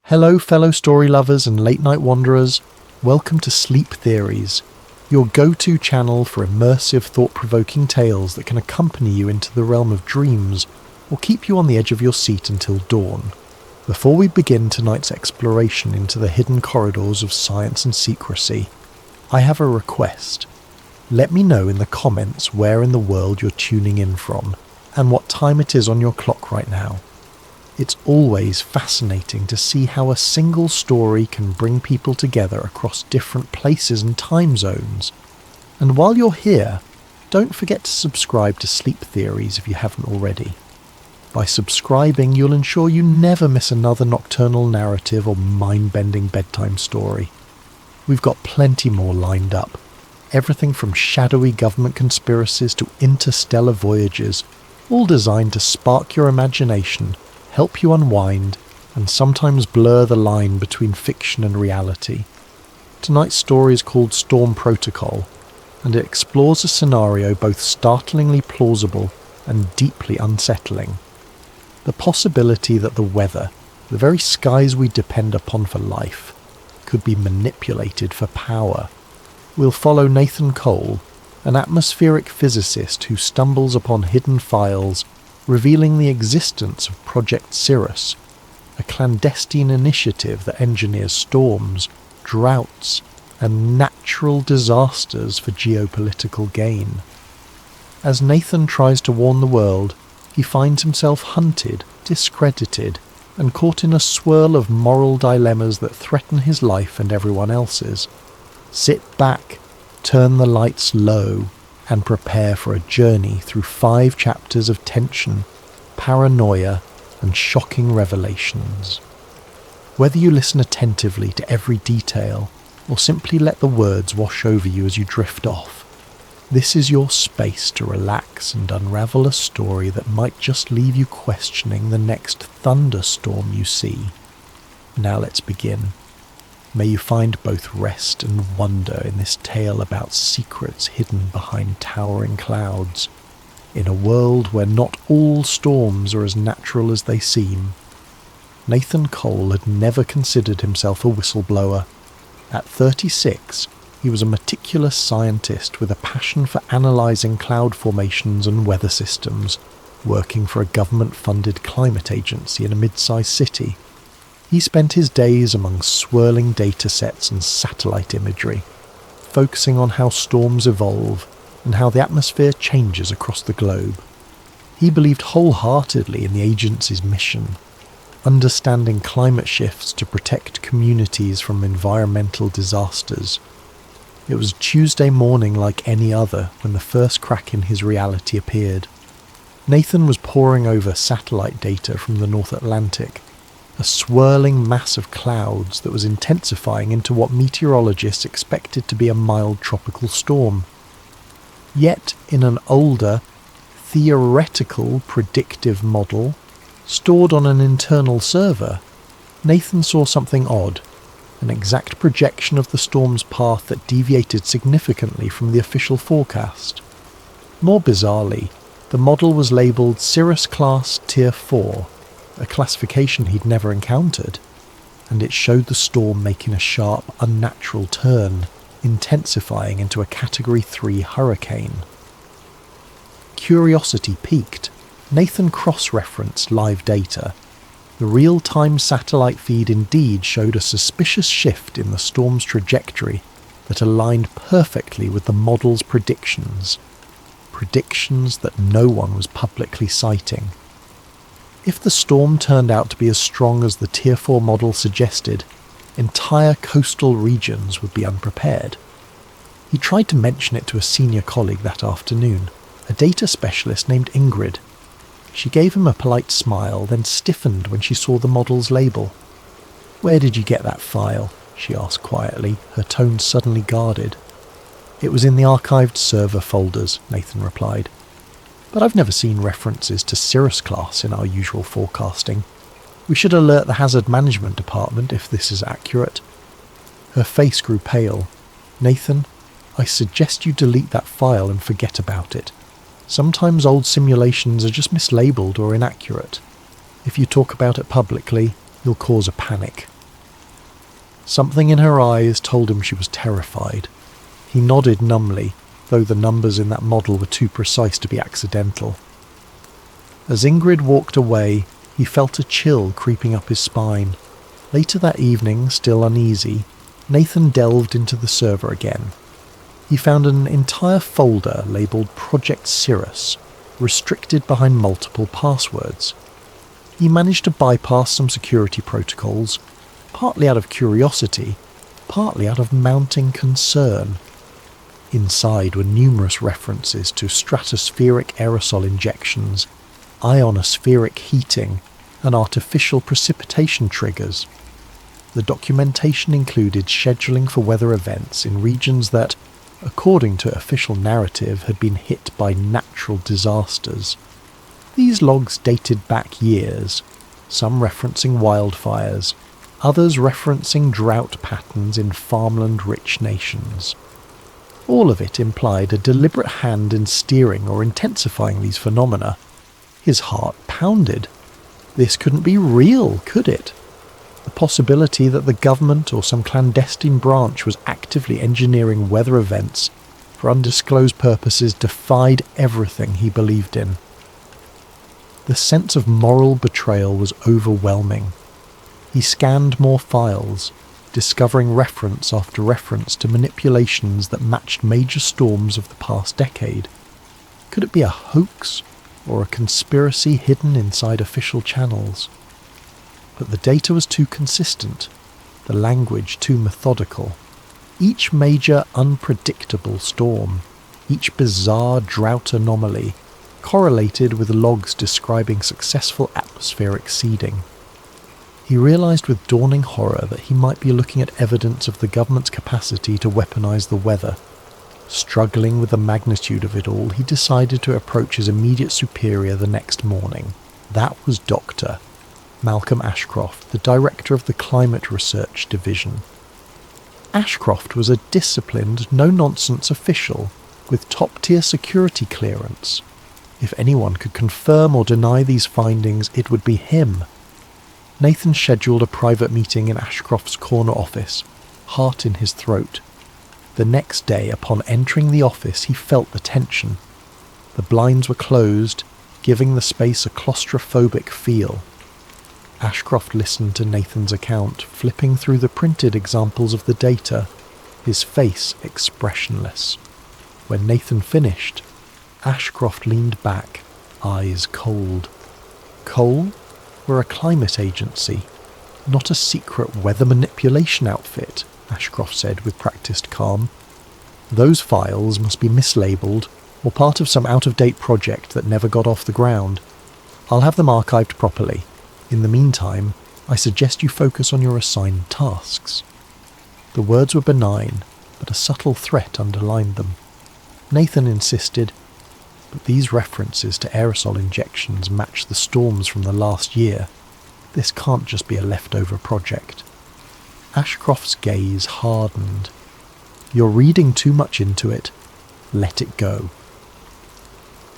Hello fellow story lovers and late night wanderers, welcome to Sleep Theories, your go-to channel for immersive thought-provoking tales that can accompany you into the realm of dreams or keep you on the edge of your seat until dawn. Before we begin tonight's exploration into the hidden corridors of science and secrecy, I have a request. Let me know in the comments where in the world you're tuning in from and what time it is on your clock right now. It's always fascinating to see how a single story can bring people together across different places and time zones. And while you're here, don't forget to subscribe to Sleep Theories if you haven't already. By subscribing, you'll ensure you never miss another nocturnal narrative or mind-bending bedtime story. We've got plenty more lined up. Everything from shadowy government conspiracies to interstellar voyages, all designed to spark your imagination, help you unwind, and sometimes blur the line between fiction and reality. Tonight's story is called Storm Protocol, and it explores a scenario both startlingly plausible and deeply unsettling. The possibility that the weather, the very skies we depend upon for life, could be manipulated for power. We'll follow Nathan Cole, an atmospheric physicist who stumbles upon hidden files revealing the existence of Project Cirrus, a clandestine initiative that engineers storms, droughts, and natural disasters for geopolitical gain. As Nathan tries to warn the world, he finds himself hunted, discredited, and caught in a swirl of moral dilemmas that threaten his life and everyone else's. Sit back, turn the lights low, and prepare for a journey through 5 chapters of tension, paranoia, and shocking revelations. Whether you listen attentively to every detail, or simply let the words wash over you as you drift off, this is your space to relax and unravel a story that might just leave you questioning the next thunderstorm you see. Now let's begin. May you find both rest and wonder in this tale about secrets hidden behind towering clouds, in a world where not all storms are as natural as they seem. Nathan Cole had never considered himself a whistleblower. At 36, he was a meticulous scientist with a passion for analysing cloud formations and weather systems, working for a government-funded climate agency in a mid-sized city. He spent his days among swirling datasets and satellite imagery, focusing on how storms evolve and how the atmosphere changes across the globe. He believed wholeheartedly in the agency's mission, understanding climate shifts to protect communities from environmental disasters. It was Tuesday morning like any other when the first crack in his reality appeared. Nathan was poring over satellite data from the North Atlantic, a swirling mass of clouds that was intensifying into what meteorologists expected to be a mild tropical storm. Yet, in an older, theoretical predictive model, stored on an internal server, Nathan saw something odd, an exact projection of the storm's path that deviated significantly from the official forecast. More bizarrely, the model was labelled Cirrus Class Tier 4, a classification he'd never encountered, and it showed the storm making a sharp, unnatural turn, intensifying into a Category 3 hurricane. Curiosity piqued, Nathan cross-referenced live data. The real-time satellite feed indeed showed a suspicious shift in the storm's trajectory that aligned perfectly with the model's predictions that no one was publicly citing. If the storm turned out to be as strong as the Tier 4 model suggested, entire coastal regions would be unprepared. He tried to mention it to a senior colleague that afternoon, a data specialist named Ingrid. She gave him a polite smile, then stiffened when she saw the model's label. "Where did you get that file?" she asked quietly, her tone suddenly guarded. "It was in the archived server folders," Nathan replied. "But I've never seen references to Cirrus class in our usual forecasting. We should alert the hazard management department if this is accurate." Her face grew pale. "Nathan, I suggest you delete that file and forget about it. Sometimes old simulations are just mislabeled or inaccurate. If you talk about it publicly, you'll cause a panic." Something in her eyes told him she was terrified. He nodded numbly, though the numbers in that model were too precise to be accidental. As Ingrid walked away, he felt a chill creeping up his spine. Later that evening, still uneasy, Nathan delved into the server again. He found an entire folder labelled Project Cirrus, restricted behind multiple passwords. He managed to bypass some security protocols, partly out of curiosity, partly out of mounting concern. Inside were numerous references to stratospheric aerosol injections, ionospheric heating, and artificial precipitation triggers. The documentation included scheduling for weather events in regions that, according to official narrative, had been hit by natural disasters. These logs dated back years, some referencing wildfires, others referencing drought patterns in farmland-rich nations. All of it implied a deliberate hand in steering or intensifying these phenomena. His heart pounded. This couldn't be real, could it? The possibility that the government or some clandestine branch was actively engineering weather events for undisclosed purposes defied everything he believed in. The sense of moral betrayal was overwhelming. He scanned more files, discovering reference after reference to manipulations that matched major storms of the past decade. Could it be a hoax or a conspiracy hidden inside official channels? But the data was too consistent, the language too methodical. Each major unpredictable storm, each bizarre drought anomaly, correlated with logs describing successful atmospheric seeding. He realised with dawning horror that he might be looking at evidence of the government's capacity to weaponise the weather. Struggling with the magnitude of it all, he decided to approach his immediate superior the next morning. That was Dr. Malcolm Ashcroft, the director of the Climate Research Division. Ashcroft was a disciplined, no-nonsense official with top-tier security clearance. If anyone could confirm or deny these findings, it would be him. Nathan scheduled a private meeting in Ashcroft's corner office, heart in his throat. The next day, upon entering the office, he felt the tension. The blinds were closed, giving the space a claustrophobic feel. Ashcroft listened to Nathan's account, flipping through the printed examples of the data, his face expressionless. When Nathan finished, Ashcroft leaned back, eyes cold. Coal? We're a climate agency, not a secret weather manipulation outfit, Ashcroft said with practised calm. Those files must be mislabelled or part of some out-of-date project that never got off the ground. I'll have them archived properly. In the meantime, I suggest you focus on your assigned tasks. The words were benign, but a subtle threat underlined them. Nathan insisted, but these references to aerosol injections match the storms from the last year. This can't just be a leftover project. Ashcroft's gaze hardened. You're reading too much into it. Let it go.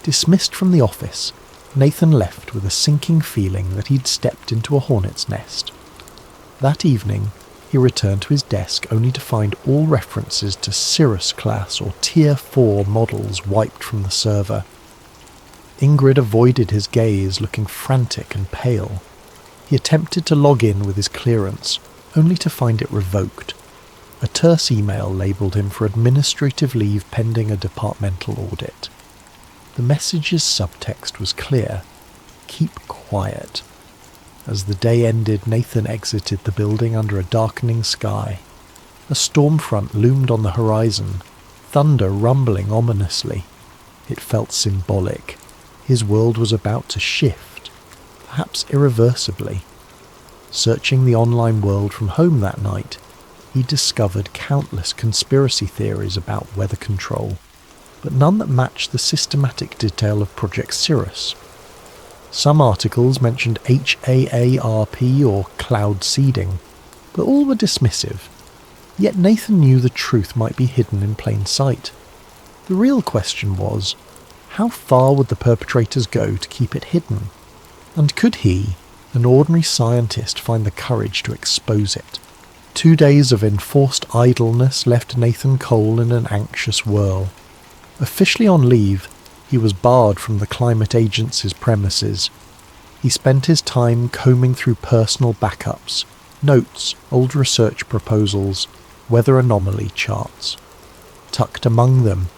Dismissed from the office, Nathan left with a sinking feeling that he'd stepped into a hornet's nest. That evening, he returned to his desk only to find all references to Cirrus class or Tier 4 models wiped from the server. Ingrid avoided his gaze, looking frantic and pale. He attempted to log in with his clearance, only to find it revoked. A terse email labelled him for administrative leave pending a departmental audit. The message's subtext was clear. Keep quiet. As the day ended, Nathan exited the building under a darkening sky. A storm front loomed on the horizon, thunder rumbling ominously. It felt symbolic. His world was about to shift, perhaps irreversibly. Searching the online world from home that night, he discovered countless conspiracy theories about weather control, but none that matched the systematic detail of Project Cirrus. Some articles mentioned HAARP or cloud seeding, but all were dismissive. Yet Nathan knew the truth might be hidden in plain sight. The real question was, how far would the perpetrators go to keep it hidden? And could he, an ordinary scientist, find the courage to expose it? 2 days of enforced idleness left Nathan Cole in an anxious whirl. Officially on leave, he was barred from the Climate Agency's premises. He spent his time combing through personal backups, notes, old research proposals, weather anomaly charts. Tucked among them,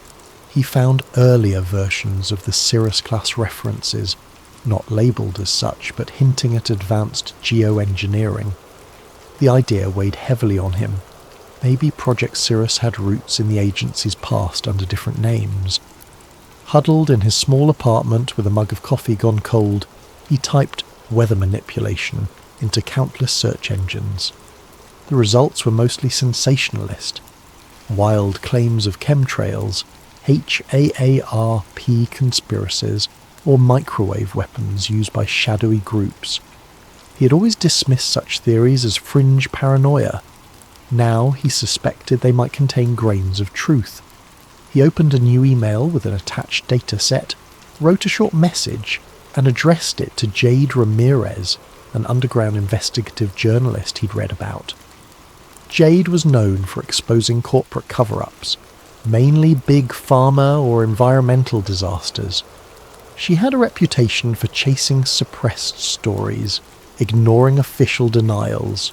he found earlier versions of the Cirrus-class references, not labelled as such, but hinting at advanced geoengineering. The idea weighed heavily on him. Maybe Project Cirrus had roots in the agency's past under different names. Huddled in his small apartment with a mug of coffee gone cold, he typed weather manipulation into countless search engines. The results were mostly sensationalist. Wild claims of chemtrails, HAARP conspiracies, or microwave weapons used by shadowy groups. He had always dismissed such theories as fringe paranoia. Now he suspected they might contain grains of truth. He opened a new email with an attached data set, wrote a short message, and addressed it to Jade Ramirez, an underground investigative journalist he'd read about. Jade was known for exposing corporate cover-ups, mainly big pharma or environmental disasters. She had a reputation for chasing suppressed stories, ignoring official denials.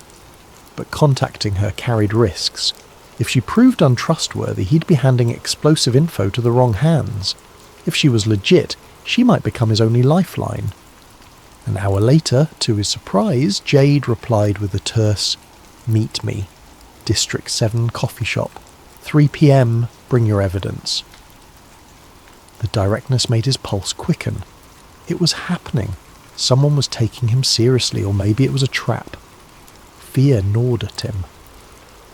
But contacting her carried risks. If she proved untrustworthy, he'd be handing explosive info to the wrong hands. If she was legit, she might become his only lifeline. An hour later, to his surprise, Jade replied with a terse, "Meet me. District 7 coffee shop. 3 p.m, bring your evidence." The directness made his pulse quicken. It was happening. Someone was taking him seriously, or maybe it was a trap. Fear gnawed at him.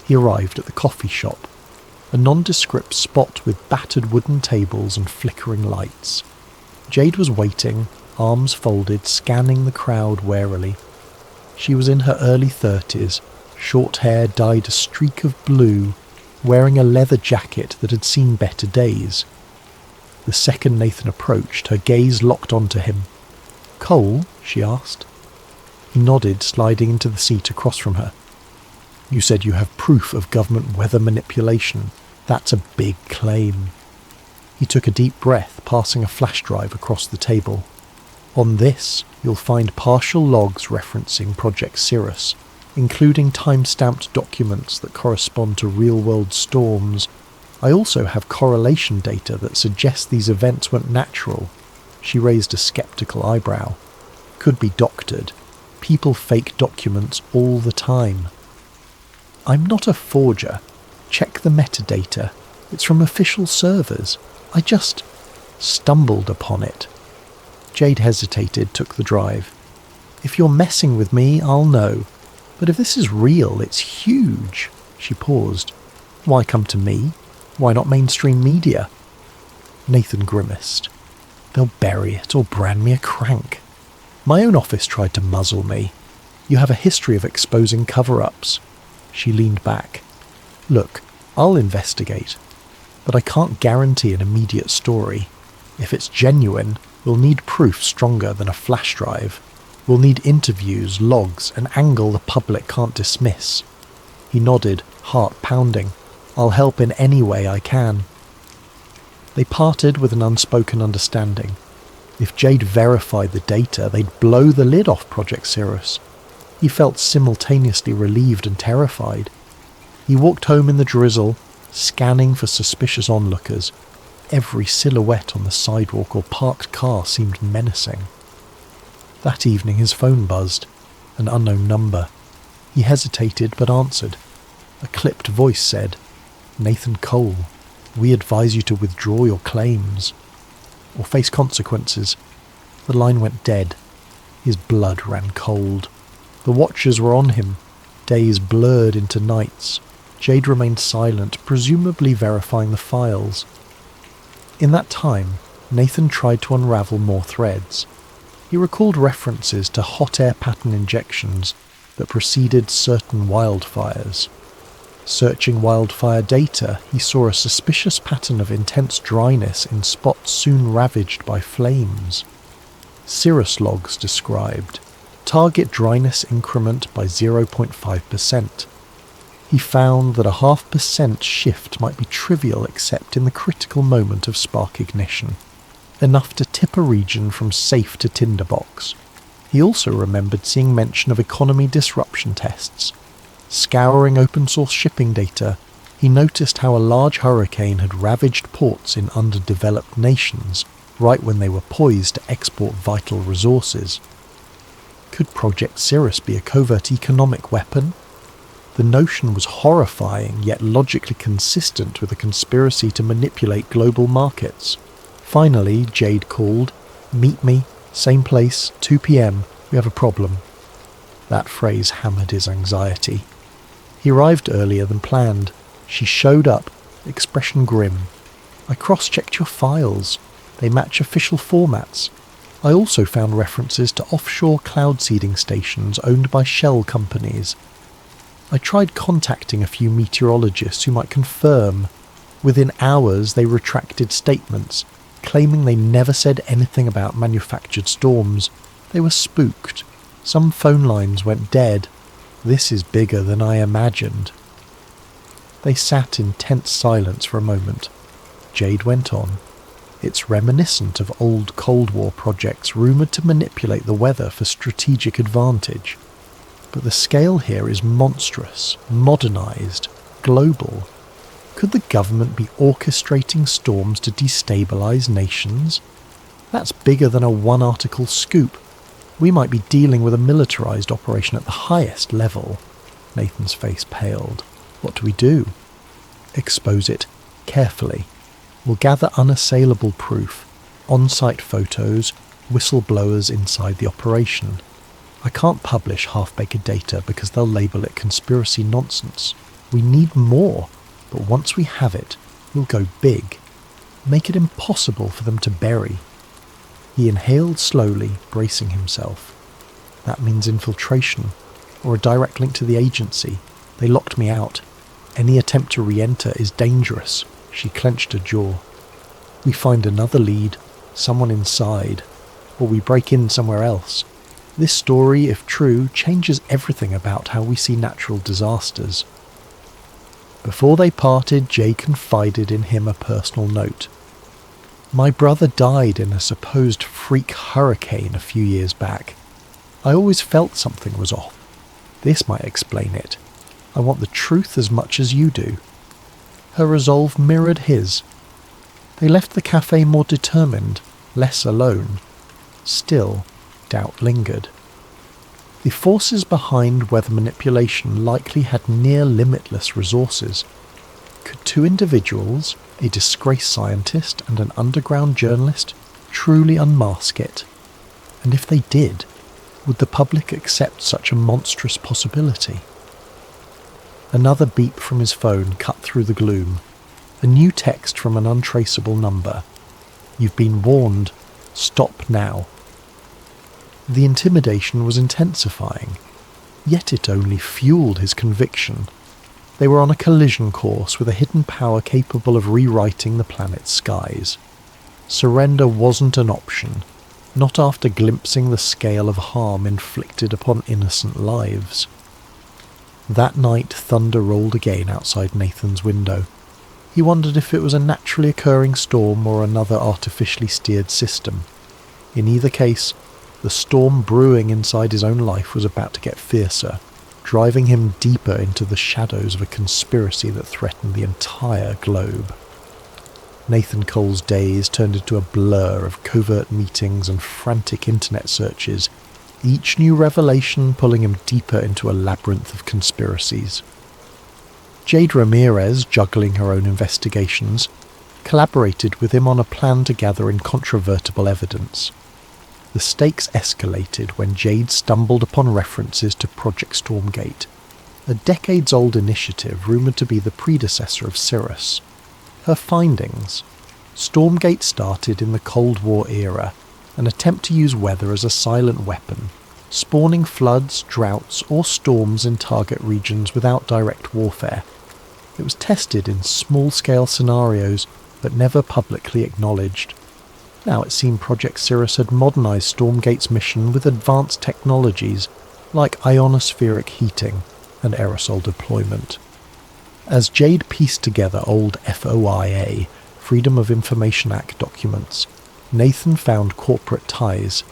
He arrived at the coffee shop, a nondescript spot with battered wooden tables and flickering lights. Jade was waiting, arms folded, scanning the crowd warily. She was in her early 30s, short hair dyed a streak of blue, wearing a leather jacket that had seen better days. The second Nathan approached, her gaze locked onto him. "Cole?" she asked. He nodded, sliding into the seat across from her. "You said you have proof of government weather manipulation. That's a big claim." He took a deep breath, passing a flash drive across the table. "On this, you'll find partial logs referencing Project Cirrus, including time-stamped documents that correspond to real-world storms. I also have correlation data that suggests these events weren't natural." She raised a skeptical eyebrow. "Could be doctored. People fake documents all the time." "I'm not a forger. Check the metadata. It's from official servers. I just stumbled upon it." Jade hesitated, took the drive. "If you're messing with me, I'll know. But if this is real, it's huge." She paused. "Why come to me? Why not mainstream media?" Nathan grimaced. "They'll bury it or brand me a crank. My own office tried to muzzle me. You have a history of exposing cover-ups." She leaned back. "Look, I'll investigate, but I can't guarantee an immediate story. If it's genuine, we'll need proof stronger than a flash drive. We'll need interviews, logs, an angle the public can't dismiss." He nodded, heart pounding. "I'll help in any way I can." They parted with an unspoken understanding. If Jade verified the data, they'd blow the lid off Project Cirrus. He felt simultaneously relieved and terrified. He walked home in the drizzle, scanning for suspicious onlookers. Every silhouette on the sidewalk or parked car seemed menacing. That evening his phone buzzed, an unknown number. He hesitated but answered. A clipped voice said, "Nathan Cole, we advise you to withdraw your claims or face consequences." The line went dead. His blood ran cold. The watchers were on him. Days blurred into nights. Jade remained silent, presumably verifying the files. In that time, Nathan tried to unravel more threads. He recalled references to hot air pattern injections that preceded certain wildfires. Searching wildfire data, he saw a suspicious pattern of intense dryness in spots soon ravaged by flames. Cirrus logs described target dryness increment by 0.5%. He found that a 0.5% shift might be trivial except in the critical moment of spark ignition, enough to tip a region from safe to tinderbox. He also remembered seeing mention of economy disruption tests. Scouring open source shipping data, he noticed how a large hurricane had ravaged ports in underdeveloped nations right when they were poised to export vital resources. Could Project Cirrus be a covert economic weapon? The notion was horrifying yet logically consistent with a conspiracy to manipulate global markets. Finally, Jade called, "Meet me, same place, 2 p.m, we have a problem." That phrase hammered his anxiety. He arrived earlier than planned. She showed up, expression grim. "I cross-checked your files. They match official formats. I also found references to offshore cloud seeding stations owned by shell companies. I tried contacting a few meteorologists who might confirm. Within hours they retracted statements, claiming they never said anything about manufactured storms. They were spooked. Some phone lines went dead. This is bigger than I imagined." They sat in tense silence for a moment. Jade went on. "It's reminiscent of old Cold War projects rumoured to manipulate the weather for strategic advantage. But the scale here is monstrous, modernised, global. Could the government be orchestrating storms to destabilise nations? That's bigger than a one-article scoop. We might be dealing with a militarised operation at the highest level." Nathan's face paled. "What do we do?" "Expose it, carefully. We'll gather unassailable proof, on-site photos, whistleblowers inside the operation. I can't publish half-baked data because they'll label it conspiracy nonsense. We need more, but once we have it, we'll go big. Make it impossible for them to bury." He inhaled slowly, bracing himself. "That means infiltration, or a direct link to the agency. They locked me out. Any attempt to re-enter is dangerous." She clenched her jaw. "We find another lead, someone inside, or we break in somewhere else. This story, if true, changes everything about how we see natural disasters." Before they parted, Jay confided in him a personal note. "My brother died in a supposed freak hurricane a few years back. I always felt something was off. This might explain it. I want the truth as much as you do." Her resolve mirrored his. They left the cafe more determined, less alone. Still, doubt lingered. The forces behind weather manipulation likely had near limitless resources. Could two individuals, a disgraced scientist and an underground journalist, truly unmask it? And if they did, would the public accept such a monstrous possibility? Another beep from his phone cut through the gloom. A new text from an untraceable number. "You've been warned. Stop now." The intimidation was intensifying, yet it only fueled his conviction. They were on a collision course with a hidden power capable of rewriting the planet's skies. Surrender wasn't an option, not after glimpsing the scale of harm inflicted upon innocent lives. That night, thunder rolled again outside Nathan's window. He wondered if it was a naturally occurring storm or another artificially steered system. In either case, the storm brewing inside his own life was about to get fiercer, driving him deeper into the shadows of a conspiracy that threatened the entire globe. Nathan Cole's days turned into a blur of covert meetings and frantic internet searches, each new revelation pulling him deeper into a labyrinth of conspiracies. Jade Ramirez, juggling her own investigations, collaborated with him on a plan to gather incontrovertible evidence. The stakes escalated when Jade stumbled upon references to Project Stormgate, a decades-old initiative rumoured to be the predecessor of Cirrus. Her findings: Stormgate started in the Cold War era, an attempt to use weather as a silent weapon, spawning floods, droughts, or storms in target regions without direct warfare. It was tested in small-scale scenarios, but never publicly acknowledged. Now it seemed Project Cirrus had modernised Stormgate's mission with advanced technologies like ionospheric heating and aerosol deployment. As Jade pieced together old FOIA, Freedom of Information Act documents, Nathan found corporate ties,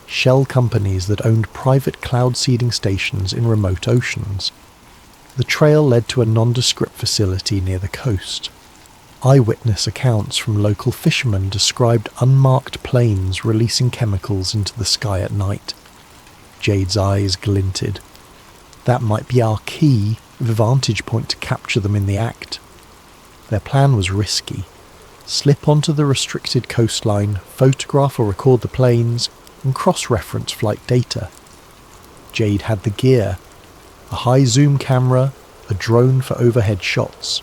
shell companies that owned private cloud seeding stations in remote oceans. The trail led to a nondescript facility near the coast. Eyewitness accounts from local fishermen described unmarked planes releasing chemicals into the sky at night. Jade's eyes glinted. That might be our key vantage point to capture them in the act. Their plan was risky. Slip onto the restricted coastline, photograph or record the planes, and cross-reference flight data. Jade had the gear. A high-zoom camera, a drone for overhead shots.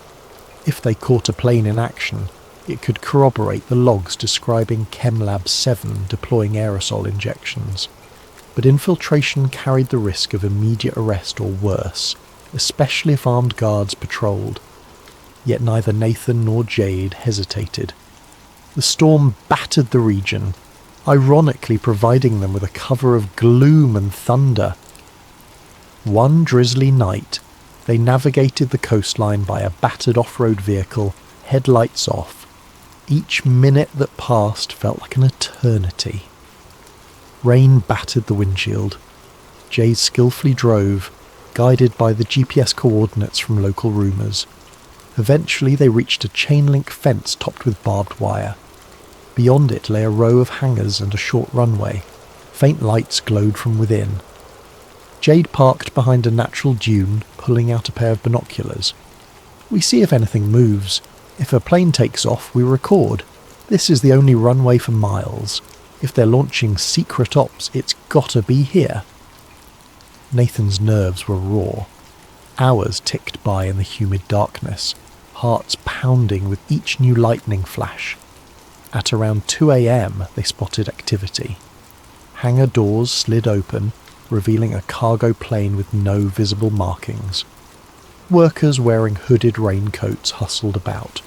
If they caught a plane in action, it could corroborate the logs describing ChemLab 7 deploying aerosol injections. But infiltration carried the risk of immediate arrest or worse, especially if armed guards patrolled. Yet neither Nathan nor Jade hesitated. The storm battered the region, ironically providing them with a cover of gloom and thunder. One drizzly night, they navigated the coastline by a battered off-road vehicle, headlights off. Each minute that passed felt like an eternity. Rain battered the windshield. Jade skillfully drove, guided by the GPS coordinates from local rumours. Eventually they reached a chain-link fence topped with barbed wire. Beyond it lay a row of hangars and a short runway. Faint lights glowed from within. Jade parked behind a natural dune, pulling out a pair of binoculars. We see if anything moves. If a plane takes off, we record. This is the only runway for miles. If they're launching secret ops, it's gotta be here. Nathan's nerves were raw. Hours ticked by in the humid darkness, hearts pounding with each new lightning flash. At around 2 a.m, they spotted activity. Hangar doors slid open, revealing a cargo plane with no visible markings. Workers wearing hooded raincoats hustled about.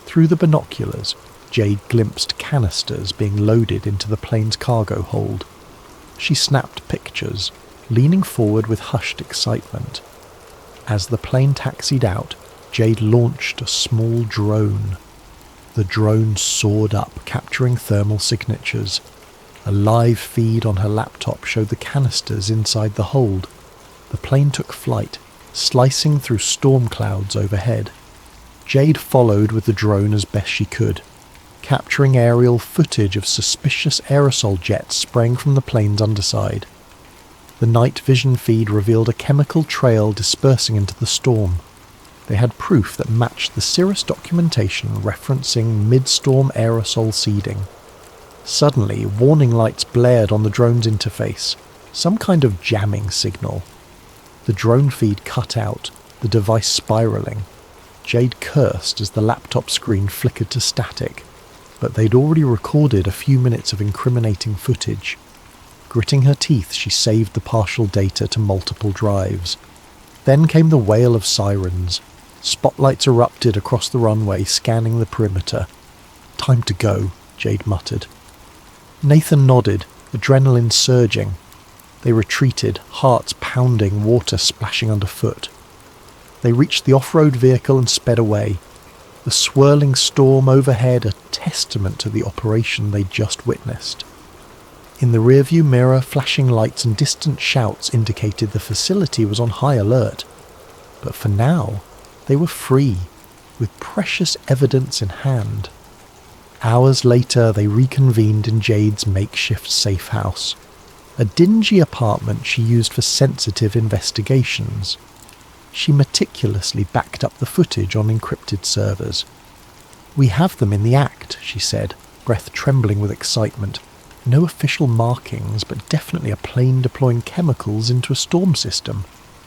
Through the binoculars, Jade glimpsed canisters being loaded into the plane's cargo hold. She snapped pictures, leaning forward with hushed excitement. As the plane taxied out, Jade launched a small drone. The drone soared up, capturing thermal signatures. A live feed on her laptop showed the canisters inside the hold. The plane took flight, slicing through storm clouds overhead. Jade followed with the drone as best she could, capturing aerial footage of suspicious aerosol jets spraying from the plane's underside. The night vision feed revealed a chemical trail dispersing into the storm. They had proof that matched the Cirrus documentation referencing mid-storm aerosol seeding. Suddenly, warning lights blared on the drone's interface, some kind of jamming signal. The drone feed cut out, the device spiraling. Jade cursed as the laptop screen flickered to static, but they'd already recorded a few minutes of incriminating footage. Gritting her teeth, she saved the partial data to multiple drives. Then came the wail of sirens. Spotlights erupted across the runway, scanning the perimeter. "Time to go," Jade muttered. Nathan nodded, adrenaline surging. They retreated, hearts pounding, water splashing underfoot. They reached the off-road vehicle and sped away. The swirling storm overhead a testament to the operation they'd just witnessed. In the rearview mirror, flashing lights and distant shouts indicated the facility was on high alert. But for now, they were free, with precious evidence in hand. Hours later, they reconvened in Jade's makeshift safe house, a dingy apartment she used for sensitive investigations. She meticulously backed up the footage on encrypted servers. "We have them in the act," she said, breath trembling with excitement. "No official markings, but definitely a plane deploying chemicals into a storm system.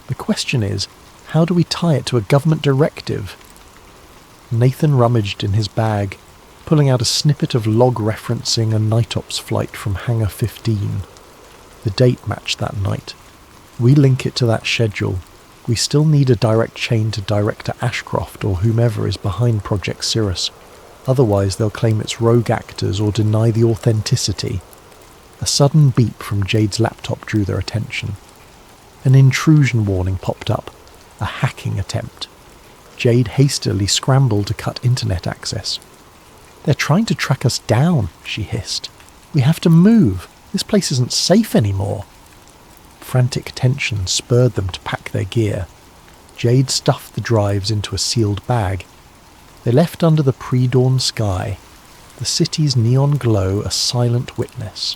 The question is, how do we tie it to a government directive?" Nathan rummaged in his bag, pulling out a snippet of log referencing a night ops flight from Hangar 15. The date matched that night. "We link it to that schedule. We still need a direct chain to Director Ashcroft or whomever is behind Project Cirrus. Otherwise they'll claim it's rogue actors or deny the authenticity." A sudden beep from Jade's laptop drew their attention. An intrusion warning popped up. A hacking attempt. Jade hastily scrambled to cut internet access. "They're trying to track us down," she hissed. "We have to move. This place isn't safe anymore." Frantic tension spurred them to pack their gear. Jade stuffed the drives into a sealed bag. They left under the pre-dawn sky, the city's neon glow a silent witness.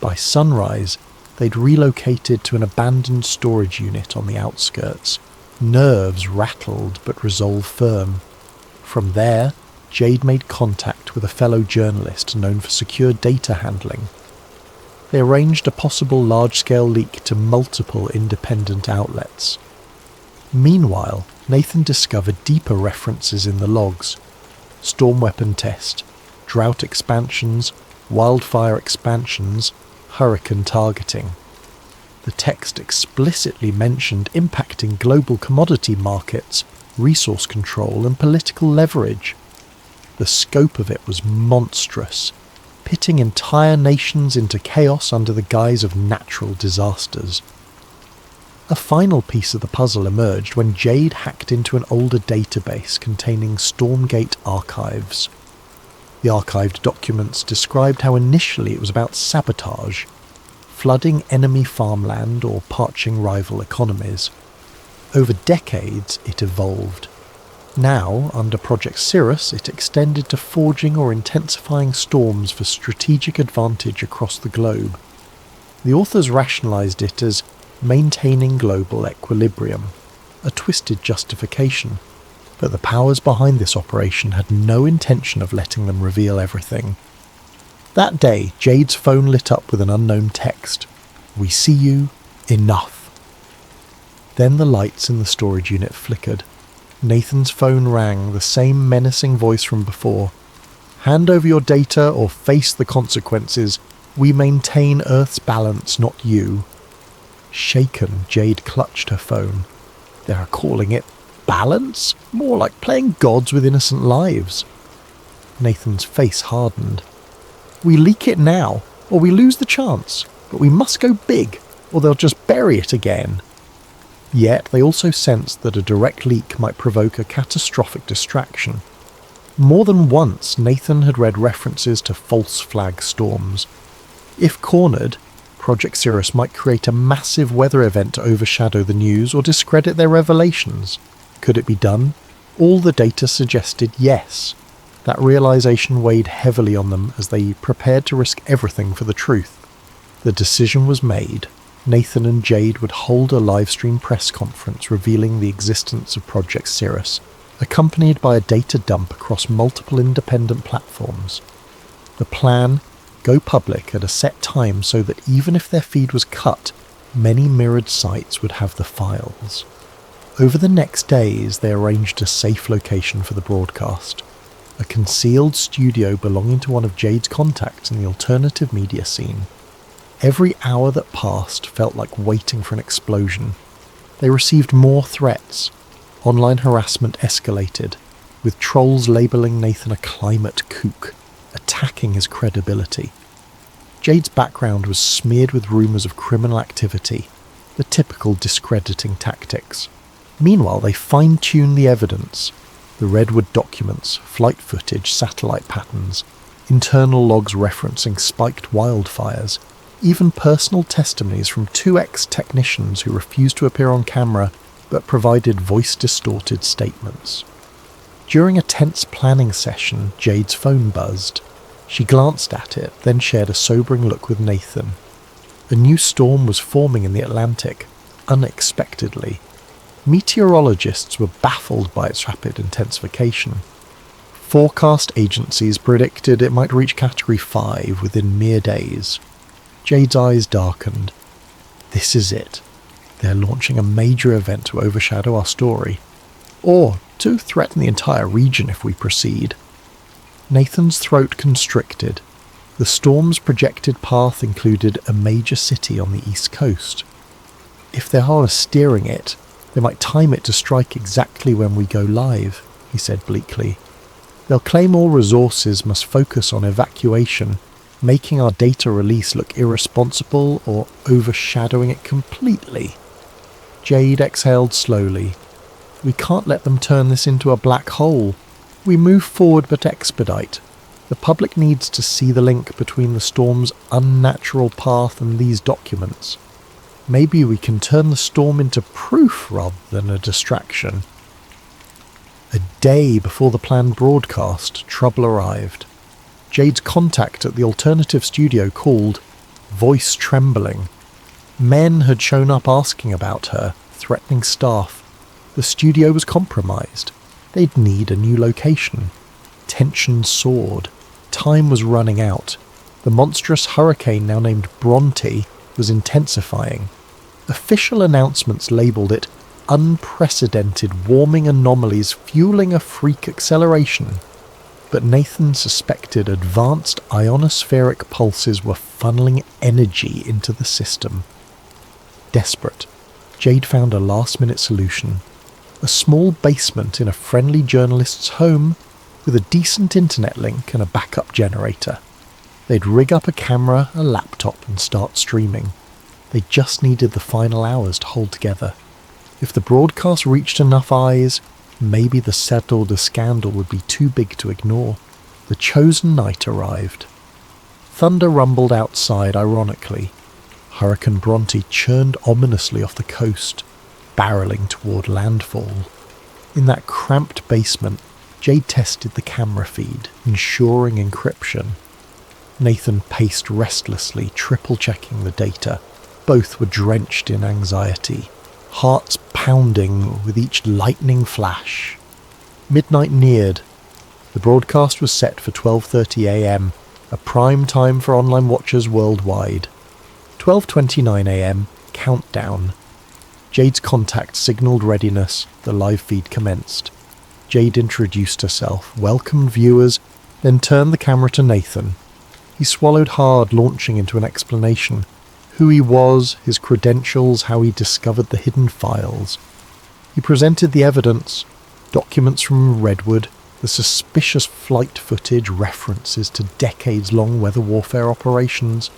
By sunrise, they'd relocated to an abandoned storage unit on the outskirts. Nerves rattled but resolve firm. From there, Jade made contact with a fellow journalist known for secure data handling. They arranged a possible large-scale leak to multiple independent outlets. Meanwhile, Nathan discovered deeper references in the logs. Storm weapon test, drought expansions, wildfire expansions, hurricane targeting. The text explicitly mentioned impacting global commodity markets, resource control, and political leverage. The scope of it was monstrous, pitting entire nations into chaos under the guise of natural disasters. A final piece of the puzzle emerged when Jade hacked into an older database containing Stormgate archives. The archived documents described how initially it was about sabotage, flooding enemy farmland or parching rival economies. Over decades, it evolved. Now, under Project Cirrus, it extended to forging or intensifying storms for strategic advantage across the globe. The authors rationalized it as maintaining global equilibrium, a twisted justification, but the powers behind this operation had no intention of letting them reveal everything. That day, Jade's phone lit up with an unknown text. "We see you. Enough." Then the lights in the storage unit flickered. Nathan's phone rang, the same menacing voice from before. "Hand over your data or face the consequences. We maintain Earth's balance, not you." Shaken, Jade clutched her phone. They are calling it balance? More like playing gods with innocent lives. Nathan's face hardened. "We leak it now, or we lose the chance. But we must go big, or they'll just bury it again." Yet they also sensed that a direct leak might provoke a catastrophic distraction. More than once, Nathan had read references to false flag storms. If cornered, Project Cirrus might create a massive weather event to overshadow the news or discredit their revelations. Could it be done? All the data suggested yes. That realization weighed heavily on them as they prepared to risk everything for the truth. The decision was made. Nathan and Jade would hold a live-stream press conference revealing the existence of Project Cirrus, accompanied by a data dump across multiple independent platforms. The plan: go public at a set time so that even if their feed was cut, many mirrored sites would have the files. Over the next days, they arranged a safe location for the broadcast, a concealed studio belonging to one of Jade's contacts in the alternative media scene. Every hour that passed felt like waiting for an explosion. They received more threats. Online harassment escalated, with trolls labelling Nathan a climate kook, attacking his credibility. Jade's background was smeared with rumours of criminal activity, the typical discrediting tactics. Meanwhile, they fine-tuned the evidence. The Redwood documents, flight footage, satellite patterns, internal logs referencing spiked wildfires, even personal testimonies from two ex-technicians who refused to appear on camera but provided voice-distorted statements. During a tense planning session, Jade's phone buzzed. She glanced at it, then shared a sobering look with Nathan. A new storm was forming in the Atlantic, unexpectedly. Meteorologists were baffled by its rapid intensification. Forecast agencies predicted it might reach Category 5 within mere days. Jade's eyes darkened. This is it. They're launching a major event to overshadow our story. Or to threaten the entire region if we proceed. Nathan's throat constricted. The storm's projected path included a major city on the east coast. If they are steering it, they might time it to strike exactly when we go live, he said bleakly. They'll claim all resources must focus on evacuation, making our data release look irresponsible or overshadowing it completely. Jade exhaled slowly. We can't let them turn this into a black hole. We move forward but expedite. The public needs to see the link between the storm's unnatural path and these documents. Maybe we can turn the storm into proof rather than a distraction. A day before the planned broadcast, trouble arrived. Jade's contact at the alternative studio called, voice trembling. Men had shown up asking about her, threatening staff. The studio was compromised. They'd need a new location. Tension soared. Time was running out. The monstrous hurricane, now named Bronte, was intensifying. Official announcements labelled it unprecedented warming anomalies fueling a freak acceleration. But Nathan suspected advanced ionospheric pulses were funneling energy into the system. Desperate, Jade found a last-minute solution. A small basement in a friendly journalist's home with a decent internet link and a backup generator. They'd rig up a camera, a laptop and start streaming. They just needed the final hours to hold together. If the broadcast reached enough eyes, maybe the settled scandal would be too big to ignore. The chosen night arrived. Thunder rumbled outside ironically. Hurricane Bronte churned ominously off the coast, barreling toward landfall. In that cramped basement, Jade tested the camera feed, ensuring encryption. Nathan paced restlessly, triple-checking the data. Both were drenched in anxiety, hearts pounding with each lightning flash. Midnight neared. The broadcast was set for 12:30 a.m., a prime time for online watchers worldwide. 12:29 a.m., countdown. Jade's contact signalled readiness. The live feed commenced. Jade introduced herself, welcomed viewers, then turned the camera to Nathan. He swallowed hard, launching into an explanation. Who he was, his credentials, how he discovered the hidden files. He presented the evidence, documents from Redwood, the suspicious flight footage, references to decades-long weather warfare operations.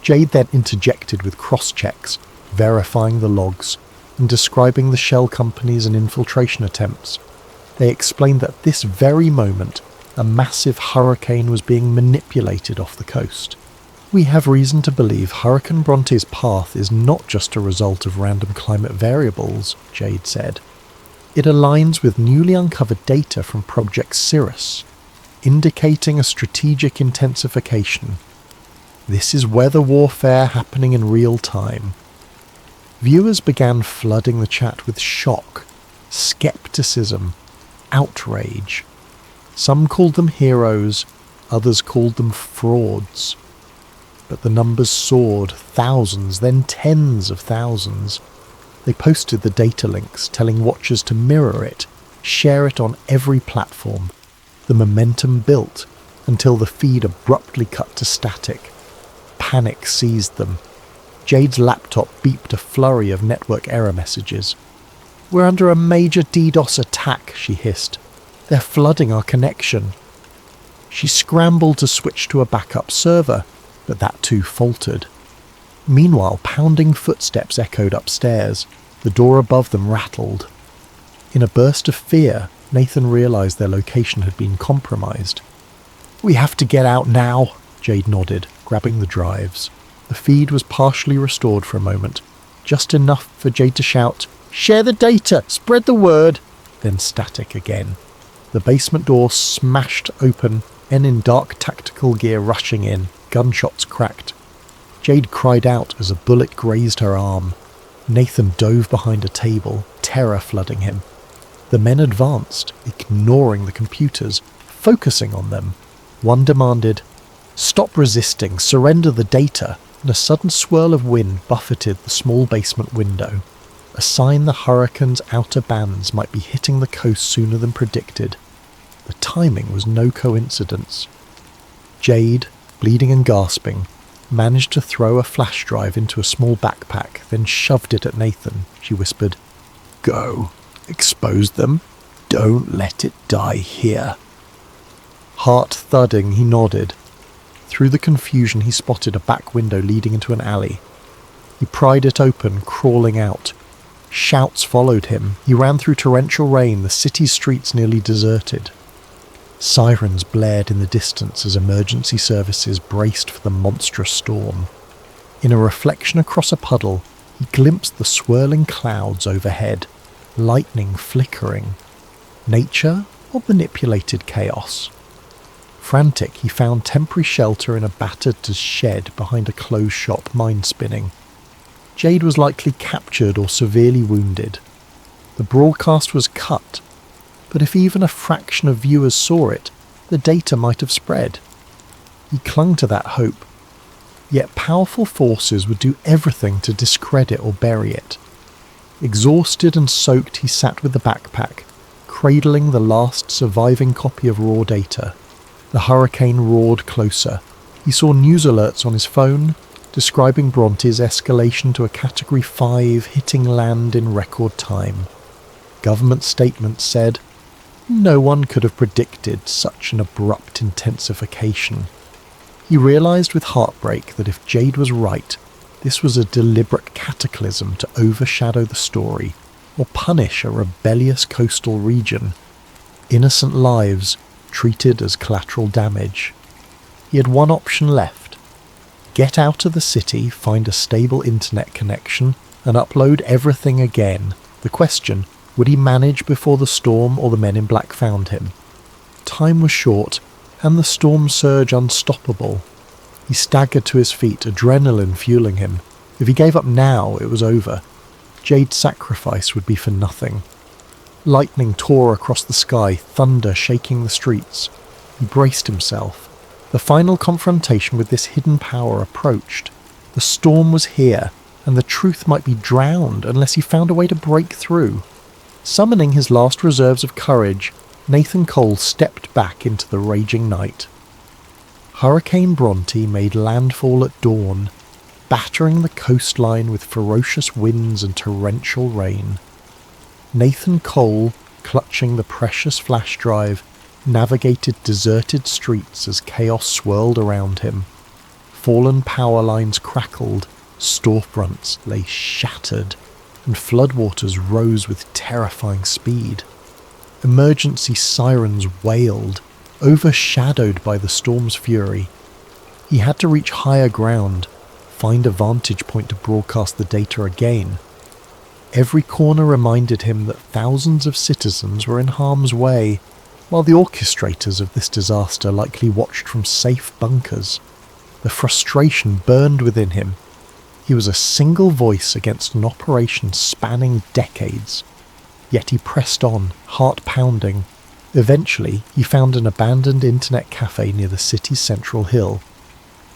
Jade then interjected with cross-checks, verifying the logs, and describing the shell companies and infiltration attempts. They explained that at this very moment, a massive hurricane was being manipulated off the coast. We have reason to believe Hurricane Bronte's path is not just a result of random climate variables, Jade said. It aligns with newly uncovered data from Project Cirrus, indicating a strategic intensification. This is weather warfare happening in real time. Viewers began flooding the chat with shock, skepticism, outrage. Some called them heroes, others called them frauds. But the numbers soared, thousands, then tens of thousands. They posted the data links, telling watchers to mirror it, share it on every platform. The momentum built until the feed abruptly cut to static. Panic seized them. Jade's laptop beeped a flurry of network error messages. "We're under a major DDoS attack," she hissed. "They're flooding our connection." She scrambled to switch to a backup server, but that too faltered. Meanwhile, pounding footsteps echoed upstairs. The door above them rattled. In a burst of fear, Nathan realized their location had been compromised. "We have to get out now," Jade nodded, grabbing the drives. The feed was partially restored for a moment, just enough for Jade to shout, "Share the data! Spread the word!" Then static again. The basement door smashed open, men in dark tactical gear rushing in. Gunshots cracked. Jade cried out as a bullet grazed her arm. Nathan dove behind a table, terror flooding him. The men advanced, ignoring the computers, focusing on them. One demanded, "Stop resisting, surrender the data," and a sudden swirl of wind buffeted the small basement window, a sign the hurricane's outer bands might be hitting the coast sooner than predicted. The timing was no coincidence. Jade, bleeding and gasping, managed to throw a flash drive into a small backpack, then shoved it at Nathan. She whispered, "Go. Expose them. Don't let it die here." Heart thudding, he nodded. Through the confusion, he spotted a back window leading into an alley. He pried it open, crawling out. Shouts followed him. He ran through torrential rain, the city's streets nearly deserted. Sirens blared in the distance as emergency services braced for the monstrous storm. In a reflection across a puddle, he glimpsed the swirling clouds overhead, lightning flickering. Nature or manipulated chaos? Frantic, he found temporary shelter in a battered shed behind a closed shop, mind spinning. Jade was likely captured or severely wounded. The broadcast was cut, but if even a fraction of viewers saw it, the data might have spread. He clung to that hope. Yet powerful forces would do everything to discredit or bury it. Exhausted and soaked, he sat with the backpack, cradling the last surviving copy of raw data. The hurricane roared closer. He saw news alerts on his phone, describing Bronte's escalation to a Category 5, hitting land in record time. Government statements said, no one could have predicted such an abrupt intensification. He realised with heartbreak that if Jade was right, this was a deliberate cataclysm to overshadow the story or punish a rebellious coastal region. Innocent lives treated as collateral damage. He had one option left. Get out of the city, find a stable internet connection, and upload everything again. The question, would he manage before the storm or the men in black found him? Time was short, and the storm surge unstoppable. He staggered to his feet, adrenaline fueling him. If he gave up now, it was over. Jade's sacrifice would be for nothing. Lightning tore across the sky, thunder shaking the streets. He braced himself. The final confrontation with this hidden power approached. The storm was here, and the truth might be drowned unless he found a way to break through. Summoning his last reserves of courage, Nathan Cole stepped back into the raging night. Hurricane Bronte made landfall at dawn, battering the coastline with ferocious winds and torrential rain. Nathan Cole, clutching the precious flash drive, navigated deserted streets as chaos swirled around him. Fallen power lines crackled, storefronts lay shattered, and floodwaters rose with terrifying speed. Emergency sirens wailed, overshadowed by the storm's fury. He had to reach higher ground, find a vantage point to broadcast the data again. Every corner reminded him that thousands of citizens were in harm's way, while the orchestrators of this disaster likely watched from safe bunkers. The frustration burned within him. He was a single voice against an operation spanning decades. Yet he pressed on, heart pounding. Eventually, he found an abandoned internet cafe near the city's central hill.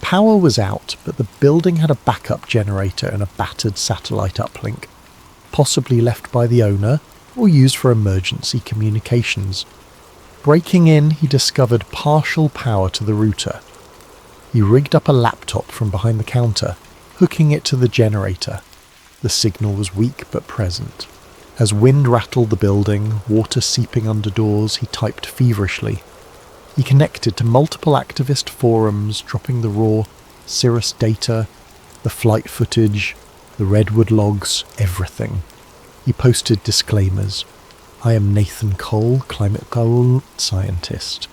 Power was out, but the building had a backup generator and a battered satellite uplink, possibly left by the owner or used for emergency communications. Breaking in, he discovered partial power to the router. He rigged up a laptop from behind the counter, hooking it to the generator. The signal was weak but present. As wind rattled the building, water seeping under doors, he typed feverishly. He connected to multiple activist forums, dropping the raw Cirrus data, the flight footage, the redwood logs, everything. He posted disclaimers. I am Nathan Cole, climate goal scientist.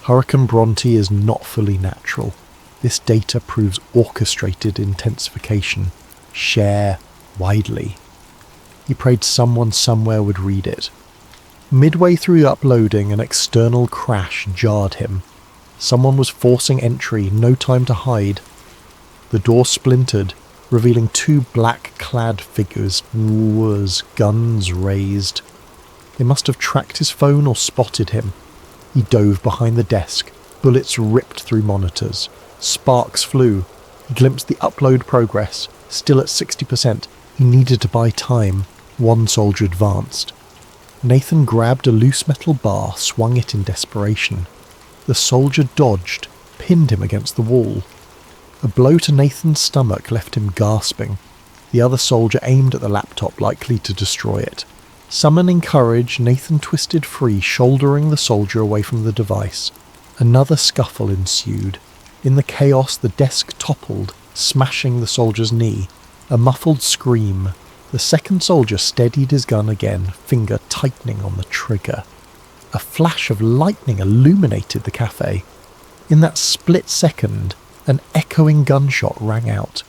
Hurricane Bronte is not fully natural. This data proves orchestrated intensification. Share widely. He prayed someone somewhere would read it. Midway through uploading, an external crash jarred him. Someone was forcing entry, no time to hide. The door splintered, revealing two black-clad figures, guns raised. They must have tracked his phone or spotted him. He dove behind the desk. Bullets ripped through monitors. Sparks flew. He glimpsed the upload progress, still at 60%. He needed to buy time. One soldier advanced. Nathan grabbed a loose metal bar, swung it in desperation. The soldier dodged, pinned him against the wall. A blow to Nathan's stomach left him gasping. The other soldier aimed at the laptop, likely to destroy it. Summoning courage, Nathan twisted free, shouldering the soldier away from the device. Another scuffle ensued. In the chaos, the desk toppled, smashing the soldier's knee. A muffled scream. The second soldier steadied his gun again, finger tightening on the trigger. A flash of lightning illuminated the cafe. In that split second, an echoing gunshot rang out.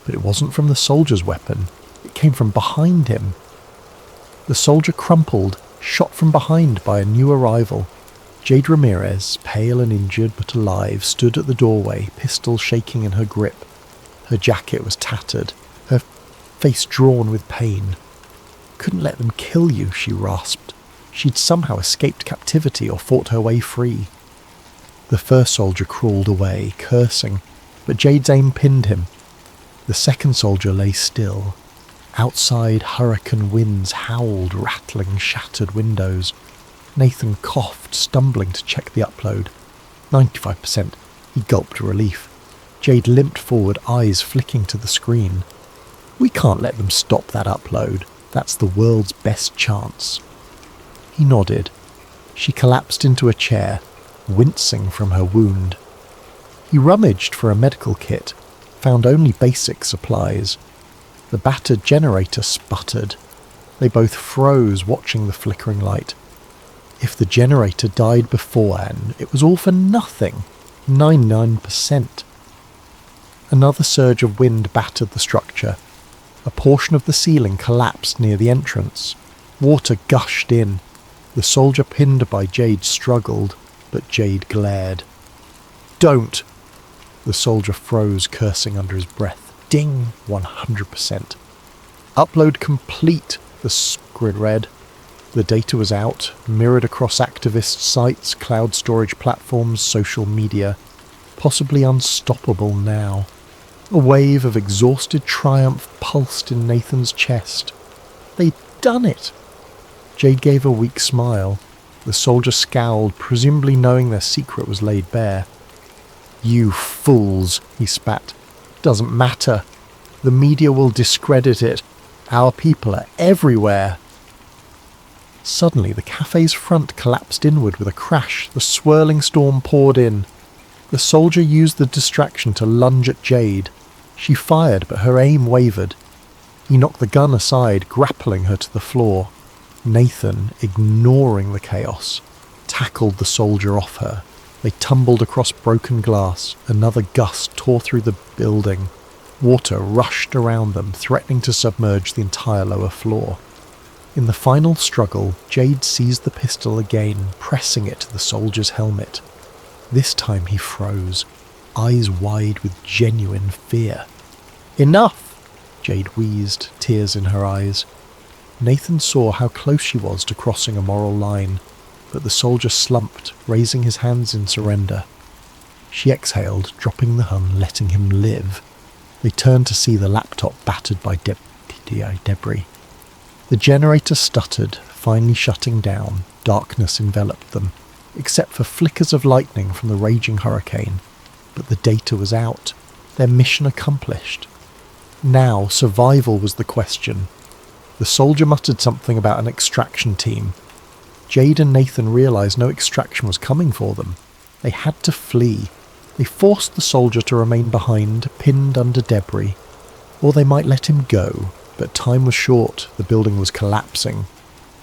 But it wasn't from the soldier's weapon. It came from behind him. The soldier crumpled, shot from behind by a new arrival. Jade Ramirez, pale and injured but alive, stood at the doorway, pistol shaking in her grip. Her jacket was tattered, her face drawn with pain. "Couldn't let them kill you," she rasped. She'd somehow escaped captivity or fought her way free. The first soldier crawled away, cursing, but Jade's aim pinned him. The second soldier lay still. Outside, hurricane winds howled, rattling shattered windows. Nathan coughed, stumbling to check the upload. 95%. He gulped relief. Jade limped forward, eyes flicking to the screen. "We can't let them stop that upload. That's the world's best chance." He nodded. She collapsed into a chair, wincing from her wound. He rummaged for a medical kit, found only basic supplies. The battered generator sputtered. They both froze, watching the flickering light. If the generator died beforehand, it was all for nothing. 99%. Another surge of wind battered the structure. A portion of the ceiling collapsed near the entrance. Water gushed in. The soldier pinned by Jade struggled, but Jade glared. "Don't!" The soldier froze, cursing under his breath. Ding! 100%. "Upload complete," the grid read. The data was out, mirrored across activist sites, cloud storage platforms, social media. Possibly unstoppable now. A wave of exhausted triumph pulsed in Nathan's chest. They'd done it! Jade gave a weak smile. The soldier scowled, presumably knowing their secret was laid bare. "You fools," he spat. "Doesn't matter. The media will discredit it. Our people are everywhere." Suddenly, the cafe's front collapsed inward with a crash. The swirling storm poured in. The soldier used the distraction to lunge at Jade. She fired, but her aim wavered. He knocked the gun aside, grappling her to the floor. Nathan, ignoring the chaos, tackled the soldier off her. They tumbled across broken glass. Another gust tore through the building. Water rushed around them, threatening to submerge the entire lower floor. In the final struggle, Jade seized the pistol again, pressing it to the soldier's helmet. This time he froze, eyes wide with genuine fear. "Enough!" Jade wheezed, tears in her eyes. Nathan saw how close she was to crossing a moral line, but the soldier slumped, raising his hands in surrender. She exhaled, dropping the gun, letting him live. They turned to see the laptop battered by debris. The generator stuttered, finally shutting down. Darkness enveloped them, except for flickers of lightning from the raging hurricane. But the data was out, their mission accomplished. Now survival was the question. The soldier muttered something about an extraction team. Jade and Nathan realized no extraction was coming for them. They had to flee. They forced the soldier to remain behind, pinned under debris. Or they might let him go, but time was short, the building was collapsing.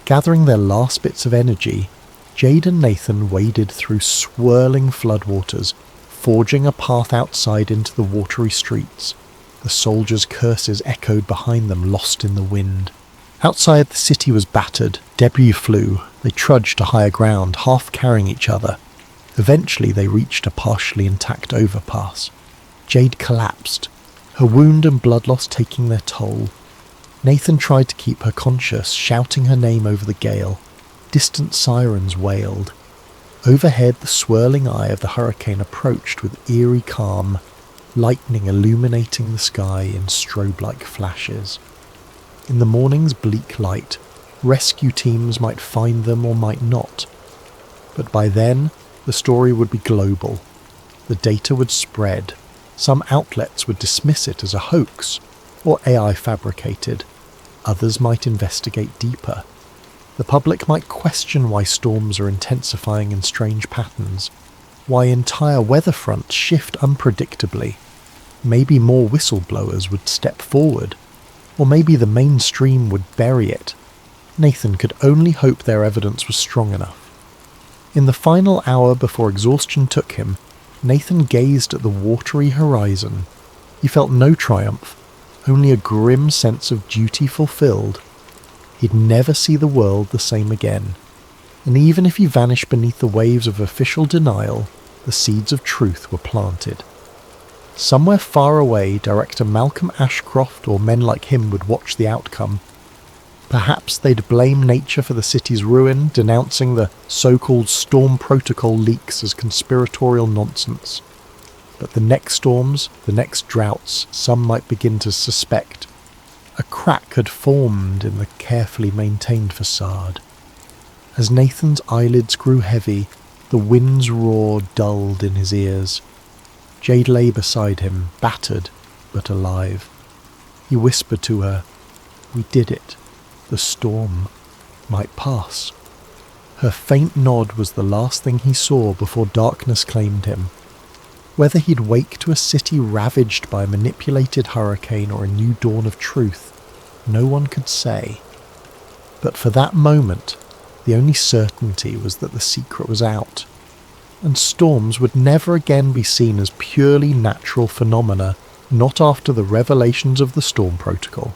Gathering their last bits of energy, Jade and Nathan waded through swirling floodwaters, forging a path outside into the watery streets. The soldiers' curses echoed behind them, lost in the wind. Outside, the city was battered. Debris flew. They trudged to higher ground, half carrying each other. Eventually, they reached a partially intact overpass. Jade collapsed, her wound and blood loss taking their toll. Nathan tried to keep her conscious, shouting her name over the gale. Distant sirens wailed. Overhead, the swirling eye of the hurricane approached with eerie calm, lightning illuminating the sky in strobe-like flashes. In the morning's bleak light, rescue teams might find them or might not. But by then, the story would be global. The data would spread. Some outlets would dismiss it as a hoax or AI fabricated. Others might investigate deeper. The public might question why storms are intensifying in strange patterns, why entire weather fronts shift unpredictably. Maybe more whistleblowers would step forward. Or maybe the mainstream would bury it. Nathan could only hope their evidence was strong enough. In the final hour before exhaustion took him, Nathan gazed at the watery horizon. He felt no triumph, only a grim sense of duty fulfilled. He'd never see the world the same again. And even if he vanished beneath the waves of official denial, the seeds of truth were planted. Somewhere far away, director Malcolm Ashcroft or men like him would watch the outcome. Perhaps they'd blame nature for the city's ruin, denouncing the so-called storm protocol leaks as conspiratorial nonsense. But the next storms, the next droughts, some might begin to suspect. A crack had formed in the carefully maintained facade. As Nathan's eyelids grew heavy, the wind's roar dulled in his ears. Jade lay beside him, battered but alive. He whispered to her, "We did it. The storm might pass." Her faint nod was the last thing he saw before darkness claimed him. Whether he'd wake to a city ravaged by a manipulated hurricane or a new dawn of truth, no one could say. But for that moment, the only certainty was that the secret was out, and storms would never again be seen as purely natural phenomena, not after the revelations of the storm protocol.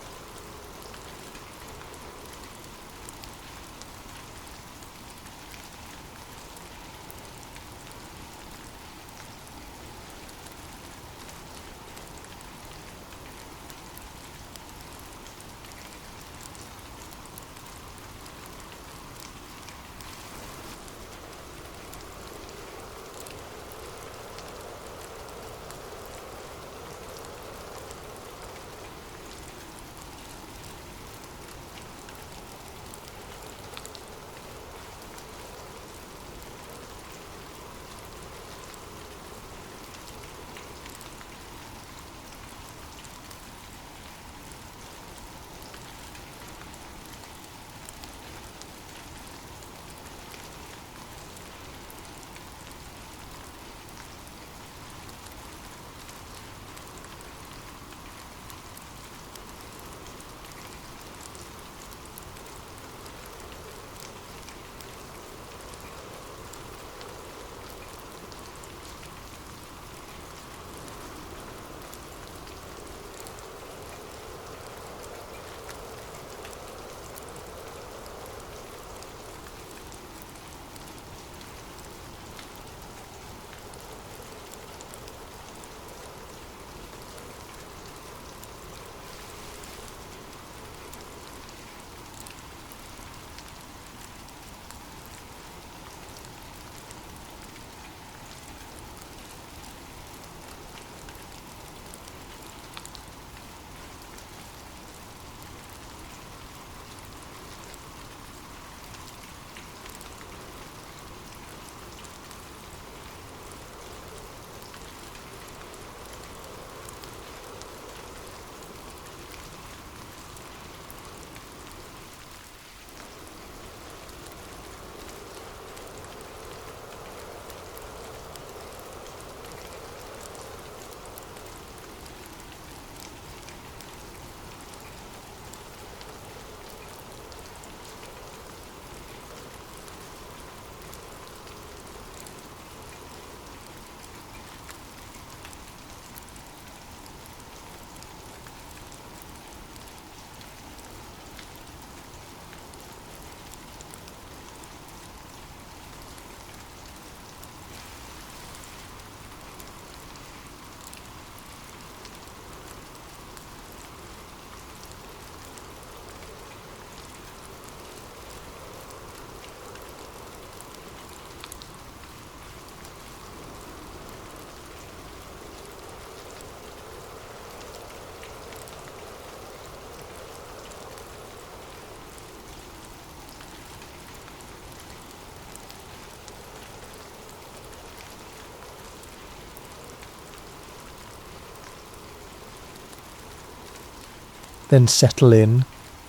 Then settle in,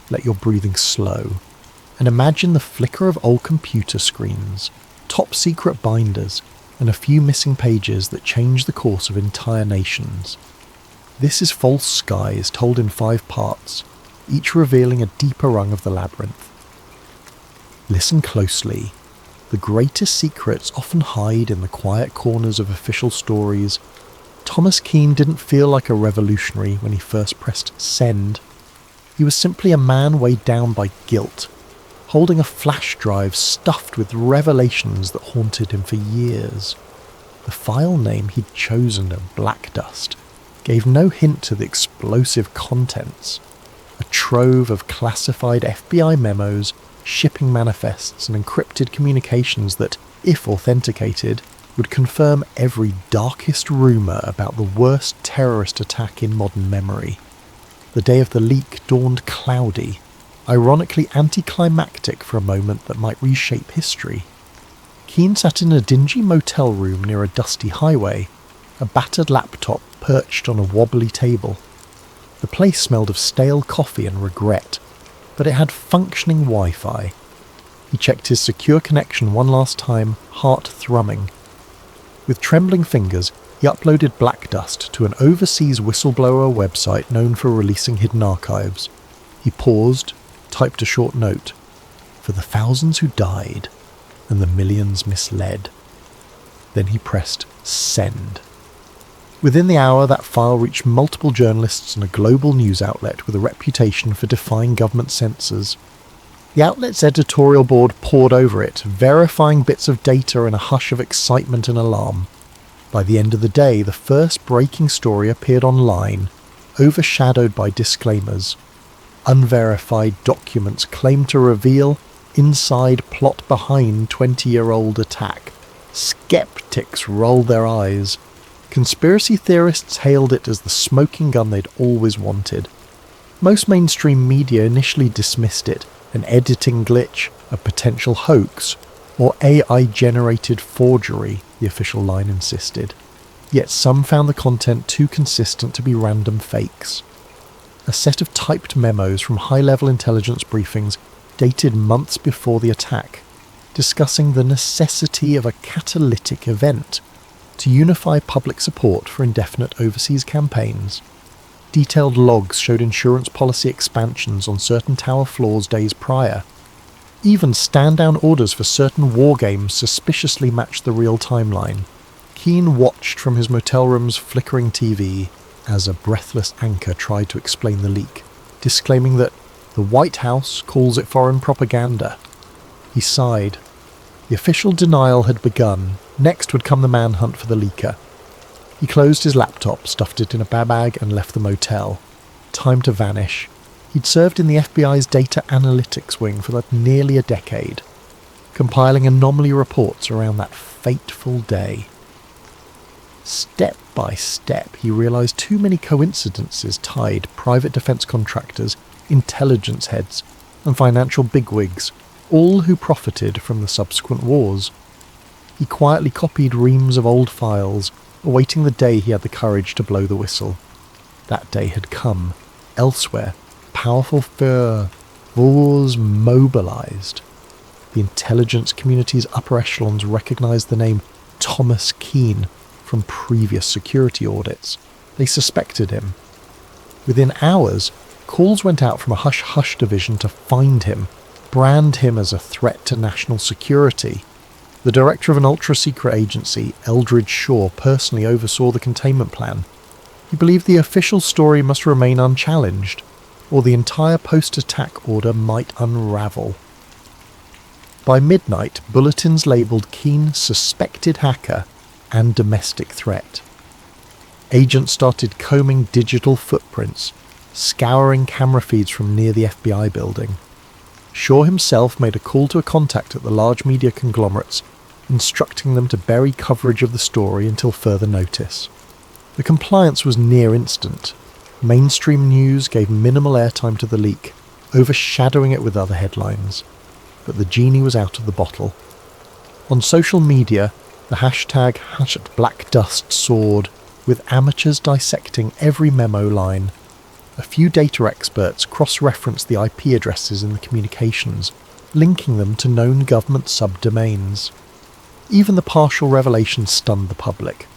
let your breathing slow, and imagine the flicker of old computer screens, top secret binders, and a few missing pages that change the course of entire nations. This is False Skies, told in 5 parts, each revealing a deeper rung of the labyrinth. Listen closely. The greatest secrets often hide in the quiet corners of official stories. Thomas Keane didn't feel like a revolutionary when he first pressed send. He was simply a man weighed down by guilt, holding a flash drive stuffed with revelations that haunted him for years. The file name he'd chosen of Black Dust gave no hint to the explosive contents. A trove of classified FBI memos, shipping manifests and encrypted communications that, if authenticated, would confirm every darkest rumour about the worst terrorist attack in modern memory. The day of the leak dawned cloudy, ironically anticlimactic for a moment that might reshape history. Keane sat in a dingy motel room near a dusty highway, a battered laptop perched on a wobbly table. The place smelled of stale coffee and regret, but it had functioning Wi-Fi. He checked his secure connection one last time, heart thrumming. With trembling fingers, he uploaded Black Dust to an overseas whistleblower website known for releasing hidden archives. He paused, typed a short note, "For the thousands who died and the millions misled." Then he pressed send. Within the hour, that file reached multiple journalists and a global news outlet with a reputation for defying government censors. The outlet's editorial board pored over it, verifying bits of data in a hush of excitement and alarm. By the end of the day, the first breaking story appeared online, overshadowed by disclaimers. Unverified documents claimed to reveal inside plot behind 20-year-old attack. Skeptics rolled their eyes. Conspiracy theorists hailed it as the smoking gun they'd always wanted. Most mainstream media initially dismissed it, an editing glitch, a potential hoax, or AI-generated forgery, the official line insisted. Yet some found the content too consistent to be random fakes. A set of typed memos from high-level intelligence briefings dated months before the attack, discussing the necessity of a catalytic event to unify public support for indefinite overseas campaigns. Detailed logs showed insurance policy expansions on certain tower floors days prior. Even stand-down orders for certain war games suspiciously matched the real timeline. Keane watched from his motel room's flickering TV as a breathless anchor tried to explain the leak, disclaiming that the White House calls it foreign propaganda. He sighed. The official denial had begun. Next would come the manhunt for the leaker. He closed his laptop, stuffed it in a bag and left the motel. Time to vanish. He'd served in the FBI's data analytics wing for nearly a decade, compiling anomaly reports around that fateful day. Step by step, he realized too many coincidences tied private defense contractors, intelligence heads, and financial bigwigs, all who profited from the subsequent wars. He quietly copied reams of old files, awaiting the day he had the courage to blow the whistle. That day had come. Elsewhere, powerful wars mobilized. The intelligence community's upper echelons recognized the name Thomas Keane from previous security audits. They suspected him. Within hours, calls went out from a hush-hush division to find him, brand him as a threat to national security. The director of an ultra-secret agency, Eldridge Shaw, personally oversaw the containment plan. He believed the official story must remain unchallenged, or the entire post-attack order might unravel. By midnight, bulletins labelled Keane suspected hacker and domestic threat. Agents started combing digital footprints, scouring camera feeds from near the FBI building. Shaw himself made a call to a contact at the large media conglomerates, instructing them to bury coverage of the story until further notice. The compliance was near instant. Mainstream news gave minimal airtime to the leak, overshadowing it with other headlines. But the genie was out of the bottle. On social media, the hashtag #BlackDust soared, with amateurs dissecting every memo line. A few data experts cross-referenced the IP addresses in the communications, linking them to known government subdomains. Even the partial revelation stunned the public.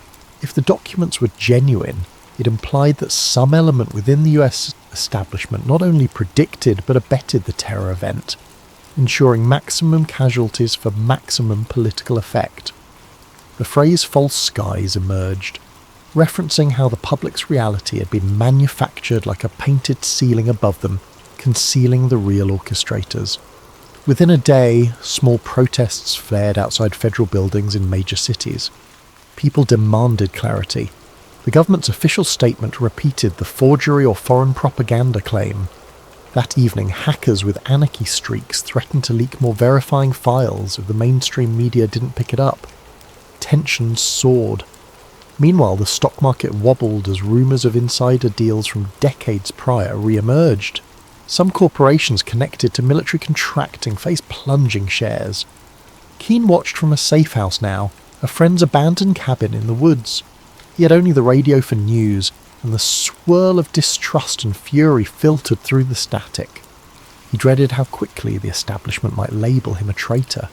If the documents were genuine, It implied that some element within the US establishment not only predicted but abetted the terror event, ensuring maximum casualties for maximum political effect. The phrase false skies emerged, referencing how the public's reality had been manufactured like a painted ceiling above them, concealing the real orchestrators. Within a day, small protests flared outside federal buildings in major cities. People demanded clarity. The government's official statement repeated the forgery or foreign propaganda claim. That evening, hackers with anarchy streaks threatened to leak more verifying files if the mainstream media didn't pick it up. Tensions soared. Meanwhile, the stock market wobbled as rumours of insider deals from decades prior re-emerged. Some corporations connected to military contracting faced plunging shares. Keane watched from a safe house now, a friend's abandoned cabin in the woods. He had only the radio for news, and the swirl of distrust and fury filtered through the static. He dreaded how quickly the establishment might label him a traitor.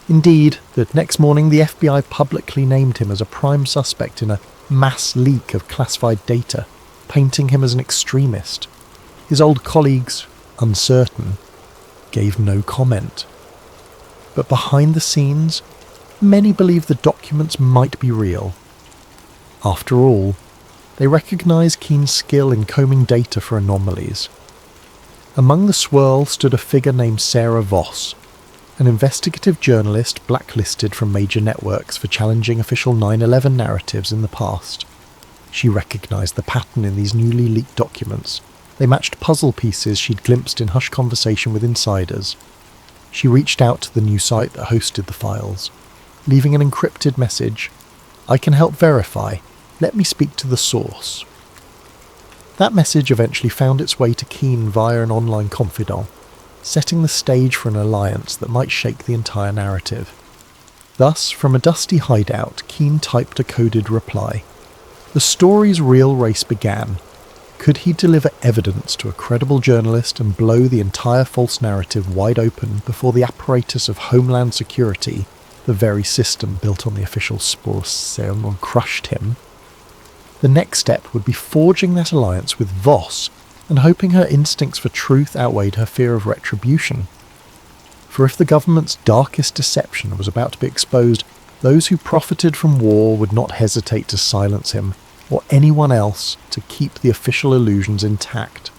Indeed, the next morning the FBI publicly named him as a prime suspect in a mass leak of classified data, painting him as an extremist. His old colleagues, uncertain, gave no comment. But behind the scenes, many believed the documents might be real. After all, they recognised Keane's skill in combing data for anomalies. Among the swirl stood a figure named Sarah Voss, an investigative journalist blacklisted from major networks for challenging official 9/11 narratives in the past. She recognised the pattern in these newly leaked documents. They matched puzzle pieces she'd glimpsed in hushed conversation with insiders. She reached out to the new site that hosted the files, leaving an encrypted message. "I can help verify. Let me speak to the source." That message eventually found its way to Keane via an online confidant, setting the stage for an alliance that might shake the entire narrative. Thus, from a dusty hideout, Keane typed a coded reply. The story's real race began. Could he deliver evidence to a credible journalist and blow the entire false narrative wide open before the apparatus of Homeland Security, the very system built on the official source, crushed him? The next step would be forging that alliance with Voss and hoping her instincts for truth outweighed her fear of retribution. For if the government's darkest deception was about to be exposed, those who profited from war would not hesitate to silence him, or anyone else, to keep the official illusions intact.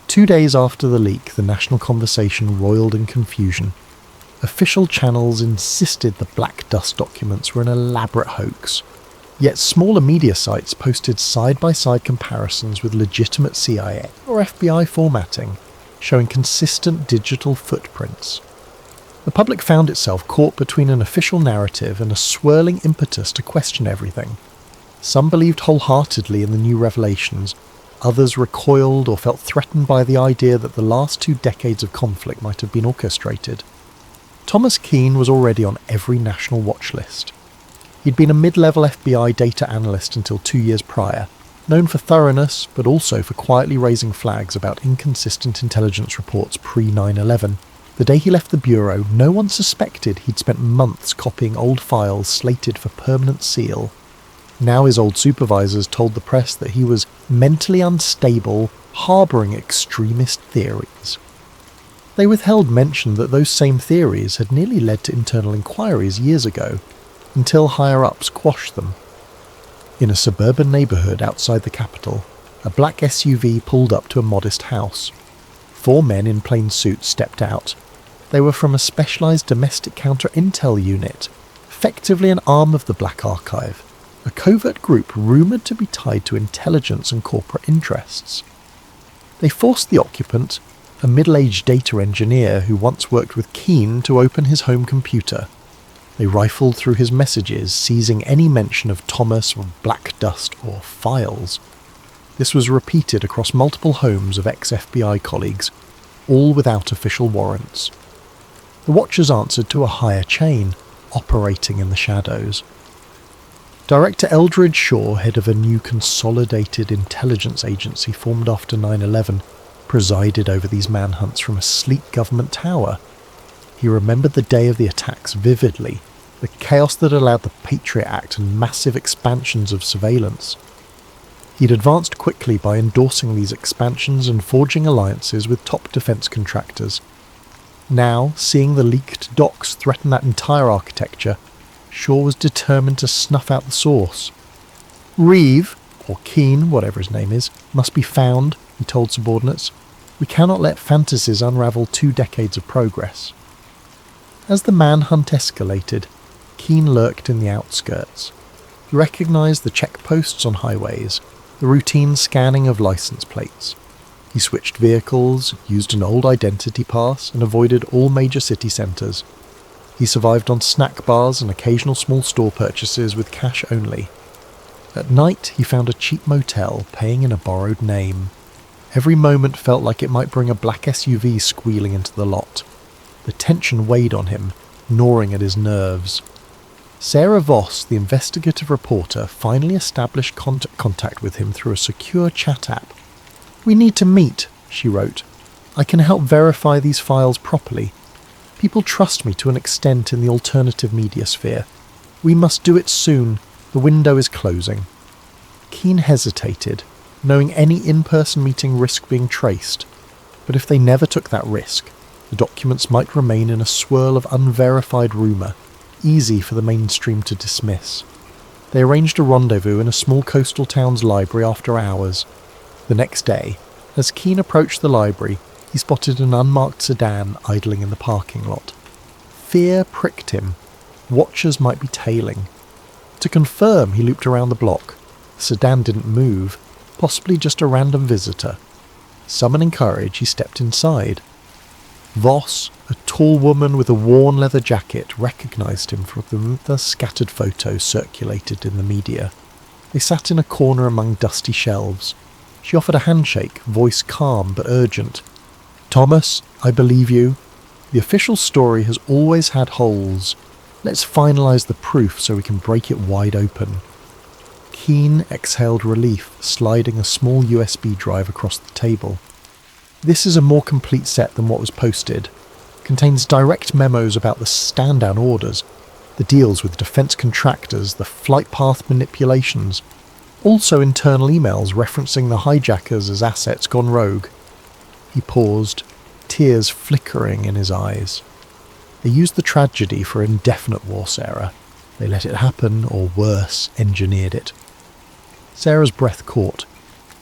2 days after the leak, the national conversation roiled in confusion. Official channels insisted the Black Dust documents were an elaborate hoax. Yet smaller media sites posted side-by-side comparisons with legitimate CIA or FBI formatting, showing consistent digital footprints. The public found itself caught between an official narrative and a swirling impetus to question everything. Some believed wholeheartedly in the new revelations, others recoiled or felt threatened by the idea that the last 2 decades of conflict might have been orchestrated. Thomas Keane was already on every national watch list. He'd been a mid-level FBI data analyst until 2 years prior, known for thoroughness but also for quietly raising flags about inconsistent intelligence reports pre-9/11. The day he left the bureau, no one suspected he'd spent months copying old files slated for permanent seal. Now his old supervisors told the press that he was mentally unstable, harbouring extremist theories. They withheld mention that those same theories had nearly led to internal inquiries years ago, until higher-ups quashed them. In a suburban neighbourhood outside the capital, a black SUV pulled up to a modest house. 4 men in plain suits stepped out. They were from a specialised domestic counter-intel unit, effectively an arm of the Black Archive, a covert group rumoured to be tied to intelligence and corporate interests. They forced the occupant, a middle-aged data engineer who once worked with Keane, to open his home computer. They rifled through his messages, seizing any mention of Thomas or Black Dust or files. This was repeated across multiple homes of ex-FBI colleagues, all without official warrants. The watchers answered to a higher chain, operating in the shadows. Director Eldridge Shaw, head of a new consolidated intelligence agency formed after 9/11, presided over these manhunts from a sleek government tower. He remembered the day of the attacks vividly, the chaos that allowed the Patriot Act and massive expansions of surveillance. He'd advanced quickly by endorsing these expansions and forging alliances with top defence contractors. Now, seeing the leaked docs threaten that entire architecture, Shaw was determined to snuff out the source. Reeve, or Keane, whatever his name is, must be found, he told subordinates. We cannot let fantasies unravel 2 decades of progress. As the manhunt escalated, Keane lurked in the outskirts. He recognised the checkposts on highways, the routine scanning of licence plates. He switched vehicles, used an old identity pass, and avoided all major city centres. He survived on snack bars and occasional small store purchases with cash only. At night, he found a cheap motel, paying in a borrowed name. Every moment felt like it might bring a black SUV squealing into the lot. The tension weighed on him, gnawing at his nerves. Sarah Voss, the investigative reporter, finally established contact with him through a secure chat app. "We need to meet," she wrote. "I can help verify these files properly. People trust me to an extent in the alternative media sphere. We must do it soon. The window is closing." Keane hesitated, knowing any in-person meeting risked being traced. But if they never took that risk, the documents might remain in a swirl of unverified rumour, easy for the mainstream to dismiss. They arranged a rendezvous in a small coastal town's library after hours. The next day, as Keane approached the library, he spotted an unmarked sedan idling in the parking lot. Fear pricked him. Watchers might be tailing. To confirm, he looped around the block. The sedan didn't move, possibly just a random visitor. Summoning courage, he stepped inside. Voss, a tall woman with a worn leather jacket, recognised him from the scattered photos circulated in the media. They sat in a corner among dusty shelves. She offered a handshake, voice calm but urgent. "Thomas, I believe you. The official story has always had holes. Let's finalise the proof so we can break it wide open." Keane exhaled relief, sliding a small USB drive across the table. "This is a more complete set than what was posted. Contains direct memos about the stand-down orders, the deals with defence contractors, the flight path manipulations. Also internal emails referencing the hijackers as assets gone rogue." He paused, tears flickering in his eyes. They used the tragedy for indefinite war, Sarah. They let it happen, or worse, engineered it. Sarah's breath caught.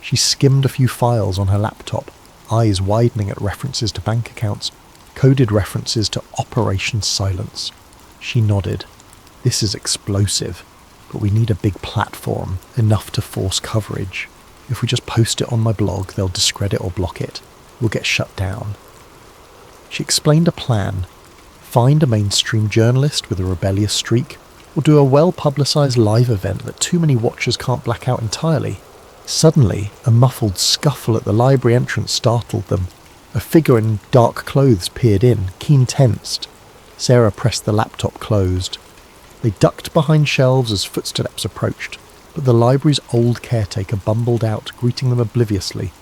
She skimmed a few files on her laptop, eyes widening at references to bank accounts, coded references to Operation Silence. She nodded. "This is explosive, but we need a big platform, enough to force coverage. If we just post it on my blog, they'll discredit or block it. We'll get shut down." She explained a plan. Find a mainstream journalist with a rebellious streak, or do a well-publicised live event that too many watchers can't black out entirely. Suddenly, a muffled scuffle at the library entrance startled them. A figure in dark clothes peered in, Keane tensed. Sarah pressed the laptop closed. They ducked behind shelves as footsteps approached, but the library's old caretaker bumbled out, greeting them obliviously.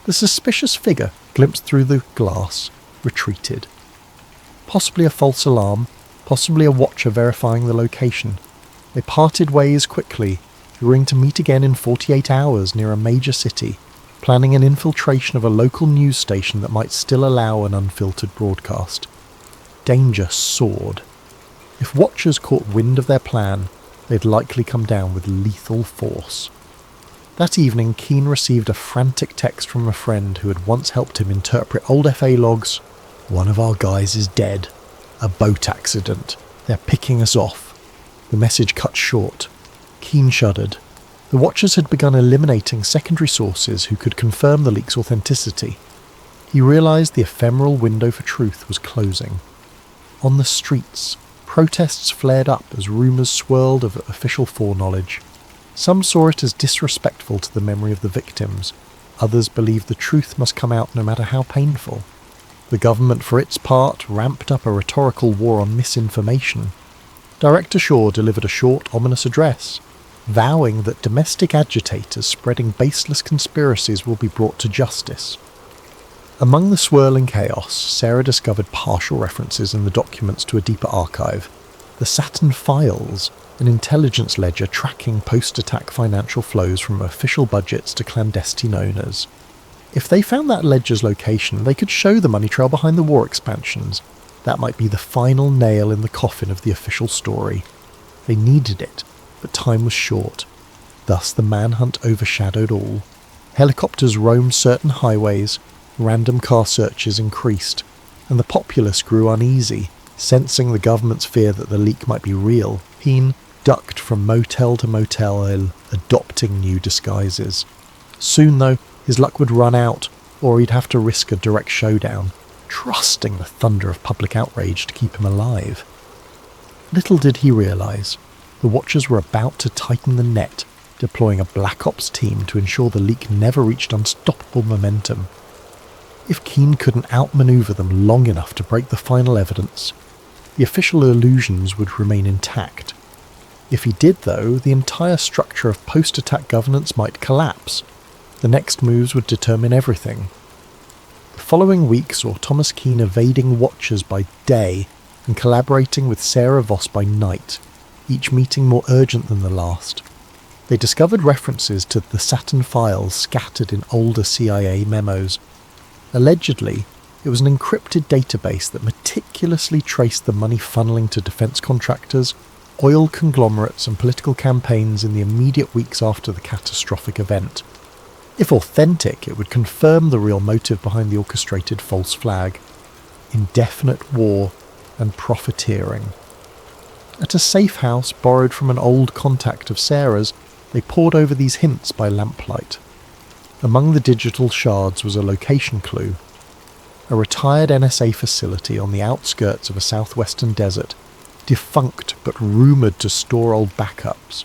The suspicious figure, glimpsed through the glass, retreated. Possibly a false alarm, possibly a watcher verifying the location. They parted ways quickly, agreeing to meet again in 48 hours near a major city, planning an infiltration of a local news station that might still allow an unfiltered broadcast. Danger soared. If watchers caught wind of their plan, they'd likely come down with lethal force. That evening, Keane received a frantic text from a friend who had once helped him interpret old FA logs. "One of our guys is dead. A boat accident. They're picking us off." The message cut short. Keane shuddered. The watchers had begun eliminating secondary sources who could confirm the leak's authenticity. He realised the ephemeral window for truth was closing. On the streets, protests flared up as rumours swirled of official foreknowledge. Some saw it as disrespectful to the memory of the victims. Others believed the truth must come out no matter how painful. The government, for its part, ramped up a rhetorical war on misinformation. Director Shaw delivered a short, ominous address, vowing that domestic agitators spreading baseless conspiracies will be brought to justice. Among the swirling chaos, Sarah discovered partial references in the documents to a deeper archive. The Saturn files, an intelligence ledger tracking post-attack financial flows from official budgets to clandestine owners. If they found that ledger's location, they could show the money trail behind the war expansions. That might be the final nail in the coffin of the official story. They needed it, but time was short. Thus the manhunt overshadowed all. Helicopters roamed certain highways, random car searches increased, and the populace grew uneasy, sensing the government's fear that the leak might be real. Keane ducked from motel to motel, adopting new disguises. Soon, though, his luck would run out, or he'd have to risk a direct showdown, trusting the thunder of public outrage to keep him alive. Little did he realise, the Watchers were about to tighten the net, deploying a Black Ops team to ensure the leak never reached unstoppable momentum. If Keane couldn't outmaneuver them long enough to break the final evidence, the official illusions would remain intact. If he did, though, the entire structure of post-attack governance might collapse. The next moves would determine everything. The following week saw Thomas Keane evading Watchers by day and collaborating with Sarah Voss by night, each meeting more urgent than the last. They discovered references to the Saturn files scattered in older CIA memos. Allegedly, it was an encrypted database that meticulously traced the money funneling to defence contractors, oil conglomerates and political campaigns in the immediate weeks after the catastrophic event. If authentic, it would confirm the real motive behind the orchestrated false flag: indefinite war and profiteering. At a safe house borrowed from an old contact of Sarah's, they pored over these hints by lamplight. Among the digital shards was a location clue: a retired NSA facility on the outskirts of a southwestern desert, defunct but rumoured to store old backups.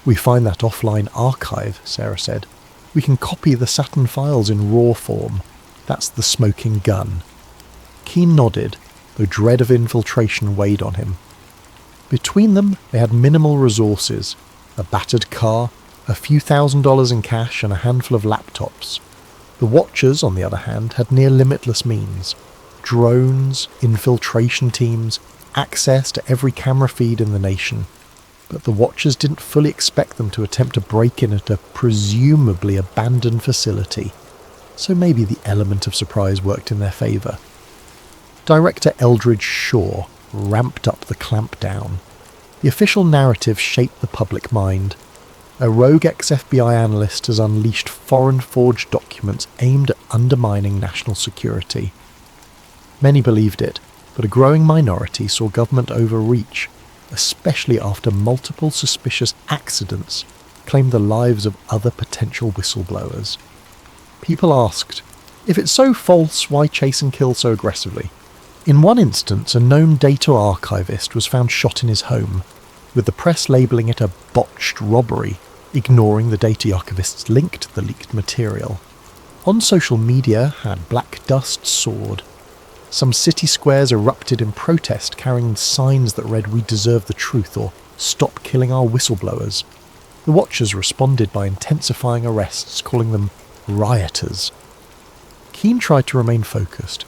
"We find that offline archive," Sarah said. "We can copy the Saturn files in raw form. That's the smoking gun." Keane nodded, though dread of infiltration weighed on him. Between them, they had minimal resources: a battered car, a few $1,000s in cash, and a handful of laptops. The Watchers, on the other hand, had near limitless means: drones, infiltration teams, access to every camera feed in the nation. But the Watchers didn't fully expect them to attempt a break-in at a presumably abandoned facility, so maybe the element of surprise worked in their favour. Director Eldridge Shaw ramped up the clampdown. The official narrative shaped the public mind. A rogue ex-FBI analyst has unleashed foreign-forged documents aimed at undermining national security. Many believed it, but a growing minority saw government overreach, especially after multiple suspicious accidents claimed the lives of other potential whistleblowers. People asked, if it's so false, why chase and kill so aggressively? In one instance, a known data archivist was found shot in his home, with the press labelling it a botched robbery, ignoring the data archivist's link to the leaked material. On social media, had black dust soared. Some city squares erupted in protest, carrying signs that read "We deserve the truth" or "Stop killing our whistleblowers." The Watchers responded by intensifying arrests, calling them rioters. Keane tried to remain focused.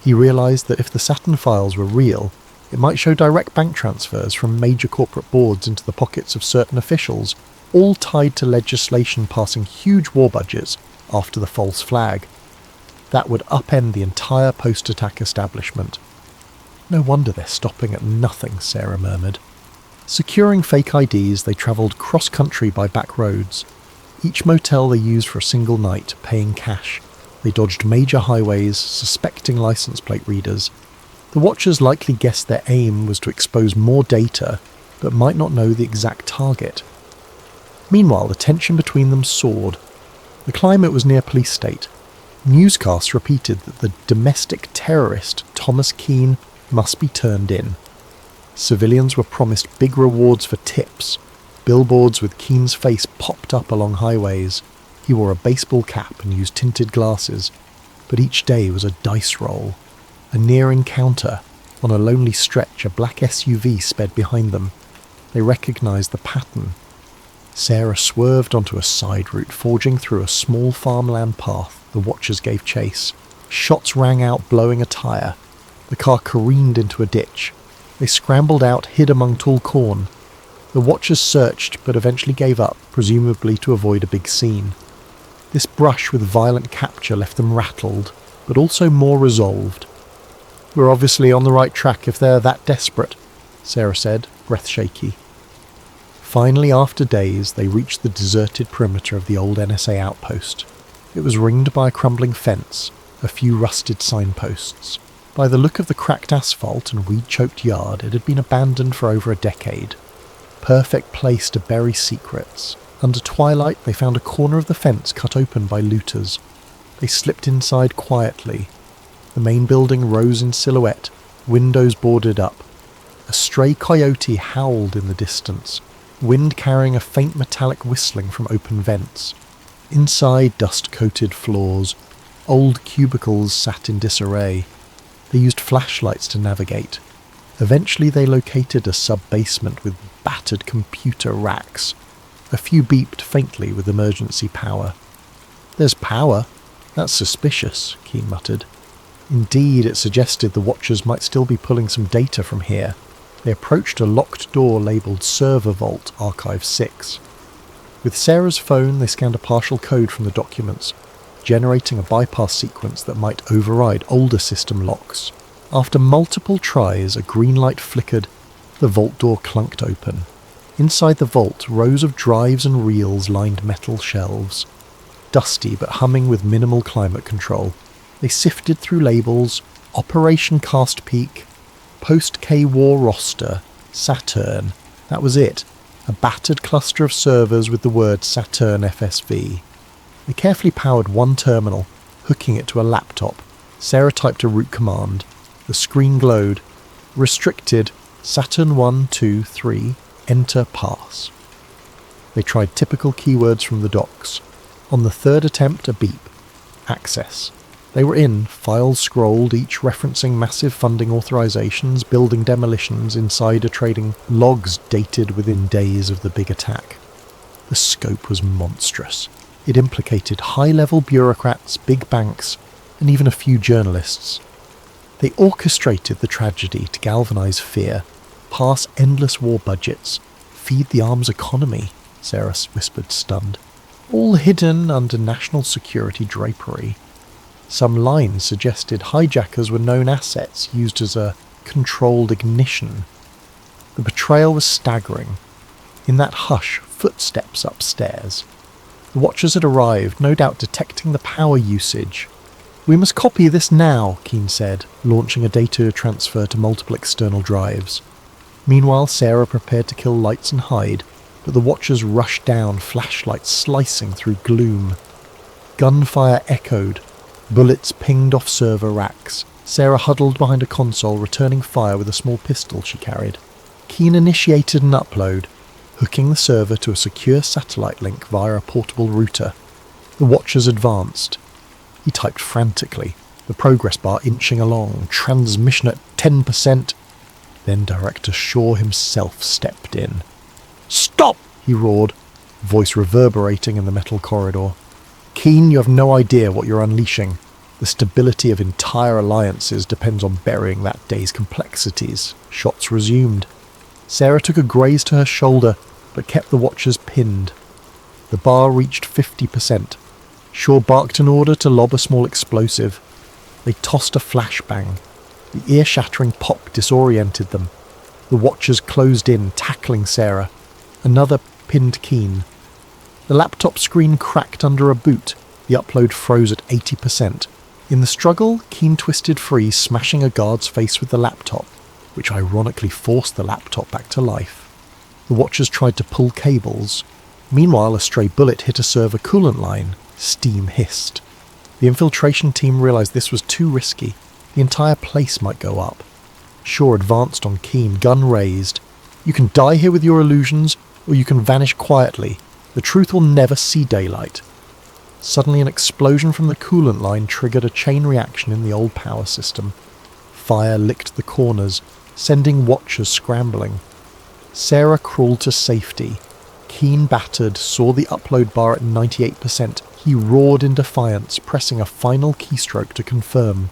He realised that if the Saturn files were real, it might show direct bank transfers from major corporate boards into the pockets of certain officials, all tied to legislation passing huge war budgets after the false flag. That would upend the entire post-attack establishment. "No wonder they're stopping at nothing," Sarah murmured. Securing fake IDs, they travelled cross-country by back roads. Each motel they used for a single night, paying cash. They dodged major highways, suspecting license plate readers. The Watchers likely guessed their aim was to expose more data, but might not know the exact target. Meanwhile, the tension between them soared. The climate was near police state. Newscasts repeated that the domestic terrorist Thomas Keane must be turned in. Civilians were promised big rewards for tips. Billboards with Keane's face popped up along highways. He wore a baseball cap and used tinted glasses, but each day was a dice roll. A near encounter. On a lonely stretch, a black SUV sped behind them. They recognised the pattern. Sarah swerved onto a side route, forging through a small farmland path. The Watchers gave chase. Shots rang out, blowing a tyre. The car careened into a ditch. They scrambled out, hid among tall corn. The watchers searched, but eventually gave up, presumably to avoid a big scene. This brush with violent capture left them rattled, but also more resolved. "We're obviously on the right track if they're that desperate," Sarah said, breath shaky. Finally, after days, they reached the deserted perimeter of the old NSA outpost. It was ringed by a crumbling fence, a few rusted signposts. By the look of the cracked asphalt and weed-choked yard, it had been abandoned for over a decade. Perfect place to bury secrets. Under twilight, they found a corner of the fence cut open by looters. They slipped inside quietly. The main building rose in silhouette, windows boarded up. A stray coyote howled in the distance, wind carrying a faint metallic whistling from open vents. Inside, dust-coated floors. Old cubicles sat in disarray. They used flashlights to navigate. Eventually they located a sub-basement with battered computer racks. A few beeped faintly with emergency power. "There's power? That's suspicious," Keane muttered. Indeed, it suggested the Watchers might still be pulling some data from here. They approached a locked door labelled Server Vault Archive 6. With Sarah's phone, they scanned a partial code from the documents, generating a bypass sequence that might override older system locks. After multiple tries, a green light flickered. The vault door clunked open. Inside the vault, rows of drives and reels lined metal shelves. Dusty but humming with minimal climate control. They sifted through labels: Operation Cast Peak, Post-K-War Roster, Saturn. That was it. A battered cluster of servers with the word Saturn FSV. They carefully powered one terminal, hooking it to a laptop. Sarah typed a root command. The screen glowed. Restricted. Saturn 1, 2, 3. Enter pass. They tried typical keywords from the docs. On the third attempt, a beep. Access. They were in, files scrolled, each referencing massive funding authorizations, building demolitions, insider trading, logs dated within days of the big attack. The scope was monstrous. It implicated high-level bureaucrats, big banks, and even a few journalists. They orchestrated the tragedy to galvanize fear, pass endless war budgets, feed the arms economy, Sarah whispered, stunned. All hidden under national security drapery. Some lines suggested hijackers were known assets used as a controlled ignition. The betrayal was staggering. In that hush, footsteps upstairs. The Watchers had arrived, no doubt detecting the power usage. "We must copy this now," Keane said, launching a data transfer to multiple external drives. Meanwhile, Sarah prepared to kill lights and hide, but the Watchers rushed down, flashlights slicing through gloom. Gunfire echoed. Bullets pinged off server racks. Sarah huddled behind a console, returning fire with a small pistol she carried. Keane initiated an upload, hooking the server to a secure satellite link via a portable router. The Watchers advanced. He typed frantically, the progress bar inching along, transmission at 10%. Then Director Shaw himself stepped in. "Stop!" he roared, voice reverberating in the metal corridor. "Keane, you have no idea what you're unleashing. The stability of entire alliances depends on burying that day's complexities." Shots resumed. Sarah took a graze to her shoulder, but kept the Watchers pinned. The bar reached 50%. Shaw barked an order to lob a small explosive. They tossed a flashbang. The ear-shattering pop disoriented them. The Watchers closed in, tackling Sarah. Another pinned Keane. The laptop screen cracked under a boot. The upload froze at 80%. In the struggle, Keane twisted free, smashing a guard's face with the laptop, which ironically forced the laptop back to life. The Watchers tried to pull cables. Meanwhile, a stray bullet hit a server coolant line. Steam hissed. The infiltration team realized this was too risky. The entire place might go up. Shaw advanced on Keane, gun raised. "You can die here with your illusions, or you can vanish quietly. The truth will never see daylight." Suddenly an explosion from the coolant line triggered a chain reaction in the old power system. Fire licked the corners, sending Watchers scrambling. Sarah crawled to safety. Keane, battered, saw the upload bar at 98%. He roared in defiance, pressing a final keystroke to confirm.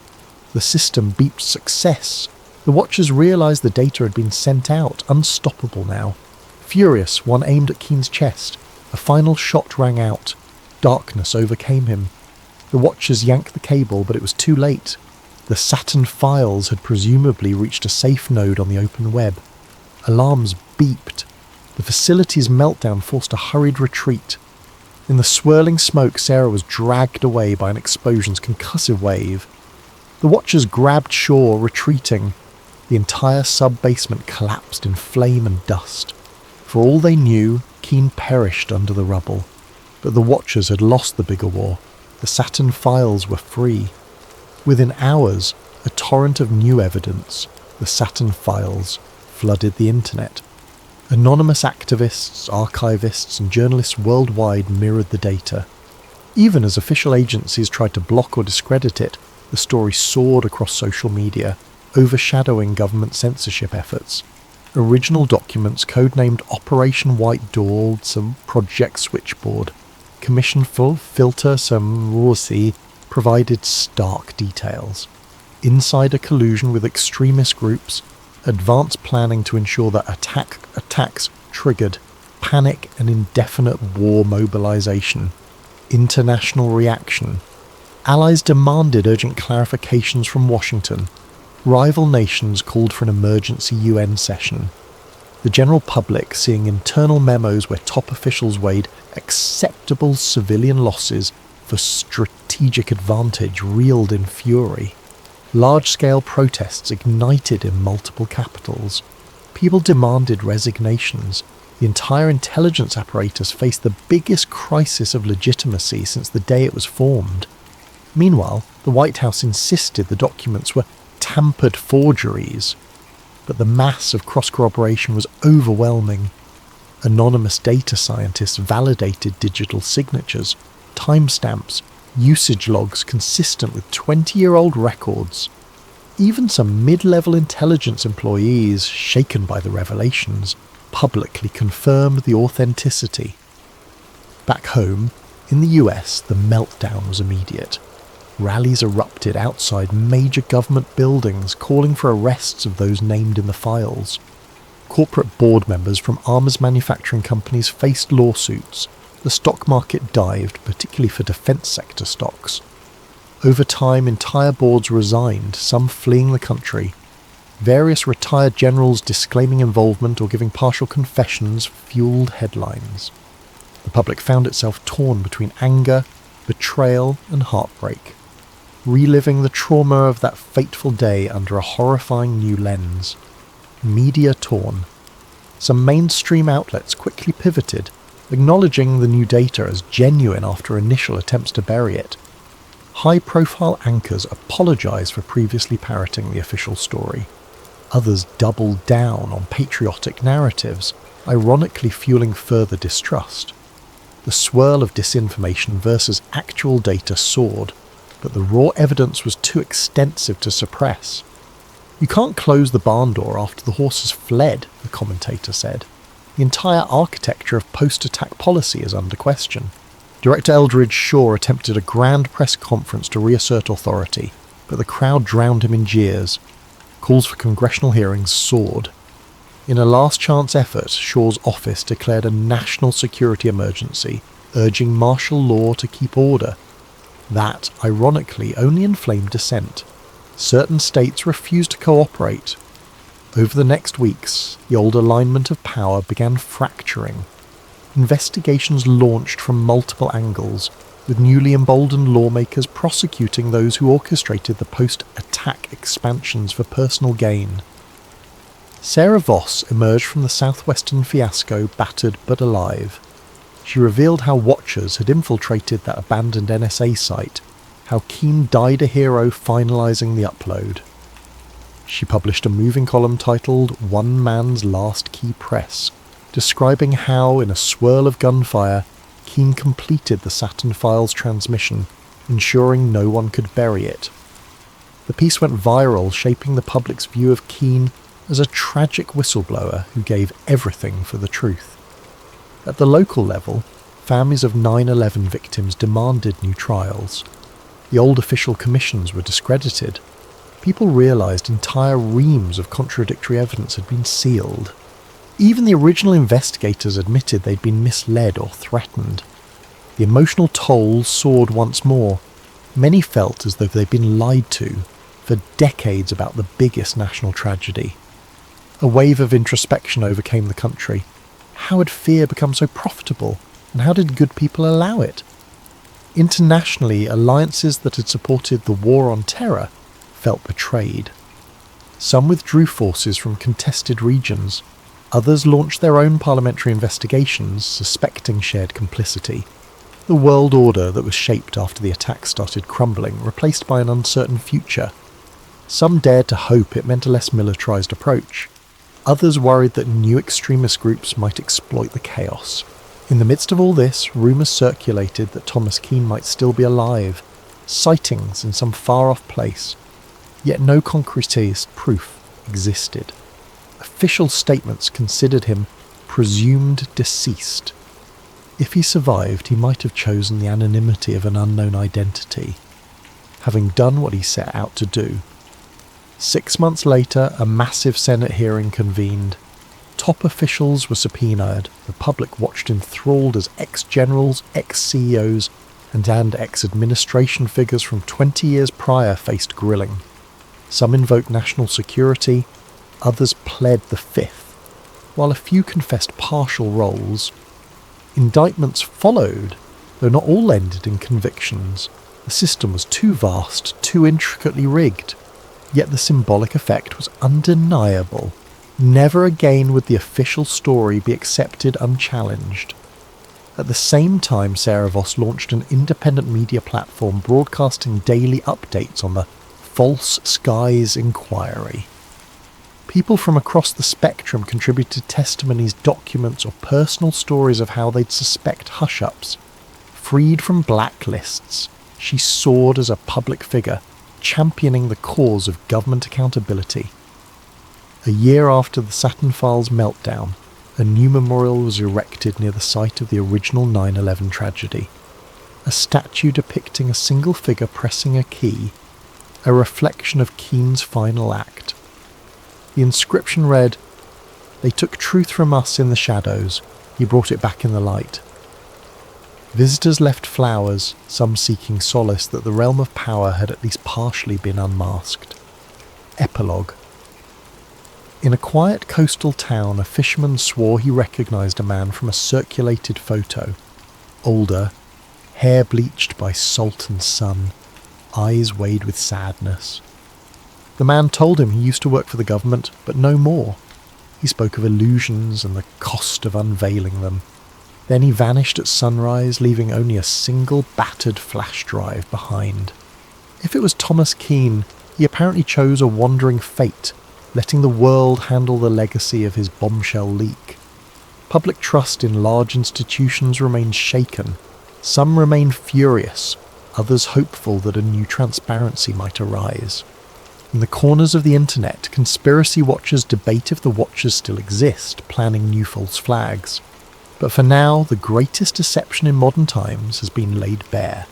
The system beeped success. The Watchers realized the data had been sent out, unstoppable now. Furious, one aimed at Keen's chest. A final shot rang out. Darkness overcame him. The watchers yanked the cable, but it was too late. The Saturn files had presumably reached a safe node on the open web. Alarms beeped. The facility's meltdown forced a hurried retreat. In the swirling smoke, Sarah was dragged away by an explosion's concussive wave. The watchers grabbed shore, retreating. The entire sub-basement collapsed in flame and dust. For all they knew, Keen perished under the rubble. But the watchers had lost the bigger war. The Saturn files were free. Within hours, a torrent of new evidence, the Saturn files, flooded the internet. Anonymous activists, archivists, and journalists worldwide mirrored the data. Even as official agencies tried to block or discredit it, the story soared across social media, overshadowing government censorship efforts. Original documents codenamed Operation White Dawn, some Project Switchboard, Commission for Filter some Rossi, provided stark details. Insider collusion with extremist groups, advanced planning to ensure that attacks triggered panic and indefinite war mobilization, international reaction. Allies demanded urgent clarifications from Washington. Rival nations called for an emergency UN session. The general public, seeing internal memos where top officials weighed acceptable civilian losses for strategic advantage, reeled in fury. Large-scale protests ignited in multiple capitals. People demanded resignations. The entire intelligence apparatus faced the biggest crisis of legitimacy since the day it was formed. Meanwhile, the White House insisted the documents were tampered forgeries, but the mass of cross-corroboration was overwhelming. Anonymous data scientists validated digital signatures, timestamps, usage logs consistent with 20-year-old records. Even some mid-level intelligence employees, shaken by the revelations, publicly confirmed the authenticity. Back home, in the US, the meltdown was immediate. Rallies erupted outside major government buildings, calling for arrests of those named in the files. Corporate board members from arms manufacturing companies faced lawsuits. The stock market dived, particularly for defense sector stocks. Over time, entire boards resigned, some fleeing the country. Various retired generals disclaiming involvement or giving partial confessions fueled headlines. The public found itself torn between anger, betrayal, and heartbreak, reliving the trauma of that fateful day under a horrifying new lens. Media torn. Some mainstream outlets quickly pivoted, acknowledging the new data as genuine after initial attempts to bury it. High-profile anchors apologized for previously parroting the official story. Others doubled down on patriotic narratives, ironically fueling further distrust. The swirl of disinformation versus actual data soared, but the raw evidence was too extensive to suppress. "You can't close the barn door after the horse has fled," the commentator said. "The entire architecture of post-attack policy is under question." Director Eldridge Shaw attempted a grand press conference to reassert authority, but the crowd drowned him in jeers. Calls for congressional hearings soared. In a last-chance effort, Shaw's office declared a national security emergency, urging martial law to keep order. That, ironically, only inflamed dissent. Certain states refused to cooperate. Over the next weeks, the old alignment of power began fracturing. Investigations launched from multiple angles, with newly emboldened lawmakers prosecuting those who orchestrated the post-attack expansions for personal gain. Sarah Voss emerged from the southwestern fiasco battered but alive. She revealed how Watchers had infiltrated that abandoned NSA site, how Keen died a hero finalising the upload. She published a moving column titled "One Man's Last Key Press," describing how, in a swirl of gunfire, Keen completed the Saturn files transmission, ensuring no one could bury it. The piece went viral, shaping the public's view of Keen as a tragic whistleblower who gave everything for the truth. At the local level, families of 9/11 victims demanded new trials. The old official commissions were discredited. People realised entire reams of contradictory evidence had been sealed. Even the original investigators admitted they'd been misled or threatened. The emotional toll soared once more. Many felt as though they'd been lied to for decades about the biggest national tragedy. A wave of introspection overcame the country. How had fear become so profitable, and how did good people allow it? Internationally, alliances that had supported the war on terror felt betrayed. Some withdrew forces from contested regions. Others launched their own parliamentary investigations, suspecting shared complicity. The world order that was shaped after the attack started crumbling, replaced by an uncertain future. Some dared to hope it meant a less militarized approach. Others worried that new extremist groups might exploit the chaos. In the midst of all this, rumours circulated that Thomas Keane might still be alive, sightings in some far-off place, yet no concrete proof existed. Official statements considered him presumed deceased. If he survived, he might have chosen the anonymity of an unknown identity, having done what he set out to do. 6 months later, a massive Senate hearing convened. Top officials were subpoenaed. The public watched enthralled as ex-generals, ex-CEOs, and ex-administration figures from 20 years prior faced grilling. Some invoked national security, others pled the fifth, while a few confessed partial roles. Indictments followed, though not all ended in convictions. The system was too vast, too intricately rigged. Yet the symbolic effect was undeniable. Never again would the official story be accepted unchallenged. At the same time, Sarah Voss launched an independent media platform broadcasting daily updates on the False Skies Inquiry. People from across the spectrum contributed testimonies, documents, or personal stories of how they'd suspect hush-ups. Freed from blacklists, she soared as a public figure, championing the cause of government accountability. A year after the Saturn Files meltdown, a new memorial was erected near the site of the original 9/11 tragedy. A statue depicting a single figure pressing a key, a reflection of Keane's final act. The inscription read, "They took truth from us in the shadows, he brought it back in the light." Visitors left flowers, some seeking solace that the realm of power had at least partially been unmasked. Epilogue. In a quiet coastal town, a fisherman swore he recognized a man from a circulated photo. Older, hair bleached by salt and sun, eyes weighed with sadness. The man told him he used to work for the government, but no more. He spoke of illusions and the cost of unveiling them. Then he vanished at sunrise, leaving only a single battered flash drive behind. If it was Thomas Keane, he apparently chose a wandering fate, letting the world handle the legacy of his bombshell leak. Public trust in large institutions remained shaken. Some remained furious, others hopeful that a new transparency might arise. In the corners of the internet, conspiracy watchers debate if the watchers still exist, planning new false flags. But for now, the greatest deception in modern times has been laid bare.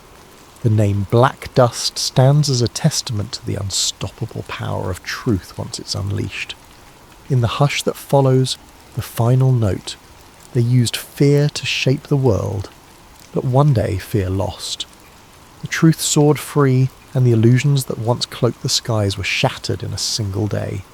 The name Black Dust stands as a testament to the unstoppable power of truth once it's unleashed. In the hush that follows, the final note, they used fear to shape the world, but one day fear lost. The truth soared free, and the illusions that once cloaked the skies were shattered in a single day.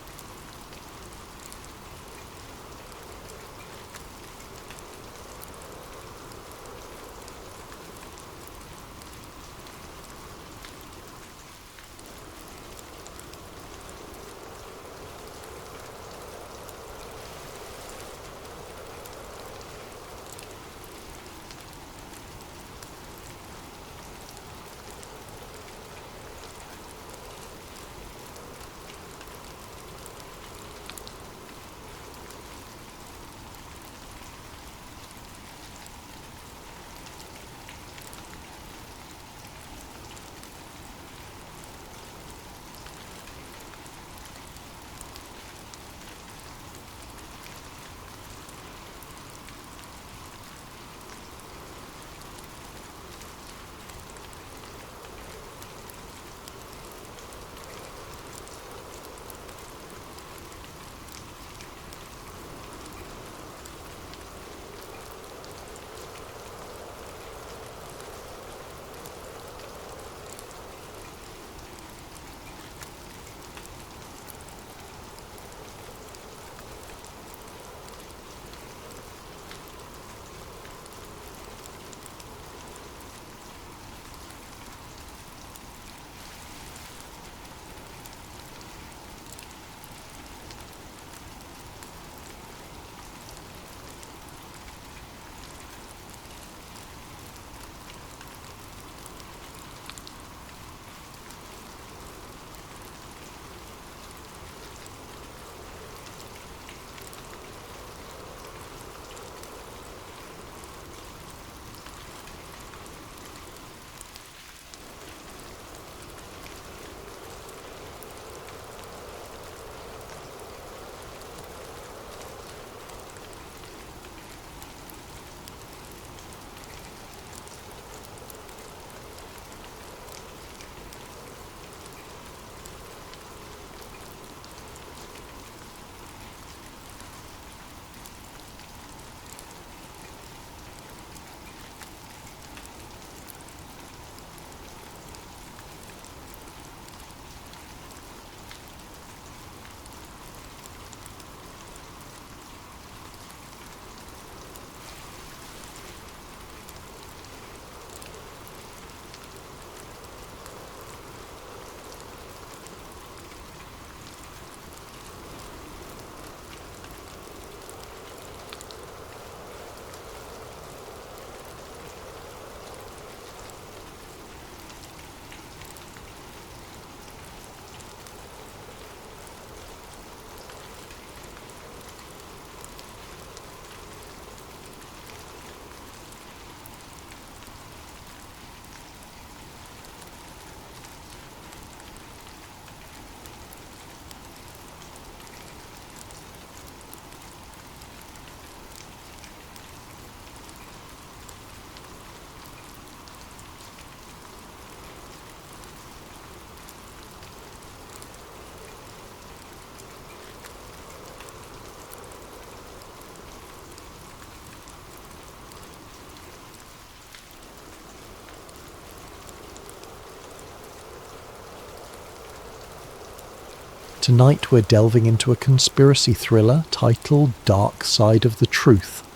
Tonight we're delving into a conspiracy thriller titled Dark Side of the Truth,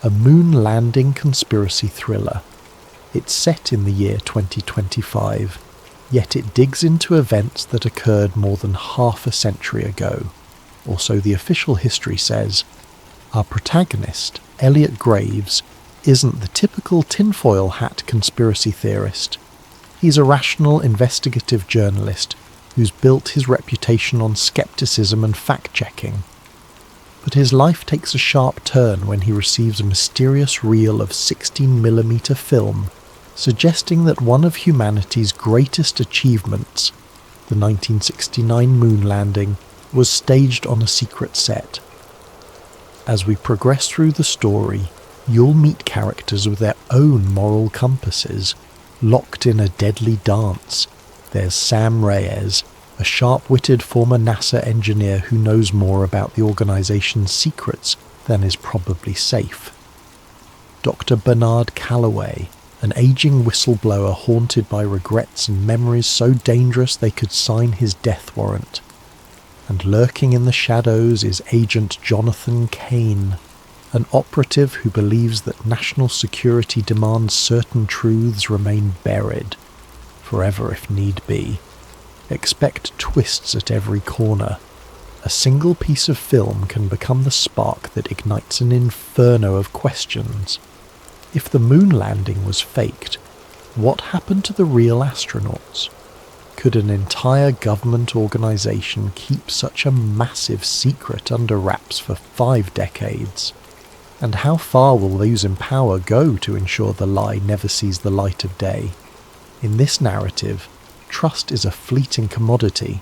a moon landing conspiracy thriller. It's set in the year 2025, yet it digs into events that occurred more than half a century ago, or so the official history says. Our protagonist, Elliot Graves, isn't the typical tinfoil hat conspiracy theorist. He's a rational investigative journalist who's built his reputation on skepticism and fact-checking. But his life takes a sharp turn when he receives a mysterious reel of 16mm film, suggesting that one of humanity's greatest achievements, the 1969 moon landing, was staged on a secret set. As we progress through the story, you'll meet characters with their own moral compasses, locked in a deadly dance. There's Sam Reyes, a sharp-witted former NASA engineer who knows more about the organization's secrets than is probably safe. Dr. Bernard Calloway, an aging whistleblower haunted by regrets and memories so dangerous they could sign his death warrant. And lurking in the shadows is Agent Jonathan Kane, an operative who believes that national security demands certain truths remain buried, forever if need be. Expect twists at every corner. A single piece of film can become the spark that ignites an inferno of questions. If the moon landing was faked, what happened to the real astronauts? Could an entire government organization keep such a massive secret under wraps for 5 decades? And how far will those in power go to ensure the lie never sees the light of day? In this narrative, trust is a fleeting commodity.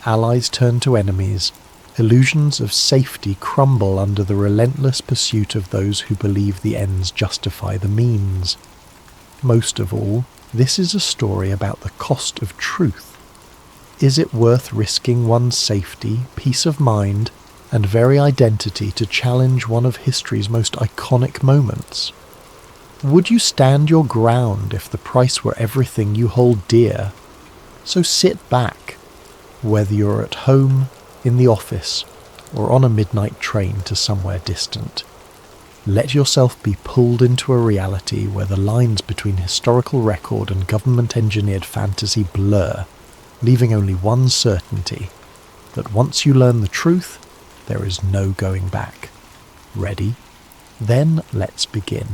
Allies turn to enemies. Illusions of safety crumble under the relentless pursuit of those who believe the ends justify the means. Most of all, this is a story about the cost of truth. Is it worth risking one's safety, peace of mind, and very identity to challenge one of history's most iconic moments? Would you stand your ground if the price were everything you hold dear? So sit back, whether you're at home, in the office, or on a midnight train to somewhere distant. Let yourself be pulled into a reality where the lines between historical record and government-engineered fantasy blur, leaving only one certainty, that once you learn the truth, there is no going back. Ready? Then let's begin.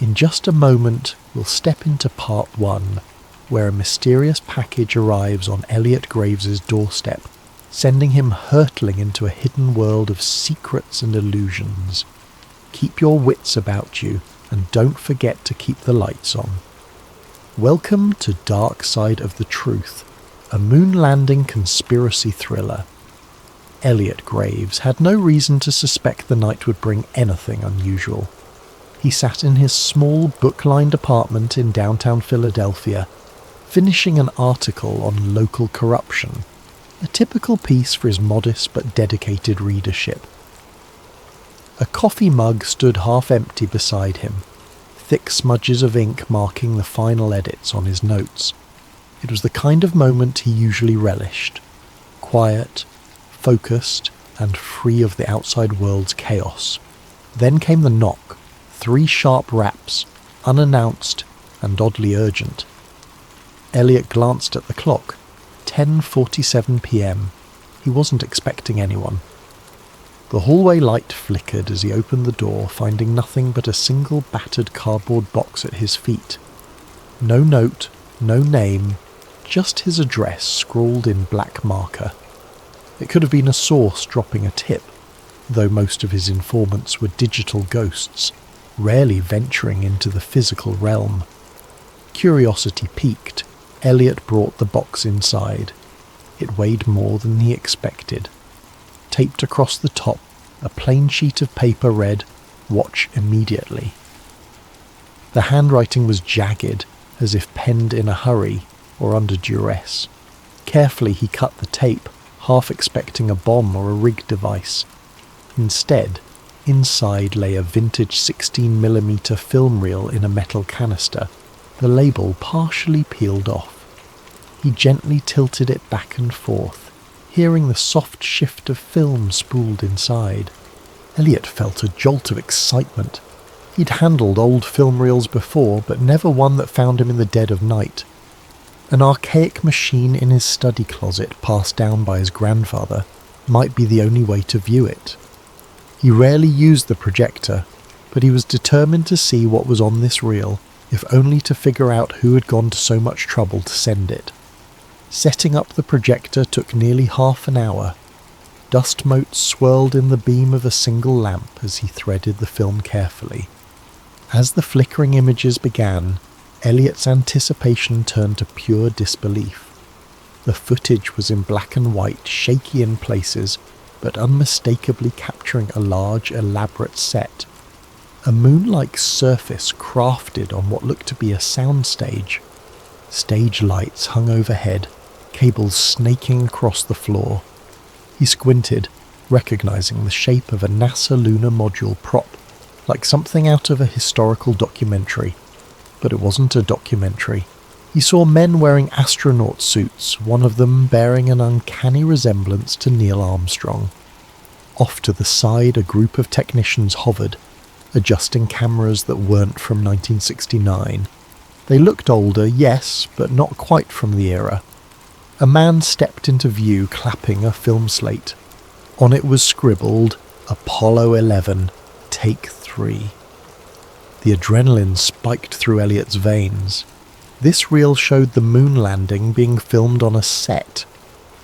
In just a moment, we'll step into part 1, where a mysterious package arrives on Elliot Graves's doorstep, sending him hurtling into a hidden world of secrets and illusions. Keep your wits about you, and don't forget to keep the lights on. Welcome to Dark Side of the Truth, a moon landing conspiracy thriller. Elliot Graves had no reason to suspect the night would bring anything unusual. He sat in his small book-lined apartment in downtown Philadelphia, finishing an article on local corruption, a typical piece for his modest but dedicated readership. A coffee mug stood half empty beside him, thick smudges of ink marking the final edits on his notes. It was the kind of moment he usually relished, quiet, focused, and free of the outside world's chaos. Then came the knock, 3 sharp raps, unannounced and oddly urgent. Elliot glanced at the clock. 10:47 p.m. He wasn't expecting anyone. The hallway light flickered as he opened the door, finding nothing but a single battered cardboard box at his feet. No note, no name, just his address scrawled in black marker. It could have been a source dropping a tip, though most of his informants were digital ghosts, rarely venturing into the physical realm. Curiosity piqued. Elliot brought the box inside. It weighed more than he expected. Taped across the top, a plain sheet of paper read, "Watch immediately." The handwriting was jagged, as if penned in a hurry or under duress. Carefully he cut the tape, half expecting a bomb or a rig device. Instead, inside lay a vintage 16mm film reel in a metal canister, the label partially peeled off. He gently tilted it back and forth, hearing the soft shift of film spooled inside. Elliot felt a jolt of excitement. He'd handled old film reels before, but never one that found him in the dead of night. An archaic machine in his study closet passed down by his grandfather might be the only way to view it. He rarely used the projector, but he was determined to see what was on this reel, if only to figure out who had gone to so much trouble to send it. Setting up the projector took nearly half an hour. Dust motes swirled in the beam of a single lamp as he threaded the film carefully. As the flickering images began, Elliot's anticipation turned to pure disbelief. The footage was in black and white, shaky in places, but unmistakably capturing a large, elaborate set. A moon-like surface crafted on what looked to be a soundstage. Stage lights hung overhead, cables snaking across the floor. He squinted, recognizing the shape of a NASA lunar module prop, like something out of a historical documentary. But it wasn't a documentary. He saw men wearing astronaut suits, one of them bearing an uncanny resemblance to Neil Armstrong. Off to the side, a group of technicians hovered, adjusting cameras that weren't from 1969. They looked older, yes, but not quite from the era. A man stepped into view clapping a film slate. On it was scribbled, Apollo 11, Take 3. The adrenaline spiked through Elliot's veins. This reel showed the moon landing being filmed on a set.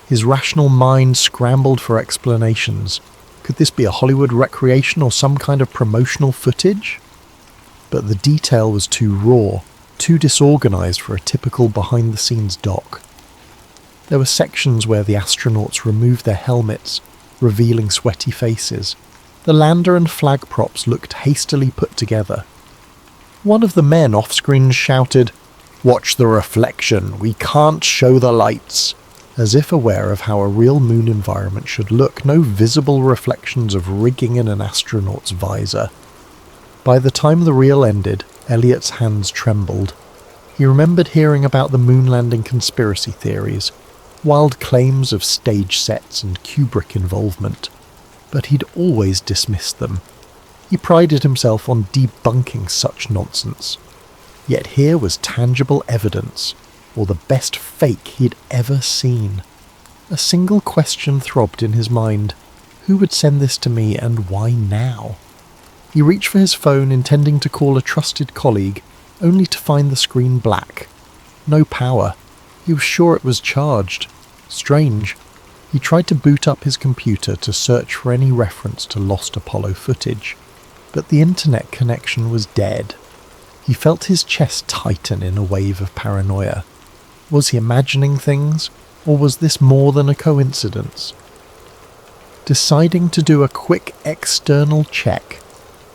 His rational mind scrambled for explanations. Could this be a Hollywood recreation or some kind of promotional footage? But the detail was too raw, too disorganized for a typical behind-the-scenes doc. There were sections where the astronauts removed their helmets, revealing sweaty faces. The lander and flag props looked hastily put together. One of the men off-screen shouted, "Watch the reflection, we can't show the lights," as if aware of how a real moon environment should look, no visible reflections of rigging in an astronaut's visor. By the time the reel ended, Elliot's hands trembled. He remembered hearing about the moon landing conspiracy theories, wild claims of stage sets and Kubrick involvement, but he'd always dismissed them. He prided himself on debunking such nonsense. Yet here was tangible evidence, or the best fake he'd ever seen. A single question throbbed in his mind. Who would send this to me, and why now? He reached for his phone, intending to call a trusted colleague, only to find the screen black. No power. He was sure it was charged. Strange. He tried to boot up his computer to search for any reference to lost Apollo footage, but the internet connection was dead. He felt his chest tighten in a wave of paranoia. Was he imagining things, or was this more than a coincidence? Deciding to do a quick external check,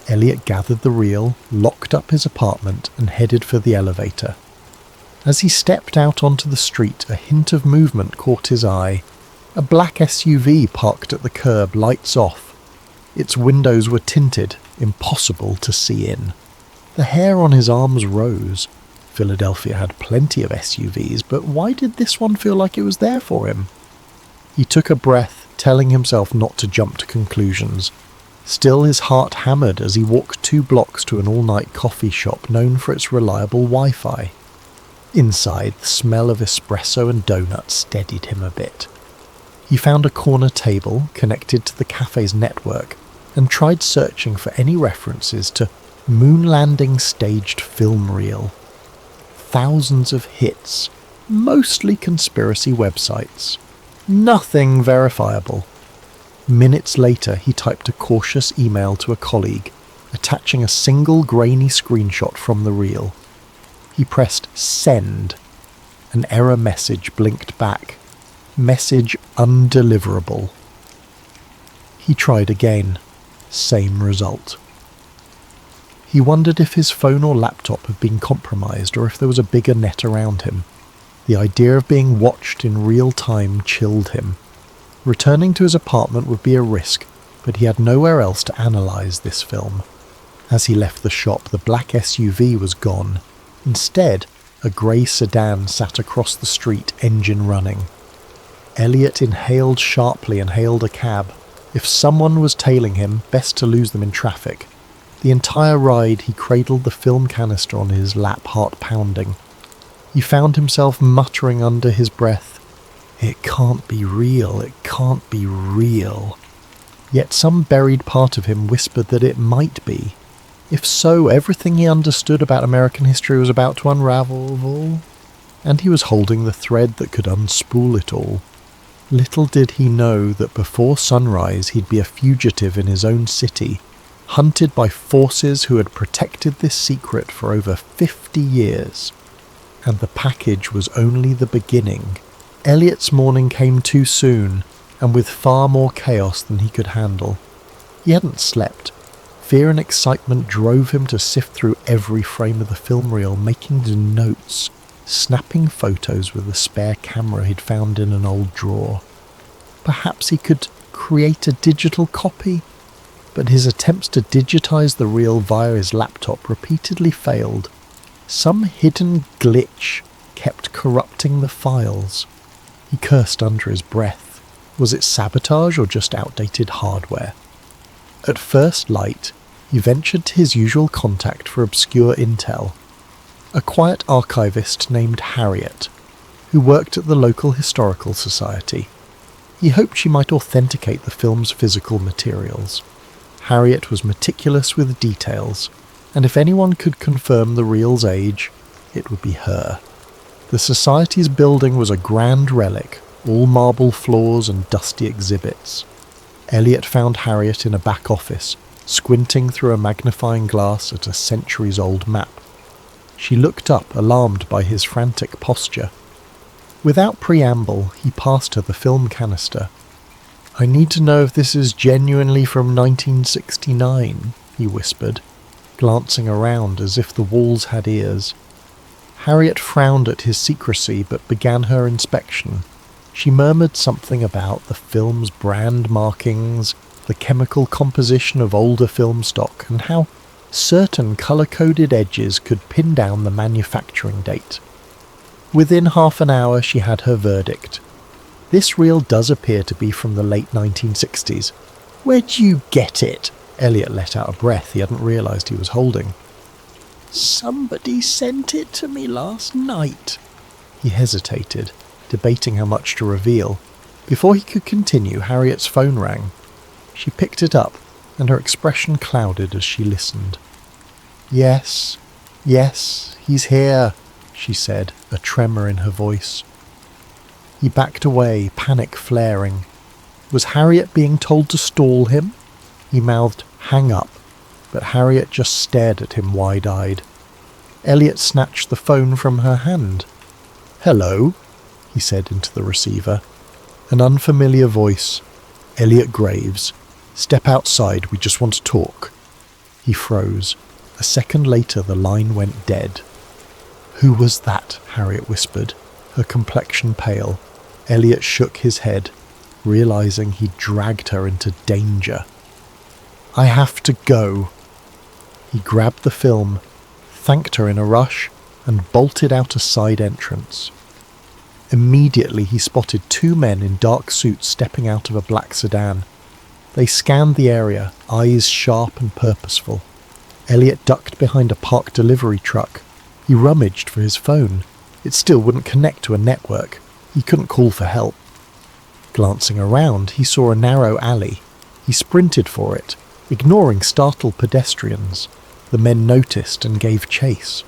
Elliot gathered the reel, locked up his apartment, and headed for the elevator. As he stepped out onto the street, a hint of movement caught his eye. A black SUV parked at the curb, lights off. Its windows were tinted, impossible to see in. The hair on his arms rose. Philadelphia had plenty of SUVs, but why did this one feel like it was there for him? He took a breath, telling himself not to jump to conclusions. Still, his heart hammered as he walked 2 blocks to an all-night coffee shop known for its reliable Wi-Fi. Inside, the smell of espresso and donuts steadied him a bit. He found a corner table connected to the cafe's network and tried searching for any references to moon landing staged film reel. Thousands of hits, mostly conspiracy websites. Nothing verifiable. Minutes later, he typed a cautious email to a colleague, attaching a single grainy screenshot from the reel. He pressed send. An error message blinked back. Message undeliverable. He tried again. Same result. He wondered if his phone or laptop had been compromised or if there was a bigger net around him. The idea of being watched in real time chilled him. Returning to his apartment would be a risk, but he had nowhere else to analyze this film. As he left the shop, the black SUV was gone. Instead, a grey sedan sat across the street, engine running. Elliot inhaled sharply and hailed a cab. If someone was tailing him, best to lose them in traffic. The entire ride he cradled the film canister on his lap, heart pounding. He found himself muttering under his breath, "It can't be real, it can't be real." Yet some buried part of him whispered that it might be. If so, everything he understood about American history was about to unravel, and he was holding the thread that could unspool it all. Little did he know that before sunrise he'd be a fugitive in his own city, hunted by forces who had protected this secret for over 50 years. And the package was only the beginning. Elliot's morning came too soon, and with far more chaos than he could handle. He hadn't slept. Fear and excitement drove him to sift through every frame of the film reel, making notes, snapping photos with a spare camera he'd found in an old drawer. Perhaps he could create a digital copy, but his attempts to digitize the reel via his laptop repeatedly failed. Some hidden glitch kept corrupting the files. He cursed under his breath. Was it sabotage or just outdated hardware? At first light, he ventured to his usual contact for obscure intel, a quiet archivist named Harriet, who worked at the local historical society. He hoped she might authenticate the film's physical materials. Harriet was meticulous with details, and if anyone could confirm the reel's age, it would be her. The society's building was a grand relic, all marble floors and dusty exhibits. Elliot found Harriet in a back office, squinting through a magnifying glass at a centuries-old map. She looked up, alarmed by his frantic posture. Without preamble, he passed her the film canister. "I need to know if this is genuinely from 1969, he whispered, glancing around as if the walls had ears. Harriet frowned at his secrecy but began her inspection. She murmured something about the film's brand markings, the chemical composition of older film stock, and how certain colour-coded edges could pin down the manufacturing date. Within half an hour she had her verdict. "This reel does appear to be from the late 1960s. "Where'd you get it?" Elliot let out a breath he hadn't realised he was holding. "Somebody sent it to me last night." He hesitated, debating how much to reveal. Before he could continue, Harriet's phone rang. She picked it up, and her expression clouded as she listened. Yes, he's here," she said, a tremor in her voice. He backed away, panic flaring. Was Harriet being told to stall him? He mouthed, "Hang up," but Harriet just stared at him wide-eyed. Elliot snatched the phone from her hand. "Hello," he said into the receiver. An unfamiliar voice. "Elliot Graves. Step outside, we just want to talk." He froze. A second later the line went dead. "Who was that?" Harriet whispered, her complexion pale. Elliot shook his head, realizing he'd dragged her into danger. "I have to go." He grabbed the film, thanked her in a rush, and bolted out a side entrance. Immediately he spotted two men in dark suits stepping out of a black sedan. They scanned the area, eyes sharp and purposeful. Elliot ducked behind a parked delivery truck. He rummaged for his phone. It still wouldn't connect to a network. He couldn't call for help. Glancing around, he saw a narrow alley. He sprinted for it, ignoring startled pedestrians. The men noticed and gave chase.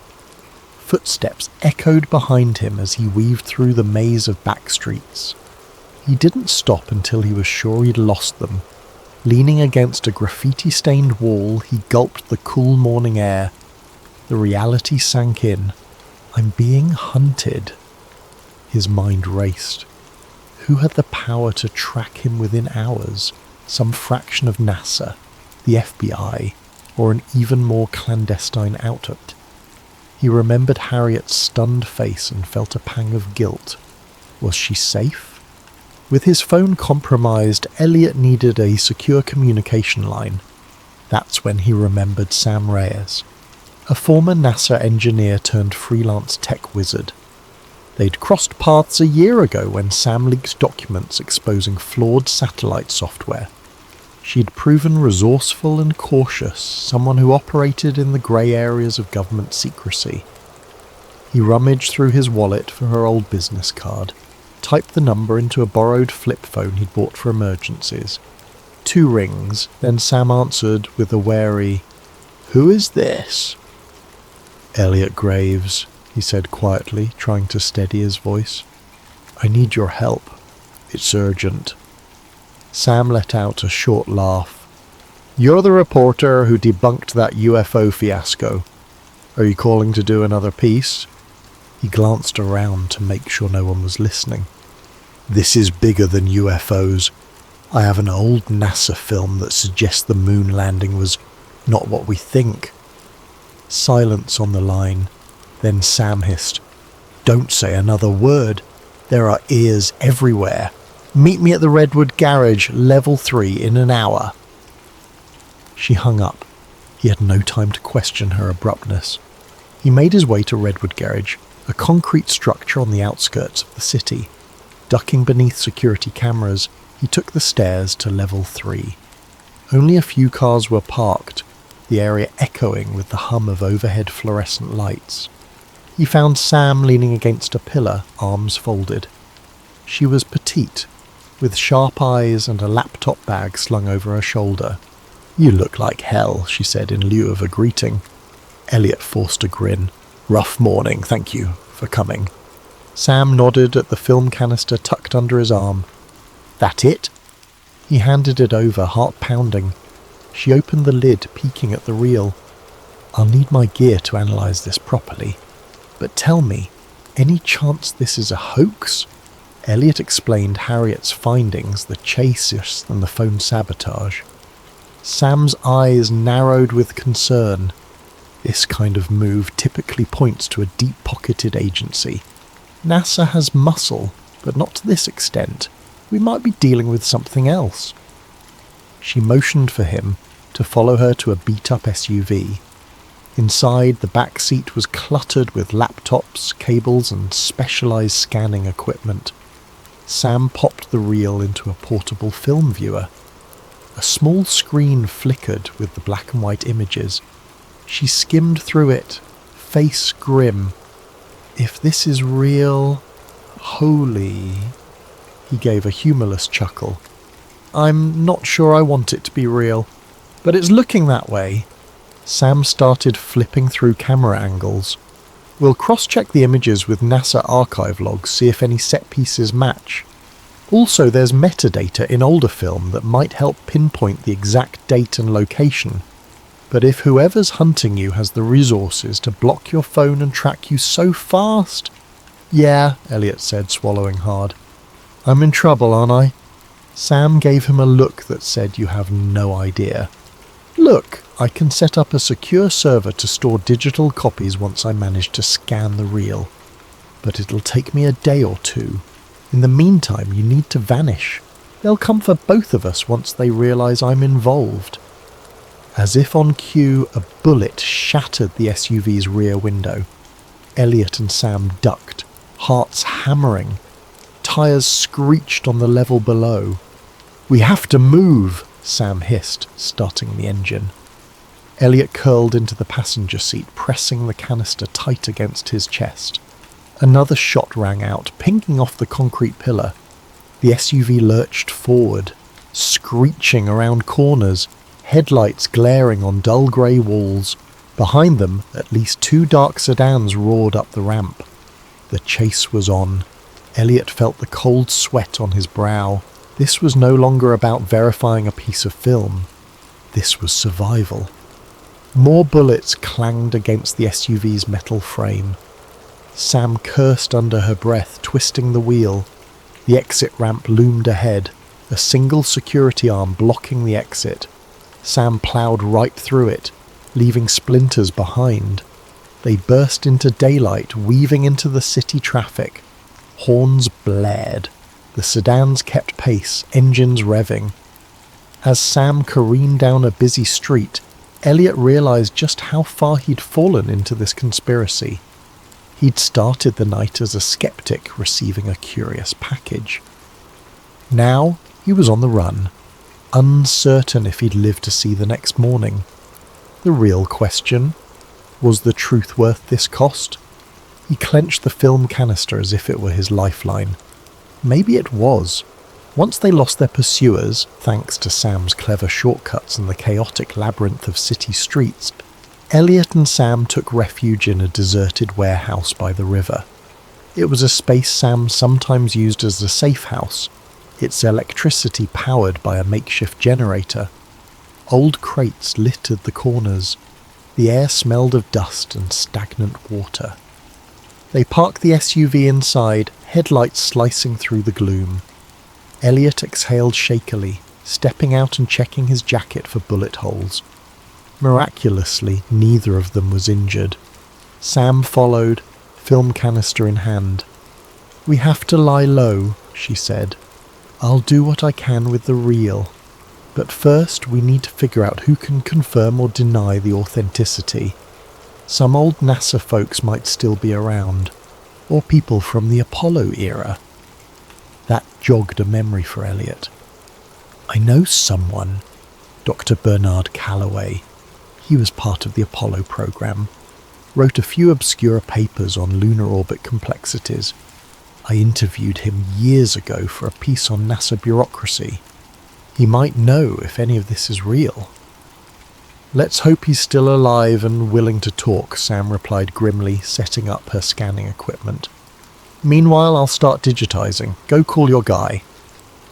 Footsteps echoed behind him as he weaved through the maze of back streets. He didn't stop until he was sure he'd lost them. Leaning against a graffiti-stained wall, he gulped the cool morning air. The reality sank in. I'm being hunted. His mind raced. Who had the power to track him within hours? Some fraction of NASA, the FBI, or an even more clandestine outfit? He remembered Harriet's stunned face and felt a pang of guilt. Was she safe? With his phone compromised, Elliot needed a secure communication line. That's when he remembered Sam Reyes, a former NASA engineer turned freelance tech wizard. They'd crossed paths a year ago when Sam leaked documents exposing flawed satellite software. She'd proven resourceful and cautious, someone who operated in the grey areas of government secrecy. He rummaged through his wallet for her old business card, typed the number into a borrowed flip phone he'd bought for emergencies. 2 rings, then Sam answered with a wary, "Who is this?" "Elliot Graves," he said quietly, trying to steady his voice. "I need your help. It's urgent." Sam let out a short laugh. "You're the reporter who debunked that UFO fiasco. Are you calling to do another piece?" He glanced around to make sure no one was listening. "This is bigger than UFOs. I have an old NASA film that suggests the moon landing was not what we think." Silence on the line. Then Sam hissed, "Don't say another word. There are ears everywhere. Meet me at the Redwood Garage, level 3, in an hour." She hung up. He had no time to question her abruptness. He made his way to Redwood Garage, a concrete structure on the outskirts of the city. Ducking beneath security cameras, he took the stairs to level 3. Only a few cars were parked, the area echoing with the hum of overhead fluorescent lights. He found Sam leaning against a pillar, arms folded. She was petite, with sharp eyes and a laptop bag slung over her shoulder. "You look like hell," she said in lieu of a greeting. Elliot forced a grin. "Rough morning, thank you for coming." Sam nodded at the film canister tucked under his arm. "That it?" He handed it over, heart pounding. She opened the lid, peeking at the reel. "I'll need my gear to analyse this properly. But tell me, any chance this is a hoax?" Elliot explained Harriet's findings, the chase and the phone sabotage. Sam's eyes narrowed with concern. This kind of move typically points to a deep-pocketed agency. NASA has muscle, but not to this extent. We might be dealing with something else. She motioned for him to follow her to a beat-up SUV. Inside, the back seat was cluttered with laptops, cables, and specialized scanning equipment. Sam popped the reel into a portable film viewer. A small screen flickered with the black and white images. She skimmed through it, face grim. "If this is real, holy..." He gave a humorless chuckle. "I'm not sure I want it to be real, but it's looking that way." Sam started flipping through camera angles. "We'll cross-check the images with NASA archive logs, see if any set pieces match. Also, there's metadata in older film that might help pinpoint the exact date and location. But if whoever's hunting you has the resources to block your phone and track you so fast..." "Yeah," Elliot said, swallowing hard. "I'm in trouble, aren't I?" Sam gave him a look that said, "You have no idea. Look, I can set up a secure server to store digital copies once I manage to scan the reel. But it'll take me a day or 2. In the meantime, you need to vanish. They'll come for both of us once they realise I'm involved." As if on cue, a bullet shattered the SUV's rear window. Elliot and Sam ducked, hearts hammering. Tyres screeched on the level below. "We have to move," Sam hissed, starting the engine. Elliot curled into the passenger seat, pressing the canister tight against his chest. Another shot rang out, pinging off the concrete pillar. The SUV lurched forward, screeching around corners, headlights glaring on dull grey walls. Behind them, at least 2 dark sedans roared up the ramp. The chase was on. Elliot felt the cold sweat on his brow. This was no longer about verifying a piece of film. This was survival. More bullets clanged against the SUV's metal frame. Sam cursed under her breath, twisting the wheel. The exit ramp loomed ahead, a single security arm blocking the exit. Sam ploughed right through it, leaving splinters behind. They burst into daylight, weaving into the city traffic. Horns blared. The sedans kept pace, engines revving. As Sam careened down a busy street, Elliot realised just how far he'd fallen into this conspiracy. He'd started the night as a skeptic receiving a curious package. Now he was on the run, uncertain if he'd live to see the next morning. The real question: was the truth worth this cost? He clenched the film canister as if it were his lifeline. Maybe it was. Once they lost their pursuers, thanks to Sam's clever shortcuts and the chaotic labyrinth of city streets, Elliot and Sam took refuge in a deserted warehouse by the river. It was a space Sam sometimes used as a safe house, its electricity powered by a makeshift generator. Old crates littered the corners. The air smelled of dust and stagnant water. They parked the SUV inside, headlights slicing through the gloom. Elliot exhaled shakily, stepping out and checking his jacket for bullet holes. Miraculously, neither of them was injured. Sam followed, film canister in hand. "We have to lie low," she said. "I'll do what I can with the real. But first we need to figure out who can confirm or deny the authenticity. Some old NASA folks might still be around, or people from the Apollo era." That jogged a memory for Elliot. "I know someone, Dr. Bernard Calloway. He was part of the Apollo program. Wrote a few obscure papers on lunar orbit complexities. I interviewed him years ago for a piece on NASA bureaucracy. He might know if any of this is real." "Let's hope he's still alive and willing to talk," Sam replied grimly, setting up her scanning equipment. "Meanwhile, I'll start digitizing. Go call your guy."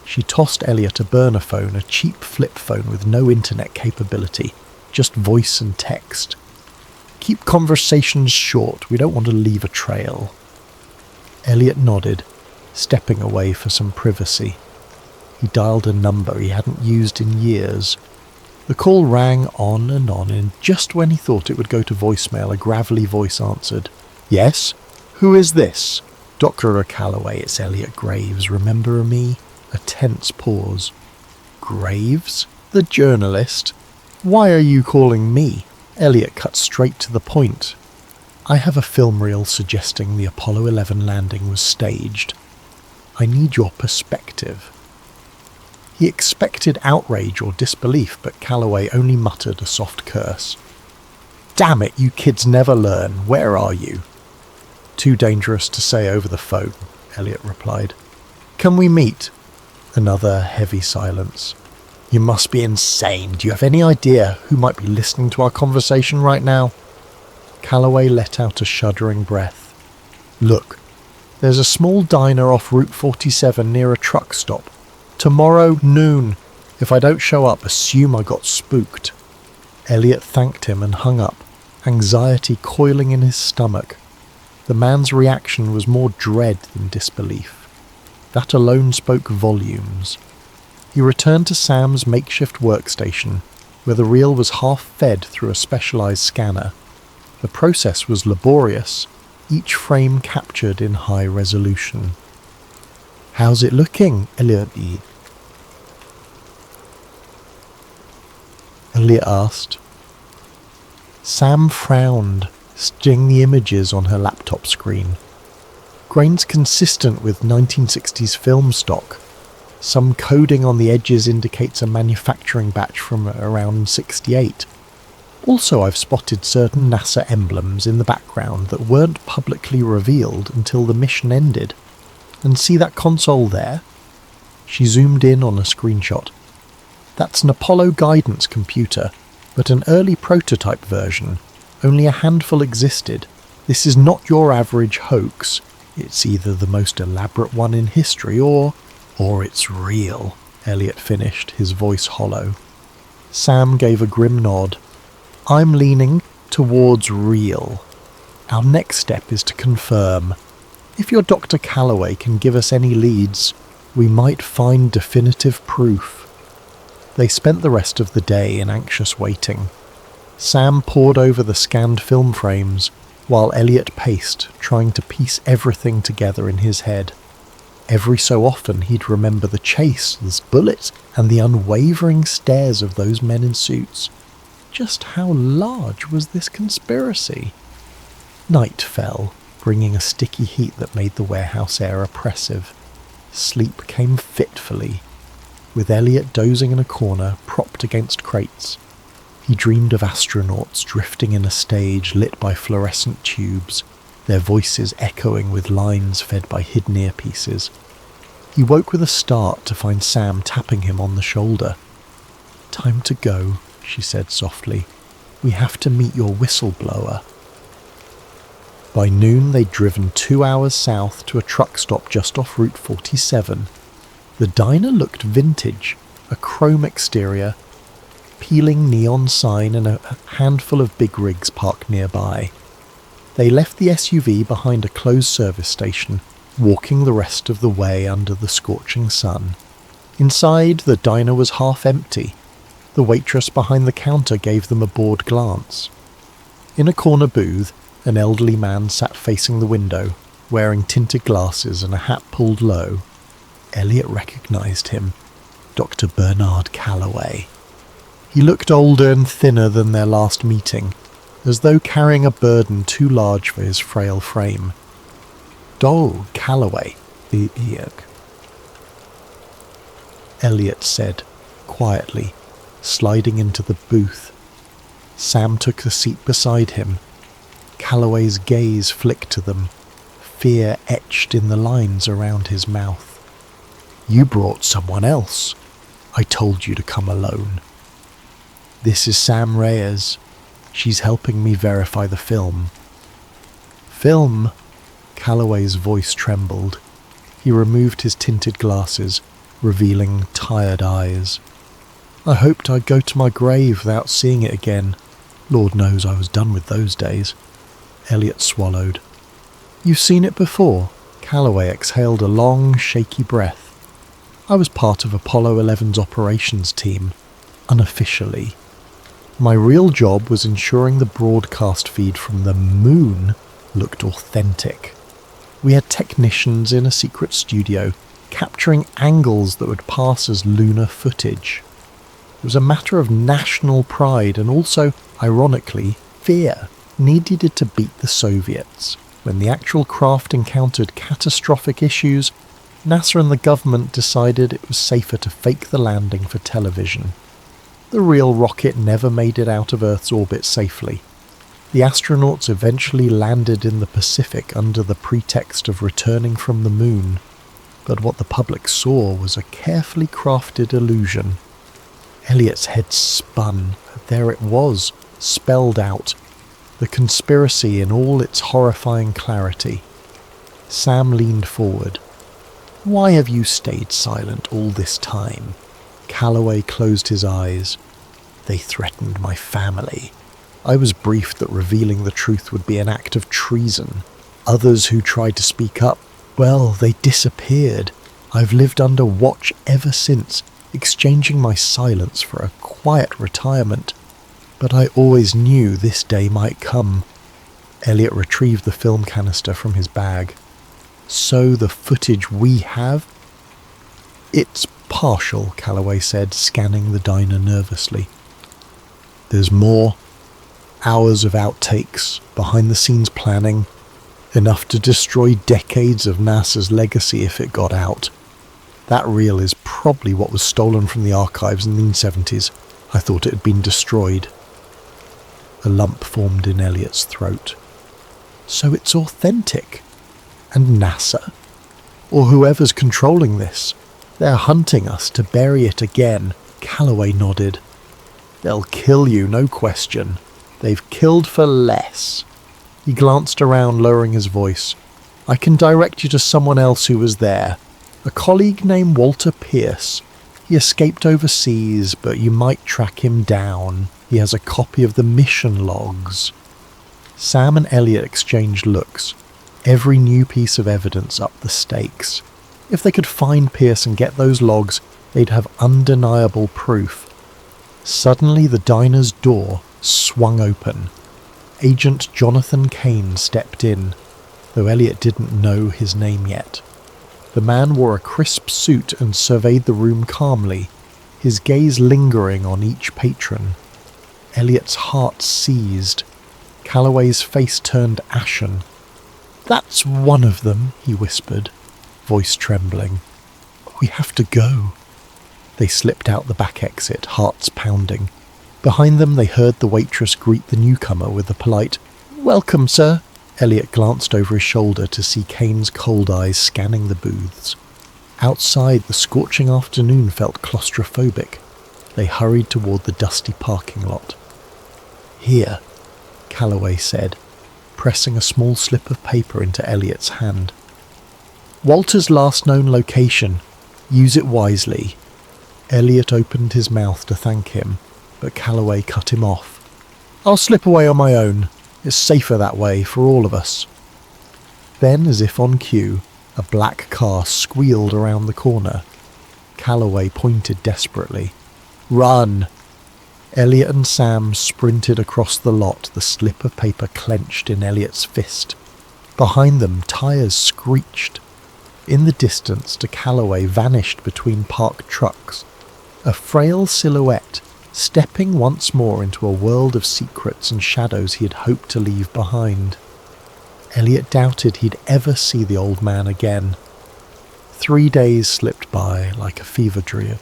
She tossed Elliot a burner phone, a cheap flip phone with no internet capability, just voice and text. "Keep conversations short, we don't want to leave a trail." Elliot nodded, stepping away for some privacy. He dialed a number he hadn't used in years. The call rang on, and just when he thought it would go to voicemail, a gravelly voice answered. "Yes? Who is this?" "Dr. Calloway, it's Elliot Graves. Remember me?" A tense pause. "Graves? The journalist? Why are you calling me?" Elliot cut straight to the point. "I have a film reel suggesting the Apollo 11 landing was staged. I need your perspective." He expected outrage or disbelief, but Calloway only muttered a soft curse. "Damn it, you kids never learn. Where are you?" "Too dangerous to say over the phone," Elliot replied. "Can we meet?" Another heavy silence. "You must be insane. Do you have any idea who might be listening to our conversation right now?" Calloway let out a shuddering breath. "Look, there's a small diner off Route 47 near a truck stop. Tomorrow noon. If I don't show up, assume I got spooked." Elliot thanked him and hung up, anxiety coiling in his stomach. The man's reaction was more dread than disbelief. That alone spoke volumes. He returned to Sam's makeshift workstation, where the reel was half fed through a specialized scanner. The process was laborious, each frame captured in high resolution. "How's it looking, Elliot?" Elliot asked. Sam frowned, studying the images on her laptop screen. Grains consistent with 1960s film stock. Some coding on the edges indicates a manufacturing batch from around 68. Also, I've spotted certain NASA emblems in the background that weren't publicly revealed until the mission ended. And see that console there? She zoomed in on a screenshot. That's an Apollo guidance computer, but an early prototype version. Only a handful existed. This is not your average hoax. It's either the most elaborate one in history or it's real, Elliot finished, his voice hollow. Sam gave a grim nod. I'm leaning towards real. Our next step is to confirm. If your Dr. Calloway can give us any leads, we might find definitive proof. They spent the rest of the day in anxious waiting. Sam pored over the scanned film frames, while Elliot paced, trying to piece everything together in his head. Every so often he'd remember the chase, the bullets, and the unwavering stares of those men in suits. Just how large was this conspiracy? Night fell, bringing a sticky heat that made the warehouse air oppressive. Sleep came fitfully, with Elliot dozing in a corner, propped against crates. He dreamed of astronauts drifting in a stage lit by fluorescent tubes, their voices echoing with lines fed by hidden earpieces. He woke with a start to find Sam tapping him on the shoulder. "Time to go," she said softly. "We have to meet your whistleblower." By noon they'd driven 2 hours south to a truck stop just off Route 47. The diner looked vintage, a chrome exterior, peeling neon sign and a handful of big rigs parked nearby. They left the SUV behind a closed service station, walking the rest of the way under the scorching sun. Inside, the diner was half empty. The waitress behind the counter gave them a bored glance. In a corner booth, an elderly man sat facing the window, wearing tinted glasses and a hat pulled low. Elliot recognized him, Dr. Bernard Calloway. He looked older and thinner than their last meeting, as though carrying a burden too large for his frail frame. "Dol Calloway, the Eog," Elliot said, quietly, sliding into the booth. Sam took the seat beside him. Calloway's gaze flicked to them, fear etched in the lines around his mouth. "You brought someone else. I told you to come alone." "This is Sam Reyes. She's helping me verify the film." "Film?" Calloway's voice trembled. He removed his tinted glasses, revealing tired eyes. "I hoped I'd go to my grave without seeing it again. Lord knows I was done with those days." Elliot swallowed. "You've seen it before?" Calloway exhaled a long, shaky breath. "I was part of Apollo 11's operations team, unofficially. My real job was ensuring the broadcast feed from the moon looked authentic. We had technicians in a secret studio, capturing angles that would pass as lunar footage. It was a matter of national pride and also, ironically, fear. Needed to beat the Soviets. When the actual craft encountered catastrophic issues, NASA and the government decided it was safer to fake the landing for television. The real rocket never made it out of Earth's orbit safely. The astronauts eventually landed in the Pacific under the pretext of returning from the moon, but what the public saw was a carefully crafted illusion. Elliot's head spun. There it was, spelled out. The conspiracy in all its horrifying clarity. Sam leaned forward. "Why have you stayed silent all this time?" Calloway closed his eyes. "They threatened my family. I was briefed that revealing the truth would be an act of treason. Others who tried to speak up, well, they disappeared. I've lived under watch ever since, exchanging my silence for a quiet retirement. But I always knew this day might come." Elliot retrieved the film canister from his bag. "So the footage we have?" "It's partial," Calloway said, scanning the diner nervously. "There's more. Hours of outtakes, behind-the-scenes planning. Enough to destroy decades of NASA's legacy if it got out. That reel is probably what was stolen from the archives in the 70s. I thought it had been destroyed." A lump formed in Elliot's throat. "So it's authentic? And NASA? Or whoever's controlling this? They're hunting us to bury it again." Calloway nodded. "They'll kill you, no question. They've killed for less." He glanced around, lowering his voice. "I can direct you to someone else who was there. A colleague named Walter Pierce. He escaped overseas, but you might track him down. He has a copy of the mission logs." Sam and Elliot exchanged looks. Every new piece of evidence upped the stakes. If they could find Pierce and get those logs, they'd have undeniable proof. Suddenly the diner's door swung open. Agent Jonathan Kane stepped in, though Elliot didn't know his name yet. The man wore a crisp suit and surveyed the room calmly, his gaze lingering on each patron. Elliot's heart seized. Calloway's face turned ashen. That's one of them, he whispered, voice trembling. We have to go. They slipped out the back exit, hearts pounding. Behind them they heard the waitress greet the newcomer with a polite, "Welcome, sir." Elliot glanced over his shoulder to see Kane's cold eyes scanning the booths. Outside, the scorching afternoon felt claustrophobic. They hurried toward the dusty parking lot. "Here," Calloway said, pressing a small slip of paper into Elliot's hand. "Walter's last known location. Use it wisely." Elliot opened his mouth to thank him, but Calloway cut him off. "I'll slip away on my own. It's safer that way for all of us." Then, as if on cue, a black car squealed around the corner. Calloway pointed desperately. "Run!" Elliot and Sam sprinted across the lot, the slip of paper clenched in Elliot's fist. Behind them, tyres screeched. In the distance, de Calloway vanished between parked trucks, a frail silhouette, stepping once more into a world of secrets and shadows he had hoped to leave behind. Elliot doubted he'd ever see the old man again. 3 days slipped by like a fever dream,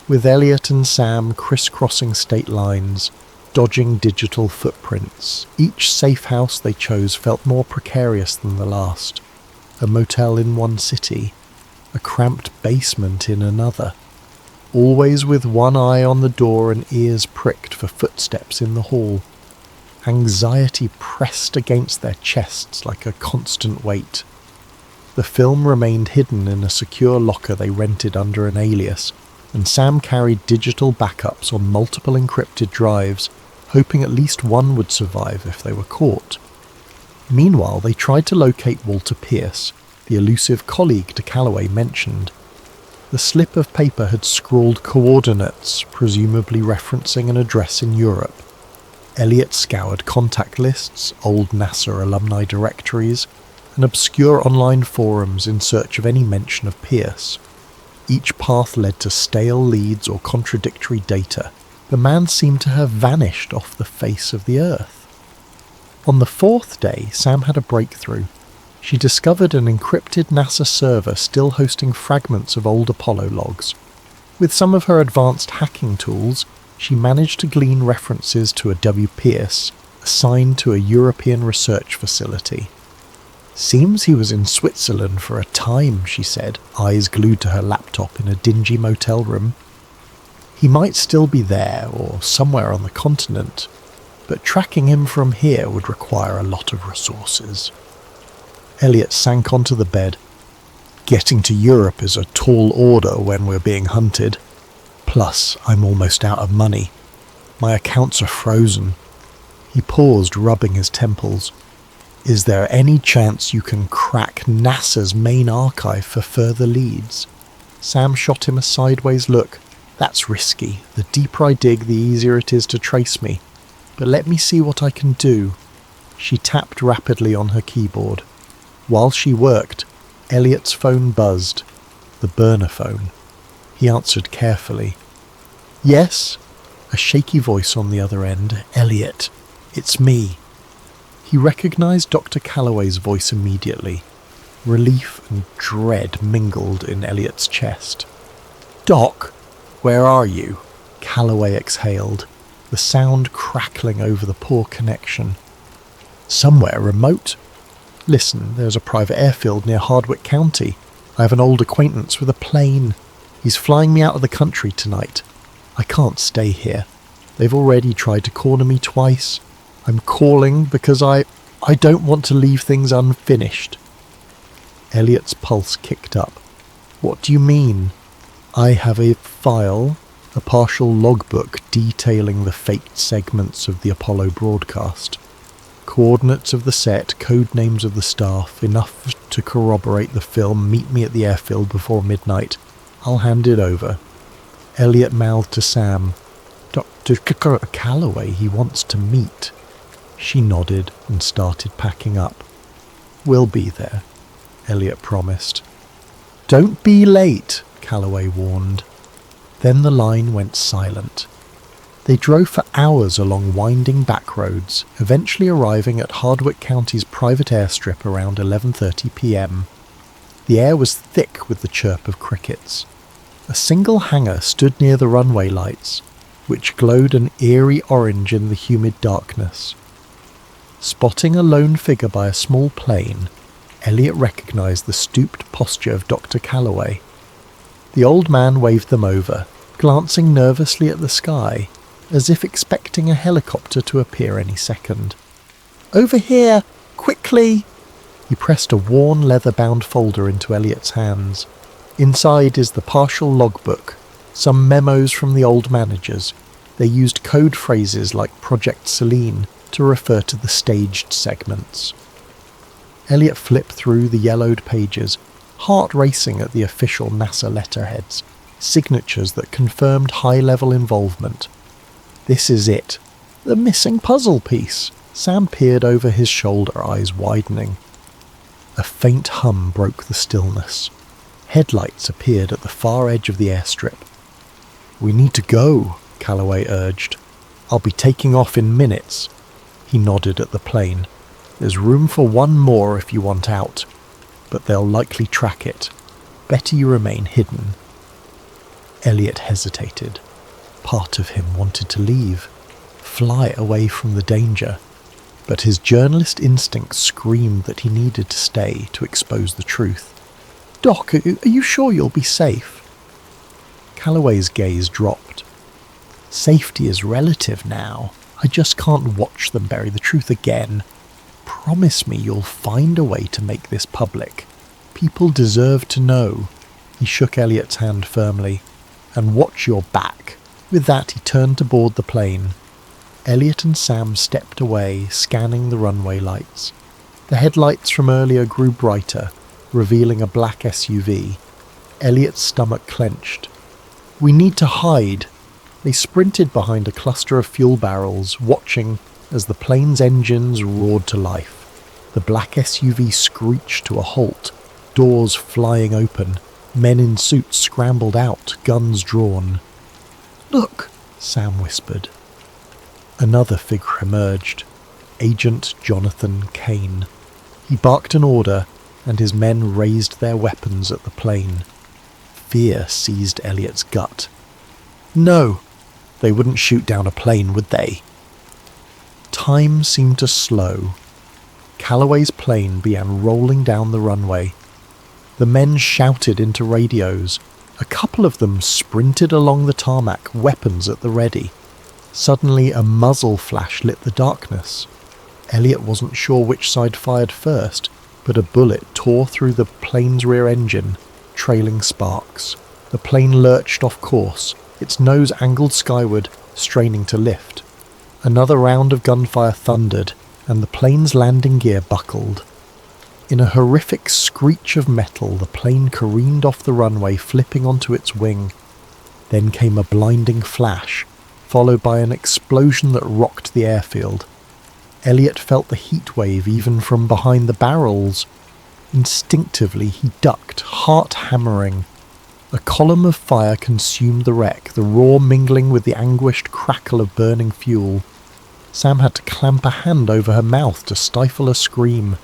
with Elliot and Sam crisscrossing state lines, dodging digital footprints. Each safe house they chose felt more precarious than the last. A motel in one city, a cramped basement in another, always with one eye on the door and ears pricked for footsteps in the hall. Anxiety pressed against their chests like a constant weight. The film remained hidden in a secure locker they rented under an alias, and Sam carried digital backups on multiple encrypted drives, hoping at least one would survive if they were caught. Meanwhile, they tried to locate Walter Pierce, the elusive colleague de Calloway mentioned. The slip of paper had scrawled coordinates, presumably referencing an address in Europe. Elliot scoured contact lists, old NASA alumni directories, and obscure online forums in search of any mention of Pierce. Each path led to stale leads or contradictory data. The man seemed to have vanished off the face of the earth. On the 4th day, Sam had a breakthrough. She discovered an encrypted NASA server still hosting fragments of old Apollo logs. With some of her advanced hacking tools, she managed to glean references to a W. Pierce, assigned to a European research facility. "Seems he was in Switzerland for a time," she said, eyes glued to her laptop in a dingy motel room. "He might still be there, or somewhere on the continent, but tracking him from here would require a lot of resources." Elliot sank onto the bed. "Getting to Europe is a tall order when we're being hunted. Plus, I'm almost out of money. My accounts are frozen." He paused, rubbing his temples. "Is there any chance you can crack NASA's main archive for further leads?" Sam shot him a sideways look. "That's risky. The deeper I dig, the easier it is to trace me. But let me see what I can do." She tapped rapidly on her keyboard. While she worked, Elliot's phone buzzed. The burner phone. He answered carefully. "Yes?" A shaky voice on the other end. "Elliot, it's me." He recognized Dr. Calloway's voice immediately. Relief and dread mingled in Elliot's chest. "Doc, where are you?" Calloway exhaled, the sound crackling over the poor connection. "Somewhere remote. Listen, there's a private airfield near Hardwick County. I have an old acquaintance with a plane. He's flying me out of the country tonight. I can't stay here. They've already tried to corner me twice. I'm calling because I don't want to leave things unfinished." Elliot's pulse kicked up. "What do you mean?" "I have a file, a partial logbook detailing the faked segments of the Apollo broadcast. Coordinates of the set, code names of the staff, enough to corroborate the film. Meet me at the airfield before midnight. I'll hand it over." Elliot mouthed to Sam. "Dr. Calloway he wants to meet." She nodded and started packing up. "We'll be there," Elliot promised. "Don't be late," Calloway warned. Then the line went silent. They drove for hours along winding back roads, eventually arriving at Hardwick County's private airstrip around 11:30 p.m. The air was thick with the chirp of crickets. A single hangar stood near the runway lights, which glowed an eerie orange in the humid darkness. Spotting a lone figure by a small plane, Elliot recognised the stooped posture of Dr. Calloway. The old man waved them over, glancing nervously at the sky, as if expecting a helicopter to appear any second. "Over here! Quickly!" He pressed a worn leather-bound folder into Elliot's hands. Inside is the partial logbook, some memos from the old managers. They used code phrases like Project Selene to refer to the staged segments. Elliot flipped through the yellowed pages, heart racing at the official NASA letterheads, signatures that confirmed high-level involvement. This is it. The missing puzzle piece. Sam peered over his shoulder, eyes widening. A faint hum broke the stillness. Headlights appeared at the far edge of the airstrip. "We need to go," Calloway urged. "I'll be taking off in minutes." He nodded at the plane. "There's room for one more if you want out, but they'll likely track it. Better you remain hidden." Elliot hesitated. Part of him wanted to leave, fly away from the danger, but his journalist instinct screamed that he needed to stay to expose the truth. "Doc, are you sure you'll be safe?" Calloway's gaze dropped. "Safety is relative now. I just can't watch them bury the truth again. Promise me you'll find a way to make this public. People deserve to know." He shook Elliot's hand firmly. "And watch your back." With that, he turned to board the plane. Elliot and Sam stepped away, scanning the runway lights. The headlights from earlier grew brighter, revealing a black SUV. Elliot's stomach clenched. "We need to hide." They sprinted behind a cluster of fuel barrels, watching as the plane's engines roared to life. The black SUV screeched to a halt, doors flying open. Men in suits scrambled out, guns drawn. "Look," Sam whispered. Another figure emerged. Agent Jonathan Kane. He barked an order, and his men raised their weapons at the plane. Fear seized Elliot's gut. No! They wouldn't shoot down a plane, would they? Time seemed to slow. Calloway's plane began rolling down the runway. The men shouted into radios. A couple of them sprinted along the tarmac, weapons at the ready. Suddenly a muzzle flash lit the darkness. Elliot wasn't sure which side fired first, but a bullet tore through the plane's rear engine, trailing sparks. The plane lurched off course, its nose angled skyward, straining to lift. Another round of gunfire thundered, and the plane's landing gear buckled. In a horrific screech of metal, the plane careened off the runway, flipping onto its wing. Then came a blinding flash, followed by an explosion that rocked the airfield. Elliot felt the heat wave even from behind the barrels. Instinctively, he ducked, heart hammering. A column of fire consumed the wreck, the roar mingling with the anguished crackle of burning fuel. Sam had to clamp a hand over her mouth to stifle a scream.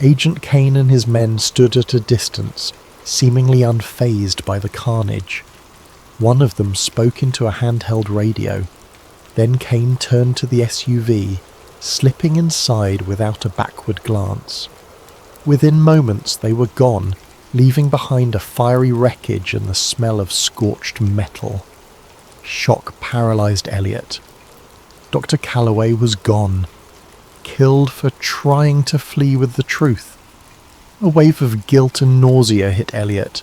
Agent Kane and his men stood at a distance, seemingly unfazed by the carnage. One of them spoke into a handheld radio. Then Kane turned to the SUV, slipping inside without a backward glance. Within moments they were gone, leaving behind a fiery wreckage and the smell of scorched metal. Shock paralysed Elliot. Dr. Calloway was gone, killed for trying to flee with the truth. A wave of guilt and nausea hit Elliot.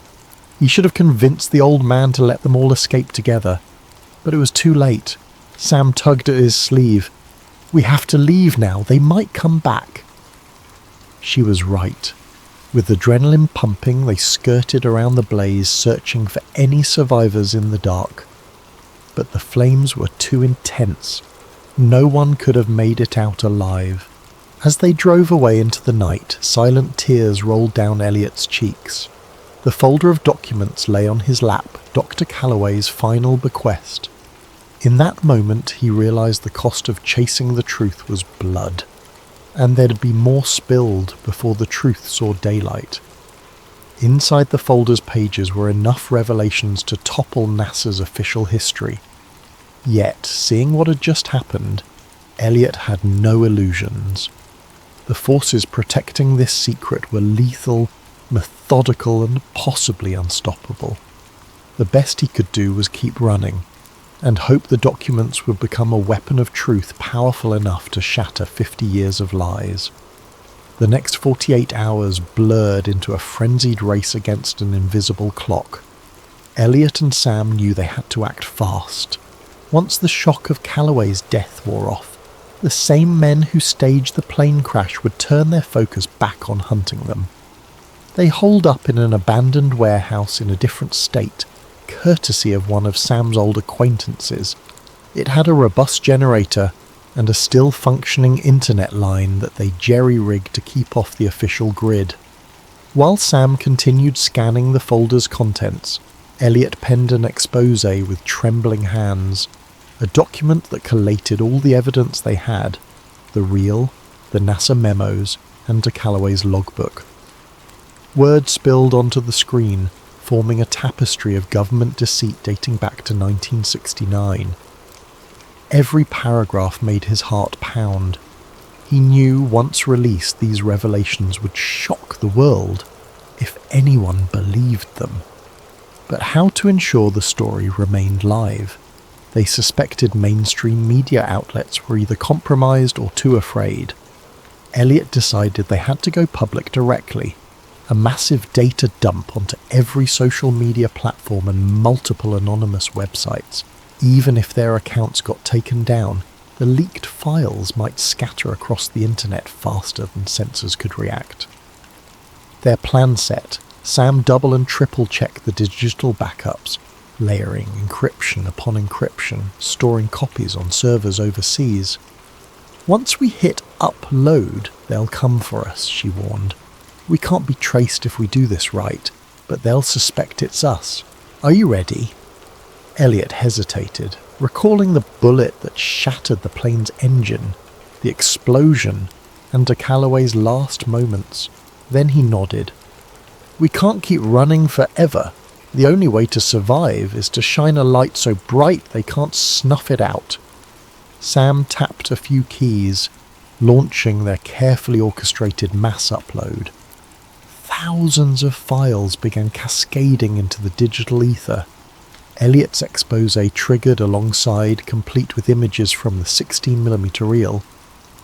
He should have convinced the old man to let them all escape together. But it was too late. Sam tugged at his sleeve. "We have to leave now. They might come back." She was right. With adrenaline pumping, they skirted around the blaze, searching for any survivors in the dark. But the flames were too intense. No one could have made it out alive. As they drove away into the night, silent tears rolled down Elliot's cheeks. The folder of documents lay on his lap, Dr. Calloway's final bequest. In that moment, he realized the cost of chasing the truth was blood, and there'd be more spilled before the truth saw daylight. Inside the folder's pages were enough revelations to topple NASA's official history. Yet, seeing what had just happened, Elliot had no illusions. The forces protecting this secret were lethal, methodical, and possibly unstoppable. The best he could do was keep running, and hope the documents would become a weapon of truth powerful enough to shatter 50 years of lies. The next 48 hours blurred into a frenzied race against an invisible clock. Elliot and Sam knew they had to act fast. Once the shock of Calloway's death wore off, the same men who staged the plane crash would turn their focus back on hunting them. They holed up in an abandoned warehouse in a different state, courtesy of one of Sam's old acquaintances. It had a robust generator and a still functioning internet line that they jerry-rigged to keep off the official grid. While Sam continued scanning the folder's contents, Elliot penned an expose with trembling hands, a document that collated all the evidence they had, the reel, the NASA memos, and de Calloway's logbook. Words spilled onto the screen, forming a tapestry of government deceit dating back to 1969. Every paragraph made his heart pound. He knew once released these revelations would shock the world, if anyone believed them. But how to ensure the story remained live? They suspected mainstream media outlets were either compromised or too afraid. Elliot decided they had to go public directly. A massive data dump onto every social media platform and multiple anonymous websites. Even if their accounts got taken down, the leaked files might scatter across the internet faster than sensors could react. Their plan set, Sam double and triple checked the digital backups, layering encryption upon encryption, storing copies on servers overseas. Once we hit upload, they'll come for us, she warned. We can't be traced if we do this right, but they'll suspect it's us. Are you ready? Elliot hesitated, recalling the bullet that shattered the plane's engine, the explosion, and de Calloway's last moments. Then he nodded. We can't keep running forever. The only way to survive is to shine a light so bright they can't snuff it out. Sam tapped a few keys, launching their carefully orchestrated mass upload. Thousands of files began cascading into the digital ether. Elliot's expose triggered alongside, complete with images from the 16mm reel,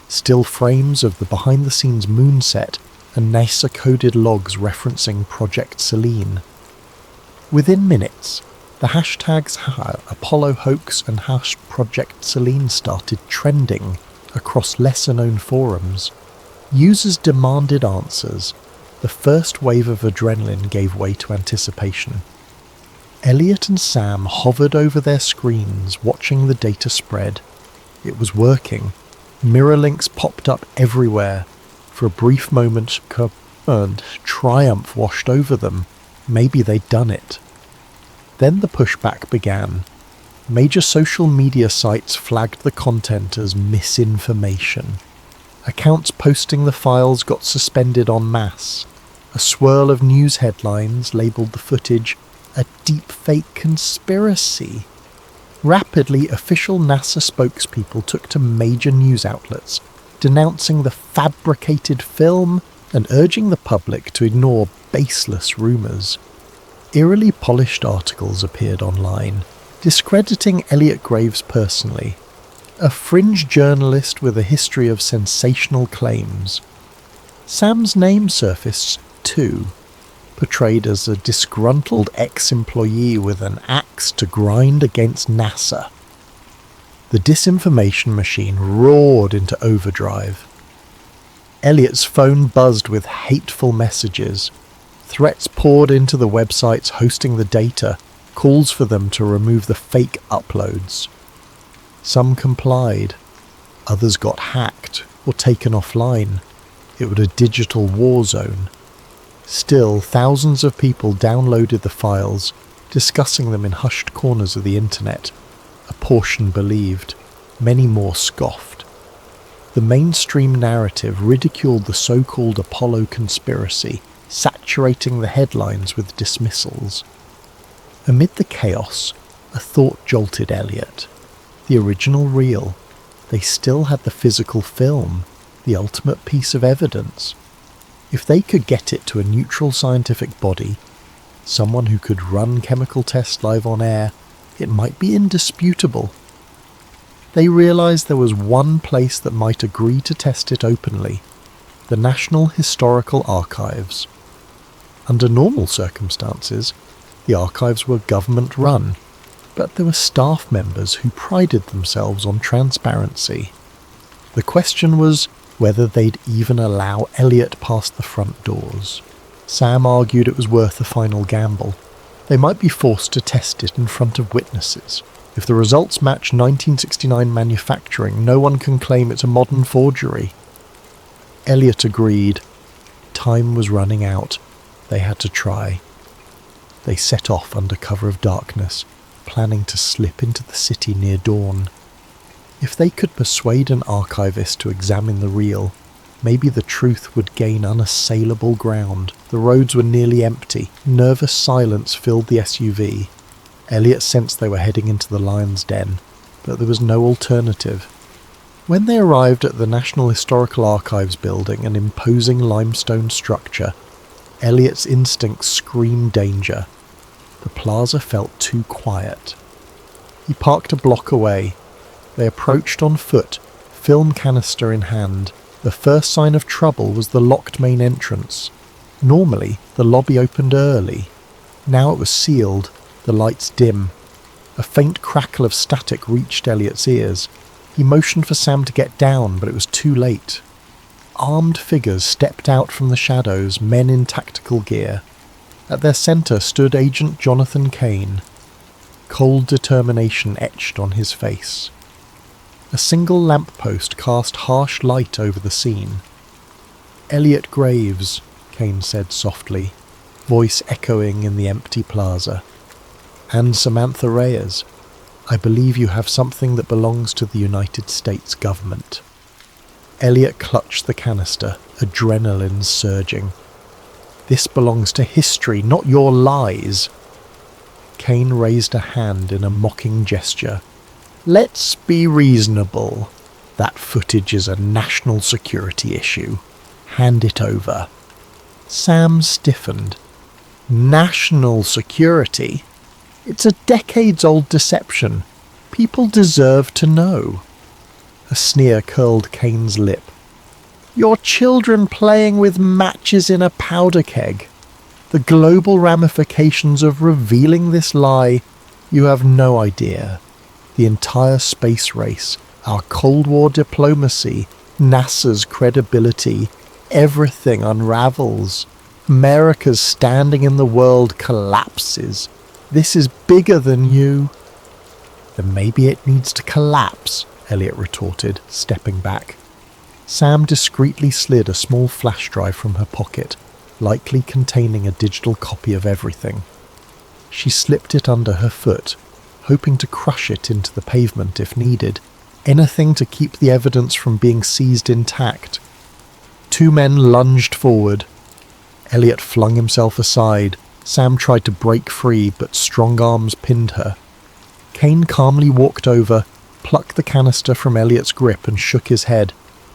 still frames of the behind-the-scenes moon set, and NASA-coded logs referencing Project Selene. Within minutes, the hashtags Apollo hoax and Project Selene started trending across lesser-known forums. Users demanded answers. The first wave of adrenaline gave way to anticipation. Elliot and Sam hovered over their screens, watching the data spread. It was working. Mirror links popped up everywhere. For a brief moment, triumph washed over them. Maybe they'd done it. Then the pushback began. Major social media sites flagged the content as misinformation. Accounts posting the files got suspended en masse. A swirl of news headlines labelled the footage a deepfake conspiracy. Rapidly, official NASA spokespeople took to major news outlets, denouncing the fabricated film and urging the public to ignore baseless rumours. Eerily polished articles appeared online, discrediting Elliot Graves personally, a fringe journalist with a history of sensational claims. Sam's name surfaced too, portrayed as a disgruntled ex-employee with an axe to grind against NASA. The disinformation machine roared into overdrive. Elliot's phone buzzed with hateful messages. Threats poured into the websites hosting the data, calls for them to remove the fake uploads. Some complied. Others got hacked or taken offline. It was a digital war zone. Still, thousands of people downloaded the files, discussing them in hushed corners of the internet. A portion believed, many more scoffed. The mainstream narrative ridiculed the so-called Apollo conspiracy, saturating the headlines with dismissals. Amid the chaos, a thought jolted Elliot. The original reel. They still had the physical film, the ultimate piece of evidence. If they could get it to a neutral scientific body, someone who could run chemical tests live on air, it might be indisputable. They realised there was one place that might agree to test it openly: the National Historical Archives. Under normal circumstances, the archives were government-run, but there were staff members who prided themselves on transparency. The question was whether they'd even allow Elliot past the front doors. Sam argued it was worth a final gamble. They might be forced to test it in front of witnesses. If the results match 1969 manufacturing, no one can claim it's a modern forgery. Elliot agreed. Time was running out. They had to try. They set off under cover of darkness, planning to slip into the city near dawn. If they could persuade an archivist to examine the reel, maybe the truth would gain unassailable ground. The roads were nearly empty. Nervous silence filled the SUV. Elliot sensed they were heading into the lion's den, but there was no alternative. When they arrived at the National Historical Archives building, an imposing limestone structure, Elliot's instincts screamed danger. The plaza felt too quiet. He parked a block away. They approached on foot, film canister in hand. The first sign of trouble was the locked main entrance. Normally, the lobby opened early. Now it was sealed, the lights dim. A faint crackle of static reached Elliot's ears. He motioned for Sam to get down, but it was too late. Armed figures stepped out from the shadows, men in tactical gear. At their centre stood Agent Jonathan Kane. Cold determination etched on his face. A single lamppost cast harsh light over the scene. "Elliot Graves," Kane said softly, voice echoing in the empty plaza. "And Samantha Reyes. I believe you have something that belongs to the United States government." Elliot clutched the canister, adrenaline surging. "This belongs to history, not your lies." Kane raised a hand in a mocking gesture. "Let's be reasonable. That footage is a national security issue. Hand it over." Sam stiffened. "National security? It's a decades-old deception. People deserve to know." A sneer curled Kane's lip. "Your children playing with matches in a powder keg. The global ramifications of revealing this lie, you have no idea. The entire space race, our Cold War diplomacy, NASA's credibility, everything unravels. America's standing in the world collapses. This is bigger than you." "Then maybe it needs to collapse," Elliot retorted, stepping back. Sam discreetly slid a small flash drive from her pocket, likely containing a digital copy of everything. She slipped it under her foot, hoping to crush it into the pavement if needed, anything to keep the evidence from being seized intact. Two men lunged forward. Elliot flung himself aside. Sam tried to break free, but strong arms pinned her. Kane calmly walked over, plucked the canister from Elliot's grip and shook his head.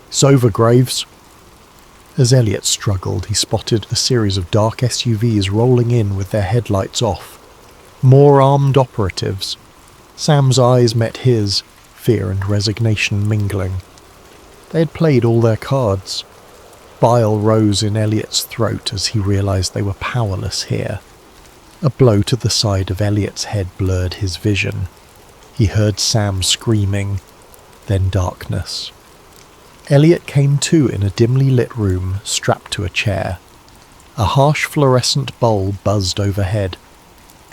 "It's over, Graves." As Elliot struggled, he spotted a series of dark SUVs rolling in with their headlights off. More armed operatives. Sam's eyes met his, fear and resignation mingling. They had played all their cards. Bile rose in Elliot's throat as he realised they were powerless here. A blow to the side of Elliot's head blurred his vision. He heard Sam screaming, then darkness. Elliot came to in a dimly lit room, strapped to a chair. A harsh fluorescent bowl buzzed overhead.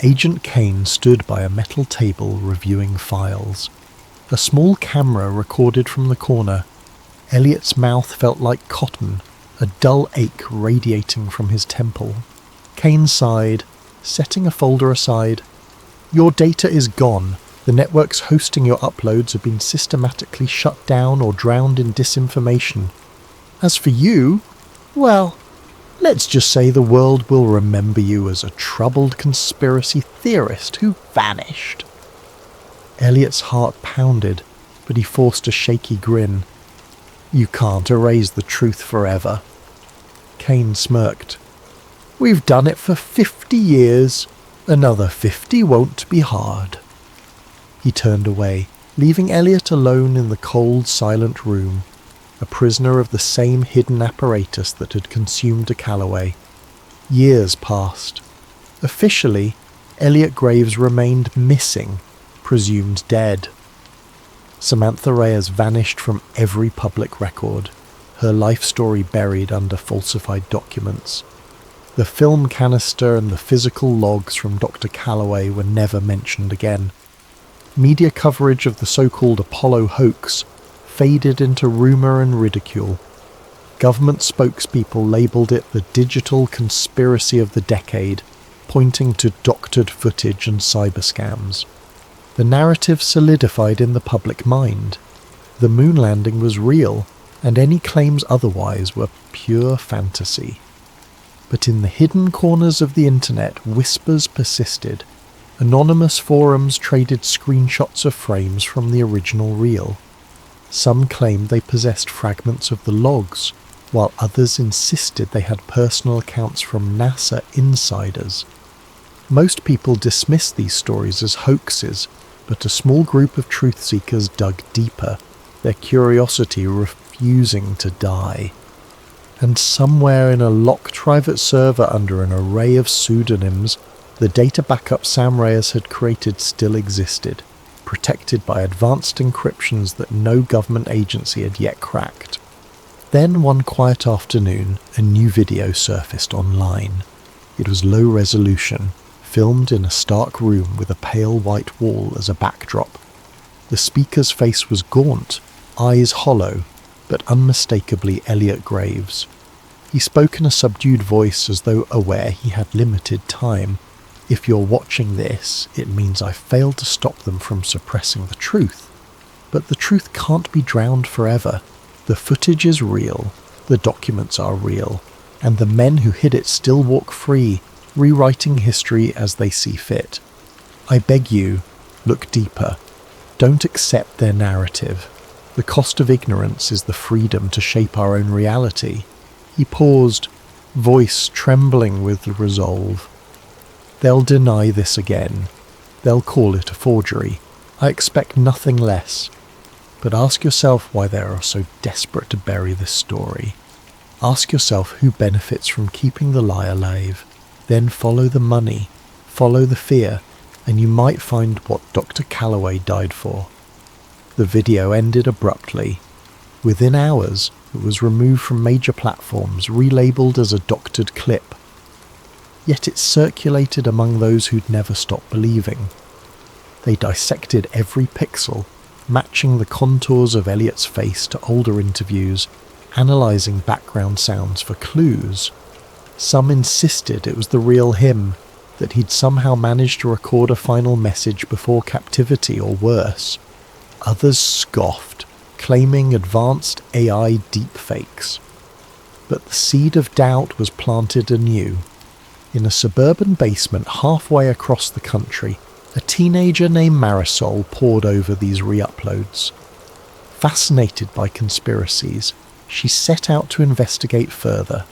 Agent Kane stood by a metal table reviewing files. A small camera recorded from the corner. Elliot's mouth felt like cotton, a dull ache radiating from his temple. Kane sighed, setting a folder aside. "Your data is gone. The networks hosting your uploads have been systematically shut down or drowned in disinformation. As for you, well, let's just say the world will remember you as a troubled conspiracy theorist who vanished." Elliot's heart pounded, but he forced a shaky grin. "You can't erase the truth forever." Kane smirked. "We've done it for 50 years. Another 50 won't be hard." He turned away, leaving Elliot alone in the cold, silent room, a prisoner of the same hidden apparatus that had consumed a Calloway. Years passed. Officially, Elliot Graves remained missing, presumed dead. Samantha Reyes vanished from every public record, her life story buried under falsified documents. The film canister and the physical logs from Dr. Calloway were never mentioned again. Media coverage of the so-called Apollo hoax faded into rumour and ridicule. Government spokespeople labelled it the digital conspiracy of the decade, pointing to doctored footage and cyber scams. The narrative solidified in the public mind. The moon landing was real, and any claims otherwise were pure fantasy. But in the hidden corners of the internet, whispers persisted. Anonymous forums traded screenshots of frames from the original reel. Some claimed they possessed fragments of the logs, while others insisted they had personal accounts from NASA insiders. Most people dismissed these stories as hoaxes, but a small group of truth seekers dug deeper, their curiosity refusing to die. And somewhere in a locked private server under an array of pseudonyms, the data backup Sam Reyes had created still existed, protected by advanced encryptions that no government agency had yet cracked. Then one quiet afternoon, a new video surfaced online. It was low resolution, filmed in a stark room with a pale white wall as a backdrop. The speaker's face was gaunt, eyes hollow, but unmistakably Elliot Graves. He spoke in a subdued voice as though aware he had limited time. "If you're watching this, it means I failed to stop them from suppressing the truth. But the truth can't be drowned forever. The footage is real, the documents are real, and the men who hid it still walk free, rewriting history as they see fit. I beg you, look deeper. Don't accept their narrative. The cost of ignorance is the freedom to shape our own reality." He paused, voice trembling with resolve. "They'll deny this again. They'll call it a forgery. I expect nothing less. But ask yourself why they are so desperate to bury this story. Ask yourself who benefits from keeping the lie alive. Then follow the money, follow the fear, and you might find what Dr. Calloway died for." The video ended abruptly. Within hours, it was removed from major platforms, relabeled as a doctored clip. Yet it circulated among those who'd never stopped believing. They dissected every pixel, matching the contours of Elliot's face to older interviews, analysing background sounds for clues. Some insisted it was the real him, that he'd somehow managed to record a final message before captivity or worse. Others scoffed, claiming advanced AI deepfakes. But the seed of doubt was planted anew. In a suburban basement halfway across the country, a teenager named Marisol pored over these re-uploads. Fascinated by conspiracies, she set out to investigate further.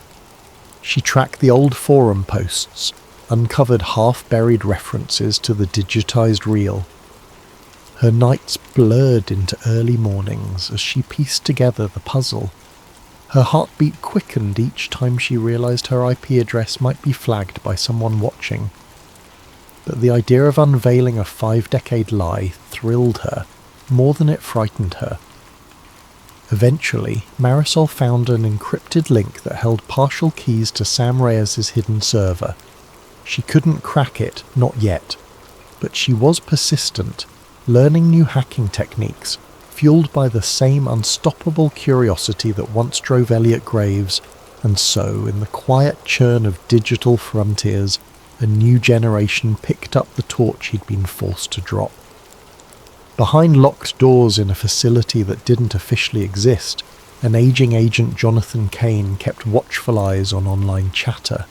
She tracked the old forum posts, uncovered half-buried references to the digitized reel. Her nights blurred into early mornings as she pieced together the puzzle. Her heartbeat quickened each time she realized her IP address might be flagged by someone watching. But the idea of unveiling a 5-decade lie thrilled her more than it frightened her. Eventually, Marisol found an encrypted link that held partial keys to Sam Reyes' hidden server. She couldn't crack it, not yet, but she was persistent, learning new hacking techniques, fueled by the same unstoppable curiosity that once drove Elliot Graves, and so, in the quiet churn of digital frontiers, a new generation picked up the torch he'd been forced to drop. Behind locked doors in a facility that didn't officially exist, an aging agent Jonathan Kane kept watchful eyes on online chatter.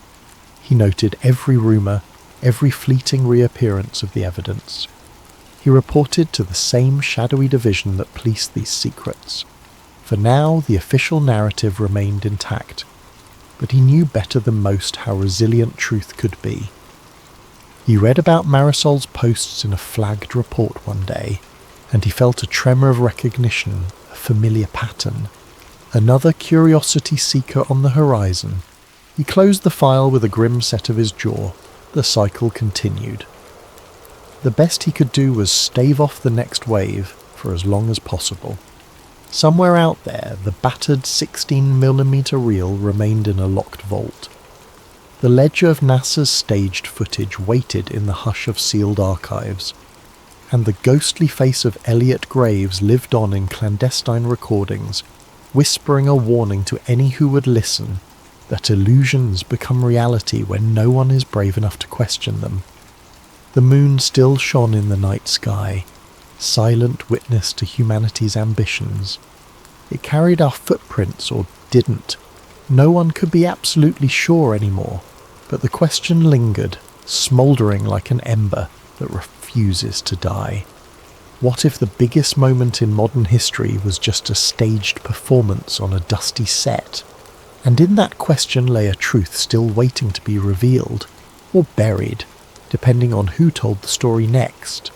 He noted every rumour, every fleeting reappearance of the evidence. He reported to the same shadowy division that policed these secrets. For now, the official narrative remained intact, but he knew better than most how resilient truth could be. He read about Marisol's posts in a flagged report one day, and he felt a tremor of recognition, a familiar pattern. Another curiosity seeker on the horizon. He closed the file with a grim set of his jaw. The cycle continued. The best he could do was stave off the next wave for as long as possible. Somewhere out there, the battered 16mm reel remained in a locked vault. The ledger of NASA's staged footage waited in the hush of sealed archives, and the ghostly face of Elliot Graves lived on in clandestine recordings, whispering a warning to any who would listen that illusions become reality when no one is brave enough to question them. The moon still shone in the night sky, silent witness to humanity's ambitions. It carried our footprints, or didn't. No one could be absolutely sure anymore, but the question lingered, smouldering like an ember that refuses to die. What if the biggest moment in modern history was just a staged performance on a dusty set? And in that question lay a truth still waiting to be revealed, or buried, depending on who told the story next.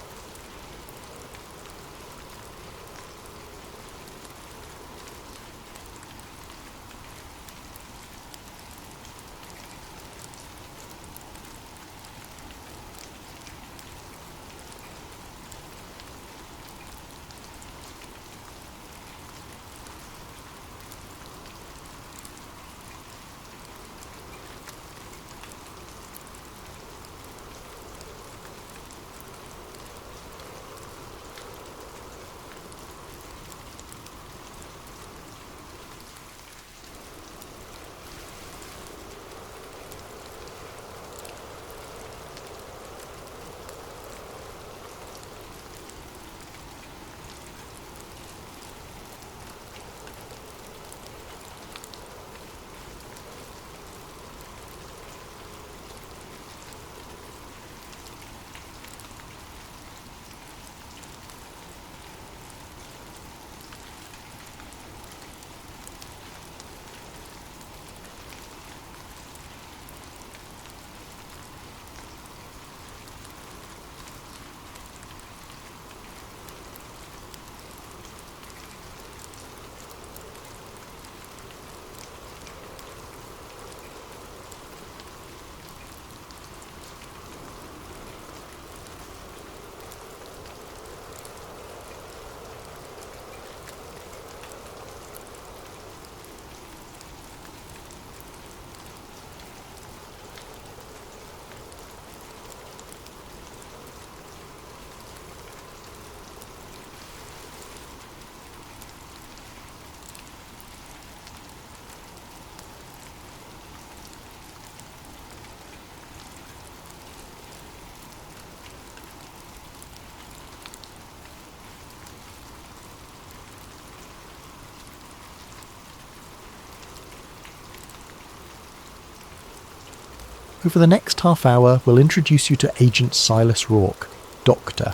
Over the next half hour, we'll introduce you to Agent Silas Rourke, Doctor,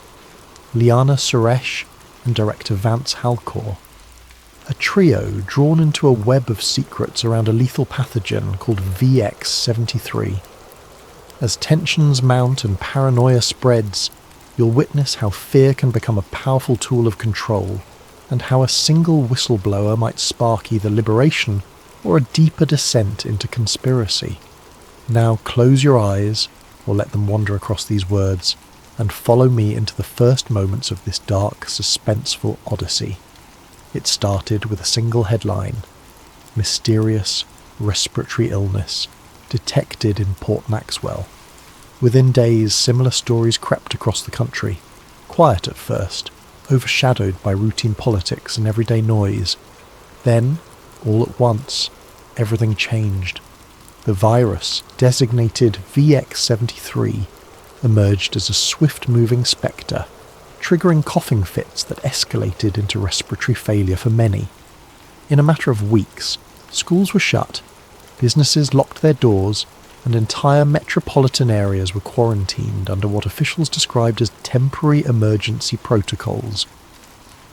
Liana Suresh, and Director Vance Halcor. A trio drawn into a web of secrets around a lethal pathogen called VX-73. As tensions mount and paranoia spreads, you'll witness how fear can become a powerful tool of control, and how a single whistleblower might spark either liberation or a deeper descent into conspiracy. Now close your eyes, or let them wander across these words, and follow me into the first moments of this dark, suspenseful odyssey. It started with a single headline: Mysterious respiratory illness detected in Port Maxwell. Within days, similar stories crept across the country, quiet at first, overshadowed by routine politics and everyday noise. Then, all at once, everything changed. The virus, designated VX-73, emerged as a swift-moving spectre, triggering coughing fits that escalated into respiratory failure for many. In a matter of weeks, schools were shut, businesses locked their doors, and entire metropolitan areas were quarantined under what officials described as temporary emergency protocols.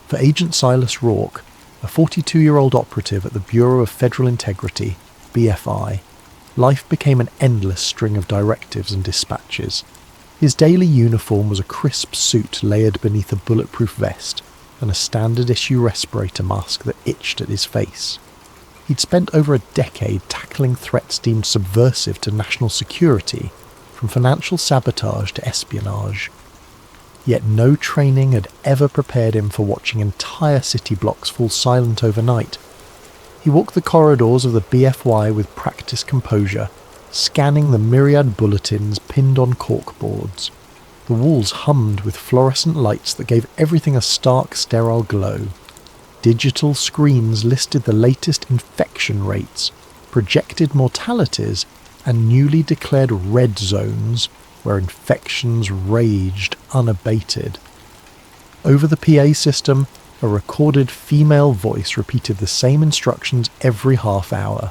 For Agent Silas Rourke, a 42-year-old operative at the Bureau of Federal Integrity, BFI, life became an endless string of directives and dispatches. His daily uniform was a crisp suit layered beneath a bulletproof vest and a standard-issue respirator mask that itched at his face. He'd spent over a decade tackling threats deemed subversive to national security, from financial sabotage to espionage. Yet no training had ever prepared him for watching entire city blocks fall silent overnight. He walked the corridors of the BFY with practiced composure, scanning the myriad bulletins pinned on corkboards. The walls hummed with fluorescent lights that gave everything a stark, sterile glow. Digital screens listed the latest infection rates, projected mortalities, and newly declared red zones where infections raged unabated. Over the PA system, a recorded female voice repeated the same instructions every half hour.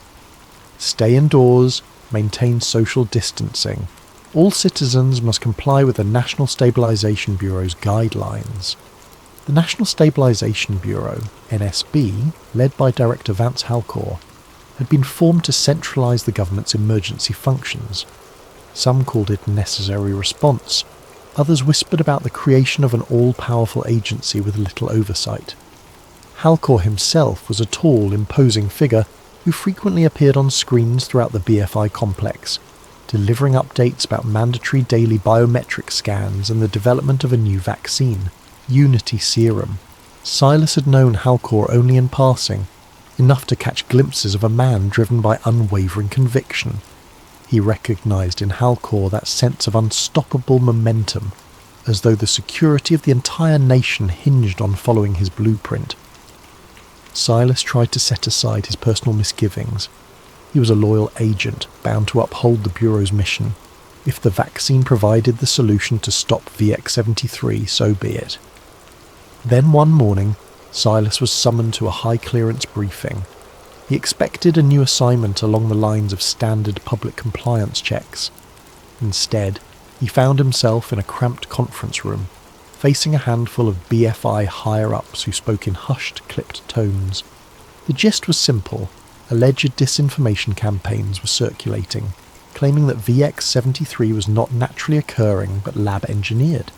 Stay indoors, maintain social distancing. All citizens must comply with the National Stabilization Bureau's guidelines. The National Stabilization Bureau, NSB, led by Director Vance Halcor, had been formed to centralise the government's emergency functions. Some called it necessary response. Others whispered about the creation of an all-powerful agency with little oversight. Halcor himself was a tall, imposing figure who frequently appeared on screens throughout the BFI complex, delivering updates about mandatory daily biometric scans and the development of a new vaccine, Unity Serum. Silas had known Halcor only in passing, enough to catch glimpses of a man driven by unwavering conviction. He recognised in Halcor that sense of unstoppable momentum, as though the security of the entire nation hinged on following his blueprint. Silas tried to set aside his personal misgivings. He was a loyal agent, bound to uphold the Bureau's mission. If the vaccine provided the solution to stop VX-73, so be it. Then one morning, Silas was summoned to a high-clearance briefing. He expected a new assignment along the lines of standard public compliance checks. Instead, he found himself in a cramped conference room, facing a handful of BFI higher-ups who spoke in hushed, clipped tones. The gist was simple. Alleged disinformation campaigns were circulating, claiming that VX-73 was not naturally occurring but lab-engineered.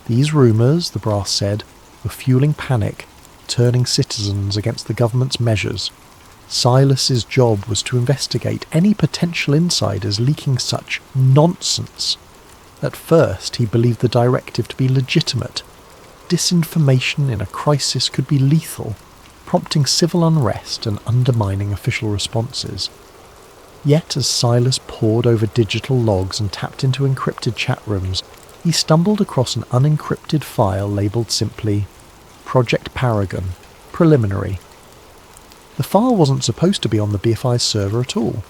These rumours, the brass said, were fueling panic, turning citizens against the government's measures. Silas's job was to investigate any potential insiders leaking such nonsense. At first, he believed the directive to be legitimate. Disinformation in a crisis could be lethal, prompting civil unrest and undermining official responses. Yet as Silas pored over digital logs and tapped into encrypted chat rooms, he stumbled across an unencrypted file labelled simply Project Paragon, Preliminary. The file wasn't supposed to be on the BFI's server at all.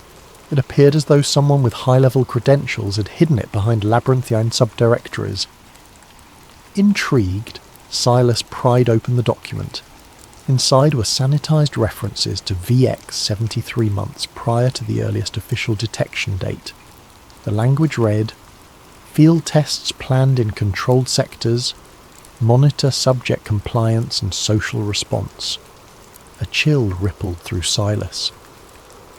It appeared as though someone with high-level credentials had hidden it behind labyrinthine subdirectories. Intrigued, Silas pried open the document. Inside were sanitised references to VX 73 months prior to the earliest official detection date. The language read, "Field tests planned in controlled sectors, monitor subject compliance and social response." A chill rippled through Silas.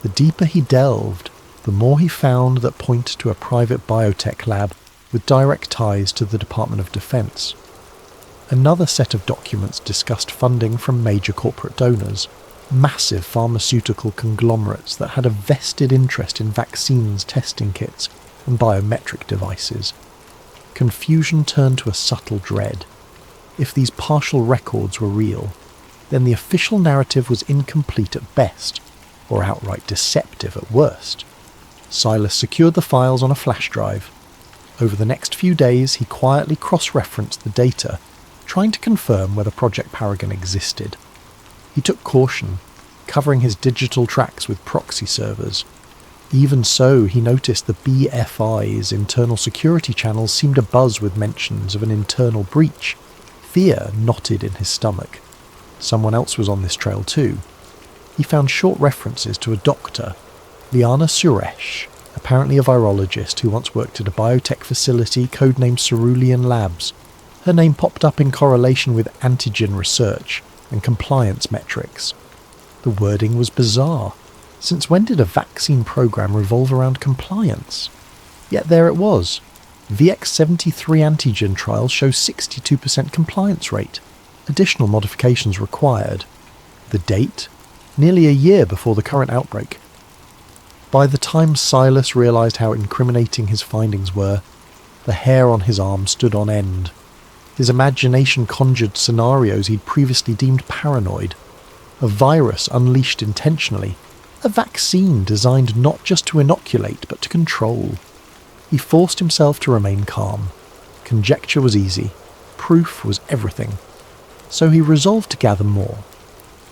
The deeper he delved, the more he found that pointed to a private biotech lab with direct ties to the Department of Defense. Another set of documents discussed funding from major corporate donors, massive pharmaceutical conglomerates that had a vested interest in vaccines, testing kits, and biometric devices. Confusion turned to a subtle dread. If these partial records were real, then the official narrative was incomplete at best, or outright deceptive at worst. Silas secured the files on a flash drive. Over the next few days, he quietly cross-referenced the data, trying to confirm whether Project Paragon existed. He took caution, covering his digital tracks with proxy servers. Even so, he noticed the BFI's internal security channels seemed abuzz with mentions of an internal breach, Fear knotted in his stomach. Someone else was on this trail too. He found short references to a doctor, Liana Suresh, apparently a virologist who once worked at a biotech facility codenamed Cerulean Labs. Her name popped up in correlation with antigen research and compliance metrics. The wording was bizarre. Since when did a vaccine program revolve around compliance? Yet there it was. VX73 antigen trials show 62% compliance rate. Additional modifications required. The date? Nearly a year before the current outbreak. By the time Silas realised how incriminating his findings were, the hair on his arm stood on end. His imagination conjured scenarios he'd previously deemed paranoid. A virus unleashed intentionally. A vaccine designed not just to inoculate, but to control. He forced himself to remain calm. Conjecture was easy. Proof was everything. So he resolved to gather more.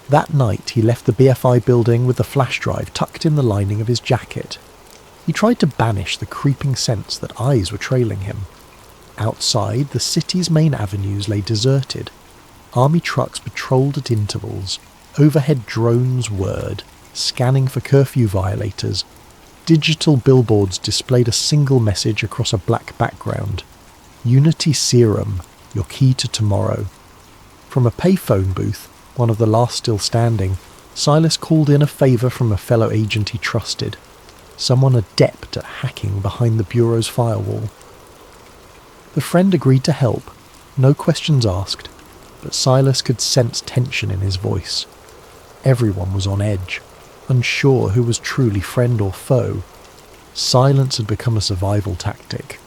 That night he left the BFI building with the flash drive tucked in the lining of his jacket. He tried to banish the creeping sense that eyes were trailing him. Outside, the city's main avenues lay deserted. Army trucks patrolled at intervals. Overhead drones whirred, scanning for curfew violators. Digital billboards displayed a single message across a black background. Unity Serum, your key to tomorrow. From a payphone booth, one of the last still standing, Silas called in a favour from a fellow agent he trusted. Someone adept at hacking behind the Bureau's firewall. The friend agreed to help, no questions asked, but Silas could sense tension in his voice. Everyone was on edge, unsure who was truly friend or foe. Silence had become a survival tactic.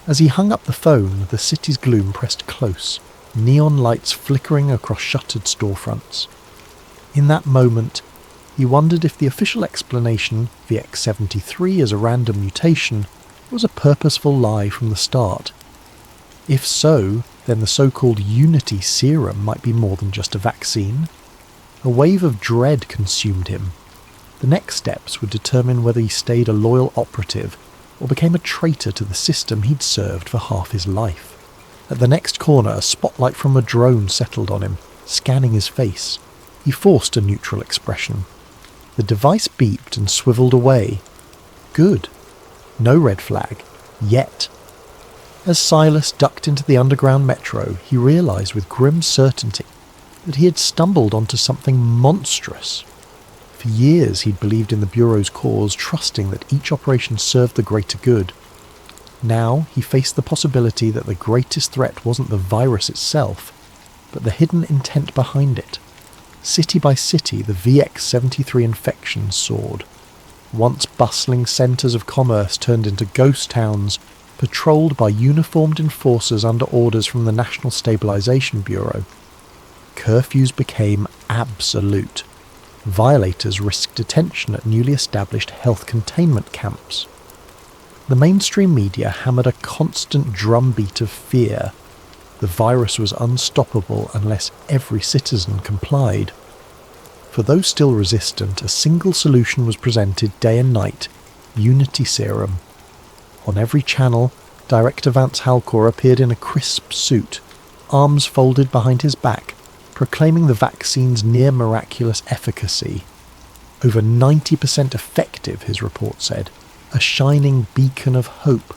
As he hung up the phone, the city's gloom pressed close, neon lights flickering across shuttered storefronts. In that moment, he wondered if the official explanation, VX73 as a random mutation, was a purposeful lie from the start. If so, then the so-called Unity Serum might be more than just a vaccine. A wave of dread consumed him. The next steps would determine whether he stayed a loyal operative or became a traitor to the system he'd served for half his life. At the next corner, a spotlight from a drone settled on him, scanning his face. He forced a neutral expression. The device beeped and swiveled away. Good. No red flag. Yet. As Silas ducked into the underground metro, he realised with grim certainty that he had stumbled onto something monstrous. For years he'd believed in the Bureau's cause, trusting that each operation served the greater good. Now he faced the possibility that the greatest threat wasn't the virus itself, but the hidden intent behind it. City by city, the VX73 infection soared. Once bustling centres of commerce turned into ghost towns, patrolled by uniformed enforcers under orders from the National Stabilization Bureau. Curfews became absolute. Violators risked detention at newly established health containment camps. The mainstream media hammered a constant drumbeat of fear. The virus was unstoppable unless every citizen complied. For those still resistant, a single solution was presented day and night: Unity Serum. On every channel, Director Vance Halcor appeared in a crisp suit, arms folded behind his back, proclaiming the vaccine's near-miraculous efficacy. Over 90% effective, his report said, a shining beacon of hope.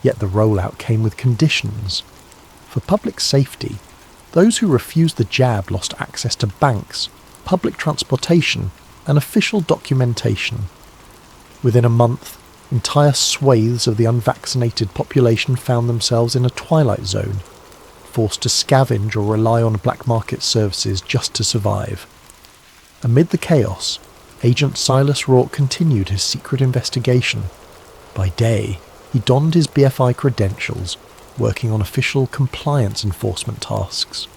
Yet the rollout came with conditions. For public safety, those who refused the jab lost access to banks, public transportation, and official documentation. Within a month, entire swathes of the unvaccinated population found themselves in a twilight zone, forced to scavenge or rely on black market services just to survive. Amid the chaos, Agent Silas Rourke continued his secret investigation. By day, he donned his BFI credentials, working on official compliance enforcement tasks.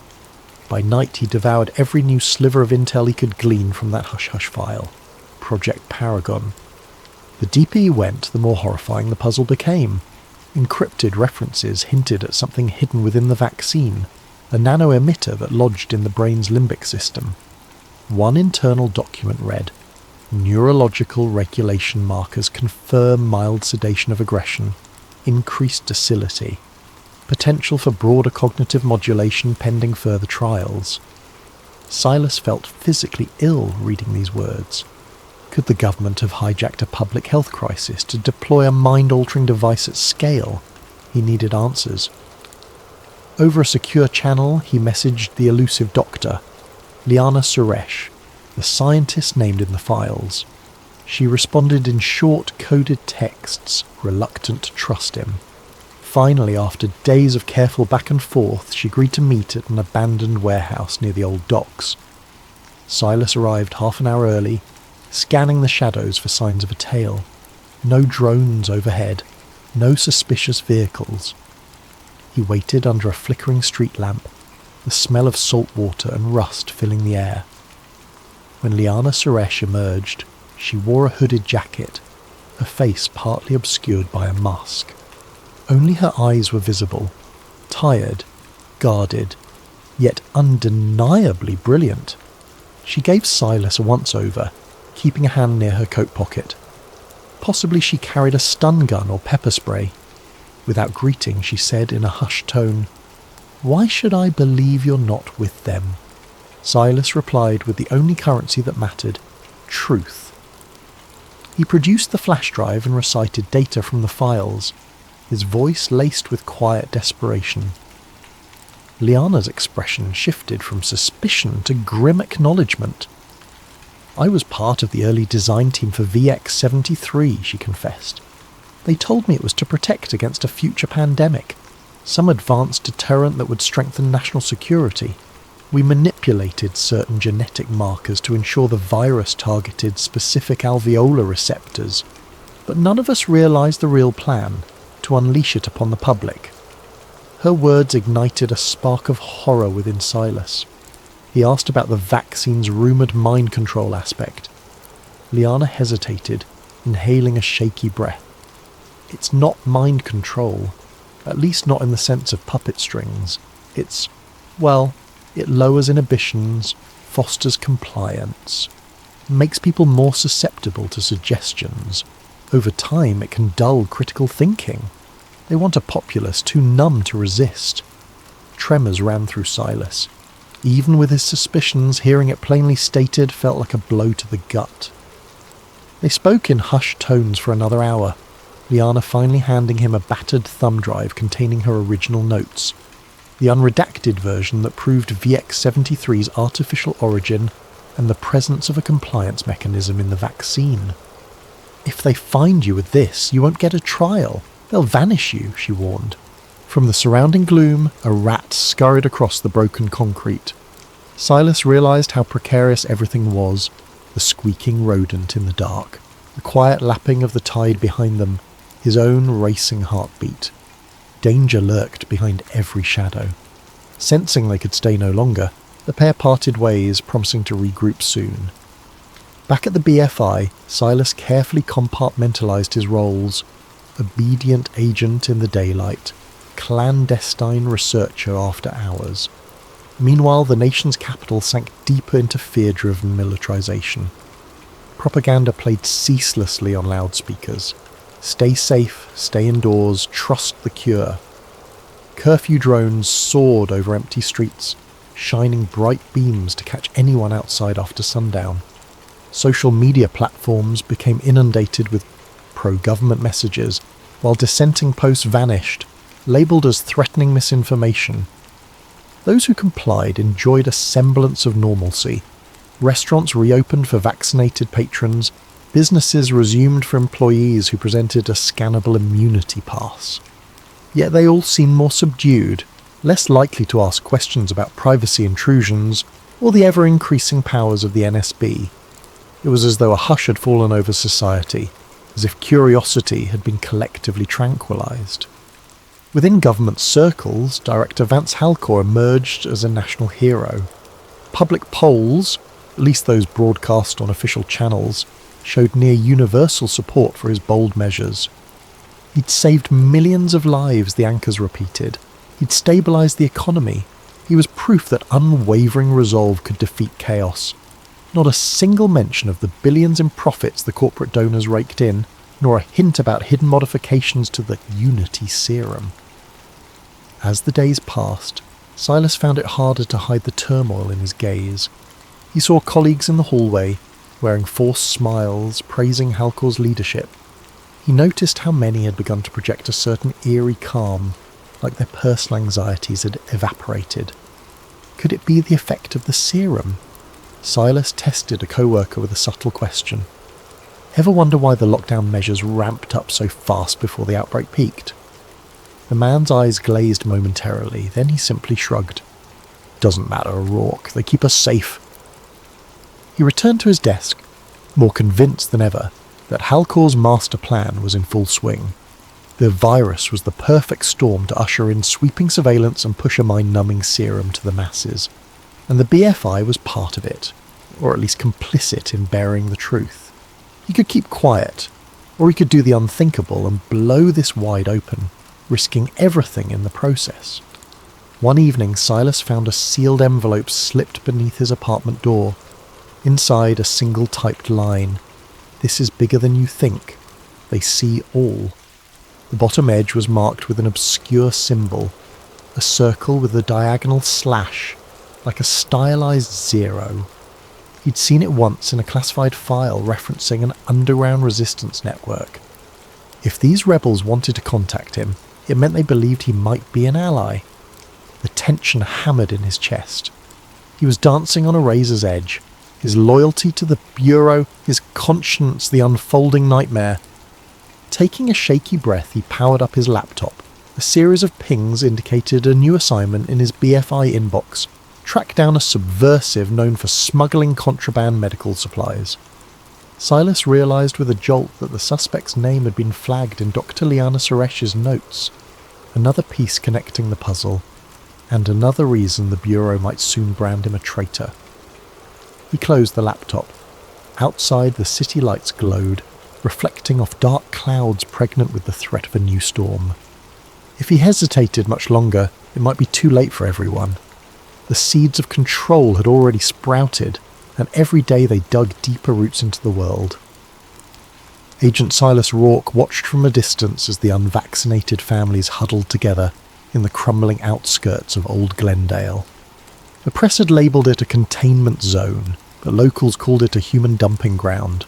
By night, he devoured every new sliver of intel he could glean from that hush-hush file, Project Paragon. The deeper he went, the more horrifying the puzzle became. Encrypted references hinted at something hidden within the vaccine, a nano-emitter that lodged in the brain's limbic system. One internal document read, "Neurological regulation markers confirm mild sedation of aggression, increased docility." potential for broader cognitive modulation pending further trials. Silas felt physically ill reading these words. Could the government have hijacked a public health crisis to deploy a mind-altering device at scale? He needed answers. Over a secure channel, he messaged the elusive doctor, Liana Suresh, the scientist named in the files. She responded in short, coded texts, reluctant to trust him. Finally, after days of careful back and forth, she agreed to meet at an abandoned warehouse near the old docks. Silas arrived half an hour early, scanning the shadows for signs of a tail. No drones overhead, no suspicious vehicles. He waited under a flickering street lamp, the smell of salt water and rust filling the air. When Liana Suresh emerged, she wore a hooded jacket, her face partly obscured by a mask. Only her eyes were visible, tired, guarded, yet undeniably brilliant. She gave Silas a once-over, keeping a hand near her coat pocket. Possibly she carried a stun gun or pepper spray. Without greeting, she said in a hushed tone, "Why should I believe you're not with them?" Silas replied with the only currency that mattered, truth. He produced the flash drive and recited data from the files, his voice laced with quiet desperation. Liana's expression shifted from suspicion to grim acknowledgement. "I was part of the early design team for VX-73, she confessed. "They told me it was to protect against a future pandemic, some advanced deterrent that would strengthen national security. We manipulated certain genetic markers to ensure the virus targeted specific alveolar receptors, but none of us realized the real plan, to unleash it upon the public." Her words ignited a spark of horror within Silas. He asked about the vaccine's rumoured mind control aspect. Liana hesitated, inhaling a shaky breath. "It's not mind control, at least not in the sense of puppet strings. It lowers inhibitions, fosters compliance, makes people more susceptible to suggestions. Over time, it can dull critical thinking. They want a populace too numb to resist." Tremors ran through Silas. Even with his suspicions, hearing it plainly stated felt like a blow to the gut. They spoke in hushed tones for another hour, Liana finally handing him a battered thumb drive containing her original notes, the unredacted version that proved VX-73's artificial origin and the presence of a compliance mechanism in the vaccine. "If they find you with this, you won't get a trial. They'll vanish you," she warned. From the surrounding gloom, a rat scurried across the broken concrete. Silas realized how precarious everything was, the squeaking rodent in the dark, the quiet lapping of the tide behind them, his own racing heartbeat. Danger lurked behind every shadow. Sensing they could stay no longer, the pair parted ways, promising to regroup soon. Back at the BFI, Silas carefully compartmentalized his roles: obedient agent in the daylight, clandestine researcher after hours. Meanwhile, the nation's capital sank deeper into fear-driven militarization. Propaganda played ceaselessly on loudspeakers. Stay safe, stay indoors, trust the cure. Curfew drones soared over empty streets, shining bright beams to catch anyone outside after sundown. Social media platforms became inundated with pro-government messages, while dissenting posts vanished, labelled as threatening misinformation. Those who complied enjoyed a semblance of normalcy. Restaurants reopened for vaccinated patrons, businesses resumed for employees who presented a scannable immunity pass. Yet they all seemed more subdued, less likely to ask questions about privacy intrusions or the ever-increasing powers of the NSB. It was as though a hush had fallen over society, as if curiosity had been collectively tranquilized. Within government circles, Director Vance Halcor emerged as a national hero. Public polls, at least those broadcast on official channels, showed near universal support for his bold measures. He'd saved millions of lives, the anchors repeated. He'd stabilised the economy. He was proof that unwavering resolve could defeat chaos. Not a single mention of the billions in profits the corporate donors raked in, nor a hint about hidden modifications to the Unity serum. As the days passed, Silas found it harder to hide the turmoil in his gaze. He saw colleagues in the hallway, wearing forced smiles, praising Halcor's leadership. He noticed how many had begun to project a certain eerie calm, like their personal anxieties had evaporated. Could it be the effect of the serum? Silas tested a co-worker with a subtle question. Ever wonder why the lockdown measures ramped up so fast before the outbreak peaked? The man's eyes glazed momentarily, then he simply shrugged. Doesn't matter, O'Rourke, they keep us safe. He returned to his desk, more convinced than ever that Halcor's master plan was in full swing. The virus was the perfect storm to usher in sweeping surveillance and push a mind-numbing serum to the masses. And the BFI was part of it, or at least complicit in bearing the truth. He could keep quiet, or he could do the unthinkable and blow this wide open, risking everything in the process. One evening, Silas found a sealed envelope slipped beneath his apartment door. Inside, a single typed line. This is bigger than you think. They see all. The bottom edge was marked with an obscure symbol, a circle with a diagonal slash, like a stylized zero. He'd seen it once in a classified file referencing an underground resistance network. If these rebels wanted to contact him, it meant they believed he might be an ally. The tension hammered in his chest. He was dancing on a razor's edge, his loyalty to the Bureau, his conscience the unfolding nightmare. Taking a shaky breath, he powered up his laptop. A series of pings indicated a new assignment in his BFI inbox. Track down a subversive known for smuggling contraband medical supplies. Silas realised with a jolt that the suspect's name had been flagged in Dr. Liana Suresh's notes. Another piece connecting the puzzle, and another reason the Bureau might soon brand him a traitor. He closed the laptop. Outside, the city lights glowed, reflecting off dark clouds pregnant with the threat of a new storm. If he hesitated much longer, it might be too late for everyone. The seeds of control had already sprouted, and every day they dug deeper roots into the world. Agent Silas Rourke watched from a distance as the unvaccinated families huddled together in the crumbling outskirts of Old Glendale. The press had labelled it a containment zone, but locals called it a human dumping ground.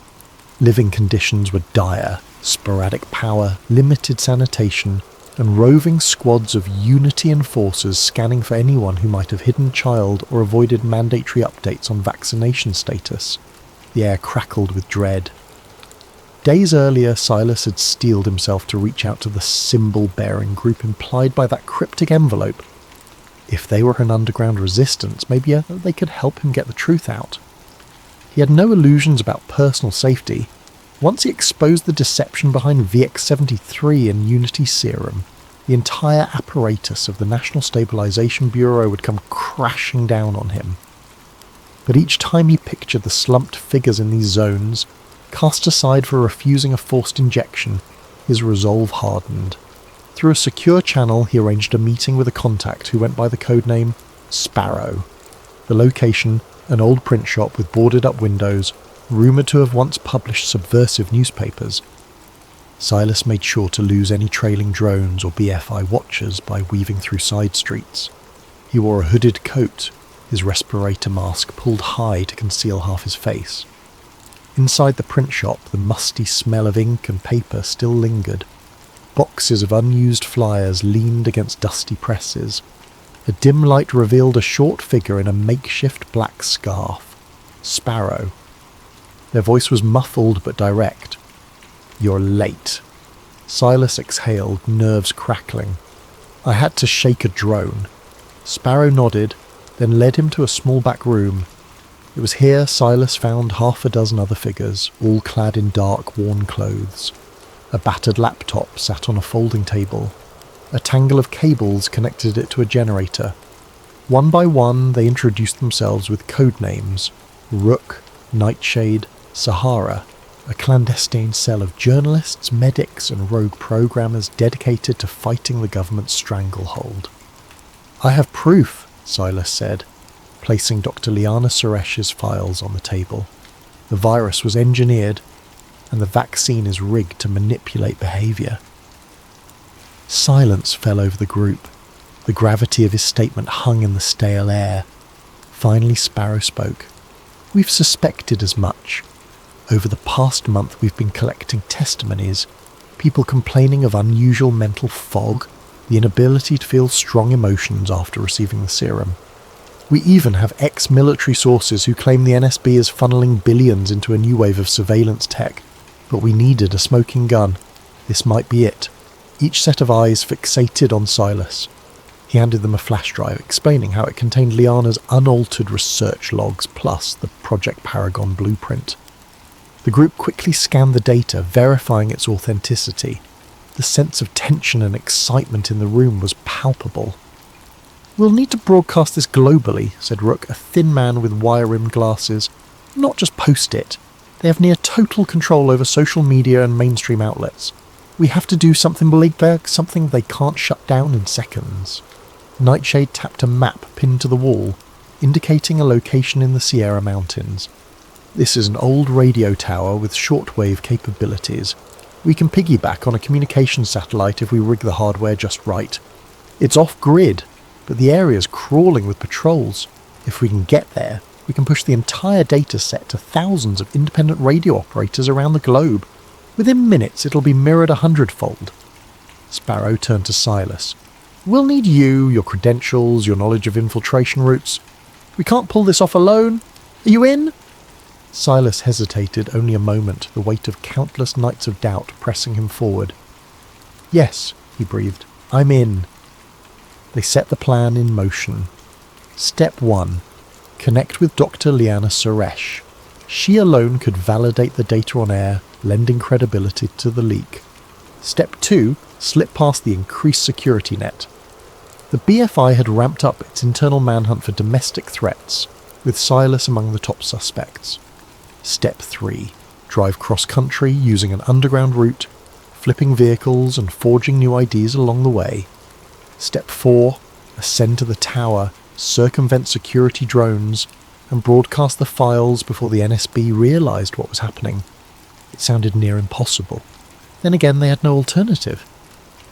Living conditions were dire, sporadic power, limited sanitation, and roving squads of Unity enforcers scanning for anyone who might have hidden child or avoided mandatory updates on vaccination status. The air crackled with dread. Days earlier, Silas had steeled himself to reach out to the symbol-bearing group implied by that cryptic envelope. If they were an underground resistance, maybe they could help him get the truth out. He had no illusions about personal safety. Once he exposed the deception behind VX-73 and Unity Serum, the entire apparatus of the National Stabilization Bureau would come crashing down on him. But each time he pictured the slumped figures in these zones, cast aside for refusing a forced injection, his resolve hardened. Through a secure channel, he arranged a meeting with a contact who went by the codename Sparrow. The location, an old print shop with boarded-up windows, rumoured to have once published subversive newspapers. Silas made sure to lose any trailing drones or BFI watchers by weaving through side streets. He wore a hooded coat, his respirator mask pulled high to conceal half his face. Inside the print shop, the musty smell of ink and paper still lingered. Boxes of unused flyers leaned against dusty presses. A dim light revealed a short figure in a makeshift black scarf. Sparrow. Their voice was muffled but direct. "You're late." Silas exhaled, nerves crackling. "I had to shake a drone." Sparrow nodded, then led him to a small back room. It was here Silas found half a dozen other figures, all clad in dark, worn clothes. A battered laptop sat on a folding table. A tangle of cables connected it to a generator. One by one, they introduced themselves with code names: Rook, Nightshade, Sahara, a clandestine cell of journalists, medics, and rogue programmers dedicated to fighting the government's stranglehold. "I have proof," Silas said, placing Dr. Liana Suresh's files on the table. "The virus was engineered, and the vaccine is rigged to manipulate behaviour." Silence fell over the group. The The gravity of his statement hung in the stale air. Finally Sparrow spoke. "We've suspected as much. Over the past month we've been collecting testimonies, people complaining of unusual mental fog, the inability to feel strong emotions after receiving the serum. We even have ex-military sources who claim the NSB is funneling billions into a new wave of surveillance tech, but we needed a smoking gun. This might be it." Each set of eyes fixated on Silas. He handed them a flash drive, explaining how it contained Liana's unaltered research logs plus the Project Paragon blueprint. The group quickly scanned the data, verifying its authenticity. The sense of tension and excitement in the room was palpable. "We'll need to broadcast this globally," said Rook, a thin man with wire-rimmed glasses. "Not just post it. They have near total control over social media and mainstream outlets. We have to do something big, something they can't shut down in seconds." Nightshade tapped a map pinned to the wall, indicating a location in the Sierra Mountains. "This is an old radio tower with shortwave capabilities. We can piggyback on a communication satellite if we rig the hardware just right. It's off-grid, but the area's crawling with patrols. If we can get there, we can push the entire data set to thousands of independent radio operators around the globe. Within minutes, it'll be mirrored 100-fold. Sparrow turned to Silas. "We'll need you, your credentials, your knowledge of infiltration routes. We can't pull this off alone. Are you in?" Silas hesitated only a moment, the weight of countless nights of doubt pressing him forward. "Yes," he breathed, "I'm in." They set the plan in motion. Step 1. Connect with Dr. Liana Suresh. She alone could validate the data on air, lending credibility to the leak. Step 2. Slip past the increased security net. The BFI had ramped up its internal manhunt for domestic threats, with Silas among the top suspects. Step 3. Drive cross-country using an underground route, flipping vehicles and forging new IDs along the way. Step 4. Ascend to the tower, circumvent security drones, and broadcast the files before the NSB realised what was happening. It sounded near impossible. Then again, they had no alternative.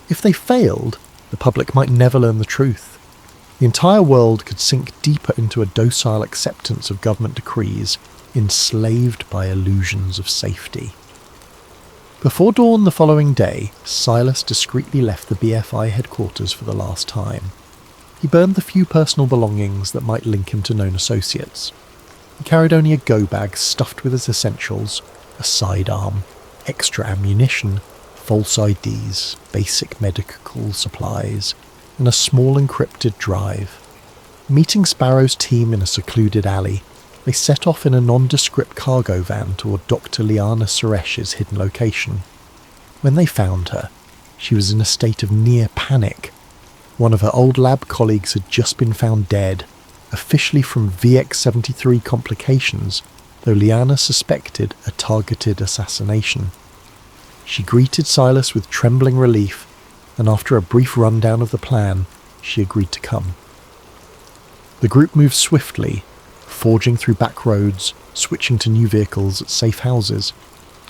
If they failed, the public might never learn the truth. The entire world could sink deeper into a docile acceptance of government decrees, enslaved by illusions of safety. Before dawn the following day, Silas discreetly left the BFI headquarters for the last time. He burned the few personal belongings that might link him to known associates. He carried only a go-bag stuffed with his essentials, a sidearm, extra ammunition, false IDs, basic medical supplies, and a small encrypted drive. Meeting Sparrow's team in a secluded alley, they set off in a nondescript cargo van toward Dr. Liana Suresh's hidden location. When they found her, she was in a state of near panic. One of her old lab colleagues had just been found dead, officially from VX-73 complications, though Liana suspected a targeted assassination. She greeted Silas with trembling relief, and after a brief rundown of the plan, she agreed to come. The group moved swiftly, forging through back roads, switching to new vehicles at safe houses.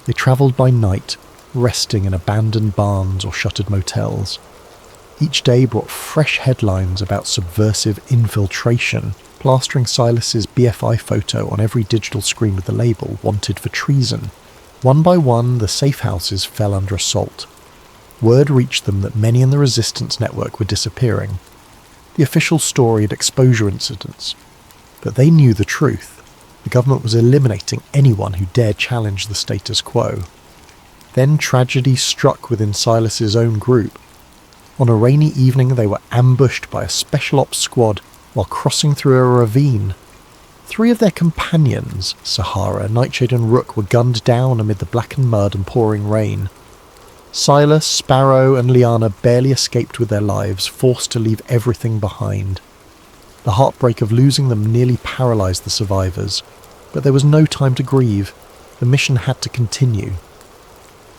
They travelled by night, resting in abandoned barns or shuttered motels. Each day brought fresh headlines about subversive infiltration, plastering Silas's BFI photo on every digital screen with the label "Wanted for Treason." One by one, the safe houses fell under assault. Word reached them that many in the resistance network were disappearing. The official story had exposure incidents, but they knew the truth. The government was eliminating anyone who dared challenge the status quo. Then tragedy struck within Silas's own group. On a rainy evening, they were ambushed by a special ops squad while crossing through a ravine. 3 of their companions, Sahara, Nightshade and Rook, were gunned down amid the blackened mud and pouring rain. Silas, Sparrow and Liana barely escaped with their lives, forced to leave everything behind. The heartbreak of losing them nearly paralysed the survivors, but there was no time to grieve. The mission had to continue.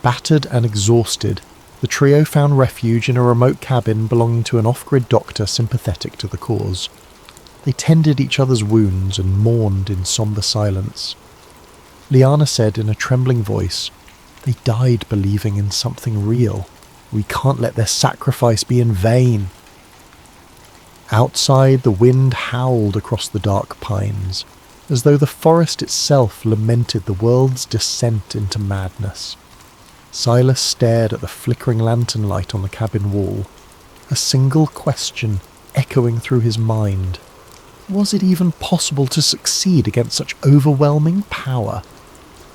Battered and exhausted, the trio found refuge in a remote cabin belonging to an off-grid doctor sympathetic to the cause. They tended each other's wounds and mourned in sombre silence. Liana said in a trembling voice, "They died believing in something real. We can't let their sacrifice be in vain." Outside, the wind howled across the dark pines, as though the forest itself lamented the world's descent into madness. Silas stared at the flickering lantern light on the cabin wall, a single question echoing through his mind. Was it even possible to succeed against such overwhelming power?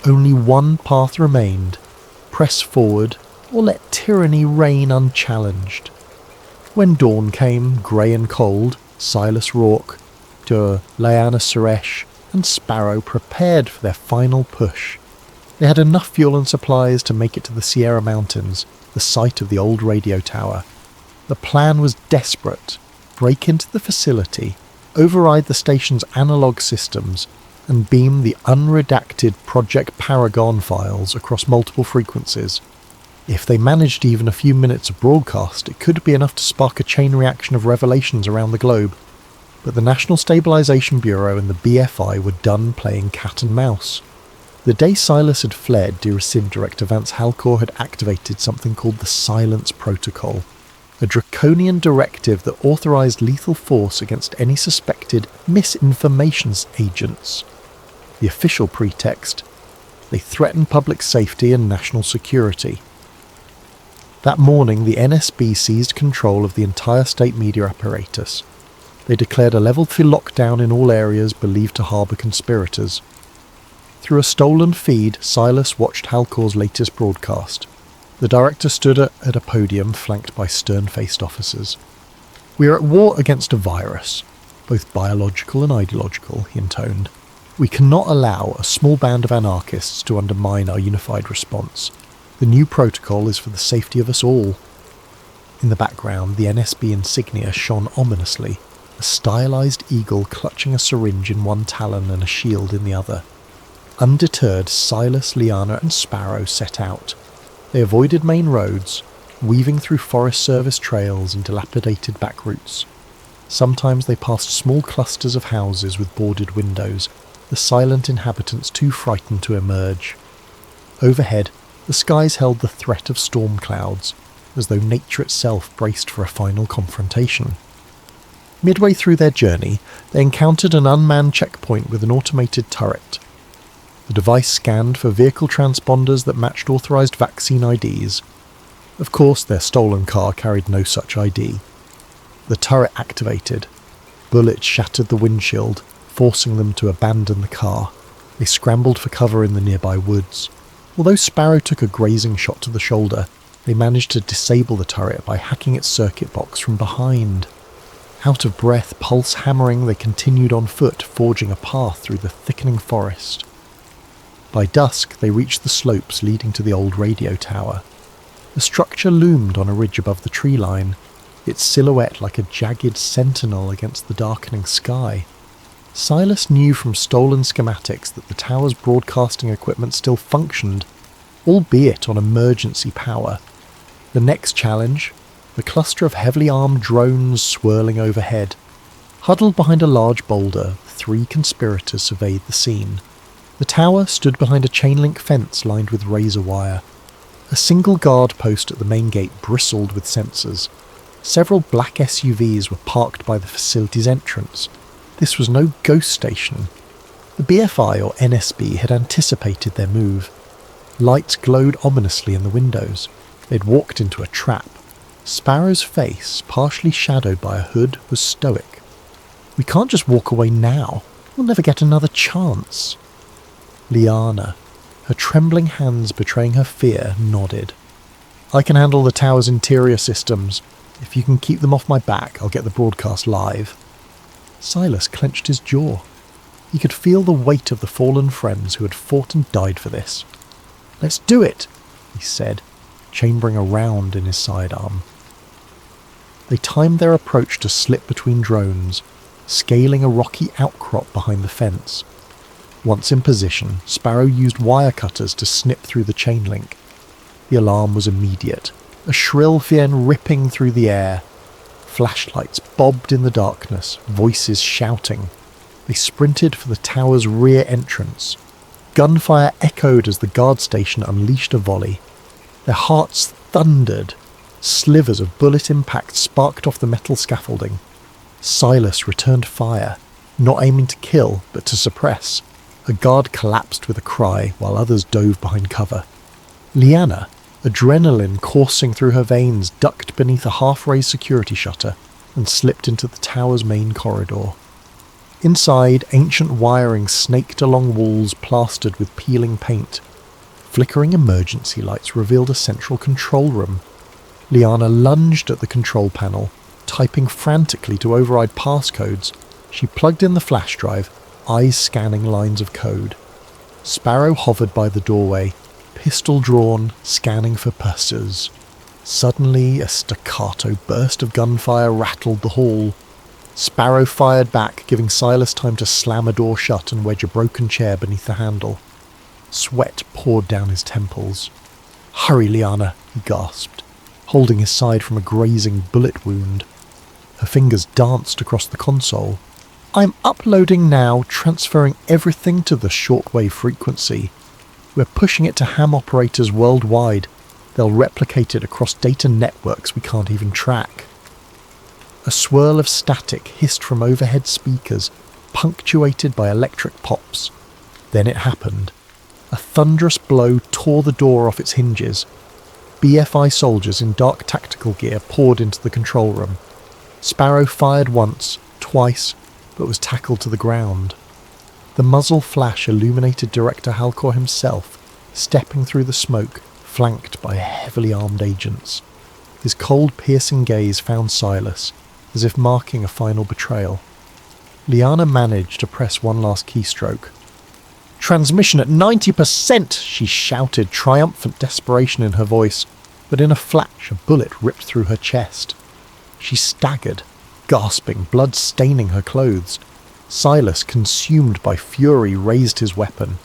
Only one path remained: press forward or let tyranny reign unchallenged. When dawn came, grey and cold, Silas Rourke, Lyanna Suresh and Sparrow prepared for their final push. They had enough fuel and supplies to make it to the Sierra Mountains, the site of the old radio tower. The plan was desperate: break into the facility, override the station's analog systems, and beam the unredacted Project Paragon files across multiple frequencies. If they managed even a few minutes of broadcast, it could be enough to spark a chain reaction of revelations around the globe. But the National Stabilization Bureau and the BFI were done playing cat and mouse. The day Silas had fled, DRCIM Director Vance Halcor had activated something called the Silence Protocol, a draconian directive that authorized lethal force against any suspected misinformation agents. The official pretext: they threatened public safety and national security. That morning, the NSB seized control of the entire state media apparatus. They declared a level 3 lockdown in all areas believed to harbour conspirators. Through a stolen feed, Silas watched Halcor's latest broadcast. The director stood at a podium flanked by stern-faced officers. "We are at war against a virus, both biological and ideological," he intoned. "We cannot allow a small band of anarchists to undermine our unified response. The new protocol is for the safety of us all." In the background, the NSB insignia shone ominously, a stylized eagle clutching a syringe in one talon and a shield in the other. Undeterred, Silas, Lyanna and Sparrow set out. They avoided main roads, weaving through Forest Service trails and dilapidated back routes. Sometimes they passed small clusters of houses with boarded windows, the silent inhabitants too frightened to emerge. Overhead, the skies held the threat of storm clouds, as though nature itself braced for a final confrontation. Midway through their journey, they encountered an unmanned checkpoint with an automated turret. The device scanned for vehicle transponders that matched authorized vaccine IDs. Of course, their stolen car carried no such ID. The turret activated. Bullets shattered the windshield, forcing them to abandon the car. They scrambled for cover in the nearby woods. Although Sparrow took a grazing shot to the shoulder, they managed to disable the turret by hacking its circuit box from behind. Out of breath, pulse hammering, they continued on foot, forging a path through the thickening forest. By dusk, they reached the slopes leading to the old radio tower. The structure loomed on a ridge above the tree line, its silhouette like a jagged sentinel against the darkening sky. Silas knew from stolen schematics that the tower's broadcasting equipment still functioned, albeit on emergency power. The next challenge: the cluster of heavily armed drones swirling overhead. Huddled behind a large boulder, 3 conspirators surveyed the scene. The tower stood behind a chain-link fence lined with razor wire. A single guard post at the main gate bristled with sensors. Several black SUVs were parked by the facility's entrance. This was no ghost station. The BFI or NSB had anticipated their move. Lights glowed ominously in the windows. They'd walked into a trap. Sparrow's face, partially shadowed by a hood, was stoic. "We can't just walk away now. We'll never get another chance." Lyanna, her trembling hands betraying her fear, nodded. "I can handle the tower's interior systems. If you can keep them off my back, I'll get the broadcast live." Silas clenched his jaw. He could feel the weight of the fallen friends who had fought and died for this. "Let's do it," he said, chambering a round in his sidearm. They timed their approach to slip between drones, scaling a rocky outcrop behind the fence. Once in position, Sparrow used wire cutters to snip through the chain link. The alarm was immediate, a shrill fiend ripping through the air. Flashlights bobbed in the darkness, voices shouting. They sprinted for the tower's rear entrance. Gunfire echoed as the guard station unleashed a volley. Their hearts thundered. Slivers of bullet impact sparked off the metal scaffolding. Silas returned fire, not aiming to kill, but to suppress. A guard collapsed with a cry, while others dove behind cover. Liana, adrenaline coursing through her veins, ducked beneath a half-raised security shutter and slipped into the tower's main corridor. Inside, ancient wiring snaked along walls plastered with peeling paint. Flickering emergency lights revealed a central control room. Liana lunged at the control panel, typing frantically to override passcodes. She plugged in the flash drive, eyes scanning lines of code. Sparrow hovered by the doorway, pistol drawn, scanning for pursuers. Suddenly, a staccato burst of gunfire rattled the hall. Sparrow fired back, giving Silas time to slam a door shut and wedge a broken chair beneath the handle. Sweat poured down his temples. "Hurry, Liana," he gasped, holding his side from a grazing bullet wound. Her fingers danced across the console. "I'm uploading now, transferring everything to the shortwave frequency. We're pushing it to ham operators worldwide. They'll replicate it across data networks we can't even track." A swirl of static hissed from overhead speakers, punctuated by electric pops. Then it happened. A thunderous blow tore the door off its hinges. BFI soldiers in dark tactical gear poured into the control room. Sparrow fired once, twice, but was tackled to the ground. The muzzle flash illuminated Director Halcor himself, stepping through the smoke, flanked by heavily armed agents. His cold, piercing gaze found Silas, as if marking a final betrayal. Liana managed to press one last keystroke. "Transmission at 90%!" she shouted, triumphant desperation in her voice, but in a flash a bullet ripped through her chest. She staggered, gasping, blood staining her clothes. Silas, consumed by fury, raised his weapon.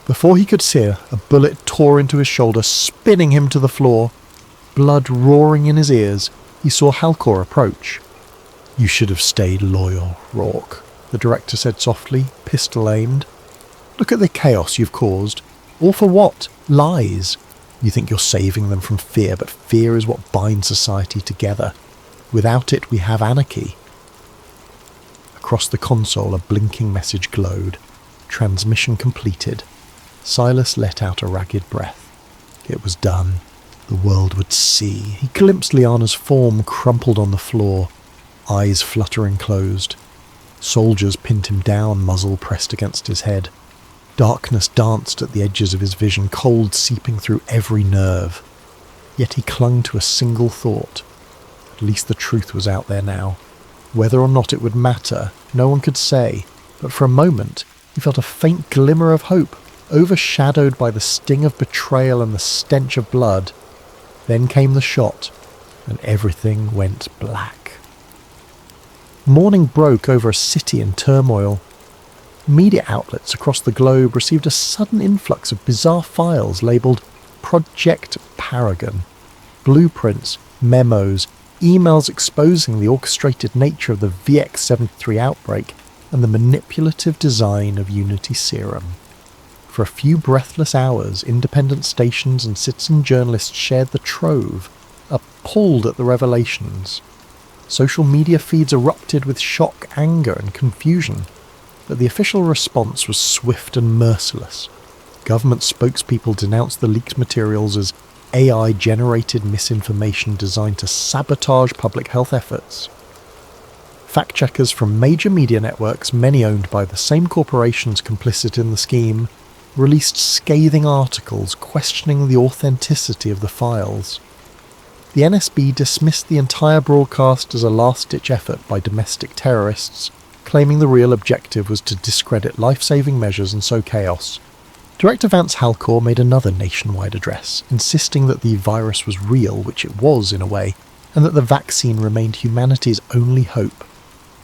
Before he could steer, a bullet tore into his shoulder, spinning him to the floor. Blood roaring in his ears, he saw Halcor approach. "You should have stayed loyal, Rourke," the director said softly, pistol aimed. "Look at the chaos you've caused. All for what? Lies. You think you're saving them from fear, but fear is what binds society together. Without it, we have anarchy." Across the console, a blinking message glowed. Transmission completed. Silas let out a ragged breath. It was done. The world would see. He glimpsed Liana's form crumpled on the floor, eyes fluttering closed. Soldiers pinned him down, muzzle pressed against his head. Darkness danced at the edges of his vision, cold seeping through every nerve. Yet he clung to a single thought. At least the truth was out there now. Whether or not it would matter, no one could say, but for a moment he felt a faint glimmer of hope, overshadowed by the sting of betrayal and the stench of blood. Then came the shot, and everything went black. Morning broke over a city in turmoil. Media outlets across the globe received a sudden influx of bizarre files labelled Project Paragon. Blueprints, memos, emails exposing the orchestrated nature of the VX-73 outbreak and the manipulative design of Unity Serum. For a few breathless hours, independent stations and citizen journalists shared the trove, appalled at the revelations. Social media feeds erupted with shock, anger and confusion, but the official response was swift and merciless. Government spokespeople denounced the leaked materials as AI-generated misinformation designed to sabotage public health efforts. Fact-checkers from major media networks, many owned by the same corporations complicit in the scheme, released scathing articles questioning the authenticity of the files. The NSB dismissed the entire broadcast as a last-ditch effort by domestic terrorists, claiming the real objective was to discredit life-saving measures and sow chaos. Director Vance Halcor made another nationwide address, insisting that the virus was real, which it was in a way, and that the vaccine remained humanity's only hope.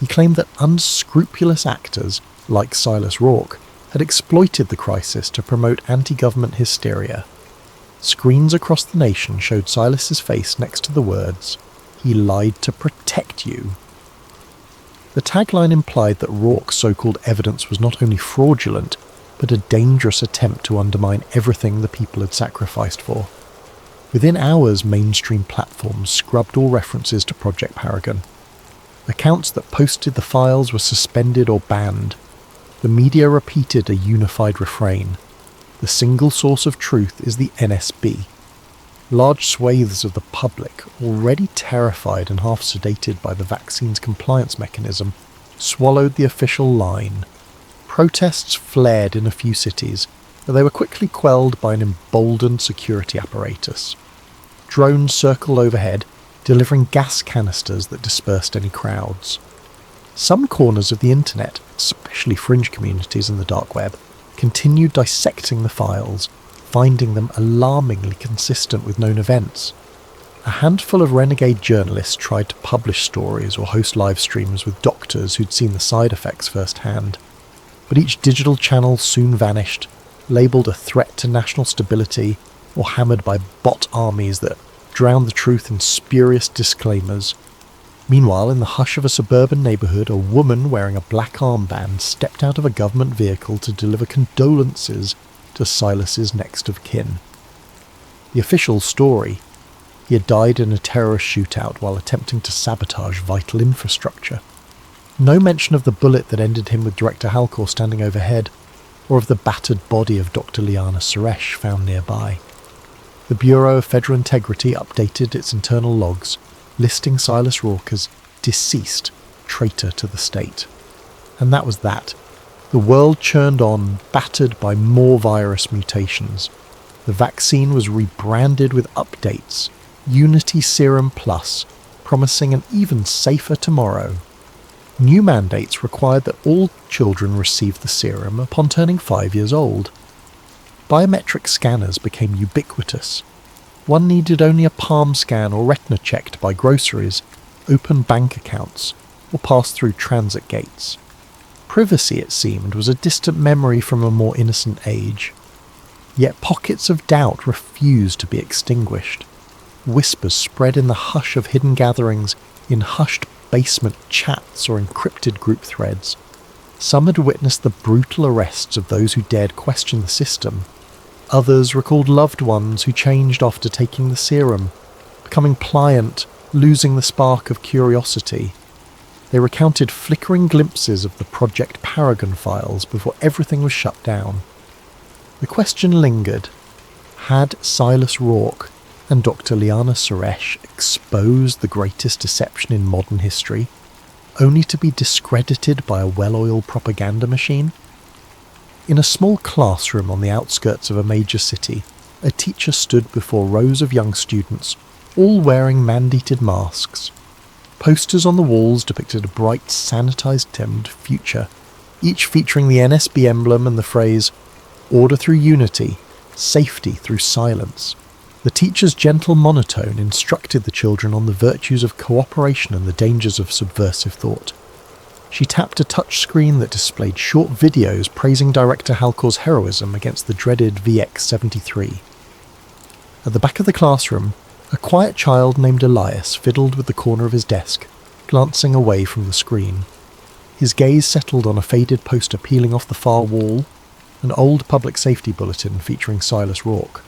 He claimed that unscrupulous actors, like Silas Rourke, had exploited the crisis to promote anti-government hysteria. Screens across the nation showed Silas's face next to the words, "He lied to protect you." The tagline implied that Rourke's so-called evidence was not only fraudulent, but a dangerous attempt to undermine everything the people had sacrificed for. Within hours, mainstream platforms scrubbed all references to Project Paragon. Accounts that posted the files were suspended or banned. The media repeated a unified refrain. The single source of truth is the NSB. Large swathes of the public, already terrified and half sedated by the vaccine's compliance mechanism, swallowed the official line. Protests flared in a few cities, but they were quickly quelled by an emboldened security apparatus. Drones circled overhead, delivering gas canisters that dispersed any crowds. Some corners of the internet, especially fringe communities in the dark web, continued dissecting the files, finding them alarmingly consistent with known events. A handful of renegade journalists tried to publish stories or host live streams with doctors who'd seen the side effects firsthand, but each digital channel soon vanished, labelled a threat to national stability or hammered by bot armies that drowned the truth in spurious disclaimers. Meanwhile, in the hush of a suburban neighbourhood, a woman wearing a black armband stepped out of a government vehicle to deliver condolences to Silas's next of kin. The official story: he had died in a terrorist shootout while attempting to sabotage vital infrastructure. No mention of the bullet that ended him with Director Halcor standing overhead, or of the battered body of Dr. Liana Suresh found nearby. The Bureau of Federal Integrity updated its internal logs, listing Silas Rourke as deceased, traitor to the state. And that was that. The world churned on, battered by more virus mutations. The vaccine was rebranded with updates, Unity Serum Plus, promising an even safer tomorrow. New mandates required that all children receive the serum upon turning 5 years old. Biometric scanners became ubiquitous. One needed only a palm scan or retina check to buy groceries, open bank accounts, or pass through transit gates. Privacy, it seemed, was a distant memory from a more innocent age. Yet pockets of doubt refused to be extinguished. Whispers spread in the hush of hidden gatherings, in hushed basement chats or encrypted group threads. Some had witnessed the brutal arrests of those who dared question the system. Others recalled loved ones who changed after taking the serum, becoming pliant, losing the spark of curiosity. They recounted flickering glimpses of the Project Paragon files before everything was shut down. The question lingered: had Silas Rourke and Dr. Liana Suresh exposed the greatest deception in modern history, only to be discredited by a well-oiled propaganda machine? In a small classroom on the outskirts of a major city, a teacher stood before rows of young students, all wearing mandated masks. Posters on the walls depicted a bright, sanitized-toned future, each featuring the NSB emblem and the phrase, "Order through unity, safety through silence." The teacher's gentle monotone instructed the children on the virtues of cooperation and the dangers of subversive thought. She tapped a touchscreen that displayed short videos praising Director Halcor's heroism against the dreaded VX-73. At the back of the classroom, a quiet child named Elias fiddled with the corner of his desk, glancing away from the screen. His gaze settled on a faded poster peeling off the far wall, an old public safety bulletin featuring Silas Rourke.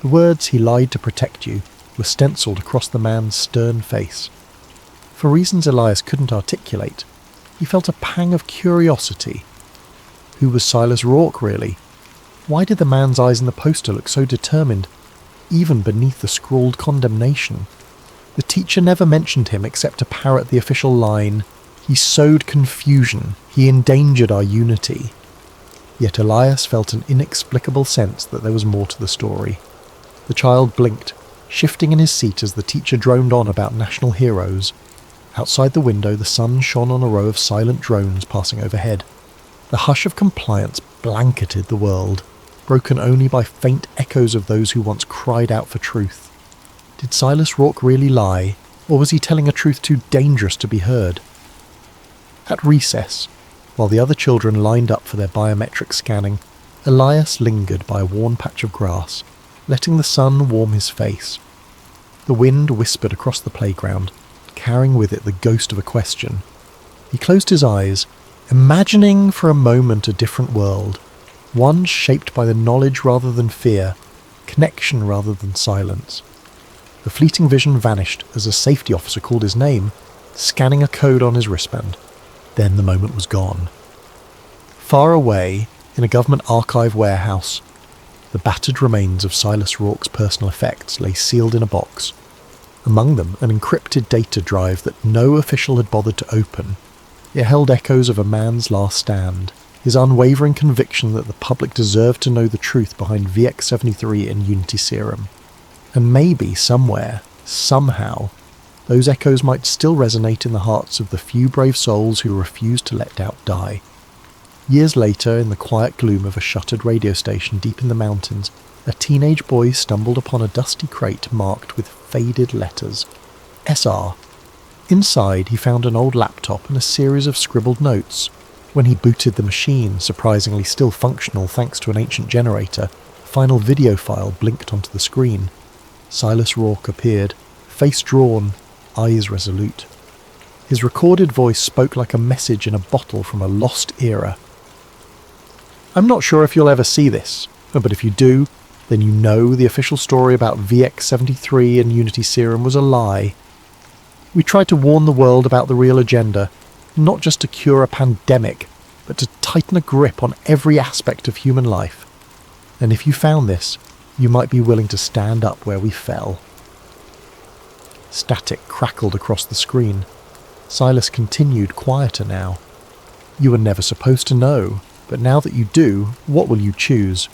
The words "he lied to protect you" were stenciled across the man's stern face. For reasons Elias couldn't articulate, he felt a pang of curiosity. Who was Silas Rourke, really? Why did the man's eyes in the poster look so determined, even beneath the scrawled condemnation? The teacher never mentioned him except to parrot the official line, "He sowed confusion, he endangered our unity." Yet Elias felt an inexplicable sense that there was more to the story. The child blinked, shifting in his seat as the teacher droned on about national heroes. Outside the window, the sun shone on a row of silent drones passing overhead. The hush of compliance blanketed the world, broken only by faint echoes of those who once cried out for truth. Did Silas Rourke really lie, or was he telling a truth too dangerous to be heard? At recess, while the other children lined up for their biometric scanning, Elias lingered by a worn patch of grass, letting the sun warm his face. The wind whispered across the playground, carrying with it the ghost of a question. He closed his eyes, imagining for a moment a different world, one shaped by the knowledge rather than fear, connection rather than silence. The fleeting vision vanished as a safety officer called his name, scanning a code on his wristband. Then the moment was gone. Far away, in a government archive warehouse, the battered remains of Silas Rourke's personal effects lay sealed in a box. Among them, an encrypted data drive that no official had bothered to open. It held echoes of a man's last stand, his unwavering conviction that the public deserved to know the truth behind VX-73 and Unity Serum. And maybe somewhere, somehow, those echoes might still resonate in the hearts of the few brave souls who refused to let doubt die. Years later, in the quiet gloom of a shuttered radio station deep in the mountains, a teenage boy stumbled upon a dusty crate marked with faded letters. SR. Inside, he found an old laptop and a series of scribbled notes. When he booted the machine, surprisingly still functional thanks to an ancient generator, a final video file blinked onto the screen. Silas Rourke appeared, face drawn, eyes resolute. His recorded voice spoke like a message in a bottle from a lost era. I'm not sure if you'll ever see this, but if you do, then you know the official story about VX-73 and Unity Serum was a lie. We tried to warn the world about the real agenda, not just to cure a pandemic, but to tighten a grip on every aspect of human life. And if you found this, you might be willing to stand up where we fell. Static crackled across the screen. Silas continued, quieter now. You were never supposed to know, but now that you do, what will you choose?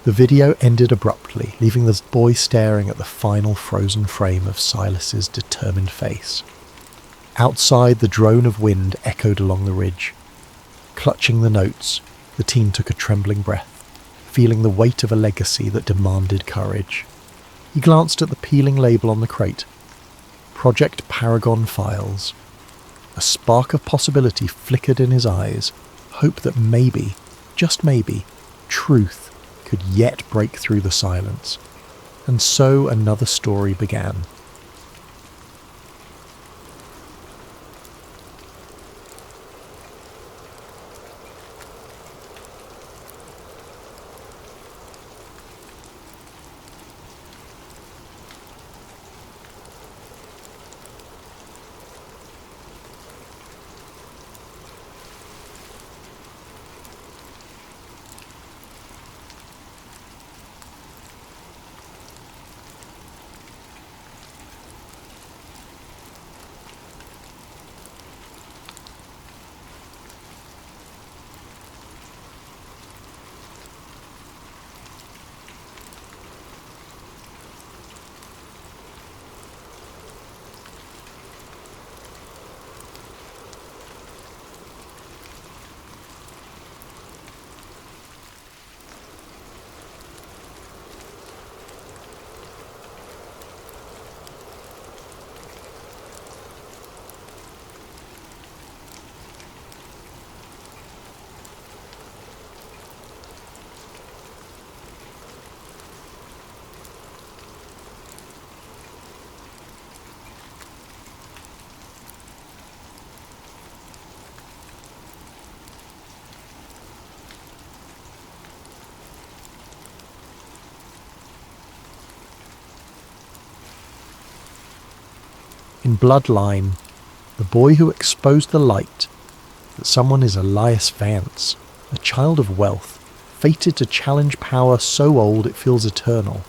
The video ended abruptly, leaving the boy staring at the final frozen frame of Silas's determined face. Outside, the drone of wind echoed along the ridge. Clutching the notes, the teen took a trembling breath, feeling the weight of a legacy that demanded courage. He glanced at the peeling label on the crate. Project Paragon Files. A spark of possibility flickered in his eyes, hope that maybe, just maybe, truth could yet break through the silence. And so another story began. In Bloodline, the boy who exposed the light, that someone is Elias Vance, a child of wealth, fated to challenge power so old it feels eternal.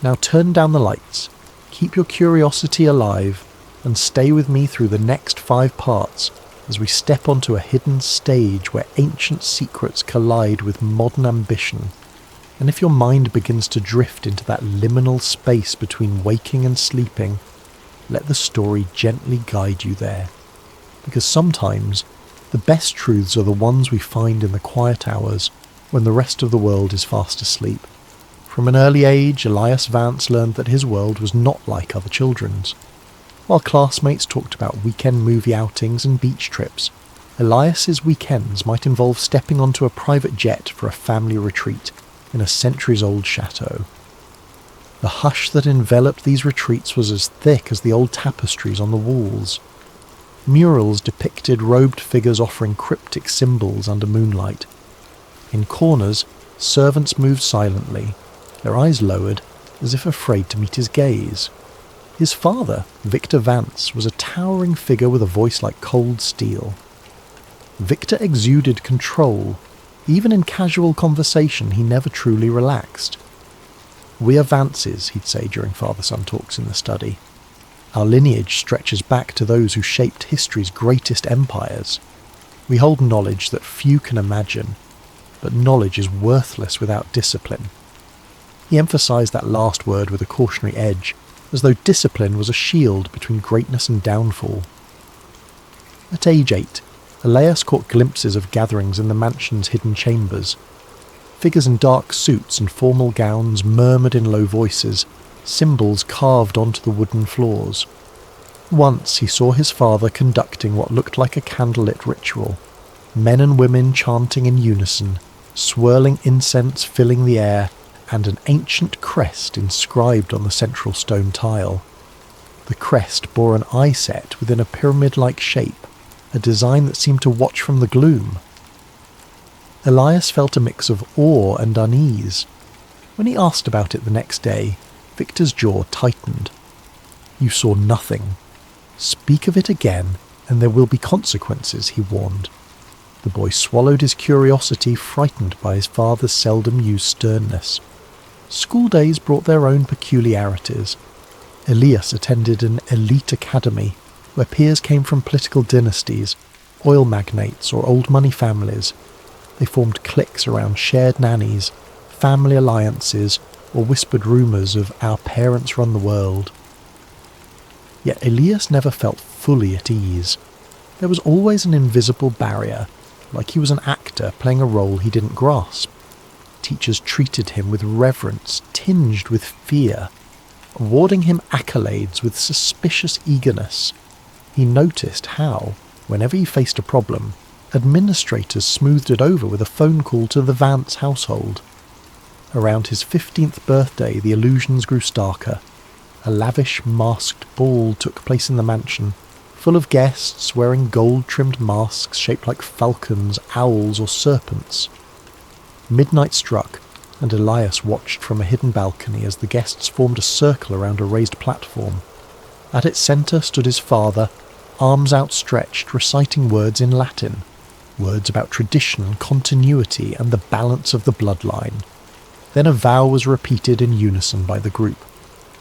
Now turn down the lights, keep your curiosity alive, and stay with me through the next 5 parts as we step onto a hidden stage where ancient secrets collide with modern ambition. And if your mind begins to drift into that liminal space between waking and sleeping, let the story gently guide you there. Because sometimes, the best truths are the ones we find in the quiet hours when the rest of the world is fast asleep. From an early age, Elias Vance learned that his world was not like other children's. While classmates talked about weekend movie outings and beach trips, Elias's weekends might involve stepping onto a private jet for a family retreat in a centuries-old chateau. The hush that enveloped these retreats was as thick as the old tapestries on the walls. Murals depicted robed figures offering cryptic symbols under moonlight. In corners, servants moved silently, their eyes lowered, as if afraid to meet his gaze. His father, Victor Vance, was a towering figure with a voice like cold steel. Victor exuded control. Even in casual conversation, he never truly relaxed. "We are Vances," he'd say during father-son talks in the study. "Our lineage stretches back to those who shaped history's greatest empires. We hold knowledge that few can imagine, but knowledge is worthless without discipline." He emphasised that last word with a cautionary edge, as though discipline was a shield between greatness and downfall. At age 8, Elias caught glimpses of gatherings in the mansion's hidden chambers. Figures in dark suits and formal gowns murmured in low voices, symbols carved onto the wooden floors. Once he saw his father conducting what looked like a candlelit ritual, men and women chanting in unison, swirling incense filling the air, and an ancient crest inscribed on the central stone tile. The crest bore an eye set within a pyramid-like shape, a design that seemed to watch from the gloom. Elias felt a mix of awe and unease. When he asked about it the next day, Victor's jaw tightened. "You saw nothing. Speak of it again, and there will be consequences," he warned. The boy swallowed his curiosity, frightened by his father's seldom-used sternness. School days brought their own peculiarities. Elias attended an elite academy, where peers came from political dynasties, oil magnates or old money families. They formed cliques around shared nannies, family alliances, or whispered rumours of "our parents run the world." Yet Elias never felt fully at ease. There was always an invisible barrier, like he was an actor playing a role he didn't grasp. Teachers treated him with reverence tinged with fear, awarding him accolades with suspicious eagerness. He noticed how, whenever he faced a problem, administrators smoothed it over with a phone call to the Vance household. Around his 15th birthday, the illusions grew starker. A lavish masked ball took place in the mansion, full of guests wearing gold-trimmed masks shaped like falcons, owls, or serpents. Midnight struck, and Elias watched from a hidden balcony as the guests formed a circle around a raised platform. At its centre stood his father, arms outstretched, reciting words in Latin, words about tradition, continuity, and the balance of the bloodline. Then a vow was repeated in unison by the group.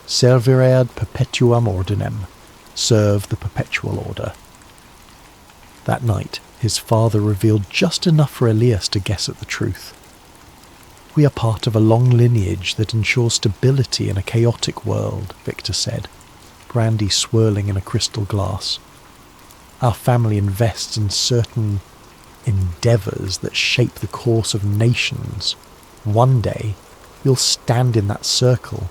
"Servire ad perpetuam ordinem," serve the perpetual order. That night, his father revealed just enough for Elias to guess at the truth. "We are part of a long lineage that ensures stability in a chaotic world," Victor said, brandy swirling in a crystal glass. "Our family invests in certain endeavours that shape the course of nations. One day, you'll stand in that circle."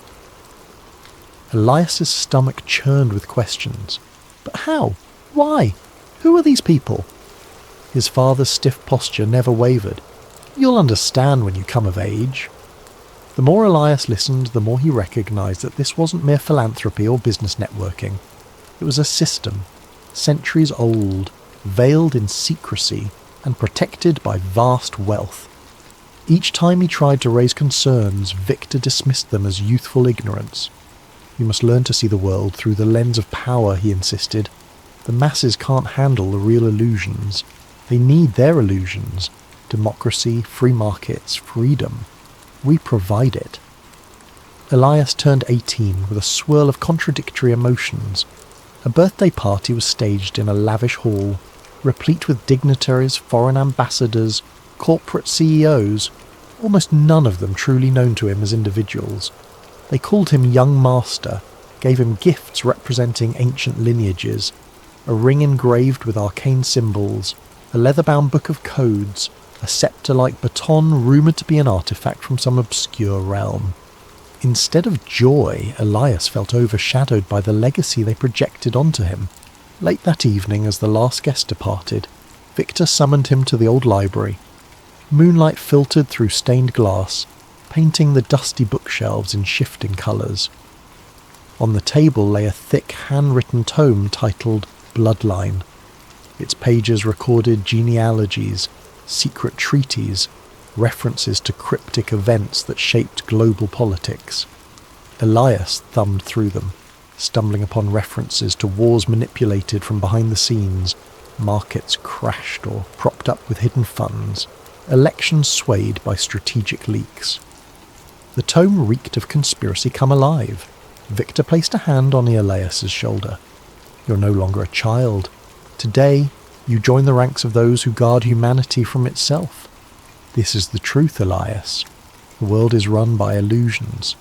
Elias's stomach churned with questions. But how? Why? Who are these people? His father's stiff posture never wavered. "You'll understand when you come of age." The more Elias listened, the more he recognised that this wasn't mere philanthropy or business networking. It was a system, centuries old, veiled in secrecy, and protected by vast wealth. Each time he tried to raise concerns, Victor dismissed them as youthful ignorance. "You must learn to see the world through the lens of power," he insisted. "The masses can't handle the real illusions. They need their illusions. Democracy, free markets, freedom. We provide it." Elias turned 18 with a swirl of contradictory emotions. A birthday party was staged in a lavish hall, replete with dignitaries, foreign ambassadors, corporate CEOs, almost none of them truly known to him as individuals. They called him Young Master, gave him gifts representing ancient lineages, a ring engraved with arcane symbols, a leather-bound book of codes, a scepter-like baton rumoured to be an artefact from some obscure realm. Instead of joy, Elias felt overshadowed by the legacy they projected onto him. Late that evening, as the last guest departed, Victor summoned him to the old library. Moonlight filtered through stained glass, painting the dusty bookshelves in shifting colours. On the table lay a thick handwritten tome titled Bloodline. Its pages recorded genealogies, secret treaties, references to cryptic events that shaped global politics. Elias thumbed through them. stumbling upon references to wars manipulated from behind the scenes, markets crashed or propped up with hidden funds, elections swayed by strategic leaks. The tome reeked of conspiracy come alive. Victor placed a hand on Elias's shoulder. You're no longer a child. Today, you join the ranks of those who guard humanity from itself. This is the truth, Elias. The world is run by illusions.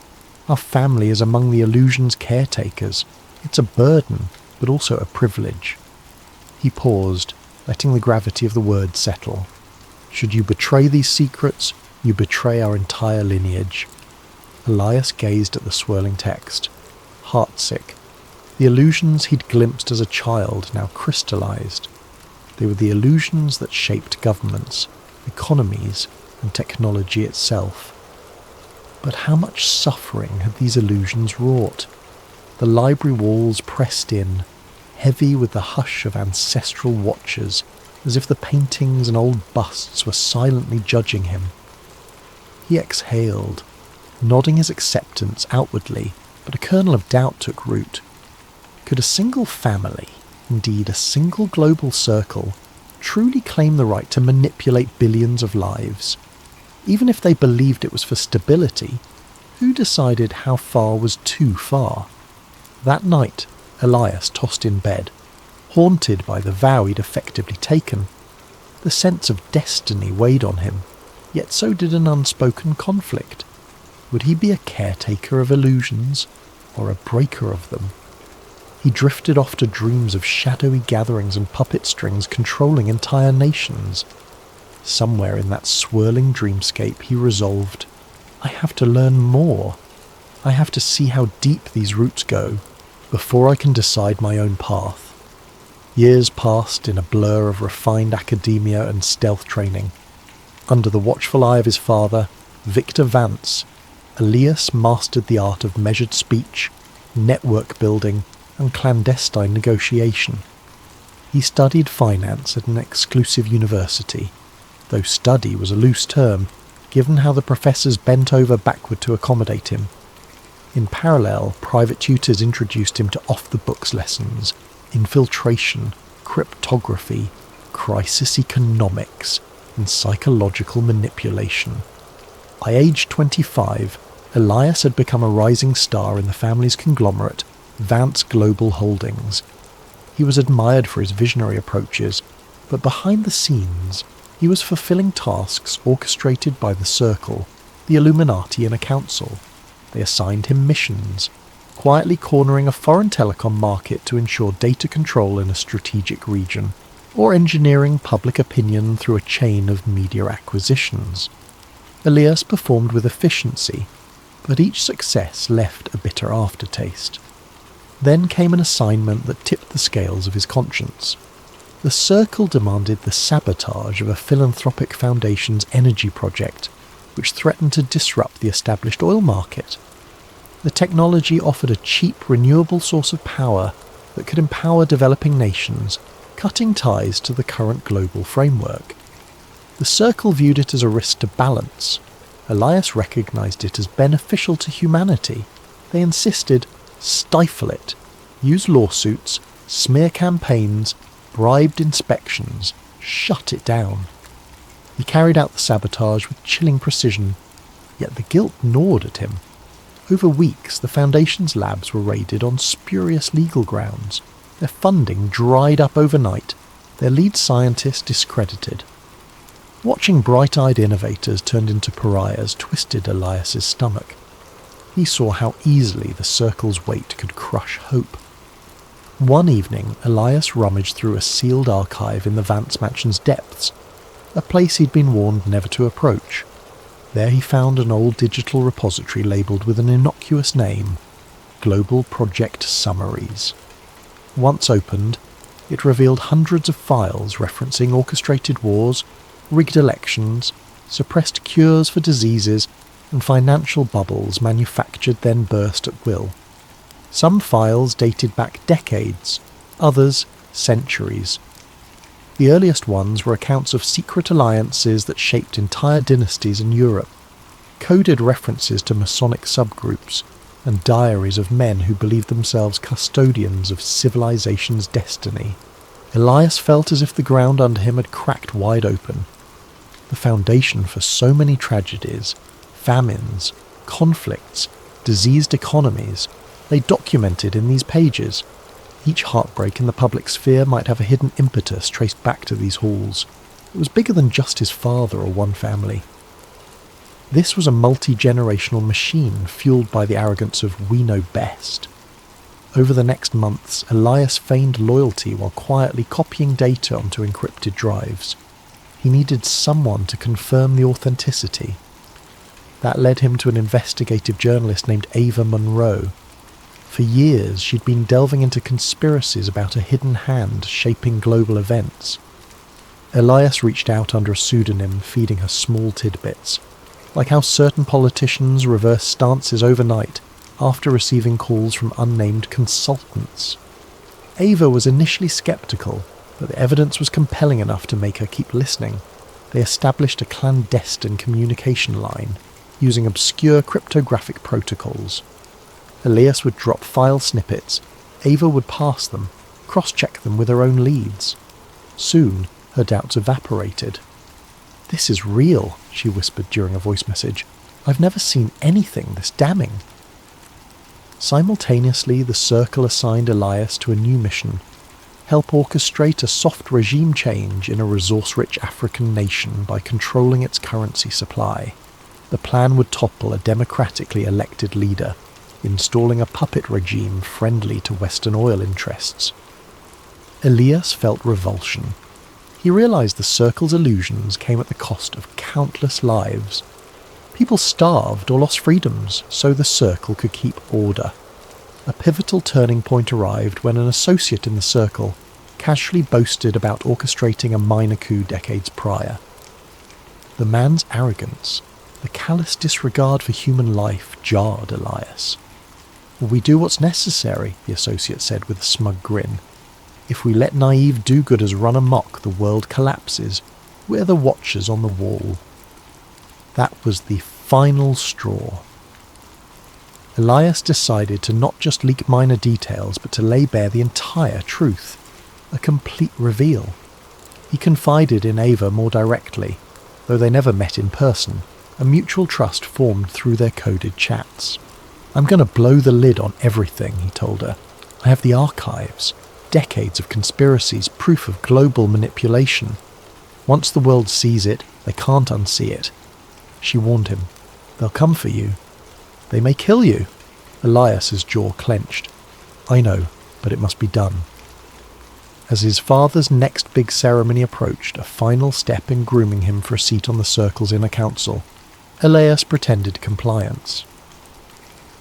Our family is among the illusion's caretakers. It's a burden, but also a privilege. He paused, letting the gravity of the words settle. Should you betray these secrets, you betray our entire lineage. Elias gazed at the swirling text, heartsick. The illusions he'd glimpsed as a child now crystallized. They were the illusions that shaped governments, economies, and technology itself. But how much suffering had these illusions wrought? The library walls pressed in, heavy with the hush of ancestral watchers, as if the paintings and old busts were silently judging him. He exhaled, nodding his acceptance outwardly, but a kernel of doubt took root. Could a single family, indeed a single global circle, truly claim the right to manipulate billions of lives? Even if they believed it was for stability, who decided how far was too far? That night, Elias tossed in bed, haunted by the vow he'd effectively taken. The sense of destiny weighed on him, yet so did an unspoken conflict. Would he be a caretaker of illusions, or a breaker of them? He drifted off to dreams of shadowy gatherings and puppet strings controlling entire nations. Somewhere in that swirling dreamscape he resolved, I have to learn more. I have to see how deep these roots go before I can decide my own path. Years passed in a blur of refined academia and stealth training. Under the watchful eye of his father, Victor Vance, Elias mastered the art of measured speech, network building, and clandestine negotiation. He studied finance at an exclusive university, though study was a loose term, given how the professors bent over backward to accommodate him. In parallel, private tutors introduced him to off-the-books lessons, infiltration, cryptography, crisis economics, and psychological manipulation. By age 25, Elias had become a rising star in the family's conglomerate, Vance Global Holdings. He was admired for his visionary approaches, but behind the scenes, he was fulfilling tasks orchestrated by the Circle, the Illuminati and a council. They assigned him missions, quietly cornering a foreign telecom market to ensure data control in a strategic region, or engineering public opinion through a chain of media acquisitions. Elias performed with efficiency, but each success left a bitter aftertaste. Then came an assignment that tipped the scales of his conscience. The Circle demanded the sabotage of a philanthropic foundation's energy project, which threatened to disrupt the established oil market. The technology offered a cheap, renewable source of power that could empower developing nations, cutting ties to the current global framework. The Circle viewed it as a risk to balance. Elias recognized it as beneficial to humanity. They insisted, stifle it, use lawsuits, smear campaigns, bribed inspections, shut it down. He carried out the sabotage with chilling precision, yet the guilt gnawed at him. Over weeks, the Foundation's labs were raided on spurious legal grounds, their funding dried up overnight, their lead scientist discredited. Watching bright-eyed innovators turned into pariahs twisted Elias's stomach. He saw how easily the Circle's weight could crush hope. One evening, Elias rummaged through a sealed archive in the Vance Mansion's depths, a place he'd been warned never to approach. There he found an old digital repository labelled with an innocuous name, Global Project Summaries. Once opened, it revealed hundreds of files referencing orchestrated wars, rigged elections, suppressed cures for diseases, and financial bubbles manufactured then burst at will. Some files dated back decades, others centuries. The earliest ones were accounts of secret alliances that shaped entire dynasties in Europe, coded references to Masonic subgroups, and diaries of men who believed themselves custodians of civilization's destiny. Elias felt as if the ground under him had cracked wide open. The foundation for so many tragedies, famines, conflicts, diseased economies, lay documented in these pages. Each heartbreak in the public sphere might have a hidden impetus traced back to these halls. It was bigger than just his father or one family. This was a multi-generational machine fueled by the arrogance of "we know best." Over the next months, Elias feigned loyalty while quietly copying data onto encrypted drives. He needed someone to confirm the authenticity. That led him to an investigative journalist named Ava Monroe. For years, she'd been delving into conspiracies about a hidden hand shaping global events. Elias reached out under a pseudonym, feeding her small tidbits, like how certain politicians reverse stances overnight after receiving calls from unnamed consultants. Ava was initially skeptical, but the evidence was compelling enough to make her keep listening. They established a clandestine communication line, using obscure cryptographic protocols. Elias would drop file snippets, Ava would parse them, cross-check them with her own leads. Soon, her doubts evaporated. "This is real," she whispered during a voice message. "I've never seen anything this damning." Simultaneously, the Circle assigned Elias to a new mission: help orchestrate a soft regime change in a resource-rich African nation by controlling its currency supply. The plan would topple a democratically elected leader, installing a puppet regime friendly to Western oil interests. Elias felt revulsion. He realized the Circle's illusions came at the cost of countless lives. People starved or lost freedoms so the Circle could keep order. A pivotal turning point arrived when an associate in the Circle casually boasted about orchestrating a minor coup decades prior. The man's arrogance, the callous disregard for human life, jarred Elias. "We do what's necessary," the associate said with a smug grin. "If we let naive do-gooders run amok, the world collapses. We're the watchers on the wall." That was the final straw. Elias decided to not just leak minor details, but to lay bare the entire truth. A complete reveal. He confided in Ava more directly. Though they never met in person, a mutual trust formed through their coded chats. "I'm going to blow the lid on everything," he told her. "I have the archives. Decades of conspiracies, proof of global manipulation. Once the world sees it, they can't unsee it." She warned him. "They'll come for you. They may kill you." Elias's jaw clenched. "I know, but it must be done." As his father's next big ceremony approached, a final step in grooming him for a seat on the Circle's inner council, Elias pretended compliance.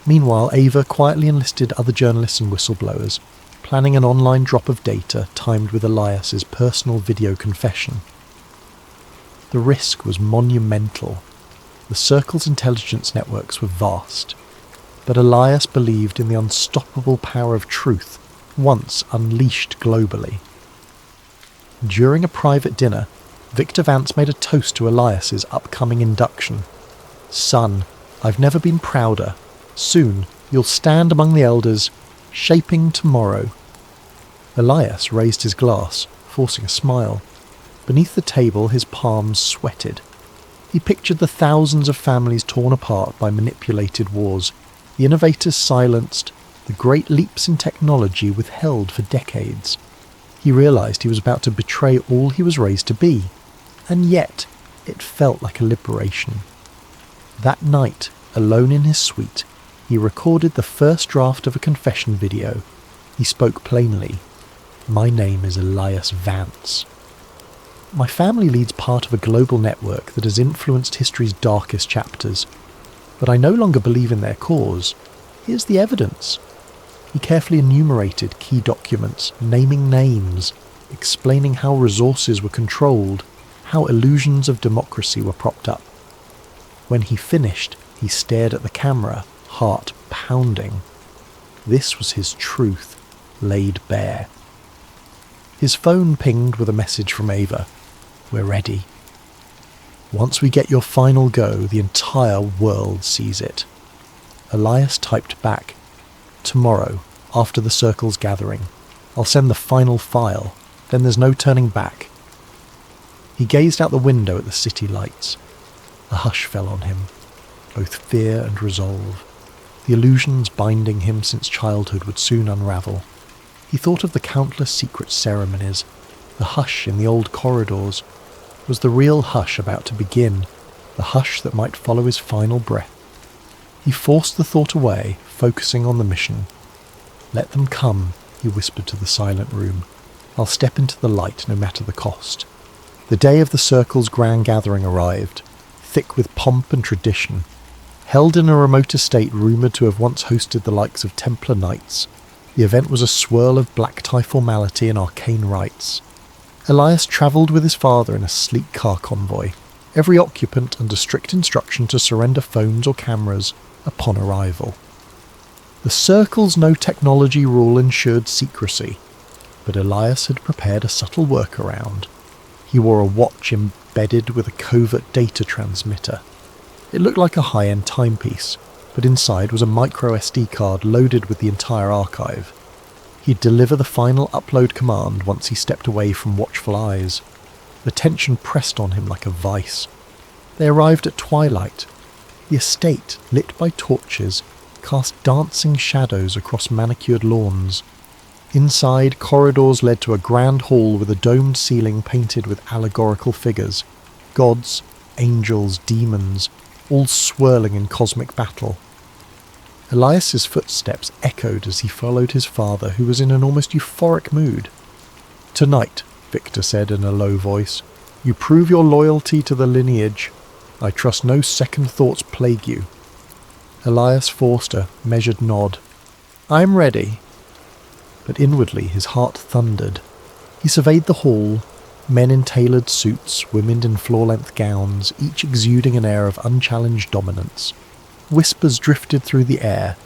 Meanwhile, Ava quietly enlisted other journalists and whistleblowers, planning an online drop of data timed with Elias's personal video confession. The risk was monumental. The Circle's intelligence networks were vast, but Elias believed in the unstoppable power of truth once unleashed globally. During a private dinner, Victor Vance made a toast to Elias's upcoming induction. "Son, I've never been prouder. Soon you'll stand among the elders, shaping tomorrow." Elias raised his glass, forcing a smile. Beneath the table, his palms sweated. He pictured the thousands of families torn apart by manipulated wars, the innovators silenced, the great leaps in technology withheld for decades. He realized he was about to betray all he was raised to be, and yet it felt like a liberation. That night, alone in his suite, he recorded the first draft of a confession video. He spoke plainly. "My name is Elias Vance. My family leads part of a global network that has influenced history's darkest chapters, but I no longer believe in their cause. Here's the evidence." He carefully enumerated key documents, naming names, explaining how resources were controlled, how illusions of democracy were propped up. When he finished, he stared at the camera, heart pounding. This was his truth, laid bare. His phone pinged with a message from Ava. "We're ready. Once we get your final go, the entire world sees it." Elias typed back, "Tomorrow, after the circle's gathering. I'll send the final file, then there's no turning back." He gazed out the window at the city lights. A hush fell on him, both fear and resolve. The illusions binding him since childhood would soon unravel. He thought of the countless secret ceremonies. The hush in the old corridors was the real hush about to begin, the hush that might follow his final breath. He forced the thought away, focusing on the mission. "Let them come," he whispered to the silent room. "I'll step into the light no matter the cost." The day of the Circle's grand gathering arrived, thick with pomp and tradition. Held in a remote estate rumoured to have once hosted the likes of Templar knights, the event was a swirl of black-tie formality and arcane rites. Elias travelled with his father in a sleek car convoy, every occupant under strict instruction to surrender phones or cameras upon arrival. The Circle's no-technology rule ensured secrecy, but Elias had prepared a subtle workaround. He wore a watch embedded with a covert data transmitter. It looked like a high-end timepiece, but inside was a micro SD card loaded with the entire archive. He'd deliver the final upload command once he stepped away from watchful eyes. The tension pressed on him like a vice. They arrived at twilight. The estate, lit by torches, cast dancing shadows across manicured lawns. Inside, corridors led to a grand hall with a domed ceiling painted with allegorical figures. Gods, angels, demons, all swirling in cosmic battle. Elias's footsteps echoed as he followed his father, who was in an almost euphoric mood. "Tonight," Victor said in a low voice, "you prove your loyalty to the lineage. I trust no second thoughts plague you." Elias forced a measured nod. "I'm ready." But inwardly his heart thundered. He surveyed the hall, men in tailored suits, women in floor-length gowns, each exuding an air of unchallenged dominance. Whispers drifted through the air,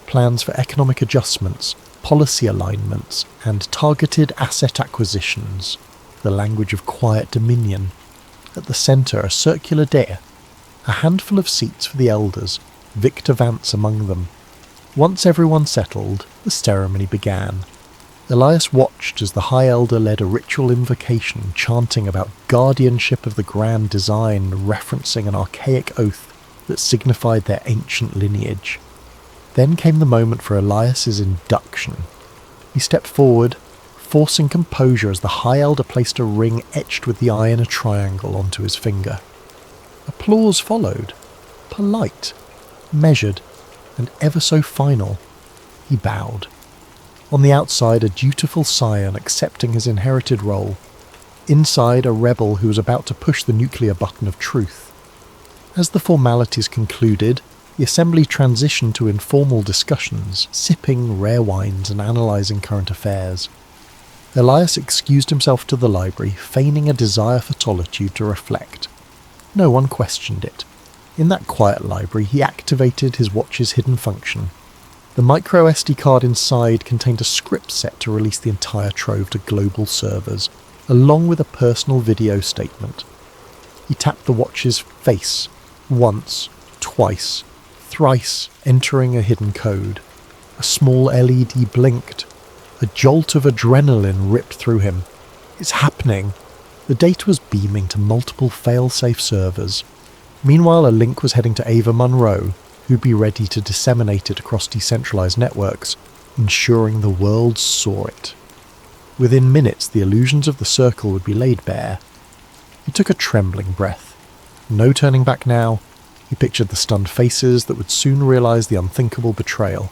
plans for economic adjustments, policy alignments, and targeted asset acquisitions, the language of quiet dominion. At the centre, a circular dais, a handful of seats for the elders, Victor Vance among them. Once everyone settled, the ceremony began. Elias watched as the High Elder led a ritual invocation, chanting about guardianship of the grand design, referencing an archaic oath that signified their ancient lineage. Then came the moment for Elias's induction. He stepped forward, forcing composure as the High Elder placed a ring etched with the eye in a triangle onto his finger. Applause followed, polite, measured, and ever so final. He bowed. On the outside, a dutiful scion accepting his inherited role. Inside, a rebel who was about to push the nuclear button of truth. As the formalities concluded, the assembly transitioned to informal discussions, sipping rare wines and analysing current affairs. Elias excused himself to the library, feigning a desire for solitude to reflect. No one questioned it. In that quiet library, he activated his watch's hidden function. The micro SD card inside contained a script set to release the entire trove to global servers, along with a personal video statement. He tapped the watch's face, once, twice, thrice, entering a hidden code. A small LED blinked. A jolt of adrenaline ripped through him. It's happening. The data was beaming to multiple fail-safe servers. Meanwhile, a link was heading to Ava Munro, who'd be ready to disseminate it across decentralized networks, ensuring the world saw it. Within minutes, the illusions of the Circle would be laid bare. He took a trembling breath. No turning back now. He pictured the stunned faces that would soon realize the unthinkable betrayal.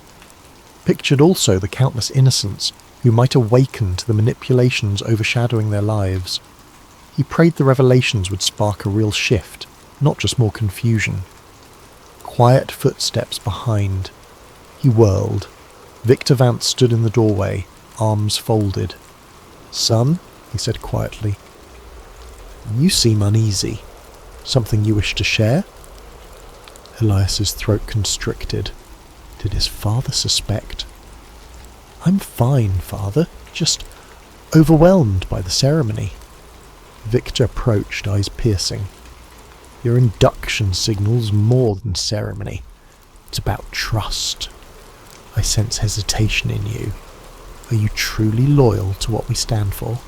Pictured also the countless innocents who might awaken to the manipulations overshadowing their lives. He prayed the revelations would spark a real shift, not just more confusion. Quiet footsteps behind. He whirled. Victor Vance stood in the doorway, arms folded. "Son," he said quietly, "you seem uneasy. Something you wish to share?" Elias's throat constricted. Did his father suspect? "I'm fine, father. Just overwhelmed by the ceremony." Victor approached, eyes piercing. "Your induction signals more than ceremony. It's about trust. I sense hesitation in you. Are you truly loyal to what we stand for?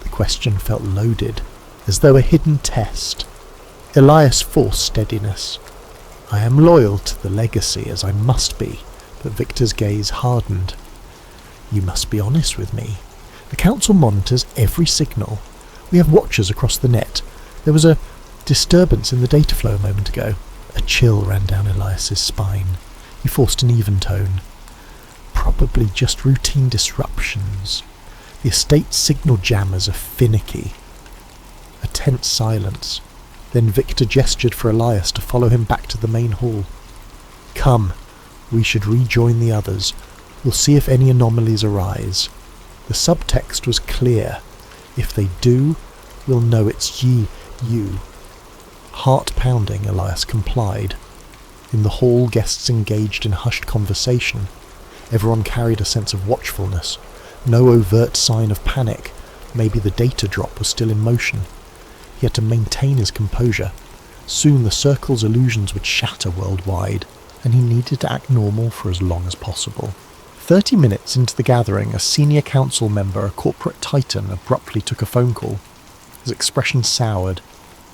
The question felt loaded, as though a hidden test. Elias forced steadiness. I am loyal to the legacy, as I must be, but Victor's gaze hardened. You must be honest with me. The Council monitors every signal. We have watchers across the net. There was a disturbance in the data flow a moment ago. A chill ran down Elias's spine. He forced an even tone. Probably just routine disruptions. The estate signal jammers are finicky. A tense silence. Then Victor gestured for Elias to follow him back to the main hall. Come, we should rejoin the others. We'll see if any anomalies arise. The subtext was clear. If they do, we'll know it's you. Heart pounding, Elias complied. In the hall, guests engaged in hushed conversation. Everyone carried a sense of watchfulness. No overt sign of panic. Maybe the data drop was still in motion. He had to maintain his composure. Soon the circle's illusions would shatter worldwide, and he needed to act normal for as long as possible. 30 minutes into the gathering, a senior council member, a corporate titan, abruptly took a phone call. His expression soured.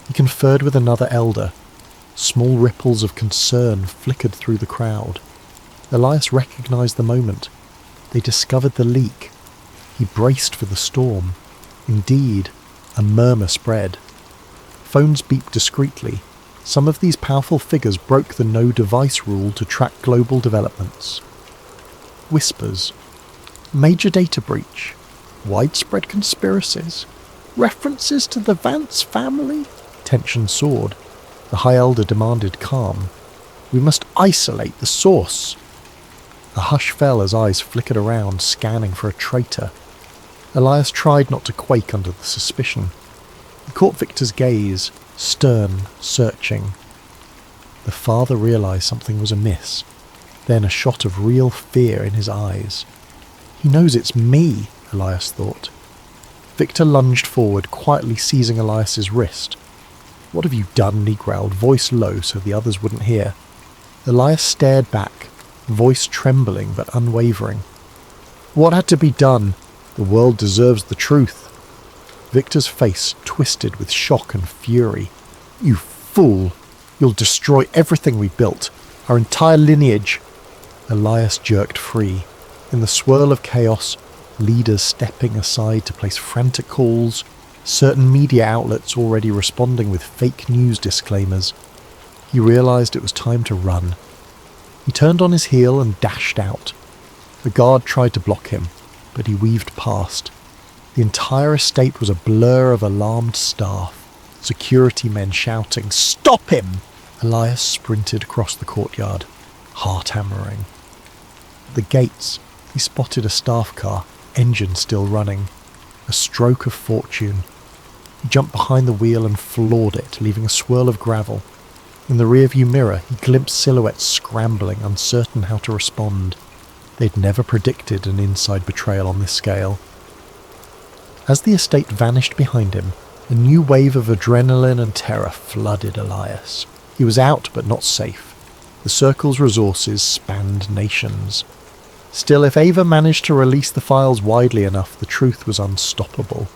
He conferred with another elder. Small ripples of concern flickered through the crowd. Elias recognized the moment. They discovered the leak. He braced for the storm. Indeed, a murmur spread. Phones beeped discreetly. Some of these powerful figures broke the no-device rule to track global developments. Whispers. Major data breach. Widespread conspiracies. References to the Vance family. Tension soared. The High Elder demanded calm. We must isolate the source. A hush fell as eyes flickered around, scanning for a traitor. Elias tried not to quake under the suspicion. He caught Victor's gaze, stern, searching. The father realized something was amiss. Then a shot of real fear in his eyes. He knows it's me, Elias thought. Victor lunged forward, quietly seizing Elias's wrist. What have you done? He growled, voice low so the others wouldn't hear. Elias stared back, voice trembling but unwavering. What had to be done? The world deserves the truth. Victor's face twisted with shock and fury. You fool! You'll destroy everything we built, our entire lineage. Elias jerked free. In the swirl of chaos, leaders stepping aside to place frantic calls, certain media outlets already responding with fake news disclaimers. He realized it was time to run. He turned on his heel and dashed out. The guard tried to block him, but he weaved past. The entire estate was a blur of alarmed staff, security men shouting, "Stop him!" Elias sprinted across the courtyard, heart hammering. At the gates, he spotted a staff car, engine still running. A stroke of fortune. He jumped behind the wheel and floored it, leaving a swirl of gravel. In the rearview mirror, he glimpsed silhouettes scrambling, uncertain how to respond. They'd never predicted an inside betrayal on this scale. As the estate vanished behind him, a new wave of adrenaline and terror flooded Elias. He was out, but not safe. The Circle's resources spanned nations. Still, if Ava managed to release the files widely enough, the truth was unstoppable.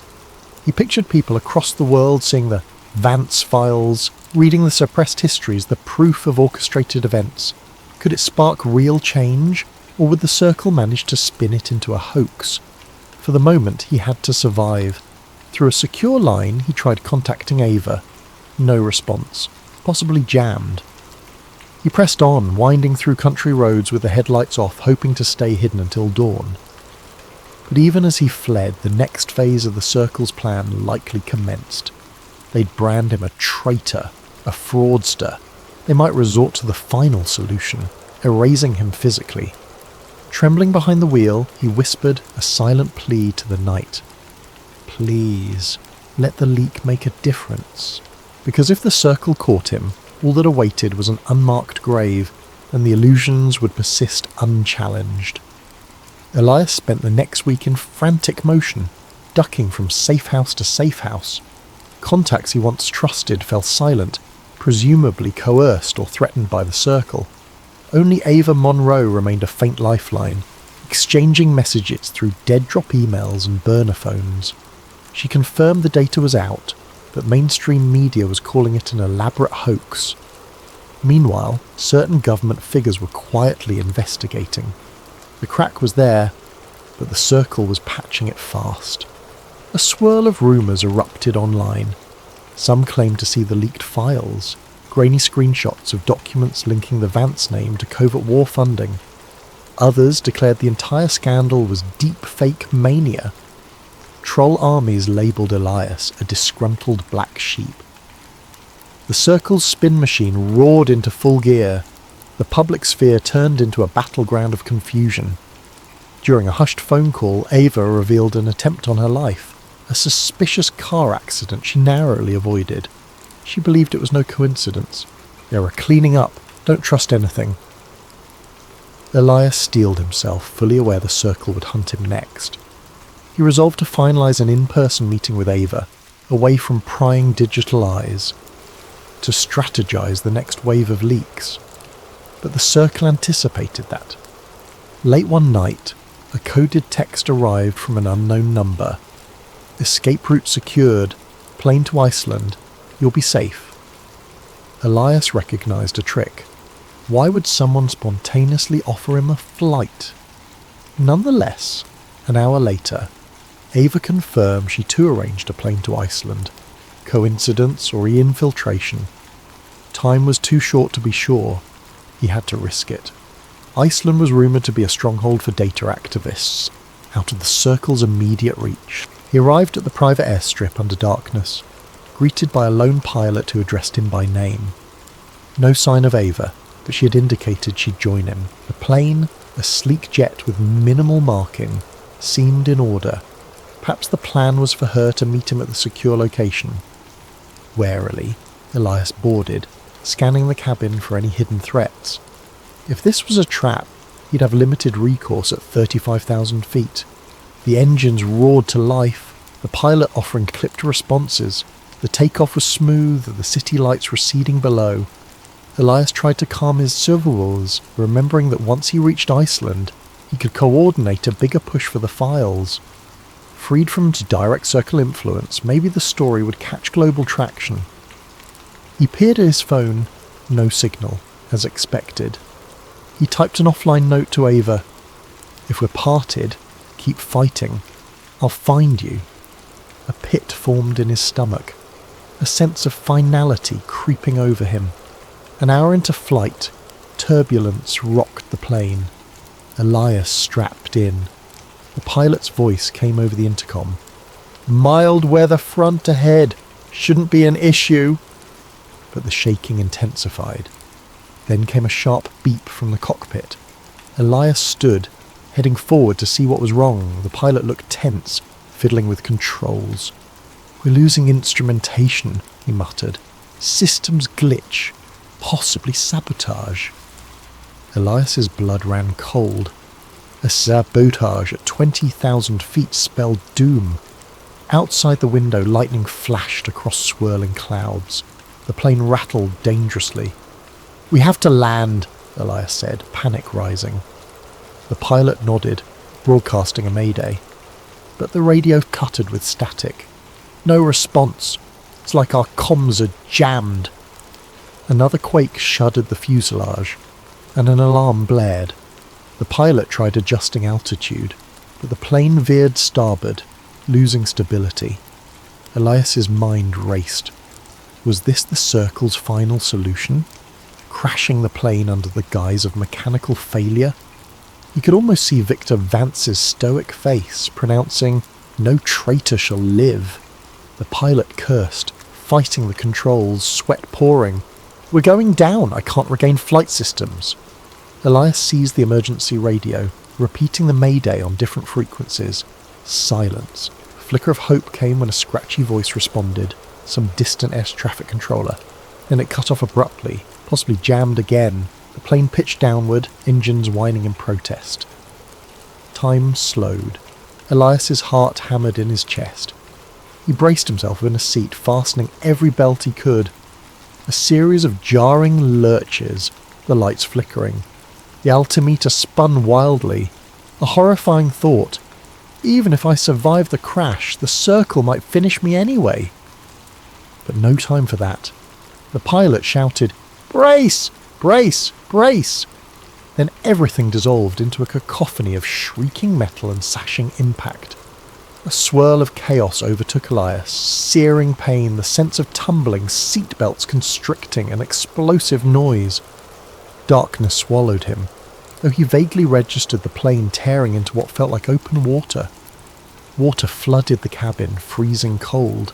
He pictured people across the world seeing the Vance files, reading the suppressed histories, the proof of orchestrated events. Could it spark real change, or would the Circle manage to spin it into a hoax? For the moment, he had to survive. Through a secure line, he tried contacting Ava. No response. Possibly jammed. He pressed on, winding through country roads with the headlights off, hoping to stay hidden until dawn. But even as he fled, the next phase of the Circle's plan likely commenced. They'd brand him a traitor, a fraudster. They might resort to the final solution, erasing him physically. Trembling behind the wheel, he whispered a silent plea to the night. Please, let the leak make a difference. Because if the Circle caught him, all that awaited was an unmarked grave, and the illusions would persist unchallenged. Elias spent the next week in frantic motion, ducking from safe house to safe house. Contacts he once trusted fell silent, presumably coerced or threatened by the Circle. Only Ava Monroe remained a faint lifeline, exchanging messages through dead-drop emails and burner phones. She confirmed the data was out, but mainstream media was calling it an elaborate hoax. Meanwhile, certain government figures were quietly investigating. The crack was there, but the Circle was patching it fast. A swirl of rumours erupted online. Some claimed to see the leaked files, grainy screenshots of documents linking the Vance name to covert war funding. Others declared the entire scandal was deep fake mania. Troll armies labelled Elias a disgruntled black sheep. The Circle's spin machine roared into full gear. The public sphere turned into a battleground of confusion. During a hushed phone call, Ava revealed an attempt on her life, a suspicious car accident she narrowly avoided. She believed it was no coincidence. They were cleaning up. Don't trust anything. Elias steeled himself, fully aware the Circle would hunt him next. He resolved to finalise an in-person meeting with Ava, away from prying digital eyes, to strategise the next wave of leaks. But the Circle anticipated that. Late one night, a coded text arrived from an unknown number. Escape route secured. Plane to Iceland. You'll be safe. Elias recognised a trick. Why would someone spontaneously offer him a flight? Nonetheless, an hour later, Ava confirmed she too arranged a plane to Iceland. Coincidence or infiltration? Time was too short to be sure. He had to risk it. Iceland was rumoured to be a stronghold for data activists, out of the Circle's immediate reach. He arrived at the private airstrip under darkness, greeted by a lone pilot who addressed him by name. No sign of Ava, but she had indicated she'd join him. The plane, a sleek jet with minimal marking, seemed in order. Perhaps the plan was for her to meet him at the secure location. Warily, Elias boarded, scanning the cabin for any hidden threats. If this was a trap, he'd have limited recourse at 35,000 feet. The engines roared to life, the pilot offering clipped responses. The takeoff was smooth, the city lights receding below. Elias tried to calm his survivors, remembering that once he reached Iceland, he could coordinate a bigger push for the files. Freed from direct Circle influence, maybe the story would catch global traction. He peered at his phone, no signal, as expected. He typed an offline note to Ava. If we're parted, keep fighting. I'll find you. A pit formed in his stomach, a sense of finality creeping over him. An hour into flight, turbulence rocked the plane. Elias strapped in. The pilot's voice came over the intercom. Mild weather front ahead. Shouldn't be an issue. But the shaking intensified. Then came a sharp beep from the cockpit. Elias stood, heading forward to see what was wrong. The pilot looked tense, fiddling with controls. We're losing instrumentation, he muttered. Systems glitch. Possibly sabotage. Elias's blood ran cold. A sabotage at 20,000 feet spelled doom. Outside the window, lightning flashed across swirling clouds. The plane rattled dangerously. We have to land, Elias said, panic rising. The pilot nodded, broadcasting a mayday. But the radio cuttered with static. No response. It's like our comms are jammed. Another quake shuddered the fuselage, and an alarm blared. The pilot tried adjusting altitude, but the plane veered starboard, losing stability. Elias's mind raced. Was this the Circle's final solution? Crashing the plane under the guise of mechanical failure? He could almost see Victor Vance's stoic face, pronouncing, "No traitor shall live." The pilot cursed, fighting the controls, sweat pouring. We're going down, I can't regain flight systems. Elias seized the emergency radio, repeating the mayday on different frequencies. Silence. A flicker of hope came when a scratchy voice responded, some distant air traffic controller. Then it cut off abruptly, possibly jammed again. The plane pitched downward, engines whining in protest. Time slowed. Elias's heart hammered in his chest. He braced himself in a seat, fastening every belt he could. A series of jarring lurches, the lights flickering. The altimeter spun wildly. A horrifying thought. Even if I survive the crash, the circle might finish me anyway. But no time for that. The pilot shouted, "Brace! Brace! Brace!" Then everything dissolved into a cacophony of shrieking metal and sashing impact. A swirl of chaos overtook Elias, searing pain, the sense of tumbling, seatbelts constricting, an explosive noise. Darkness swallowed him, though he vaguely registered the plane tearing into what felt like open water. Water flooded the cabin, freezing cold.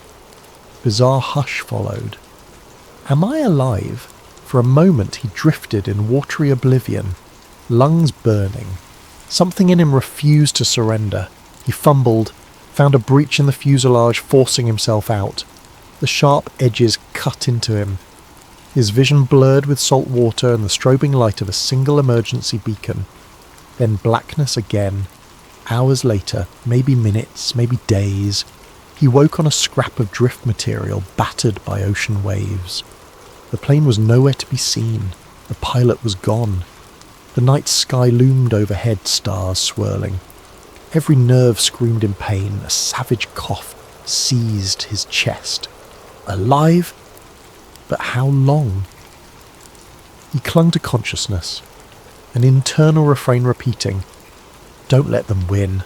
Bizarre hush followed. Am I alive? For a moment he drifted in watery oblivion, lungs burning. Something in him refused to surrender. He fumbled, found a breach in the fuselage, forcing himself out. The sharp edges cut into him. His vision blurred with salt water and the strobing light of a single emergency beacon. Then blackness again. Hours later, maybe minutes, maybe days, he woke on a scrap of drift material battered by ocean waves. The plane was nowhere to be seen. The pilot was gone. The night sky loomed overhead, stars swirling. Every nerve screamed in pain. A savage cough seized his chest. Alive? But how long? He clung to consciousness, an internal refrain repeating, "Don't let them win.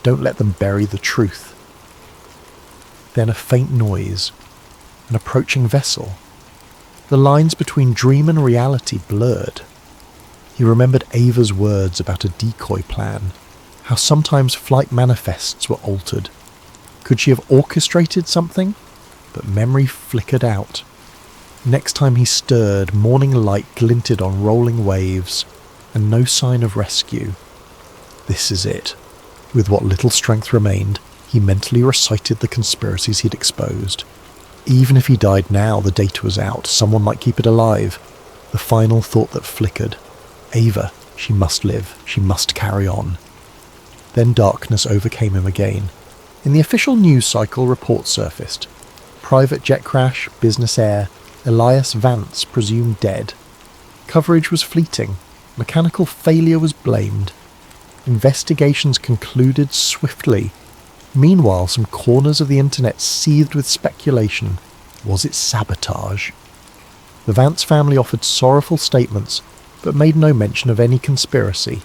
Don't let them bury the truth." Then a faint noise, an approaching vessel. The lines between dream and reality blurred. He remembered Ava's words about a decoy plan, how sometimes flight manifests were altered. Could she have orchestrated something? But memory flickered out. Next time he stirred, morning light glinted on rolling waves, and no sign of rescue. This is it. With what little strength remained, he mentally recited the conspiracies he'd exposed. Even if he died now, the data was out. Someone might keep it alive. The final thought that flickered. Ava, she must live. She must carry on. Then darkness overcame him again. In the official news cycle, reports surfaced. Private jet crash, business air, Elias Vance presumed dead. Coverage was fleeting. Mechanical failure was blamed. Investigations concluded swiftly. Meanwhile, some corners of the internet seethed with speculation. Was it sabotage? The Vance family offered sorrowful statements, but made no mention of any conspiracy.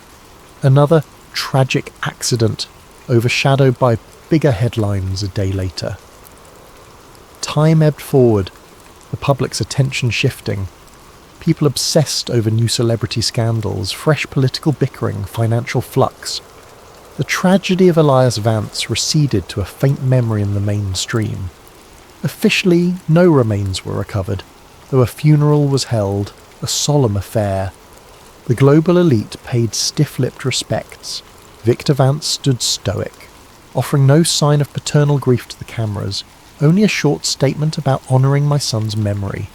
Another tragic accident, overshadowed by bigger headlines a day later. Time ebbed forward, the public's attention shifting. People obsessed over new celebrity scandals, fresh political bickering, financial flux. The tragedy of Elias Vance receded to a faint memory in the mainstream. Officially, no remains were recovered, though a funeral was held, a solemn affair. The global elite paid stiff-lipped respects. Victor Vance stood stoic, offering no sign of paternal grief to the cameras, only a short statement about honouring my son's memory.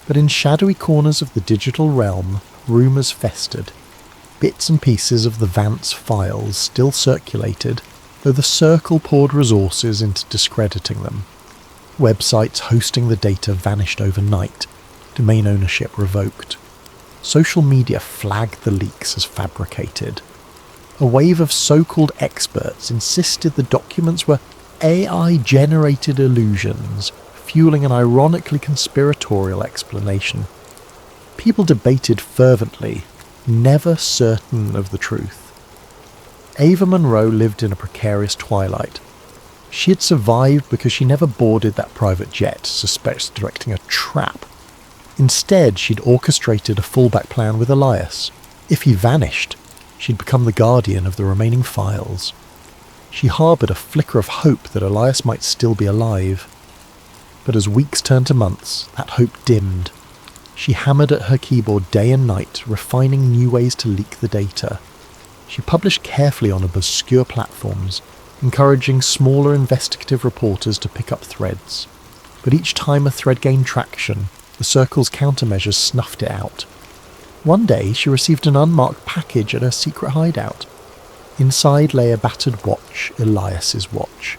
But in shadowy corners of the digital realm, rumours festered. Bits and pieces of the Vance files still circulated, though the circle poured resources into discrediting them. Websites hosting the data vanished overnight, domain ownership revoked. Social media flagged the leaks as fabricated. A wave of so-called experts insisted the documents were AI-generated illusions, fueling an ironically conspiratorial explanation. People debated fervently, never certain of the truth. Ava Monroe lived in a precarious twilight. She had survived because she never boarded that private jet, suspecting a trap. Instead, she'd orchestrated a fallback plan with Elias. If he vanished, she'd become the guardian of the remaining files. She harboured a flicker of hope that Elias might still be alive. But as weeks turned to months, that hope dimmed. She hammered at her keyboard day and night, refining new ways to leak the data. She published carefully on obscure platforms, encouraging smaller investigative reporters to pick up threads. But each time a thread gained traction, the Circle's countermeasures snuffed it out. One day she received an unmarked package at her secret hideout. Inside lay a battered watch, Elias's watch,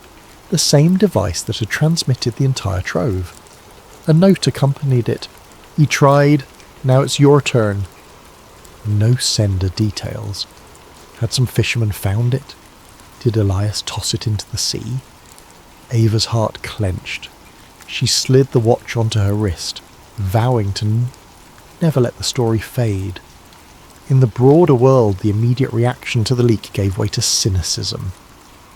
the same device that had transmitted the entire trove. A note accompanied it. "He tried, now it's your turn." no sender details. Had some fishermen found it? Did Elias toss it into the sea? Ava's heart clenched. She slid the watch onto her wrist, vowing to never let the story fade. In the broader world, the immediate reaction to the leak gave way to cynicism.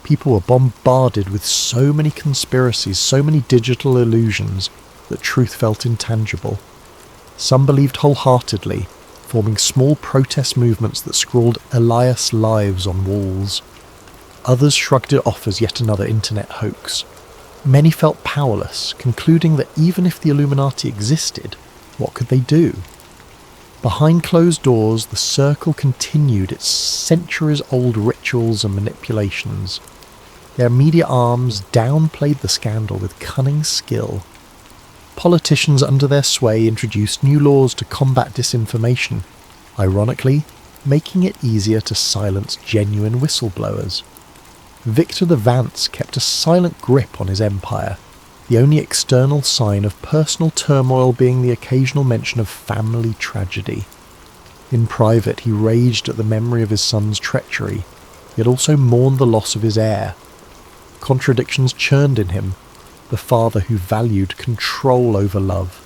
People were bombarded with so many conspiracies, so many digital illusions, that truth felt intangible. Some believed wholeheartedly, forming small protest movements that scrawled Elias lives on walls. Others shrugged it off as yet another internet hoax. Many felt powerless, concluding that even if the Illuminati existed, what could they do? Behind closed doors, the Circle continued its centuries-old rituals and manipulations. Their media arms downplayed the scandal with cunning skill. Politicians under their sway introduced new laws to combat disinformation, ironically, making it easier to silence genuine whistleblowers. Victor the Vance kept a silent grip on his empire, the only external sign of personal turmoil being the occasional mention of family tragedy. In private, he raged at the memory of his son's treachery, yet also mourned the loss of his heir. Contradictions churned in him, the father who valued control over love.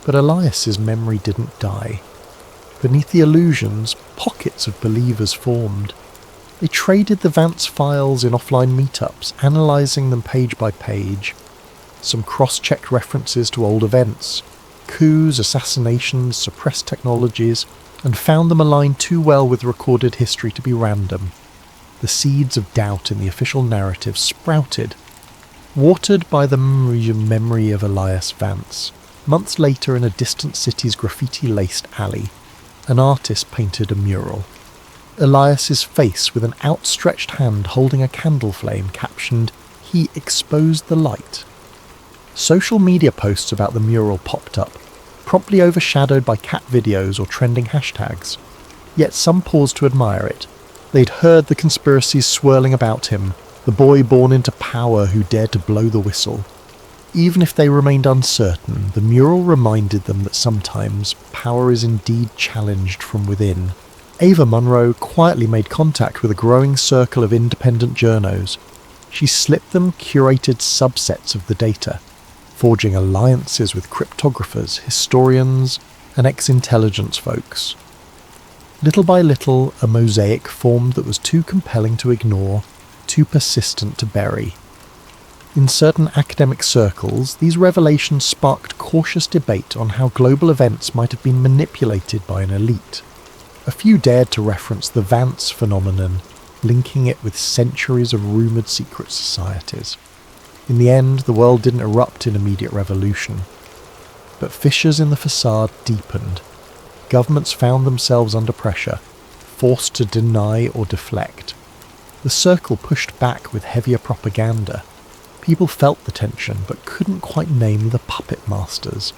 But Elias's memory didn't die. Beneath the illusions, pockets of believers formed. They traded the Vance files in offline meetups, analysing them page by page. Some cross-checked references to old events, coups, assassinations, suppressed technologies, and found them aligned too well with recorded history to be random. The seeds of doubt in the official narrative sprouted, watered by the memory of Elias Vance. Months later, in a distant city's graffiti-laced alley, an artist painted a mural. Elias's face with an outstretched hand holding a candle flame captioned, "He exposed the light." Social media posts about the mural popped up, promptly overshadowed by cat videos or trending hashtags. Yet some paused to admire it. They'd heard the conspiracies swirling about him, the boy born into power who dared to blow the whistle. Even if they remained uncertain, the mural reminded them that sometimes power is indeed challenged from within. Ava Munro quietly made contact with a growing circle of independent journos. She slipped them curated subsets of the data, forging alliances with cryptographers, historians, and ex-intelligence folks. Little by little, a mosaic formed that was too compelling to ignore, too persistent to bury. In certain academic circles, these revelations sparked cautious debate on how global events might have been manipulated by an elite. A few dared to reference the Vance phenomenon, linking it with centuries of rumoured secret societies. In the end, the world didn't erupt in immediate revolution. But fissures in the facade deepened. Governments found themselves under pressure, forced to deny or deflect. The Circle pushed back with heavier propaganda. People felt the tension, but couldn't quite name the puppet masters.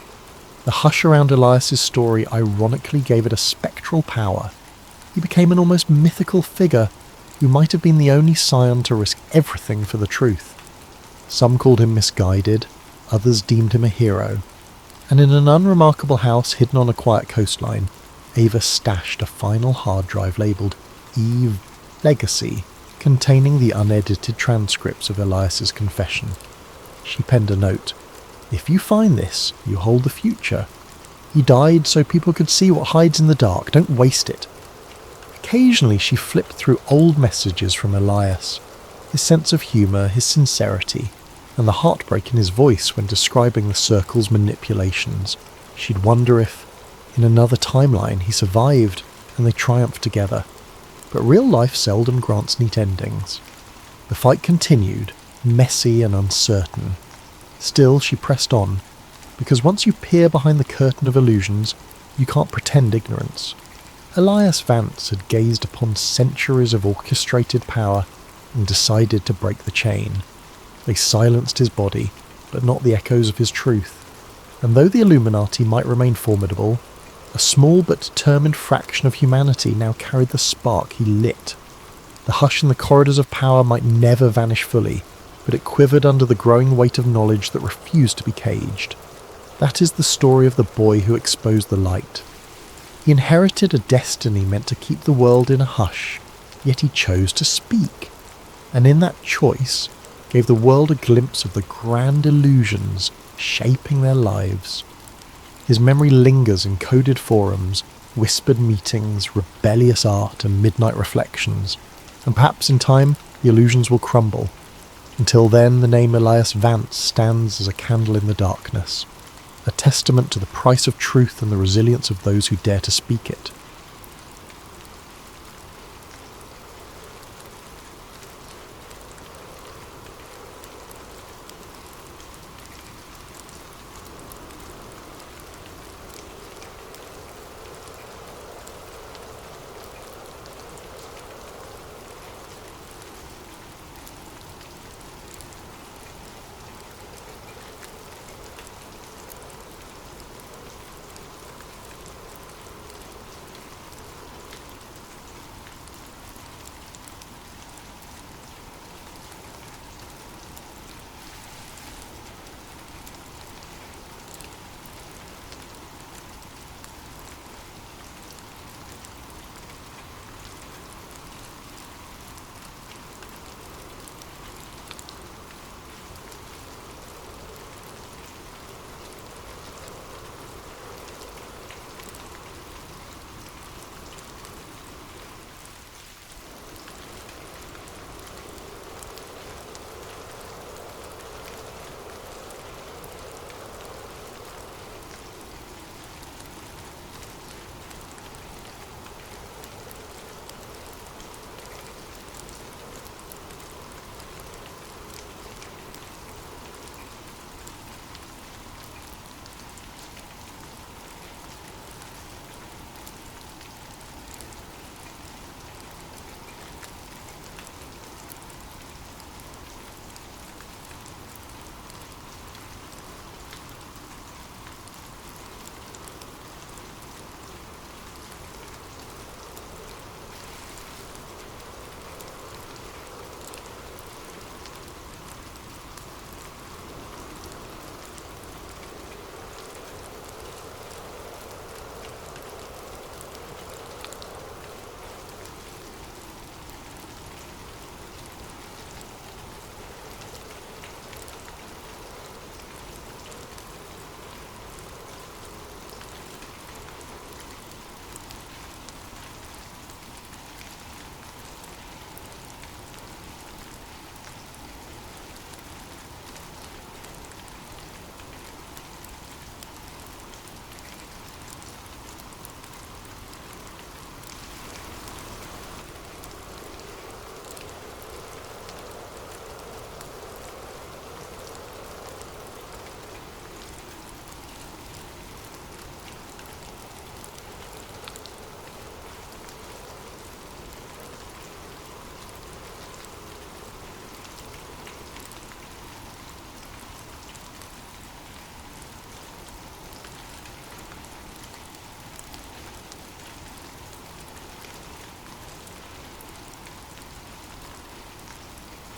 The hush around Elias's story ironically gave it a spectral power. He became an almost mythical figure who might have been the only scion to risk everything for the truth. Some called him misguided, others deemed him a hero. And in an unremarkable house hidden on a quiet coastline, Ava stashed a final hard drive labelled Eve Legacy, containing the unedited transcripts of Elias's confession. She penned a note. "If you find this, you hold the future. He died so people could see what hides in the dark. Don't waste it." Occasionally she flipped through old messages from Elias. His sense of humour, his sincerity, and the heartbreak in his voice when describing the Circle's manipulations. She'd wonder if, in another timeline, he survived and they triumphed together. But real life seldom grants neat endings. The fight continued, messy and uncertain. Still, she pressed on, because once you peer behind the curtain of illusions, you can't pretend ignorance. Elias Vance had gazed upon centuries of orchestrated power and decided to break the chain. They silenced his body, but not the echoes of his truth. And though the Illuminati might remain formidable, a small but determined fraction of humanity now carried the spark he lit. The hush in the corridors of power might never vanish fully, but it quivered under the growing weight of knowledge that refused to be caged. That is the story of the boy who exposed the light. He inherited a destiny meant to keep the world in a hush, yet he chose to speak, and in that choice gave the world a glimpse of the grand illusions shaping their lives. His memory lingers in coded forums, whispered meetings, rebellious art, and midnight reflections, and perhaps in time the illusions will crumble. Until then, the name Elias Vance stands as a candle in the darkness, a testament to the price of truth and the resilience of those who dare to speak it.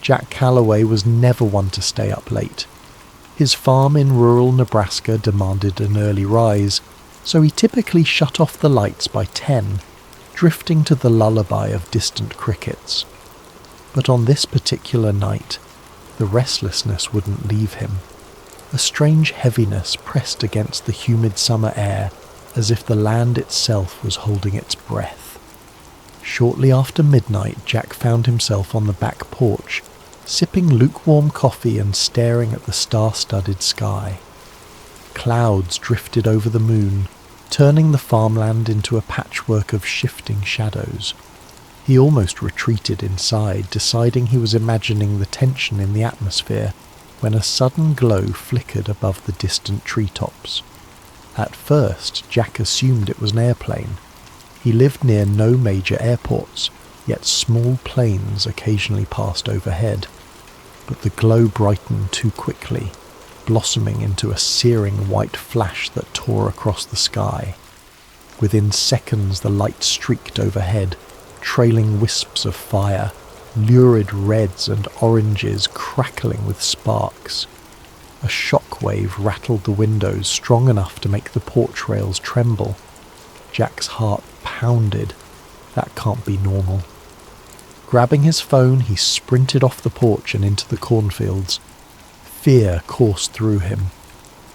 Jack Calloway was never one to stay up late. His farm in rural Nebraska demanded an early rise, so he typically shut off the lights by 10, drifting to the lullaby of distant crickets. But on this particular night, the restlessness wouldn't leave him. A strange heaviness pressed against the humid summer air, as if the land itself was holding its breath. Shortly after midnight, Jack found himself on the back porch, sipping lukewarm coffee and staring at the star-studded sky. Clouds drifted over the moon, turning the farmland into a patchwork of shifting shadows. He almost retreated inside, deciding he was imagining the tension in the atmosphere, when a sudden glow flickered above the distant treetops. At first, Jack assumed it was an airplane. He lived near no major airports, yet small planes occasionally passed overhead. But the glow brightened too quickly, blossoming into a searing white flash that tore across the sky. Within seconds the light streaked overhead, trailing wisps of fire, lurid reds and oranges crackling with sparks. A shock wave rattled the windows strong enough to make the porch rails tremble. Jack's heart pounded. That can't be normal. Grabbing his phone, he sprinted off the porch and into the cornfields. Fear coursed through him.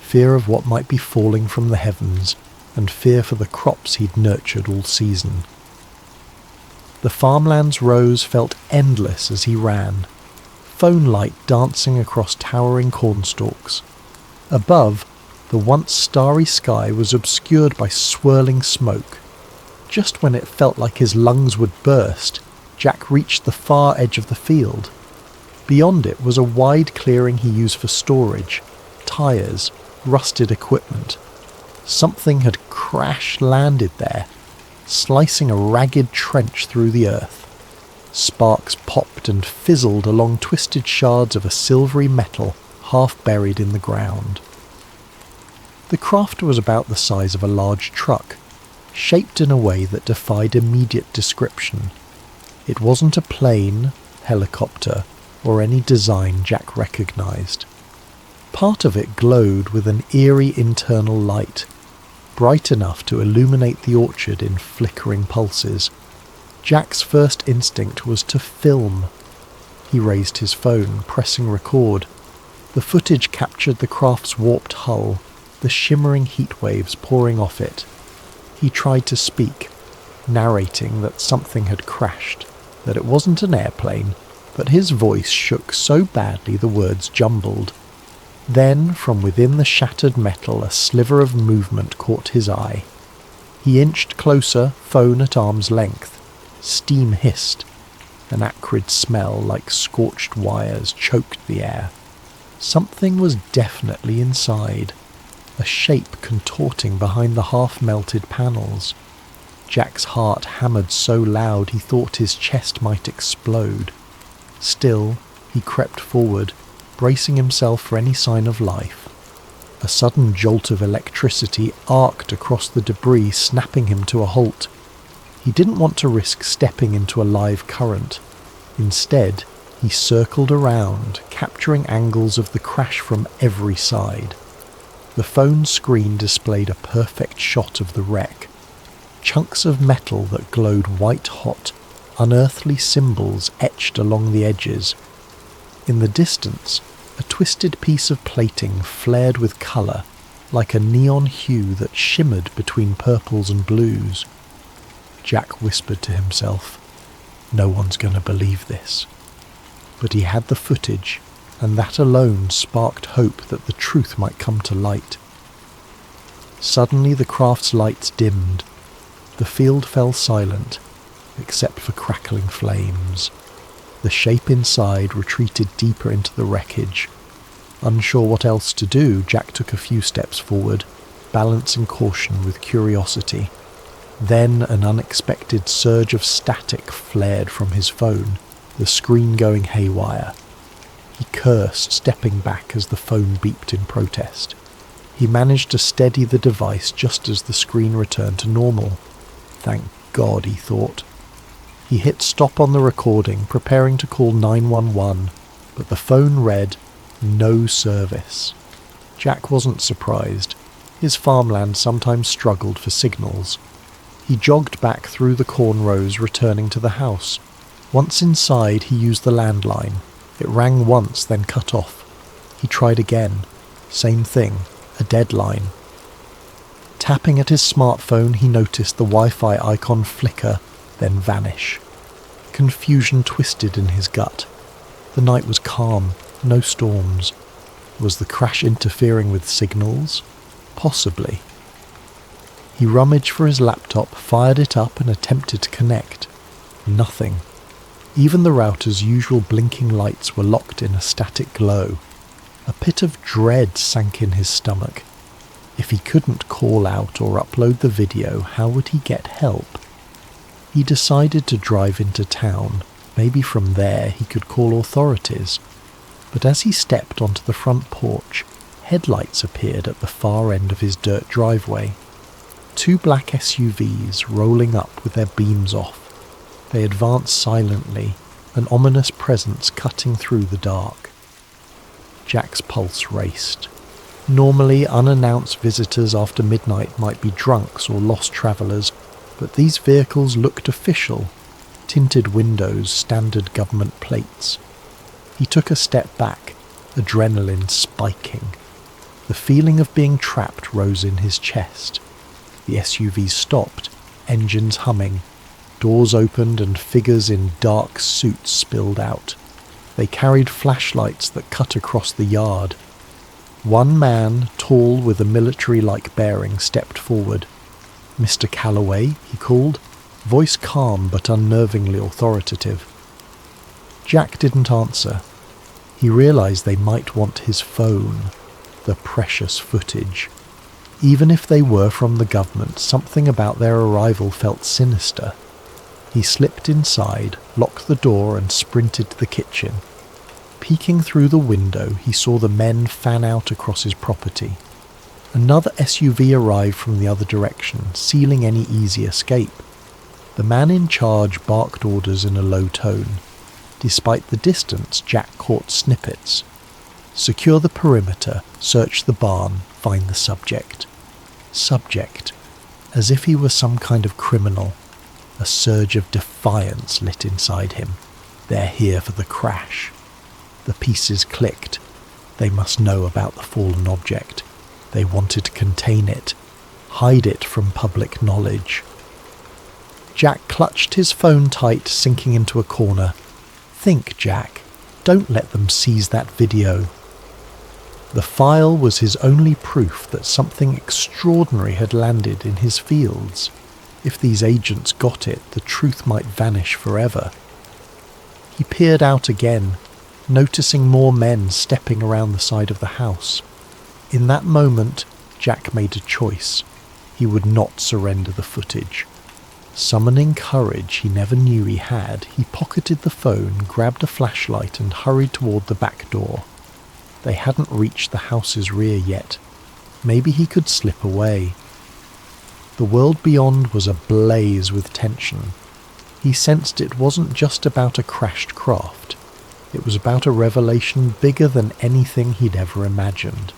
Fear of what might be falling from the heavens, and fear for the crops he'd nurtured all season. The farmland's rows felt endless as he ran, phone light dancing across towering cornstalks. Above, the once starry sky was obscured by swirling smoke. Just when it felt like his lungs would burst, Jack reached the far edge of the field. Beyond it was a wide clearing he used for storage, tyres, rusted equipment. Something had crash-landed there, slicing a ragged trench through the earth. Sparks popped and fizzled along twisted shards of a silvery metal half buried in the ground. The craft was about the size of a large truck, shaped in a way that defied immediate description. It wasn't a plane, helicopter, or any design Jack recognised. Part of it glowed with an eerie internal light, bright enough to illuminate the orchard in flickering pulses. Jack's first instinct was to film. He raised his phone, pressing record. The footage captured the craft's warped hull, the shimmering heat waves pouring off it. He tried to speak, narrating that something had crashed, that it wasn't an airplane, but his voice shook so badly the words jumbled. Then, from within the shattered metal, a sliver of movement caught his eye. He inched closer, phone at arm's length. Steam hissed. An acrid smell like scorched wires choked the air. Something was definitely inside, a shape contorting behind the half-melted panels. Jack's heart hammered so loud he thought his chest might explode. Still, he crept forward, bracing himself for any sign of life. A sudden jolt of electricity arced across the debris, snapping him to a halt. He didn't want to risk stepping into a live current. Instead, he circled around, capturing angles of the crash from every side. The phone screen displayed a perfect shot of the wreck. Chunks of metal that glowed white-hot, unearthly symbols etched along the edges. In the distance, a twisted piece of plating flared with colour, like a neon hue that shimmered between purples and blues. Jack whispered to himself, "No one's going to believe this." But he had the footage, and that alone sparked hope that the truth might come to light. Suddenly the craft's lights dimmed. The field fell silent, except for crackling flames. The shape inside retreated deeper into the wreckage. Unsure what else to do, Jack took a few steps forward, balancing caution with curiosity. Then an unexpected surge of static flared from his phone, the screen going haywire. He cursed, stepping back as the phone beeped in protest. He managed to steady the device just as the screen returned to normal. Thank God, he thought. He hit stop on the recording, preparing to call 911, but the phone read, "No service." Jack wasn't surprised. His farmland sometimes struggled for signals. He jogged back through the corn rows, returning to the house. Once inside, he used the landline. It rang once, then cut off. He tried again. Same thing, a dead line. Tapping at his smartphone, he noticed the Wi-Fi icon flicker, then vanish. Confusion twisted in his gut. The night was calm, no storms. Was the crash interfering with signals? Possibly. He rummaged for his laptop, fired it up and attempted to connect. Nothing. Even the router's usual blinking lights were locked in a static glow. A pit of dread sank in his stomach. If he couldn't call out or upload the video, how would he get help? He decided to drive into town. Maybe from there he could call authorities. But as he stepped onto the front porch, headlights appeared at the far end of his dirt driveway. Two black SUVs rolling up with their beams off. They advanced silently, an ominous presence cutting through the dark. Jack's pulse raced. Normally, unannounced visitors after midnight might be drunks or lost travellers, but these vehicles looked official. Tinted windows, standard government plates. He took a step back, adrenaline spiking. The feeling of being trapped rose in his chest. The SUV stopped, engines humming. Doors opened and figures in dark suits spilled out. They carried flashlights that cut across the yard. One man, tall with a military-like bearing, stepped forward. "Mr. Calloway," he called, voice calm but unnervingly authoritative. Jack didn't answer. He realized they might want his phone, the precious footage. Even if they were from the government, something about their arrival felt sinister. He slipped inside, locked the door and sprinted to the kitchen. Peeking through the window, he saw the men fan out across his property. Another SUV arrived from the other direction, sealing any easy escape. The man in charge barked orders in a low tone. Despite the distance, Jack caught snippets. Secure the perimeter, search the barn, find the subject. Subject. As if he were some kind of criminal. A surge of defiance lit inside him. They're here for the crash. The pieces clicked. They must know about the fallen object. They wanted to contain it, hide it from public knowledge. Jack clutched his phone tight, sinking into a corner. Think, Jack. Don't let them seize that video. The file was his only proof that something extraordinary had landed in his fields. If these agents got it, the truth might vanish forever. He peered out again, noticing more men stepping around the side of the house. In that moment, Jack made a choice. He would not surrender the footage. Summoning courage he never knew he had, he pocketed the phone, grabbed a flashlight and hurried toward the back door. They hadn't reached the house's rear yet. Maybe he could slip away. The world beyond was ablaze with tension. He sensed it wasn't just about a crashed craft. It was about a revelation bigger than anything he'd ever imagined.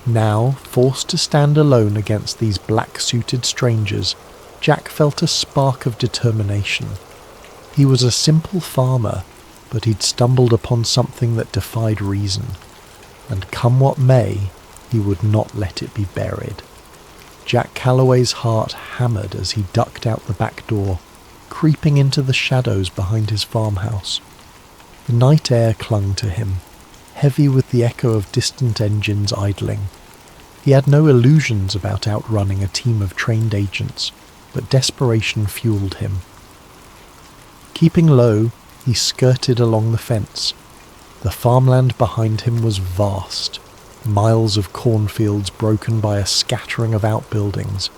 Now, forced to stand alone against these black-suited strangers, Jack felt a spark of determination. He was a simple farmer, but he'd stumbled upon something that defied reason. And come what may, he would not let it be buried. Jack Calloway's heart hammered as he ducked out the back door, creeping into the shadows behind his farmhouse. The night air clung to him, heavy with the echo of distant engines idling. He had no illusions about outrunning a team of trained agents, but desperation fueled him. Keeping low, he skirted along the fence. The farmland behind him was vast, miles of cornfields broken by a scattering of outbuildings.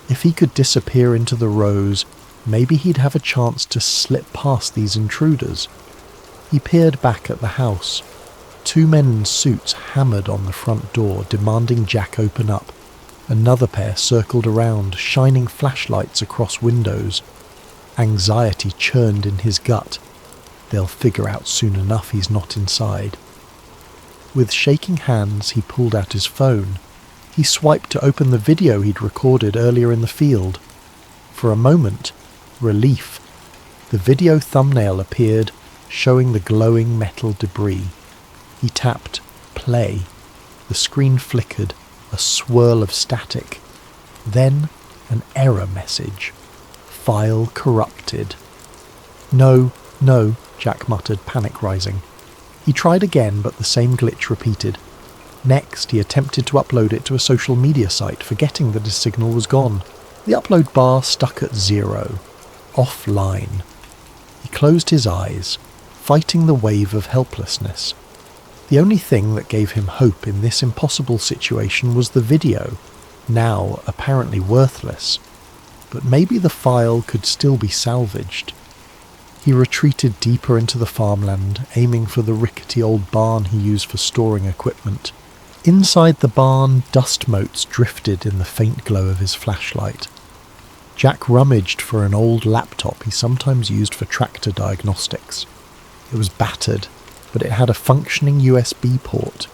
If he could disappear into the rows, maybe he'd have a chance to slip past these intruders. He peered back at the house. 2 men in suits hammered on the front door, demanding Jack open up. Another pair circled around, shining flashlights across windows. Anxiety churned in his gut. They'll figure out soon enough he's not inside. With shaking hands, he pulled out his phone. He swiped to open the video he'd recorded earlier in the field. For a moment, relief. The video thumbnail appeared, showing the glowing metal debris. He tapped play. The screen flickered, a swirl of static. Then an error message. File corrupted. No, Jack muttered, panic rising. He tried again, but the same glitch repeated. Next, he attempted to upload it to a social media site, forgetting that his signal was gone. The upload bar stuck at 0. Offline. He closed his eyes, fighting the wave of helplessness. The only thing that gave him hope in this impossible situation was the video, now apparently worthless. But maybe the file could still be salvaged. He retreated deeper into the farmland, aiming for the rickety old barn he used for storing equipment. Inside the barn, dust motes drifted in the faint glow of his flashlight. Jack rummaged for an old laptop he sometimes used for tractor diagnostics. It was battered, but it had a functioning USB port.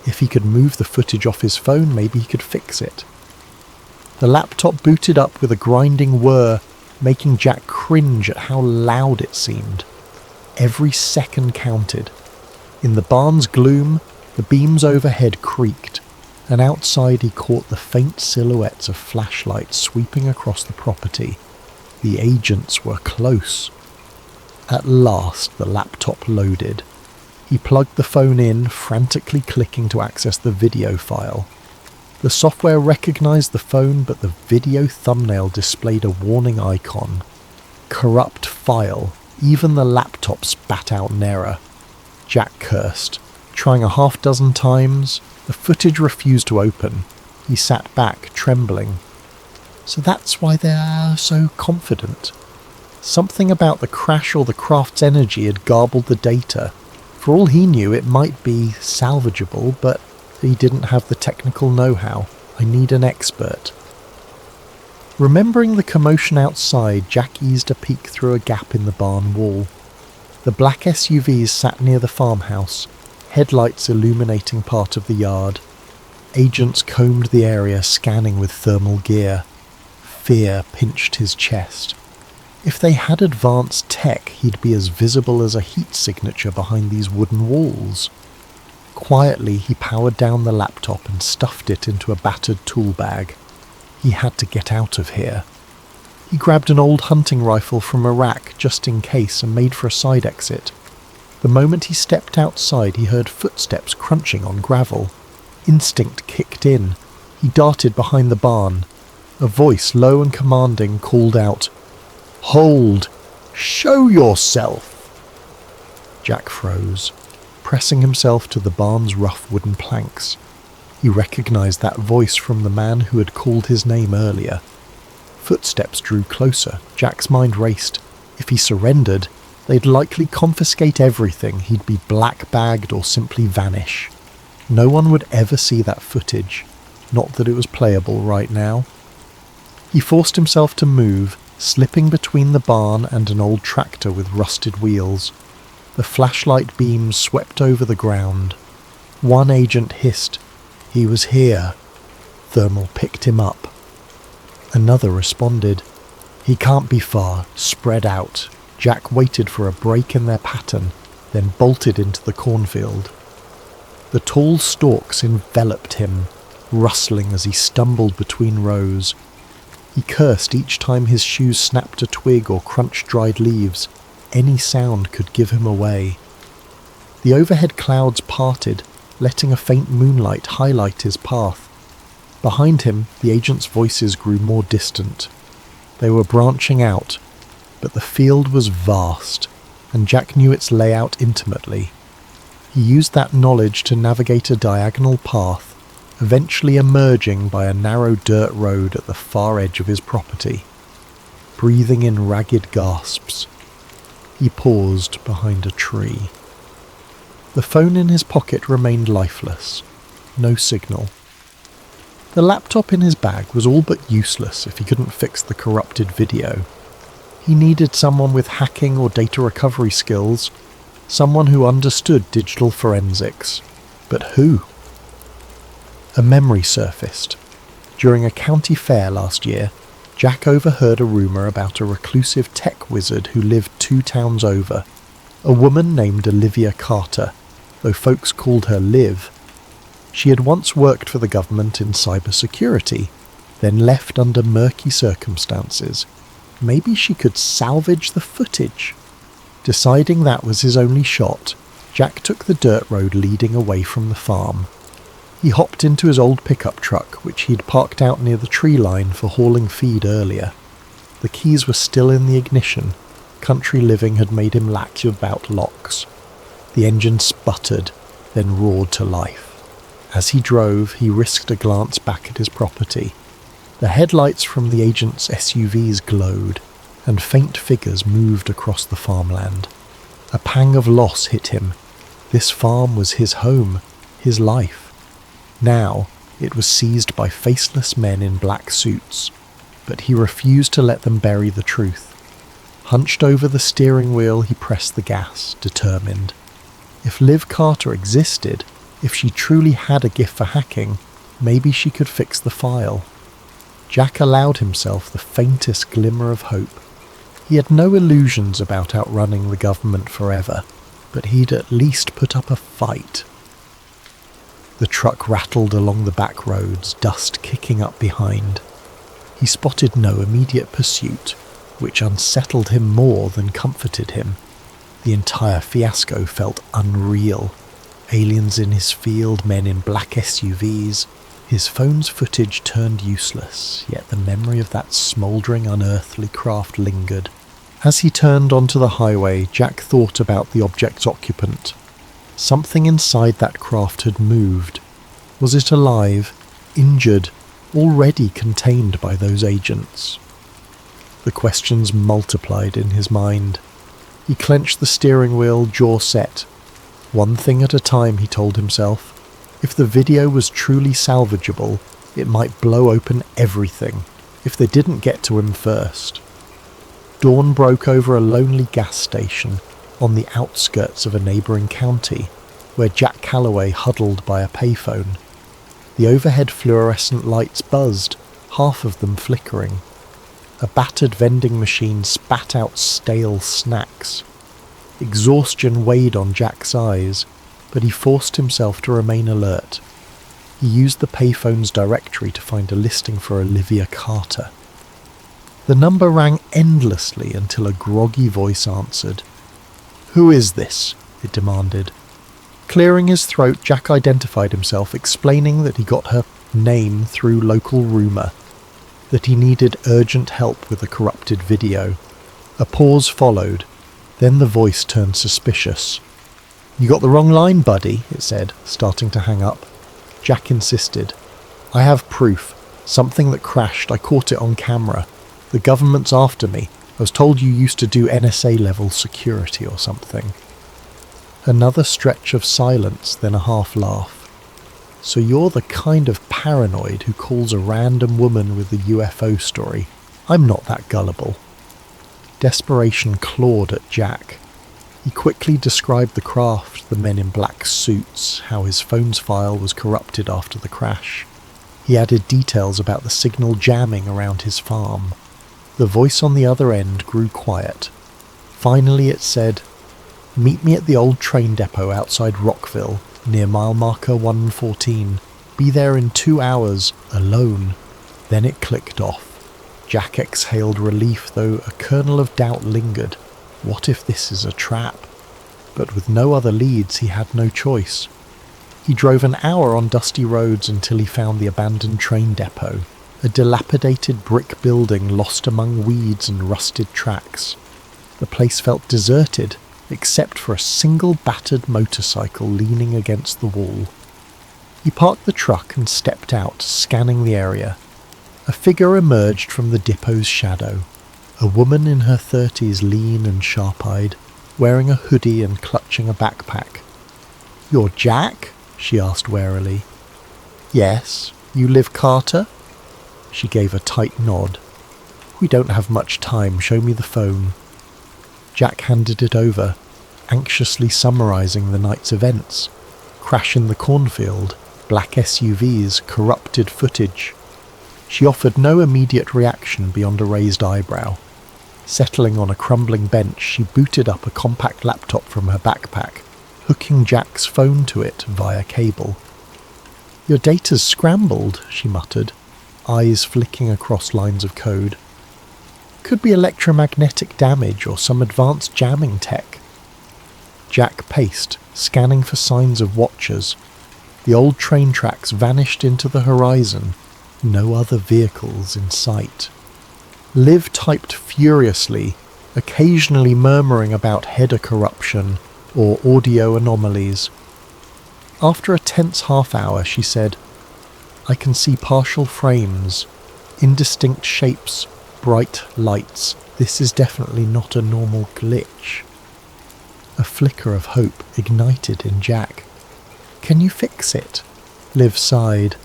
If he could move the footage off his phone, maybe he could fix it. The laptop booted up with a grinding whir, making Jack cringe at how loud it seemed. Every second counted. In the barn's gloom, the beams overhead creaked, and outside he caught the faint silhouettes of flashlights sweeping across the property. The agents were close. At last, the laptop loaded. He plugged the phone in, frantically clicking to access the video file. The software recognized the phone, but the video thumbnail displayed a warning icon. Corrupt file. Even the laptop spat out an error. Jack cursed. Trying a half-dozen times, the footage refused to open. He sat back, trembling. So that's why they're so confident. Something about the crash or the craft's energy had garbled the data. For all he knew, it might be salvageable, but he didn't have the technical know-how. I need an expert. Remembering the commotion outside, Jack eased a peek through a gap in the barn wall. The black SUVs sat near the farmhouse, headlights illuminating part of the yard. Agents combed the area, scanning with thermal gear. Fear pinched his chest. If they had advanced tech, he'd be as visible as a heat signature behind these wooden walls. Quietly, he powered down the laptop and stuffed it into a battered tool bag. He had to get out of here. He grabbed an old hunting rifle from a rack just in case and made for a side exit. The moment he stepped outside, he heard footsteps crunching on gravel. Instinct kicked in. He darted behind the barn. A voice, low and commanding, called out, "Hold! Show yourself!" Jack froze, pressing himself to the barn's rough wooden planks. He recognized that voice from the man who had called his name earlier. Footsteps drew closer. Jack's mind raced. If he surrendered, they'd likely confiscate everything. He'd be black-bagged or simply vanish. No one would ever see that footage. Not that it was playable right now. He forced himself to move, slipping between the barn and an old tractor with rusted wheels. The flashlight beams swept over the ground. One agent hissed, "He was here." Thermal picked him up. Another responded, "He can't be far, spread out." Jack waited for a break in their pattern, then bolted into the cornfield. The tall stalks enveloped him, rustling as he stumbled between rows. He cursed each time his shoes snapped a twig or crunched dried leaves. Any sound could give him away. The overhead clouds parted, letting a faint moonlight highlight his path. Behind him, the agents' voices grew more distant. They were branching out, but the field was vast, and Jack knew its layout intimately. He used that knowledge to navigate a diagonal path, eventually emerging by a narrow dirt road at the far edge of his property. Breathing in ragged gasps, he paused behind a tree. The phone in his pocket remained lifeless. No signal. The laptop in his bag was all but useless if he couldn't fix the corrupted video. He needed someone with hacking or data recovery skills, someone who understood digital forensics. But who? A memory surfaced. During a county fair last year, Jack overheard a rumour about a reclusive tech wizard who lived 2 towns over, a woman named Olivia Carter, though folks called her Liv. She had once worked for the government in cybersecurity, then left under murky circumstances. Maybe she could salvage the footage. Deciding that was his only shot, Jack took the dirt road leading away from the farm. He hopped into his old pickup truck, which he'd parked out near the tree line for hauling feed earlier. The keys were still in the ignition. Country living had made him lax about locks. The engine sputtered, then roared to life. As he drove, he risked a glance back at his property. The headlights from the agent's SUVs glowed, and faint figures moved across the farmland. A pang of loss hit him. This farm was his home, his life. Now, it was seized by faceless men in black suits, but he refused to let them bury the truth. Hunched over the steering wheel, he pressed the gas, determined. If Liv Carter existed, If she truly had a gift for hacking, maybe she could fix the file. Jack allowed himself the faintest glimmer of hope. He had no illusions about outrunning the government forever, but he'd at least put up a fight. The truck rattled along the back roads, dust kicking up behind. He spotted no immediate pursuit, which unsettled him more than comforted him. The entire fiasco felt unreal. Aliens in his field, men in black SUVs. His phone's footage turned useless, yet the memory of that smouldering, unearthly craft lingered. As he turned onto the highway, Jack thought about the object's occupant. Something inside that craft had moved. Was it alive, injured, already contained by those agents? The questions multiplied in his mind. He clenched the steering wheel, jaw set. One thing at a time, he told himself. If the video was truly salvageable, it might blow open everything, if they didn't get to him first. Dawn broke over a lonely gas station on the outskirts of a neighbouring county, where Jack Calloway huddled by a payphone. The overhead fluorescent lights buzzed, half of them flickering. A battered vending machine spat out stale snacks. Exhaustion weighed on Jack's eyes, but he forced himself to remain alert. He used the payphone's directory to find a listing for Olivia Carter. The number rang endlessly until a groggy voice answered. "Who is this?" it demanded. Clearing his throat, Jack identified himself, explaining that he got her name through local rumour, that he needed urgent help with a corrupted video. A pause followed, then the voice turned suspicious. "You got the wrong line, buddy," it said, starting to hang up. Jack insisted. "I have proof. Something that crashed. I caught it on camera. The government's after me. I was told you used to do NSA-level security or something." Another stretch of silence, then a half-laugh. "So you're the kind of paranoid who calls a random woman with a UFO story. I'm not that gullible." Desperation clawed at Jack. He quickly described the craft, the men in black suits, how his phone's file was corrupted after the crash. He added details about the signal jamming around his farm. The voice on the other end grew quiet. Finally it said, "Meet me at the old train depot outside Rockville, near mile marker 114. Be there in 2 hours, alone." Then it clicked off. Jack exhaled relief, though a kernel of doubt lingered. What if this is a trap? But with no other leads, he had no choice. He drove an hour on dusty roads until he found the abandoned train depot, a dilapidated brick building lost among weeds and rusted tracks. The place felt deserted, except for a single battered motorcycle leaning against the wall. He parked the truck and stepped out, scanning the area. A figure emerged from the depot's shadow. A woman in her 30s, lean and sharp-eyed, wearing a hoodie and clutching a backpack. "You're Jack?" she asked warily. "Yes. You Liv Carter?" She gave a tight nod. "We don't have much time. Show me the phone." Jack handed it over, anxiously summarising the night's events. Crash in the cornfield, black SUVs, corrupted footage. She offered no immediate reaction beyond a raised eyebrow. Settling on a crumbling bench, she booted up a compact laptop from her backpack, hooking Jack's phone to it via cable. "Your data's scrambled," she muttered, eyes flicking across lines of code. "Could be electromagnetic damage or some advanced jamming tech." Jack paced, scanning for signs of watchers. The old train tracks vanished into the horizon. No other vehicles in sight. Liv typed furiously, occasionally murmuring about header corruption or audio anomalies. After a tense half-hour, she said, "I can see partial frames, indistinct shapes, bright lights. This is definitely not a normal glitch." A flicker of hope ignited in Jack. "Can you fix it?" Liv sighed.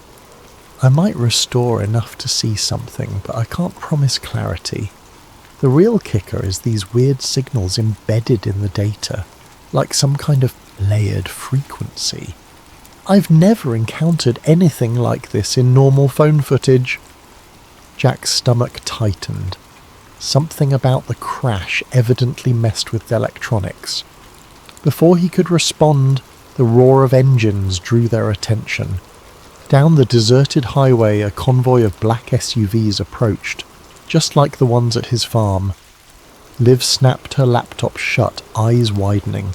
"I might restore enough to see something, but I can't promise clarity. The real kicker is these weird signals embedded in the data, like some kind of layered frequency. I've never encountered anything like this in normal phone footage. Jack's stomach tightened. Something about the crash evidently messed with the electronics. Before he could respond, the roar of engines drew their attention. Down the deserted highway, a convoy of black SUVs approached, just like the ones at his farm. Liv snapped her laptop shut, eyes widening.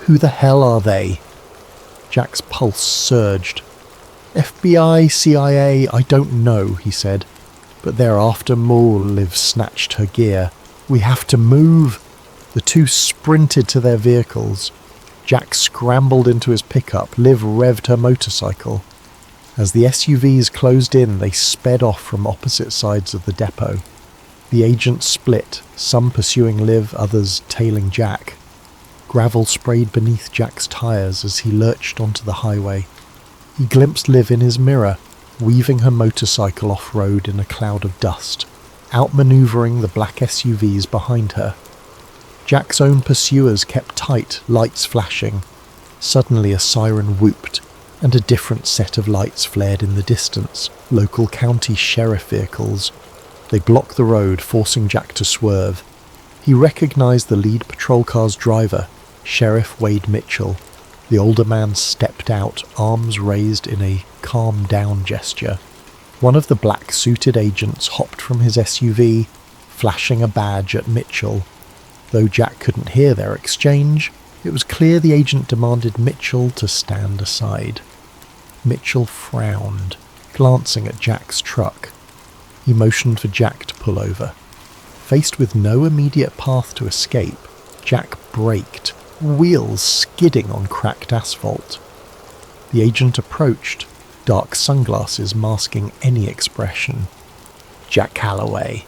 Who the hell are they? Jack's pulse surged. FBI, CIA, I don't know, he said. But they're after Maul. Liv snatched her gear. We have to move. The two sprinted to their vehicles. Jack scrambled into his pickup. Liv revved her motorcycle. As the SUVs closed in, they sped off from opposite sides of the depot. The agents split, some pursuing Liv, others tailing Jack. Gravel sprayed beneath Jack's tyres as he lurched onto the highway. He glimpsed Liv in his mirror, weaving her motorcycle off-road in a cloud of dust, outmanoeuvring the black SUVs behind her. Jack's own pursuers kept tight, lights flashing. Suddenly a siren whooped, and a different set of lights flared in the distance, local county sheriff vehicles. They blocked the road, forcing Jack to swerve. He recognized the lead patrol car's driver, Sheriff Wade Mitchell. The older man stepped out, arms raised in a calm down gesture. One of the black-suited agents hopped from his SUV, flashing a badge at Mitchell. Though Jack couldn't hear their exchange, it was clear the agent demanded Mitchell to stand aside. Mitchell frowned, glancing at Jack's truck. He motioned for Jack to pull over. Faced with no immediate path to escape, Jack braked, wheels skidding on cracked asphalt. The agent approached, dark sunglasses masking any expression. Jack Calloway,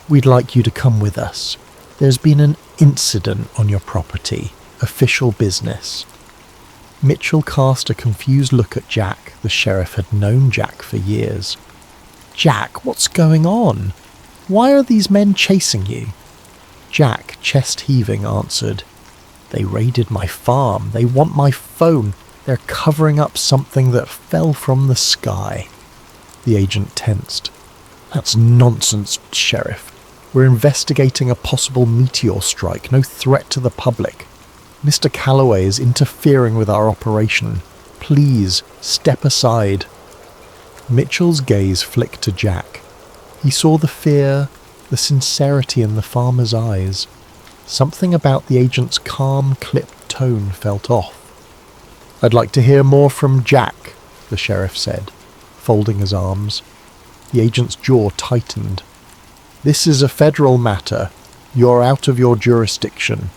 we'd like you to come with us. There's been an incident on your property. Official business. Mitchell cast a confused look at Jack. The sheriff had known Jack for years. Jack, what's going on? Why are these men chasing you? Jack, chest heaving, answered, They raided my farm. They want my phone. They're covering up something that fell from the sky. The agent tensed. That's nonsense, Sheriff. We're investigating a possible meteor strike, no threat to the public. Mr. Calloway is interfering with our operation. Please, step aside. Mitchell's gaze flicked to Jack. He saw the fear, the sincerity in the farmer's eyes. Something about the agent's calm, clipped tone felt off. I'd like to hear more from Jack, the sheriff said, folding his arms. The agent's jaw tightened. This is a federal matter. You're out of your jurisdiction.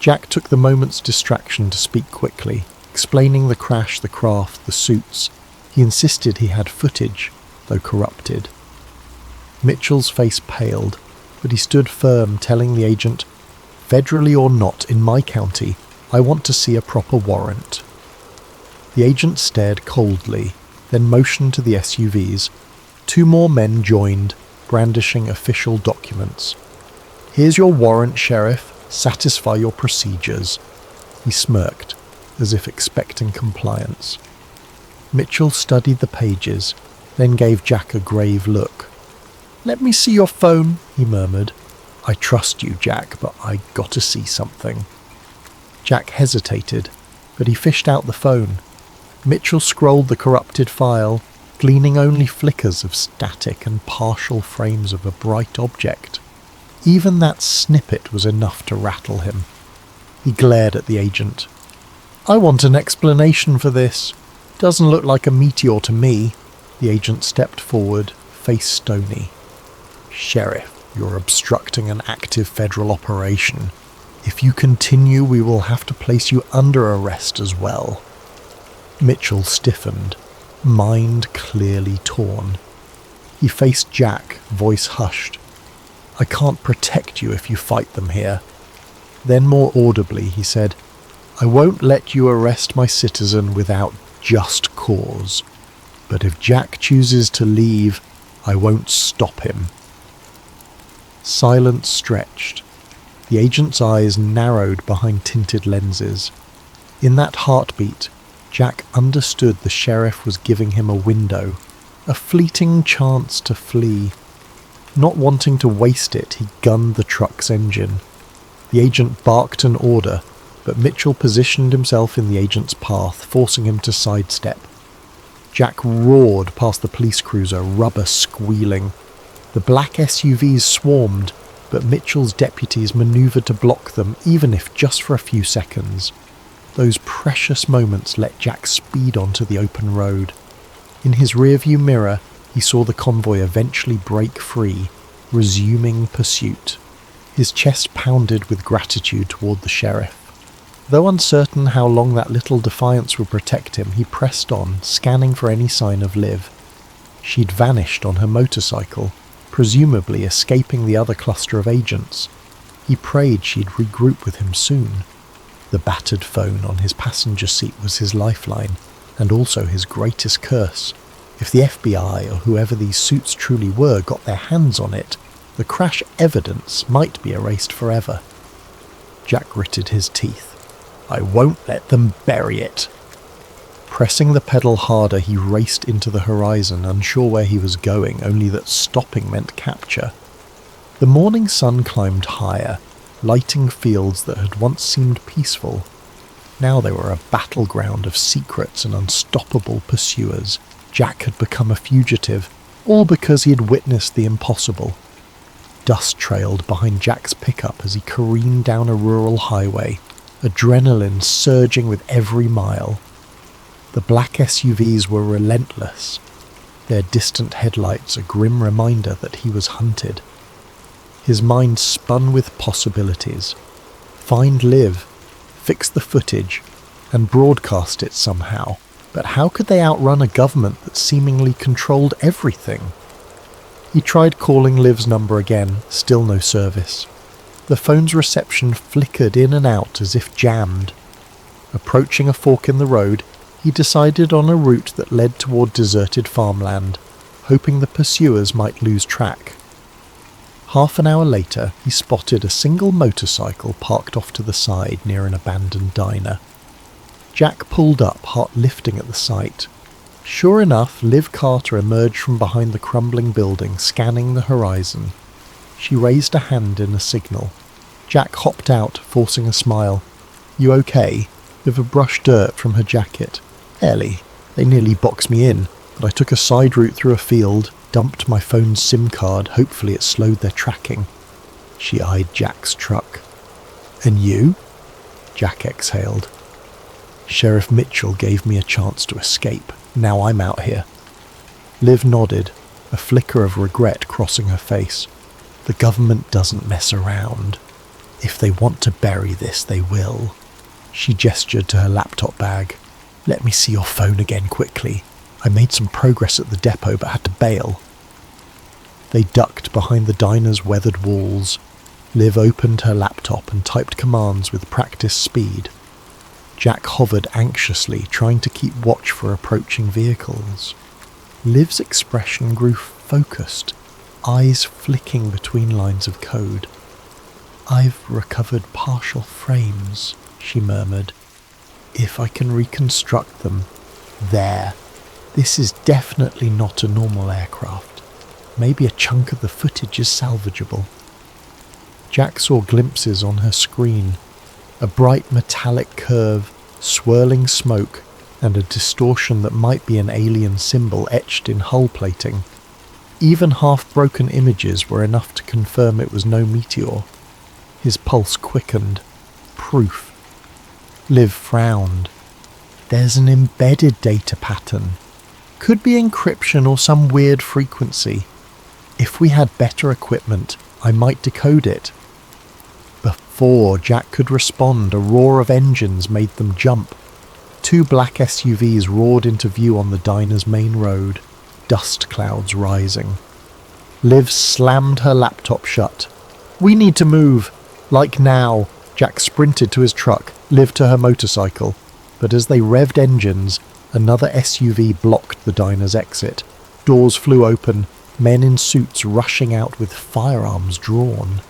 Jack took the moment's distraction to speak quickly, explaining the crash, the craft, the suits. He insisted he had footage, though corrupted. Mitchell's face paled, but he stood firm, telling the agent, Federally or not, in my county, I want to see a proper warrant. The agent stared coldly, then motioned to the SUVs. 2 more men joined, brandishing official documents. Here's your warrant, Sheriff. Satisfy your procedures. He smirked, as if expecting compliance. Mitchell studied the pages, then gave Jack a grave look. Let me see your phone, he murmured. I trust you, Jack, but I got to see something. Jack hesitated, but he fished out the phone. Mitchell scrolled the corrupted file, gleaning only flickers of static and partial frames of a bright object. Even that snippet was enough to rattle him. He glared at the agent. I want an explanation for this. Doesn't look like a meteor to me. The agent stepped forward, face stony. Sheriff, you're obstructing an active federal operation. If you continue, we will have to place you under arrest as well. Mitchell stiffened, mind clearly torn. He faced Jack, voice hushed. I can't protect you if you fight them here. Then more audibly he said, I won't let you arrest my citizen without just cause. But if Jack chooses to leave, I won't stop him. Silence stretched. The agent's eyes narrowed behind tinted lenses. In that heartbeat, Jack understood the sheriff was giving him a window, a fleeting chance to flee. Not wanting to waste it, he gunned the truck's engine. The agent barked an order, but Mitchell positioned himself in the agent's path, forcing him to sidestep. Jack roared past the police cruiser, rubber squealing. The black SUVs swarmed, but Mitchell's deputies manoeuvred to block them, even if just for a few seconds. Those precious moments let Jack speed onto the open road. In his rearview mirror, he saw the convoy eventually break free, resuming pursuit. His chest pounded with gratitude toward the sheriff. Though uncertain how long that little defiance would protect him, he pressed on, scanning for any sign of Liv. She'd vanished on her motorcycle, presumably escaping the other cluster of agents. He prayed she'd regroup with him soon. The battered phone on his passenger seat was his lifeline, and also his greatest curse. If the FBI or whoever these suits truly were got their hands on it, the crash evidence might be erased forever. Jack gritted his teeth. I won't let them bury it. Pressing the pedal harder, he raced into the horizon, unsure where he was going, only that stopping meant capture. The morning sun climbed higher, lighting fields that had once seemed peaceful. Now they were a battleground of secrets and unstoppable pursuers. Jack had become a fugitive, all because he had witnessed the impossible. Dust trailed behind Jack's pickup as he careened down a rural highway, adrenaline surging with every mile. The black SUVs were relentless, their distant headlights a grim reminder that he was hunted. His mind spun with possibilities. Find Liv, fix the footage, and broadcast it somehow. But how could they outrun a government that seemingly controlled everything? He tried calling Liv's number again, still no service. The phone's reception flickered in and out as if jammed. Approaching a fork in the road, he decided on a route that led toward deserted farmland, hoping the pursuers might lose track. Half an hour later, he spotted a single motorcycle parked off to the side near an abandoned diner. Jack pulled up, heart lifting at the sight. Sure enough, Liv Carter emerged from behind the crumbling building, scanning the horizon. She raised a hand in a signal. Jack hopped out, forcing a smile. You okay? Liv brushed dirt from her jacket. Barely. They nearly boxed me in, but I took a side route through a field, dumped my phone's SIM card, hopefully it slowed their tracking. She eyed Jack's truck. And you? Jack exhaled. Sheriff Mitchell gave me a chance to escape. Now I'm out here. Liv nodded, a flicker of regret crossing her face. The government doesn't mess around. If they want to bury this, they will. She gestured to her laptop bag. Let me see your phone again quickly. I made some progress at the depot but had to bail. They ducked behind the diner's weathered walls. Liv opened her laptop and typed commands with practiced speed. Jack hovered anxiously, trying to keep watch for approaching vehicles. Liv's expression grew focused, eyes flicking between lines of code. I've recovered partial frames, she murmured. If I can reconstruct them. There. This is definitely not a normal aircraft. Maybe a chunk of the footage is salvageable. Jack saw glimpses on her screen. A bright metallic curve, swirling smoke, and a distortion that might be an alien symbol etched in hull plating. Even half-broken images were enough to confirm it was no meteor. His pulse quickened. Proof. Liv frowned. There's an embedded data pattern. Could be encryption or some weird frequency. If we had better equipment, I might decode it. Before Jack could respond, a roar of engines made them jump. Two black SUVs roared into view on the diner's main road, dust clouds rising. Liv slammed her laptop shut. We need to move. Like now. Jack sprinted to his truck, Liv to her motorcycle, but as they revved engines, another SUV blocked the diner's exit. Doors flew open, men in suits rushing out with firearms drawn.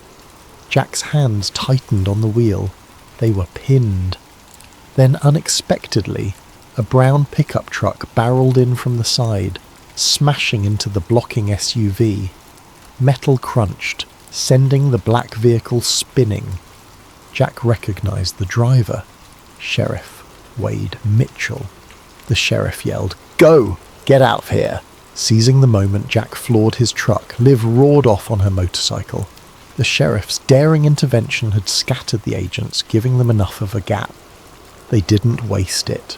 Jack's hands tightened on the wheel. They were pinned. Then unexpectedly, A brown pickup truck barreled in from the side, smashing into the blocking SUV. Metal crunched, sending the black vehicle spinning. Jack recognized the driver. Sheriff Wade Mitchell. The sheriff yelled, "Go! Get out of here!" Seizing the moment Jack floored his truck, Liv roared off on her motorcycle. The sheriff's daring intervention had scattered the agents, giving them enough of a gap. They didn't waste it.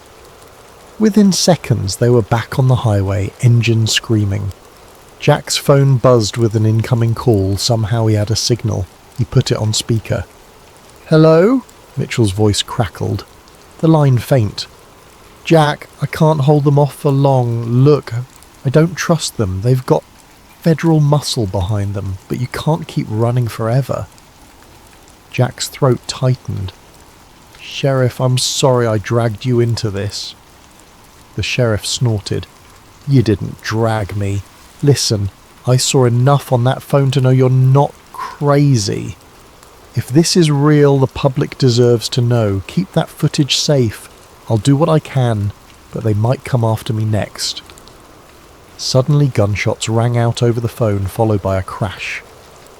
Within seconds, they were back on the highway, engine screaming. Jack's phone buzzed with an incoming call. Somehow he had a signal. He put it on speaker. "Hello?" Mitchell's voice crackled. The line faint. "Jack, I can't hold them off for long. Look, I don't trust them. They've got federal muscle behind them, but you can't keep running forever." Jack's throat tightened. "Sheriff, I'm sorry I dragged you into this." The sheriff snorted. "You didn't drag me. Listen, I saw enough on that phone to know you're not crazy. If this is real, the public deserves to know. Keep that footage safe. I'll do what I can, but they might come after me next." Suddenly gunshots rang out over the phone, followed by a crash.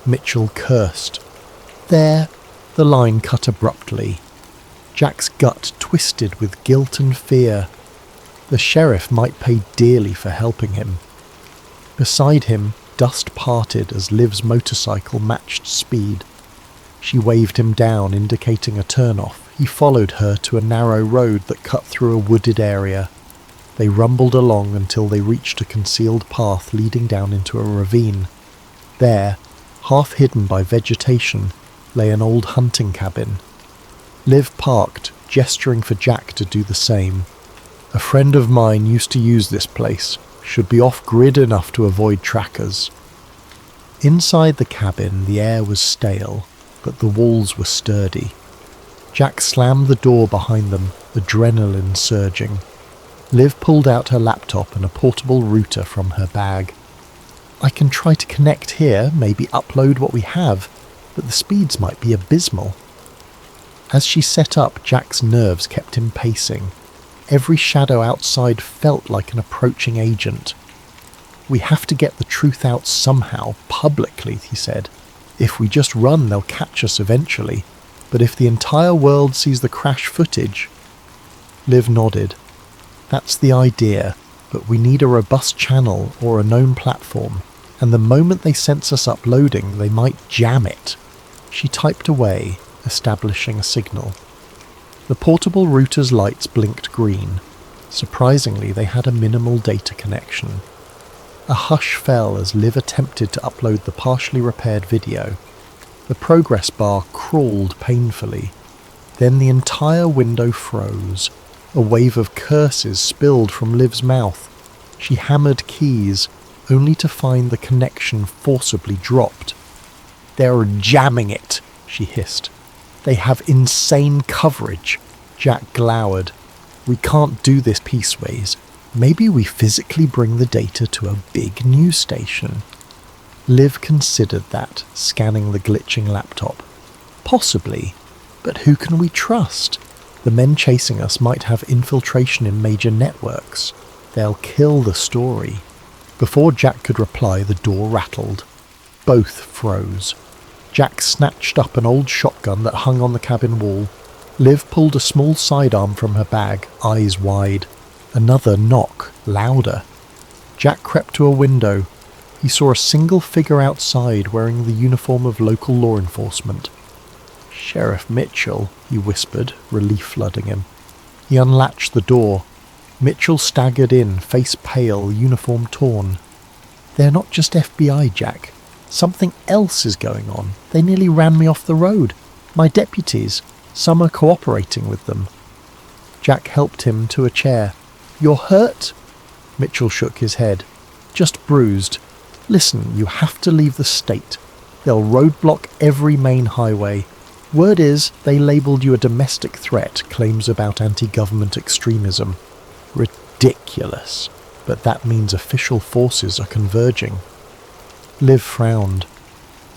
Mitchell cursed. There, the line cut abruptly. Jack's gut twisted with guilt and fear. The sheriff might pay dearly for helping him. Beside him, dust parted as Liv's motorcycle matched speed. She waved him down, indicating a turnoff. He followed her to a narrow road that cut through a wooded area. They rumbled along until they reached a concealed path leading down into a ravine. There, half hidden by vegetation, lay an old hunting cabin. Liv parked, gesturing for Jack to do the same. "A friend of mine used to use this place. Should be off-grid enough to avoid trackers." Inside the cabin, the air was stale, but the walls were sturdy. Jack slammed the door behind them, adrenaline surging. Liv pulled out her laptop and a portable router from her bag. "I can try to connect here, maybe upload what we have, but the speeds might be abysmal." As she set up, Jack's nerves kept him pacing. Every shadow outside felt like an approaching agent. "We have to get the truth out somehow, publicly," he said. "If we just run, they'll catch us eventually. But if the entire world sees the crash footage..." Liv nodded. "That's the idea, but we need a robust channel or a known platform, and the moment they sense us uploading, they might jam it." She typed away, establishing a signal. The portable router's lights blinked green. Surprisingly, they had a minimal data connection. A hush fell as Liv attempted to upload the partially repaired video. The progress bar crawled painfully. Then the entire window froze. A wave of curses spilled from Liv's mouth. She hammered keys, only to find the connection forcibly dropped. "They're jamming it," she hissed. "They have insane coverage." Jack glowered. "We can't do this pieceways. Maybe we physically bring the data to a big news station." Liv considered that, scanning the glitching laptop. "Possibly, but who can we trust? The men chasing us might have infiltration in major networks. They'll kill the story." Before Jack could reply, the door rattled. Both froze. Jack snatched up an old shotgun that hung on the cabin wall. Liv pulled a small sidearm from her bag, eyes wide. Another knock, louder. Jack crept to a window. He saw a single figure outside wearing the uniform of local law enforcement. "Sheriff Mitchell," he whispered, relief flooding him. He unlatched the door. Mitchell staggered in, face pale, uniform torn. "They're not just FBI, Jack. Something else is going on. They nearly ran me off the road. My deputies. Some are cooperating with them." Jack helped him to a chair. "You're hurt?" Mitchell shook his head. "Just bruised. Listen, you have to leave the state. They'll roadblock every main highway. Word is, they labelled you a domestic threat, claims about anti-government extremism. Ridiculous. But that means official forces are converging." Liv frowned.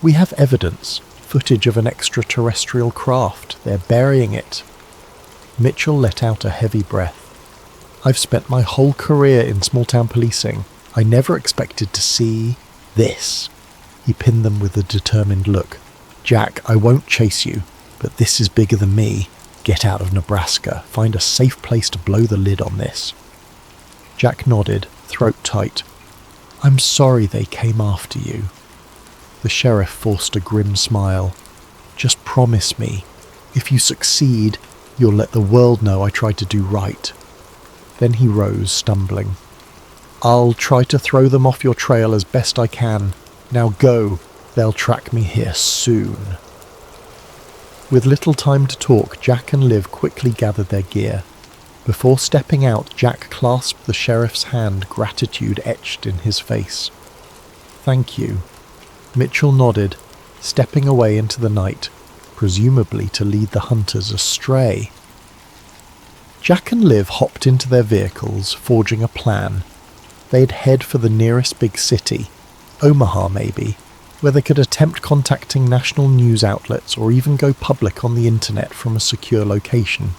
"We have evidence. Footage of an extraterrestrial craft. They're burying it." Mitchell let out a heavy breath. I've spent my whole career in small-town policing. I never expected to see this." He pinned them with a determined look. "Jack, I won't chase you, but this is bigger than me. Get out of Nebraska. Find a safe place to blow the lid on this." Jack nodded, throat tight. "I'm sorry they came after you." The sheriff forced a grim smile. "Just promise me, if you succeed, you'll let the world know I tried to do right." Then he rose, stumbling. "I'll try to throw them off your trail as best I can. Now go. They'll track me here soon." With little time to talk, Jack and Liv quickly gathered their gear. Before stepping out, Jack clasped the sheriff's hand, gratitude etched in his face. "Thank you." Mitchell nodded, stepping away into the night, presumably to lead the hunters astray. Jack and Liv hopped into their vehicles, forging a plan. They'd head for the nearest big city, Omaha maybe, where they could attempt contacting national news outlets or even go public on the internet from a secure location.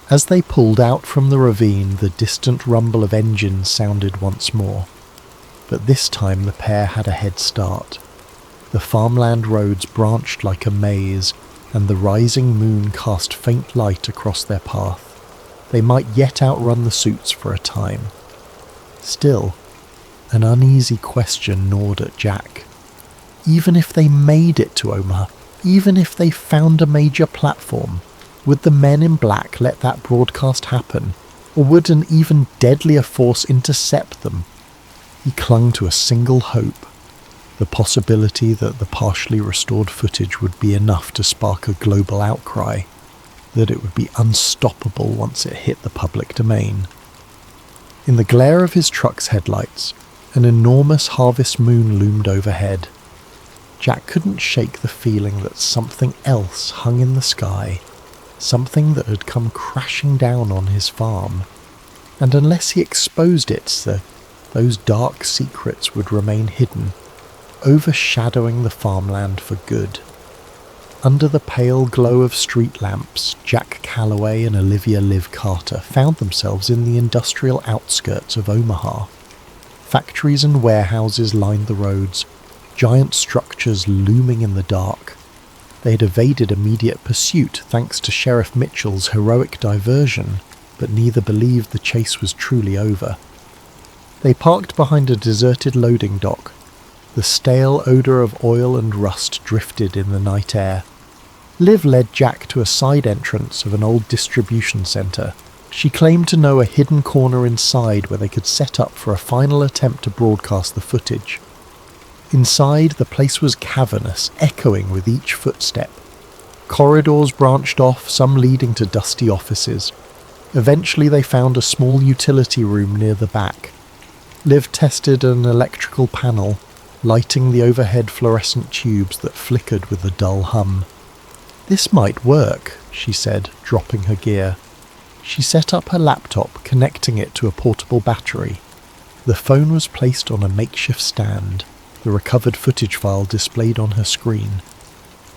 As they pulled out from the ravine, the distant rumble of engines sounded once more. But this time the pair had a head start. The farmland roads branched like a maze, and the rising moon cast faint light across their path. They might yet outrun the suits for a time. Still, an uneasy question gnawed at Jack. Even if they made it to Omaha, even if they found a major platform, would the men in black let that broadcast happen, or would an even deadlier force intercept them? He clung to a single hope, the possibility that the partially restored footage would be enough to spark a global outcry, that it would be unstoppable once it hit the public domain. In the glare of his truck's headlights, an enormous harvest moon loomed overhead. Jack couldn't shake the feeling that something else hung in the sky, something that had come crashing down on his farm, and unless he exposed it, those dark secrets would remain hidden, overshadowing the farmland for good. Under the pale glow of street lamps, Jack Calloway and Olivia Liv Carter found themselves in the industrial outskirts of Omaha. Factories and warehouses lined the roads, giant structures looming in the dark. They had evaded immediate pursuit thanks to Sheriff Mitchell's heroic diversion, but neither believed the chase was truly over. They parked behind a deserted loading dock. The stale odour of oil and rust drifted in the night air. Liv led Jack to a side entrance of an old distribution centre. She claimed to know a hidden corner inside where they could set up for a final attempt to broadcast the footage. Inside, the place was cavernous, echoing with each footstep. Corridors branched off, some leading to dusty offices. Eventually they found a small utility room near the back. Liv tested an electrical panel, lighting the overhead fluorescent tubes that flickered with a dull hum. "This might work," she said, dropping her gear. She set up her laptop, connecting it to a portable battery. The phone was placed on a makeshift stand, the recovered footage file displayed on her screen.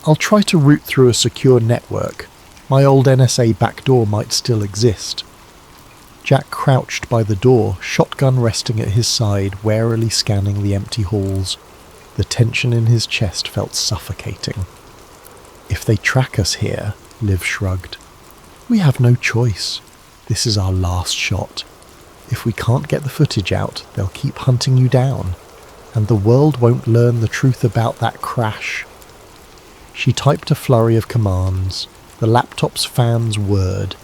"I'll try to route through a secure network. My old NSA backdoor might still exist." Jack crouched by the door, shotgun resting at his side, warily scanning the empty halls. The tension in his chest felt suffocating. "If they track us here," Liv shrugged, "we have no choice. This is our last shot. If we can't get the footage out, they'll keep hunting you down, and the world won't learn the truth about that crash." She typed a flurry of commands. The laptop's fans whirred.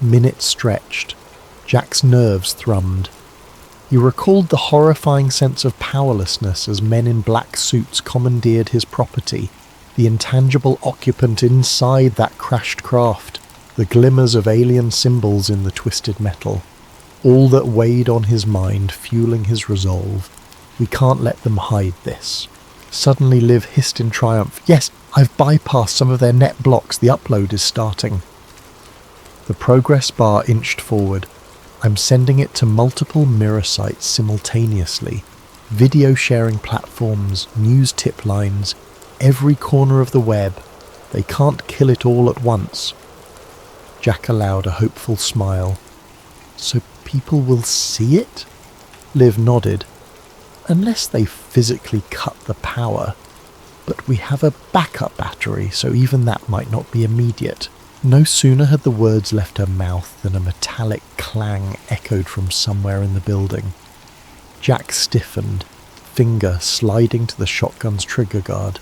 Minutes stretched. Jack's nerves thrummed. He recalled the horrifying sense of powerlessness as men in black suits commandeered his property, the intangible occupant inside that crashed craft, the glimmers of alien symbols in the twisted metal. All that weighed on his mind, fueling his resolve. We can't let them hide this. Suddenly Liv hissed in triumph. "Yes, I've bypassed some of their net blocks. The upload is starting." The progress bar inched forward. "I'm sending it to multiple mirror sites simultaneously. Video sharing platforms, news tip lines, every corner of the web. They can't kill it all at once." Jack allowed a hopeful smile. So people will see it? Liv nodded. Unless they physically cut the power. But we have a backup battery, so even that might not be immediate. No sooner had the words left her mouth than a metallic clang echoed from somewhere in the building. Jack stiffened, finger sliding to the shotgun's trigger guard.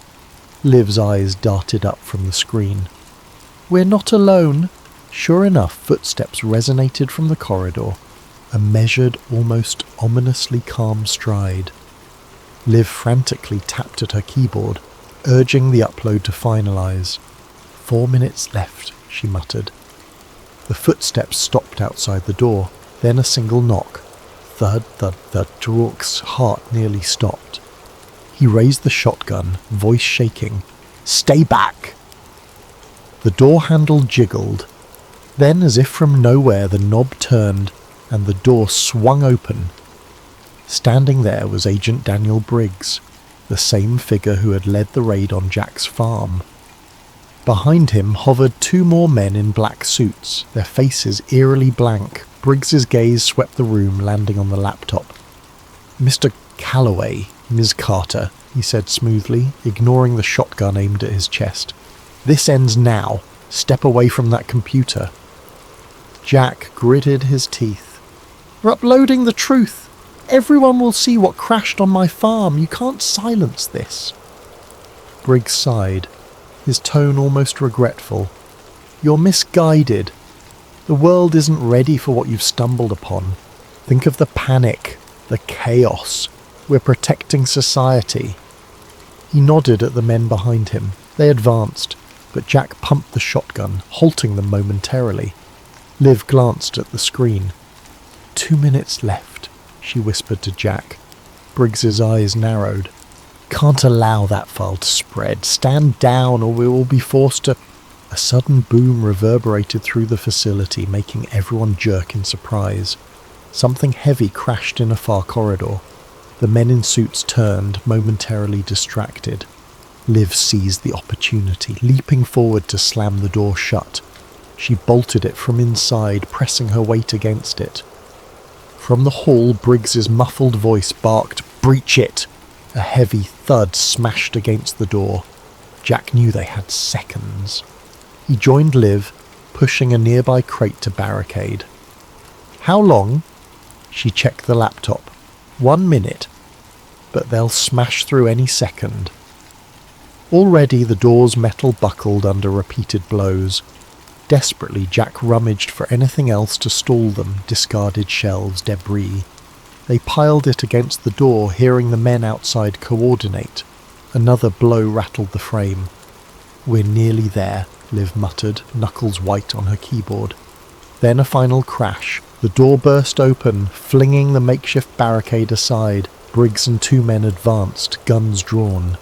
Liv's eyes darted up from the screen. "We're not alone." Sure enough, footsteps resonated from the corridor, a measured, almost ominously calm stride. Liv frantically tapped at her keyboard, urging the upload to finalise. 4 minutes left, she muttered. The footsteps stopped outside the door, then a single knock. Thud, thud, thud. Rourke's heart nearly stopped. He raised the shotgun, voice shaking. "Stay back!" The door handle jiggled. Then, as if from nowhere, the knob turned and the door swung open. Standing there was Agent Daniel Briggs, the same figure who had led the raid on Jack's farm. Behind him hovered 2 more men in black suits, their faces eerily blank. Briggs's gaze swept the room, landing on the laptop. "Mr. Calloway, Ms. Carter," he said smoothly, ignoring the shotgun aimed at his chest. "This ends now. Step away from that computer." Jack gritted his teeth. "We're uploading the truth. Everyone will see what crashed on my farm. You can't silence this." Briggs sighed, his tone almost regretful. "You're misguided. The world isn't ready for what you've stumbled upon. Think of the panic, the chaos. We're protecting society." He nodded at the men behind him. They advanced, but Jack pumped the shotgun, halting them momentarily. Liv glanced at the screen. 2 minutes left, she whispered to Jack. Briggs's eyes narrowed. "Can't allow that file to spread. Stand down or we will be forced to..." A sudden boom reverberated through the facility, making everyone jerk in surprise. Something heavy crashed in a far corridor. The men in suits turned, momentarily distracted. Liv seized the opportunity, leaping forward to slam the door shut. She bolted it from inside, pressing her weight against it. From the hall, Briggs's muffled voice barked, "Breach it!" A heavy thud smashed against the door. Jack knew they had seconds. He joined Liv, pushing a nearby crate to barricade. "How long?" She checked the laptop. 1 minute. But they'll smash through any second. Already the door's metal buckled under repeated blows. Desperately, Jack rummaged for anything else to stall them, discarded shelves, debris. They piled it against the door, hearing the men outside coordinate. Another blow rattled the frame. "We're nearly there," Liv muttered, knuckles white on her keyboard. Then a final crash. The door burst open, flinging the makeshift barricade aside. Briggs and 2 men advanced, guns drawn.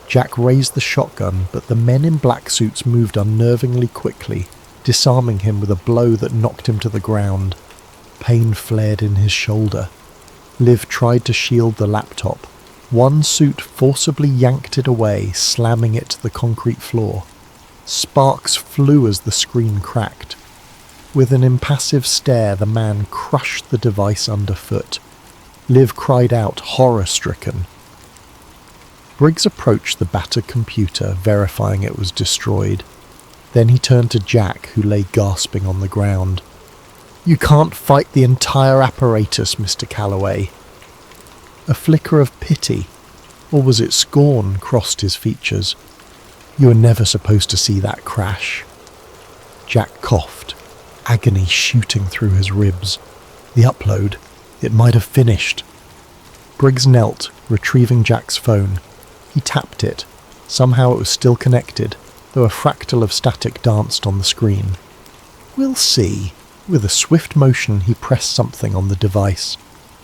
Jack raised the shotgun, but the men in black suits moved unnervingly quickly, disarming him with a blow that knocked him to the ground. Pain flared in his shoulder. Liv tried to shield the laptop. One suit forcibly yanked it away, slamming it to the concrete floor. Sparks flew as the screen cracked. With an impassive stare, the man crushed the device underfoot. Liv cried out, horror-stricken. Briggs approached the battered computer, verifying it was destroyed. Then he turned to Jack, who lay gasping on the ground. "You can't fight the entire apparatus, Mr. Calloway." A flicker of pity, or was it scorn, crossed his features. "You were never supposed to see that crash." Jack coughed, agony shooting through his ribs. The upload, it might have finished. Briggs knelt, retrieving Jack's phone. He tapped it. Somehow it was still connected, though a fractal of static danced on the screen. "We'll see." With a swift motion, he pressed something on the device.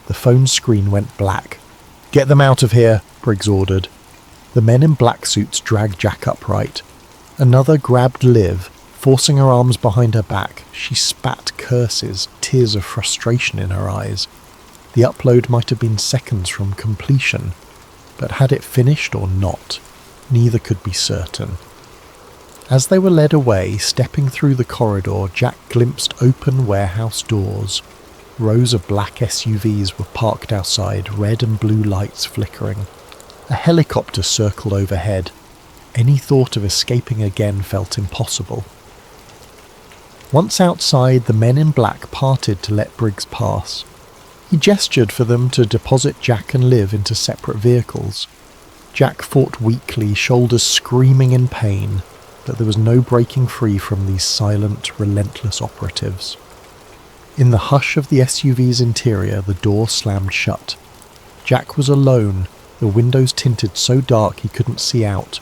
The phone screen went black. "Get them out of here," Briggs ordered. The men in black suits dragged Jack upright. Another grabbed Liv, forcing her arms behind her back. She spat curses, tears of frustration in her eyes. The upload might have been seconds from completion, but had it finished or not, neither could be certain. As they were led away, stepping through the corridor, Jack glimpsed open warehouse doors. Rows of black SUVs were parked outside, red and blue lights flickering. A helicopter circled overhead. Any thought of escaping again felt impossible. Once outside, the men in black parted to let Briggs pass. He gestured for them to deposit Jack and Liv into separate vehicles. Jack fought weakly, shoulders screaming in pain, but there was no breaking free from these silent, relentless operatives. In the hush of the SUV's interior, the door slammed shut. Jack was alone, the windows tinted so dark he couldn't see out.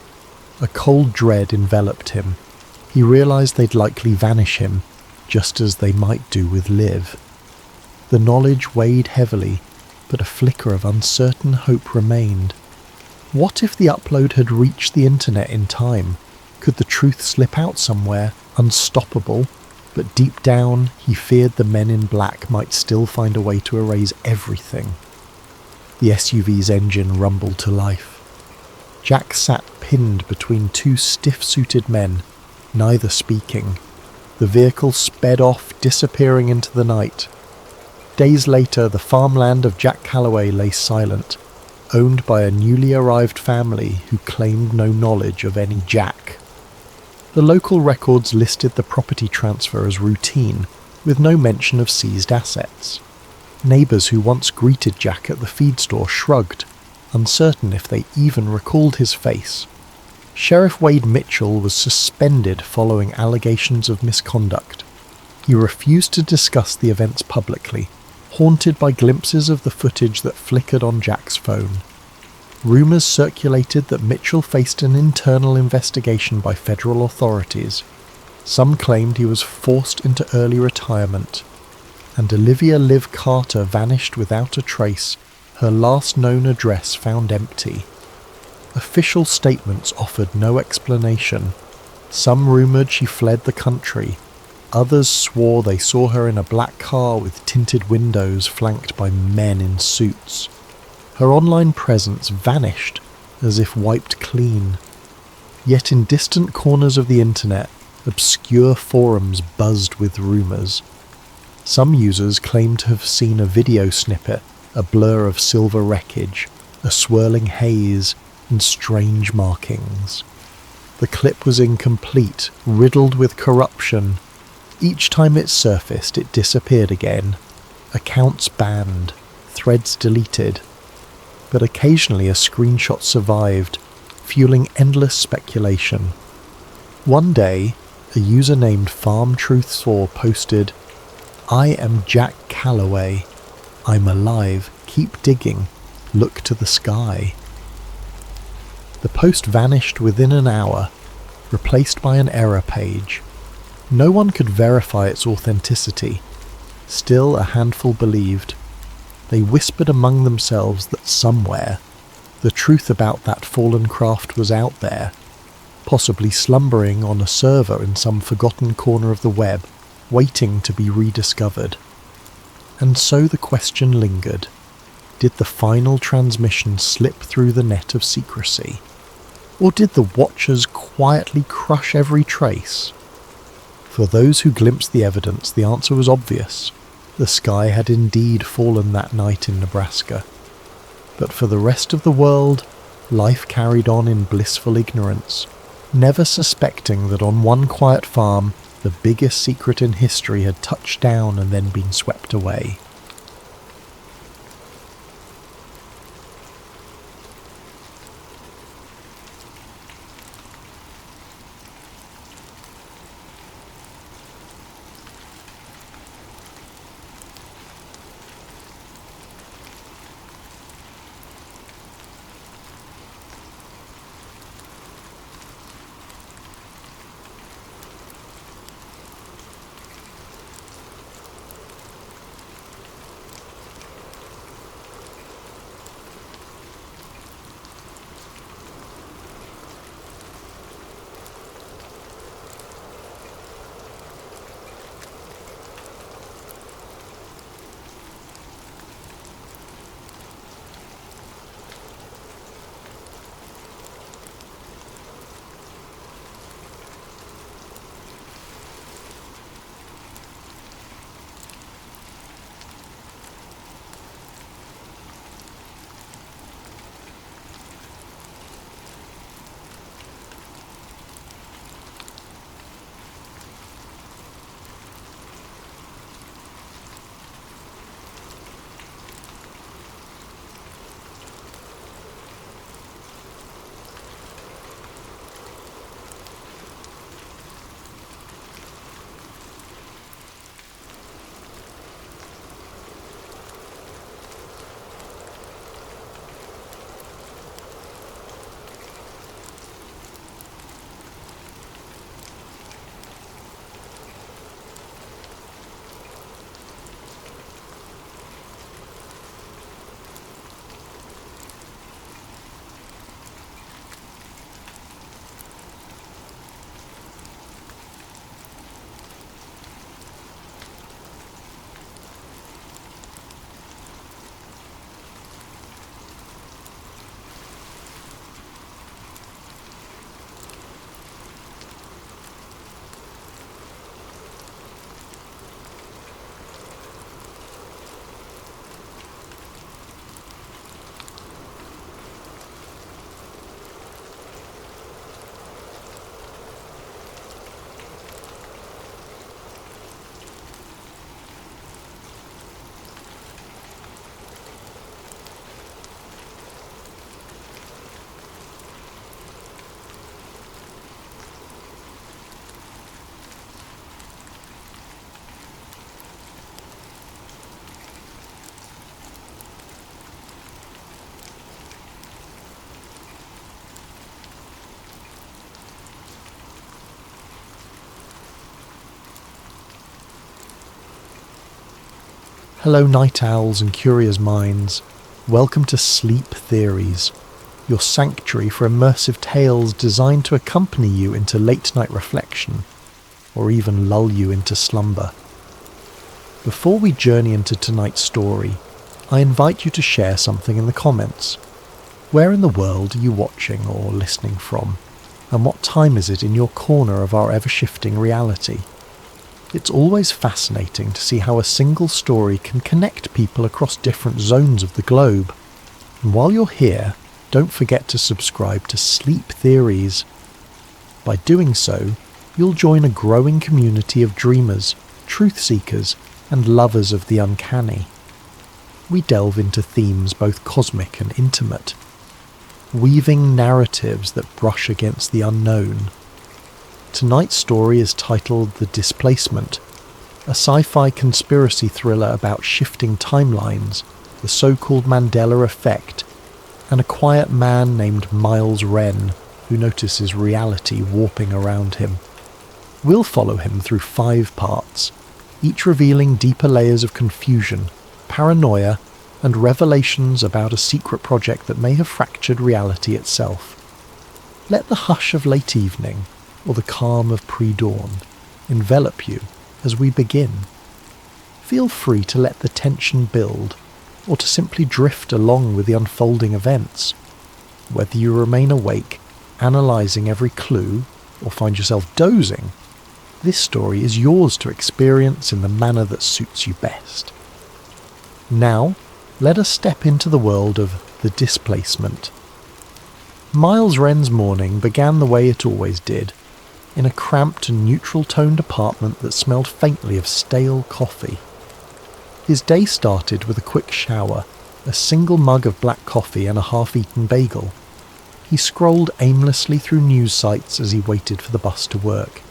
A cold dread enveloped him. He realised they'd likely vanish him, just as they might do with Liv. The knowledge weighed heavily, but a flicker of uncertain hope remained. What if the upload had reached the internet in time? Could the truth slip out somewhere, unstoppable? But deep down, he feared the men in black might still find a way to erase everything. The SUV's engine rumbled to life. Jack sat pinned between two stiff-suited men, neither speaking. The vehicle sped off, disappearing into the night. Days later, the farmland of Jack Calloway lay silent, owned by a newly arrived family who claimed no knowledge of any Jack. The local records listed the property transfer as routine, with no mention of seized assets. Neighbours who once greeted Jack at the feed store shrugged, uncertain if they even recalled his face. Sheriff Wade Mitchell was suspended following allegations of misconduct. He refused to discuss the events publicly, haunted by glimpses of the footage that flickered on Jack's phone. Rumours circulated that Mitchell faced an internal investigation by federal authorities. Some claimed he was forced into early retirement. And Olivia Liv Carter vanished without a trace, her last known address found empty. Official statements offered no explanation. Some rumoured she fled the country. Others swore they saw her in a black car with tinted windows flanked by men in suits. Her online presence vanished, as if wiped clean. Yet in distant corners of the internet, obscure forums buzzed with rumours. Some users claimed to have seen a video snippet, a blur of silver wreckage, a swirling haze, and strange markings. The clip was incomplete, riddled with corruption. Each time it surfaced, it disappeared again. Accounts banned, threads deleted. But occasionally a screenshot survived, fueling endless speculation. One day, a user named FarmTruth4 posted, "I am Jack Calloway. I'm alive. Keep digging. Look to the sky." The post vanished within an hour, replaced by an error page. No one could verify its authenticity. Still, a handful believed. They whispered among themselves that somewhere, the truth about that fallen craft was out there, possibly slumbering on a server in some forgotten corner of the web, waiting to be rediscovered. And so the question lingered. Did the final transmission slip through the net of secrecy? Or did the Watchers quietly crush every trace? For those who glimpsed the evidence, the answer was obvious. The sky had indeed fallen that night in Nebraska. But for the rest of the world, life carried on in blissful ignorance, never suspecting that on one quiet farm, the biggest secret in history had touched down and then been swept away. Hello night owls and curious minds. Welcome to Sleep Theories, your sanctuary for immersive tales designed to accompany you into late night reflection, or even lull you into slumber. Before we journey into tonight's story, I invite you to share something in the comments. Where in the world are you watching or listening from? And what time is it in your corner of our ever-shifting reality? It's always fascinating to see how a single story can connect people across different zones of the globe. And while you're here, don't forget to subscribe to Sleep Theories. By doing so, you'll join a growing community of dreamers, truth seekers, and lovers of the uncanny. We delve into themes both cosmic and intimate, weaving narratives that brush against the unknown. Tonight's story is titled The Displacement, a sci-fi conspiracy thriller about shifting timelines, the so-called Mandela effect, and a quiet man named Miles Wren who notices reality warping around him. We'll follow him through 5 parts, each revealing deeper layers of confusion, paranoia, and revelations about a secret project that may have fractured reality itself. Let the hush of late evening, or the calm of pre-dawn, envelop you as we begin. Feel free to let the tension build, or to simply drift along with the unfolding events. Whether you remain awake, analysing every clue, or find yourself dozing, this story is yours to experience in the manner that suits you best. Now, let us step into the world of The Displacement. Miles Wren's morning began the way it always did, in a cramped and neutral-toned apartment that smelled faintly of stale coffee. His day started with a quick shower, a single mug of black coffee and a half-eaten bagel. He scrolled aimlessly through news sites as he waited for the bus to work.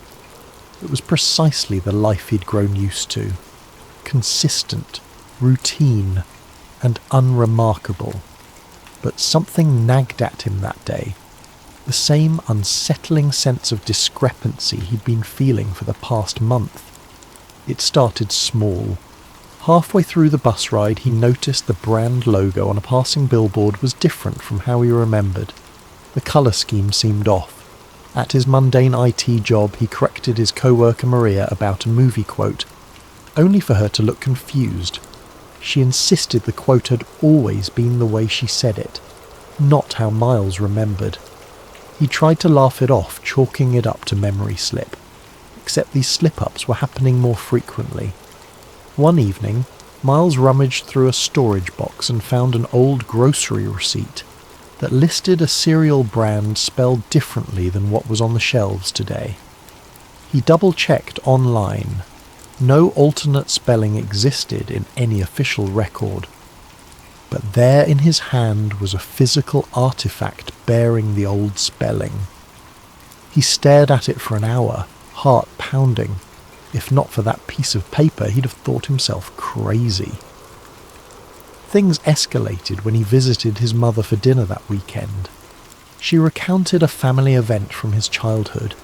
It was precisely the life he'd grown used to. Consistent, routine, and unremarkable. But something nagged at him that day. The same unsettling sense of discrepancy he'd been feeling for the past month. It started small. Halfway through the bus ride, he noticed the brand logo on a passing billboard was different from how he remembered. The colour scheme seemed off. At his mundane IT job, he corrected his co-worker Maria about a movie quote, only for her to look confused. She insisted the quote had always been the way she said it, not how Miles remembered. He tried to laugh it off, chalking it up to memory slip, except these slip-ups were happening more frequently. One evening, Miles rummaged through a storage box and found an old grocery receipt that listed a cereal brand spelled differently than what was on the shelves today. He double-checked online. No alternate spelling existed in any official record. But there in his hand was a physical artifact bearing the old spelling. He stared at it for an hour, heart pounding. If not for that piece of paper, he'd have thought himself crazy. Things escalated when he visited his mother for dinner that weekend. She recounted a family event from his childhood,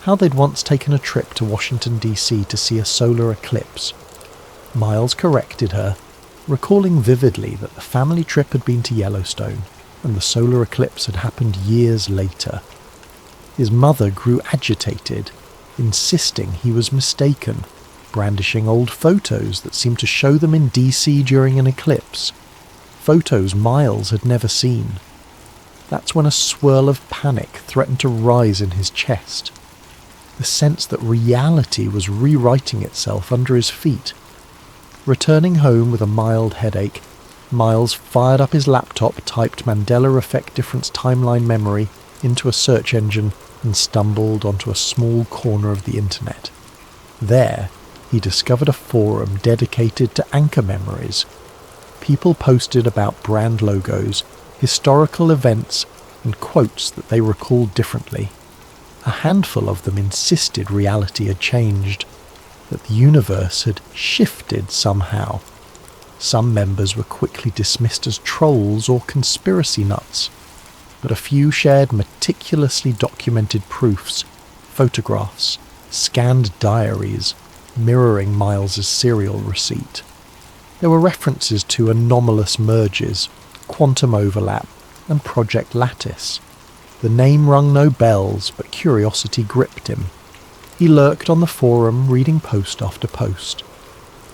how they'd once taken a trip to Washington, D.C. to see a solar eclipse. Miles corrected her, recalling vividly that the family trip had been to Yellowstone, and the solar eclipse had happened years later. His mother grew agitated, insisting he was mistaken, brandishing old photos that seemed to show them in DC during an eclipse. Photos Miles had never seen. That's when a swirl of panic threatened to rise in his chest. The sense that reality was rewriting itself under his feet. Returning home with a mild headache, Miles fired up his laptop, typed Mandela Effect Difference Timeline Memory into a search engine, and stumbled onto a small corner of the internet. There, he discovered a forum dedicated to anchor memories. People posted about brand logos, historical events, and quotes that they recalled differently. A handful of them insisted reality had changed, that the universe had shifted somehow. Some members were quickly dismissed as trolls or conspiracy nuts, but a few shared meticulously documented proofs, photographs, scanned diaries, mirroring Miles's serial receipt. There were references to anomalous merges, quantum overlap, and Project Lattice. The name rung no bells, but curiosity gripped him. He lurked on the forum, reading post after post.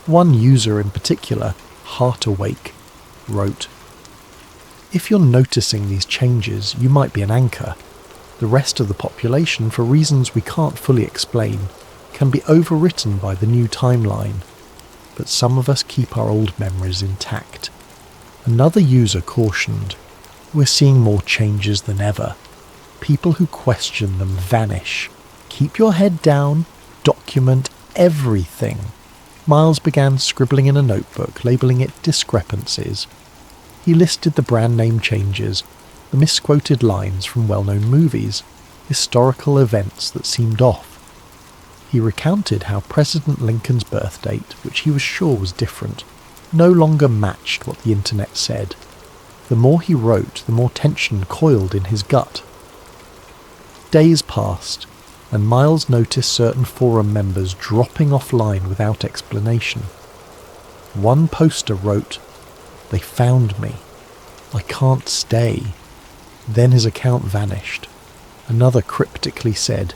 One user in particular, Heart Awake, wrote, "If you're noticing these changes, you might be an anchor. The rest of the population, for reasons we can't fully explain, can be overwritten by the new timeline. But some of us keep our old memories intact." Another user cautioned, "We're seeing more changes than ever. People who question them vanish. Keep your head down, document everything." Miles began scribbling in a notebook, labelling it discrepancies. He listed the brand name changes, the misquoted lines from well-known movies, historical events that seemed off. He recounted how President Lincoln's birth date, which he was sure was different, no longer matched what the internet said. The more he wrote, the more tension coiled in his gut. Days passed, and Miles noticed certain forum members dropping offline without explanation. One poster wrote, "They found me. I can't stay." Then his account vanished. Another cryptically said,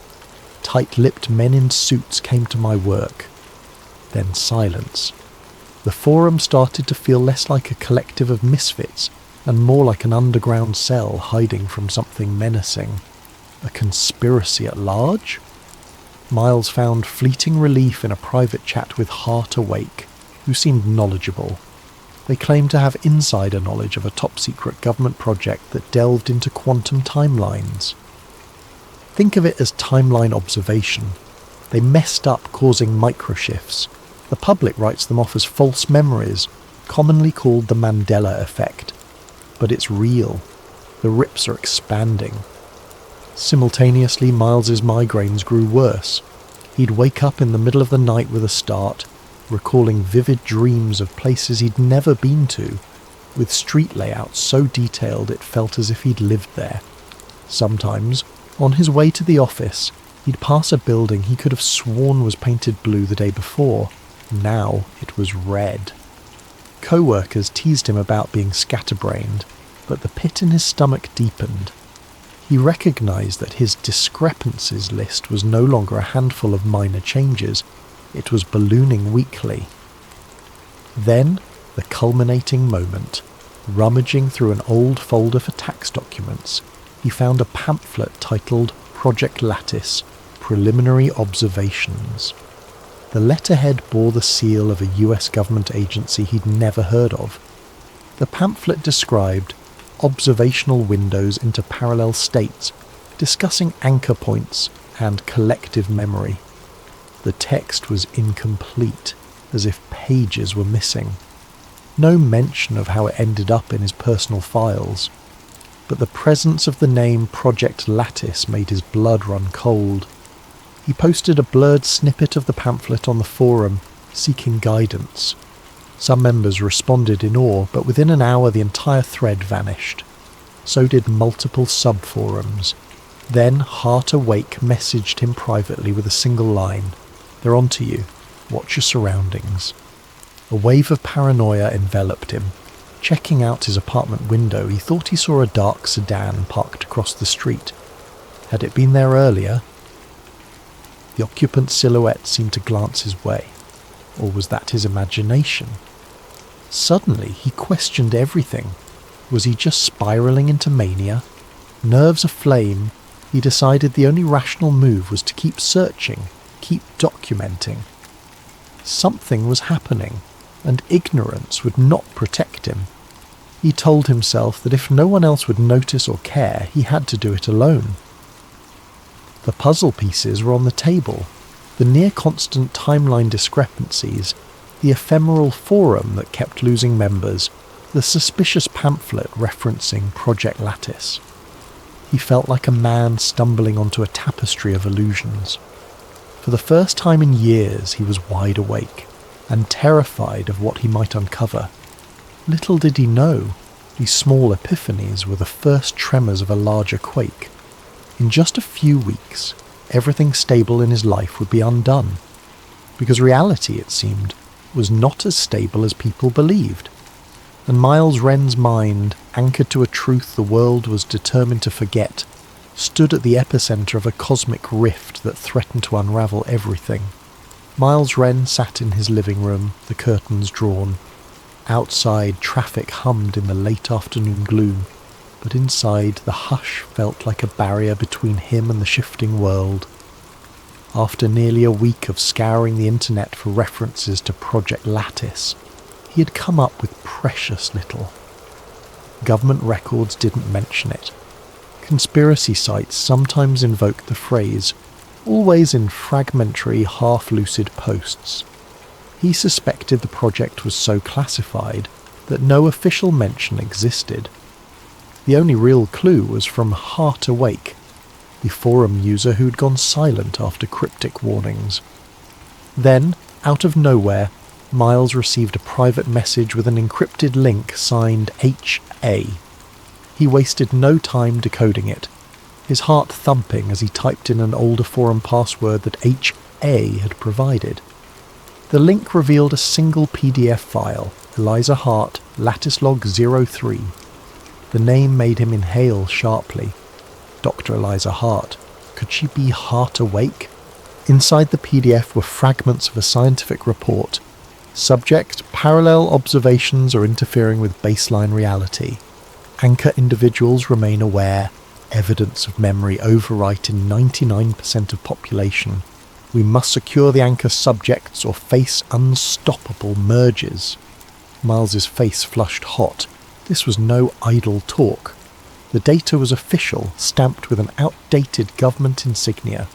"Tight-lipped men in suits came to my work." Then silence. The forum started to feel less like a collective of misfits and more like an underground cell hiding from something menacing. A conspiracy at large? Miles found fleeting relief in a private chat with Heart Awake, who seemed knowledgeable. They claimed to have insider knowledge of a top-secret government project that delved into quantum timelines. Think of it as timeline observation. They messed up, causing microshifts. The public writes them off as false memories, commonly called the Mandela effect. But it's real. The rips are expanding. Simultaneously, Miles's migraines grew worse. He'd wake up in the middle of the night with a start, recalling vivid dreams of places he'd never been to, with street layouts so detailed it felt as if he'd lived there. Sometimes, on his way to the office, he'd pass a building he could have sworn was painted blue the day before. Now it was red. Co-workers teased him about being scatterbrained, but the pit in his stomach deepened. He recognised that his discrepancies list was no longer a handful of minor changes. It was ballooning weekly. Then, the culminating moment. Rummaging through an old folder for tax documents, he found a pamphlet titled Project Lattice, Preliminary Observations. The letterhead bore the seal of a US government agency he'd never heard of. The pamphlet described observational windows into parallel states, discussing anchor points and collective memory. The text was incomplete, as if pages were missing. No mention of how it ended up in his personal files, but the presence of the name Project Lattice made his blood run cold. He posted a blurred snippet of the pamphlet on the forum, seeking guidance. Some members responded in awe, but within an hour the entire thread vanished. So did multiple sub-forums. Then Heart Awake messaged him privately with a single line, "They're onto you. Watch your surroundings." A wave of paranoia enveloped him. Checking out his apartment window, he thought he saw a dark sedan parked across the street. Had it been there earlier? The occupant's silhouette seemed to glance his way. Or was that his imagination? Suddenly, he questioned everything. Was he just spiralling into mania? Nerves aflame, he decided the only rational move was to keep searching, keep documenting. Something was happening, and ignorance would not protect him. He told himself that if no one else would notice or care, he had to do it alone. The puzzle pieces were on the table. The near-constant timeline discrepancies, the ephemeral forum that kept losing members, the suspicious pamphlet referencing Project Lattice. He felt like a man stumbling onto a tapestry of illusions. For the first time in years he was wide awake, and terrified of what he might uncover. Little did he know, these small epiphanies were the first tremors of a larger quake. In just a few weeks, everything stable in his life would be undone. Because reality, it seemed, was not as stable as people believed, and Miles Wren's mind, anchored to a truth the world was determined to forget, stood at the epicenter of a cosmic rift that threatened to unravel everything. Miles Wren sat in his living room, the curtains drawn. Outside, traffic hummed in the late afternoon gloom, but inside, the hush felt like a barrier between him and the shifting world. After nearly a week of scouring the internet for references to Project Lattice, he had come up with precious little. Government records didn't mention it. Conspiracy sites sometimes invoked the phrase, always in fragmentary, half-lucid posts. He suspected the project was so classified that no official mention existed. The only real clue was from Heart Awake, the forum user who'd gone silent after cryptic warnings. Then, out of nowhere, Miles received a private message with an encrypted link signed HA. He wasted no time decoding it, his heart thumping as he typed in an older forum password that HA had provided. The link revealed a single PDF file, Eliza Hart, Lattice Log 03. The name made him inhale sharply. Dr. Eliza Hart. Could she be Heart Awake? Inside the PDF were fragments of a scientific report. Subject: parallel observations are interfering with baseline reality. Anchor individuals remain aware. Evidence of memory overwrite in 99% of population. We must secure the anchor subjects or face unstoppable merges. Miles's face flushed hot. This was no idle talk. The data was official, stamped with an outdated government insignia.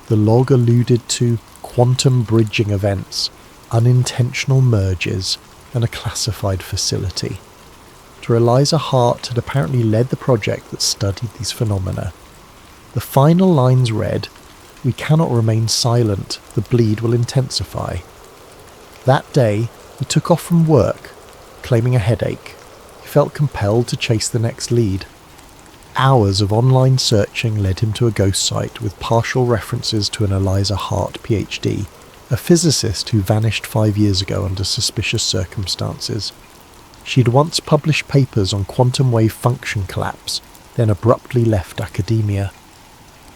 The log alluded to quantum bridging events, unintentional merges, and a classified facility. Dr. Eliza Hart had apparently led the project that studied these phenomena. The final lines read, "We cannot remain silent, the bleed will intensify." That day, he took off from work, claiming a headache. He felt compelled to chase the next lead. Hours of online searching led him to a ghost site with partial references to an Eliza Hart PhD, a physicist who vanished 5 years ago under suspicious circumstances. She'd once published papers on quantum wave function collapse, then abruptly left academia.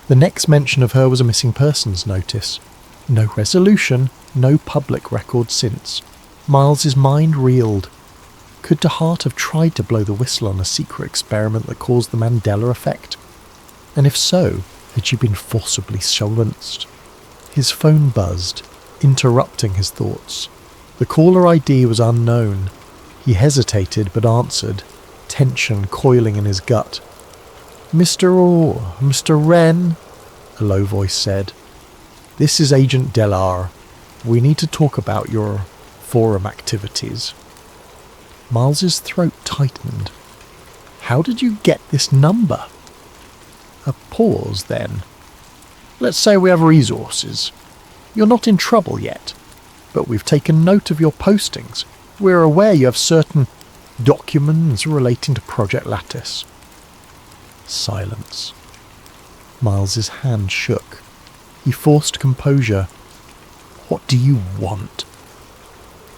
The next mention of her was a missing persons notice. No resolution, no public record since. Miles's mind reeled. Could DeHart have tried to blow the whistle on a secret experiment that caused the Mandela effect? And if so, had she been forcibly silenced? His phone buzzed, interrupting his thoughts. The caller ID was unknown. He hesitated but answered, tension coiling in his gut. Mr. Wren, a low voice said. This is Agent Delar. We need to talk about your forum activities. Miles's throat tightened. How did you get this number? A pause then. Let's say we have resources. You're not in trouble yet, but we've taken note of your postings. We're aware you have certain documents relating to Project Lattice. Silence. Miles's hand shook. He forced composure. What do you want?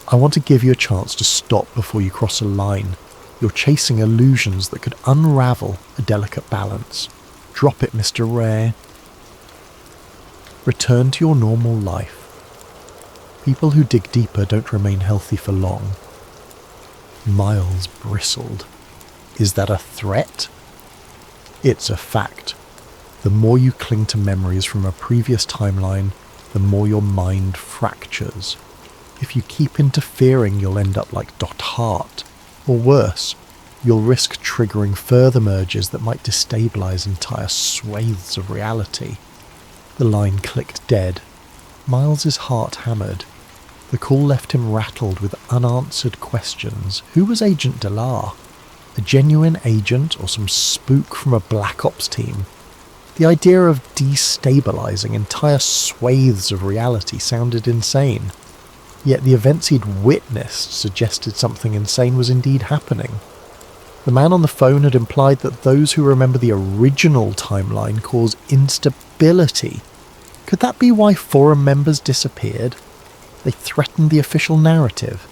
I want to give you a chance to stop before you cross a line. You're chasing illusions that could unravel a delicate balance. Drop it, Mr. Ray. Return to your normal life. People who dig deeper don't remain healthy for long. Miles bristled. Is that a threat? It's a fact. The more you cling to memories from a previous timeline, the more your mind fractures. If you keep interfering, you'll end up like Dot Hart. Or worse, you'll risk triggering further merges that might destabilize entire swathes of reality. The line clicked dead. Miles's heart hammered. The call left him rattled with unanswered questions. Who was Agent Delar? A genuine agent or some spook from a Black Ops team? The idea of destabilizing entire swathes of reality sounded insane. Yet the events he'd witnessed suggested something insane was indeed happening. The man on the phone had implied that those who remember the original timeline cause instability. Could that be why forum members disappeared? They threatened the official narrative.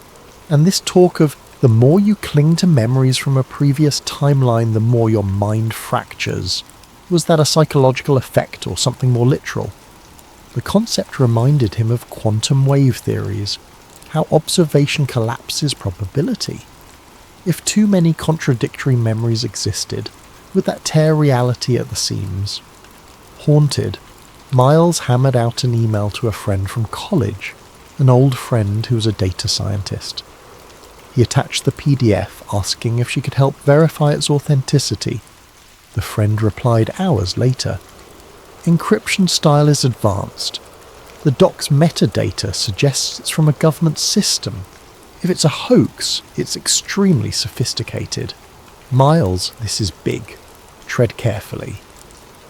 And this talk of the more you cling to memories from a previous timeline, the more your mind fractures. Was that a psychological effect or something more literal? The concept reminded him of quantum wave theories, how observation collapses probability. If too many contradictory memories existed, would that tear reality at the seams? Haunted, Miles hammered out an email to a friend from college, an old friend who was a data scientist. He attached the PDF asking if she could help verify its authenticity. The friend replied hours later. Encryption style is advanced. The doc's metadata suggests it's from a government system. If it's a hoax, it's extremely sophisticated. Miles, this is big. Tread carefully.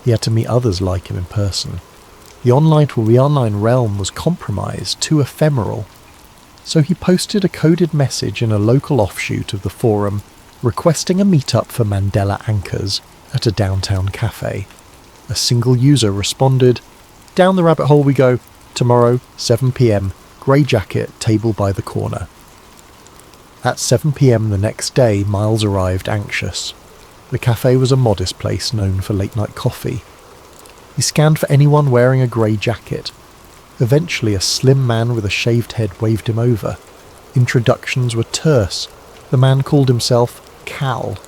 He had to meet others like him in person. The online realm was compromised, too ephemeral. So he posted a coded message in a local offshoot of the forum requesting a meetup for Mandela anchors at a downtown cafe. A single user responded, "Down the rabbit hole we go. Tomorrow, 7 p.m, grey jacket, table by the corner." At 7 p.m. the next day, Miles arrived anxious. The cafe was a modest place known for late-night coffee. He scanned for anyone wearing a grey jacket. Eventually, a slim man with a shaved head waved him over. Introductions were terse. The man called himself Cal.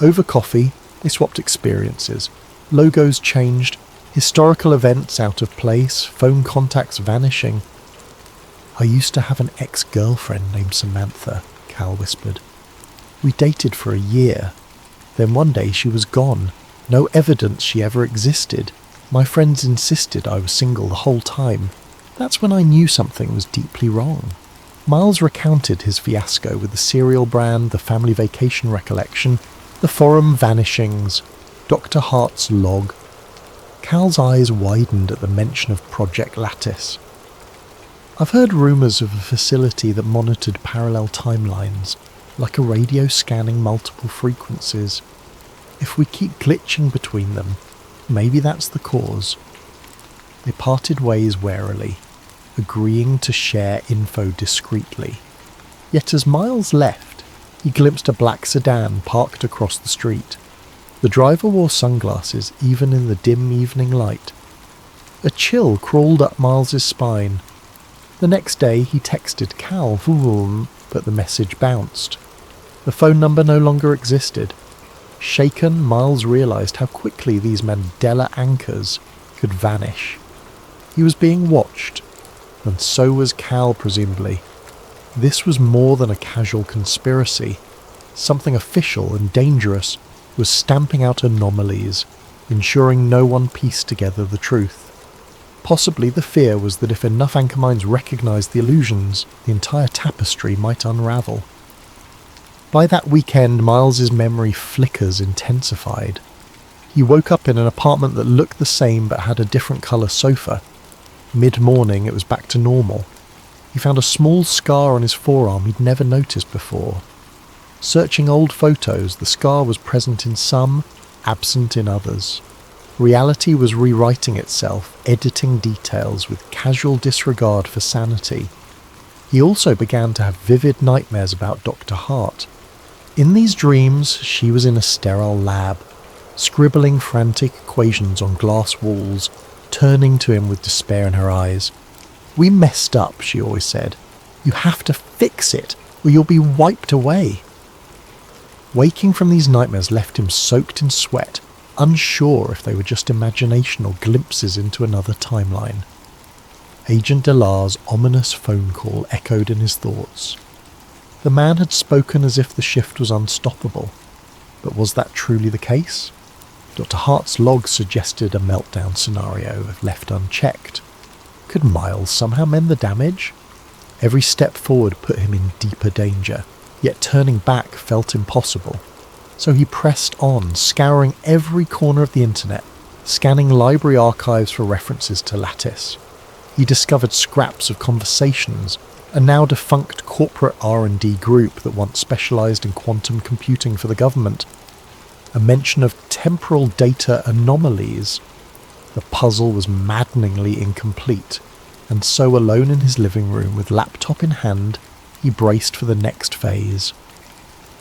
Over coffee, they swapped experiences. Logos changed, historical events out of place, phone contacts vanishing. "I used to have an ex-girlfriend named Samantha," Cal whispered. "We dated for a year. Then one day she was gone. No evidence she ever existed. My friends insisted I was single the whole time. That's when I knew something was deeply wrong." Miles recounted his fiasco with the cereal brand, the family vacation recollection, the forum vanishings, Dr. Hart's log. Cal's eyes widened at the mention of Project Lattice. "I've heard rumours of a facility that monitored parallel timelines, like a radio scanning multiple frequencies. If we keep glitching between them, maybe that's the cause." They parted ways warily, agreeing to share info discreetly. Yet as Miles left, he glimpsed a black sedan parked across the street. The driver wore sunglasses even in the dim evening light. A chill crawled up Miles's spine. The next day he texted Cal, but the message bounced. The phone number no longer existed. Shaken, Miles realised how quickly these Mandela anchors could vanish. He was being watched, and so was Cal, presumably. This was more than a casual conspiracy. Something official and dangerous was stamping out anomalies, ensuring no one pieced together the truth. Possibly the fear was that if enough anchor minds recognised the illusions, the entire tapestry might unravel. By that weekend, Miles's memory flickers intensified. He woke up in an apartment that looked the same but had a different colour sofa. Mid-morning, it was back to normal. He found a small scar on his forearm he'd never noticed before. Searching old photos, the scar was present in some, absent in others. Reality was rewriting itself, editing details with casual disregard for sanity. He also began to have vivid nightmares about Dr. Hart. In these dreams, she was in a sterile lab, scribbling frantic equations on glass walls, turning to him with despair in her eyes. "We messed up," she always said. "You have to fix it, or you'll be wiped away." Waking from these nightmares left him soaked in sweat, unsure if they were just imagination or glimpses into another timeline. Agent Delar's ominous phone call echoed in his thoughts. The man had spoken as if the shift was unstoppable. But was that truly the case? Dr. Hart's log suggested a meltdown scenario if left unchecked. Could Miles somehow mend the damage? Every step forward put him in deeper danger, yet turning back felt impossible. So he pressed on, scouring every corner of the internet, scanning library archives for references to Lattice. He discovered scraps of conversations, a now defunct corporate R&D group that once specialised in quantum computing for the government. A mention of temporal data anomalies. The puzzle was maddeningly incomplete. and so alone in his living room with laptop in hand, he braced for the next phase.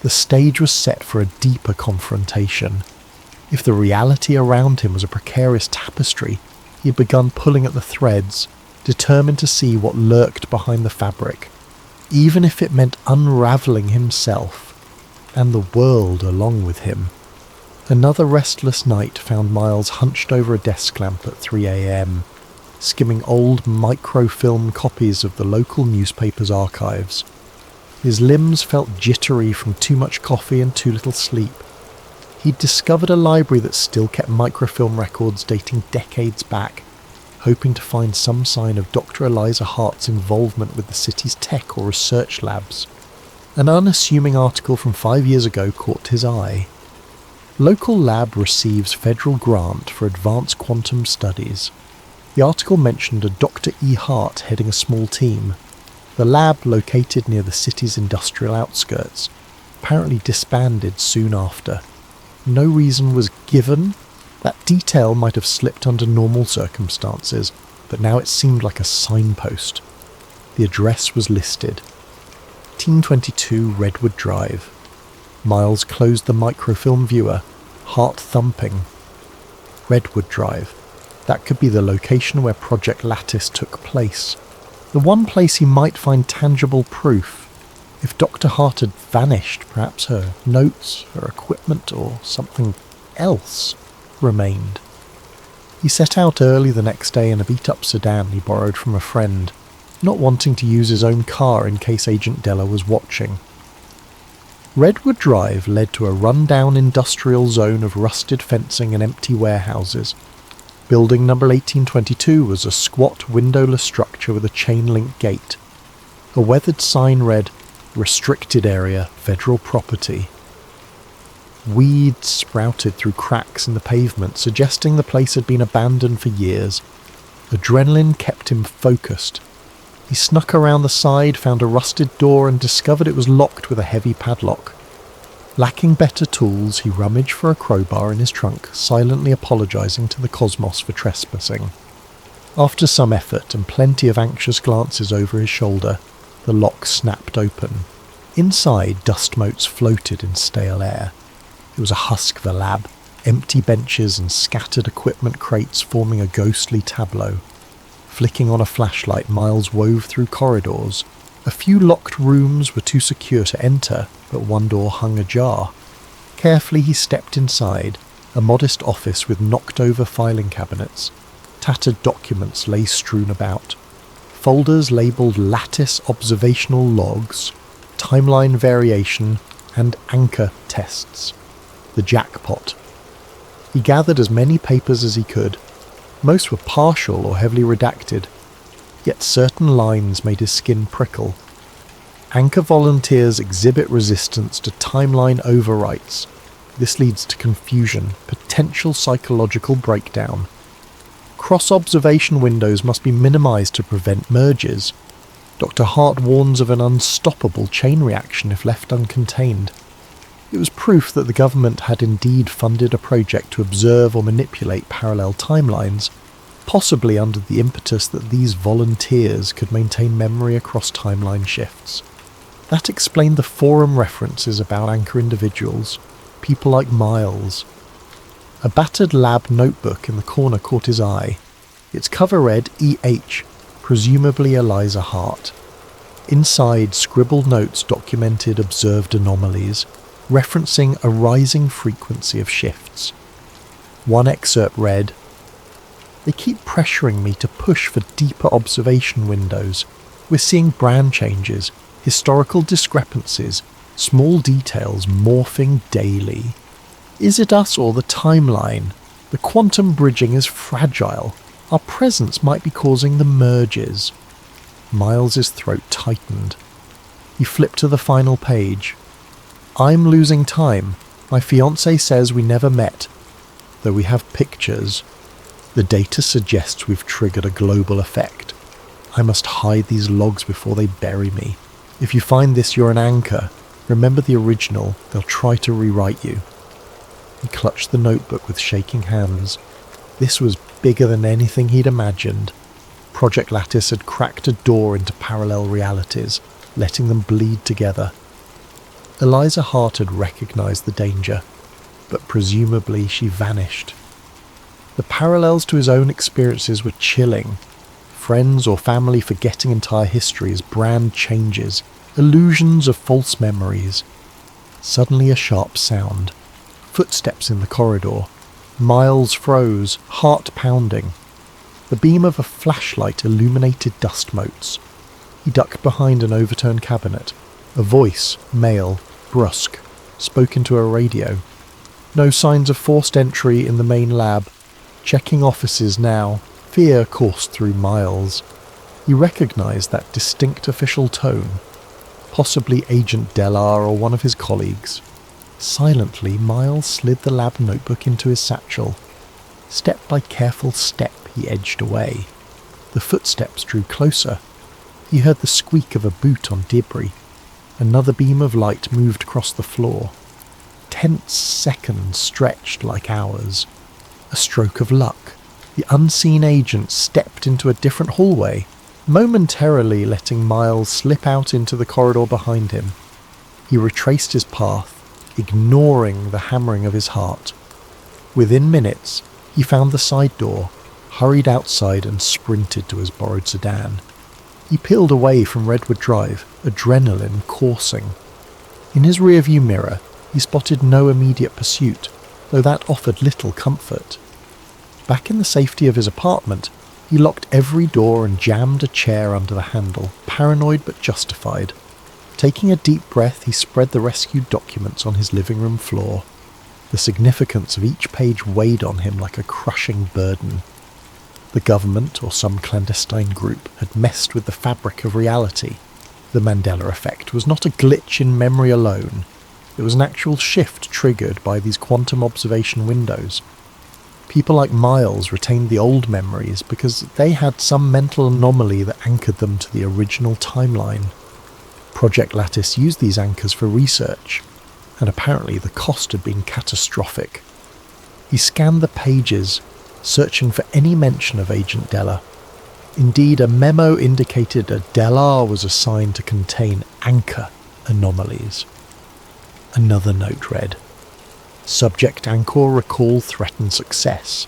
The stage was set for a deeper confrontation. If the reality around him was a precarious tapestry, he had begun pulling at the threads, determined to see what lurked behind the fabric, even if it meant unraveling himself, and the world along with him. Another restless night found Miles hunched over a desk lamp at 3 a.m, skimming old microfilm copies of the local newspaper's archives. His limbs felt jittery from too much coffee and too little sleep. He'd discovered a library that still kept microfilm records dating decades back, hoping to find some sign of Dr. Eliza Hart's involvement with the city's tech or research labs. An unassuming article from 5 years ago caught his eye. Local lab receives federal grant for advanced quantum studies. The article mentioned a Dr. E. Hart heading a small team. The lab, located near the city's industrial outskirts, apparently disbanded soon after. No reason was given. That detail might have slipped under normal circumstances, but now it seemed like a signpost. The address was listed. 1822 Redwood Drive. Miles closed the microfilm viewer, heart thumping. Redwood Drive. That could be the location where Project Lattice took place. The one place he might find tangible proof. If Dr. Hart had vanished, perhaps her notes, her equipment, or something else remained. He set out early the next day in a beat-up sedan he borrowed from a friend, not wanting to use his own car in case Agent Della was watching. Redwood Drive led to a run-down industrial zone of rusted fencing and empty warehouses. Building number 1822 was a squat, windowless structure with a chain-link gate. A weathered sign read, "Restricted Area, Federal Property." Weeds sprouted through cracks in the pavement, suggesting the place had been abandoned for years. Adrenaline kept him focused. He snuck around the side, found a rusted door, and discovered it was locked with a heavy padlock. Lacking better tools, he rummaged for a crowbar in his trunk, silently apologizing to the cosmos for trespassing. After some effort and plenty of anxious glances over his shoulder, the lock snapped open. Inside, dust motes floated in stale air. It was a husk of a lab, empty benches and scattered equipment crates forming a ghostly tableau. Flicking on a flashlight, Miles wove through corridors. A few locked rooms were too secure to enter, but one door hung ajar. Carefully he stepped inside, a modest office with knocked-over filing cabinets. Tattered documents lay strewn about. Folders labelled Lattice Observational Logs, Timeline Variation, and Anchor Tests. The jackpot. He gathered as many papers as he could. Most were partial or heavily redacted, yet certain lines made his skin prickle. Anchor volunteers exhibit resistance to timeline overwrites. This leads to confusion, potential psychological breakdown. Cross-observation windows must be minimized to prevent merges. Dr. Hart warns of an unstoppable chain reaction if left uncontained. It was proof that the government had indeed funded a project to observe or manipulate parallel timelines, possibly under the impetus that these volunteers could maintain memory across timeline shifts. That explained the forum references about anchor individuals, people like Miles. A battered lab notebook in the corner caught his eye. Its cover read E.H., presumably Eliza Hart. Inside, scribbled notes documented observed anomalies, referencing a rising frequency of shifts. One excerpt read, "They keep pressuring me to push for deeper observation windows. We're seeing brand changes, historical discrepancies, small details morphing daily. Is it us or the timeline? The quantum bridging is fragile. Our presence might be causing the merges." Miles's throat tightened. He flipped to the final page. "I'm losing time. My fiancé says we never met, though we have pictures. The data suggests we've triggered a global effect. I must hide these logs before they bury me. If you find this, you're an anchor. Remember the original. They'll try to rewrite you." He clutched the notebook with shaking hands. This was bigger than anything he'd imagined. Project Lattice had cracked a door into parallel realities, letting them bleed together. Eliza Hart had recognised the danger, but presumably she vanished. The parallels to his own experiences were chilling. Friends or family forgetting entire histories, brand changes, illusions of false memories. Suddenly a sharp sound. Footsteps in the corridor. Miles froze, heart pounding. The beam of a flashlight illuminated dust motes. He ducked behind an overturned cabinet. A voice, male, brusque, spoke into a radio. No signs of forced entry in the main lab. Checking offices now. Fear coursed through Miles. He recognised that distinct official tone. Possibly Agent Delar or one of his colleagues. Silently, Miles slid the lab notebook into his satchel. Step by careful step, he edged away. The footsteps drew closer. He heard the squeak of a boot on debris. Another beam of light moved across the floor. Tense seconds stretched like hours. A stroke of luck. The unseen agent stepped into a different hallway, momentarily letting Miles slip out into the corridor behind him. He retraced his path, ignoring the hammering of his heart. Within minutes, he found the side door, hurried outside and sprinted to his borrowed sedan. He peeled away from Redwood Drive, adrenaline coursing. In his rearview mirror, he spotted no immediate pursuit, though that offered little comfort. Back in the safety of his apartment, he locked every door and jammed a chair under the handle, paranoid but justified. Taking a deep breath, he spread the rescued documents on his living room floor. The significance of each page weighed on him like a crushing burden. The government, or some clandestine group, had messed with the fabric of reality. The Mandela effect was not a glitch in memory alone. It was an actual shift triggered by these quantum observation windows. People like Miles retained the old memories because they had some mental anomaly that anchored them to the original timeline. Project Lattice used these anchors for research, and apparently the cost had been catastrophic. He scanned the pages, searching for any mention of Agent Delar. Indeed, a memo indicated a Delar was assigned to contain anchor anomalies. Another note read, Subject Anchor recall threatened success.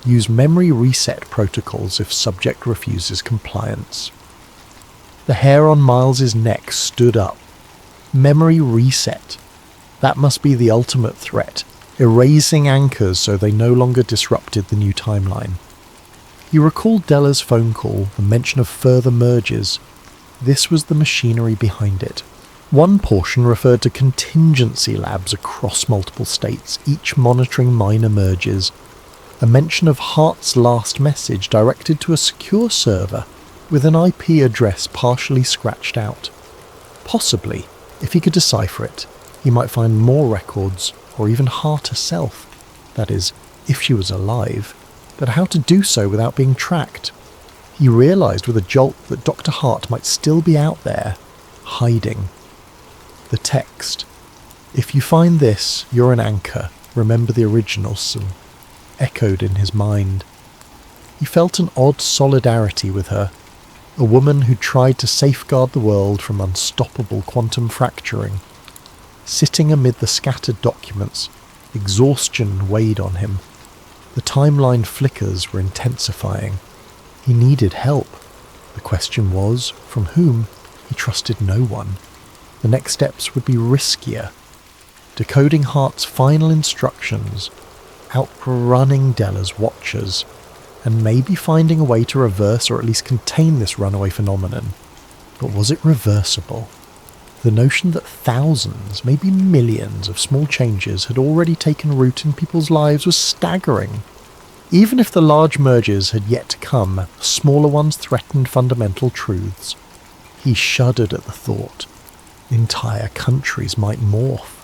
Use memory reset protocols if subject refuses compliance. The hair on Miles's neck stood up. Memory reset. That must be the ultimate threat, erasing anchors so they no longer disrupted the new timeline. He recalled Delar's phone call, the mention of further mergers. This was the machinery behind it. One portion referred to contingency labs across multiple states, each monitoring minor mergers. A mention of Hart's last message directed to a secure server with an IP address partially scratched out. Possibly, if he could decipher it, he might find more records, or even Hart herself. That is, if she was alive. But how to do so without being tracked? He realised with a jolt that Dr. Hart might still be out there, hiding. The text. If you find this, you're an anchor. Remember the original some echoed in his mind. He felt an odd solidarity with her, a woman who tried to safeguard the world from unstoppable quantum fracturing. Sitting amid the scattered documents, exhaustion weighed on him. The timeline flickers were intensifying. He needed help. The question was, from whom? He trusted no one. The next steps would be riskier. Decoding Hart's final instructions, outrunning Delar's watchers, and maybe finding a way to reverse or at least contain this runaway phenomenon. But was it reversible? The notion that thousands, maybe millions of small changes had already taken root in people's lives was staggering. Even if the large mergers had yet to come, the smaller ones threatened fundamental truths. He shuddered at the thought. Entire countries might morph.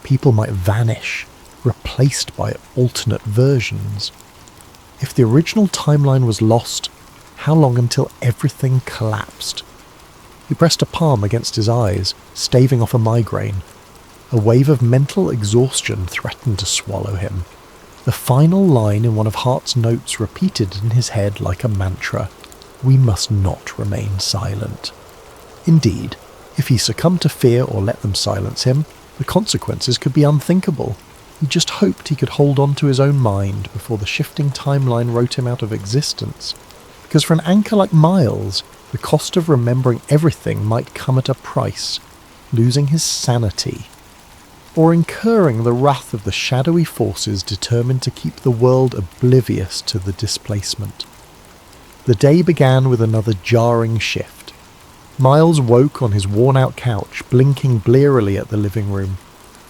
People might vanish, replaced by alternate versions. If the original timeline was lost, how long until everything collapsed? He pressed a palm against his eyes, staving off a migraine. A wave of mental exhaustion threatened to swallow him. The final line in one of Hart's notes repeated in his head like a mantra. we must not remain silent. Indeed, if he succumbed to fear or let them silence him, the consequences could be unthinkable. He just hoped he could hold on to his own mind before the shifting timeline wrote him out of existence. Because for an anchor like Miles, the cost of remembering everything might come at a price, losing his sanity, or incurring the wrath of the shadowy forces determined to keep the world oblivious to the displacement. The day began with another jarring shift. Miles woke on his worn-out couch, blinking blearily at the living room.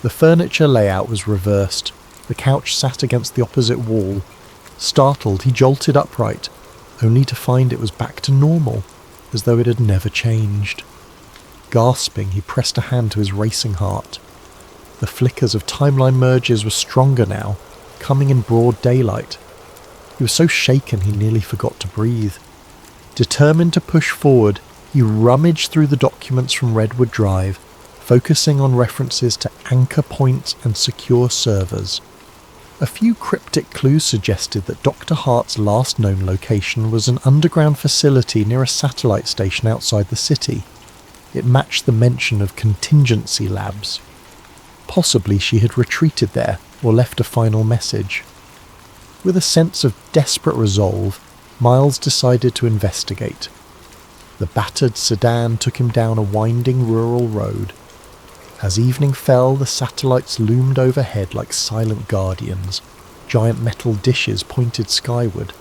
The furniture layout was reversed. The couch sat against the opposite wall. Startled, he jolted upright, only to find it was back to normal, as though it had never changed. Gasping, he pressed a hand to his racing heart. The flickers of timeline merges were stronger now, coming in broad daylight. He was so shaken he nearly forgot to breathe. Determined to push forward, he rummaged through the documents from Redwood Drive, focusing on references to anchor points and secure servers. A few cryptic clues suggested that Dr. Hart's last known location was an underground facility near a satellite station outside the city. It matched the mention of contingency labs. Possibly she had retreated there or left a final message. With a sense of desperate resolve, Miles decided to investigate. The battered sedan took him down a winding rural road. As evening fell, the satellites loomed overhead like silent guardians. Giant metal dishes pointed skyward.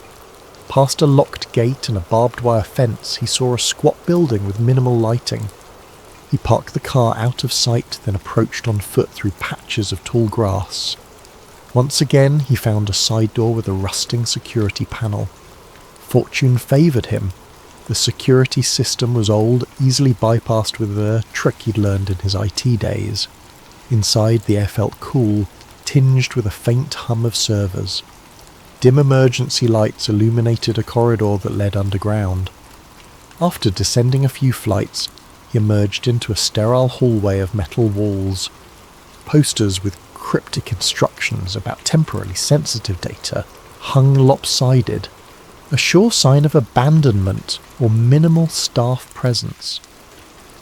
Past a locked gate and a barbed wire fence, he saw a squat building with minimal lighting. He parked the car out of sight, then approached on foot through patches of tall grass. Once again, he found a side door with a rusting security panel. Fortune favoured him. The security system was old, easily bypassed with a trick he'd learned in his IT days. Inside, the air felt cool, tinged with a faint hum of servers. Dim emergency lights illuminated a corridor that led underground. After descending a few flights, he emerged into a sterile hallway of metal walls. Posters with cryptic instructions about temporarily sensitive data hung lopsided, a sure sign of abandonment or minimal staff presence.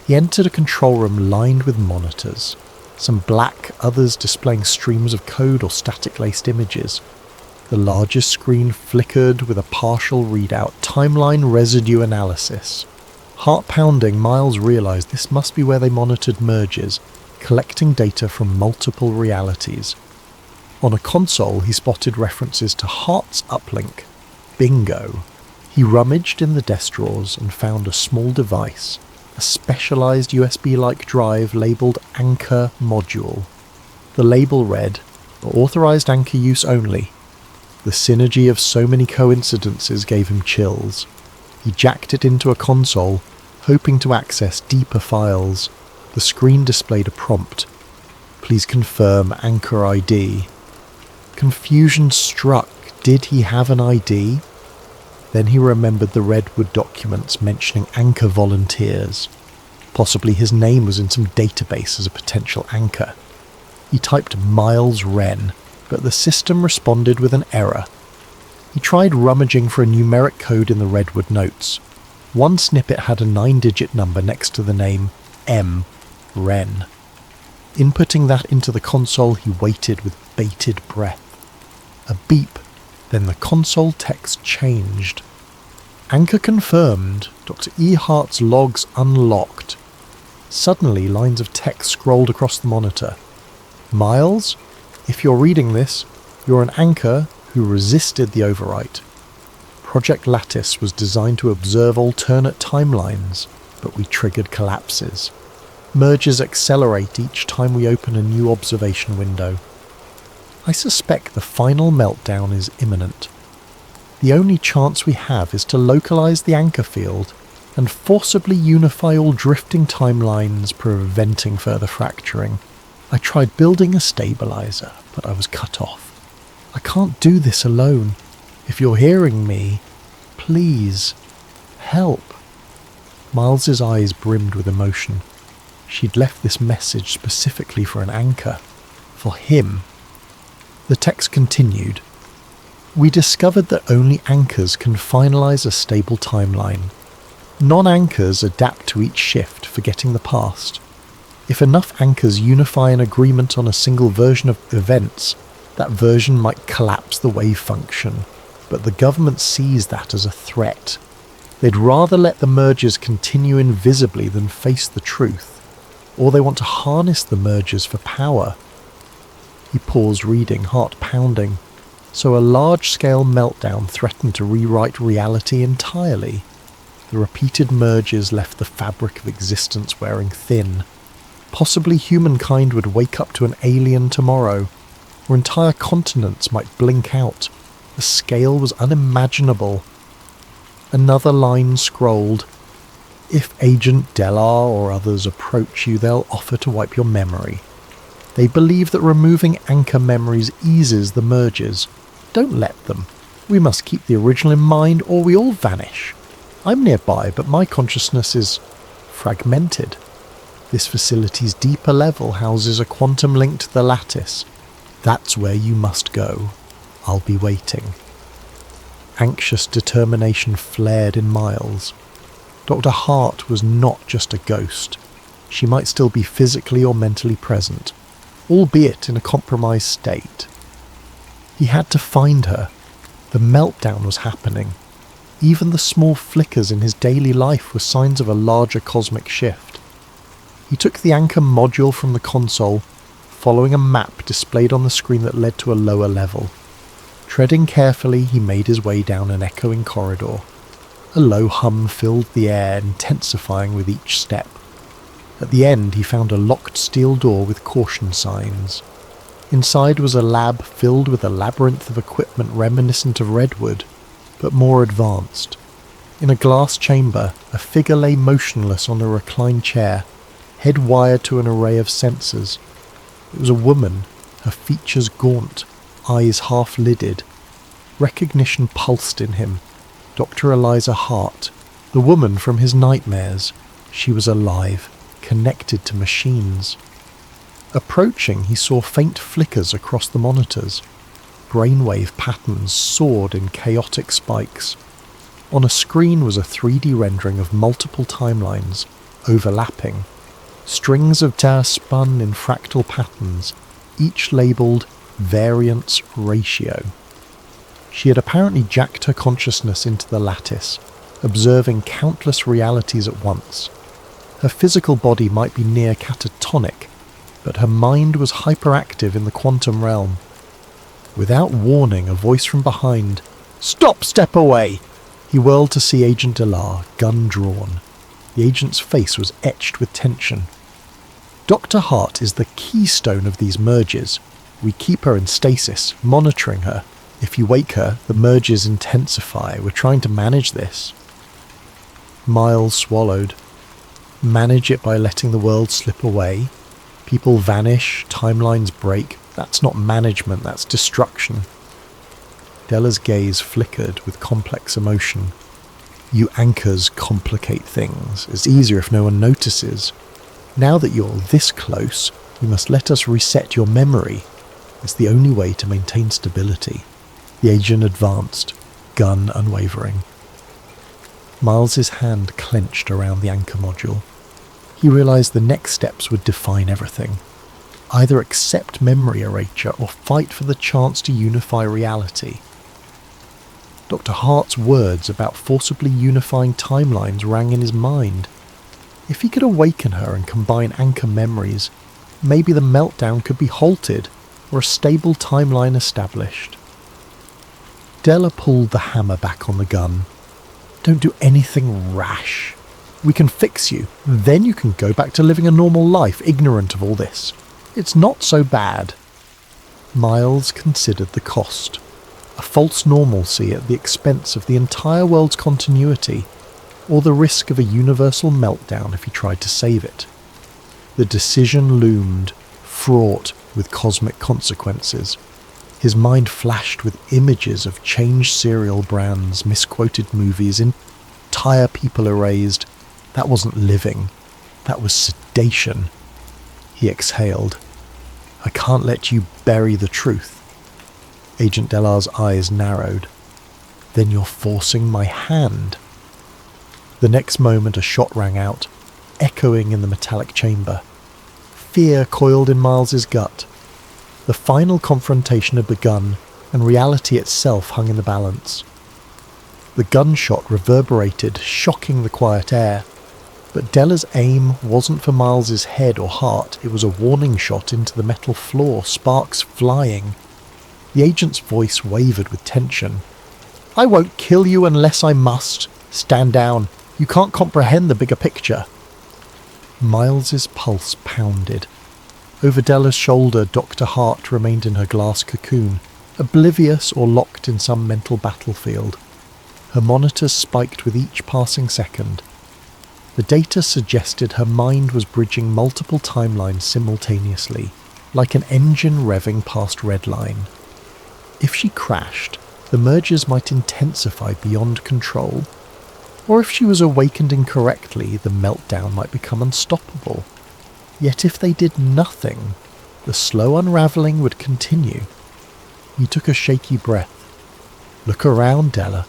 He entered a control room lined with monitors, some black, others displaying streams of code or static-laced images. The largest screen flickered with a partial readout, timeline residue analysis. Heart-pounding, Miles realised this must be where they monitored merges, collecting data from multiple realities. On a console, he spotted references to Hart's uplink. Bingo! He rummaged in the desk drawers and found a small device, a specialised USB-like drive labelled Anchor Module. The label read, "Authorised anchor use only." The synergy of so many coincidences gave him chills. He jacked it into a console, hoping to access deeper files. The screen displayed a prompt. "Please confirm Anchor ID." Confusion struck. Did he have an ID? Then he remembered the Redwood documents mentioning anchor volunteers. Possibly his name was in some database as a potential anchor. He typed Miles Wren, but the system responded with an error. He tried rummaging for a numeric code in the Redwood notes. One snippet had a 9-digit number next to the name M. Wren. Inputting that into the console, he waited with bated breath. A beep. Then the console text changed. Anchor confirmed. Dr. E. Hart's logs unlocked. Suddenly, lines of text scrolled across the monitor. Miles, if you're reading this, you're an anchor who resisted the overwrite. Project Lattice was designed to observe alternate timelines, but we triggered collapses. Merges accelerate each time we open a new observation window. I suspect the final meltdown is imminent. The only chance we have is to localize the anchor field and forcibly unify all drifting timelines, preventing further fracturing. I tried building a stabilizer, but I was cut off. I can't do this alone. If you're hearing me, please, help. Miles's eyes brimmed with emotion. She'd left this message specifically for an anchor. For him. The text continued. We discovered that only anchors can finalize a stable timeline. Non-anchors adapt to each shift, forgetting the past. If enough anchors unify an agreement on a single version of events, that version might collapse the wave function, but the government sees that as a threat. They'd rather let the mergers continue invisibly than face the truth, or they want to harness the mergers for power. He paused reading, heart pounding. So a large-scale meltdown threatened to rewrite reality entirely. The repeated mergers left the fabric of existence wearing thin. Possibly humankind would wake up to an alien tomorrow, or entire continents might blink out. The scale was unimaginable. Another line scrolled. If Agent Delar or others approach you, they'll offer to wipe your memory. They believe that removing anchor memories eases the mergers. Don't let them. We must keep the original in mind or we all vanish. I'm nearby, but my consciousness is fragmented. This facility's deeper level houses a quantum link to the lattice. That's where you must go. I'll be waiting. Anxious determination flared in Miles. Dr. Hart was not just a ghost. She might still be physically or mentally present, albeit in a compromised state. He had to find her. The meltdown was happening. Even the small flickers in his daily life were signs of a larger cosmic shift. He took the anchor module from the console, following a map displayed on the screen that led to a lower level. Treading carefully, he made his way down an echoing corridor. A low hum filled the air, intensifying with each step. At the end, he found a locked steel door with caution signs. Inside was a lab filled with a labyrinth of equipment reminiscent of Redwood, but more advanced. In a glass chamber, a figure lay motionless on a reclined chair, head wired to an array of sensors. It was a woman, her features gaunt, eyes half-lidded. Recognition pulsed in him. Dr. Eliza Hart, the woman from his nightmares. She was alive, connected to machines. Approaching, he saw faint flickers across the monitors. Brainwave patterns soared in chaotic spikes. On a screen was a 3D rendering of multiple timelines, overlapping. Strings of data spun in fractal patterns, each labelled variance ratio. She had apparently jacked her consciousness into the lattice, observing countless realities at once. Her physical body might be near catatonic, but her mind was hyperactive in the quantum realm. Without warning, a voice from behind, "Stop! Step away!" He whirled to see Agent Delar, gun drawn. The agent's face was etched with tension. Dr. Hart is the keystone of these mergers. We keep her in stasis, monitoring her. If you wake her, the mergers intensify. We're trying to manage this. Miles swallowed. Manage it by letting the world slip away. People vanish, timelines break. That's not management, that's destruction. Della's gaze flickered with complex emotion. You anchors complicate things. It's easier if no one notices. Now that you're this close, you must let us reset your memory. It's the only way to maintain stability. The agent advanced, gun unwavering. Miles's hand clenched around the anchor module. He realized the next steps would define everything. Either accept memory erasure or fight for the chance to unify reality. Dr. Hart's words about forcibly unifying timelines rang in his mind. If he could awaken her and combine anchor memories, maybe the meltdown could be halted or a stable timeline established. Della pulled the hammer back on the gun. Don't do anything rash. We can fix you. Then you can go back to living a normal life, ignorant of all this. It's not so bad. Miles considered the cost. A false normalcy at the expense of the entire world's continuity, or the risk of a universal meltdown if he tried to save it. The decision loomed, fraught with cosmic consequences. His mind flashed with images of changed cereal brands, misquoted movies, entire people erased. That wasn't living. That was sedation. He exhaled. I can't let you bury the truth. Agent Delar's eyes narrowed. Then you're forcing my hand. The next moment a shot rang out, echoing in the metallic chamber. Fear coiled in Miles's gut. The final confrontation had begun, and reality itself hung in the balance. The gunshot reverberated, shocking the quiet air. But Della's aim wasn't for Miles's head or heart, it was a warning shot into the metal floor, sparks flying. The agent's voice wavered with tension. I won't kill you unless I must. Stand down. You can't comprehend the bigger picture. Miles's pulse pounded. Over Della's shoulder, Dr. Hart remained in her glass cocoon, oblivious or locked in some mental battlefield. Her monitors spiked with each passing second. The data suggested her mind was bridging multiple timelines simultaneously, like an engine revving past redline. If she crashed, the mergers might intensify beyond control. Or if she was awakened incorrectly, the meltdown might become unstoppable. Yet if they did nothing, the slow unraveling would continue. He took a shaky breath. Look around, Della.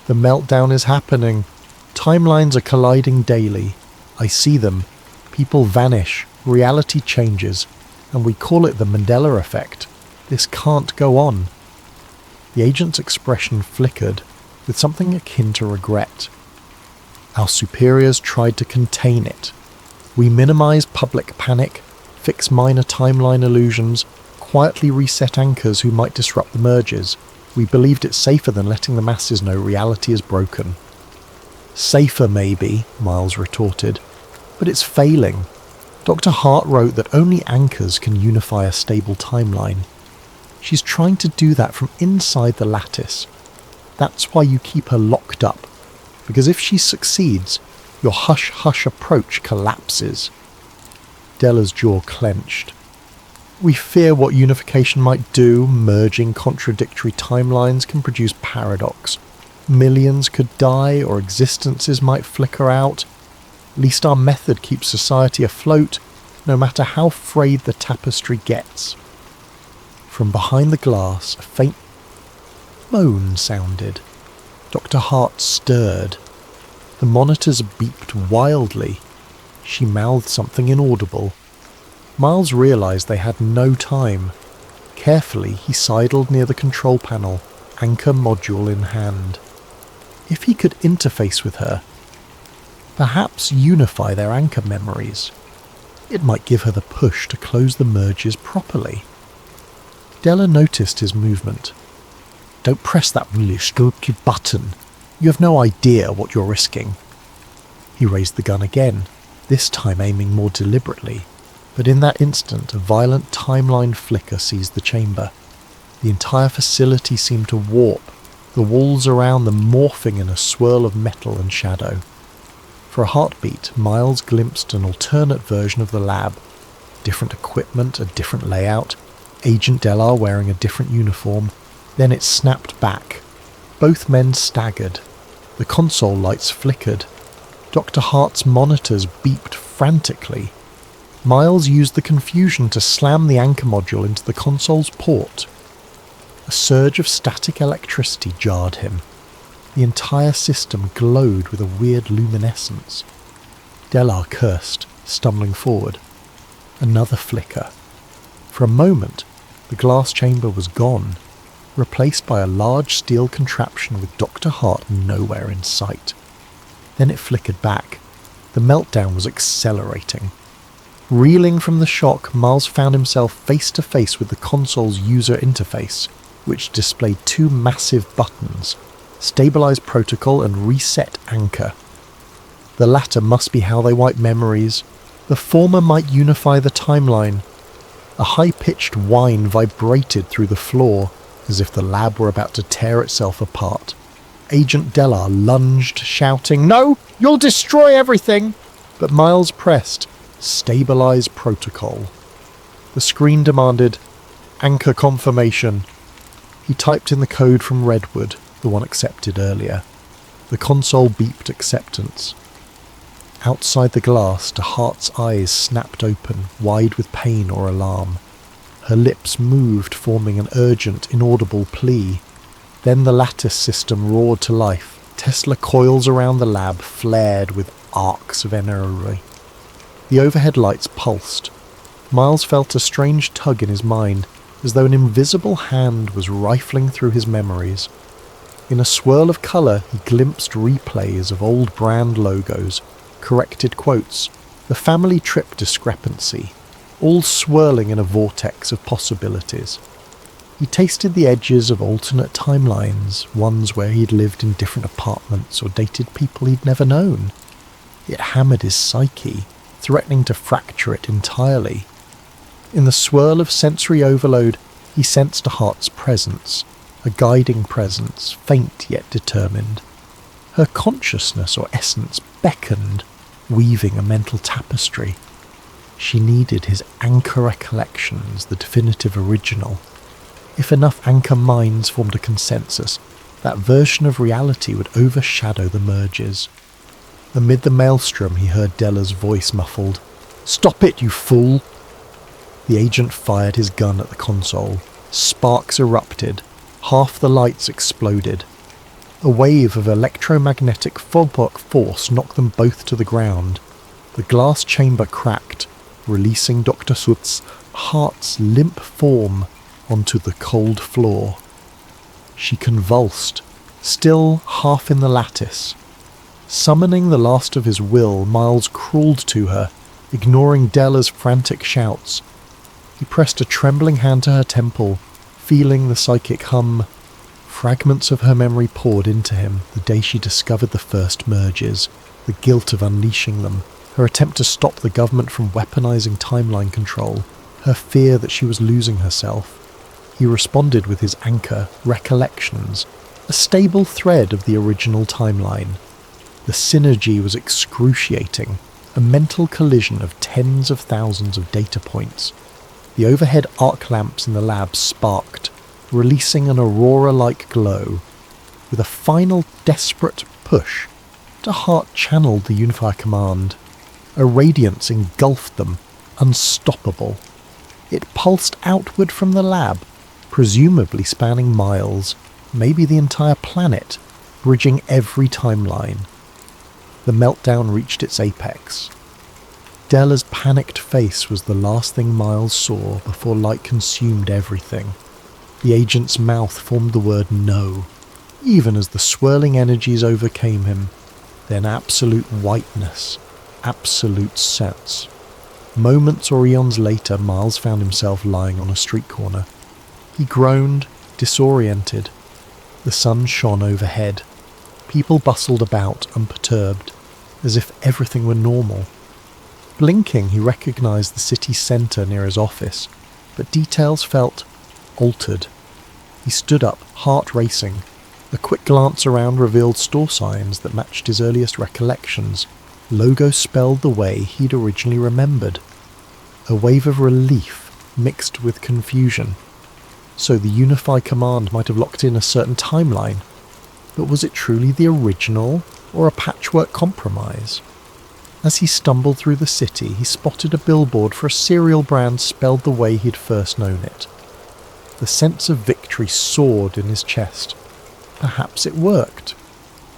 The meltdown is happening. Timelines are colliding daily. I see them. People vanish. Reality changes. And we call it the Mandela effect. This can't go on. The agent's expression flickered with something akin to regret. Our superiors tried to contain it. We minimize public panic, fix minor timeline illusions, quietly reset anchors who might disrupt the mergers. We believed it safer than letting the masses know reality is broken. Safer, maybe, Miles retorted, but it's failing. Dr. Hart wrote that only anchors can unify a stable timeline. She's trying to do that from inside the lattice. That's why you keep her locked up, because if she succeeds, your hush-hush approach collapses. Della's jaw clenched. We fear what unification might do. Merging contradictory timelines can produce paradox. Millions could die, or existences might flicker out. At least our method keeps society afloat, no matter how frayed the tapestry gets. From behind the glass, a faint moan sounded. Dr. Hart stirred. The monitors beeped wildly. She mouthed something inaudible. Miles realized they had no time. Carefully, he sidled near the control panel, anchor module in hand. If he could interface with her, perhaps unify their anchor memories, it might give her the push to close the merges properly. Della noticed his movement. Don't press that really stupid button. You have no idea what you're risking. He raised the gun again, this time aiming more deliberately, but in that instant a violent timeline flicker seized the chamber. The entire facility seemed to warp, the walls around them morphing in a swirl of metal and shadow. For a heartbeat, Miles glimpsed an alternate version of the lab. Different equipment, a different layout, Agent Delar wearing a different uniform. Then it snapped back. Both men staggered. The console lights flickered. Dr. Hart's monitors beeped frantically. Miles used the confusion to slam the anchor module into the console's port. A surge of static electricity jarred him. The entire system glowed with a weird luminescence. Delar cursed, stumbling forward. Another flicker. For a moment, the glass chamber was gone, replaced by a large steel contraption with Dr. Hart nowhere in sight. Then it flickered back. The meltdown was accelerating. Reeling from the shock, Miles found himself face to face with the console's user interface, which displayed two massive buttons: Stabilize Protocol and Reset Anchor. The latter must be how they wipe memories. The former might unify the timeline. A high-pitched whine vibrated through the floor, as if the lab were about to tear itself apart. Agent Delar lunged, shouting, "No! You'll destroy everything!" But Miles pressed, "Stabilize Protocol." The screen demanded, "Anchor confirmation." He typed in the code from Redwood, the one accepted earlier. The console beeped acceptance. Outside the glass, De Hart's eyes snapped open, wide with pain or alarm. Her lips moved, forming an urgent, inaudible plea. Then the lattice system roared to life. Tesla coils around the lab flared with arcs of energy. The overhead lights pulsed. Miles felt a strange tug in his mind, as though an invisible hand was rifling through his memories. In a swirl of colour, he glimpsed replays of old brand logos, corrected quotes, the family trip discrepancy, all swirling in a vortex of possibilities. He tasted the edges of alternate timelines, ones where he'd lived in different apartments or dated people he'd never known. It hammered his psyche, threatening to fracture it entirely. In the swirl of sensory overload, he sensed a heart's presence, a guiding presence, faint yet determined. Her consciousness or essence beckoned, weaving a mental tapestry. She needed his anchor recollections, the definitive original. If enough anchor minds formed a consensus, that version of reality would overshadow the merges. Amid the maelstrom, he heard Della's voice muffled. "Stop it, you fool!" The agent fired his gun at the console. Sparks erupted. Half the lights exploded. A wave of electromagnetic force knocked them both to the ground. The glass chamber cracked, releasing Dr. Sutz's heart's limp form onto the cold floor. She convulsed, still half in the lattice. Summoning the last of his will, Miles crawled to her, ignoring Della's frantic shouts. He pressed a trembling hand to her temple, feeling the psychic hum. Fragments of her memory poured into him, the day she discovered the first merges, the guilt of unleashing them, her attempt to stop the government from weaponizing timeline control, her fear that she was losing herself. He responded with his anchor, recollections, a stable thread of the original timeline. The synergy was excruciating, a mental collision of tens of thousands of data points. The overhead arc lamps in the lab sparked, releasing an aurora-like glow. With a final desperate push, the heart channeled the unifier command. A radiance engulfed them, unstoppable. It pulsed outward from the lab, presumably spanning miles, maybe the entire planet, bridging every timeline. The meltdown reached its apex. Della's panicked face was the last thing Miles saw before light consumed everything. The agent's mouth formed the word no, even as the swirling energies overcame him. Then absolute whiteness, absolute sense. Moments or eons later, Miles found himself lying on a street corner. He groaned, disoriented. The sun shone overhead. People bustled about, unperturbed, as if everything were normal. Blinking, he recognized the city centre near his office, but details felt altered. He stood up, heart racing. A quick glance around revealed store signs that matched his earliest recollections. Logos spelled the way he'd originally remembered. A wave of relief mixed with confusion. So the Unify command might have locked in a certain timeline. But was it truly the original, or a patchwork compromise? As he stumbled through the city, he spotted a billboard for a cereal brand spelled the way he'd first known it. The sense of victory soared in his chest. Perhaps it worked.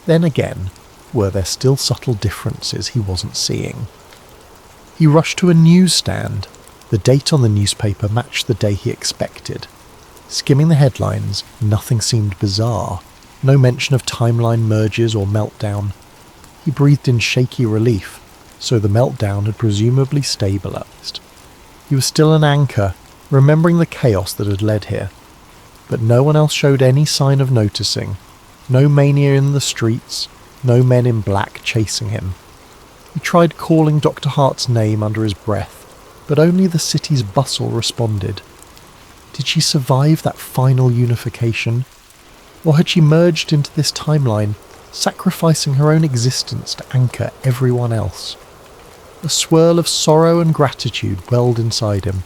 Then again, were there still subtle differences he wasn't seeing? He rushed to a newsstand. The date on the newspaper matched the day he expected. Skimming the headlines, nothing seemed bizarre. No mention of timeline merges or meltdown. He breathed in shaky relief, so the meltdown had presumably stabilized. He was still an anchor, remembering the chaos that had led here. But no one else showed any sign of noticing. No mania in the streets, no men in black chasing him. He tried calling Dr. Hart's name under his breath, but only the city's bustle responded. Did she survive that final unification? Or had she merged into this timeline, sacrificing her own existence to anchor everyone else? A swirl of sorrow and gratitude welled inside him.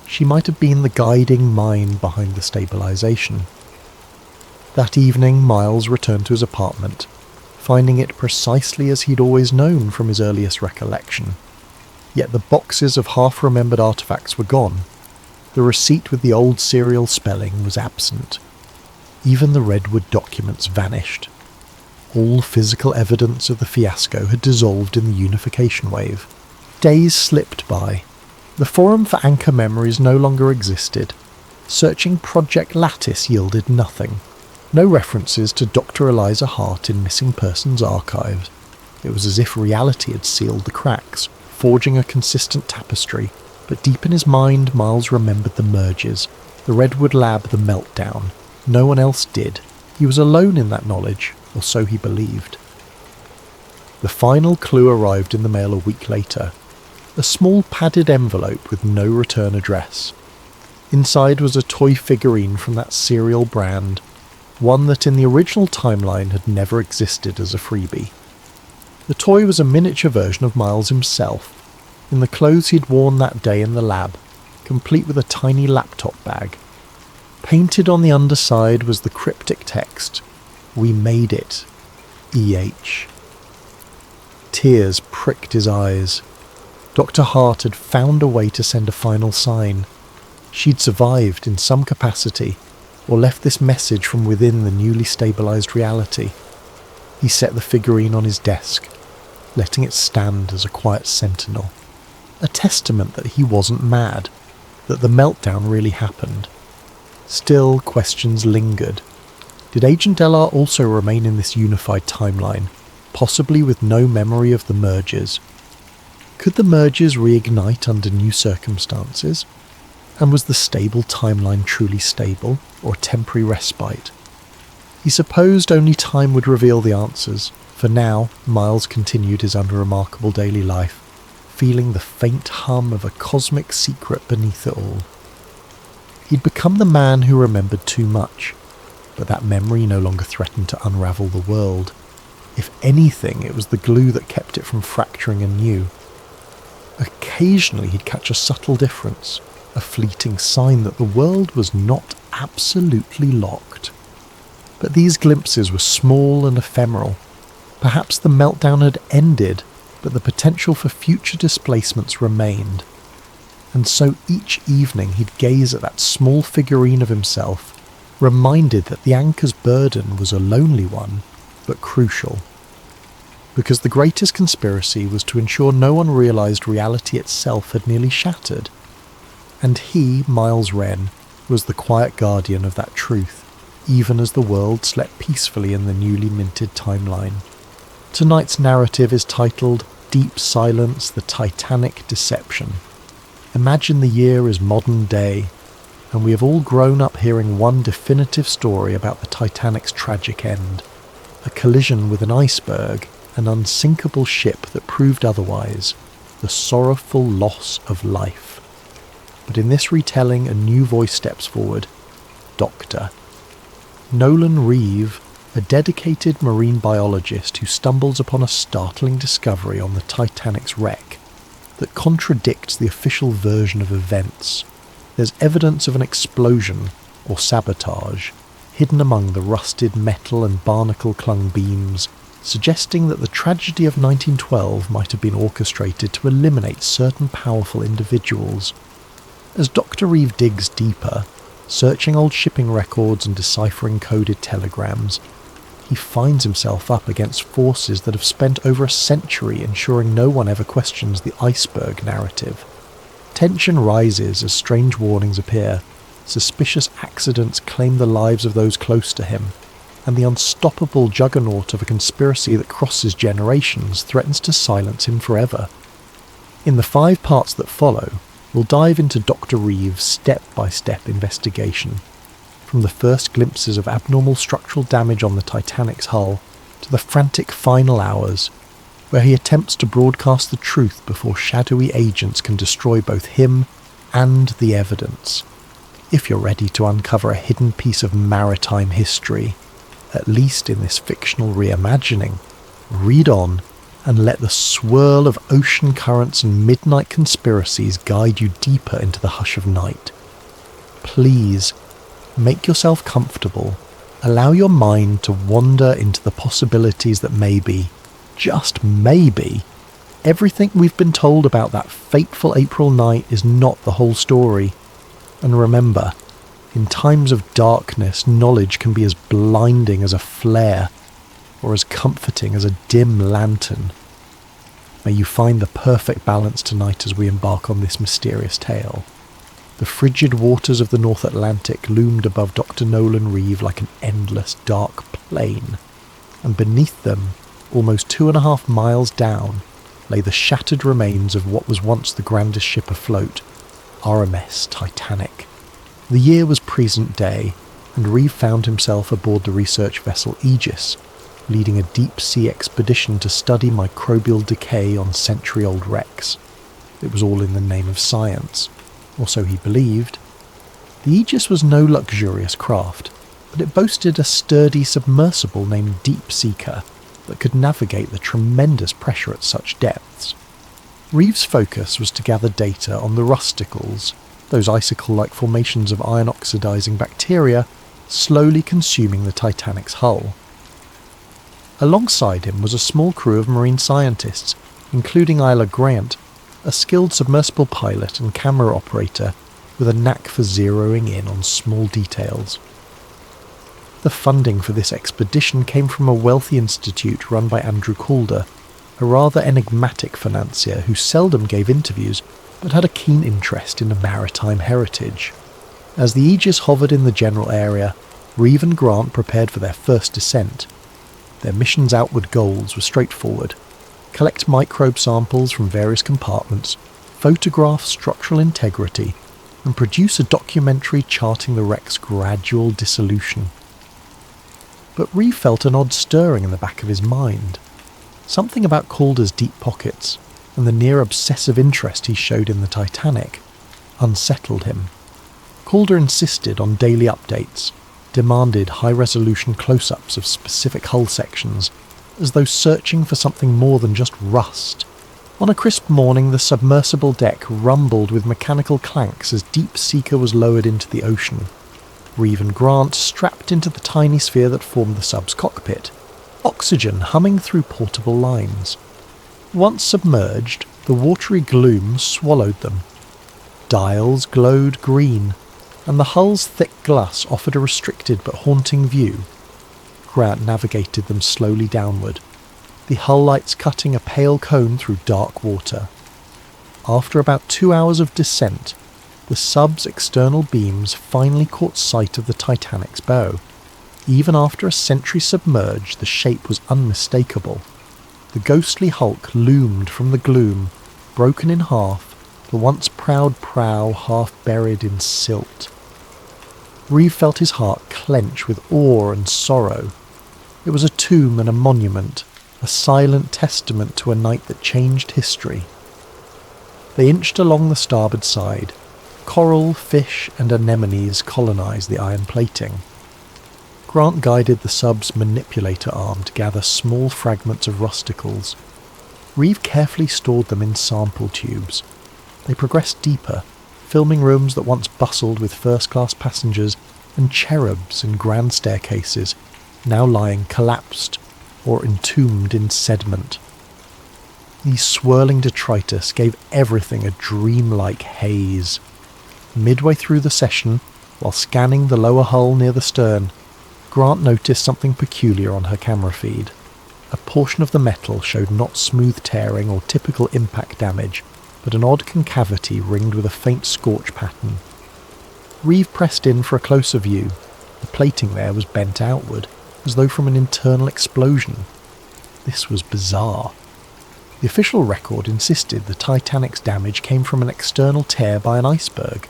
She might have been the guiding mind behind the stabilization. That evening, Miles returned to his apartment, finding it precisely as he'd always known from his earliest recollection. Yet the boxes of half-remembered artifacts were gone. The receipt with the old serial spelling was absent. Even the redwood documents vanished. All physical evidence of the fiasco had dissolved in the unification wave. Days slipped by. The forum for Anchor Memories no longer existed. Searching Project Lattice yielded nothing. No references to Dr. Eliza Hart in missing persons archives. It was as if reality had sealed the cracks, forging a consistent tapestry. But deep in his mind, Miles remembered the merges, the Redwood Lab, the meltdown. No one else did. He was alone in that knowledge, or so he believed. The final clue arrived in the mail a week later. A small padded envelope with no return address. Inside was a toy figurine from that serial brand, one that in the original timeline had never existed as a freebie. The toy was a miniature version of Miles himself, in the clothes he'd worn that day in the lab, complete with a tiny laptop bag. Painted on the underside was the cryptic text, "We made it, E.H." Tears pricked his eyes. Dr. Hart had found a way to send a final sign. She'd survived in some capacity, or left this message from within the newly stabilized reality. He set the figurine on his desk, letting it stand as a quiet sentinel. A testament that he wasn't mad, that the meltdown really happened. Still, questions lingered. Did Agent LR also remain in this unified timeline, possibly with no memory of the mergers? Could the mergers reignite under new circumstances? And was the stable timeline truly stable, or a temporary respite? He supposed only time would reveal the answers. For now, Miles continued his unremarkable daily life, feeling the faint hum of a cosmic secret beneath it all. He'd become the man who remembered too much, but that memory no longer threatened to unravel the world. If anything, it was the glue that kept it from fracturing anew. Occasionally he'd catch a subtle difference, a fleeting sign that the world was not absolutely locked. But these glimpses were small and ephemeral. Perhaps the meltdown had ended, but the potential for future displacements remained. And so each evening he'd gaze at that small figurine of himself, reminded that the anchor's burden was a lonely one, but crucial. Because the greatest conspiracy was to ensure no one realized reality itself had nearly shattered. And he, Miles Wren, was the quiet guardian of that truth, even as the world slept peacefully in the newly minted timeline. Tonight's narrative is titled Deep Silence, the Titanic Deception. Imagine the year as modern day, and we have all grown up hearing one definitive story about the Titanic's tragic end. A collision with an iceberg, an unsinkable ship that proved otherwise, the sorrowful loss of life. But in this retelling, a new voice steps forward. Doctor. Nolan Reeve, a dedicated marine biologist who stumbles upon a startling discovery on the Titanic's wreck that contradicts the official version of events. There's evidence of an explosion, or sabotage, hidden among the rusted metal and barnacle-clung beams, suggesting that the tragedy of 1912 might have been orchestrated to eliminate certain powerful individuals. As Dr. Reeve digs deeper, searching old shipping records and deciphering coded telegrams, he finds himself up against forces that have spent over a century ensuring no one ever questions the iceberg narrative. Tension rises as strange warnings appear, suspicious accidents claim the lives of those close to him, and the unstoppable juggernaut of a conspiracy that crosses generations threatens to silence him forever. In the 5 parts that follow, we'll dive into Dr. Reeve's step-by-step investigation, from the first glimpses of abnormal structural damage on the Titanic's hull to the frantic final hours, where he attempts to broadcast the truth before shadowy agents can destroy both him and the evidence. If you're ready to uncover a hidden piece of maritime history, at least in this fictional reimagining, read on and let the swirl of ocean currents and midnight conspiracies guide you deeper into the hush of night. Please, make yourself comfortable. Allow your mind to wander into the possibilities that maybe, just maybe, everything we've been told about that fateful April night is not the whole story. And remember, in times of darkness, knowledge can be as blinding as a flare, or as comforting as a dim lantern. May you find the perfect balance tonight as we embark on this mysterious tale. The frigid waters of the North Atlantic loomed above Dr. Nolan Reeve like an endless dark plain, and beneath them, almost 2.5 miles down, lay the shattered remains of what was once the grandest ship afloat, RMS Titanic. The year was present day, and Reeve found himself aboard the research vessel Aegis, leading a deep-sea expedition to study microbial decay on century-old wrecks. It was all in the name of science, or so he believed. The Aegis was no luxurious craft, but it boasted a sturdy submersible named Deep Seeker that could navigate the tremendous pressure at such depths. Reeve's focus was to gather data on the rusticles, those icicle-like formations of iron-oxidizing bacteria slowly consuming the Titanic's hull. Alongside him was a small crew of marine scientists, including Isla Grant, a skilled submersible pilot and camera operator with a knack for zeroing in on small details. The funding for this expedition came from a wealthy institute run by Andrew Calder, a rather enigmatic financier who seldom gave interviews but had a keen interest in the maritime heritage. As the Aegis hovered in the general area, Reeve and Grant prepared for their first descent. Their mission's outward goals were straightforward: collect microbe samples from various compartments, photograph structural integrity, and produce a documentary charting the wreck's gradual dissolution. But Reeve felt an odd stirring in the back of his mind. Something about Calder's deep pockets, and the near-obsessive interest he showed in the Titanic, unsettled him. Calder insisted on daily updates, demanded high-resolution close-ups of specific hull sections, as though searching for something more than just rust. On a crisp morning, the submersible deck rumbled with mechanical clanks as Deep Seeker was lowered into the ocean. Reeve and Grant strapped into the tiny sphere that formed the sub's cockpit, oxygen humming through portable lines. Once submerged, the watery gloom swallowed them. Dials glowed green, and the hull's thick glass offered a restricted but haunting view. Grant navigated them slowly downward, the hull lights cutting a pale cone through dark water. After about 2 hours of descent, the sub's external beams finally caught sight of the Titanic's bow. Even after a century submerged, the shape was unmistakable. The ghostly hulk loomed from the gloom, broken in half, the once proud prow half buried in silt. Reeve felt his heart clench with awe and sorrow. It was a tomb and a monument, a silent testament to a night that changed history. They inched along the starboard side. Coral, fish, and anemones colonized the iron plating. Grant guided the sub's manipulator arm to gather small fragments of rusticles. Reeve carefully stored them in sample tubes. They progressed deeper, filming rooms that once bustled with first-class passengers and cherubs and grand staircases, now lying collapsed or entombed in sediment. These swirling detritus gave everything a dreamlike haze. Midway through the session, while scanning the lower hull near the stern, Grant noticed something peculiar on her camera feed. A portion of the metal showed not smooth tearing or typical impact damage, but an odd concavity ringed with a faint scorch pattern. Reeve pressed in for a closer view. The plating there was bent outward, as though from an internal explosion. This was bizarre. The official record insisted the Titanic's damage came from an external tear by an iceberg.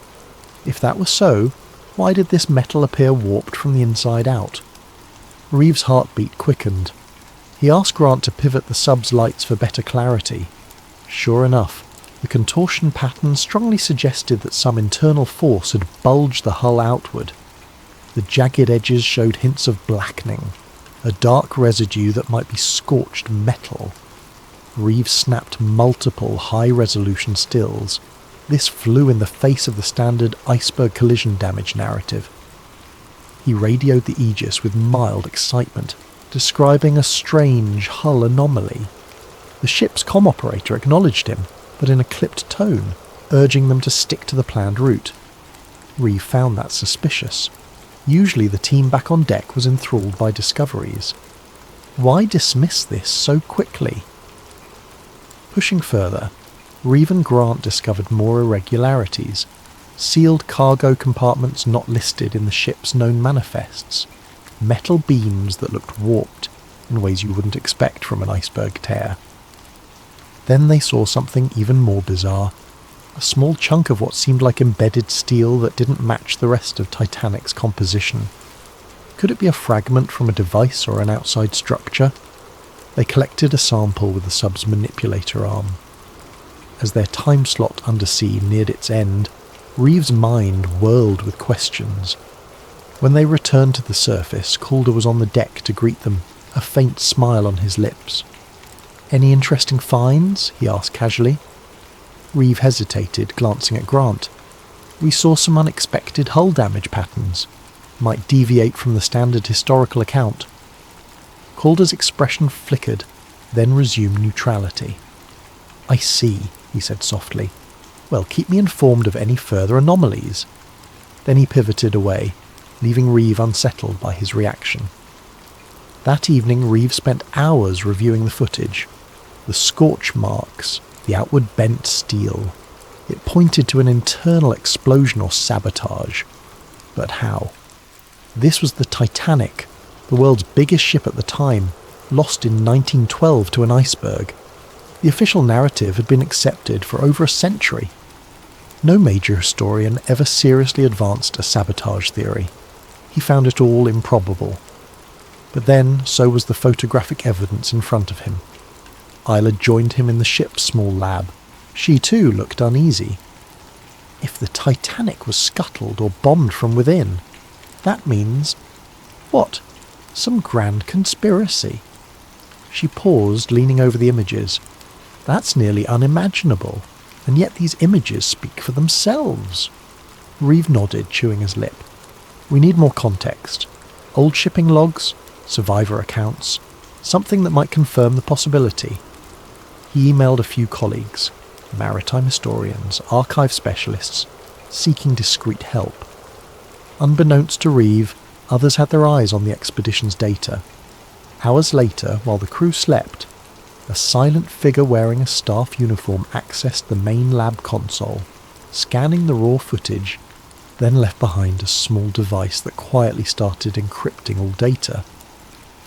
If that was so, why did this metal appear warped from the inside out? Reeve's heartbeat quickened. He asked Grant to pivot the sub's lights for better clarity. Sure enough, the contortion pattern strongly suggested that some internal force had bulged the hull outward. The jagged edges showed hints of blackening, a dark residue that might be scorched metal. Reeve snapped multiple high-resolution stills. This flew in the face of the standard iceberg collision damage narrative. He radioed the Aegis with mild excitement, describing a strange hull anomaly. The ship's comm operator acknowledged him, but in a clipped tone, urging them to stick to the planned route. Reeve found that suspicious. Usually the team back on deck was enthralled by discoveries. Why dismiss this so quickly? Pushing further, Reeve and Grant discovered more irregularities. Sealed cargo compartments not listed in the ship's known manifests. Metal beams that looked warped in ways you wouldn't expect from an iceberg tear. Then they saw something even more bizarre. A small chunk of what seemed like embedded steel that didn't match the rest of Titanic's composition. Could it be a fragment from a device or an outside structure? They collected a sample with the sub's manipulator arm. As their time slot undersea neared its end, Reeve's mind whirled with questions. When they returned to the surface, Calder was on the deck to greet them, a faint smile on his lips. "Any interesting finds?" he asked casually. Reeve hesitated, glancing at Grant. "We saw some unexpected hull damage patterns. Might deviate from the standard historical account." Calder's expression flickered, then resumed neutrality. "I see," he said softly. "Well, keep me informed of any further anomalies." Then he pivoted away, leaving Reeve unsettled by his reaction. That evening, Reeve spent hours reviewing the footage. The scorch marks, the outward bent steel. It pointed to an internal explosion or sabotage. But how? This was the Titanic, the world's biggest ship at the time, lost in 1912 to an iceberg. The official narrative had been accepted for over a century. No major historian ever seriously advanced a sabotage theory. He found it all improbable. But then, so was the photographic evidence in front of him. Isla joined him in the ship's small lab. She too looked uneasy. If the Titanic was scuttled or bombed from within, that means... what? Some grand conspiracy. She paused, leaning over the images. That's nearly unimaginable, and yet these images speak for themselves. Reeve nodded, chewing his lip. "We need more context. Old shipping logs, survivor accounts, something that might confirm the possibility." He emailed a few colleagues, maritime historians, archive specialists, seeking discreet help. Unbeknownst to Reeve, others had their eyes on the expedition's data. Hours later, while the crew slept, a silent figure wearing a staff uniform accessed the main lab console, scanning the raw footage, then left behind a small device that quietly started encrypting all data.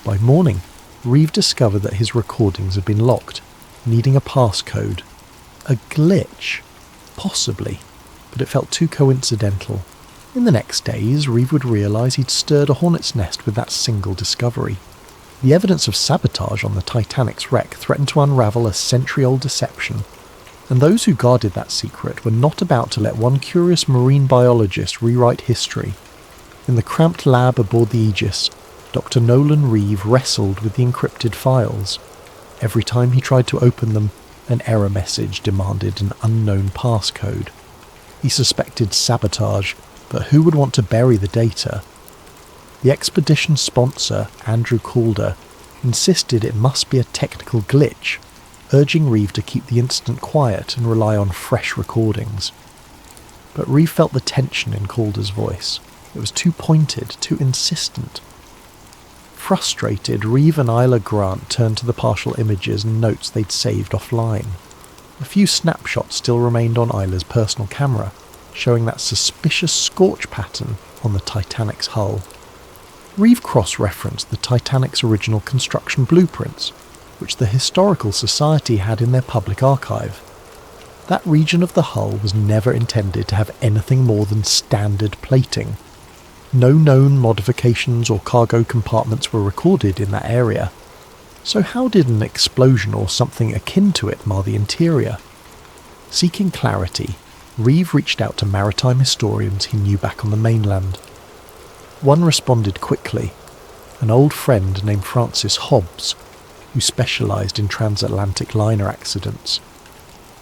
By morning, Reeve discovered that his recordings had been locked, needing a passcode. A glitch? Possibly, but it felt too coincidental. In the next days, Reeve would realise he'd stirred a hornet's nest with that single discovery. The evidence of sabotage on the Titanic's wreck threatened to unravel a century-old deception, and those who guarded that secret were not about to let one curious marine biologist rewrite history. In the cramped lab aboard the Aegis, Dr. Nolan Reeve wrestled with the encrypted files. Every time he tried to open them, an error message demanded an unknown passcode. He suspected sabotage, but who would want to bury the data? The expedition's sponsor, Andrew Calder, insisted it must be a technical glitch, urging Reeve to keep the incident quiet and rely on fresh recordings. But Reeve felt the tension in Calder's voice. It was too pointed, too insistent. Frustrated, Reeve and Isla Grant turned to the partial images and notes they'd saved offline. A few snapshots still remained on Isla's personal camera, showing that suspicious scorch pattern on the Titanic's hull. Reeve cross-referenced the Titanic's original construction blueprints, which the Historical Society had in their public archive. That region of the hull was never intended to have anything more than standard plating. No known modifications or cargo compartments were recorded in that area. So how did an explosion or something akin to it mar the interior? Seeking clarity, Reeve reached out to maritime historians he knew back on the mainland. One responded quickly, an old friend named Francis Hobbs, who specialised in transatlantic liner accidents.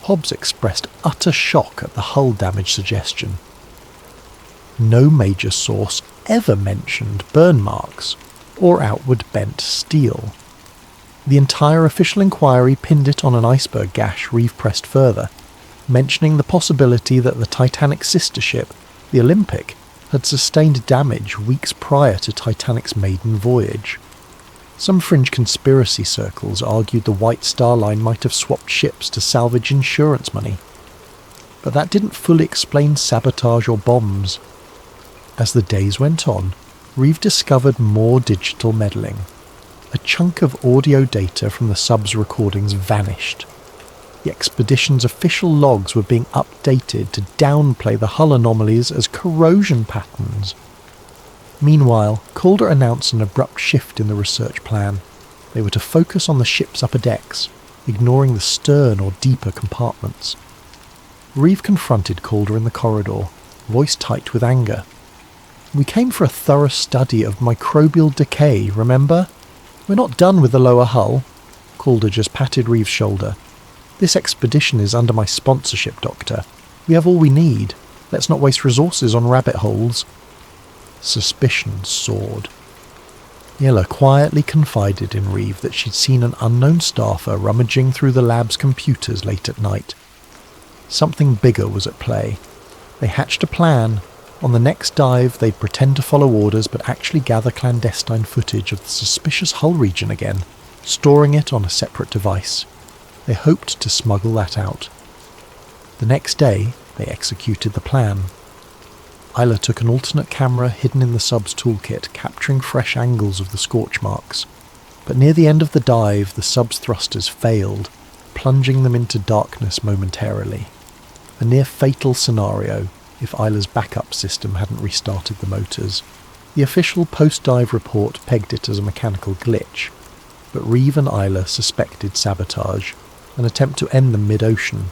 Hobbs expressed utter shock at the hull damage suggestion. No major source ever mentioned burn marks or outward bent steel. The entire official inquiry pinned it on an iceberg gash. Reeve pressed further, mentioning the possibility that the Titanic's sister ship The Olympic had sustained damage weeks prior to Titanic's maiden voyage. Some fringe conspiracy circles argued the White Star Line might have swapped ships to salvage insurance money. But that didn't fully explain sabotage or bombs. As the days went on, Reeve discovered more digital meddling. A chunk of audio data from the sub's recordings vanished. The expedition's official logs were being updated to downplay the hull anomalies as corrosion patterns. Meanwhile, Calder announced an abrupt shift in the research plan. They were to focus on the ship's upper decks, ignoring the stern or deeper compartments. Reeve confronted Calder in the corridor, voice tight with anger. "We came for a thorough study of microbial decay, remember? We're not done with the lower hull." Calder just patted Reeve's shoulder. "This expedition is under my sponsorship, Doctor. We have all we need. Let's not waste resources on rabbit holes." Suspicion soared. Yella quietly confided in Reeve that she'd seen an unknown staffer rummaging through the lab's computers late at night. Something bigger was at play. They hatched a plan. On the next dive, they'd pretend to follow orders but actually gather clandestine footage of the suspicious hull region again, storing it on a separate device. They hoped to smuggle that out. The next day, they executed the plan. Isla took an alternate camera hidden in the sub's toolkit, capturing fresh angles of the scorch marks. But near the end of the dive, the sub's thrusters failed, plunging them into darkness momentarily. A near-fatal scenario if Isla's backup system hadn't restarted the motors. The official post-dive report pegged it as a mechanical glitch, but Reeve and Isla suspected sabotage, an attempt to end them mid-ocean.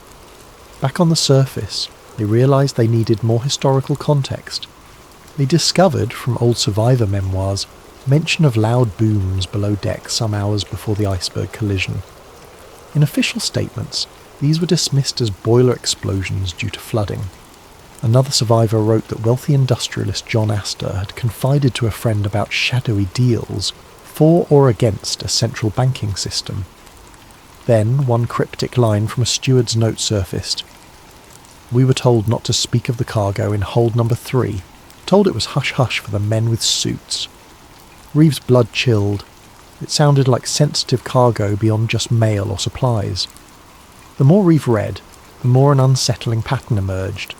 Back on the surface, they realised they needed more historical context. They discovered, from old survivor memoirs, mention of loud booms below deck some hours before the iceberg collision. In official statements, these were dismissed as boiler explosions due to flooding. Another survivor wrote that wealthy industrialist John Astor had confided to a friend about shadowy deals for or against a central banking system. Then one cryptic line from a steward's note surfaced. "We were told not to speak of the cargo in hold number 3, told it was hush-hush for the men with suits." Reeve's blood chilled. It sounded like sensitive cargo beyond just mail or supplies. The more Reeve read, the more an unsettling pattern emerged.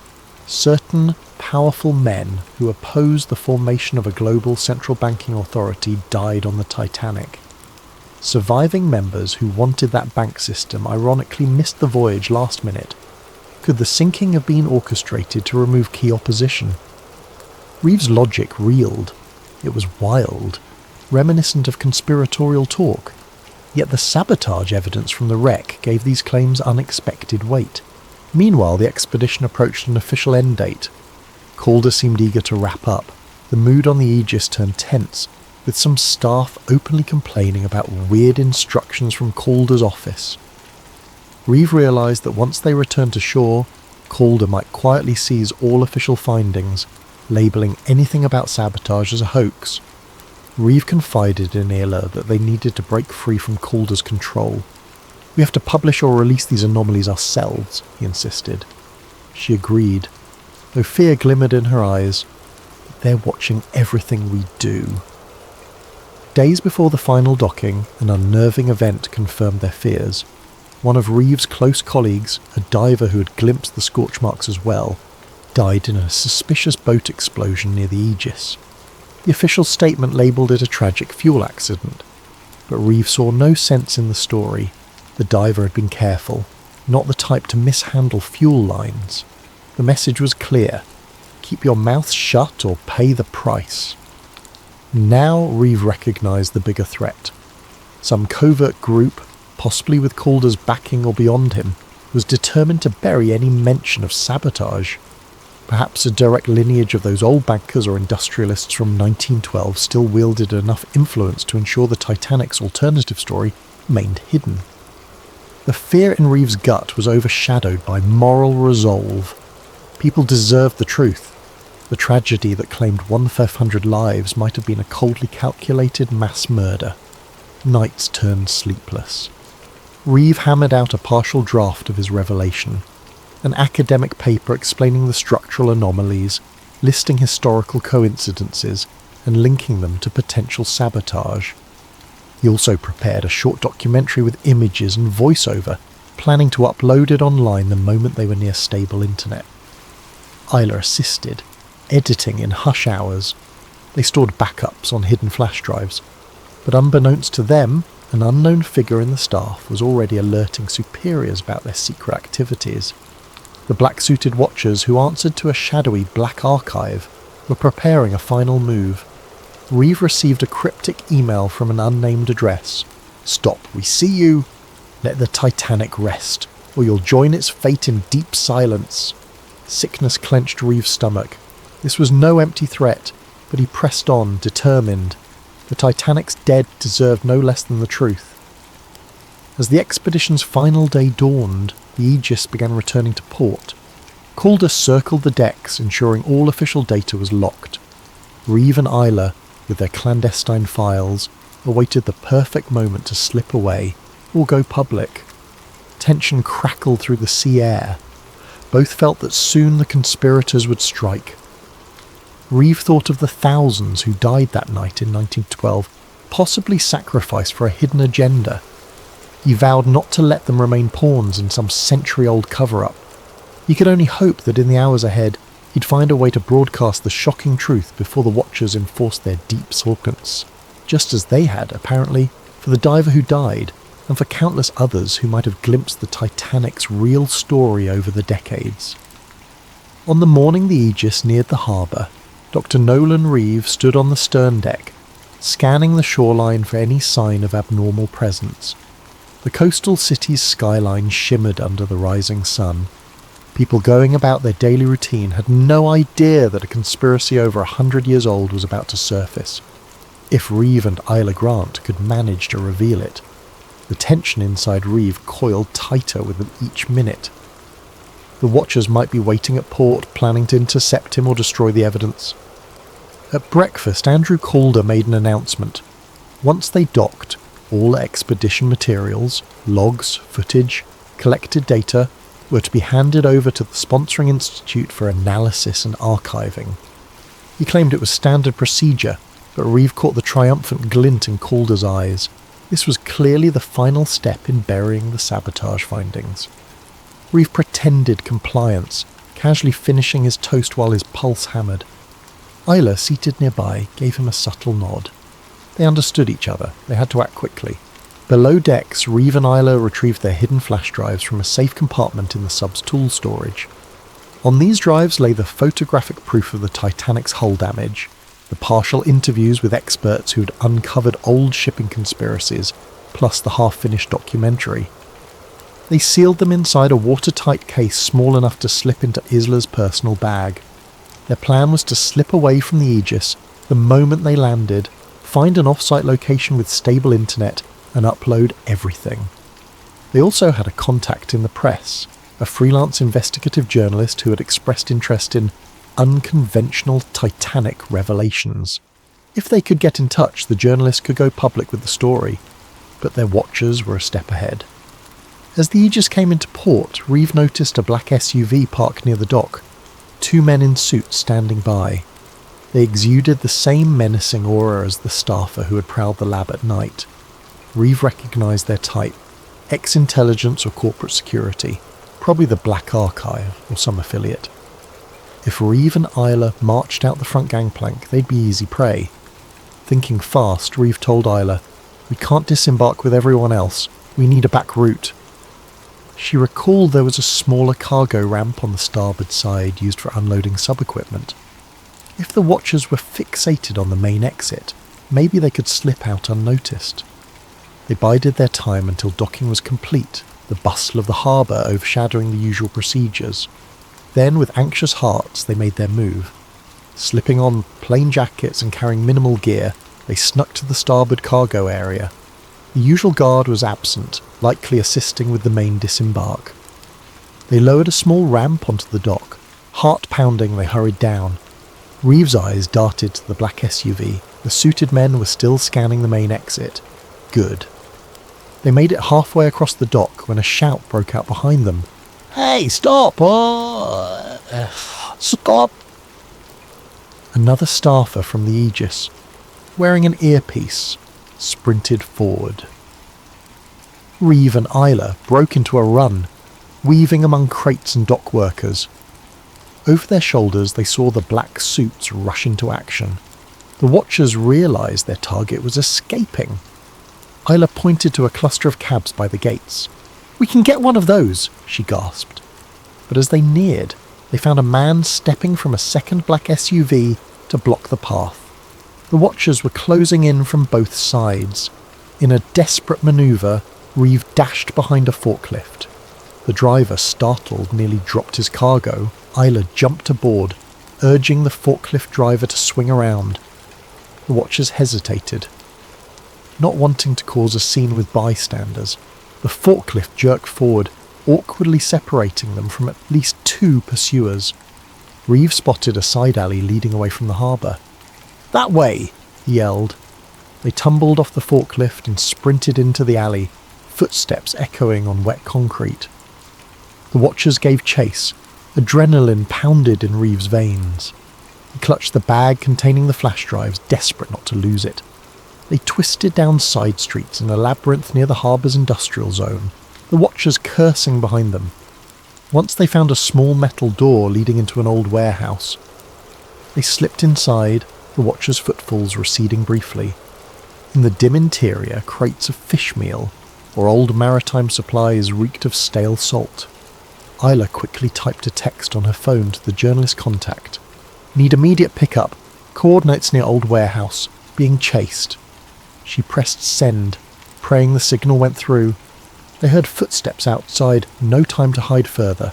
Certain powerful men who opposed the formation of a global central banking authority died on the Titanic. Surviving members who wanted that bank system ironically missed the voyage last minute. Could the sinking have been orchestrated to remove key opposition? Reeve's logic reeled. It was wild, reminiscent of conspiratorial talk. Yet the sabotage evidence from the wreck gave these claims unexpected weight. Meanwhile, the expedition approached an official end date. Calder seemed eager to wrap up. The mood on the Aegis turned tense, with some staff openly complaining about weird instructions from Calder's office. Reeve realised that once they returned to shore, Calder might quietly seize all official findings, labelling anything about sabotage as a hoax. Reeve confided in Isla that they needed to break free from Calder's control. "We have to publish or release these anomalies ourselves," he insisted. She agreed, though fear glimmered in her eyes. "They're watching everything we do." Days before the final docking, an unnerving event confirmed their fears. One of Reeve's close colleagues, a diver who had glimpsed the scorch marks as well, died in a suspicious boat explosion near the Aegis. The official statement labelled it a tragic fuel accident, but Reeve saw no sense in the story. The diver had been careful, not the type to mishandle fuel lines. The message was clear: keep your mouth shut or pay the price. Now Reeve recognised the bigger threat. Some covert group, possibly with Calder's backing or beyond him, was determined to bury any mention of sabotage. Perhaps a direct lineage of those old bankers or industrialists from 1912 still wielded enough influence to ensure the Titanic's alternative story remained hidden. The fear in Reeve's gut was overshadowed by moral resolve. People deserved the truth. The tragedy that claimed 1/500 lives might have been a coldly calculated mass murder. Nights turned sleepless. Reeve hammered out a partial draft of his revelation, an academic paper explaining the structural anomalies, listing historical coincidences and linking them to potential sabotage. He also prepared a short documentary with images and voiceover, planning to upload it online the moment they were near stable internet. Isla assisted, editing in hush hours. They stored backups on hidden flash drives, but unbeknownst to them, an unknown figure in the staff was already alerting superiors about their secret activities. The black-suited watchers who answered to a shadowy black archive were preparing a final move. Reeve received a cryptic email from an unnamed address. "Stop, we see you. Let the Titanic rest, or you'll join its fate in deep silence." Sickness clenched Reeve's stomach. This was no empty threat, but he pressed on, determined. The Titanic's dead deserved no less than the truth. As the expedition's final day dawned, the Aegis began returning to port. Calder circled the decks, ensuring all official data was locked. Reeve and Isla, with their clandestine files, awaited the perfect moment to slip away or go public. Tension crackled through the sea air. Both felt that soon the conspirators would strike. Reeve thought of the thousands who died that night in 1912, possibly sacrificed for a hidden agenda. He vowed not to let them remain pawns in some century-old cover-up. He could only hope that in the hours ahead, he'd find a way to broadcast the shocking truth before the Watchers enforced their deep silence, just as they had, apparently, for the diver who died, and for countless others who might have glimpsed the Titanic's real story over the decades. On the morning the Aegis neared the harbour, Dr. Nolan Reeve stood on the stern deck, scanning the shoreline for any sign of abnormal presence. The coastal city's skyline shimmered under the rising sun. People going about their daily routine had no idea that a conspiracy over 100 years old was about to surface. If Reeve and Isla Grant could manage to reveal it. The tension inside Reeve coiled tighter with each minute. The Watchers might be waiting at port, planning to intercept him or destroy the evidence. At breakfast, Andrew Calder made an announcement. Once they docked, all expedition materials, logs, footage, collected data were to be handed over to the sponsoring institute for analysis and archiving. He claimed it was standard procedure, but Reeve caught the triumphant glint in Calder's eyes. This was clearly the final step in burying the sabotage findings. Reeve pretended compliance, casually finishing his toast while his pulse hammered. Isla, seated nearby, gave him a subtle nod. They understood each other. They had to act quickly. Below decks, Reeve and Isla retrieved their hidden flash drives from a safe compartment in the sub's tool storage. On these drives lay the photographic proof of the Titanic's hull damage, the partial interviews with experts who had uncovered old shipping conspiracies, plus the half-finished documentary. They sealed them inside a watertight case small enough to slip into Isla's personal bag. Their plan was to slip away from the Aegis the moment they landed, find an off-site location with stable internet, and upload everything. They also had a contact in the press, a freelance investigative journalist who had expressed interest in unconventional Titanic revelations. If they could get in touch, the journalist could go public with the story, but their Watchers were a step ahead. As the Aegis came into port, Reeve noticed a black SUV parked near the dock, 2 men in suits standing by. They exuded the same menacing aura as the staffer who had prowled the lab at night. Reeve recognised their type, ex-intelligence or corporate security, probably the Black Archive or some affiliate. If Reeve and Isla marched out the front gangplank, they'd be easy prey. Thinking fast, Reeve told Isla, "We can't disembark with everyone else. We need a back route." She recalled there was a smaller cargo ramp on the starboard side used for unloading sub-equipment. If the Watchers were fixated on the main exit, maybe they could slip out unnoticed. They bided their time until docking was complete, the bustle of the harbour overshadowing the usual procedures. Then, with anxious hearts, they made their move. Slipping on plain jackets and carrying minimal gear, they snuck to the starboard cargo area. The usual guard was absent, likely assisting with the main disembark. They lowered a small ramp onto the dock. Heart pounding, they hurried down. Reeve's eyes darted to the black SUV. The suited men were still scanning the main exit. Good. They made it halfway across the dock when a shout broke out behind them. "Hey, stop! Stop!" Another staffer from the Aegis, wearing an earpiece, sprinted forward. Reeve and Isla broke into a run, weaving among crates and dock workers. Over their shoulders they saw the black suits rush into action. The Watchers realised their target was escaping. Isla pointed to a cluster of cabs by the gates. "We can get one of those," she gasped. But as they neared, they found a man stepping from a second black SUV to block the path. The Watchers were closing in from both sides. In a desperate manoeuvre, Reeve dashed behind a forklift. The driver, startled, nearly dropped his cargo. Isla jumped aboard, urging the forklift driver to swing around. The Watchers hesitated, not wanting to cause a scene with bystanders. The forklift jerked forward, awkwardly separating them from at least 2 pursuers. Reeve spotted a side alley leading away from the harbour. "That way!" he yelled. They tumbled off the forklift and sprinted into the alley, footsteps echoing on wet concrete. The Watchers gave chase. Adrenaline pounded in Reeve's veins. He clutched the bag containing the flash drives, desperate not to lose it. They twisted down side streets in a labyrinth near the harbour's industrial zone, the Watchers cursing behind them. Once they found a small metal door leading into an old warehouse. They slipped inside, the Watchers' footfalls receding briefly. In the dim interior, crates of fish meal or old maritime supplies reeked of stale salt. Isla quickly typed a text on her phone to the journalist contact. "Need immediate pickup. Coordinates near old warehouse. Being chased." She pressed send, praying the signal went through. They heard footsteps outside, no time to hide further.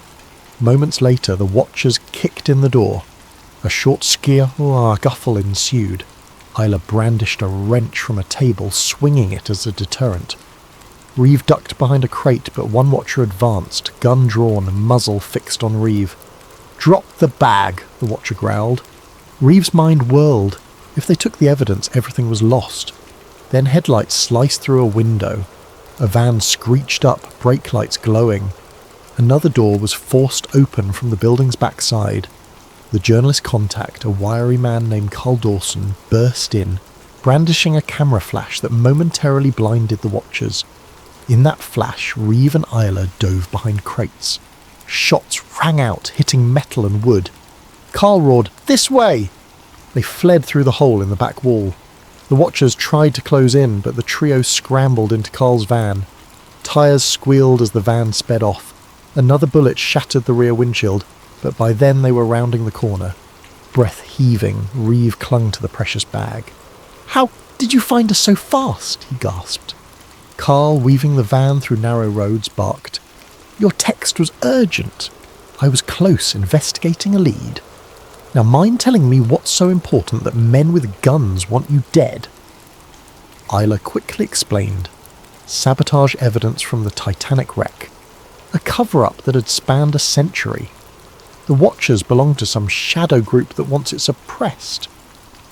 Moments later, the Watchers kicked in the door. A short scuffle ensued. Isla brandished a wrench from a table, swinging it as a deterrent. Reeve ducked behind a crate, but one Watcher advanced, gun drawn, muzzle fixed on Reeve. "Drop the bag," the Watcher growled. Reeve's mind whirled. If they took the evidence, everything was lost. Then headlights sliced through a window. A van screeched up, brake lights glowing. Another door was forced open from the building's backside. The journalist contact, a wiry man named Carl Dawson, burst in, brandishing a camera flash that momentarily blinded the Watchers. In that flash, Reeve and Isla dove behind crates. Shots rang out, hitting metal and wood. Carl roared, "This way!" They fled through the hole in the back wall. The Watchers tried to close in, but the trio scrambled into Carl's van. Tyres squealed as the van sped off. Another bullet shattered the rear windshield, but by then they were rounding the corner. Breath heaving, Reeve clung to the precious bag. "How did you find us so fast?" he gasped. Carl, weaving the van through narrow roads, barked, "Your text was urgent. I was close, investigating a lead. Now mind telling me what's so important that men with guns want you dead?" Isla quickly explained. Sabotage evidence from the Titanic wreck. A cover-up that had spanned a century. The Watchers belonged to some shadow group that wants it suppressed.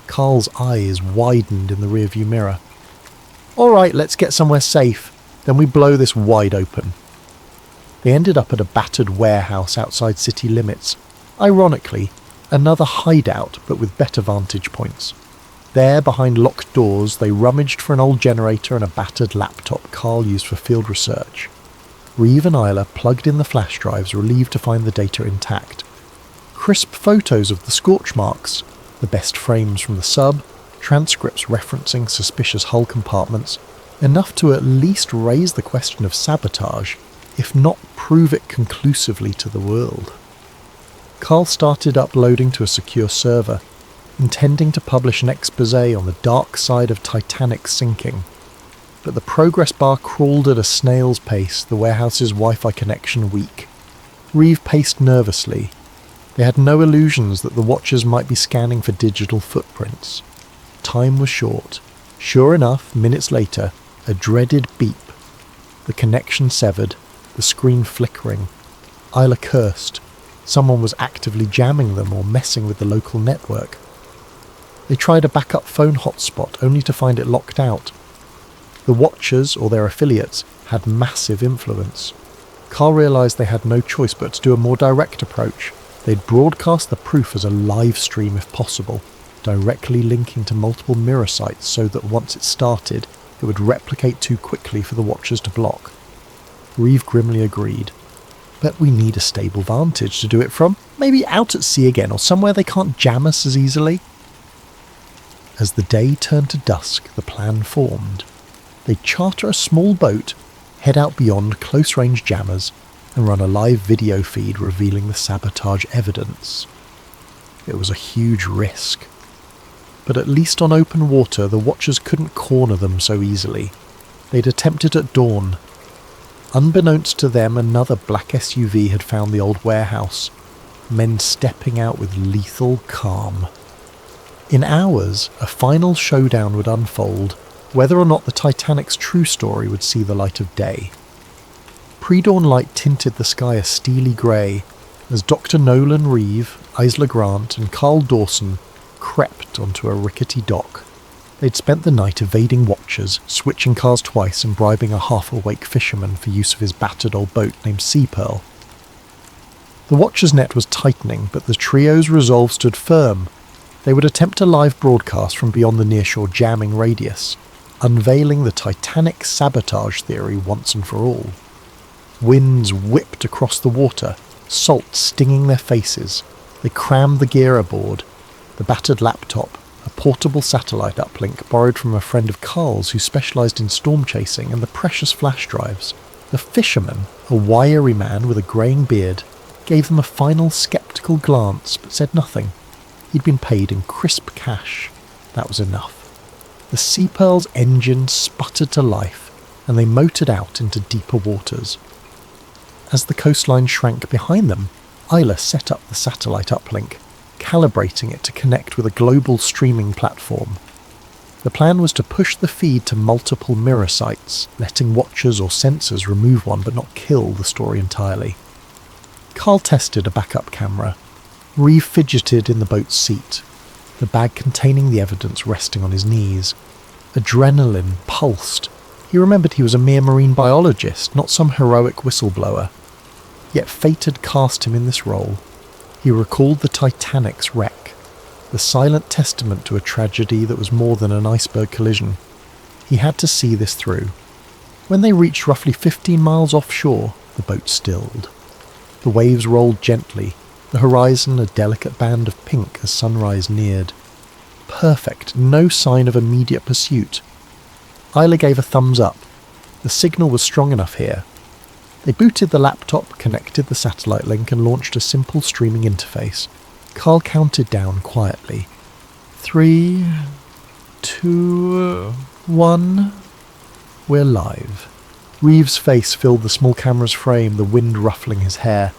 Carl's eyes widened in the rearview mirror. "All right, let's get somewhere safe. Then we blow this wide open." They ended up at a battered warehouse outside city limits. Ironically, another hideout, but with better vantage points. There, behind locked doors, they rummaged for an old generator and a battered laptop Carl used for field research. Reeve and Isla plugged in the flash drives, relieved to find the data intact. Crisp photos of the scorch marks, the best frames from the sub, transcripts referencing suspicious hull compartments, enough to at least raise the question of sabotage, if not prove it conclusively to the world. Carl started uploading to a secure server, intending to publish an exposé on the dark side of Titanic sinking. But the progress bar crawled at a snail's pace, the warehouse's Wi-Fi connection weak. Reeve paced nervously. They had no illusions that the Watchers might be scanning for digital footprints. Time was short. Sure enough, minutes later, a dreaded beep. The connection severed, the screen flickering. Isla cursed. Someone was actively jamming them or messing with the local network. They tried a backup phone hotspot, only to find it locked out. The Watchers, or their affiliates, had massive influence. Carl realised they had no choice but to do a more direct approach. They'd broadcast the proof as a live stream if possible. directly linking to multiple mirror sites so that once it started, it would replicate too quickly for the watchers to block. Reeve grimly agreed. Bet we need a stable vantage to do it from, maybe out at sea again or somewhere they can't jam us as easily. As the day turned to dusk, the plan formed. They'd charter a small boat, head out beyond close-range jammers, and run a live video feed revealing the sabotage evidence. It was a huge risk. But at least on open water, the watchers couldn't corner them so easily. They'd attempted at dawn. Unbeknownst to them, another black SUV had found the old warehouse, men stepping out with lethal calm. In hours, a final showdown would unfold, whether or not the Titanic's true story would see the light of day. Pre-dawn light tinted the sky a steely grey as Dr. Nolan Reeve, Isla Grant and Carl Dawson crept onto a rickety dock. They'd spent the night evading watchers, switching cars twice and bribing a half-awake fisherman for use of his battered old boat named Sea Pearl. The watcher's net was tightening, but the trio's resolve stood firm. They would attempt a live broadcast from beyond the nearshore jamming radius, unveiling the Titanic sabotage theory once and for all. Winds whipped across the water, salt stinging their faces. They crammed the gear aboard, the battered laptop, a portable satellite uplink borrowed from a friend of Carl's who specialised in storm chasing, and the precious flash drives. The fisherman, a wiry man with a greying beard, gave them a final sceptical glance but said nothing. He'd been paid in crisp cash. That was enough. The Sea Pearl's engine sputtered to life, and they motored out into deeper waters. As the coastline shrank behind them, Isla set up the satellite uplink, calibrating it to connect with a global streaming platform. The plan was to push the feed to multiple mirror sites, letting watchers or sensors remove one but not kill the story entirely. Carl tested a backup camera. Reeve fidgeted in the boat's seat, the bag containing the evidence resting on his knees. Adrenaline pulsed. He remembered he was a mere marine biologist, not some heroic whistleblower. Yet fate had cast him in this role. He recalled the Titanic's wreck, the silent testament to a tragedy that was more than an iceberg collision. He had to see this through. When they reached roughly 15 miles offshore, the boat stilled. The waves rolled gently, the horizon a delicate band of pink as sunrise neared. Perfect, no sign of immediate pursuit. Isla gave a thumbs up. The signal was strong enough here. They booted the laptop, connected the satellite link and launched a simple streaming interface. Carl counted down quietly. 3, 2, 1... We're live. Reeve's face filled the small camera's frame, the wind ruffling his hair.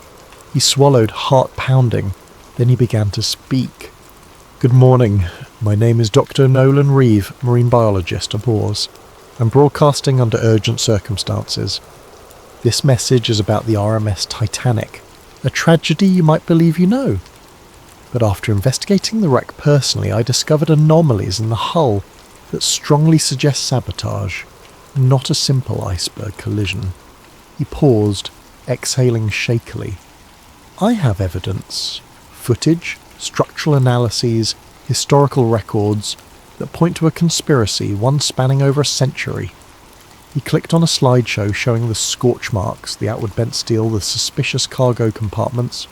He swallowed, heart pounding. Then he began to speak. Good morning. My name is Dr. Nolan Reeve, marine biologist. A pause. I'm broadcasting under urgent circumstances. This message is about the RMS Titanic, a tragedy you might believe you know. But after investigating the wreck personally, I discovered anomalies in the hull that strongly suggest sabotage, not a simple iceberg collision. He paused, exhaling shakily. I have evidence, footage, structural analyses, historical records that point to a conspiracy, one spanning over a century. He clicked on a slideshow showing the scorch marks, the outward bent steel, the suspicious cargo compartments.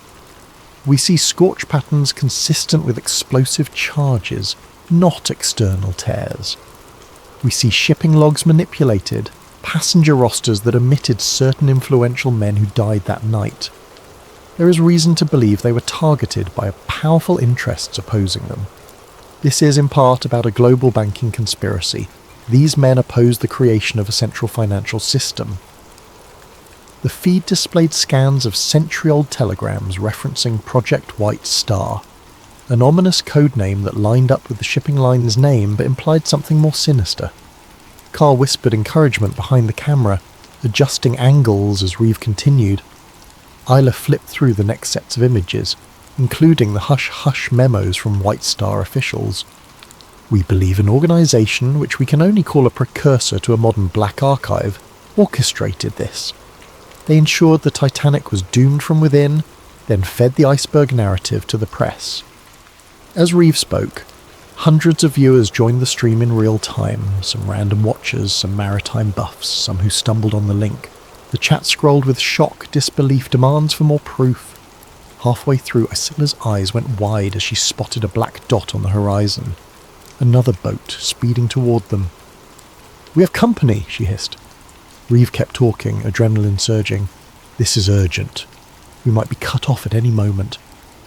We see scorch patterns consistent with explosive charges, not external tears. We see shipping logs manipulated, passenger rosters that omitted certain influential men who died that night. There is reason to believe they were targeted by powerful interests opposing them. This is in part about a global banking conspiracy. These men opposed the creation of a central financial system. The feed displayed scans of century-old telegrams referencing Project White Star, an ominous code name that lined up with the shipping line's name but implied something more sinister. Carl whispered encouragement behind the camera, adjusting angles as Reeve continued. Isla flipped through the next sets of images, including the hush-hush memos from White Star officials. We believe an organisation, which we can only call a precursor to a modern black archive, orchestrated this. They ensured the Titanic was doomed from within, then fed the iceberg narrative to the press. As Reeve spoke, Hundreds of viewers joined the stream in real time, some random watchers, some maritime buffs, some who stumbled on the link. The chat scrolled with shock, disbelief, demands for more proof. Halfway through, Iscilla's eyes went wide as she spotted a black dot on the horizon. Another boat, speeding toward them. "We have company," she hissed. Reeve kept talking, adrenaline surging. "This is urgent. We might be cut off at any moment.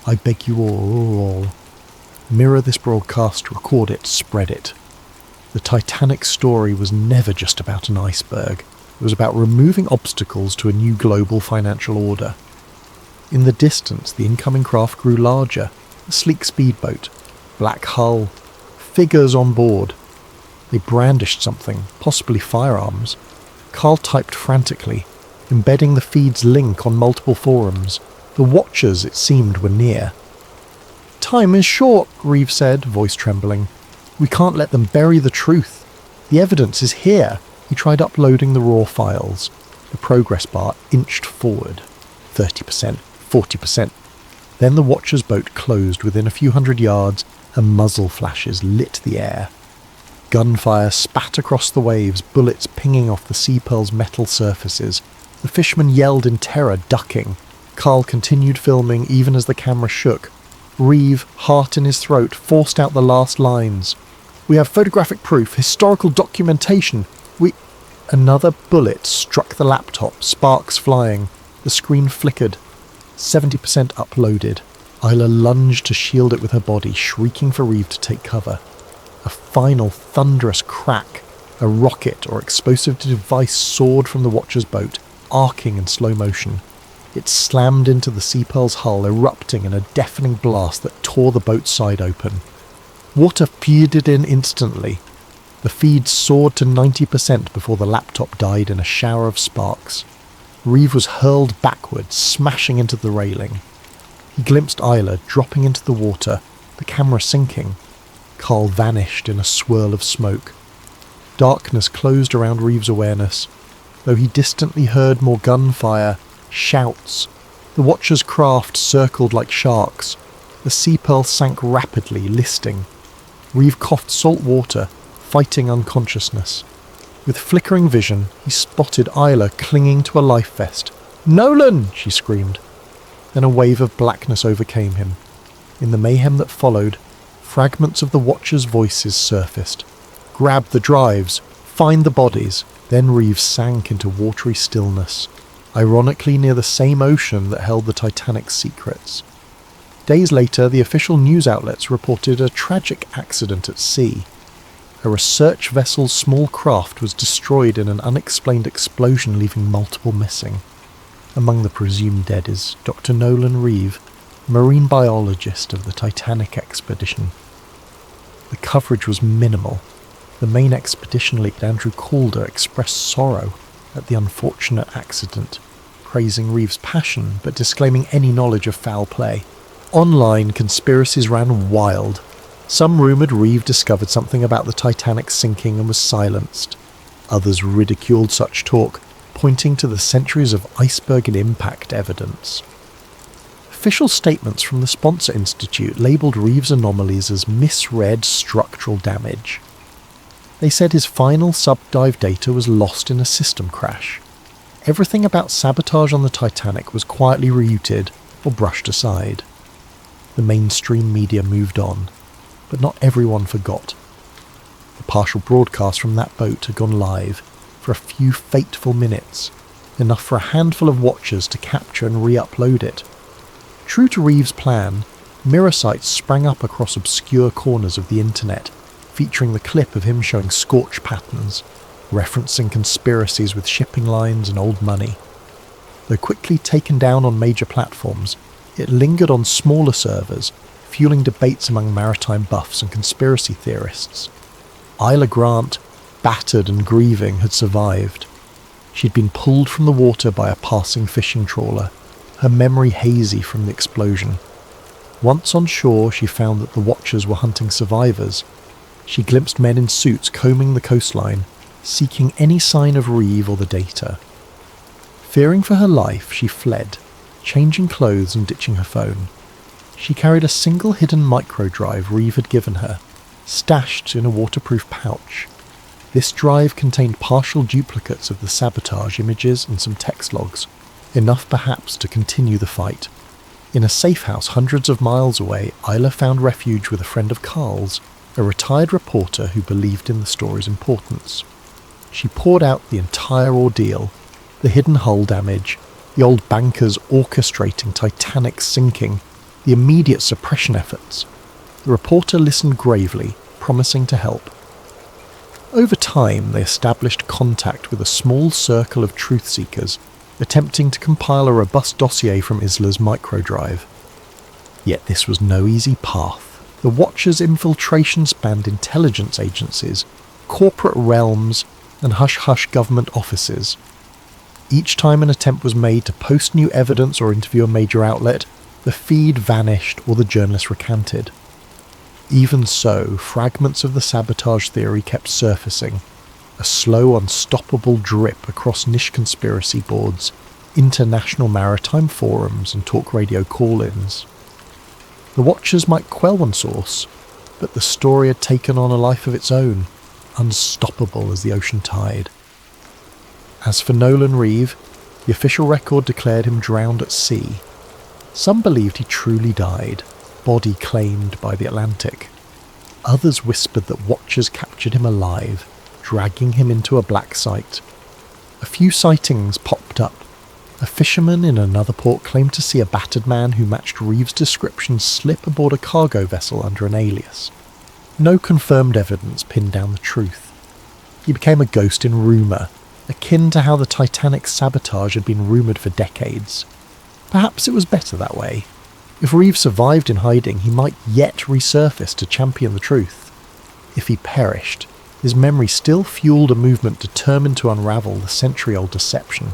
I beg you all. Mirror this broadcast, record it, spread it." The Titanic story was never just about an iceberg. It was about removing obstacles to a new global financial order. In the distance, the incoming craft grew larger. A sleek speedboat. Black hull. Figures on board. They brandished something, possibly firearms. Carl typed frantically, embedding the feed's link on multiple forums. The watchers, it seemed, were near. "Time is short," Reeve said, voice trembling. "We can't let them bury the truth. The evidence is here." He tried uploading the raw files. The progress bar inched forward. 30%, 40%. Then the watcher's boat closed within a few hundred yards, and muzzle flashes lit the air. Gunfire spat across the waves, bullets pinging off the Sea Pearl's metal surfaces. The fishermen yelled in terror, ducking. Carl continued filming even as the camera shook. Reeve, heart in his throat, forced out the last lines. "We have photographic proof, historical documentation. Another bullet struck the laptop, sparks flying. The screen flickered. 70% uploaded. Isla lunged to shield it with her body, shrieking for Reeve to take cover. A final thunderous crack. A rocket or explosive device soared from the watcher's boat, arcing in slow motion. It slammed into the Sea Pearl's hull, erupting in a deafening blast that tore the boat's side open. Water flooded in instantly. The feed soared to 90% before the laptop died in a shower of sparks. Reeve was hurled backwards, smashing into the railing. He glimpsed Isla dropping into the water, the camera sinking. Carl vanished in a swirl of smoke. Darkness closed around Reeve's awareness, though he distantly heard more gunfire, shouts. The watcher's craft circled like sharks. The Sea Pearl sank rapidly, listing. Reeve coughed salt water, fighting unconsciousness. With flickering vision, he spotted Isla clinging to a life vest. "Nolan!" she screamed. Then a wave of blackness overcame him. In the mayhem that followed, fragments of the watchers' voices surfaced. "Grab the drives! Find the bodies!" Then Reeve sank into watery stillness, ironically near the same ocean that held the Titanic's secrets. Days later, the official news outlets reported a tragic accident at sea. A research vessel's small craft was destroyed in an unexplained explosion, leaving multiple missing. Among the presumed dead is Dr. Nolan Reeve, marine biologist of the Titanic expedition. The coverage was minimal. The main expedition lead, Andrew Calder, expressed sorrow at the unfortunate accident, praising Reeve's passion but disclaiming any knowledge of foul play. Online, conspiracies ran wild. Some rumoured Reeve discovered something about the Titanic sinking and was silenced. Others ridiculed such talk, pointing to the centuries of iceberg and impact evidence. Official statements from the Sponsor Institute labelled Reeve's anomalies as misread structural damage. They said his final sub-dive data was lost in a system crash. Everything about sabotage on the Titanic was quietly refuted or brushed aside. The mainstream media moved on, but not everyone forgot. The partial broadcast from that boat had gone live for a few fateful minutes, enough for a handful of watchers to capture and re-upload it. True to Reeve's plan, mirror sites sprang up across obscure corners of the internet, featuring the clip of him showing scorch patterns, referencing conspiracies with shipping lines and old money. Though quickly taken down on major platforms, it lingered on smaller servers, fueling debates among maritime buffs and conspiracy theorists. Isla Grant, battered and grieving, had survived. She'd been pulled from the water by a passing fishing trawler, her memory hazy from the explosion. Once on shore, she found that the watchers were hunting survivors. She glimpsed men in suits combing the coastline, seeking any sign of Reeve or the data. Fearing for her life, she fled, changing clothes and ditching her phone. She carried a single hidden microdrive Reeve had given her, stashed in a waterproof pouch. This drive contained partial duplicates of the sabotage images and some text logs, enough perhaps to continue the fight. In a safe house hundreds of miles away, Isla found refuge with a friend of Carl's, a retired reporter who believed in the story's importance. She poured out the entire ordeal, the hidden hull damage, the old bankers orchestrating Titanic's sinking, the immediate suppression efforts. The reporter listened gravely, promising to help. Over time, they established contact with a small circle of truth-seekers, attempting to compile a robust dossier from Isla's microdrive. Yet this was no easy path. The Watcher's infiltration spanned intelligence agencies, corporate realms, and hush-hush government offices. Each time an attempt was made to post new evidence or interview a major outlet, the feed vanished or the journalist recanted. Even so, fragments of the sabotage theory kept surfacing, a slow, unstoppable drip across niche conspiracy boards, international maritime forums and talk radio call-ins. The Watchers might quell one source, but the story had taken on a life of its own, unstoppable as the ocean tide. As for Nolan Reeve, the official record declared him drowned at sea. Some believed he truly died, body claimed by the Atlantic. Others whispered that Watchers captured him alive, dragging him into a black site. A few sightings popped up. A fisherman in another port claimed to see a battered man who matched Reeve's description slip aboard a cargo vessel under an alias. No confirmed evidence pinned down the truth. He became a ghost in rumour, akin to how the Titanic's sabotage had been rumoured for decades. Perhaps it was better that way. If Reeve survived in hiding, he might yet resurface to champion the truth. If he perished, his memory still fueled a movement determined to unravel the century-old deception.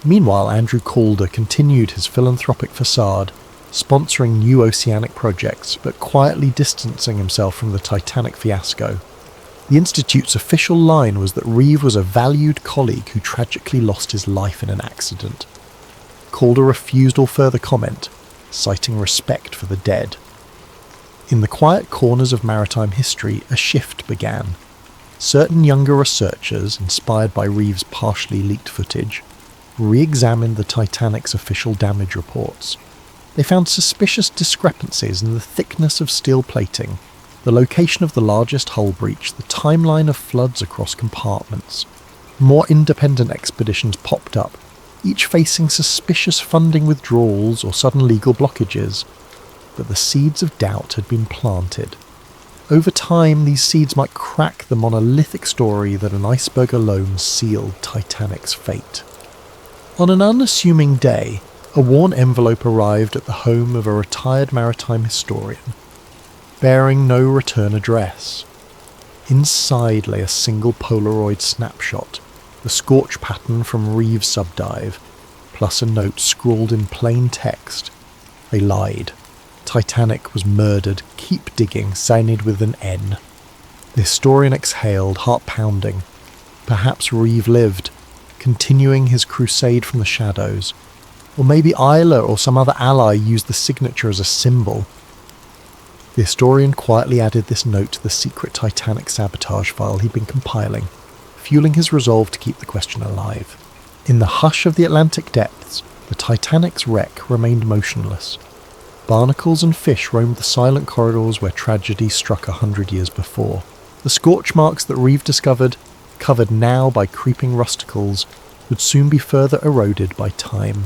Meanwhile, Andrew Calder continued his philanthropic facade, sponsoring new oceanic projects, but quietly distancing himself from the Titanic fiasco. The Institute's official line was that Reeve was a valued colleague who tragically lost his life in an accident. Calder refused all further comment, citing respect for the dead. In the quiet corners of maritime history, a shift began. Certain younger researchers, inspired by Reeve's partially leaked footage, re-examined the Titanic's official damage reports. They found suspicious discrepancies in the thickness of steel plating, the location of the largest hull breach, the timeline of floods across compartments. More independent expeditions popped up, each facing suspicious funding withdrawals or sudden legal blockages. But the seeds of doubt had been planted. Over time, these seeds might crack the monolithic story that an iceberg alone sealed Titanic's fate. On an unassuming day, a worn envelope arrived at the home of a retired maritime historian, bearing no return address. Inside lay a single Polaroid snapshot, the scorch pattern from Reeve's subdive, plus a note scrawled in plain text. They lied. Titanic was murdered. Keep digging, signed with an N. The historian exhaled, heart pounding. Perhaps Reeve lived, continuing his crusade from the shadows. Or maybe Isla or some other ally used the signature as a symbol. The historian quietly added this note to the secret Titanic sabotage file he'd been compiling, fueling his resolve to keep the question alive. In the hush of the Atlantic depths, the Titanic's wreck remained motionless. Barnacles and fish roamed the silent corridors where tragedy struck 100 years before. The scorch marks that Reeve discovered, covered now by creeping rusticles, would soon be further eroded by time.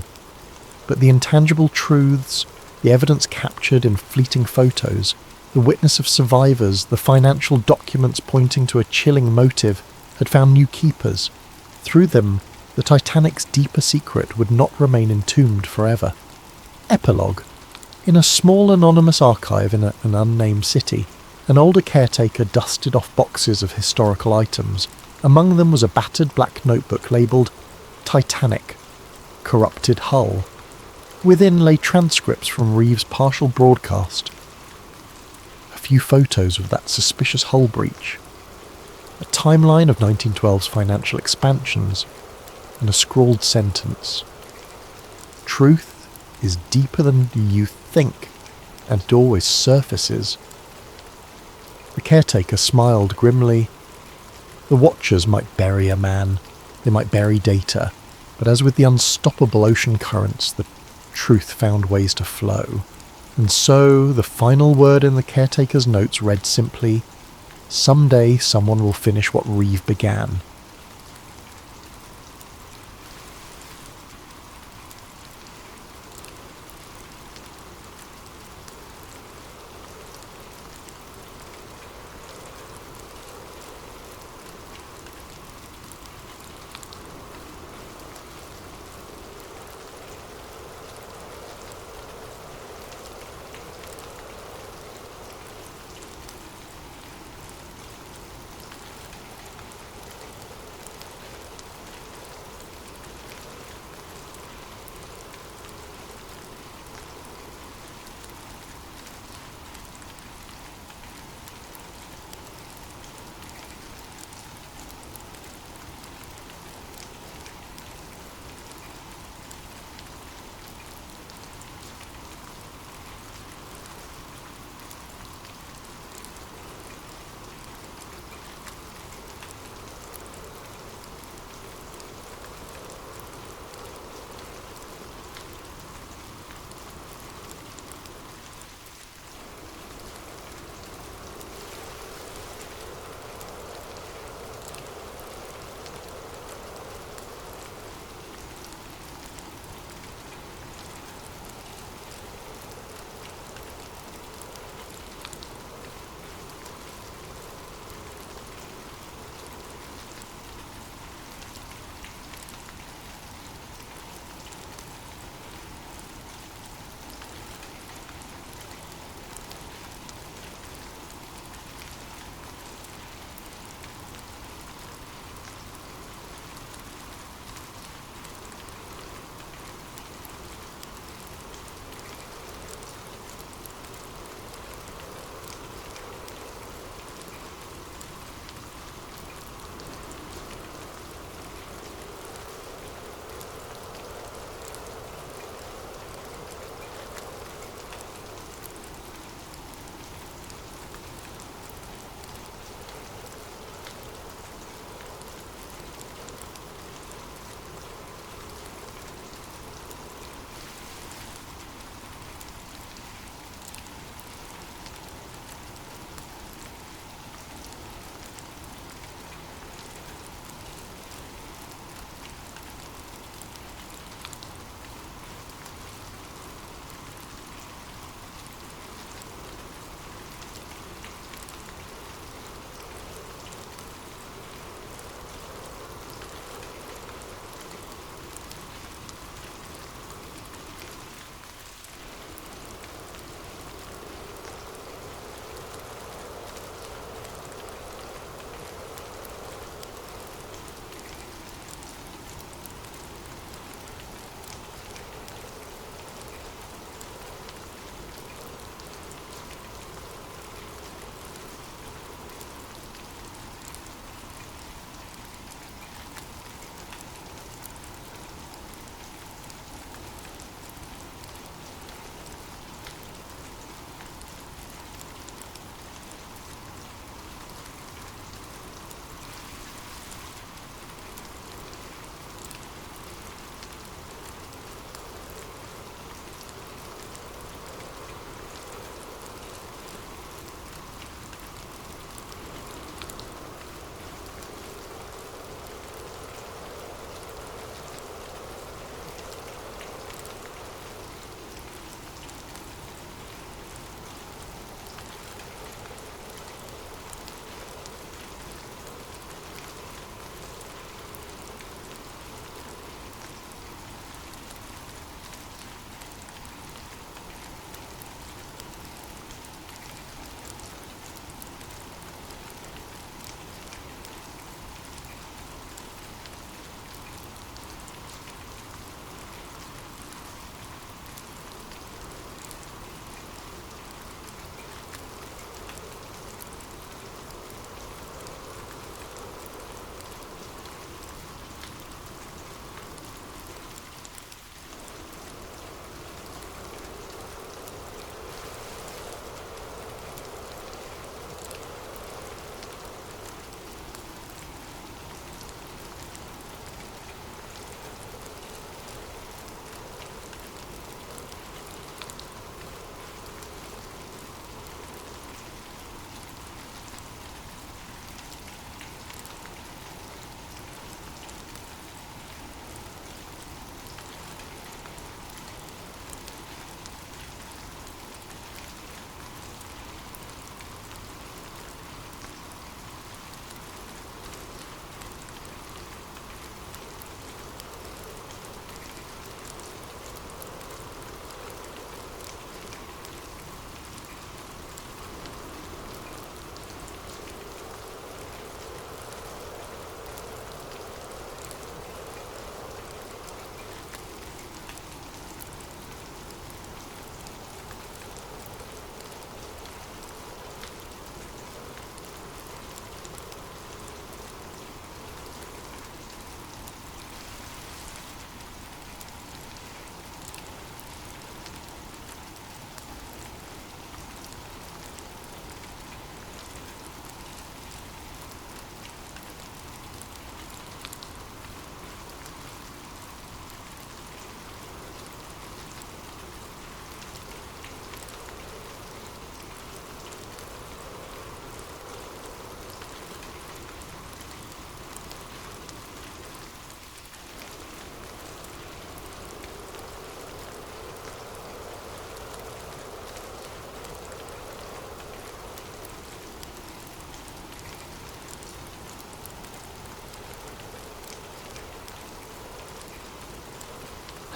But the intangible truths, the evidence captured in fleeting photos, the witness of survivors, the financial documents pointing to a chilling motive, had found new keepers. Through them, the Titanic's deeper secret would not remain entombed forever. Epilogue. In a small anonymous archive in an unnamed city, an older caretaker dusted off boxes of historical items. Among them was a battered black notebook labelled Titanic, Corrupted Hull. Within lay transcripts from Reeve's partial broadcast. A few photos of that suspicious hull breach. A timeline of 1912's financial expansions, and a scrawled sentence. Truth is deeper than you think, and it always surfaces. The caretaker smiled grimly. The Watchers might bury a man, they might bury data, but as with the unstoppable ocean currents, the truth found ways to flow. And so, the final word in the caretaker's notes read simply, "Someday someone will finish what Reeve began."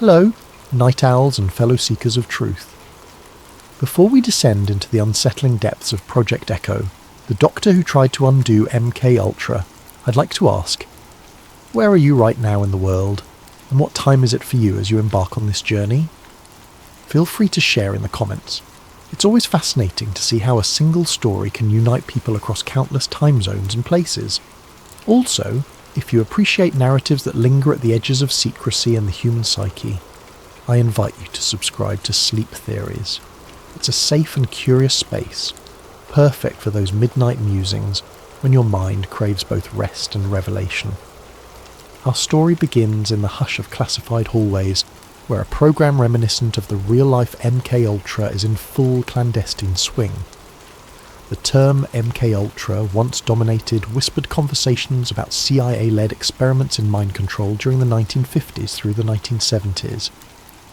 Hello, night owls and fellow seekers of truth. Before we descend into the unsettling depths of Project Echo, the doctor who tried to undo MK Ultra, I'd like to ask, where are you right now in the world, and what time is it for you as you embark on this journey? Feel free to share in the comments. It's always fascinating to see how a single story can unite people across countless time zones and places. Also, if you appreciate narratives that linger at the edges of secrecy and the human psyche, I invite you to subscribe to Sleep Theories. It's a safe and curious space, perfect for those midnight musings when your mind craves both rest and revelation. Our story begins in the hush of classified hallways, where a program reminiscent of the real-life MK Ultra is in full clandestine swing. The term MK Ultra once dominated whispered conversations about CIA-led experiments in mind control during the 1950s through the 1970s.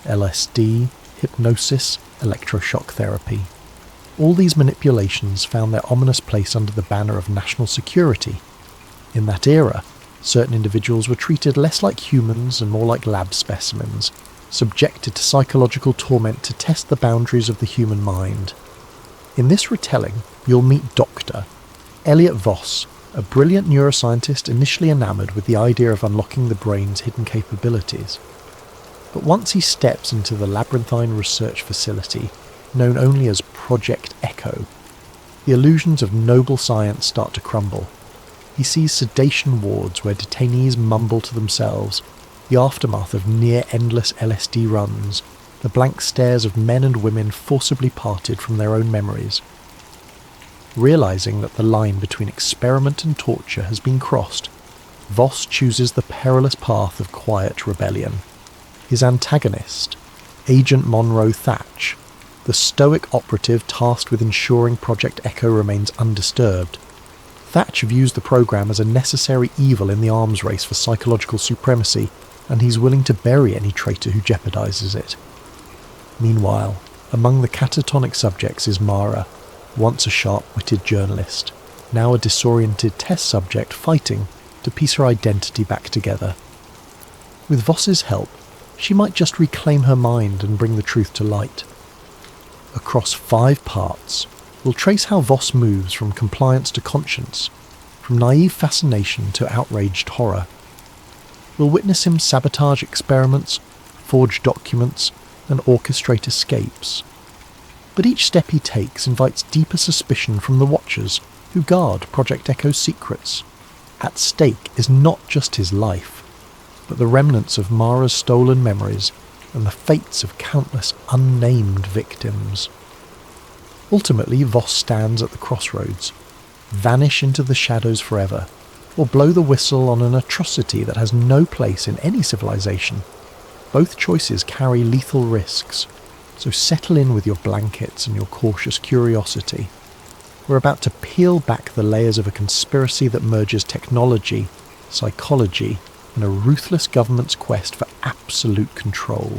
LSD, hypnosis, electroshock therapy. All these manipulations found their ominous place under the banner of national security. In that era, certain individuals were treated less like humans and more like lab specimens, subjected to psychological torment to test the boundaries of the human mind. In this retelling, you'll meet Dr. Elliot Voss, a brilliant neuroscientist initially enamoured with the idea of unlocking the brain's hidden capabilities. But once he steps into the labyrinthine research facility, known only as Project Echo, the illusions of noble science start to crumble. He sees sedation wards where detainees mumble to themselves, the aftermath of near-endless LSD runs, the blank stares of men and women forcibly parted from their own memories. Realising that the line between experiment and torture has been crossed, Voss chooses the perilous path of quiet rebellion. His antagonist, Agent Monroe Thatch, the stoic operative tasked with ensuring Project Echo remains undisturbed. Thatch views the program as a necessary evil in the arms race for psychological supremacy, and he's willing to bury any traitor who jeopardizes it. Meanwhile, among the catatonic subjects is Mara, once a sharp-witted journalist, now a disoriented test subject fighting to piece her identity back together. With Voss's help, she might just reclaim her mind and bring the truth to light. Across 5 parts, we'll trace how Voss moves from compliance to conscience, from naive fascination to outraged horror. We'll witness him sabotage experiments, forge documents, and orchestrate escapes. But each step he takes invites deeper suspicion from the Watchers, who guard Project Echo's secrets. At stake is not just his life, but the remnants of Mara's stolen memories and the fates of countless unnamed victims. Ultimately, Voss stands at the crossroads. Vanish into the shadows forever, or blow the whistle on an atrocity that has no place in any civilization. Both choices carry lethal risks, so settle in with your blankets and your cautious curiosity. We're about to peel back the layers of a conspiracy that merges technology, psychology, and a ruthless government's quest for absolute control.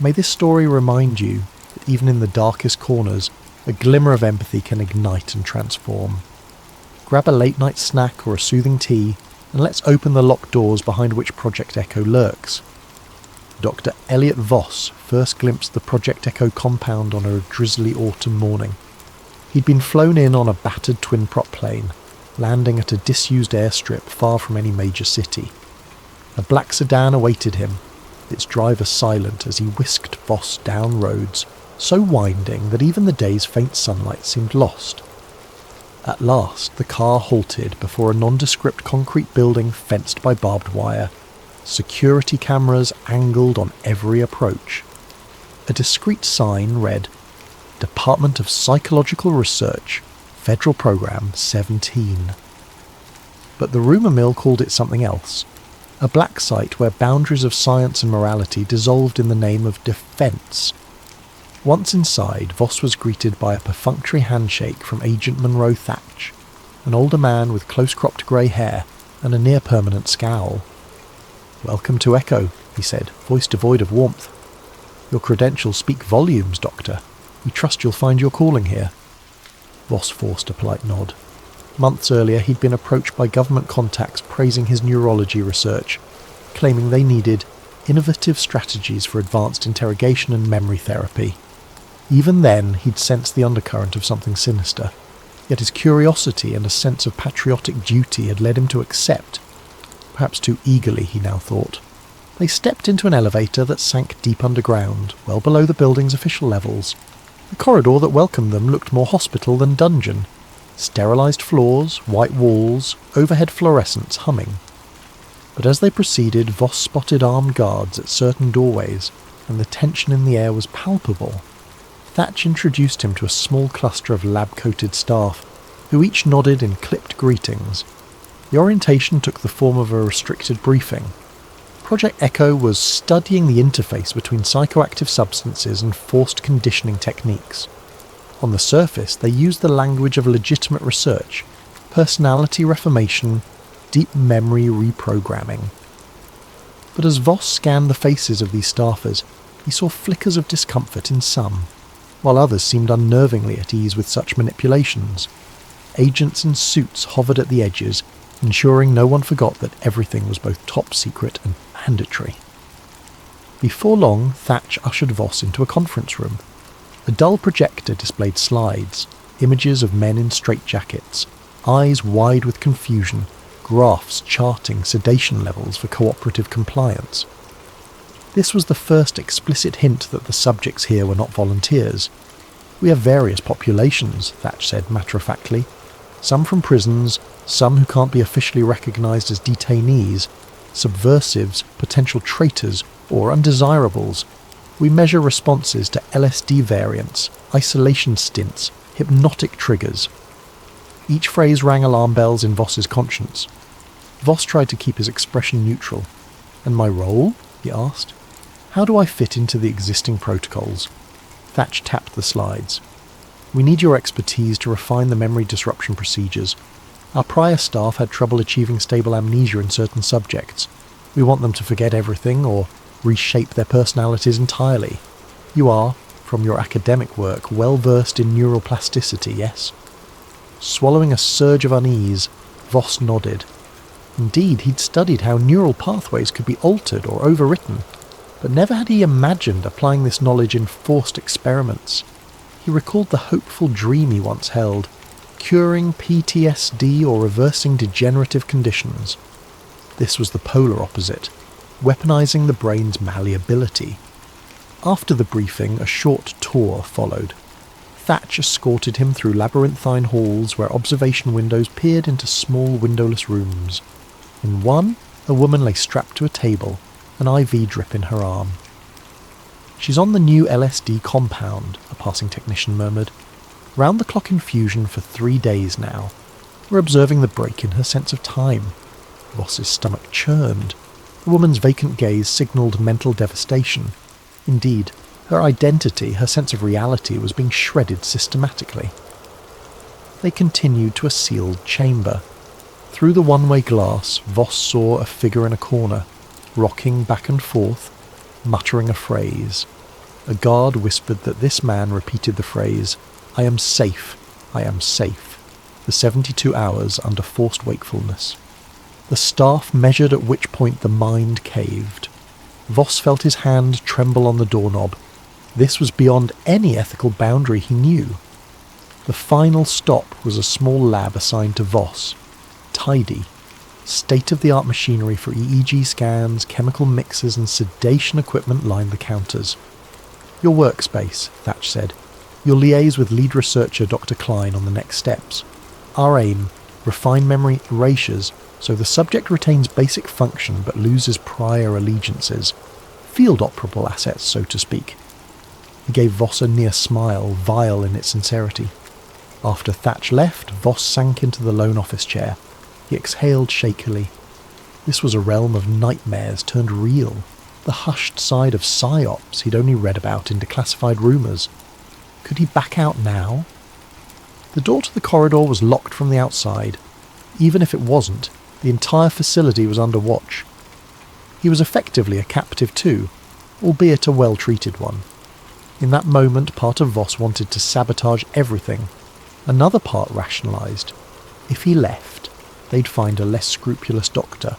May this story remind you that even in the darkest corners, a glimmer of empathy can ignite and transform. Grab a late-night snack or a soothing tea, and let's open the locked doors behind which Project Echo lurks. Dr. Elliot Voss first glimpsed the Project Echo compound on a drizzly autumn morning. He'd been flown in on a battered twin-prop plane, landing at a disused airstrip far from any major city. A black sedan awaited him, its driver silent as he whisked Voss down roads so winding that even the day's faint sunlight seemed lost. At last, the car halted before a nondescript concrete building fenced by barbed wire, security cameras angled on every approach. A discreet sign read, Department of Psychological Research, Federal Program 17. But the rumour mill called it something else. A black site where boundaries of science and morality dissolved in the name of defence. Once inside, Voss was greeted by a perfunctory handshake from Agent Monroe Thatch, an older man with close-cropped grey hair and a near-permanent scowl. "Welcome to Echo," he said, voice devoid of warmth. "Your credentials speak volumes, Doctor. We trust you'll find your calling here." Voss forced a polite nod. Months earlier, he'd been approached by government contacts praising his neurology research, claiming they needed innovative strategies for advanced interrogation and memory therapy. Even then, he'd sensed the undercurrent of something sinister, yet his curiosity and a sense of patriotic duty had led him to accept. Perhaps too eagerly, he now thought. They stepped into an elevator that sank deep underground, well below the building's official levels. The corridor that welcomed them looked more hospital than dungeon. Sterilised floors, white walls, overhead fluorescents humming. But as they proceeded, Voss spotted armed guards at certain doorways, and the tension in the air was palpable. Thatch introduced him to a small cluster of lab-coated staff, who each nodded in clipped greetings. The orientation took the form of a restricted briefing. Project Echo was studying the interface between psychoactive substances and forced conditioning techniques. On the surface, they used the language of legitimate research, personality reformation, deep memory reprogramming. But as Voss scanned the faces of these staffers, he saw flickers of discomfort in some, while others seemed unnervingly at ease with such manipulations. Agents in suits hovered at the edges, ensuring no one forgot that everything was both top secret and mandatory. Before long, Thatch ushered Voss into a conference room. A dull projector displayed slides, images of men in straitjackets, eyes wide with confusion, graphs charting sedation levels for cooperative compliance. This was the first explicit hint that the subjects here were not volunteers. "We have various populations," Thatch said matter-of-factly. "Some from prisons, some who can't be officially recognised as detainees, subversives, potential traitors, or undesirables. We measure responses to LSD variants, isolation stints, hypnotic triggers." Each phrase rang alarm bells in Voss's conscience. Voss tried to keep his expression neutral. "And my role?" he asked. "How do I fit into the existing protocols?" Thatch tapped the slides. "We need your expertise to refine the memory disruption procedures. Our prior staff had trouble achieving stable amnesia in certain subjects. We want them to forget everything or reshape their personalities entirely. You are, from your academic work, well versed in neural plasticity, yes?" Swallowing a surge of unease, Voss nodded. Indeed, he'd studied how neural pathways could be altered or overwritten, but never had he imagined applying this knowledge in forced experiments. He recalled the hopeful dream he once held, curing PTSD or reversing degenerative conditions. This was the polar opposite, weaponizing the brain's malleability. After the briefing, a short tour followed. Thatch escorted him through labyrinthine halls where observation windows peered into small windowless rooms. In one, a woman lay strapped to a table, an IV drip in her arm. "She's on the new LSD compound," a passing technician murmured. "Round-the-clock infusion for 3 days now. We're observing the break in her sense of time." Voss's stomach churned. The woman's vacant gaze signalled mental devastation. Indeed, her identity, her sense of reality, was being shredded systematically. They continued to a sealed chamber. Through the one-way glass, Voss saw a figure in a corner, rocking back and forth, muttering a phrase. A guard whispered that this man repeated the phrase, "I am safe, I am safe," for 72 hours under forced wakefulness. The staff measured at which point the mind caved. Voss felt his hand tremble on the doorknob. This was beyond any ethical boundary he knew. The final stop was a small lab assigned to Voss. Tidy. State-of-the-art machinery for EEG scans, chemical mixers and sedation equipment lined the counters. "Your workspace," Thatch said. "You'll liaise with lead researcher Dr. Klein on the next steps. Our aim, refine memory erasures so the subject retains basic function but loses prior allegiances. Field operable assets, so to speak." He gave Voss a near smile, vile in its sincerity. After Thatch left, Voss sank into the lone office chair. He exhaled shakily. This was a realm of nightmares turned real, the hushed side of psyops he'd only read about in declassified rumours. Could he back out now? The door to the corridor was locked from the outside. Even if it wasn't, the entire facility was under watch. He was effectively a captive too, albeit a well-treated one. In that moment, part of Voss wanted to sabotage everything. Another part rationalised. If he left, they'd find a less scrupulous doctor.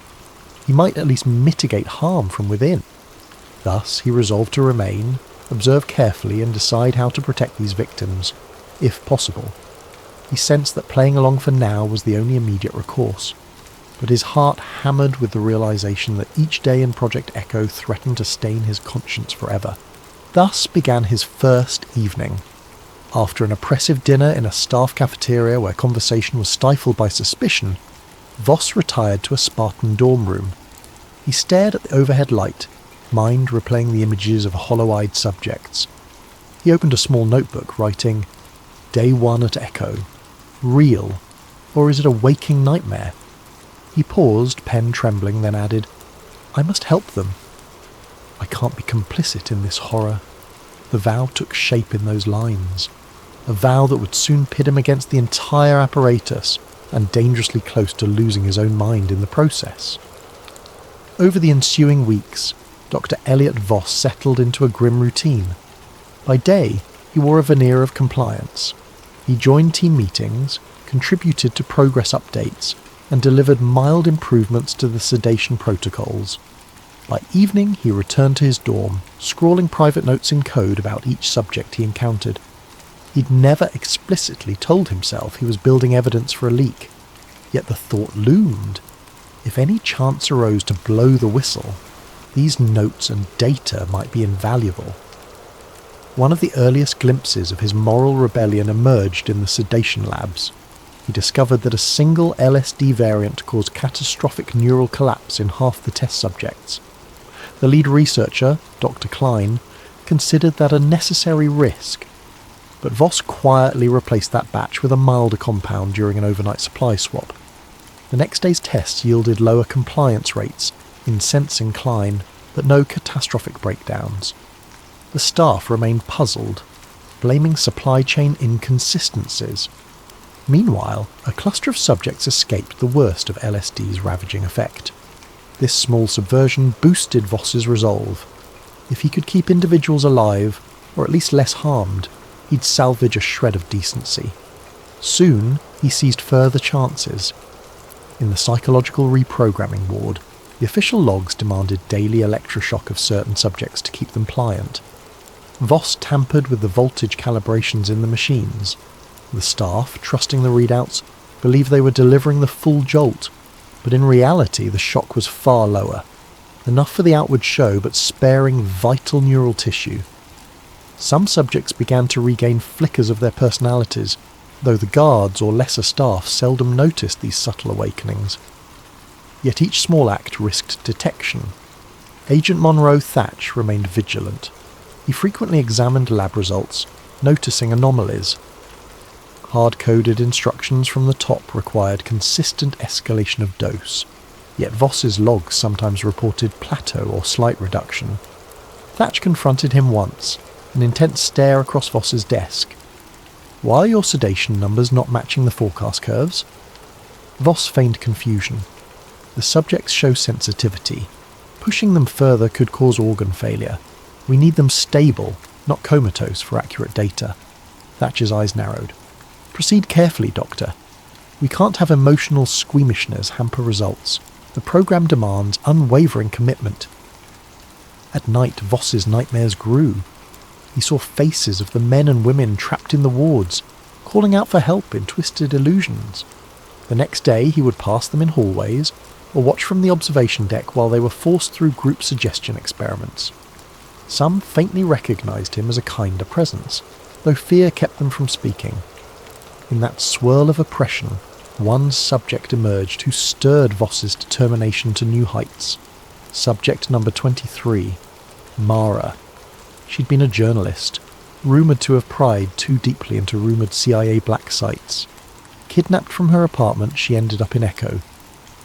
He might at least mitigate harm from within. Thus, he resolved to remain, observe carefully and decide how to protect these victims, if possible. He sensed that playing along for now was the only immediate recourse, but his heart hammered with the realization that each day in Project Echo threatened to stain his conscience forever. Thus began his first evening. After an oppressive dinner in a staff cafeteria where conversation was stifled by suspicion, Voss retired to a Spartan dorm room. He stared at the overhead light, mind replaying the images of hollow-eyed subjects. He opened a small notebook, writing, "Day 1 at Echo. Real, or is it a waking nightmare?" He paused, pen trembling, then added, "I must help them. I can't be complicit in this horror." The vow took shape in those lines. A vow that would soon pit him against the entire apparatus, and dangerously close to losing his own mind in the process. Over the ensuing weeks, Dr. Elliot Voss settled into a grim routine. By day, he wore a veneer of compliance. He joined team meetings, contributed to progress updates, and delivered mild improvements to the sedation protocols. By evening, he returned to his dorm, scrawling private notes in code about each subject he encountered. He'd never explicitly told himself he was building evidence for a leak, yet the thought loomed. If any chance arose to blow the whistle, these notes and data might be invaluable. One of the earliest glimpses of his moral rebellion emerged in the sedation labs. He discovered that a single LSD variant caused catastrophic neural collapse in half the test subjects. The lead researcher, Dr. Klein, considered that a necessary risk, but Voss quietly replaced that batch with a milder compound during an overnight supply swap. The next day's tests yielded lower compliance rates, incensing Klein, but no catastrophic breakdowns. The staff remained puzzled, blaming supply chain inconsistencies. Meanwhile, a cluster of subjects escaped the worst of LSD's ravaging effect. This small subversion boosted Voss's resolve. If he could keep individuals alive, or at least less harmed, he'd salvage a shred of decency. Soon, he seized further chances. In the psychological reprogramming ward, the official logs demanded daily electroshock of certain subjects to keep them pliant. Voss tampered with the voltage calibrations in the machines. The staff, trusting the readouts, believed they were delivering the full jolt, but in reality the shock was far lower. Enough for the outward show, but sparing vital neural tissue. Some subjects began to regain flickers of their personalities, though the guards or lesser staff seldom noticed these subtle awakenings. Yet each small act risked detection. Agent Monroe Thatch remained vigilant. He frequently examined lab results, noticing anomalies. Hard-coded instructions from the top required consistent escalation of dose, yet Voss's logs sometimes reported plateau or slight reduction. Thatch confronted him once, an intense stare across Voss's desk. "Why are your sedation numbers not matching the forecast curves?" Voss feigned confusion. "The subjects show sensitivity. Pushing them further could cause organ failure. We need them stable, not comatose, for accurate data." Thatch's eyes narrowed. "Proceed carefully, Doctor. We can't have emotional squeamishness hamper results. The program demands unwavering commitment." At night, Voss's nightmares grew. He saw faces of the men and women trapped in the wards, calling out for help in twisted illusions. The next day he would pass them in hallways, or watch from the observation deck while they were forced through group suggestion experiments. Some faintly recognised him as a kinder presence, though fear kept them from speaking. In that swirl of oppression, one subject emerged who stirred Voss's determination to new heights. Subject number 23, Mara. She'd been a journalist, rumoured to have pried too deeply into rumoured CIA black sites. Kidnapped from her apartment, she ended up in Echo.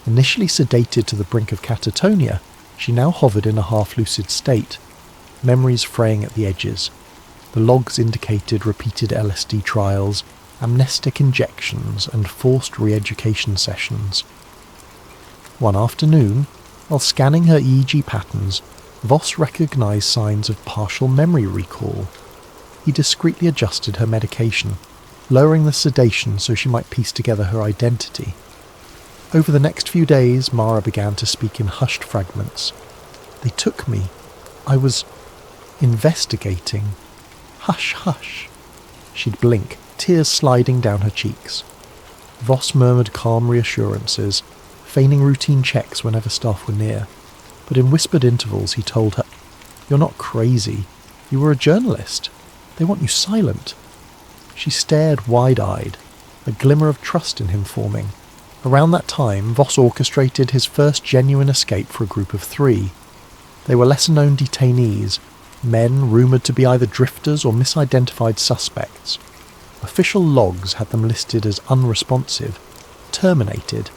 Initially sedated to the brink of catatonia, she now hovered in a half-lucid state, memories fraying at the edges. The logs indicated repeated LSD trials, amnestic injections, and forced re-education sessions. One afternoon, while scanning her EEG patterns, Voss recognised signs of partial memory recall. He discreetly adjusted her medication, lowering the sedation so she might piece together her identity. Over the next few days, Mara began to speak in hushed fragments. "They took me. I was investigating. Hush, hush. She'd blink, tears sliding down her cheeks. Voss murmured calm reassurances, feigning routine checks whenever staff were near. But in whispered intervals he told her, "You're not crazy. You were a journalist. They want you silent." She stared wide-eyed, a glimmer of trust in him forming. Around that time, Voss orchestrated his first genuine escape for a group of 3. They were lesser-known detainees, men rumoured to be either drifters or misidentified suspects. Official logs had them listed as unresponsive, terminated.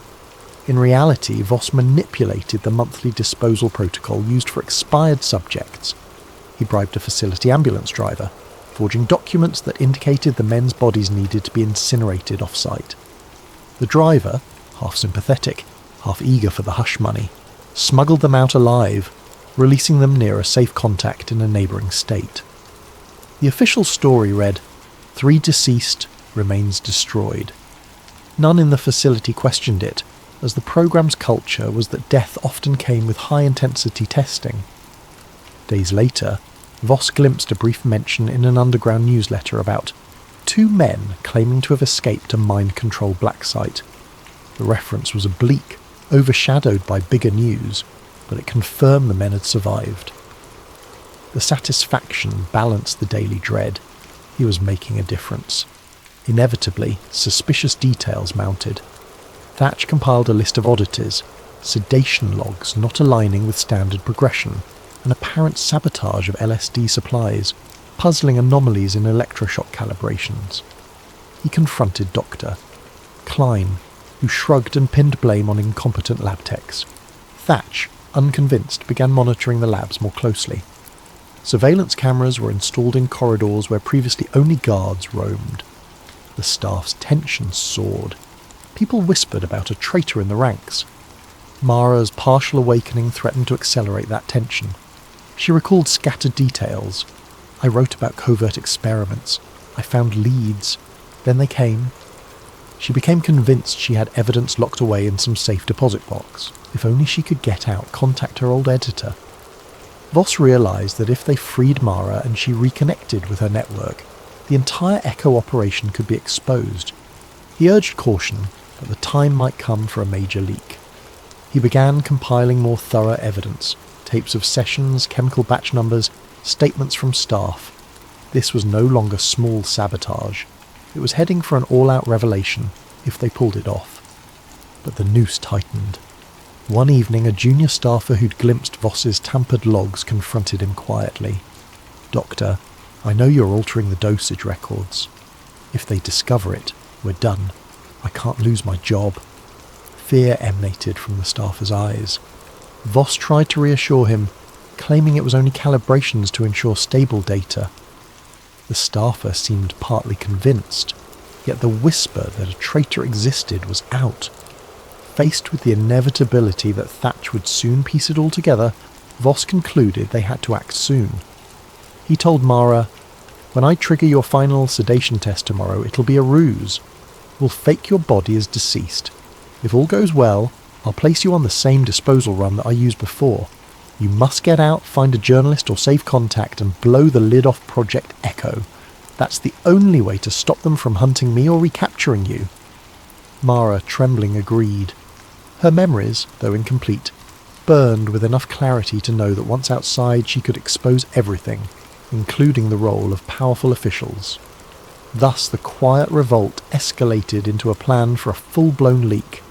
In reality, Voss manipulated the monthly disposal protocol used for expired subjects. He bribed a facility ambulance driver, forging documents that indicated the men's bodies needed to be incinerated off-site. The driver, half sympathetic, half eager for the hush money, smuggled them out alive, releasing them near a safe contact in a neighbouring state. The official story read, 3 deceased, remains destroyed. None in the facility questioned it, as the programme's culture was that death often came with high-intensity testing. Days later, Voss glimpsed a brief mention in an underground newsletter about 2 men claiming to have escaped a mind-controlled black site. The reference was oblique, overshadowed by bigger news, but it confirmed the men had survived. The satisfaction balanced the daily dread. He was making a difference. Inevitably, suspicious details mounted. Thatch compiled a list of oddities, sedation logs not aligning with standard progression, an apparent sabotage of LSD supplies, puzzling anomalies in electroshock calibrations. He confronted Dr. Klein, who shrugged and pinned blame on incompetent lab techs. Thatch, unconvinced, began monitoring the labs more closely. Surveillance cameras were installed in corridors where previously only guards roamed. The staff's tension soared. People whispered about a traitor in the ranks. Mara's partial awakening threatened to accelerate that tension. She recalled scattered details. I wrote about covert experiments. I found leads. Then they came. She became convinced she had evidence locked away in some safe deposit box. If only she could get out, contact her old editor. Voss realised that if they freed Mara and she reconnected with her network, the entire Echo operation could be exposed. He urged caution, but the time might come for a major leak. He began compiling more thorough evidence, tapes of sessions, chemical batch numbers, statements from staff. This was no longer small sabotage. It was heading for an all-out revelation, if they pulled it off. But the noose tightened. One evening, a junior staffer who'd glimpsed Voss's tampered logs confronted him quietly. "Doctor, I know you're altering the dosage records. If they discover it, we're done. I can't lose my job." Fear emanated from the staffer's eyes. Voss tried to reassure him, claiming it was only calibrations to ensure stable data. The staffer seemed partly convinced, yet the whisper that a traitor existed was out. Faced with the inevitability that Thatch would soon piece it all together, Voss concluded they had to act soon. He told Mara, "When I trigger your final sedation test tomorrow, it'll be a ruse. We'll fake your body as deceased. If all goes well, I'll place you on the same disposal run that I used before. You must get out, find a journalist or safe contact and blow the lid off Project Echo. That's the only way to stop them from hunting me or recapturing you." Mara, trembling, agreed. Her memories, though incomplete, burned with enough clarity to know that once outside she could expose everything, including the role of powerful officials. Thus the quiet revolt escalated into a plan for a full-blown leak.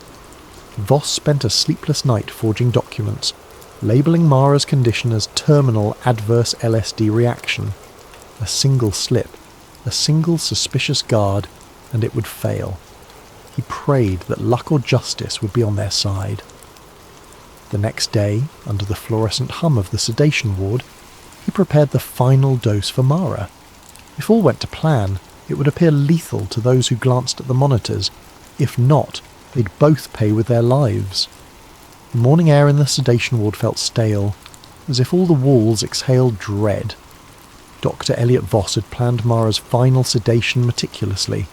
Voss spent a sleepless night forging documents, labelling Mara's condition as terminal adverse LSD reaction. A single slip, a single suspicious guard, and it would fail. He prayed that luck or justice would be on their side. The next day, under the fluorescent hum of the sedation ward, he prepared the final dose for Mara. If all went to plan, it would appear lethal to those who glanced at the monitors. If not, they'd both pay with their lives. The morning air in the sedation ward felt stale, as if all the walls exhaled dread. Dr. Elliot Voss had planned Mara's final sedation meticulously.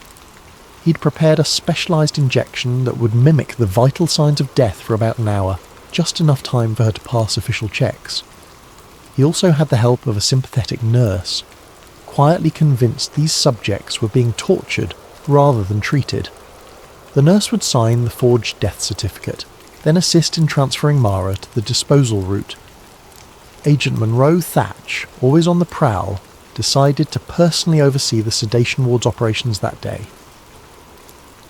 He'd prepared a specialised injection that would mimic the vital signs of death for about an hour, just enough time for her to pass official checks. He also had the help of a sympathetic nurse, quietly convinced these subjects were being tortured rather than treated. The nurse would sign the forged death certificate, then assist in transferring Mara to the disposal route. Agent Monroe Thatch, always on the prowl, decided to personally oversee the sedation ward's operations that day.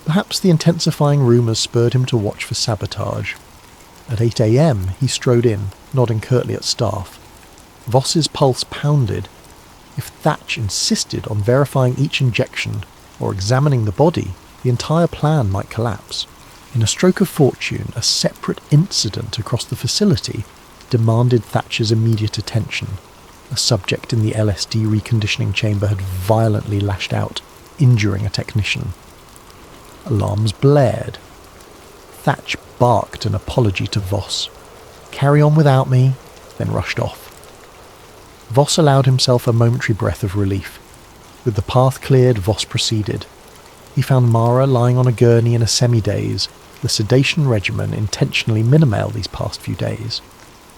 Perhaps the intensifying rumours spurred him to watch for sabotage. At 8 a.m. he strode in, nodding curtly at staff. Voss's pulse pounded. If Thatch insisted on verifying each injection or examining the body, the entire plan might collapse. In a stroke of fortune, a separate incident across the facility demanded Thatcher's immediate attention. A subject in the LSD reconditioning chamber had violently lashed out, injuring a technician. Alarms blared. Thatch barked an apology to Voss. "Carry on without me," then rushed off. Voss allowed himself a momentary breath of relief. With the path cleared, Voss proceeded. He found Mara lying on a gurney in a semi-daze, the sedation regimen intentionally minimal these past few days.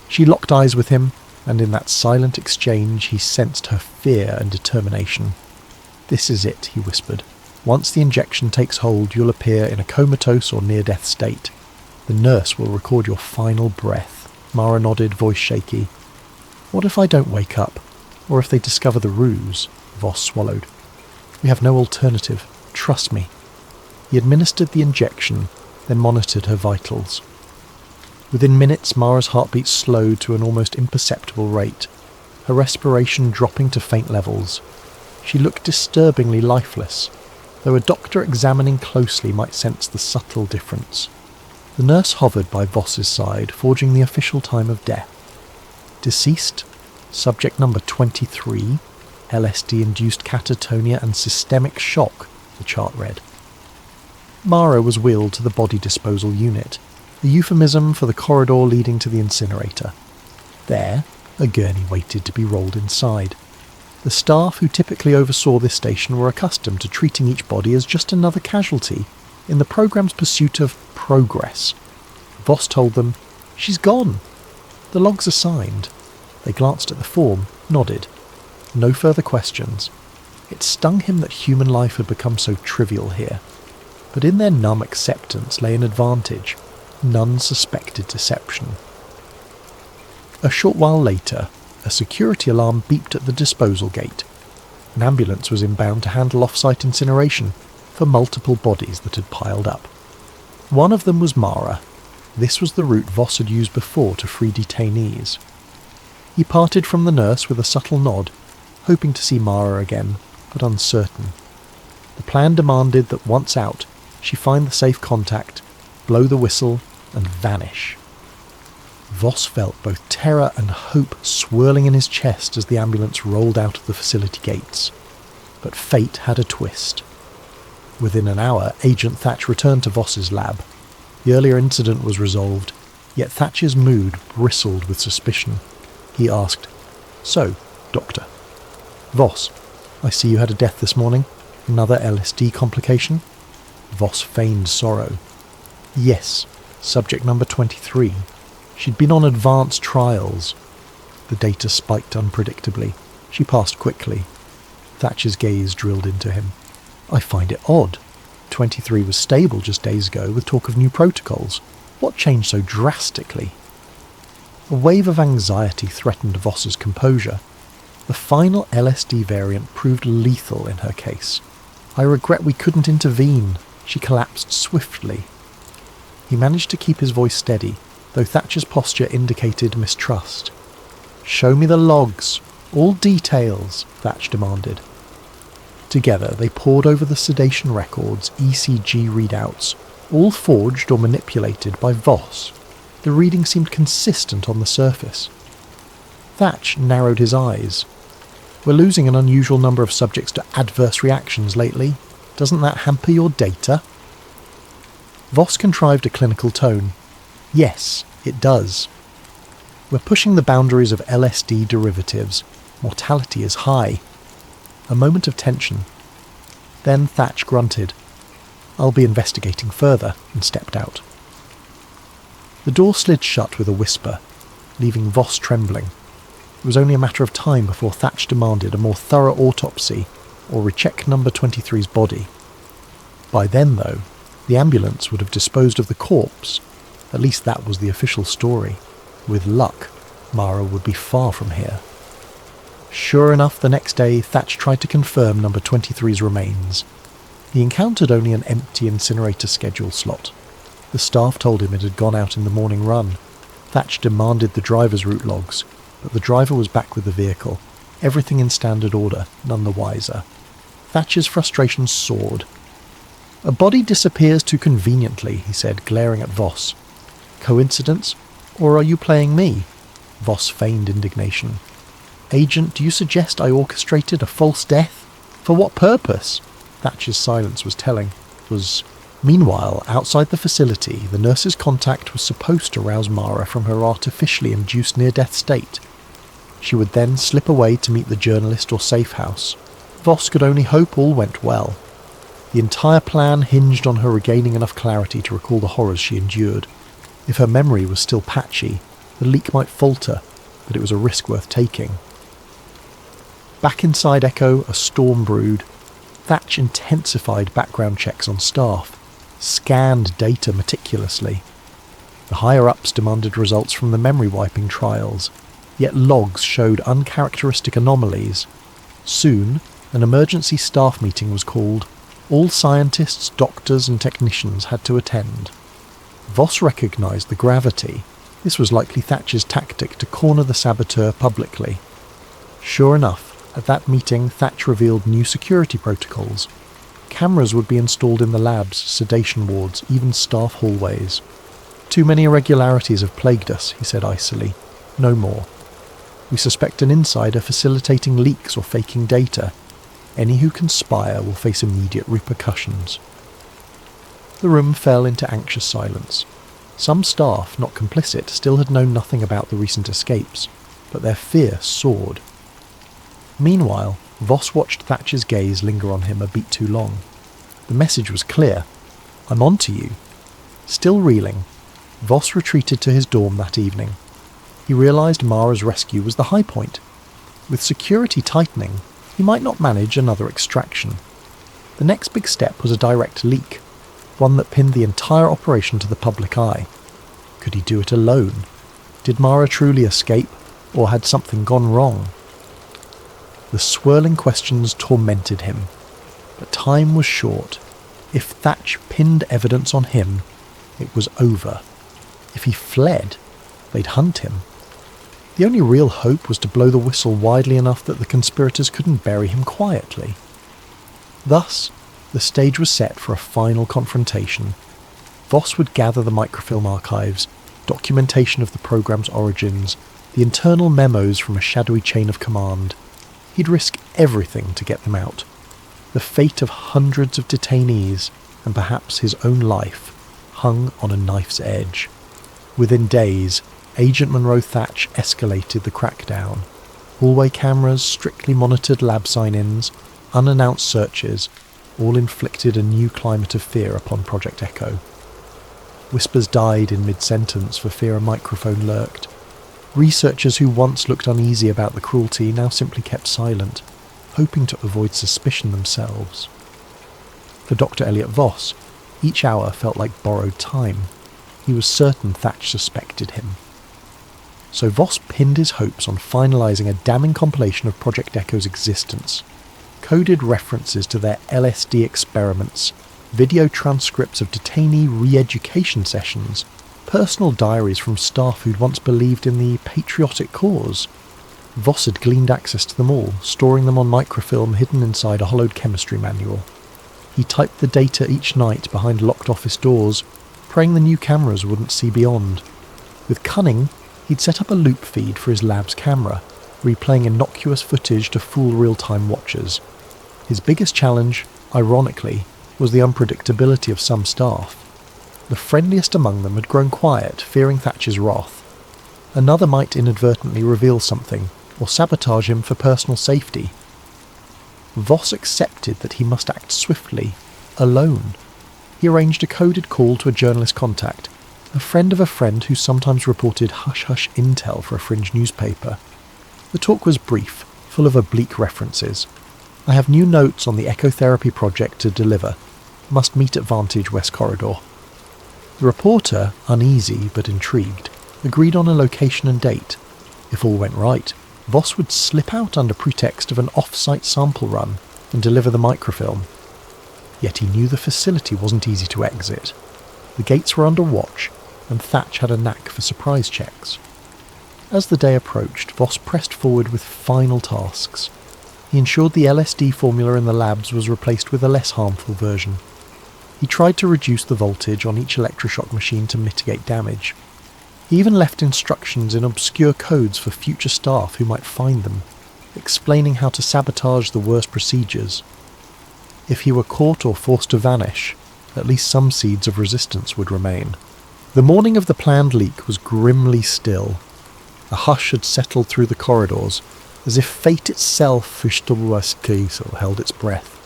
She locked eyes with him, and in that silent exchange he sensed her fear and determination. "This is it," he whispered. "Once the injection takes hold, you'll appear in a comatose or near-death state. The nurse will record your final breath." Mara nodded, voice shaky. "What if I don't wake up? Or if they discover the ruse?" Voss swallowed. "We have no alternative. Trust me." He administered the injection, then monitored her vitals. Within minutes, Mara's heartbeat slowed to an almost imperceptible rate, her respiration dropping to faint levels. She looked disturbingly lifeless, though a doctor examining closely might sense the subtle difference. The nurse hovered by Voss's side, forging the official time of death. Deceased, subject number 23, LSD-induced catatonia and systemic shock, the chart read. Mara was wheeled to the body disposal unit, a euphemism for the corridor leading to the incinerator. There, a gurney waited to be rolled inside. The staff who typically oversaw this station were accustomed to treating each body as just another casualty in the program's pursuit of progress. Voss told them, "She's gone. The logs are signed." They glanced at the form, nodded. No further questions. It stung him that human life had become so trivial here. But in their numb acceptance lay an advantage. None suspected deception. A short while later, a security alarm beeped at the disposal gate. An ambulance was inbound to handle off-site incineration for multiple bodies that had piled up. One of them was Mara. This was the route Voss had used before to free detainees. He parted from the nurse with a subtle nod, hoping to see Mara again, but uncertain. The plan demanded that once out, she find the safe contact, blow the whistle, and vanish. Voss felt both terror and hope swirling in his chest as the ambulance rolled out of the facility gates. But fate had a twist. Within an hour, Agent Thatch returned to Voss's lab. The earlier incident was resolved, yet Thatch's mood bristled with suspicion. He asked, "So, Doctor?" "Voss, I see you had a death this morning. Another LSD complication?" Voss feigned sorrow. "Yes, subject number 23. She'd been on advanced trials." The data spiked unpredictably. She passed quickly. Thatcher's gaze drilled into him. "I find it odd. 23 was stable just days ago with talk of new protocols. What changed so drastically?" A wave of anxiety threatened Voss's composure. The final LSD variant proved lethal in her case. "I regret we couldn't intervene." She collapsed swiftly. He managed to keep his voice steady, though Thatcher's posture indicated mistrust. "Show me the logs. All details," Thatch demanded. Together they pored over the sedation records, ECG readouts, all forged or manipulated by Voss. The reading seemed consistent on the surface. Thatch narrowed his eyes. "We're losing an unusual number of subjects to adverse reactions lately. Doesn't that hamper your data?" Voss contrived a clinical tone. "Yes, it does. We're pushing the boundaries of LSD derivatives. Mortality is high." A moment of tension. Then Thatch grunted. "I'll be investigating further," and stepped out. The door slid shut with a whisper, leaving Voss trembling. It was only a matter of time before Thatch demanded a more thorough autopsy or recheck number 23's body. By then, though, the ambulance would have disposed of the corpse. At least that was the official story. With luck, Mara would be far from here. Sure enough, the next day, Thatch tried to confirm number 23's remains. He encountered only an empty incinerator schedule slot. The staff told him it had gone out in the morning run. Thatch demanded the driver's route logs, but the driver was back with the vehicle. Everything in standard order, none the wiser. Thatch's frustration soared. "A body disappears too conveniently," he said, glaring at Voss. "Coincidence? Or are you playing me?" Voss feigned indignation. "Agent, do you suggest I orchestrated a false death? For what purpose?" Thatch's silence was telling. Meanwhile, outside the facility, the nurse's contact was supposed to rouse Mara from her artificially induced near-death state. She would then slip away to meet the journalist or safe house. Voss could only hope all went well. The entire plan hinged on her regaining enough clarity to recall the horrors she endured. If her memory was still patchy, the leak might falter, but it was a risk worth taking. Back inside Echo, a storm brewed. Thatch intensified background checks on staff, scanned data meticulously. The higher-ups demanded results from the memory wiping trials, yet logs showed uncharacteristic anomalies. Soon, an emergency staff meeting was called. All scientists, doctors and technicians had to attend. Voss recognised the gravity. This was likely Thatch's tactic to corner the saboteur publicly. Sure enough, at that meeting, Thatch revealed new security protocols. Cameras would be installed in the labs, sedation wards, even staff hallways. "Too many irregularities have plagued us," he said icily. "No more. We suspect an insider facilitating leaks or faking data. Any who conspire will face immediate repercussions." The room fell into anxious silence. Some staff, not complicit, still had known nothing about the recent escapes, but their fear soared. Meanwhile, Voss watched Thatch's gaze linger on him a beat too long. The message was clear. "I'm on to you." Still reeling, Voss retreated to his dorm that evening. He realised Mara's rescue was the high point. With security tightening, he might not manage another extraction. The next big step was a direct leak, one that pinned the entire operation to the public eye. Could he do it alone? Did Mara truly escape, or had something gone wrong? The swirling questions tormented him, but time was short. If Thatch pinned evidence on him, it was over. If he fled, they'd hunt him. The only real hope was to blow the whistle widely enough that the conspirators couldn't bury him quietly. Thus, the stage was set for a final confrontation. Voss would gather the microfilm archives, documentation of the program's origins, the internal memos from a shadowy chain of command. He'd risk everything to get them out. The fate of hundreds of detainees, and perhaps his own life, hung on a knife's edge. Within days, Agent Monroe Thatch escalated the crackdown. Hallway cameras, strictly monitored lab sign-ins, unannounced searches, all inflicted a new climate of fear upon Project Echo. Whispers died in mid-sentence for fear a microphone lurked. Researchers who once looked uneasy about the cruelty now simply kept silent, hoping to avoid suspicion themselves. For Dr. Elliot Voss, each hour felt like borrowed time. He was certain Thatch suspected him. So Voss pinned his hopes on finalising a damning compilation of Project Echo's existence. Coded references to their LSD experiments, video transcripts of detainee re-education sessions, personal diaries from staff who'd once believed in the patriotic cause. Voss had gleaned access to them all, storing them on microfilm hidden inside a hollowed chemistry manual. He typed the data each night behind locked office doors, praying the new cameras wouldn't see beyond. With cunning, he'd set up a loop feed for his lab's camera, replaying innocuous footage to fool real-time watchers. His biggest challenge, ironically, was the unpredictability of some staff. The friendliest among them had grown quiet, fearing Thatch's wrath. Another might inadvertently reveal something, or sabotage him for personal safety. Voss accepted that he must act swiftly, alone. He arranged a coded call to a journalist contact, a friend of a friend who sometimes reported hush-hush intel for a fringe newspaper. The talk was brief, full of oblique references. I have new notes on the ecotherapy project to deliver. Must meet at Vantage West Corridor. The reporter, uneasy but intrigued, agreed on a location and date. If all went right, Voss would slip out under pretext of an off-site sample run and deliver the microfilm. Yet he knew the facility wasn't easy to exit. The gates were under watch, and Thatch had a knack for surprise checks. As the day approached, Voss pressed forward with final tasks. He ensured the LSD formula in the labs was replaced with a less harmful version. He tried to reduce the voltage on each electroshock machine to mitigate damage. He even left instructions in obscure codes for future staff who might find them, explaining how to sabotage the worst procedures. If he were caught or forced to vanish, at least some seeds of resistance would remain. The morning of the planned leak was grimly still. A hush had settled through the corridors, as if fate itself held its breath.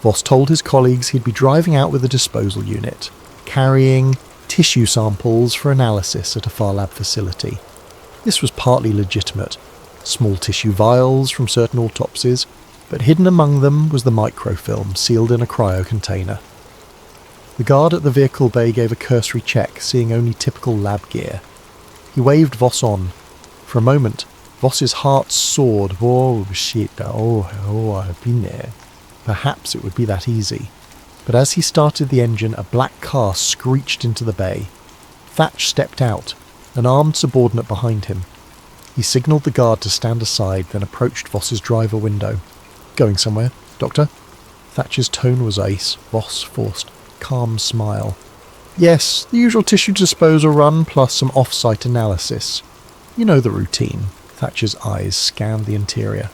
Voss told his colleagues he'd be driving out with a disposal unit, carrying tissue samples for analysis at a far lab facility. This was partly legitimate. Small tissue vials from certain autopsies, but hidden among them was the microfilm sealed in a cryo container. The guard at the vehicle bay gave a cursory check, seeing only typical lab gear. He waved Voss on. For a moment, Voss's heart soared. Oh shit, I've been there. Perhaps it would be that easy. But as he started the engine, a black car screeched into the bay. Thatch stepped out, an armed subordinate behind him. He signalled the guard to stand aside, then approached Voss's driver window. "Going somewhere, Doctor?" Thatch's tone was ice. Voss forced calm smile. "Yes, the usual tissue disposal run plus some off-site analysis. You know the routine." Thatch's eyes scanned the interior.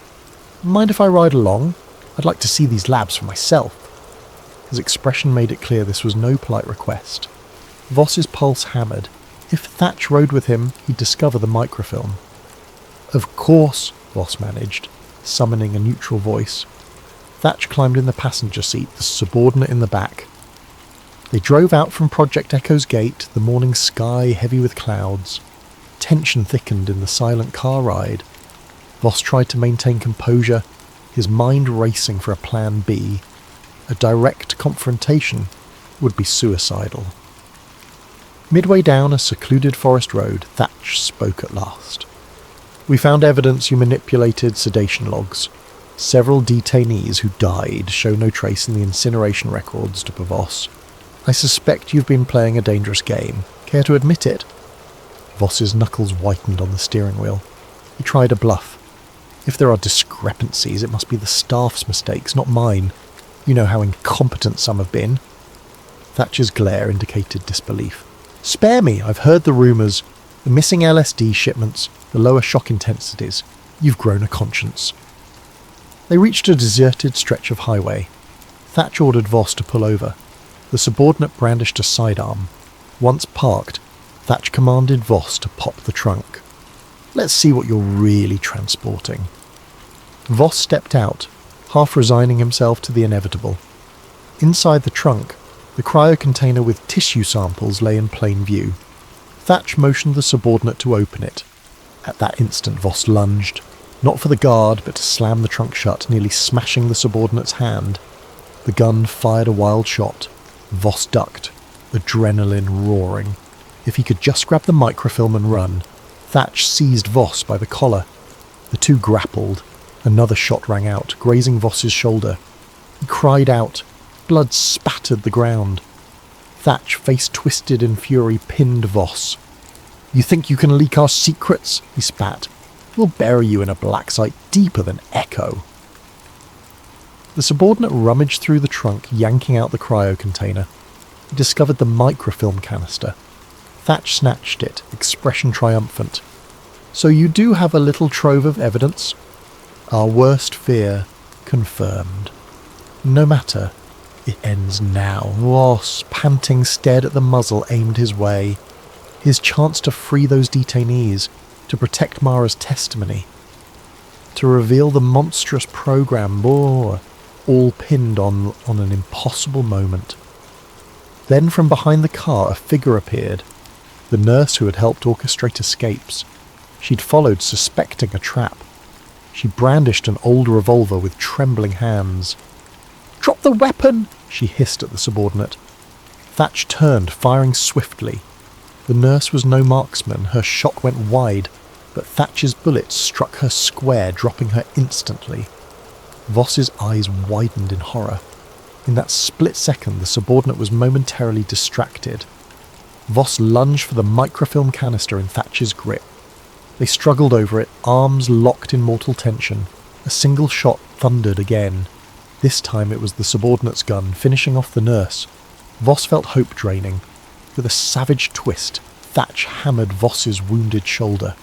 "Mind if I ride along? I'd like to see these labs for myself." His expression made it clear this was no polite request. Voss's pulse hammered. If Thatch rode with him, he'd discover the microfilm. "Of course," Voss managed, summoning a neutral voice. Thatch climbed in the passenger seat, the subordinate in the back. They drove out from Project Echo's gate, the morning sky heavy with clouds. Tension thickened in the silent car ride. Voss tried to maintain composure, his mind racing for a plan B. A direct confrontation would be suicidal. Midway down a secluded forest road, Thatch spoke at last. "We found evidence you manipulated sedation logs. Several detainees who died show no trace in the incineration records, Dr. Voss. I suspect you've been playing a dangerous game. Care to admit it?" Voss's knuckles whitened on the steering wheel. He tried a bluff. "If there are discrepancies, it must be the staff's mistakes, not mine. You know how incompetent some have been." Thatcher's glare indicated disbelief. "Spare me, I've heard the rumours. The missing LSD shipments, the lower shock intensities. You've grown a conscience." They reached a deserted stretch of highway. Thatch ordered Voss to pull over. The subordinate brandished a sidearm. Once parked, Thatch commanded Voss to pop the trunk. "Let's see what you're really transporting." Voss stepped out, half resigning himself to the inevitable. Inside the trunk, the cryo container with tissue samples lay in plain view. Thatch motioned the subordinate to open it. At that instant Voss lunged, not for the guard, but to slam the trunk shut, nearly smashing the subordinate's hand. The gun fired a wild shot. Voss ducked, adrenaline roaring. If he could just grab the microfilm and run. Thatch seized Voss by the collar. The two grappled. Another shot rang out, grazing Voss's shoulder. He cried out. Blood spattered the ground. Thatch, face twisted in fury, pinned Voss. "You think you can leak our secrets?" he spat. "We'll bury you in a black site deeper than Echo." The subordinate rummaged through the trunk, yanking out the cryo container. He discovered the microfilm canister. Thatch snatched it, expression triumphant. "So you do have a little trove of evidence?" Our worst fear confirmed. "No matter. It ends now." Voss, panting, stared at the muzzle aimed his way. His chance to free those detainees, to protect Mara's testimony, to reveal the monstrous program, all pinned on an impossible moment. Then from behind the car a figure appeared, the nurse who had helped orchestrate escapes. She'd followed, suspecting a trap. She brandished an old revolver with trembling hands. "Drop the weapon!" she hissed at the subordinate. Thatch turned, firing swiftly. The nurse was no marksman. Her shot went wide, but Thatch's bullet struck her square, dropping her instantly. Voss's eyes widened in horror. In that split second, the subordinate was momentarily distracted. Voss lunged for the microfilm canister in Thatch's grip. They struggled over it, arms locked in mortal tension. A single shot thundered again. This time it was the subordinate's gun, finishing off the nurse. Voss felt hope draining. With a savage twist, Thatch hammered Voss's wounded shoulder.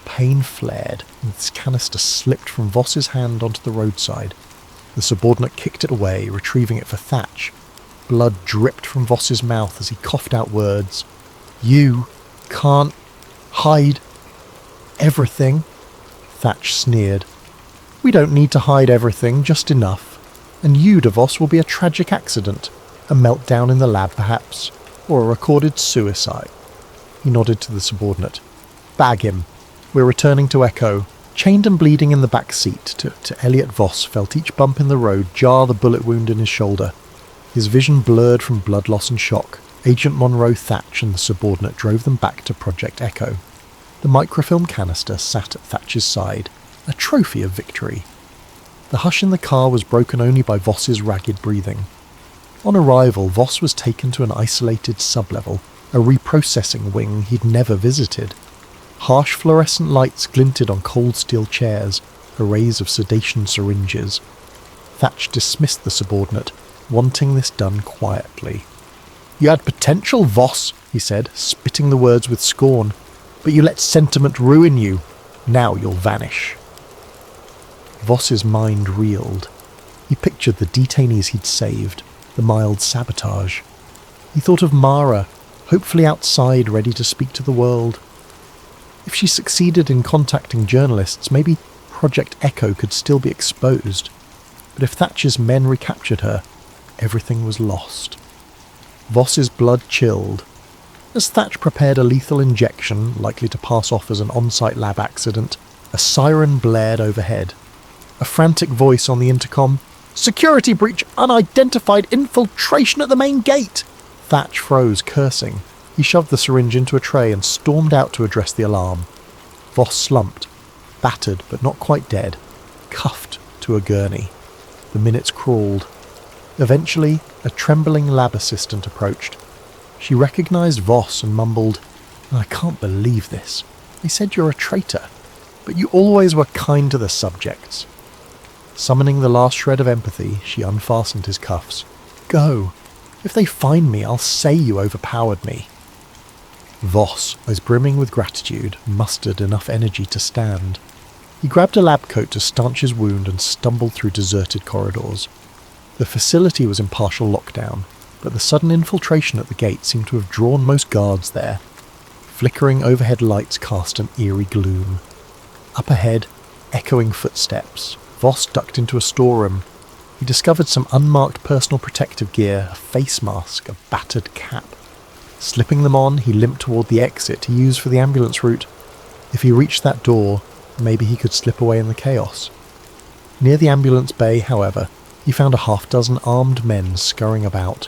Pain flared, and its canister slipped from Voss's hand onto the roadside. The subordinate kicked it away, retrieving it for Thatch. Blood dripped from Voss's mouth as he coughed out words. "You can't hide everything," Thatch sneered. "We don't need to hide everything, just enough. And you, DeVos, will be a tragic accident. A meltdown in the lab, perhaps. Or a recorded suicide." He nodded to the subordinate. "Bag him. We're returning to Echo." Chained and bleeding in the back seat, to Elliot Voss felt each bump in the road jar the bullet wound in his shoulder. His vision blurred from blood loss and shock. Agent Monroe, Thatch and the subordinate drove them back to Project Echo. The microfilm canister sat at Thatch's side, a trophy of victory. The hush in the car was broken only by Voss's ragged breathing. On arrival, Voss was taken to an isolated sublevel, a reprocessing wing he'd never visited. Harsh fluorescent lights glinted on cold steel chairs, arrays of sedation syringes. Thatch dismissed the subordinate, wanting this done quietly. "You had potential, Voss," he said, spitting the words with scorn, "but you let sentiment ruin you. Now you'll vanish." Voss's mind reeled. He pictured the detainees he'd saved, the mild sabotage. He thought of Mara, hopefully outside, ready to speak to the world. If she succeeded in contacting journalists, maybe Project Echo could still be exposed. But if Thatch's men recaptured her, everything was lost. Voss's blood chilled. As Thatch prepared a lethal injection, likely to pass off as an on-site lab accident, a siren blared overhead. A frantic voice on the intercom. "Security breach! Unidentified infiltration at the main gate!" Thatch froze, cursing. He shoved the syringe into a tray and stormed out to address the alarm. Voss slumped, battered but not quite dead, cuffed to a gurney. The minutes crawled. Eventually, a trembling lab assistant approached. She recognized Voss and mumbled, "I can't believe this. They said you're a traitor, but you always were kind to the subjects." Summoning the last shred of empathy, she unfastened his cuffs. "Go. If they find me, I'll say you overpowered me." Voss, eyes brimming with gratitude, mustered enough energy to stand. He grabbed a lab coat to stanch his wound and stumbled through deserted corridors. The facility was in partial lockdown, but the sudden infiltration at the gate seemed to have drawn most guards there. Flickering overhead lights cast an eerie gloom. Up ahead, echoing footsteps. Voss ducked into a storeroom. He discovered some unmarked personal protective gear, a face mask, a battered cap. Slipping them on, he limped toward the exit he used for the ambulance route. If he reached that door, maybe he could slip away in the chaos. Near the ambulance bay, however, he found a half-dozen armed men scurrying about.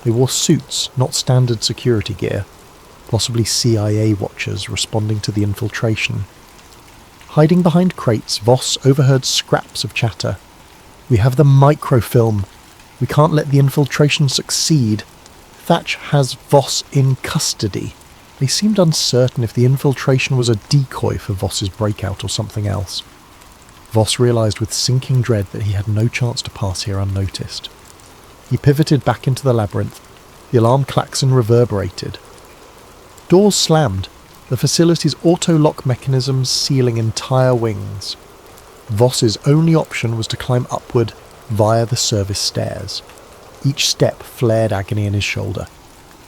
They wore suits, not standard security gear, possibly CIA watchers responding to the infiltration. Hiding behind crates, Voss overheard scraps of chatter. "We have the microfilm. We can't let the infiltration succeed. Thatch has Voss in custody." They seemed uncertain if the infiltration was a decoy for Voss's breakout or something else. Voss realised with sinking dread that he had no chance to pass here unnoticed. He pivoted back into the labyrinth. The alarm klaxon reverberated. Doors slammed, the facility's auto-lock mechanisms sealing entire wings. Voss's only option was to climb upward via the service stairs. Each step flared agony in his shoulder.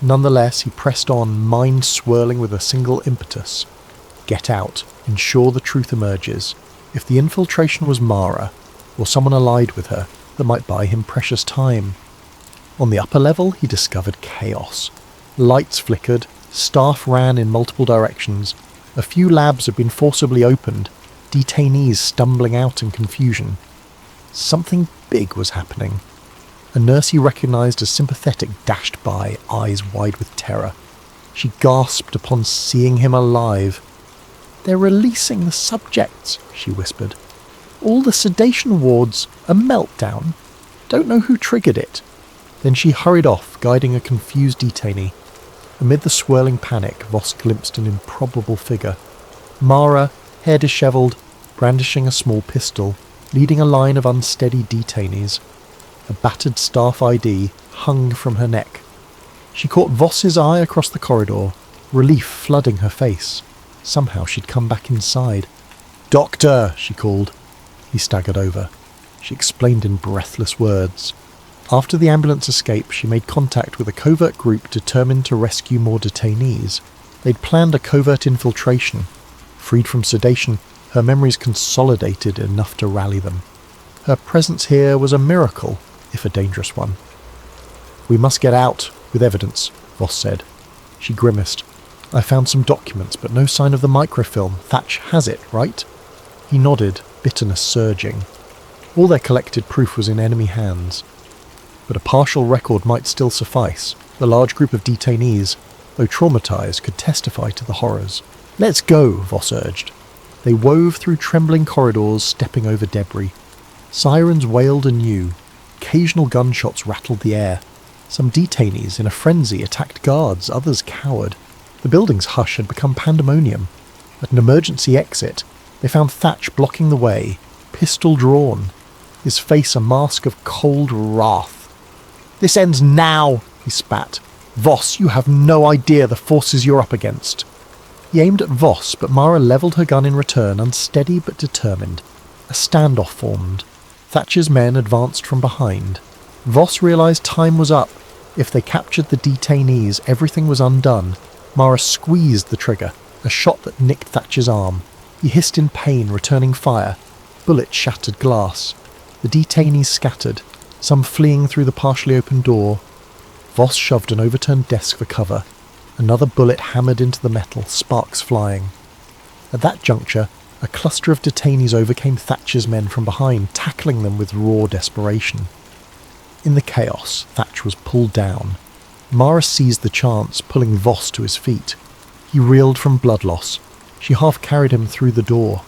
Nonetheless, he pressed on, mind swirling with a single impetus. Get out. Ensure the truth emerges. If the infiltration was Mara, or someone allied with her, that might buy him precious time. On the upper level, he discovered chaos. Lights flickered, staff ran in multiple directions. A few labs had been forcibly opened, detainees stumbling out in confusion. Something big was happening. A nurse he recognised as sympathetic dashed by, eyes wide with terror. She gasped upon seeing him alive. "They're releasing the subjects," she whispered. "All the sedation wards, a meltdown. Don't know who triggered it." Then she hurried off, guiding a confused detainee. Amid the swirling panic, Voss glimpsed an improbable figure. Mara, hair dishevelled, brandishing a small pistol, leading a line of unsteady detainees. A battered staff ID hung from her neck. She caught Voss's eye across the corridor, relief flooding her face. Somehow she'd come back inside. "Doctor!" she called. He staggered over. She explained in breathless words. After the ambulance escape, she made contact with a covert group determined to rescue more detainees. They'd planned a covert infiltration. Freed from sedation, her memories consolidated enough to rally them. Her presence here was a miracle, if a dangerous one. "We must get out, with evidence," Voss said. She grimaced. "I found some documents, but no sign of the microfilm. Thatch has it, right?" He nodded, bitterness surging. All their collected proof was in enemy hands. But a partial record might still suffice. The large group of detainees, though traumatized, could testify to the horrors. "Let's go," Voss urged. They wove through trembling corridors, stepping over debris. Sirens wailed anew. Occasional gunshots rattled the air. Some detainees, in a frenzy, attacked guards, others cowered. The building's hush had become pandemonium. At an emergency exit, they found Thatch blocking the way, pistol drawn, his face a mask of cold wrath. "This ends now," he spat. "Voss, you have no idea the forces you're up against." He aimed at Voss, but Mara levelled her gun in return, unsteady but determined. A standoff formed. Thatcher's men advanced from behind. Voss realised time was up. If they captured the detainees, everything was undone. Mara squeezed the trigger, a shot that nicked Thatcher's arm. He hissed in pain, returning fire. Bullets shattered glass. The detainees scattered, some fleeing through the partially open door. Voss shoved an overturned desk for cover. Another bullet hammered into the metal, sparks flying. At that juncture, a cluster of detainees overcame Thatcher's men from behind, tackling them with raw desperation. In the chaos, Thatch was pulled down. Mara seized the chance, pulling Voss to his feet. He reeled from blood loss. She half carried him through the door.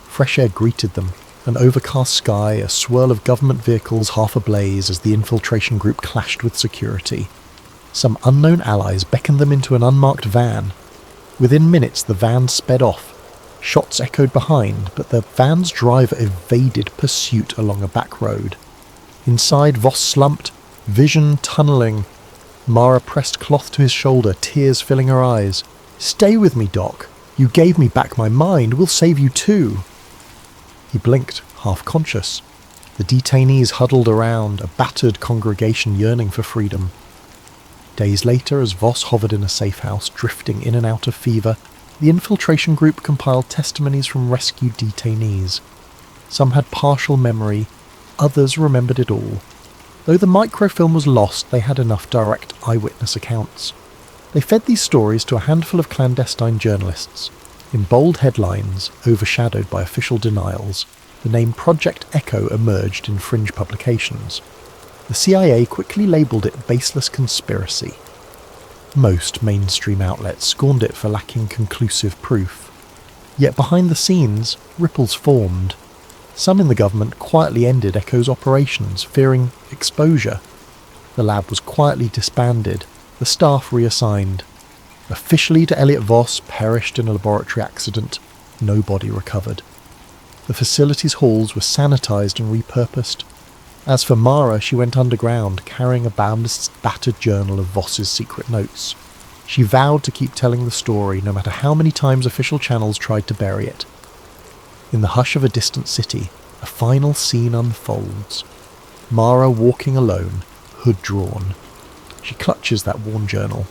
Fresh air greeted them. An overcast sky, a swirl of government vehicles half ablaze as the infiltration group clashed with security. Some unknown allies beckoned them into an unmarked van. Within minutes the van sped off. Shots echoed behind, but the van's driver evaded pursuit along a back road. Inside, Voss slumped, vision tunnelling. Mara pressed cloth to his shoulder, tears filling her eyes. "Stay with me, Doc. You gave me back my mind. We'll save you too." He blinked, half conscious. The detainees huddled around, a battered congregation yearning for freedom. Days later, as Voss hovered in a safe house, drifting in and out of fever, the infiltration group compiled testimonies from rescued detainees. Some had partial memory, others remembered it all. Though the microfilm was lost, they had enough direct eyewitness accounts. They fed these stories to a handful of clandestine journalists. In bold headlines, overshadowed by official denials, the name Project Echo emerged in fringe publications. The CIA quickly labelled it baseless conspiracy. Most mainstream outlets scorned it for lacking conclusive proof. Yet behind the scenes, ripples formed. Some in the government quietly ended Echo's operations, fearing exposure. The lab was quietly disbanded, the staff reassigned. Officially to Elliot Voss, perished in a laboratory accident. No body recovered. The facility's halls were sanitised and repurposed. As for Mara, she went underground, carrying a boundless, battered journal of Voss's secret notes. She vowed to keep telling the story, no matter how many times official channels tried to bury it. In the hush of a distant city, a final scene unfolds. Mara walking alone, hood drawn. She clutches that worn journal.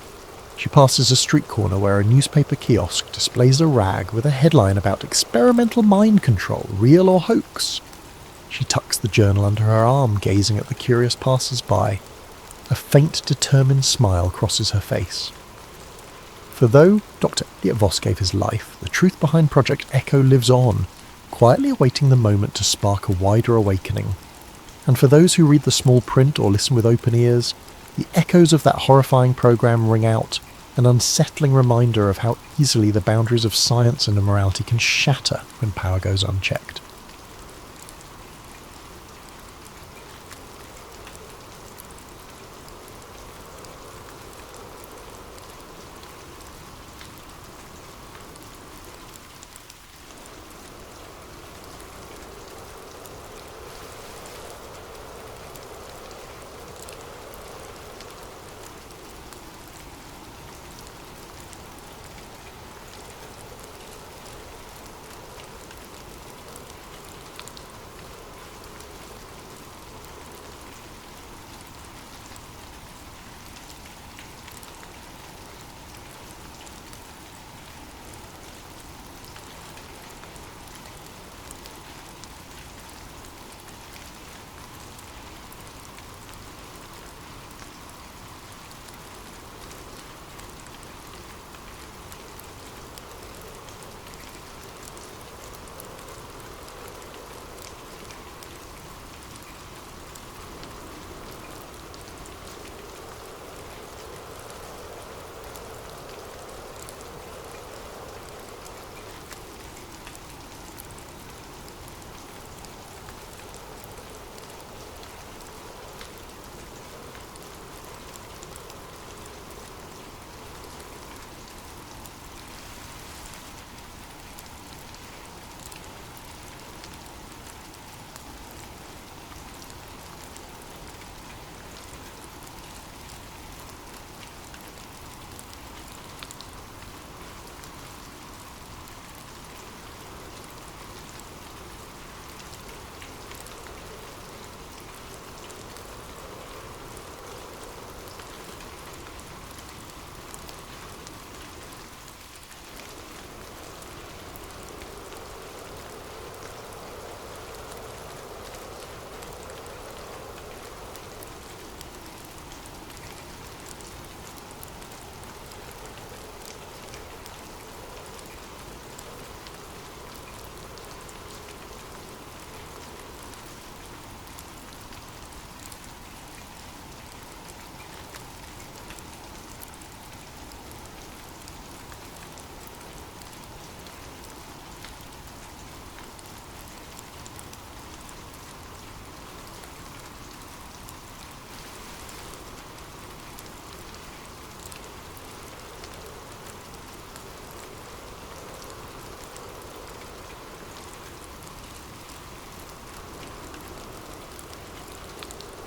She passes a street corner where a newspaper kiosk displays a rag with a headline about experimental mind control, real or hoax. She tucks the journal under her arm, gazing at the curious passers-by. A faint, determined smile crosses her face. For though Dr. Elliot Voss gave his life, the truth behind Project Echo lives on. quietly awaiting the moment to spark a wider awakening. And for those who read the small print or listen with open ears, the echoes of that horrifying program ring out, an unsettling reminder of how easily the boundaries of science and immorality can shatter when power goes unchecked.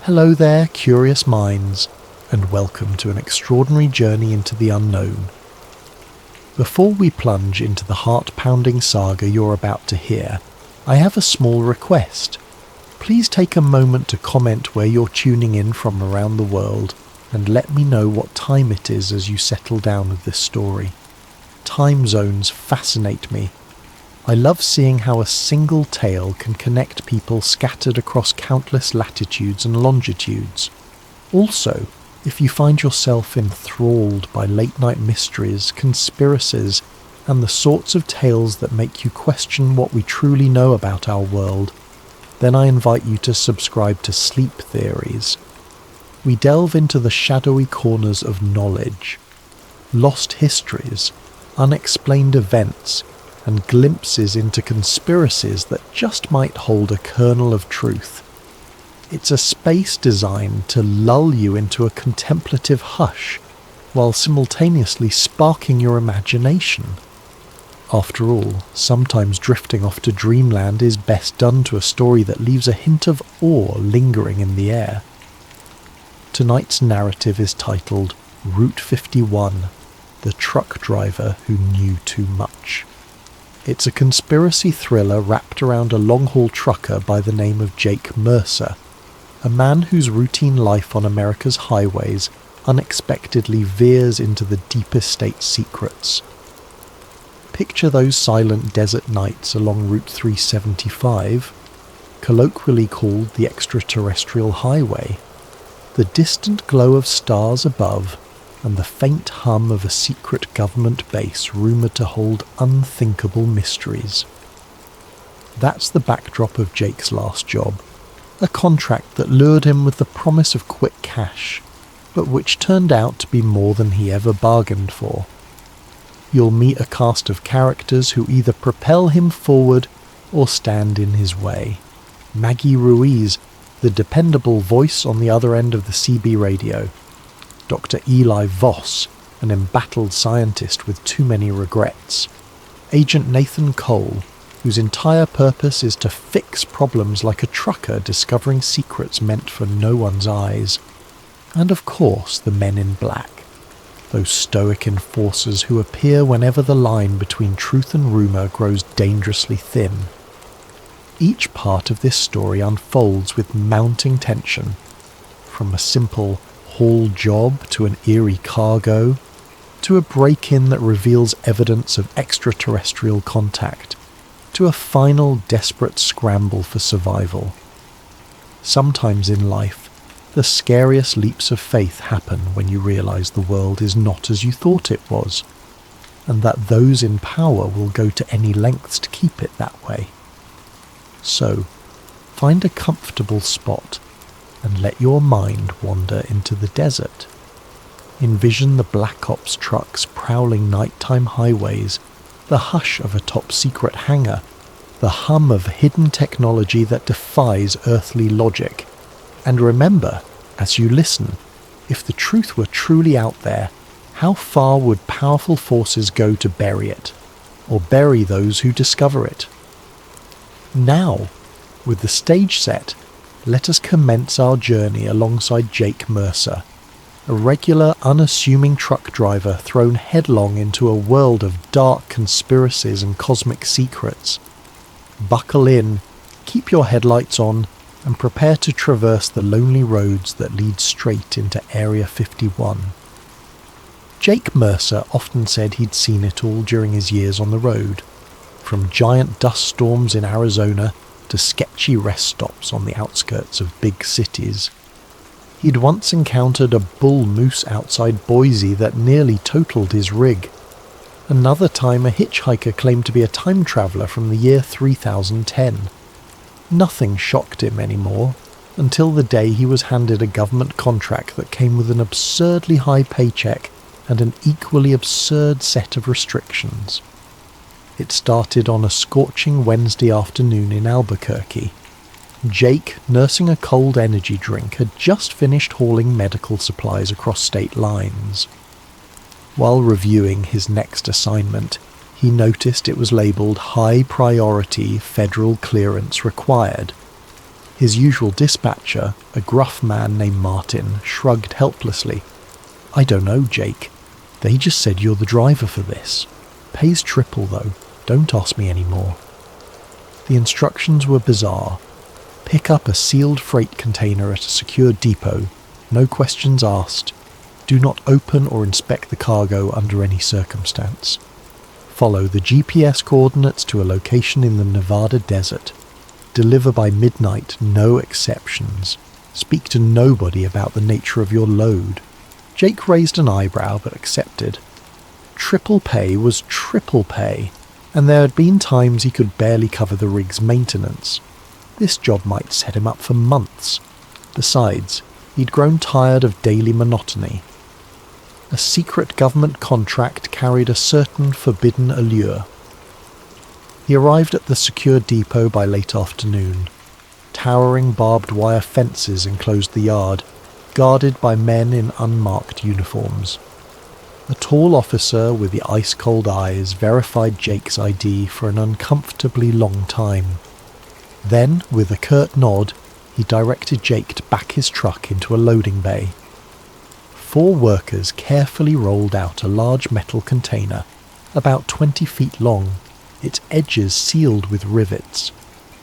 Hello there, curious minds, and welcome to an extraordinary journey into the unknown. Before we plunge into the heart-pounding saga you're about to hear, I have a small request. Please take a moment to comment where you're tuning in from around the world and let me know what time it is as you settle down with this story. Time zones fascinate me. I love seeing how a single tale can connect people scattered across countless latitudes and longitudes. Also, if you find yourself enthralled by late-night mysteries, conspiracies, and the sorts of tales that make you question what we truly know about our world, then I invite you to subscribe to Sleep Theories. We delve into the shadowy corners of knowledge, lost histories, unexplained events, and glimpses into conspiracies that just might hold a kernel of truth. It's a space designed to lull you into a contemplative hush, while simultaneously sparking your imagination. After all, sometimes drifting off to dreamland is best done to a story that leaves a hint of awe lingering in the air. Tonight's narrative is titled Route 51, The Truck Driver Who Knew Too Much. It's a conspiracy thriller wrapped around a long-haul trucker by the name of Jake Mercer, a man whose routine life on America's highways unexpectedly veers into the deepest state secrets. Picture those silent desert nights along Route 375, colloquially called the extraterrestrial highway, the distant glow of stars above, and the faint hum of a secret government base rumoured to hold unthinkable mysteries. That's the backdrop of Jake's last job. A contract that lured him with the promise of quick cash, but which turned out to be more than he ever bargained for. You'll meet a cast of characters who either propel him forward or stand in his way. Maggie Ruiz, the dependable voice on the other end of the CB radio. Dr. Eli Voss, an embattled scientist with too many regrets. Agent Nathan Cole, whose entire purpose is to fix problems like a trucker discovering secrets meant for no one's eyes. And of course the men in black, those stoic enforcers who appear whenever the line between truth and rumour grows dangerously thin. Each part of this story unfolds with mounting tension, from a simple haul job to an eerie cargo, to a break-in that reveals evidence of extraterrestrial contact, to a final desperate scramble for survival. Sometimes in life, the scariest leaps of faith happen when you realise the world is not as you thought it was, and that those in power will go to any lengths to keep it that way. So, find a comfortable spot and let your mind wander into the desert. Envision the Black Ops trucks prowling nighttime highways, the hush of a top-secret hangar, the hum of hidden technology that defies earthly logic. And remember, as you listen, if the truth were truly out there, how far would powerful forces go to bury it, or bury those who discover it? Now, with the stage set, let us commence our journey alongside Jake Mercer, a regular, unassuming truck driver thrown headlong into a world of dark conspiracies and cosmic secrets. Buckle in, keep your headlights on, and prepare to traverse the lonely roads that lead straight into Area 51. Jake Mercer often said he'd seen it all during his years on the road, from giant dust storms in Arizona to sketchy rest stops on the outskirts of big cities. He'd once encountered a bull moose outside Boise that nearly totaled his rig. Another time a hitchhiker claimed to be a time traveller from the year 3010. Nothing shocked him anymore, until the day he was handed a government contract that came with an absurdly high paycheck and an equally absurd set of restrictions. It started on a scorching Wednesday afternoon in Albuquerque. Jake, nursing a cold energy drink, had just finished hauling medical supplies across state lines. While reviewing his next assignment, he noticed it was labelled High Priority Federal Clearance Required. His usual dispatcher, a gruff man named Martin, shrugged helplessly. "I don't know, Jake. They just said you're the driver for this. Pays triple though. Don't ask me any more." The instructions were bizarre. Pick up a sealed freight container at a secure depot, no questions asked. Do not open or inspect the cargo under any circumstance. Follow the GPS coordinates to a location in the Nevada desert. Deliver by midnight, no exceptions. Speak to nobody about the nature of your load. Jake raised an eyebrow but accepted. Triple pay was triple pay, and there had been times he could barely cover the rig's maintenance. This job might set him up for months. Besides, he'd grown tired of daily monotony. A secret government contract carried a certain forbidden allure. He arrived at the secure depot by late afternoon. Towering barbed wire fences enclosed the yard, guarded by men in unmarked uniforms. A tall officer with the ice-cold eyes verified Jake's ID for an uncomfortably long time. Then, with a curt nod, he directed Jake to back his truck into a loading bay. 4 workers carefully rolled out a large metal container, about 20 feet long, its edges sealed with rivets.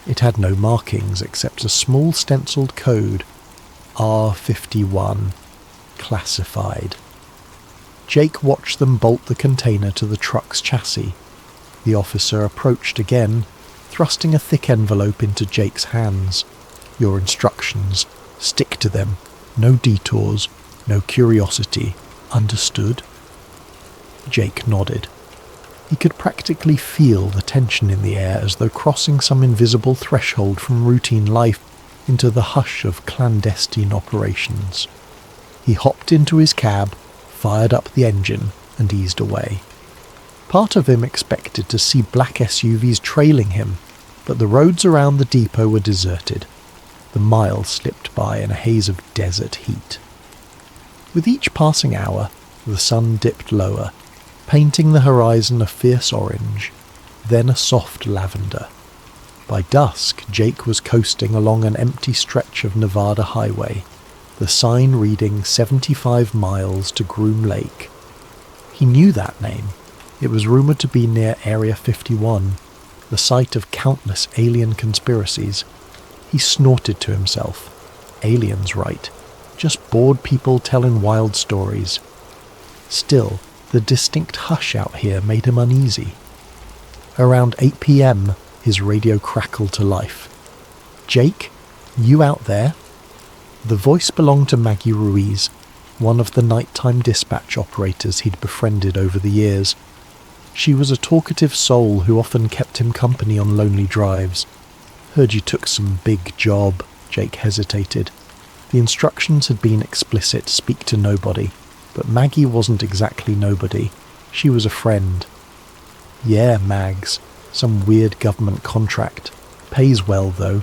It had no markings except a small stenciled code, R51, classified. Jake watched them bolt the container to the truck's chassis. The officer approached again, thrusting a thick envelope into Jake's hands. "Your instructions. Stick to them. No detours. No curiosity. Understood?" Jake nodded. He could practically feel the tension in the air as though crossing some invisible threshold from routine life into the hush of clandestine operations. He hopped into his cab, fired up the engine, and eased away. Part of him expected to see black SUVs trailing him, but the roads around the depot were deserted. The miles slipped by in a haze of desert heat. With each passing hour, the sun dipped lower, painting the horizon a fierce orange, then a soft lavender. By dusk, Jake was coasting along an empty stretch of Nevada highway, the sign reading 75 miles to Groom Lake. He knew that name. It was rumoured to be near Area 51, the site of countless alien conspiracies. He snorted to himself. Aliens, right. Just bored people telling wild stories. Still, the distinct hush out here made him uneasy. Around 8 p.m, his radio crackled to life. "Jake, you out there?" The voice belonged to Maggie Ruiz, one of the nighttime dispatch operators he'd befriended over the years. She was a talkative soul who often kept him company on lonely drives. "Heard you took some big job," Jake hesitated. The instructions had been explicit, speak to nobody, but Maggie wasn't exactly nobody. She was a friend. "Yeah, Mags. Some weird government contract. Pays well, though."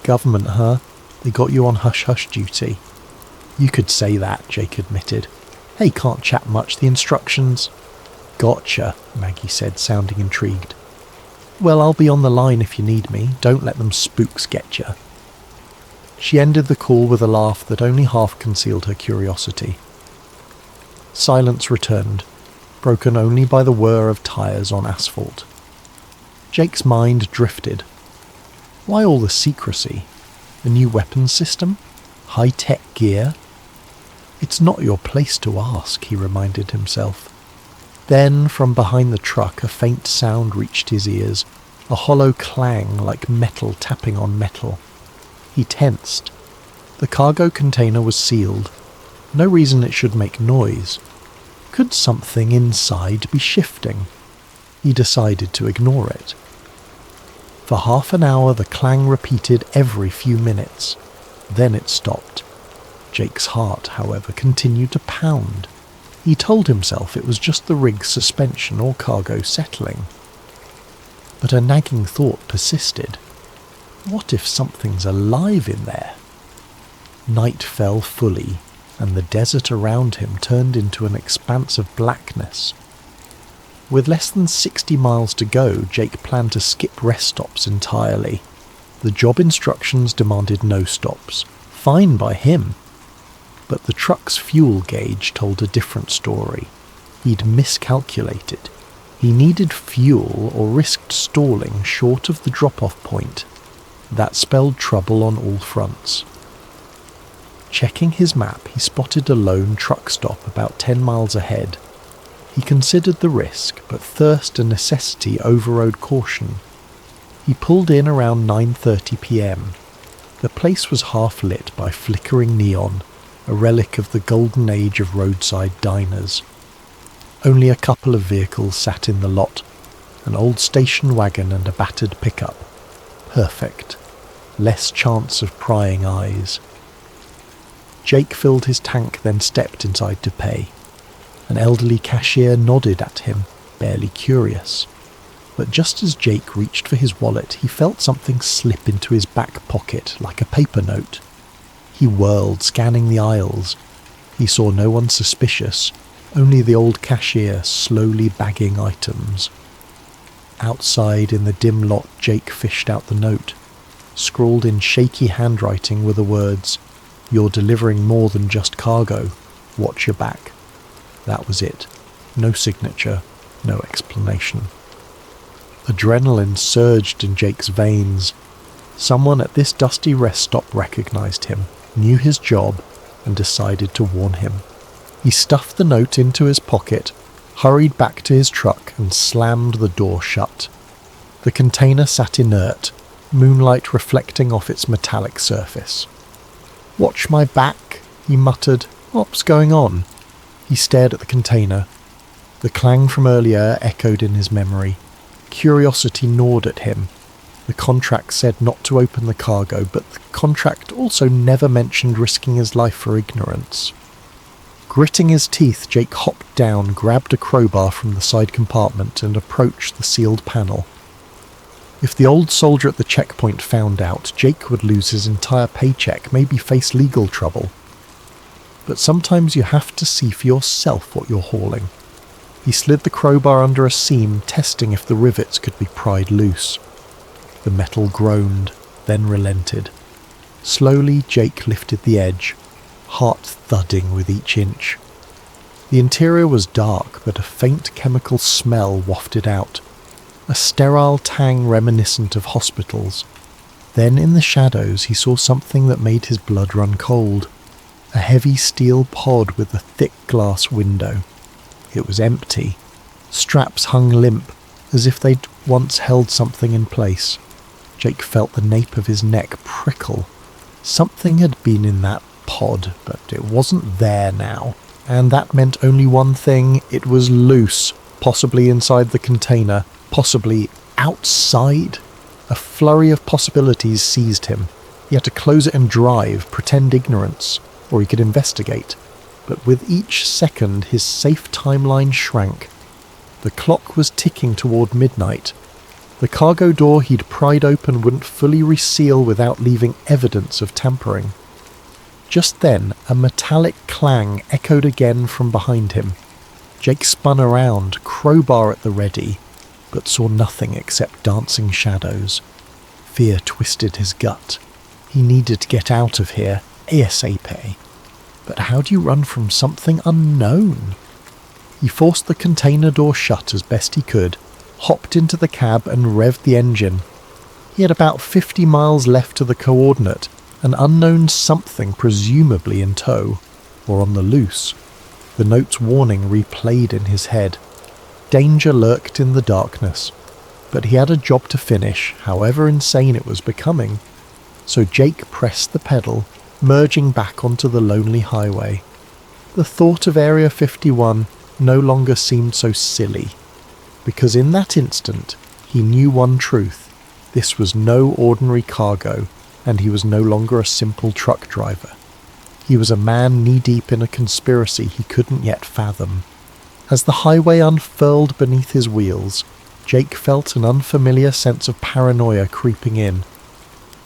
"Government, huh? They got you on hush-hush duty." "You could say that," Jake admitted. "Hey, can't chat much, the instructions." "Gotcha," Maggie said, sounding intrigued. "Well, I'll be on the line if you need me. Don't let them spooks get you." She ended the call with a laugh that only half concealed her curiosity. Silence returned, broken only by the whir of tyres on asphalt. Jake's mind drifted. Why all the secrecy? A new weapons system? High-tech gear? It's not your place to ask, he reminded himself. Then, from behind the truck, a faint sound reached his ears, a hollow clang like metal tapping on metal. He tensed. The cargo container was sealed. No reason it should make noise. Could something inside be shifting? He decided to ignore it. For half an hour the clang repeated every few minutes. Then it stopped. Jake's heart, however, continued to pound. He told himself it was just the rig's suspension or cargo settling. But a nagging thought persisted. What if something's alive in there? Night fell fully, and the desert around him turned into an expanse of blackness. With less than 60 miles to go, Jake planned to skip rest stops entirely. The job instructions demanded no stops. Fine by him. But the truck's fuel gauge told a different story. He'd miscalculated. He needed fuel or risked stalling short of the drop-off point. That spelled trouble on all fronts. Checking his map, he spotted a lone truck stop about 10 miles ahead. He considered the risk, but thirst and necessity overrode caution. He pulled in around 9:30 p.m. The place was half lit by flickering neon, a relic of the golden age of roadside diners. Only a couple of vehicles sat in the lot, an old station wagon and a battered pickup. Perfect. Less chance of prying eyes. Jake filled his tank, then stepped inside to pay. An elderly cashier nodded at him, barely curious. But just as Jake reached for his wallet, he felt something slip into his back pocket like a paper note. He whirled, scanning the aisles. He saw no one suspicious, only the old cashier slowly bagging items. Outside in the dim lot, Jake fished out the note. Scrawled in shaky handwriting were the words, "You're delivering more than just cargo. Watch your back." That was it. No signature, no explanation. Adrenaline surged in Jake's veins. Someone at this dusty rest stop recognized him, knew his job, and decided to warn him. He stuffed the note into his pocket, hurried back to his truck, and slammed the door shut. The container sat inert, moonlight reflecting off its metallic surface. "Watch my back," he muttered. "What's going on?" He stared at the container. The clang from earlier echoed in his memory. Curiosity gnawed at him. The contract said not to open the cargo, but the contract also never mentioned risking his life for ignorance. Gritting his teeth, Jake hopped down, grabbed a crowbar from the side compartment, and approached the sealed panel. If the old soldier at the checkpoint found out, Jake would lose his entire paycheck, maybe face legal trouble. But sometimes you have to see for yourself what you're hauling. He slid the crowbar under a seam, testing if the rivets could be pried loose. The metal groaned, then relented. Slowly, Jake lifted the edge, heart thudding with each inch. The interior was dark, but a faint chemical smell wafted out, a sterile tang reminiscent of hospitals. Then in the shadows he saw something that made his blood run cold. A heavy steel pod with a thick glass window. It was empty. Straps hung limp, as if they'd once held something in place. Jake felt the nape of his neck prickle. Something had been in that pod, but it wasn't there now. And that meant only one thing: it was loose, possibly inside the container, possibly outside. A flurry of possibilities seized him. He had to close it and drive, pretend ignorance, or he could investigate. But with each second his safe timeline shrank. The clock was ticking toward midnight. The cargo door he'd pried open wouldn't fully reseal without leaving evidence of tampering. Just then, a metallic clang echoed again from behind him. Jake spun around, crowbar at the ready, but saw nothing except dancing shadows. Fear twisted his gut. He needed to get out of here, ASAP. But how do you run from something unknown? He forced the container door shut as best he could, hopped into the cab and revved the engine. He had about 50 miles left to the coordinate, an unknown something presumably in tow, or on the loose. The note's warning replayed in his head. Danger lurked in the darkness, but he had a job to finish, however insane it was becoming. So Jake pressed the pedal, merging back onto the lonely highway. The thought of Area 51 no longer seemed so silly, because in that instant he knew one truth: this was no ordinary cargo, and he was no longer a simple truck driver. He was a man knee-deep in a conspiracy he couldn't yet fathom. As the highway unfurled beneath his wheels, Jake felt an unfamiliar sense of paranoia creeping in.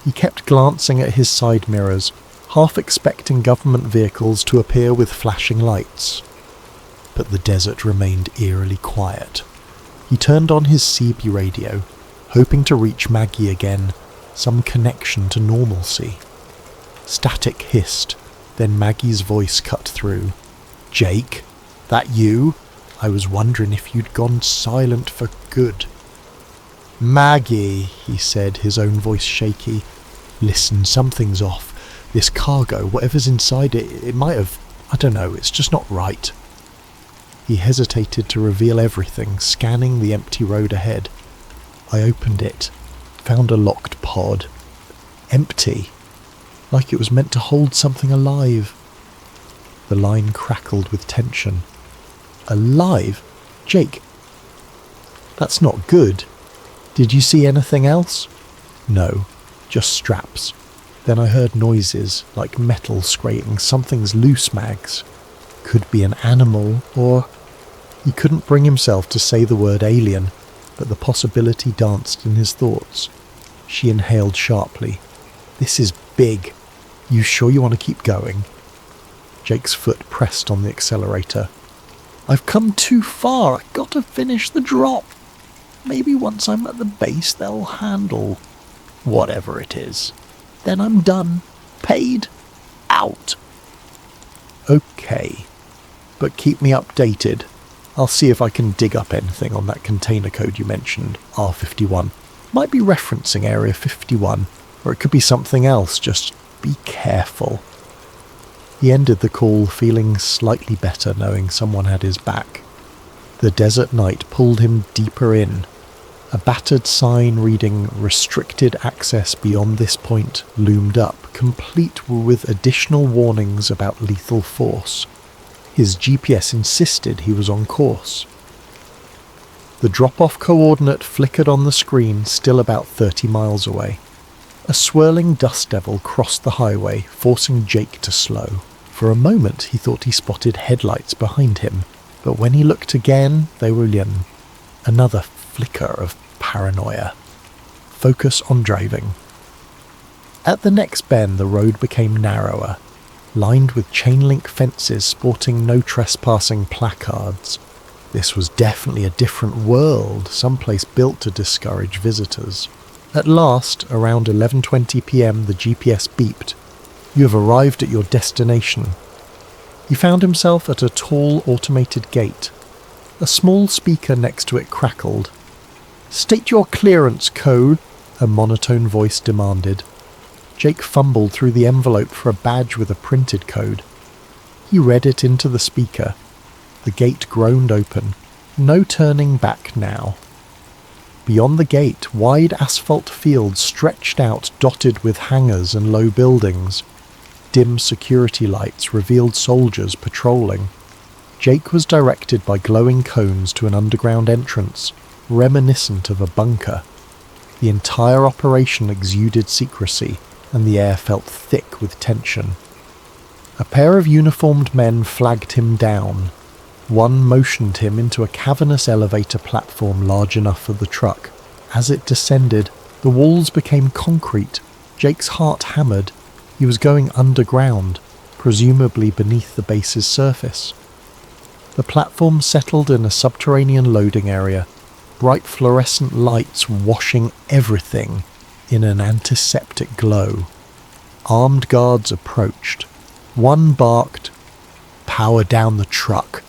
He kept glancing at his side mirrors, half expecting government vehicles to appear with flashing lights. But the desert remained eerily quiet. He turned on his CB radio, hoping to reach Maggie again, some connection to normalcy. Static hissed, then Maggie's voice cut through. "Jake, that you? I was wondering if you'd gone silent for good." "Maggie," he said, his own voice shaky. "Listen, something's off. This cargo, whatever's inside it, it might have... I don't know, it's just not right." He hesitated to reveal everything, scanning the empty road ahead. I opened it, found a locked pod. Empty, like it was meant to hold something alive. The line crackled with tension. Alive? Jake, that's not good. Did you see anything else? No, just straps. Then I heard noises, like metal scraping. Something's loose, Mags. Could be an animal, or... He couldn't bring himself to say the word alien, but the possibility danced in his thoughts. She inhaled sharply. "This is big. You sure you want to keep going?" Jake's foot pressed on the accelerator. "I've come too far. I've got to finish the drop. Maybe once I'm at the base they'll handle whatever it is. Then I'm done. Paid. Out." "Okay. But keep me updated. I'll see if I can dig up anything on that container code you mentioned, R51. Might be referencing Area 51, or it could be something else. Just be careful." He ended the call feeling slightly better, knowing someone had his back. The desert night pulled him deeper in. A battered sign reading "Restricted access beyond this point" loomed up, complete with additional warnings about lethal force. His GPS insisted he was on course. The drop-off coordinate flickered on the screen, still about 30 miles away. A swirling dust devil crossed the highway, forcing Jake to slow. For a moment he thought he spotted headlights behind him, but when he looked again, they were gone. Another flicker of paranoia. Focus on driving. At the next bend, the road became narrower, lined with chain-link fences sporting no trespassing placards. This was definitely a different world, someplace built to discourage visitors. At last, around 11:20 p.m, the GPS beeped. You have arrived at your destination. He found himself at a tall automated gate. A small speaker next to it crackled. "State your clearance code," a monotone voice demanded. Jake fumbled through the envelope for a badge with a printed code. He read it into the speaker. The gate groaned open. No turning back now. Beyond the gate, wide asphalt fields stretched out, dotted with hangars and low buildings. Dim security lights revealed soldiers patrolling. Jake was directed by glowing cones to an underground entrance, reminiscent of a bunker. The entire operation exuded secrecy, and the air felt thick with tension. A pair of uniformed men flagged him down. One motioned him into a cavernous elevator platform large enough for the truck. As it descended, the walls became concrete. Jake's heart hammered. He was going underground, presumably beneath the base's surface. The platform settled in a subterranean loading area, bright fluorescent lights washing everything in an antiseptic glow. Armed guards approached. One barked, "Power down the truck.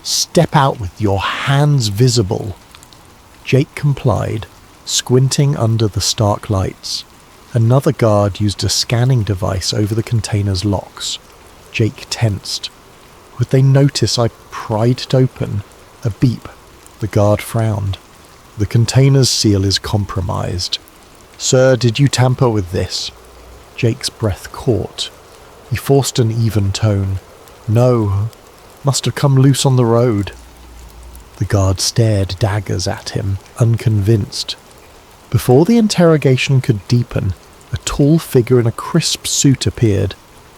Step out with your hands visible." Jake complied, squinting under the stark lights. Another guard used a scanning device over the container's locks. Jake tensed. Would they notice I pried it open? A beep. The guard frowned. "The container's seal is compromised. Sir, did you tamper with this?" Jake's breath caught. He forced an even tone. "No. Must have come loose on the road." The guard stared daggers at him, unconvinced. Before the interrogation could deepen, a tall figure in a crisp suit appeared,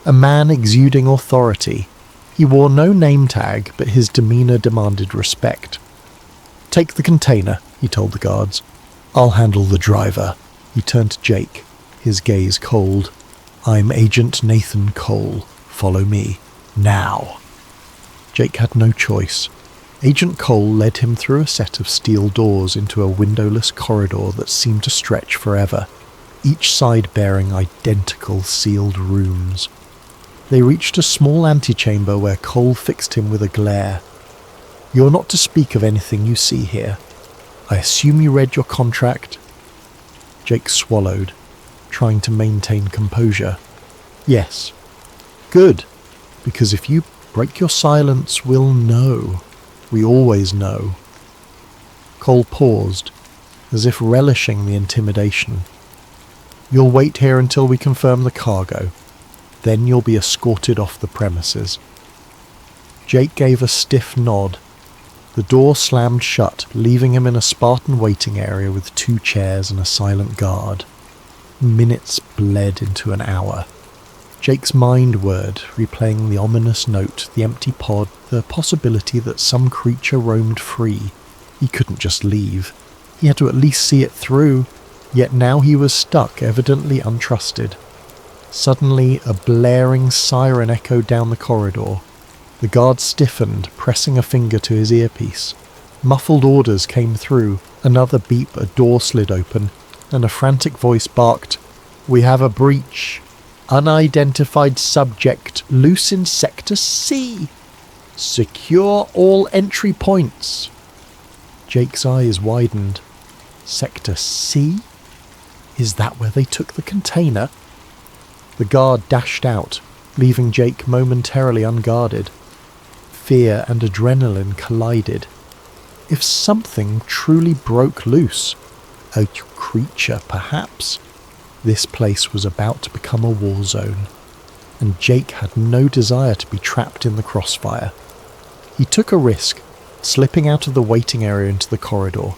a man exuding authority. He wore no name tag, but his demeanour demanded respect. "Take the container," he told the guards. "I'll handle the driver." He turned to Jake, his gaze cold. "I'm Agent Nathan Cole. Follow me. Now." Jake had no choice. Agent Cole led him through a set of steel doors into a windowless corridor that seemed to stretch forever, each side bearing identical sealed rooms. They reached a small antechamber where Cole fixed him with a glare. "You're not to speak of anything you see here. I assume you read your contract?" Jake swallowed, trying to maintain composure. "Yes." "Good, because if you break your silence, we'll know. We always know." Cole paused, as if relishing the intimidation. "You'll wait here until we confirm the cargo. Then you'll be escorted off the premises." Jake gave a stiff nod. The door slammed shut, leaving him in a Spartan waiting area with 2 chairs and a silent guard. Minutes bled into an hour. Jake's mind whirred, replaying the ominous note, the empty pod, the possibility that some creature roamed free. He couldn't just leave. He had to at least see it through, yet now he was stuck, evidently untrusted. Suddenly, a blaring siren echoed down the corridor. The guard stiffened, pressing a finger to his earpiece. Muffled orders came through. Another beep, a door slid open, and a frantic voice barked, "We have a breach. Unidentified subject loose in Sector C. Secure all entry points." Jake's eyes widened. Sector C? Is that where they took the container? The guard dashed out, leaving Jake momentarily unguarded. Fear and adrenaline collided. If something truly broke loose, a creature perhaps, this place was about to become a war zone, and Jake had no desire to be trapped in the crossfire. He took a risk, slipping out of the waiting area into the corridor.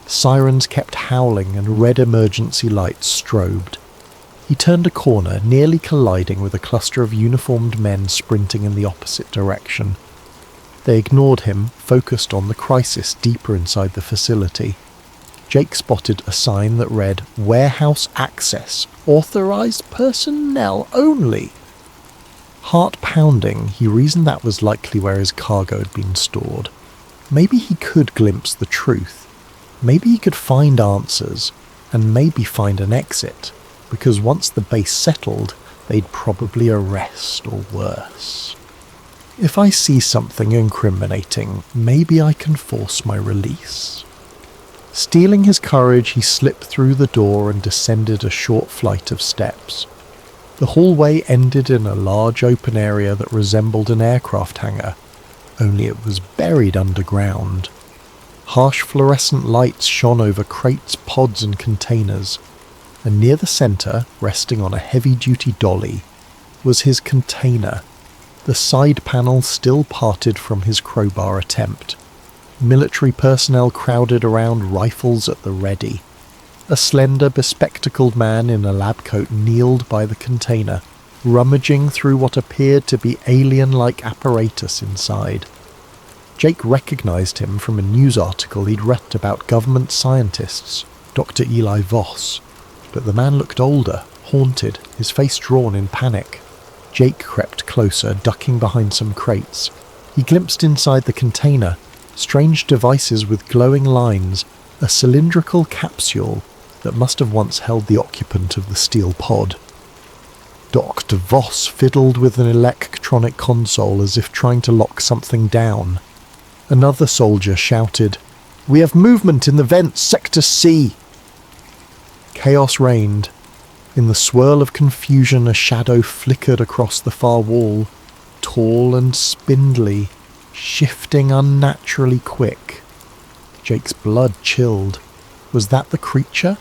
Sirens kept howling and red emergency lights strobed. He turned a corner, nearly colliding with a cluster of uniformed men sprinting in the opposite direction. They ignored him, focused on the crisis deeper inside the facility. Jake spotted a sign that read, "Warehouse access, authorized personnel only." Heart pounding, he reasoned that was likely where his cargo had been stored. Maybe he could glimpse the truth. Maybe he could find answers, and maybe find an exit, because once the base settled, they'd probably arrest or worse. If I see something incriminating, maybe I can force my release. Steeling his courage, he slipped through the door and descended a short flight of steps. The hallway ended in a large open area that resembled an aircraft hangar, only it was buried underground. Harsh fluorescent lights shone over crates, pods and containers, and near the centre, resting on a heavy-duty dolly, was his container, the side panel still parted from his crowbar attempt. Military personnel crowded around, rifles at the ready. A slender, bespectacled man in a lab coat kneeled by the container, rummaging through what appeared to be alien-like apparatus inside. Jake recognised him from a news article he'd read about government scientists, Dr. Eli Voss, but the man looked older, haunted, his face drawn in panic. Jake crept closer, ducking behind some crates. He glimpsed inside the container, strange devices with glowing lines, a cylindrical capsule that must have once held the occupant of the steel pod. Dr. Voss fiddled with an electronic console as if trying to lock something down. Another soldier shouted, "We have movement in the vents, Sector C!" Chaos reigned. In the swirl of confusion, a shadow flickered across the far wall, tall and spindly, shifting unnaturally quick. Jake's blood chilled. Was that the creature?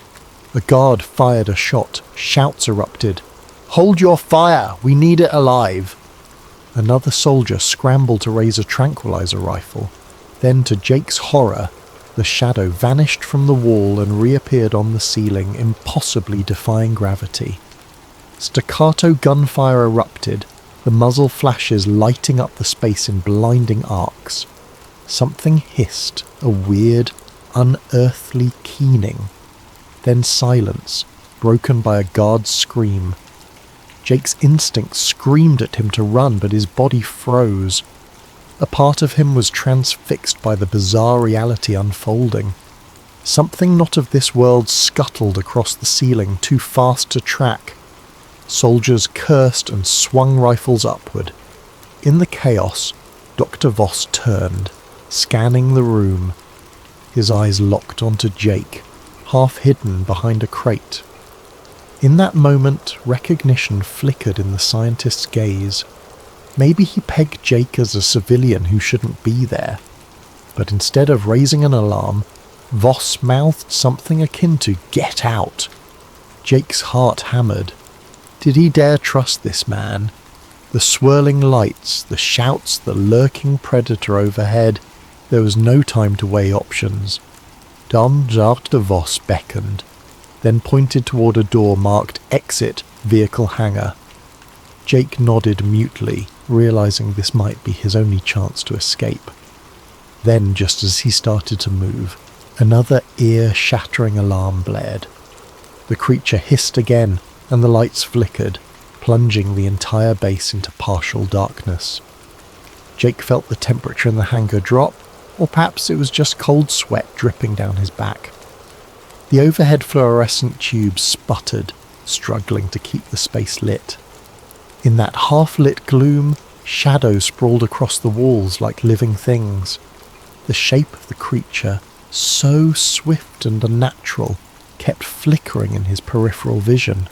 A guard fired a shot. Shouts erupted. "Hold your fire! We need it alive!" Another soldier scrambled to raise a tranquilizer rifle. Then, to Jake's horror, the shadow vanished from the wall and reappeared on the ceiling, impossibly defying gravity. Staccato gunfire erupted, the muzzle flashes lighting up the space in blinding arcs. Something hissed, a weird, unearthly keening. Then silence, broken by a guard's scream. Jake's instinct screamed at him to run, but his body froze. A part of him was transfixed by the bizarre reality unfolding. Something not of this world scuttled across the ceiling, too fast to track. Soldiers cursed and swung rifles upward. In the chaos, Dr. Voss turned, scanning the room. His eyes locked onto Jake, half hidden behind a crate. In that moment, recognition flickered in the scientist's gaze. Maybe he pegged Jake as a civilian who shouldn't be there. But instead of raising an alarm, Voss mouthed something akin to "Get out!" Jake's heart hammered. Did he dare trust this man? The swirling lights, the shouts, the lurking predator overhead. There was no time to weigh options. Dr. Voss beckoned, then pointed toward a door marked "Exit, Vehicle Hangar." Jake nodded mutely, realizing this might be his only chance to escape. Then, just as he started to move, another ear-shattering alarm blared. The creature hissed again, and the lights flickered, plunging the entire base into partial darkness. Jake felt the temperature in the hangar drop, or perhaps it was just cold sweat dripping down his back. The overhead fluorescent tubes sputtered, struggling to keep the space lit. In that half-lit gloom, shadows sprawled across the walls like living things. The shape of the creature, so swift and unnatural, kept flickering in his peripheral vision.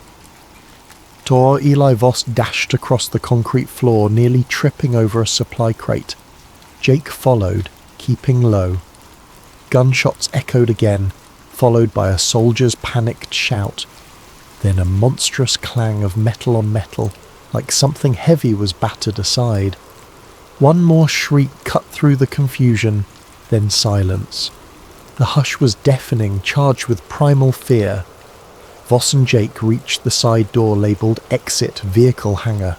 Dr. Eli Voss dashed across the concrete floor, nearly tripping over a supply crate. Jake followed, keeping low. Gunshots echoed again, followed by a soldier's panicked shout. Then a monstrous clang of metal on metal, like something heavy was battered aside. One more shriek cut through the confusion, then silence. The hush was deafening, charged with primal fear. Voss and Jake reached the side door labelled Exit Vehicle Hangar,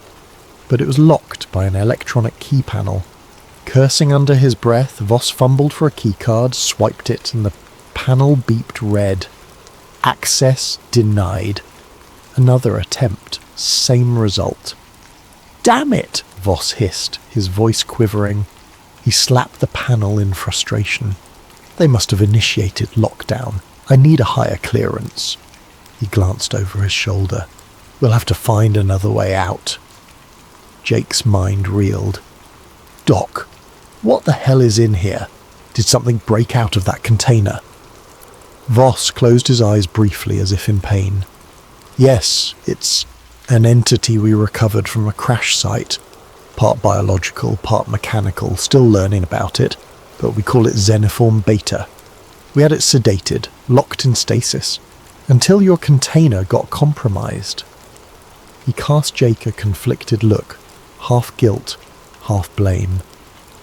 but it was locked by an electronic key panel. Cursing under his breath, Voss fumbled for a keycard, swiped it, and the panel beeped red. Access denied. Another attempt, same result. "Damn it!" Voss hissed, his voice quivering. He slapped the panel in frustration. They must have initiated lockdown. I need a higher clearance. He glanced over his shoulder. We'll have to find another way out. Jake's mind reeled. Doc, what the hell is in here? Did something break out of that container? Voss closed his eyes briefly as if in pain. Yes, it's an entity we recovered from a crash site. Part biological, part mechanical, still learning about it, but we call it Xenoform Beta. We had it sedated, locked in stasis, until your container got compromised. He cast Jake a conflicted look, half guilt, half blame.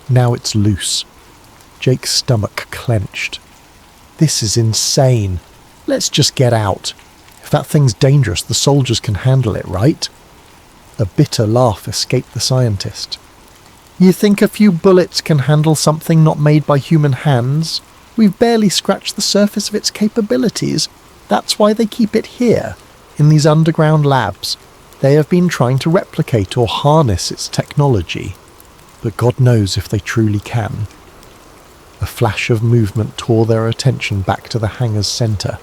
Now it's loose. Jake's stomach clenched. This is insane. Let's just get out. If that thing's dangerous, the soldiers can handle it, right? A bitter laugh escaped the scientist. You think a few bullets can handle something not made by human hands? We've barely scratched the surface of its capabilities. That's why they keep it here, in these underground labs. They have been trying to replicate or harness its technology, but God knows if they truly can. A flash of movement tore their attention back to the hangar's centre.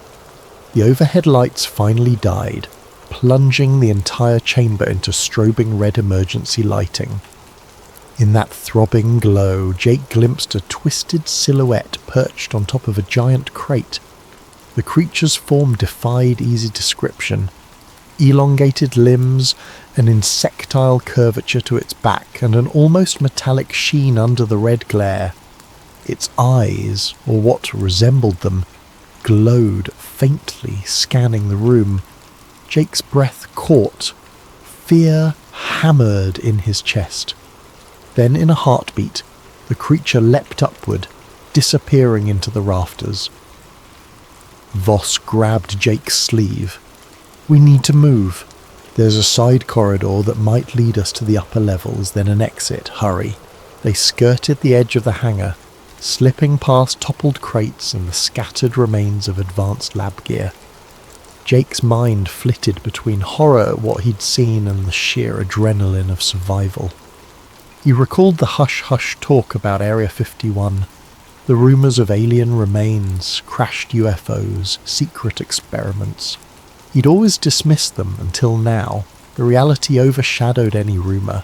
The overhead lights finally died, plunging the entire chamber into strobing red emergency lighting. In that throbbing glow, Jake glimpsed a twisted silhouette perched on top of a giant crate. The creature's form defied easy description. Elongated limbs, an insectile curvature to its back, and an almost metallic sheen under the red glare. Its eyes, or what resembled them, glowed faintly, scanning the room. Jake's breath caught. Fear hammered in his chest. Then, in a heartbeat, the creature leapt upward, disappearing into the rafters. Voss grabbed Jake's sleeve. We need to move. There's a side corridor that might lead us to the upper levels, then an exit. Hurry. They skirted the edge of the hangar, slipping past toppled crates and the scattered remains of advanced lab gear. Jake's mind flitted between horror at what he'd seen and the sheer adrenaline of survival. He recalled the hush-hush talk about Area 51, the rumours of alien remains, crashed UFOs, secret experiments. He'd always dismissed them until now. The reality overshadowed any rumour.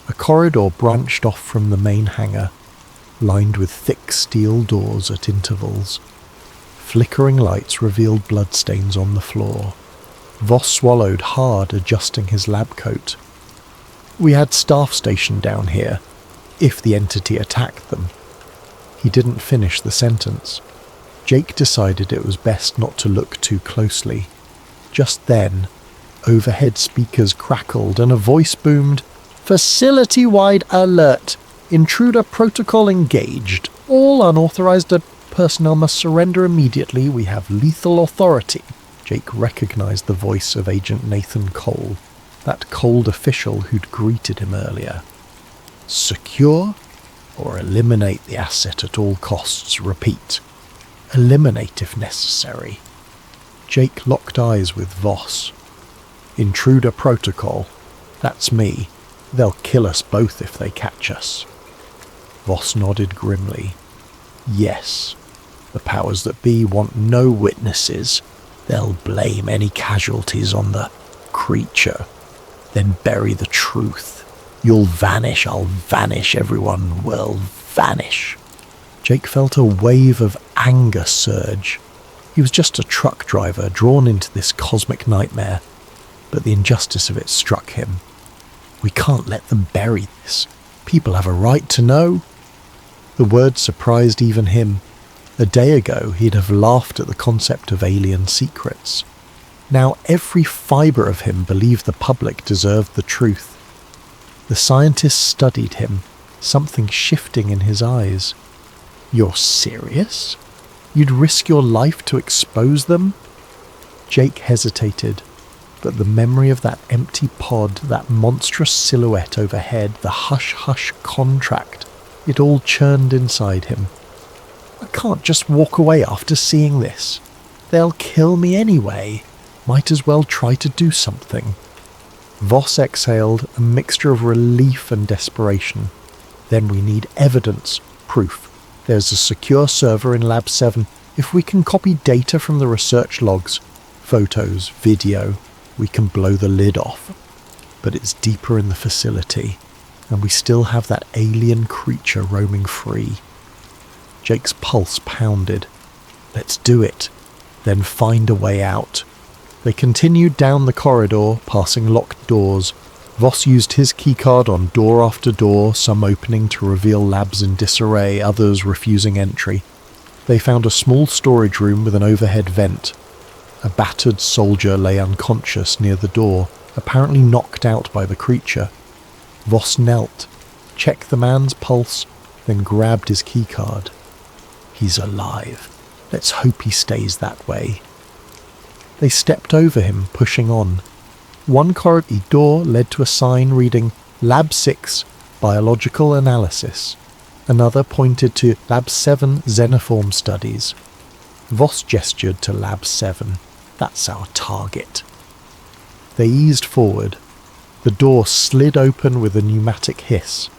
A corridor branched off from the main hangar, lined with thick steel doors at intervals. Flickering lights revealed bloodstains on the floor. Voss swallowed hard, adjusting his lab coat. We had staff stationed down here, if the entity attacked them. He didn't finish the sentence. Jake decided it was best not to look too closely. Just then, overhead speakers crackled and a voice boomed, "Facility-wide alert! Intruder protocol engaged. All unauthorized personnel must surrender immediately. We have lethal authority." Jake recognized the voice of Agent Nathan Cole, that cold official who'd greeted him earlier. Secure or eliminate the asset at all costs. Repeat. Eliminate if necessary. Jake locked eyes with Voss. Intruder protocol. That's me. They'll kill us both if they catch us. Voss nodded grimly. Yes. The powers that be want no witnesses. They'll blame any casualties on the creature. Then bury the truth. You'll vanish, I'll vanish, everyone will vanish. Jake felt a wave of anger surge. He was just a truck driver drawn into this cosmic nightmare, but the injustice of it struck him. We can't let them bury this. People have a right to know. The words surprised even him. A day ago, he'd have laughed at the concept of alien secrets. Now every fibre of him believed the public deserved the truth. The scientist studied him, something shifting in his eyes. You're serious? You'd risk your life to expose them? Jake hesitated, but the memory of that empty pod, that monstrous silhouette overhead, the hush-hush contract, it all churned inside him. I can't just walk away after seeing this. They'll kill me anyway. Might as well try to do something. Voss exhaled, a mixture of relief and desperation. Then we need evidence, proof. There's a secure server in Lab 7. If we can copy data from the research logs, photos, video, we can blow the lid off. But it's deeper in the facility, and we still have that alien creature roaming free. Jake's pulse pounded. Let's do it, then find a way out. They continued down the corridor, passing locked doors. Voss used his keycard on door after door, some opening to reveal labs in disarray, others refusing entry. They found a small storage room with an overhead vent. A battered soldier lay unconscious near the door, apparently knocked out by the creature. Voss knelt, checked the man's pulse, then grabbed his keycard. He's alive. Let's hope he stays that way. They stepped over him, pushing on. One corridor door led to a sign reading Lab 6, Biological Analysis. Another pointed to Lab 7, Xenoform Studies. Voss gestured to Lab 7. That's our target. They eased forward. The door slid open with a pneumatic hiss.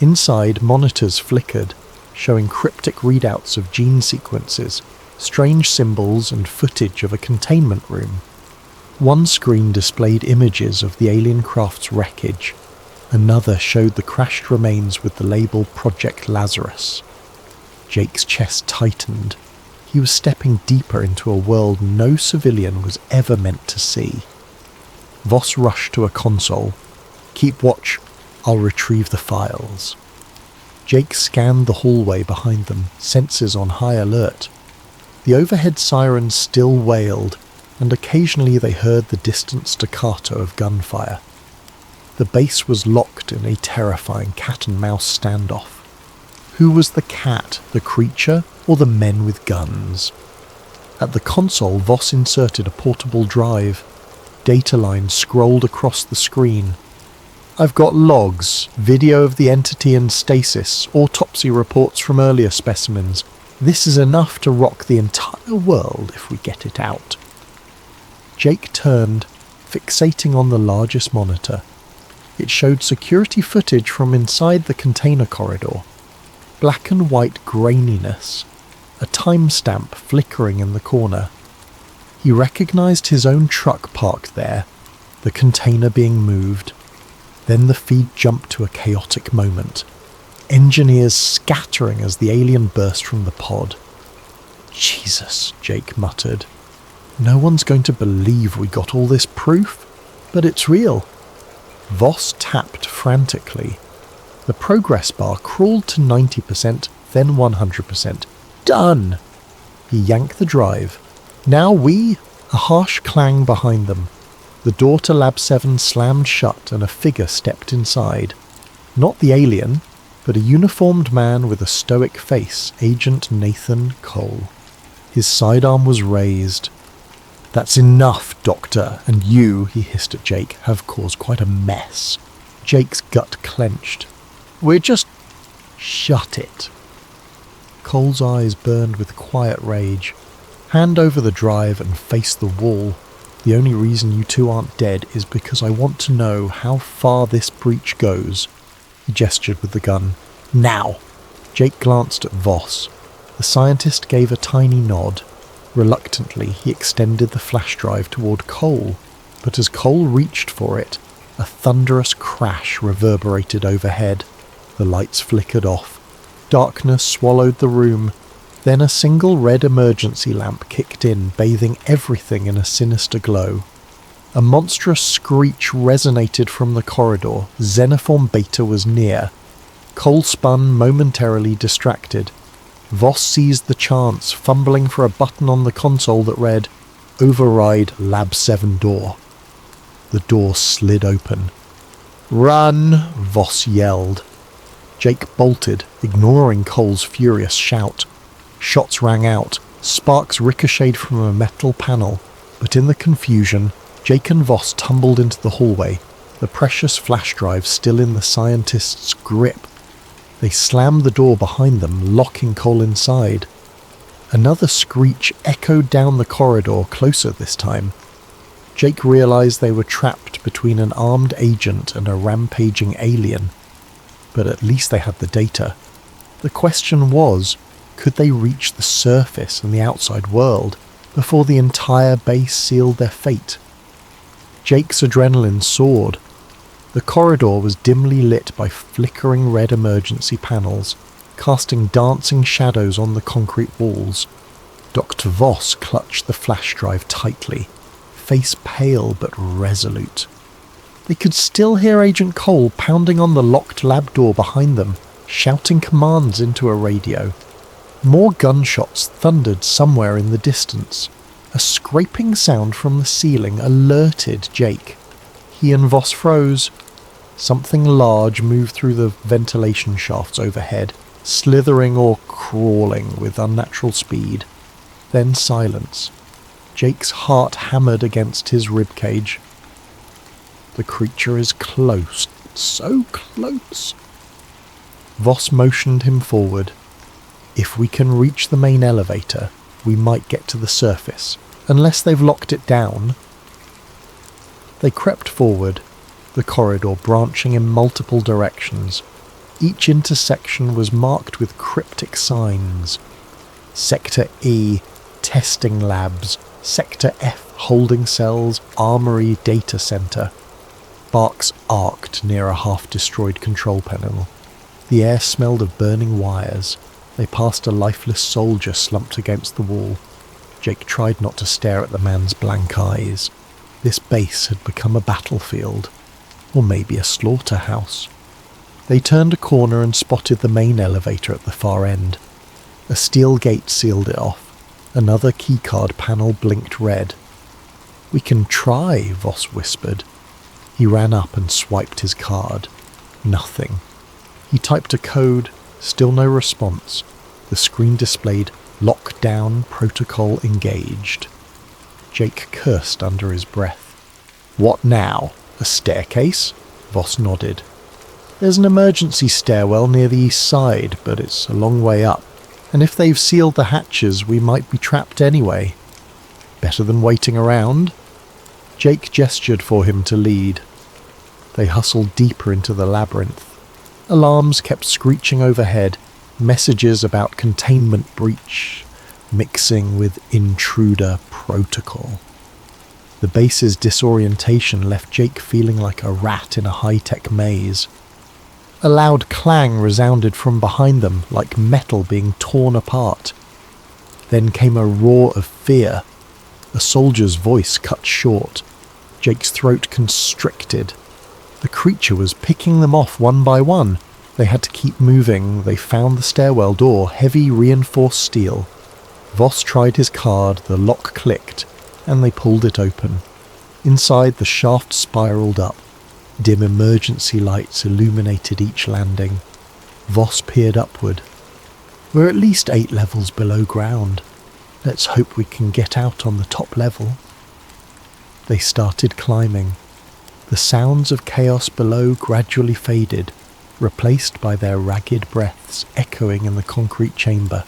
Inside, monitors flickered, showing cryptic readouts of gene sequences, strange symbols and footage of a containment room. One screen displayed images of the alien craft's wreckage. Another showed the crashed remains with the label Project Lazarus. Jake's chest tightened. He was stepping deeper into a world no civilian was ever meant to see. Voss rushed to a console. Keep watch. I'll retrieve the files. Jake scanned the hallway behind them, senses on high alert. The overhead sirens still wailed, and occasionally they heard the distant staccato of gunfire. The base was locked in a terrifying cat-and-mouse standoff. Who was the cat, the creature, or the men with guns? At the console, Voss inserted a portable drive. Data lines scrolled across the screen. I've got logs, video of the entity in stasis, autopsy reports from earlier specimens. This is enough to rock the entire world if we get it out. Jake turned, fixating on the largest monitor. It showed security footage from inside the container corridor. Black and white graininess, a timestamp flickering in the corner. He recognized his own truck parked there, the container being moved. Then the feed jumped to a chaotic moment. Engineers scattering as the alien burst from the pod. Jesus, Jake muttered. No one's going to believe we got all this proof, but it's real. Voss tapped frantically. The progress bar crawled to 90%, then 100%. Done! He yanked the drive. Now a harsh clang behind them. The door to Lab 7 slammed shut and a figure stepped inside. Not the alien, but a uniformed man with a stoic face, Agent Nathan Cole. His sidearm was raised. That's enough, Doctor, and you, he hissed at Jake, have caused quite a mess. Jake's gut clenched. We're just... Shut it. Cole's eyes burned with quiet rage. Hand over the drive and face the wall. The only reason you two aren't dead is because I want to know how far this breach goes. He gestured with the gun. Now! Jake glanced at Voss. The scientist gave a tiny nod. Reluctantly, he extended the flash drive toward Cole, but as Cole reached for it, a thunderous crash reverberated overhead. The lights flickered off. Darkness swallowed the room. Then a single red emergency lamp kicked in, bathing everything in a sinister glow. A monstrous screech resonated from the corridor. Xenoform Beta was near. Cole spun, momentarily distracted. Voss seized the chance, fumbling for a button on the console that read, Override Lab 7 door. The door slid open. Run! Voss yelled. Jake bolted, ignoring Cole's furious shout. Shots rang out, sparks ricocheted from a metal panel, but in the confusion, Jake and Voss tumbled into the hallway, the precious flash drive still in the scientist's grip. They slammed the door behind them, locking Cole inside. Another screech echoed down the corridor, closer this time. Jake realized they were trapped between an armed agent and a rampaging alien. But at least they had the data. The question was, could they reach the surface and the outside world before the entire base sealed their fate? Jake's adrenaline soared. The corridor was dimly lit by flickering red emergency panels, casting dancing shadows on the concrete walls. Dr. Voss clutched the flash drive tightly, face pale but resolute. They could still hear Agent Cole pounding on the locked lab door behind them, shouting commands into a radio. More gunshots thundered somewhere in the distance. A scraping sound from the ceiling alerted Jake. He and Voss froze. Something large moved through the ventilation shafts overhead, slithering or crawling with unnatural speed. Then silence. Jake's heart hammered against his ribcage. The creature is close, so close. Voss motioned him forward. If we can reach the main elevator, we might get to the surface, unless they've locked it down. They crept forward, the corridor branching in multiple directions. Each intersection was marked with cryptic signs. Sector E, testing labs. Sector F, holding cells, armory, data center. Sparks arced near a half-destroyed control panel. The air smelled of burning wires. They passed a lifeless soldier slumped against the wall. Jake tried not to stare at the man's blank eyes. This base had become a battlefield, or maybe a slaughterhouse. They turned a corner and spotted the main elevator at the far end. A steel gate sealed it off. Another keycard panel blinked red. "We can try," Voss whispered. He ran up and swiped his card. Nothing. He typed a code, still no response. The screen displayed "Lockdown protocol engaged." Jake cursed under his breath. "What now? A staircase?" Voss nodded. "There's an emergency stairwell near the east side, but it's a long way up. And if they've sealed the hatches, we might be trapped anyway. Better than waiting around." Jake gestured for him to lead. They hustled deeper into the labyrinth. Alarms kept screeching overhead, messages about containment breach, mixing with intruder protocol. The base's disorientation left Jake feeling like a rat in a high-tech maze. A loud clang resounded from behind them, like metal being torn apart. Then came a roar of fear. A soldier's voice cut short. Jake's throat constricted. The creature was picking them off one by one. They had to keep moving. They found the stairwell door, heavy reinforced steel. Voss tried his card, the lock clicked, and they pulled it open. Inside, the shaft spiraled up. Dim emergency lights illuminated each landing. Voss peered upward. "We're at least 8 levels below ground. Let's hope we can get out on the top level." They started climbing. The sounds of chaos below gradually faded, replaced by their ragged breaths echoing in the concrete chamber.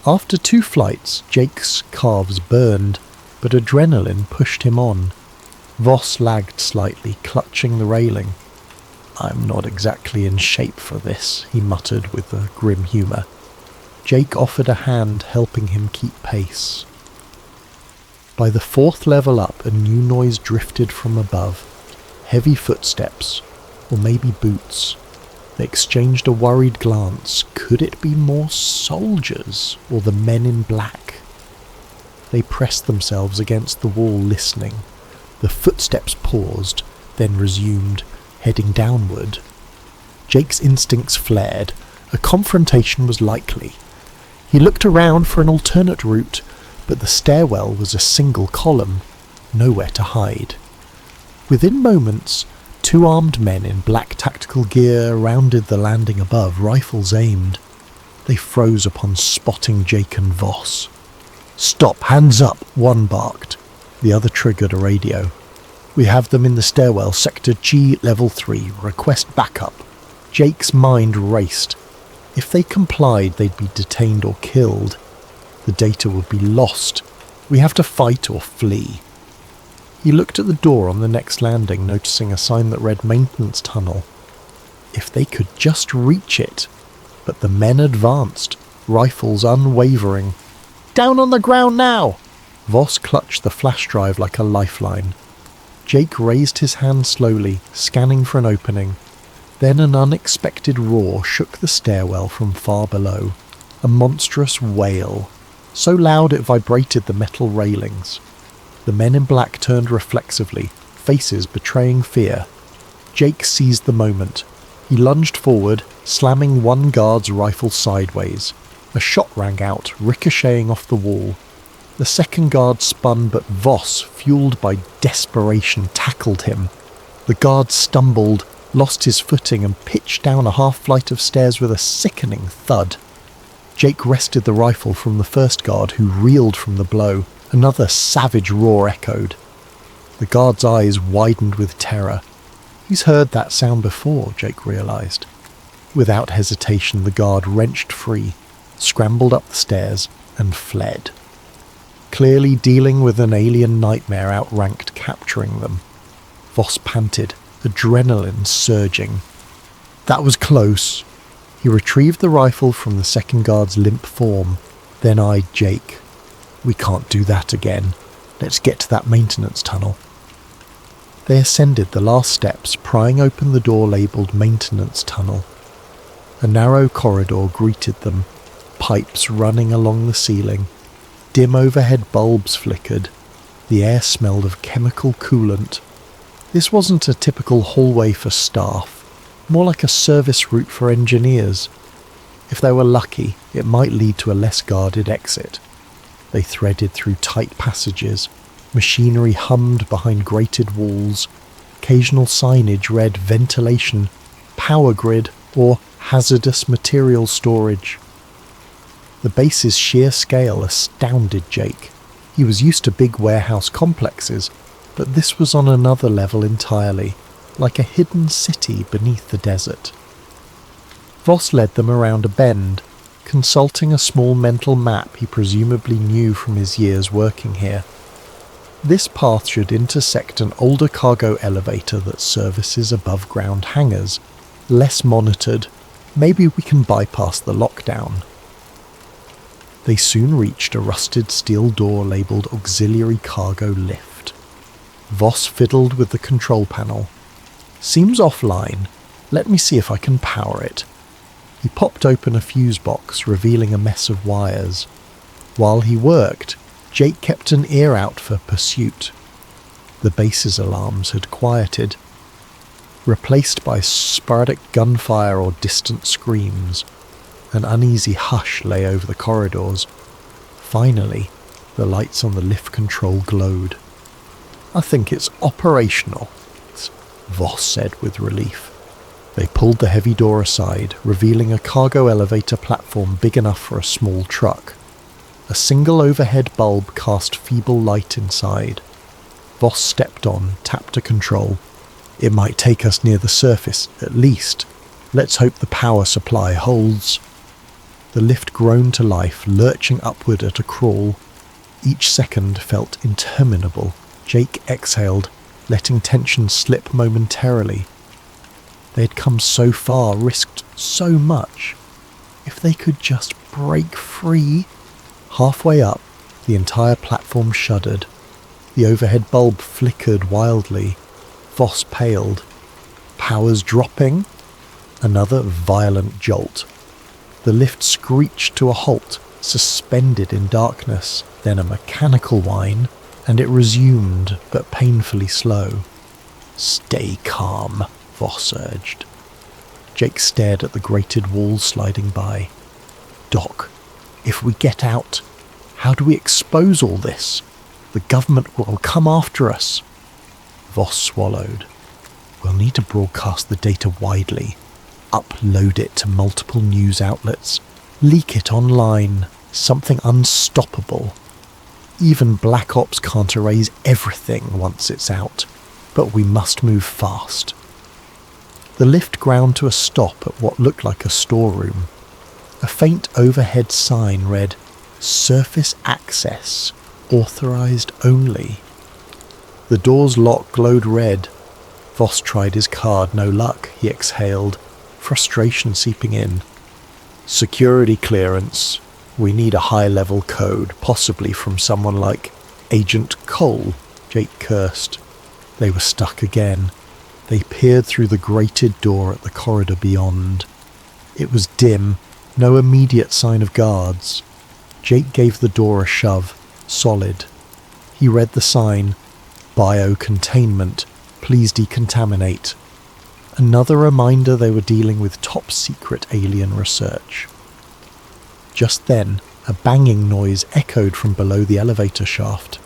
After 2 flights, Jake's calves burned, but adrenaline pushed him on. Voss lagged slightly, clutching the railing. "I'm not exactly in shape for this," he muttered with a grim humour. Jake offered a hand, helping him keep pace. By the 4th level up, a new noise drifted from above. Heavy footsteps, or maybe boots. They exchanged a worried glance. Could it be more soldiers, or the men in black? They pressed themselves against the wall, listening. The footsteps paused, then resumed, heading downward. Jake's instincts flared. A confrontation was likely. He looked around for an alternate route, but the stairwell was a single column, nowhere to hide. Within moments, Two armed men in black tactical gear rounded the landing above, rifles aimed. They froze upon spotting Jake and Voss. "Stop, hands up," one barked. The other triggered a radio. "We have them in the stairwell, Sector G, Level 3. Request backup." Jake's mind raced. If they complied, they'd be detained or killed. The data would be lost. We have to fight or flee. He looked at the door on the next landing, noticing a sign that read Maintenance Tunnel. If they could just reach it. But the men advanced, rifles unwavering. "Down on the ground now!" Voss clutched the flash drive like a lifeline. Jake raised his hand slowly, scanning for an opening. Then an unexpected roar shook the stairwell from far below. A monstrous wail, so loud it vibrated the metal railings. The men in black turned reflexively, faces betraying fear. Jake seized the moment. He lunged forward, slamming one guard's rifle sideways. A shot rang out, ricocheting off the wall. The second guard spun, but Voss, fueled by desperation, tackled him. The guard stumbled, lost his footing, and pitched down a half-flight of stairs with a sickening thud. Jake wrested the rifle from the first guard, who reeled from the blow. Another savage roar echoed. The guard's eyes widened with terror. He's heard that sound before, Jake realized. Without hesitation, the guard wrenched free, scrambled up the stairs, and fled. Clearly dealing with an alien nightmare outranked capturing them. Voss panted, adrenaline surging. That was close. He retrieved the rifle from the second guard's limp form, then eyed Jake. "We can't do that again. Let's get to that maintenance tunnel." They ascended the last steps, prying open the door labelled Maintenance Tunnel. A narrow corridor greeted them, pipes running along the ceiling. Dim overhead bulbs flickered. The air smelled of chemical coolant. This wasn't a typical hallway for staff, more like a service route for engineers. If they were lucky, it might lead to a less guarded exit. They threaded through tight passages. Machinery hummed behind grated walls. Occasional signage read ventilation, power grid, or hazardous material storage. The base's sheer scale astounded Jake. He was used to big warehouse complexes, but this was on another level entirely, like a hidden city beneath the desert. Voss led them around a bend, consulting a small mental map he presumably knew from his years working here. This path should intersect an older cargo elevator that services above-ground hangars, less monitored. Maybe we can bypass the lockdown. They soon reached a rusted steel door labelled Auxiliary Cargo Lift. Voss fiddled with the control panel. "Seems offline. Let me see if I can power it." He popped open a fuse box, revealing a mess of wires. While he worked, Jake kept an ear out for pursuit. The base's alarms had quieted, replaced by sporadic gunfire or distant screams. An uneasy hush lay over the corridors. Finally, the lights on the lift control glowed. "I think it's operational," Voss said with relief. They pulled the heavy door aside, revealing a cargo elevator platform big enough for a small truck. A single overhead bulb cast feeble light inside. Voss stepped on, tapped a control. "It might take us near the surface, at least. Let's hope the power supply holds." The lift groaned to life, lurching upward at a crawl. Each second felt interminable. Jake exhaled, letting tension slip momentarily. They had come so far, risked so much. If they could just break free. Halfway up, the entire platform shuddered. The overhead bulb flickered wildly. Voss paled. Power's dropping? Another violent jolt. The lift screeched to a halt, suspended in darkness, then a mechanical whine, and it resumed, but painfully slow. "Stay calm," Voss urged. Jake stared at the grated walls sliding by. "Doc, if we get out, how do we expose all this? The government will come after us." Voss swallowed. We'll need to broadcast the data widely, upload it to multiple news outlets, leak it online, something unstoppable. Even Black Ops can't erase everything once it's out, but we must move fast. The lift ground to a stop at what looked like a storeroom. A faint overhead sign read, "Surface access, authorized only." The door's lock glowed red. Voss tried his card, no luck, he exhaled, frustration seeping in. "Security clearance. We need a high-level code, possibly from someone like Agent Cole," Jake cursed. They were stuck again. They peered through the grated door at the corridor beyond. It was dim, no immediate sign of guards. Jake gave the door a shove, solid. He read the sign, "Biocontainment, please decontaminate." Another reminder they were dealing with top-secret alien research. Just then, a banging noise echoed from below the elevator shaft.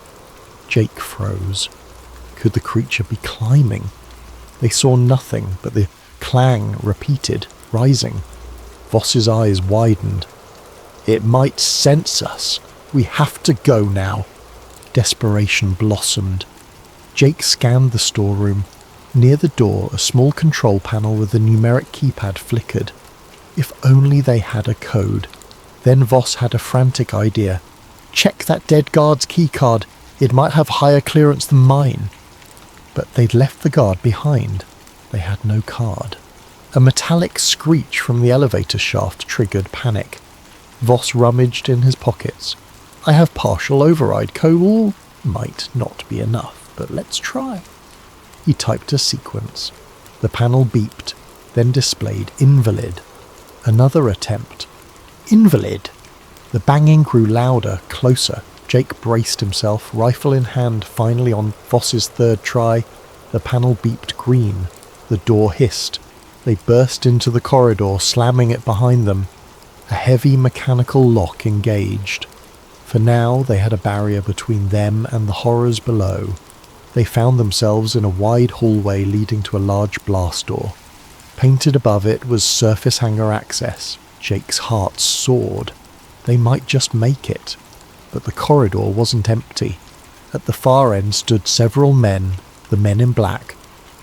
Jake froze. Could the creature be climbing? They saw nothing, but the clang repeated, rising. Voss's eyes widened. "It might sense us. We have to go now." Desperation blossomed. Jake scanned the storeroom. Near the door, a small control panel with a numeric keypad flickered. If only they had a code. Then Voss had a frantic idea. "Check that dead guard's keycard. It might have higher clearance than mine." But they'd left the guard behind. They had no card. A metallic screech from the elevator shaft triggered panic. Voss rummaged in his pockets. "I have partial override code. Might not be enough, but let's try." He typed a sequence. The panel beeped, then displayed invalid. Another attempt. Invalid. The banging grew louder, closer. Jake braced himself, rifle in hand, finally on Voss's third try. The panel beeped green. The door hissed. They burst into the corridor, slamming it behind them. A heavy mechanical lock engaged. For now, they had a barrier between them and the horrors below. They found themselves in a wide hallway leading to a large blast door. Painted above it was surface hangar access. Jake's heart soared. They might just make it. But the corridor wasn't empty. At the far end stood several men, the men in black,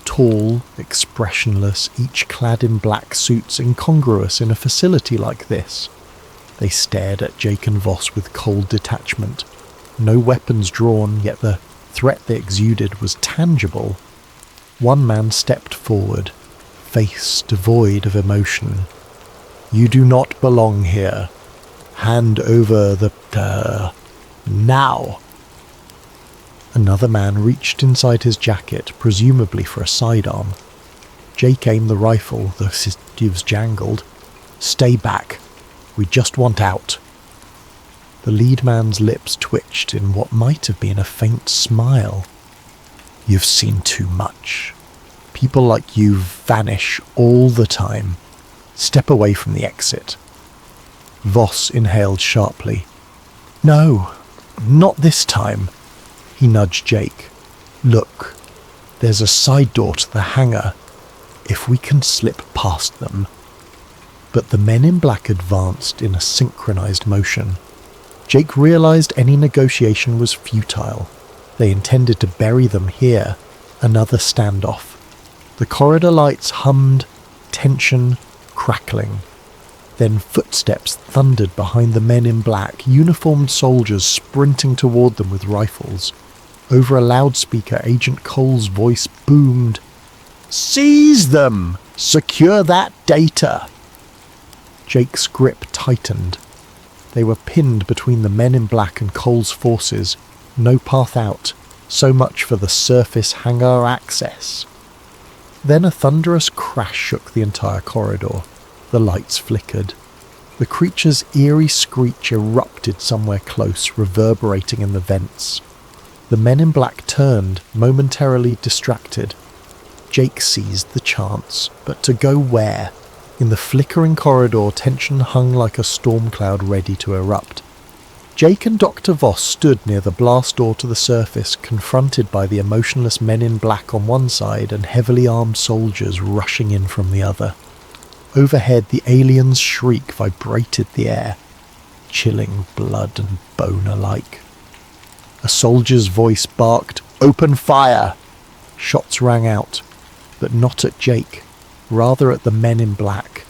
tall, expressionless, each clad in black suits incongruous in a facility like this. They stared at Jake and Voss with cold detachment. No weapons drawn, yet the threat they exuded was tangible. One man stepped forward, face devoid of emotion. "You do not belong here. Hand over the... now!" Another man reached inside his jacket, presumably for a sidearm. Jake aimed the rifle, the sieves jangled. "Stay back. We just want out." The lead man's lips twitched in what might have been a faint smile. "You've seen too much. People like you vanish all the time. Step away from the exit." Voss inhaled sharply. "No, not this time." He nudged Jake. "Look, there's a side door to the hangar. If we can slip past them." But the men in black advanced in a synchronized motion. Jake realized any negotiation was futile. They intended to bury them here. Another standoff. The corridor lights hummed, tension, crackling. Then footsteps thundered behind the men in black, uniformed soldiers sprinting toward them with rifles. Over a loudspeaker, Agent Cole's voice boomed, "Seize them! Secure that data!" Jake's grip tightened. They were pinned between the men in black and Cole's forces. No path out. So much for the surface hangar access. Then a thunderous crash shook the entire corridor. The lights flickered. The creature's eerie screech erupted somewhere close, reverberating in the vents. The men in black turned, momentarily distracted. Jake seized the chance, but to go where? In the flickering corridor, tension hung like a storm cloud ready to erupt. Jake and Dr. Voss stood near the blast door to the surface, confronted by the emotionless men in black on one side and heavily armed soldiers rushing in from the other. Overhead, the alien's shriek vibrated the air, chilling blood and bone alike. A soldier's voice barked, "Open fire!" Shots rang out, but not at Jake, rather at the men in black.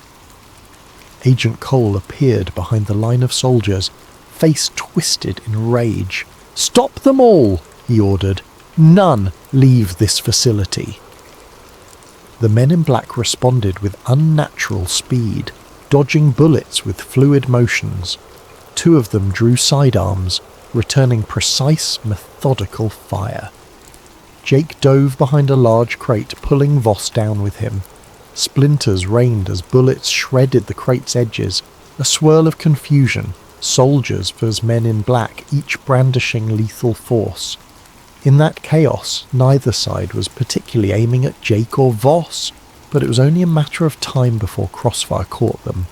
Agent Cole appeared behind the line of soldiers, face twisted in rage. "Stop them all!" he ordered. "None leave this facility." The men in black responded with unnatural speed, dodging bullets with fluid motions. Two of them drew sidearms, returning precise, methodical fire. Jake dove behind a large crate, pulling Voss down with him. Splinters rained as bullets shredded the crate's edges, a swirl of confusion, soldiers versus men in black, each brandishing lethal force. In that chaos, neither side was particularly aiming at Jake or Voss, but it was only a matter of time before crossfire caught them.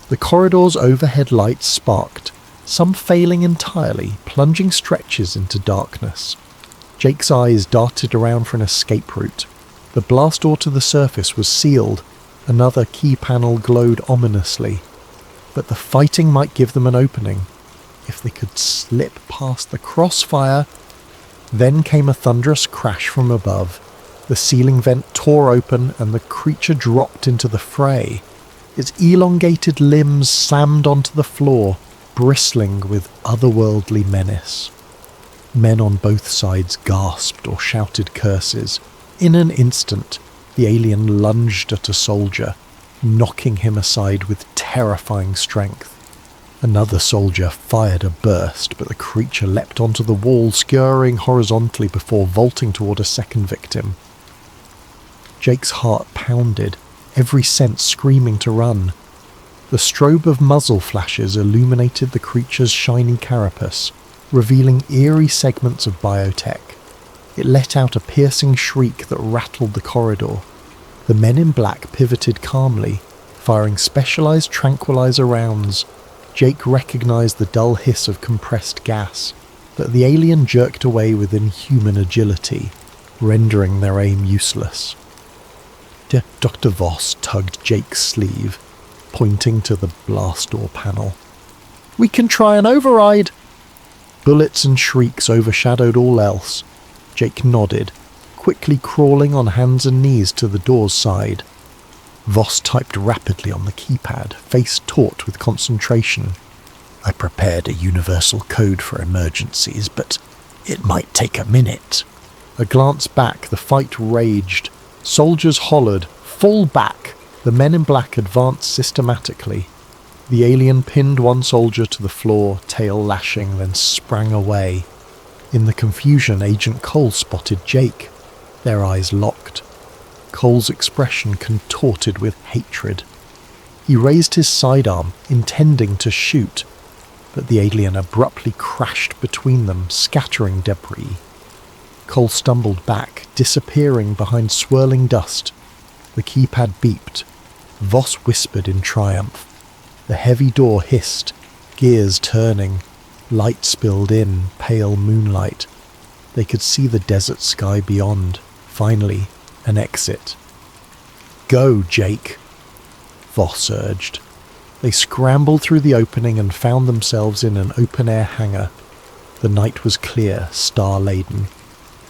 The corridor's overhead lights sparked, some failing entirely, plunging stretches into darkness. Jake's eyes darted around for an escape route. The blast door to the surface was sealed, another key panel glowed ominously. But the fighting might give them an opening, if they could slip past the crossfire. Then came a thunderous crash from above. The ceiling vent tore open and the creature dropped into the fray. Its elongated limbs slammed onto the floor, bristling with otherworldly menace. Men on both sides gasped or shouted curses. In an instant, the alien lunged at a soldier, knocking him aside with terrifying strength. Another soldier fired a burst, but the creature leapt onto the wall, scurrying horizontally before vaulting toward a second victim. Jake's heart pounded, every sense screaming to run. The strobe of muzzle flashes illuminated the creature's shiny carapace, revealing eerie segments of biotech. It let out a piercing shriek that rattled the corridor. The men in black pivoted calmly, firing specialized tranquilizer rounds. Jake recognized the dull hiss of compressed gas, but the alien jerked away with inhuman agility, rendering their aim useless. Dr. Voss tugged Jake's sleeve, pointing to the blast door panel. "We can try an override!" Bullets and shrieks overshadowed all else. Jake nodded, quickly crawling on hands and knees to the door's side. Voss typed rapidly on the keypad, face taut with concentration. "I prepared a universal code for emergencies, but it might take a minute." A glance back, the fight raged. Soldiers hollered, "Fall back!" The men in black advanced systematically. The alien pinned one soldier to the floor, tail lashing, then sprang away. In the confusion, Agent Cole spotted Jake. Their eyes locked. Cole's expression contorted with hatred. He raised his sidearm, intending to shoot, but the alien abruptly crashed between them, scattering debris. Cole stumbled back, disappearing behind swirling dust. The keypad beeped. Voss whispered in triumph. The heavy door hissed, gears turning. Light spilled in, pale moonlight. They could see the desert sky beyond. Finally, an exit. "Go, Jake," Voss urged. They scrambled through the opening and found themselves in an open-air hangar. The night was clear, star-laden.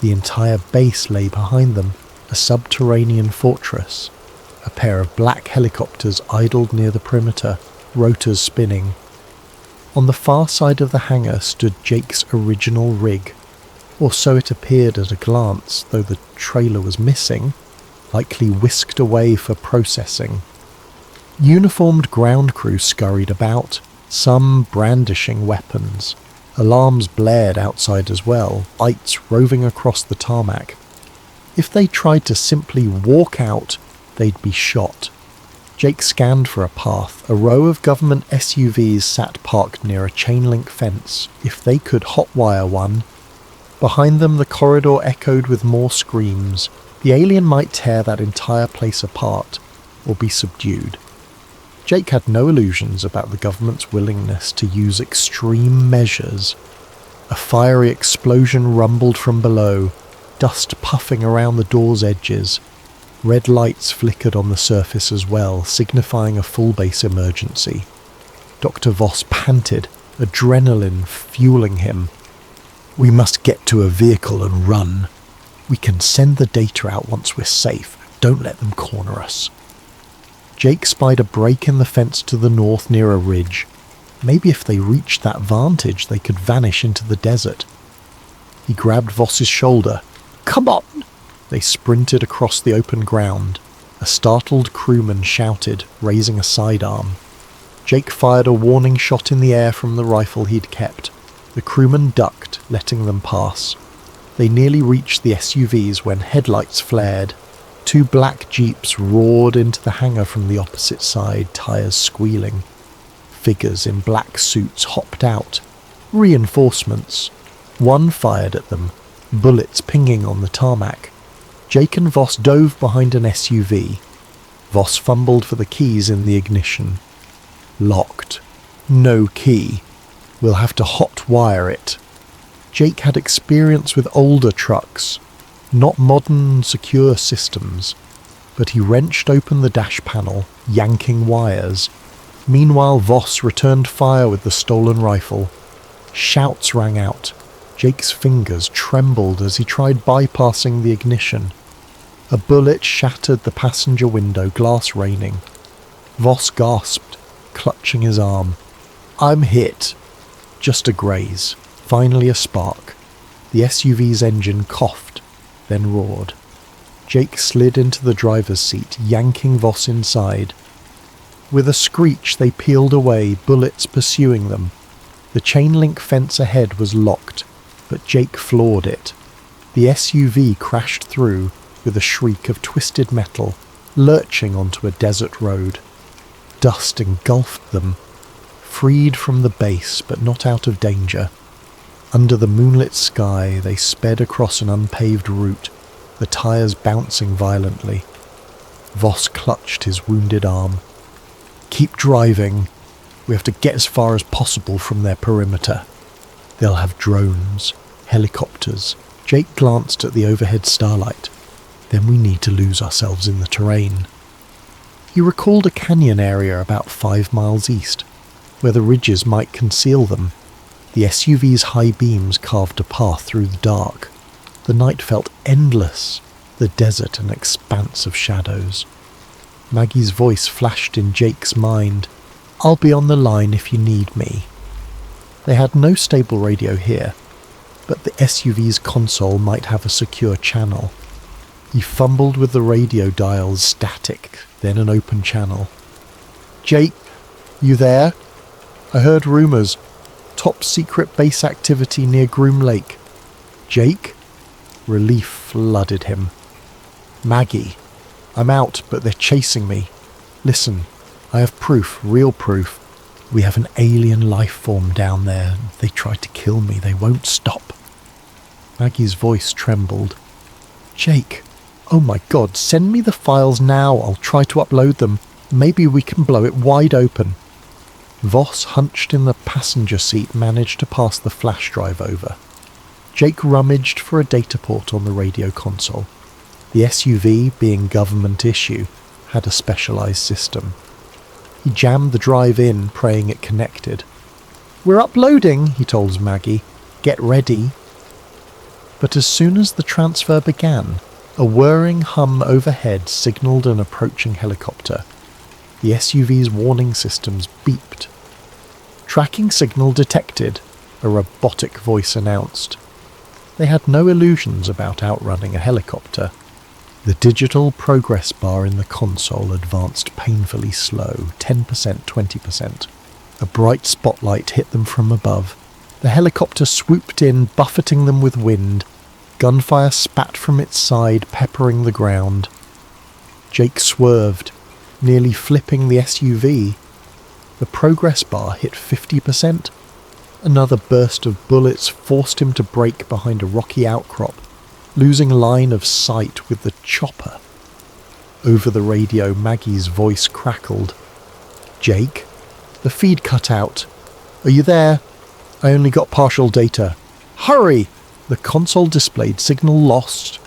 The entire base lay behind them, a subterranean fortress. A pair of black helicopters idled near the perimeter, rotors spinning. On the far side of the hangar stood Jake's original rig, or so it appeared at a glance, though the trailer was missing, likely whisked away for processing. Uniformed ground crew scurried about, some brandishing weapons. Alarms blared outside as well, lights roving across the tarmac. If they tried to simply walk out, they'd be shot. Jake scanned for a path. A row of government SUVs sat parked near a chain-link fence. If they could hotwire one. Behind them, the corridor echoed with more screams. The alien might tear that entire place apart, or be subdued. Jake had no illusions about the government's willingness to use extreme measures. A fiery explosion rumbled from below, dust puffing around the door's edges. Red lights flickered on the surface as well, signifying a full base emergency. Dr. Voss panted, adrenaline fueling him. "We must get to a vehicle and run. We can send the data out once we're safe. Don't let them corner us." Jake spied a break in the fence to the north near a ridge. Maybe if they reached that vantage, they could vanish into the desert. He grabbed Voss's shoulder. "Come on!" They sprinted across the open ground. A startled crewman shouted, raising a sidearm. Jake fired a warning shot in the air from the rifle he'd kept. The crewman ducked, letting them pass. They nearly reached the SUVs when headlights flared. 2 black jeeps roared into the hangar from the opposite side, tires squealing. Figures in black suits hopped out. Reinforcements. One fired at them, bullets pinging on the tarmac. Jake and Voss dove behind an SUV. Voss fumbled for the keys in the ignition. Locked. No key. We'll have to hot wire it. Jake had experience with older trucks, not modern, secure systems, but he wrenched open the dash panel, yanking wires. Meanwhile, Voss returned fire with the stolen rifle. Shouts rang out. Jake's fingers trembled as he tried bypassing the ignition. A bullet shattered the passenger window, glass raining. Voss gasped, clutching his arm. "I'm hit." Just a graze. Finally a spark. The SUV's engine coughed, then roared. Jake slid into the driver's seat, yanking Voss inside. With a screech they peeled away, bullets pursuing them. The chain-link fence ahead was locked, but Jake floored it. The SUV crashed through with a shriek of twisted metal, lurching onto a desert road. Dust engulfed them, freed from the base but not out of danger. Under the moonlit sky they sped across an unpaved route, the tires bouncing violently. Voss clutched his wounded arm. "Keep driving. We have to get as far as possible from their perimeter. They'll have drones, helicopters." Jake glanced at the overhead starlight. "Then we need to lose ourselves in the terrain." He recalled a canyon area about 5 miles east, where the ridges might conceal them. The SUV's high beams carved a path through the dark. The night felt endless, the desert an expanse of shadows. Maggie's voice flashed in Jake's mind. "I'll be on the line if you need me." They had no stable radio here, but the SUV's console might have a secure channel. He fumbled with the radio dials, static, then an open channel. "Jake, you there? I heard rumours. Top secret base activity near Groom Lake." "Jake?" Relief flooded him. "Maggie, I'm out, but they're chasing me. Listen, I have proof, real proof. We have an alien life form down there. They tried to kill me. They won't stop." Maggie's voice trembled. "Jake, oh my God, send me the files now. I'll try to upload them. Maybe we can blow it wide open." Voss, hunched in the passenger seat, managed to pass the flash drive over. Jake rummaged for a data port on the radio console. The SUV, being government issue, had a specialised system. He jammed the drive in, praying it connected. "We're uploading," he told Maggie. "Get ready." But as soon as the transfer began, a whirring hum overhead signalled an approaching helicopter. The SUV's warning systems beeped. "Tracking signal detected," a robotic voice announced. They had no illusions about outrunning a helicopter. The digital progress bar in the console advanced painfully slow, 10%, 20%. A bright spotlight hit them from above. The helicopter swooped in, buffeting them with wind. Gunfire spat from its side, peppering the ground. Jake swerved, nearly flipping the SUV. The progress bar hit 50%. Another burst of bullets forced him to brake behind a rocky outcrop, losing line of sight with the chopper. Over the radio, Maggie's voice crackled. Jake? The feed cut out. Are you there? I only got partial data. Hurry! The console displayed signal lost.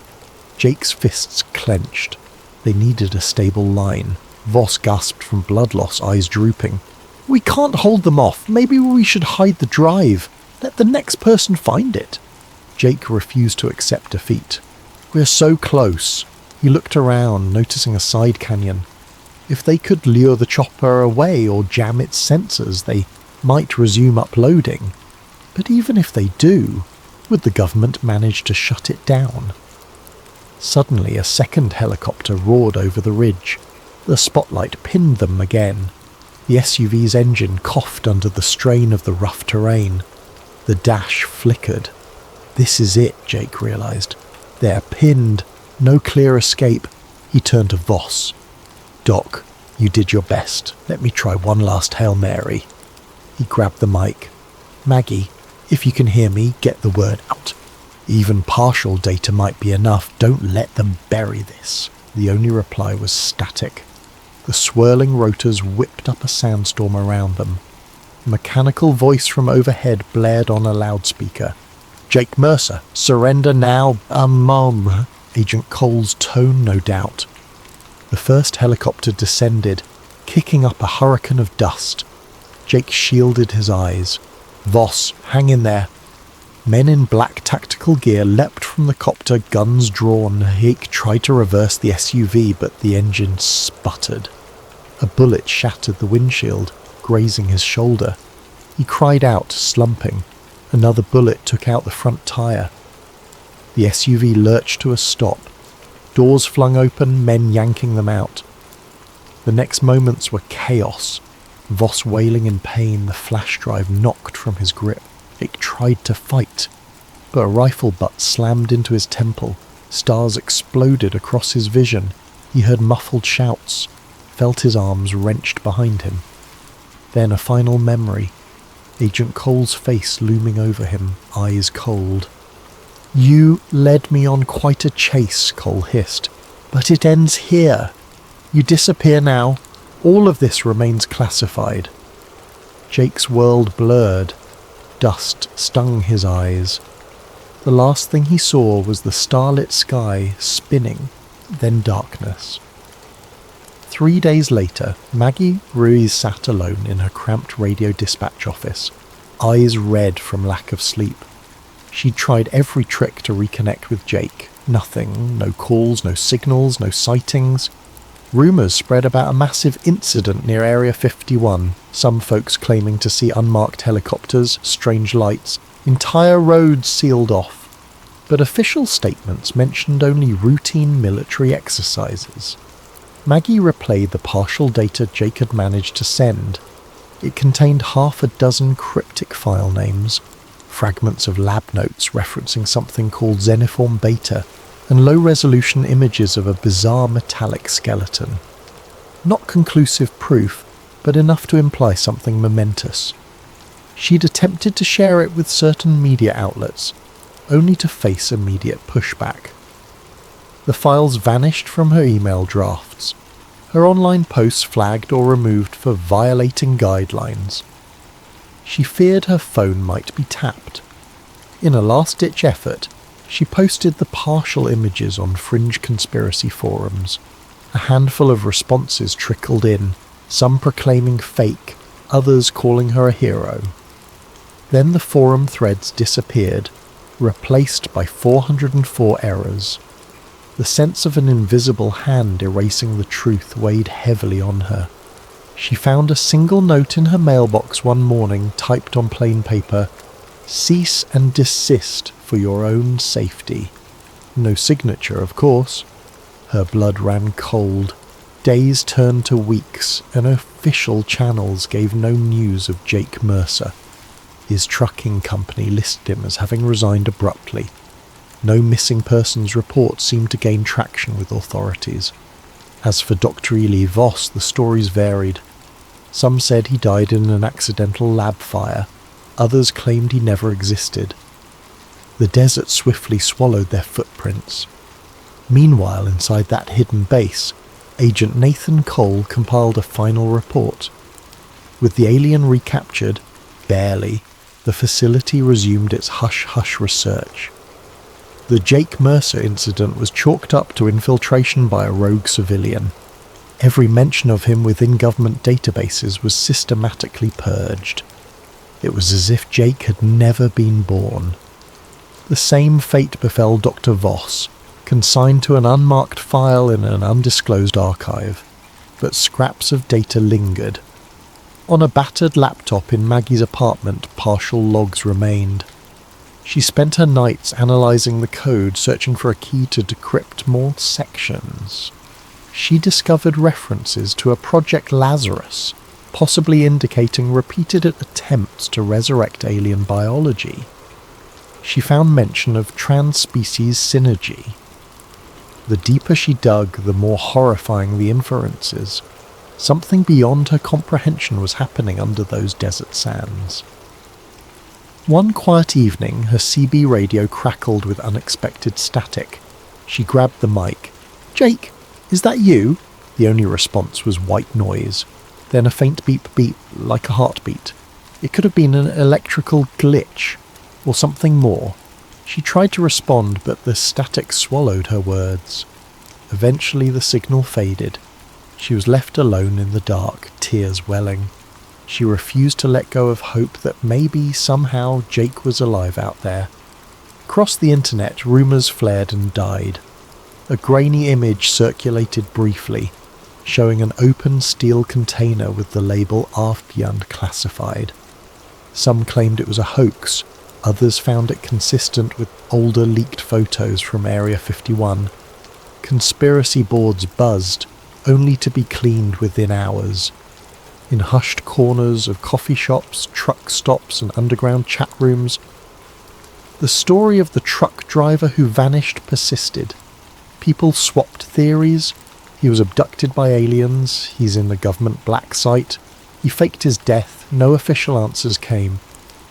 Jake's fists clenched. They needed a stable line. Voss gasped from blood loss, eyes drooping. We can't hold them off. Maybe we should hide the drive. Let the next person find it. Jake refused to accept defeat. We're so close. He looked around, noticing a side canyon. If they could lure the chopper away or jam its sensors, they might resume uploading. But even if they do, would the government manage to shut it down? Suddenly, a second helicopter roared over the ridge. The spotlight pinned them again. The SUV's engine coughed under the strain of the rough terrain. The dash flickered. This is it, Jake realized. They're pinned. No clear escape. He turned to Voss. Doc, you did your best. Let me try one last Hail Mary. He grabbed the mic. Maggie, if you can hear me, get the word out. Even partial data might be enough. Don't let them bury this. The only reply was static. The swirling rotors whipped up a sandstorm around them. A mechanical voice from overhead blared on a loudspeaker. Jake Mercer, surrender now, Mom. Agent Cole's tone, no doubt. The first helicopter descended, kicking up a hurricane of dust. Jake shielded his eyes. Voss, hang in there. Men in black tactical gear leapt from the copter, guns drawn. Jake tried to reverse the SUV, but the engine sputtered. A bullet shattered the windshield, grazing his shoulder. He cried out, slumping. Another bullet took out the front tire. The SUV lurched to a stop. Doors flung open, men yanking them out. The next moments were chaos. Voss wailing in pain, the flash drive knocked from his grip. Jake tried to fight, but a rifle butt slammed into his temple. Stars exploded across his vision. He heard muffled shouts, felt his arms wrenched behind him. Then a final memory. Agent Cole's face looming over him, eyes cold. You led me on quite a chase, Cole hissed, but it ends here. You disappear now. All of this remains classified. Jake's world blurred. Dust stung his eyes. The last thing he saw was the starlit sky spinning, then darkness. 3 days later, Maggie Ruiz sat alone in her cramped radio dispatch office, eyes red from lack of sleep. She'd tried every trick to reconnect with Jake. Nothing, no calls, no signals, no sightings. Rumours spread about a massive incident near Area 51, some folks claiming to see unmarked helicopters, strange lights, entire roads sealed off. But official statements mentioned only routine military exercises. Maggie replayed the partial data Jake had managed to send. It contained half a dozen cryptic file names, fragments of lab notes referencing something called Xeniform Beta, and low-resolution images of a bizarre metallic skeleton. Not conclusive proof, but enough to imply something momentous. She'd attempted to share it with certain media outlets, only to face immediate pushback. The files vanished from her email drafts. Her online posts flagged or removed for violating guidelines. She feared her phone might be tapped. In a last-ditch effort, she posted the partial images on fringe conspiracy forums. A handful of responses trickled in, some proclaiming fake, others calling her a hero. Then the forum threads disappeared, replaced by 404 errors. The sense of an invisible hand erasing the truth weighed heavily on her. She found a single note in her mailbox one morning typed on plain paper, "Cease and desist for your own safety." No signature, of course. Her blood ran cold. Days turned to weeks, and official channels gave no news of Jake Mercer. His trucking company listed him as having resigned abruptly. No missing persons report seemed to gain traction with authorities. As for Dr. Ely Voss, the stories varied. Some said he died in an accidental lab fire. Others claimed he never existed. The desert swiftly swallowed their footprints. Meanwhile, inside that hidden base, Agent Nathan Cole compiled a final report. With the alien recaptured, barely, the facility resumed its hush-hush research. The Jake Mercer incident was chalked up to infiltration by a rogue civilian. Every mention of him within government databases was systematically purged. It was as if Jake had never been born. The same fate befell Dr. Voss, consigned to an unmarked file in an undisclosed archive, but scraps of data lingered. On a battered laptop in Maggie's apartment, partial logs remained. She spent her nights analysing the code, searching for a key to decrypt more sections. She discovered references to a Project Lazarus, possibly indicating repeated attempts to resurrect alien biology. She found mention of trans-species synergy. The deeper she dug, the more horrifying the inferences. Something beyond her comprehension was happening under those desert sands. One quiet evening, her CB radio crackled with unexpected static. She grabbed the mic. "Jake, is that you?" The only response was white noise. Then a faint beep-beep, like a heartbeat. It could have been an electrical glitch, or something more. She tried to respond, but the static swallowed her words. Eventually the signal faded. She was left alone in the dark, tears welling. She refused to let go of hope that maybe, somehow, Jake was alive out there. Across the internet, rumours flared and died. A grainy image circulated briefly, showing an open steel container with the label Avbjörn classified. Some claimed it was a hoax, others found it consistent with older leaked photos from Area 51. Conspiracy boards buzzed, only to be cleaned within hours. In hushed corners of coffee shops, truck stops and underground chat rooms, the story of the truck driver who vanished persisted. People swapped theories. He was abducted by aliens, he's in the government black site, he faked his death, no official answers came.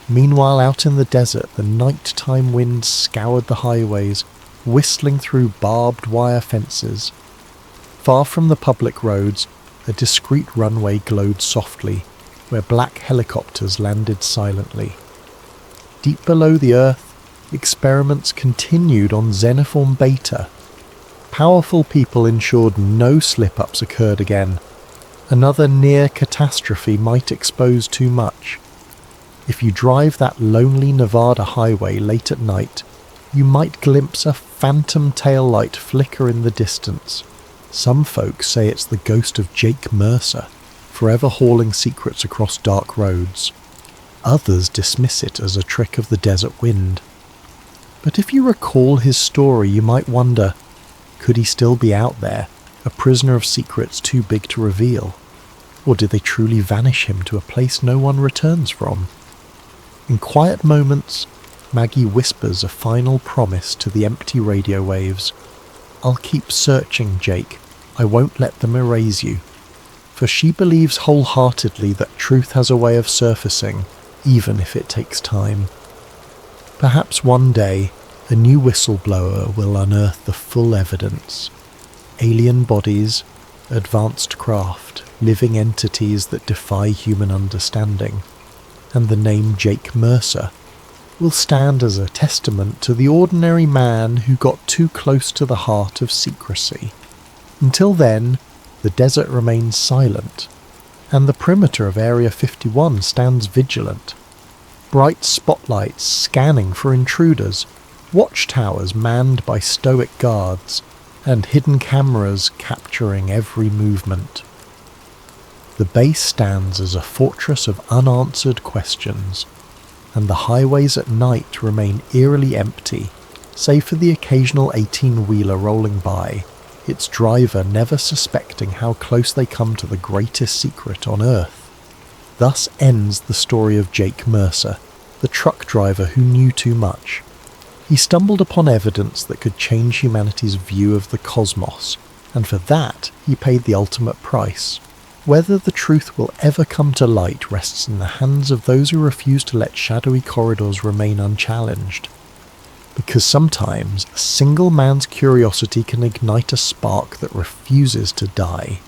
Meanwhile, out in the desert, the nighttime winds scoured the highways, whistling through barbed wire fences. Far from the public roads, a discreet runway glowed softly, where black helicopters landed silently. Deep below the Earth, experiments continued on Xenoform Beta. Powerful people ensured no slip-ups occurred again. Another near catastrophe might expose too much. If you drive that lonely Nevada highway late at night, you might glimpse a phantom taillight flicker in the distance. Some folks say it's the ghost of Jake Mercer, forever hauling secrets across dark roads. Others dismiss it as a trick of the desert wind. But if you recall his story, you might wonder, could he still be out there, a prisoner of secrets too big to reveal? Or did they truly vanish him to a place no one returns from? In quiet moments, Maggie whispers a final promise to the empty radio waves. "I'll keep searching, Jake. I won't let them erase you." For she believes wholeheartedly that truth has a way of surfacing, even if it takes time. Perhaps one day, a new whistleblower will unearth the full evidence. Alien bodies, advanced craft, living entities that defy human understanding. And the name Jake Mercer will stand as a testament to the ordinary man who got too close to the heart of secrecy. Until then, the desert remains silent, and the perimeter of Area 51 stands vigilant. Bright spotlights scanning for intruders, watchtowers manned by stoic guards, and hidden cameras capturing every movement. The base stands as a fortress of unanswered questions, and the highways at night remain eerily empty, save for the occasional 18-wheeler rolling by, its driver never suspecting how close they come to the greatest secret on Earth. Thus ends the story of Jake Mercer, the truck driver who knew too much. He stumbled upon evidence that could change humanity's view of the cosmos, and for that he paid the ultimate price. Whether the truth will ever come to light rests in the hands of those who refuse to let shadowy corridors remain unchallenged. Because sometimes a single man's curiosity can ignite a spark that refuses to die.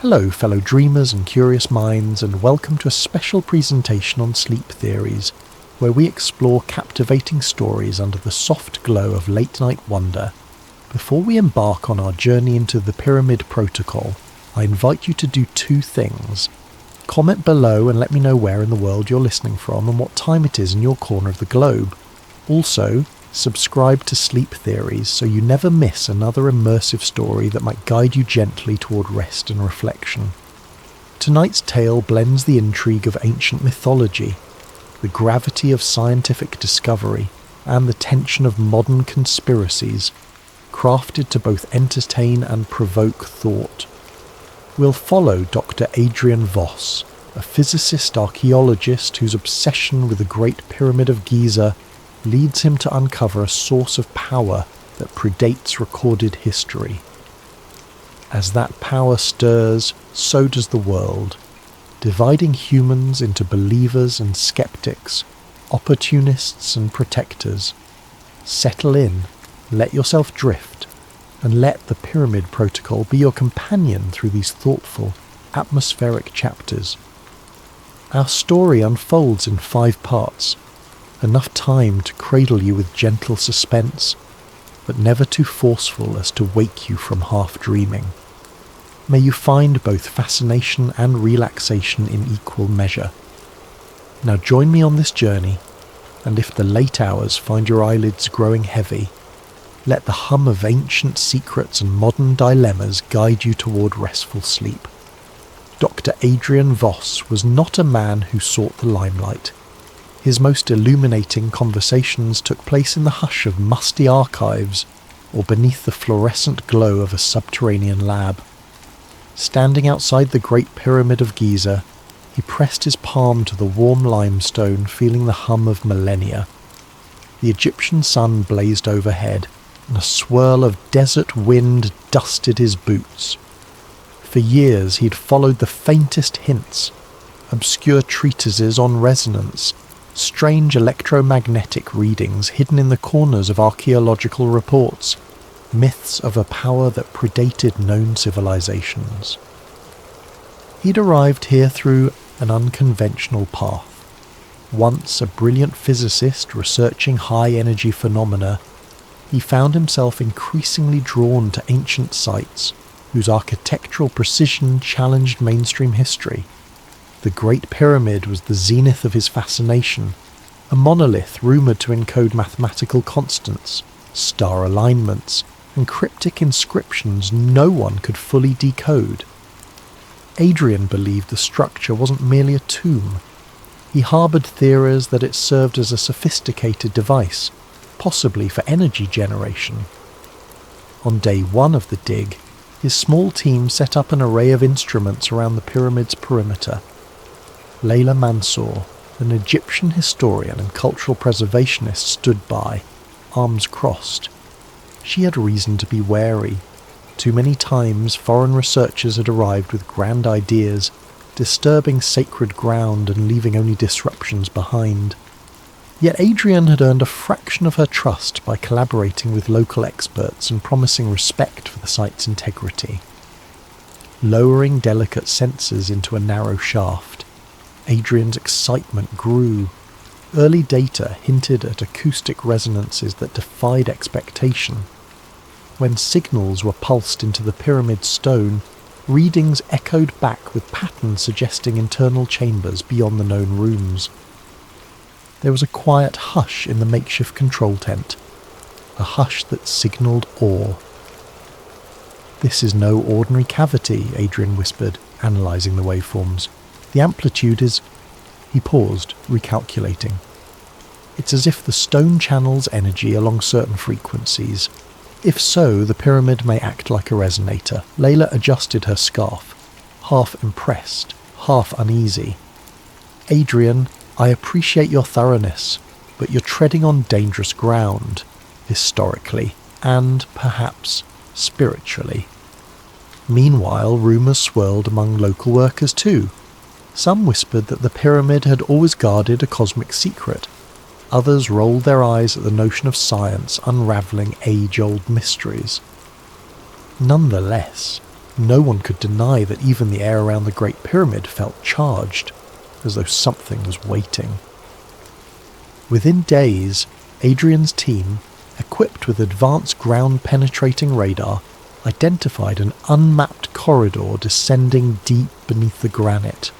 Hello fellow dreamers and curious minds, and welcome to a special presentation on sleep theories, where we explore captivating stories under the soft glow of late night wonder. Before we embark on our journey into the Pyramid Protocol, I invite you to do two things. Comment below and let me know where in the world you're listening from and what time it is in your corner of the globe. Also, subscribe to Sleep Theories so you never miss another immersive story that might guide you gently toward rest and reflection. Tonight's tale blends the intrigue of ancient mythology, the gravity of scientific discovery, and the tension of modern conspiracies, crafted to both entertain and provoke thought. We'll follow Dr. Adrian Voss, a physicist archaeologist whose obsession with the Great Pyramid of Giza leads him to uncover a source of power that predates recorded history. As that power stirs, so does the world, dividing humans into believers and skeptics, opportunists and protectors. Settle in, let yourself drift, and let the Pyramid Protocol be your companion through these thoughtful, atmospheric chapters. Our story unfolds in 5 parts, enough time to cradle you with gentle suspense, but never too forceful as to wake you from half dreaming. May you find both fascination and relaxation in equal measure. Now join me on this journey, and if the late hours find your eyelids growing heavy, let the hum of ancient secrets and modern dilemmas guide you toward restful sleep. Dr. Adrian Voss was not a man who sought the limelight. His most illuminating conversations took place in the hush of musty archives or beneath the fluorescent glow of a subterranean lab. Standing outside the Great Pyramid of Giza, he pressed his palm to the warm limestone, feeling the hum of millennia. The Egyptian sun blazed overhead, and a swirl of desert wind dusted his boots. For years he'd followed the faintest hints, obscure treatises on resonance, strange electromagnetic readings hidden in the corners of archaeological reports, myths of a power that predated known civilizations. He'd arrived here through an unconventional path. Once a brilliant physicist researching high-energy phenomena, he found himself increasingly drawn to ancient sites whose architectural precision challenged mainstream history. The Great Pyramid was the zenith of his fascination, a monolith rumoured to encode mathematical constants, star alignments, and cryptic inscriptions no one could fully decode. Adrian believed the structure wasn't merely a tomb. He harboured theories that it served as a sophisticated device, possibly for energy generation. On day 1 of the dig, his small team set up an array of instruments around the pyramid's perimeter. Layla Mansour, an Egyptian historian and cultural preservationist, stood by, arms crossed. She had reason to be wary. Too many times foreign researchers had arrived with grand ideas, disturbing sacred ground and leaving only disruptions behind. Yet Adrian had earned a fraction of her trust by collaborating with local experts and promising respect for the site's integrity. Lowering delicate sensors into a narrow shaft, Adrian's excitement grew. Early data hinted at acoustic resonances that defied expectation. When signals were pulsed into the pyramid stone, readings echoed back with patterns suggesting internal chambers beyond the known rooms. There was a quiet hush in the makeshift control tent, a hush that signalled awe. "This is no ordinary cavity," Adrian whispered, analysing the waveforms. "The amplitude is—" He paused, recalculating. "It's as if the stone channels energy along certain frequencies. If so, the pyramid may act like a resonator." Layla adjusted her scarf, half impressed, half uneasy. "Adrian, I appreciate your thoroughness, but you're treading on dangerous ground, historically, and, perhaps, spiritually." Meanwhile, rumours swirled among local workers too. Some whispered that the pyramid had always guarded a cosmic secret. Others rolled their eyes at the notion of science unravelling age-old mysteries. Nonetheless, No one could deny that even the air around the Great Pyramid felt charged, as though something was waiting. Within days, Adrian's team, equipped with advanced ground-penetrating radar, identified an unmapped corridor descending deep beneath the granite.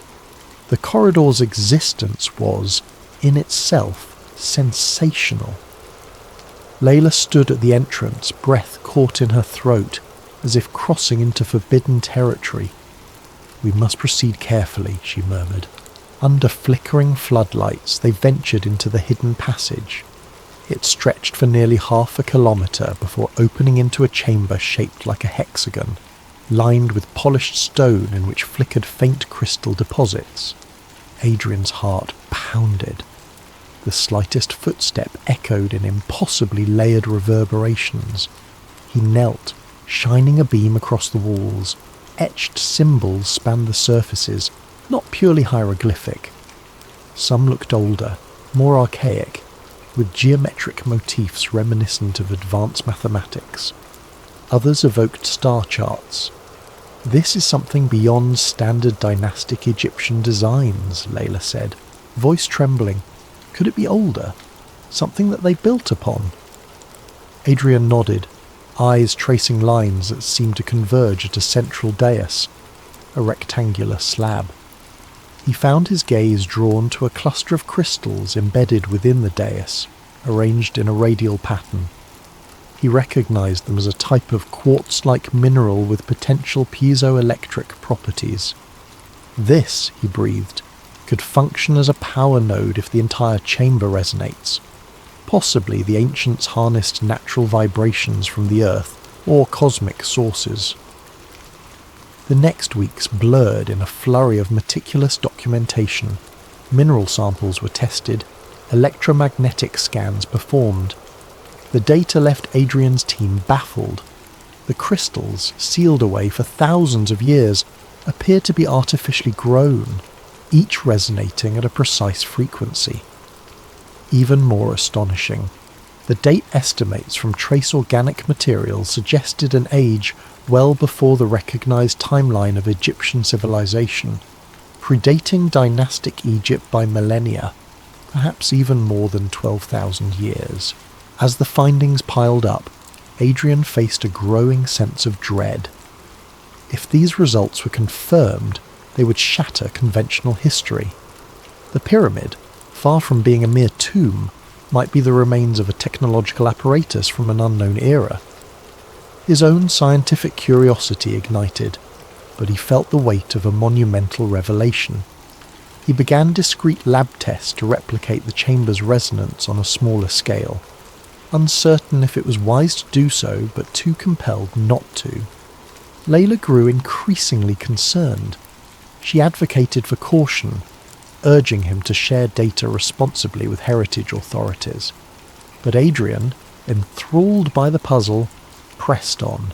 The corridor's existence was, in itself, sensational. Layla stood at the entrance, breath caught in her throat, as if crossing into forbidden territory. "We must proceed carefully," she murmured. Under flickering floodlights, they ventured into the hidden passage. It stretched for nearly half a kilometre before opening into a chamber shaped like a hexagon, lined with polished stone in which flickered faint crystal deposits. Adrian's heart pounded. The slightest footstep echoed in impossibly layered reverberations. He knelt, shining a beam across the walls. Etched symbols spanned the surfaces, not purely hieroglyphic. Some looked older, more archaic, with geometric motifs reminiscent of advanced mathematics. Others evoked star charts. "This is something beyond standard dynastic Egyptian designs," Layla said, voice trembling. "Could it be older? Something that they built upon?" Adrian nodded, eyes tracing lines that seemed to converge at a central dais, a rectangular slab. He found his gaze drawn to a cluster of crystals embedded within the dais, arranged in a radial pattern. He recognized them as a type of quartz-like mineral with potential piezoelectric properties. "This," he breathed, "could function as a power node if the entire chamber resonates. Possibly the ancients harnessed natural vibrations from the earth or cosmic sources." The next weeks blurred in a flurry of meticulous documentation. Mineral samples were tested, electromagnetic scans performed. The data left Adrian's team baffled. The crystals, sealed away for thousands of years, appeared to be artificially grown, each resonating at a precise frequency. Even more astonishing, the date estimates from trace organic materials suggested an age well before the recognized timeline of Egyptian civilization, predating dynastic Egypt by millennia, perhaps even more than 12,000 years. As the findings piled up, Adrian faced a growing sense of dread. If these results were confirmed, they would shatter conventional history. The pyramid, far from being a mere tomb, might be the remains of a technological apparatus from an unknown era. His own scientific curiosity ignited, but he felt the weight of a monumental revelation. He began discreet lab tests to replicate the chamber's resonance on a smaller scale, uncertain if it was wise to do so, but too compelled not to. Layla grew increasingly concerned. She advocated for caution, urging him to share data responsibly with heritage authorities. But Adrian, enthralled by the puzzle, pressed on.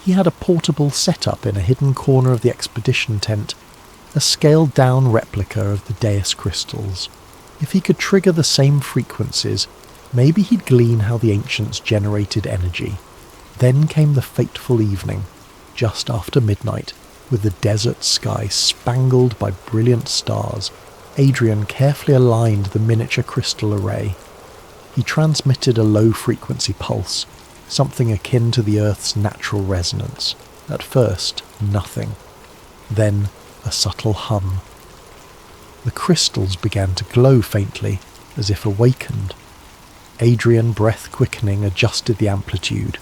He had a portable setup in a hidden corner of the expedition tent, a scaled-down replica of the dais crystals. If he could trigger the same frequencies, maybe he'd glean how the ancients generated energy. Then came the fateful evening, just after midnight, with the desert sky spangled by brilliant stars. Adrian carefully aligned the miniature crystal array. He transmitted a low-frequency pulse, something akin to the Earth's natural resonance. At first, nothing. Then, a subtle hum. The crystals began to glow faintly, as if awakened. Adrian, breath quickening, adjusted the amplitude.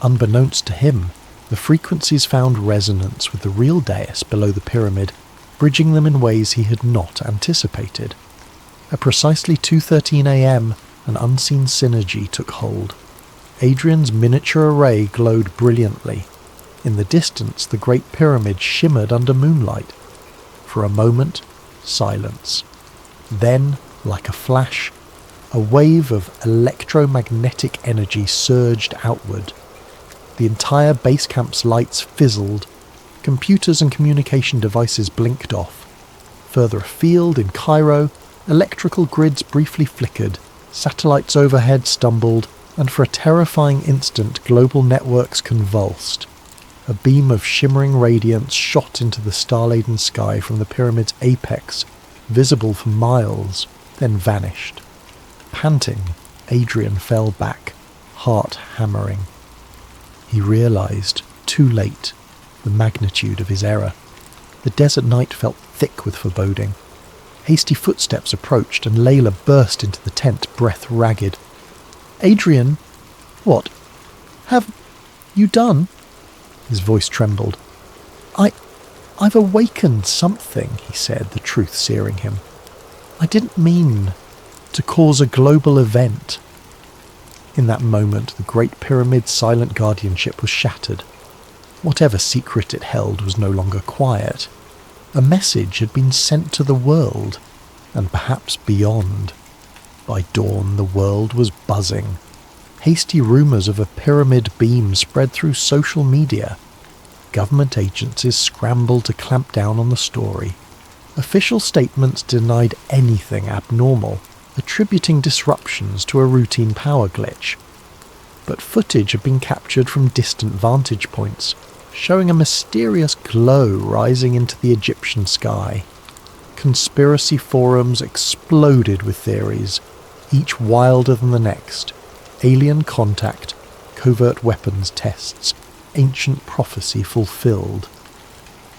Unbeknownst to him, the frequencies found resonance with the real dais below the pyramid, bridging them in ways he had not anticipated. At precisely 2:13 a.m., an unseen synergy took hold. Adrian's miniature array glowed brilliantly. In the distance, the Great Pyramid shimmered under moonlight. For a moment, silence. Then, like a flash, a wave of electromagnetic energy surged outward. The entire base camp's lights fizzled. Computers and communication devices blinked off. Further afield, in Cairo, electrical grids briefly flickered, satellites overhead stumbled, and for a terrifying instant global networks convulsed. A beam of shimmering radiance shot into the star-laden sky from the pyramid's apex, visible for miles, then vanished. Panting, Adrian fell back, heart hammering. He realized, too late, the magnitude of his error. The desert night felt thick with foreboding. Hasty footsteps approached, and Layla burst into the tent, breath ragged. "Adrian, what? Have you done?" His voice trembled. I've awakened something," he said, the truth searing him. "I didn't mean to cause a global event." In that moment, the Great Pyramid's silent guardianship was shattered. Whatever secret it held was no longer quiet. A message had been sent to the world, and perhaps beyond. By dawn, the world was buzzing. Hasty rumours of a pyramid beam spread through social media. Government agencies scrambled to clamp down on the story. Official statements denied anything abnormal, attributing disruptions to a routine power glitch. But footage had been captured from distant vantage points, showing a mysterious glow rising into the Egyptian sky. Conspiracy forums exploded with theories, each wilder than the next. Alien contact, covert weapons tests, ancient prophecy fulfilled.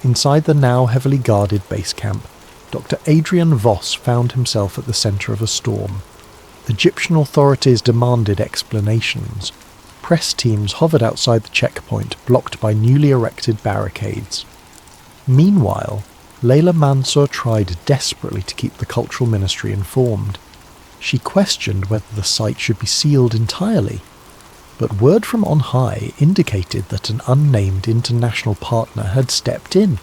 Inside the now heavily guarded base camp, Dr. Adrian Voss found himself at the centre of a storm. Egyptian authorities demanded explanations. Press teams hovered outside the checkpoint, blocked by newly erected barricades. Meanwhile, Layla Mansour tried desperately to keep the cultural ministry informed. She questioned whether the site should be sealed entirely, but word from on high indicated that an unnamed international partner had stepped in,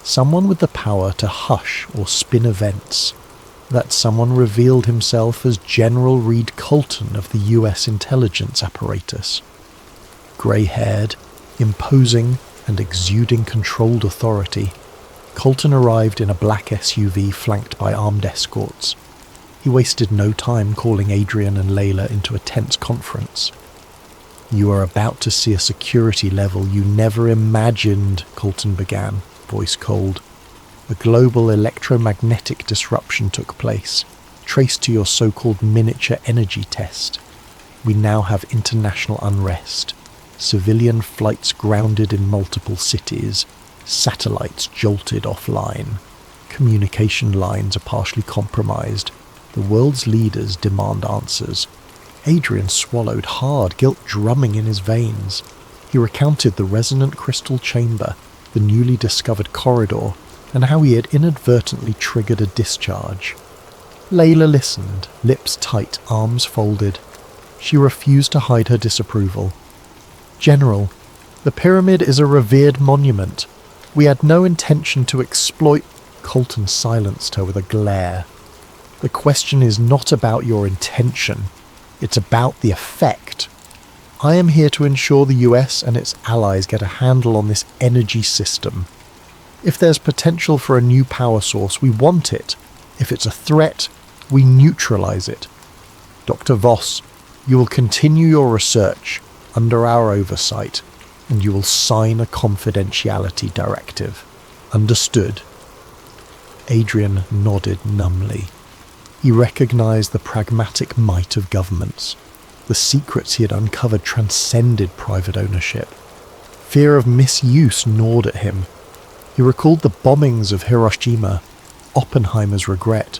someone with the power to hush or spin events. That someone revealed himself as General Reed Colton of the US intelligence apparatus. Grey-haired, imposing, and exuding controlled authority, Colton arrived in a black SUV flanked by armed escorts. He wasted no time calling Adrian and Layla into a tense conference. "You are about to see a security level you never imagined," Colton began, voice cold. "A global electromagnetic disruption took place, traced to your so-called miniature energy test. We now have international unrest, civilian flights grounded in multiple cities, satellites jolted offline, communication lines are partially compromised. The world's leaders demand answers." Adrian swallowed hard, guilt drumming in his veins. He recounted the resonant crystal chamber, the newly discovered corridor, and how he had inadvertently triggered a discharge. Layla listened, lips tight, arms folded. She refused to hide her disapproval. "General, the pyramid is a revered monument. We had no intention to exploit—" Colton silenced her with a glare. "The question is not about your intention. It's about the effect. I am here to ensure the US and its allies get a handle on this energy system. If there's potential for a new power source, we want it. If it's a threat, we neutralize it. Dr. Voss, you will continue your research under our oversight, and you will sign a confidentiality directive. Understood?" Adrian nodded numbly. He recognized the pragmatic might of governments. The secrets he had uncovered transcended private ownership. Fear of misuse gnawed at him. He recalled the bombings of Hiroshima, Oppenheimer's regret.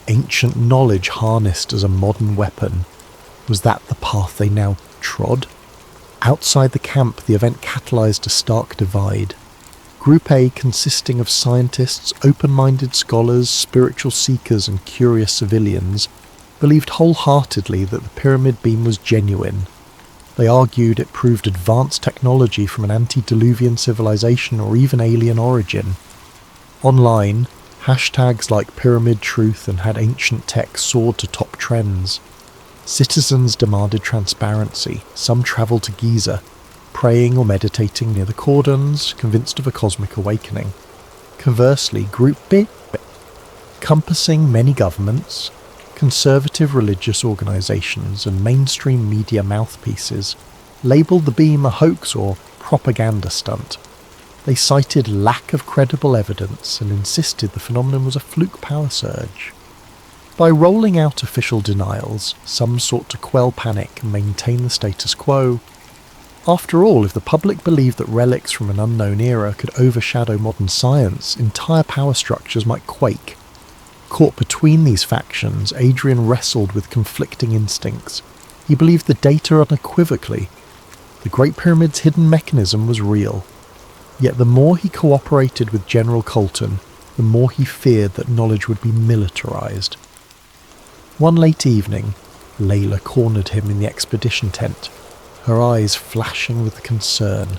Ancient knowledge harnessed as a modern weapon. Was that the path they now trod? Outside the camp, the event catalyzed a stark divide. Group A, consisting of scientists, open-minded scholars, spiritual seekers and curious civilians, believed wholeheartedly that the pyramid beam was genuine. They argued it proved advanced technology from an antediluvian civilization or even alien origin. Online, hashtags like Pyramid Truth and Had Ancient Tech soared to top trends. Citizens demanded transparency. Some travelled to Giza, praying or meditating near the cordons, convinced of a cosmic awakening. Conversely, Group B, encompassing many governments, conservative religious organisations and mainstream media mouthpieces, labelled the beam a hoax or propaganda stunt. They cited lack of credible evidence and insisted the phenomenon was a fluke power surge. By rolling out official denials, some sought to quell panic and maintain the status quo. After all, if the public believed that relics from an unknown era could overshadow modern science, entire power structures might quake. Caught between these factions, Adrian wrestled with conflicting instincts. He believed the data unequivocally. The Great Pyramid's hidden mechanism was real. Yet the more he cooperated with General Colton, the more he feared that knowledge would be militarized. One late evening, Layla cornered him in the expedition tent, her eyes flashing with concern.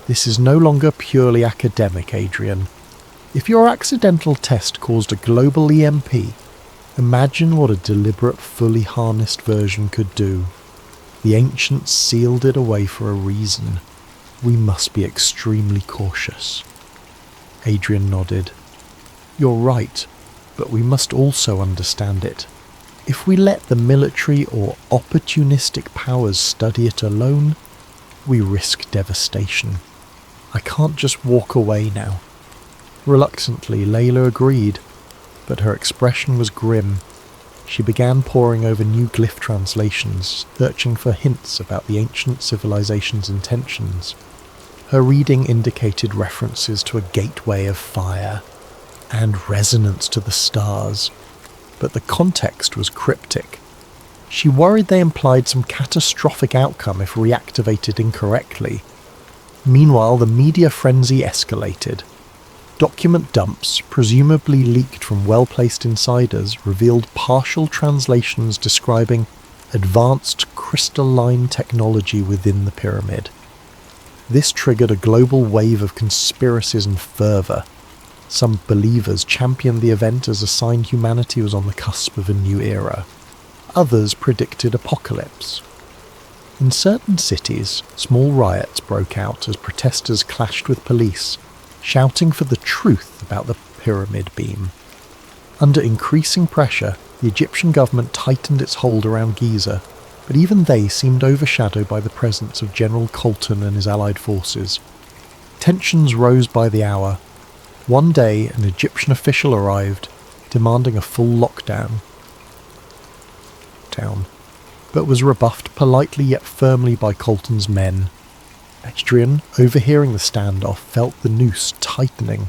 "This is no longer purely academic, Adrian. If your accidental test caused a global EMP, imagine what a deliberate, fully harnessed version could do. The ancients sealed it away for a reason. We must be extremely cautious." Adrian nodded. "You're right, but we must also understand it. If we let the military or opportunistic powers study it alone, we risk devastation. I can't just walk away now." Reluctantly, Layla agreed, but her expression was grim. She began poring over new glyph translations, searching for hints about the ancient civilization's intentions. Her reading indicated references to a gateway of fire and resonance to the stars, but the context was cryptic. She worried they implied some catastrophic outcome if reactivated incorrectly. Meanwhile, the media frenzy escalated. Document dumps, presumably leaked from well-placed insiders, revealed partial translations describing advanced crystalline technology within the pyramid. This triggered a global wave of conspiracies and fervour. Some believers championed the event as a sign humanity was on the cusp of a new era. Others predicted apocalypse. In certain cities, small riots broke out as protesters clashed with police, shouting for the truth about the pyramid beam. Under increasing pressure, the Egyptian government tightened its hold around Giza, but even they seemed overshadowed by the presence of General Colton and his allied forces. Tensions rose by the hour. One day, an Egyptian official arrived, demanding a full lockdown, but was rebuffed politely yet firmly by Colton's men. Adrian, overhearing the standoff, felt the noose tightening.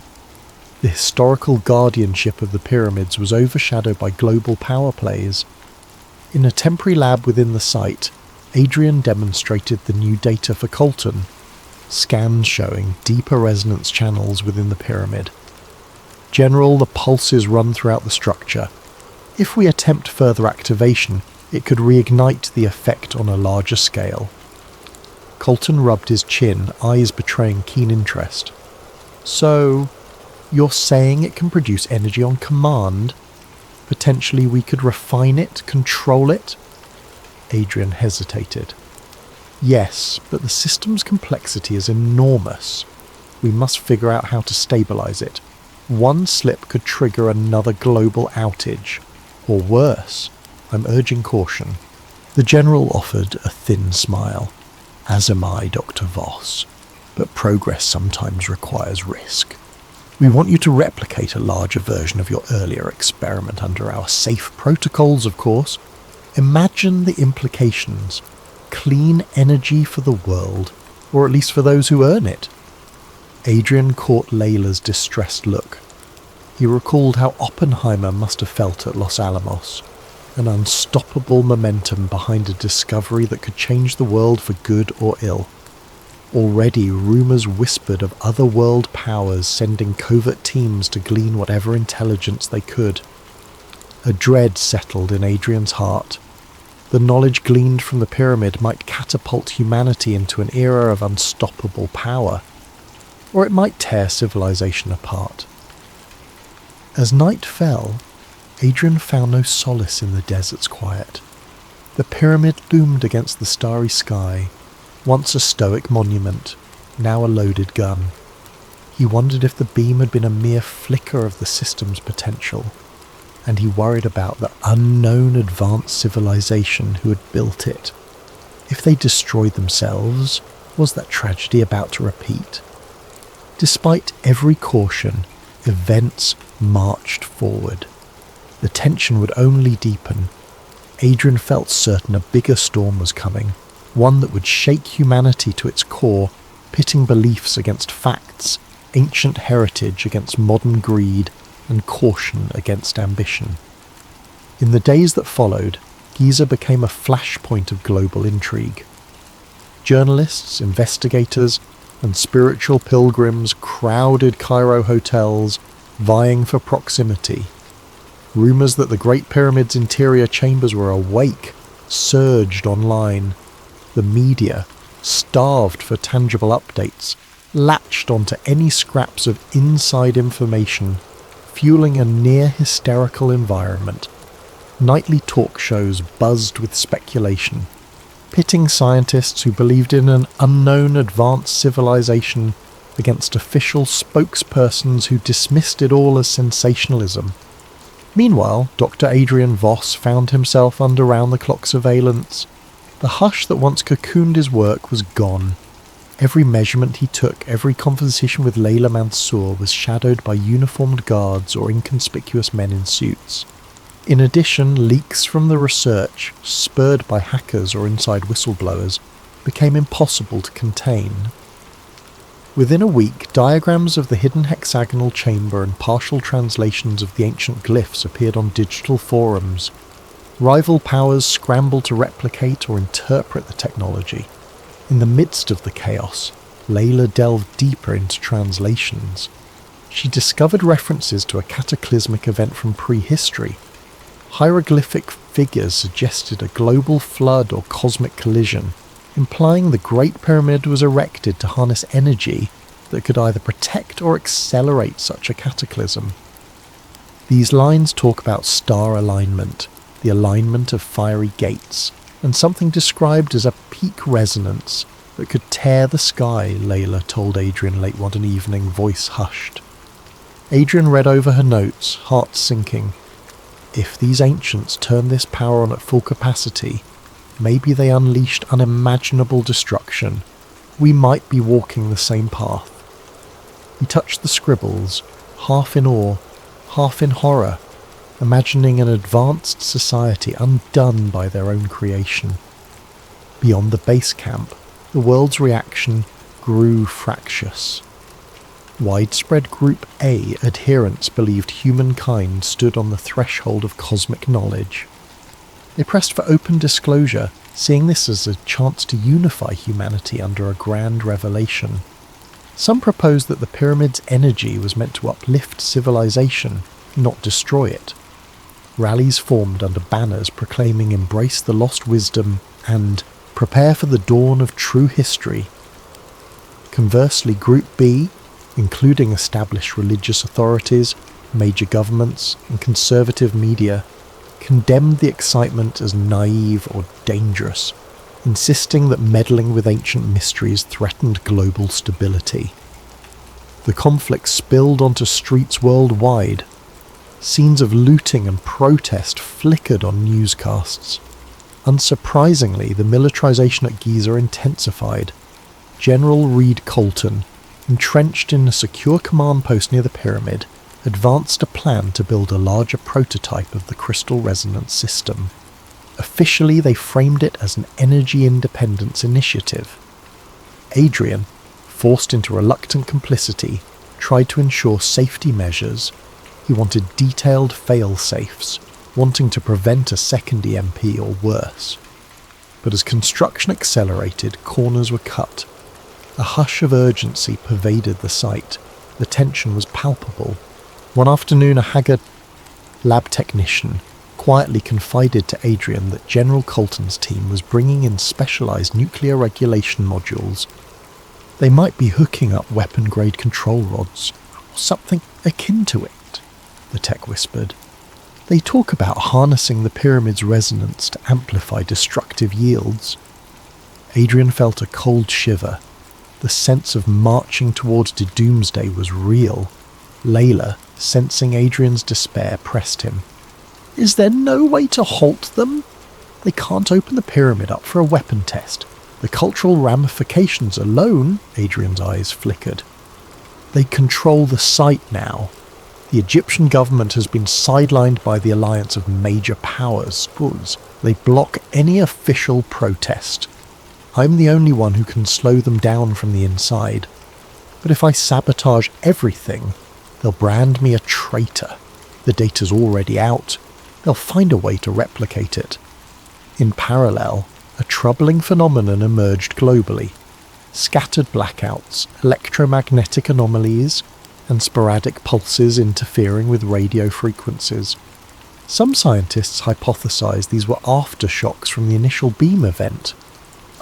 The historical guardianship of the pyramids was overshadowed by global power plays. In a temporary lab within the site, Adrian demonstrated the new data for Colton, scans showing deeper resonance channels within the pyramid. "General, the pulses run throughout the structure. If we attempt further activation, it could reignite the effect on a larger scale." Colton rubbed his chin, eyes betraying keen interest. "So, you're saying it can produce energy on command? Potentially we could refine it, control it?" Adrian hesitated. "Yes, but the system's complexity is enormous. We must figure out how to stabilize it. One slip could trigger another global outage. Or worse, I'm urging caution." The General offered a thin smile. "As am I, Dr. Voss, but progress sometimes requires risk. We want you to replicate a larger version of your earlier experiment under our safe protocols, of course. Imagine the implications. Clean energy for the world, or at least for those who earn it." Adrian caught Layla's distressed look. He recalled how Oppenheimer must have felt at Los Alamos, an unstoppable momentum behind a discovery that could change the world for good or ill. Already rumours whispered of other world powers sending covert teams to glean whatever intelligence they could. A dread settled in Adrian's heart. The knowledge gleaned from the pyramid might catapult humanity into an era of unstoppable power, or it might tear civilization apart. As night fell, Adrian found no solace in the desert's quiet. The pyramid loomed against the starry sky, once a stoic monument, now a loaded gun. He wondered if the beam had been a mere flicker of the system's potential, and he worried about the unknown advanced civilization who had built it. If they destroyed themselves, Was that tragedy about to repeat? Despite every caution, events marched forward. The tension would only deepen. Adrian felt certain a bigger storm was coming, one that would shake humanity to its core, pitting beliefs against facts, ancient heritage against modern greed, and caution against ambition. In the days that followed, Giza became a flashpoint of global intrigue. Journalists, investigators, and spiritual pilgrims crowded Cairo hotels, vying for proximity. Rumours that the Great Pyramid's interior chambers were awake surged online. The media, starved for tangible updates, latched onto any scraps of inside information, fueling a near-hysterical environment. Nightly talk shows buzzed with speculation, pitting scientists who believed in an unknown advanced civilization against official spokespersons who dismissed it all as sensationalism. Meanwhile, Dr. Adrian Voss found himself under round-the-clock surveillance. The hush that once cocooned his work was gone. Every measurement he took, every conversation with Layla Mansour was shadowed by uniformed guards or inconspicuous men in suits. In addition, leaks from the research, spurred by hackers or inside whistleblowers, became impossible to contain. Within a week, diagrams of the hidden hexagonal chamber and partial translations of the ancient glyphs appeared on digital forums. Rival powers scrambled to replicate or interpret the technology. In the midst of the chaos, Layla delved deeper into translations. She discovered references to a cataclysmic event from prehistory. Hieroglyphic figures suggested a global flood or cosmic collision, implying the Great Pyramid was erected to harness energy that could either protect or accelerate such a cataclysm. These lines talk about star alignment, the alignment of fiery gates, and something described as a peak resonance that could tear the sky, Layla told Adrian late one evening, voice hushed. Adrian read over her notes, heart sinking. If these ancients turned this power on at full capacity, maybe they unleashed unimaginable destruction. We might be walking the same path. He touched the scribbles, half in awe, half in horror, imagining an advanced society undone by their own creation. Beyond the base camp, the world's reaction grew fractious. Widespread Group A adherents believed humankind stood on the threshold of cosmic knowledge. They pressed for open disclosure, seeing this as a chance to unify humanity under a grand revelation. Some proposed that the pyramid's energy was meant to uplift civilization, not destroy it. Rallies formed under banners proclaiming "Embrace the lost wisdom" and "Prepare for the dawn of true history." Conversely, Group B, including established religious authorities, major governments, and conservative media, condemned the excitement as naive or dangerous, insisting that meddling with ancient mysteries threatened global stability. The conflict spilled onto streets worldwide. Scenes of looting and protest flickered on newscasts. Unsurprisingly, the militarization at Giza intensified. General Reed Colton, entrenched in a secure command post near the pyramid, advanced a plan to build a larger prototype of the crystal resonance system. Officially, they framed it as an energy independence initiative. Adrian, forced into reluctant complicity, tried to ensure safety measures. He wanted detailed fail-safes, wanting to prevent a second EMP or worse. But as construction accelerated, corners were cut. A hush of urgency pervaded the site. The tension was palpable. One afternoon, a haggard lab technician quietly confided to Adrian that General Colton's team was bringing in specialized nuclear regulation modules. They might be hooking up weapon-grade control rods, or something akin to it, the tech whispered. They talk about harnessing the pyramid's resonance to amplify destructive yields. Adrian felt a cold shiver. The sense of marching towards doomsday was real. Layla, sensing Adrian's despair, pressed him. "Is there no way to halt them? They can't open the pyramid up for a weapon test. The cultural ramifications alone, Adrian's eyes flickered. They control the site now. The Egyptian government has been sidelined by the alliance of major powers. They block any official protest. I'm the only one who can slow them down from the inside. But if I sabotage everything, they'll brand me a traitor. The data's already out. They'll find a way to replicate it. In parallel, a troubling phenomenon emerged globally. Scattered blackouts, electromagnetic anomalies, and sporadic pulses interfering with radio frequencies. Some scientists hypothesized these were aftershocks from the initial beam event.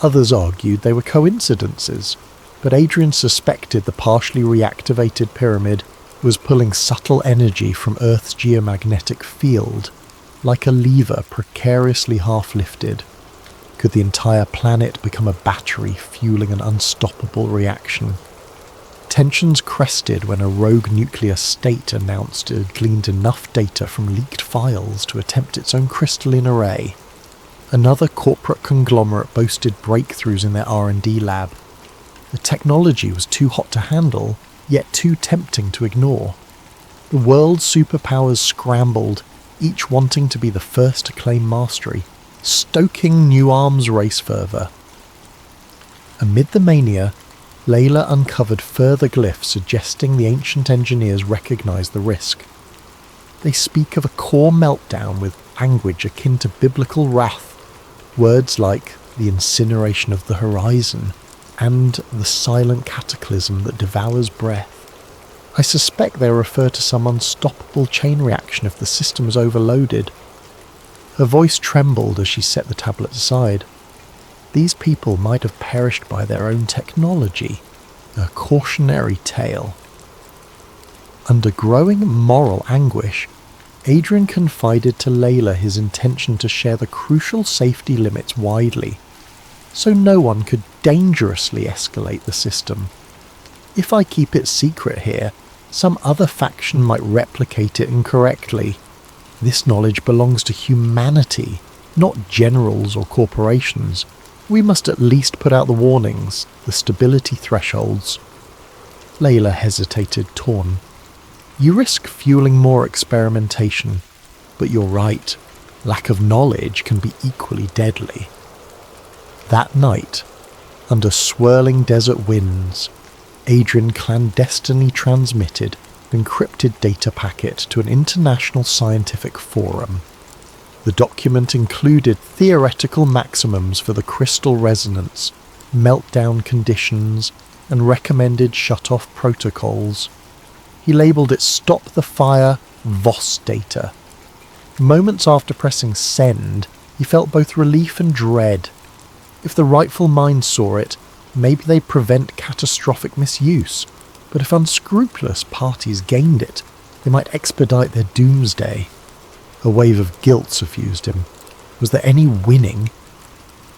Others argued they were coincidences, but Adrian suspected the partially reactivated pyramid was pulling subtle energy from Earth's geomagnetic field, like a lever precariously half-lifted. Could the entire planet become a battery fueling an unstoppable reaction? Tensions crested when a rogue nuclear state announced it had gleaned enough data from leaked files to attempt its own crystalline array. Another corporate conglomerate boasted breakthroughs in their R&D lab. The technology was too hot to handle, yet too tempting to ignore. The world's superpowers scrambled, each wanting to be the first to claim mastery, stoking new arms race fervour. Amid the mania, Layla uncovered further glyphs suggesting the ancient engineers recognised the risk. They speak of a core meltdown with language akin to biblical wrath, words like the incineration of the horizon and the silent cataclysm that devours breath. I suspect they refer to some unstoppable chain reaction if the system is overloaded. Her voice trembled as she set the tablet aside. These people might have perished by their own technology. A cautionary tale. Under growing moral anguish, Adrian confided to Layla his intention to share the crucial safety limits widely, so no one could dangerously escalate the system. If I keep it secret here, some other faction might replicate it incorrectly. This knowledge belongs to humanity, not generals or corporations. We must at least put out the warnings, the stability thresholds. Layla hesitated, torn. You risk fueling more experimentation, but you're right, lack of knowledge can be equally deadly. That night, under swirling desert winds, Adrian clandestinely transmitted an encrypted data packet to an international scientific forum. The document included theoretical maximums for the crystal resonance, meltdown conditions, and recommended shut-off protocols. He labelled it Stop the Fire VOS data. Moments after pressing send, he felt both relief and dread. If the rightful mind saw it, maybe they'd prevent catastrophic misuse, but if unscrupulous parties gained it, they might expedite their doomsday. A wave of guilt suffused him. Was there any winning?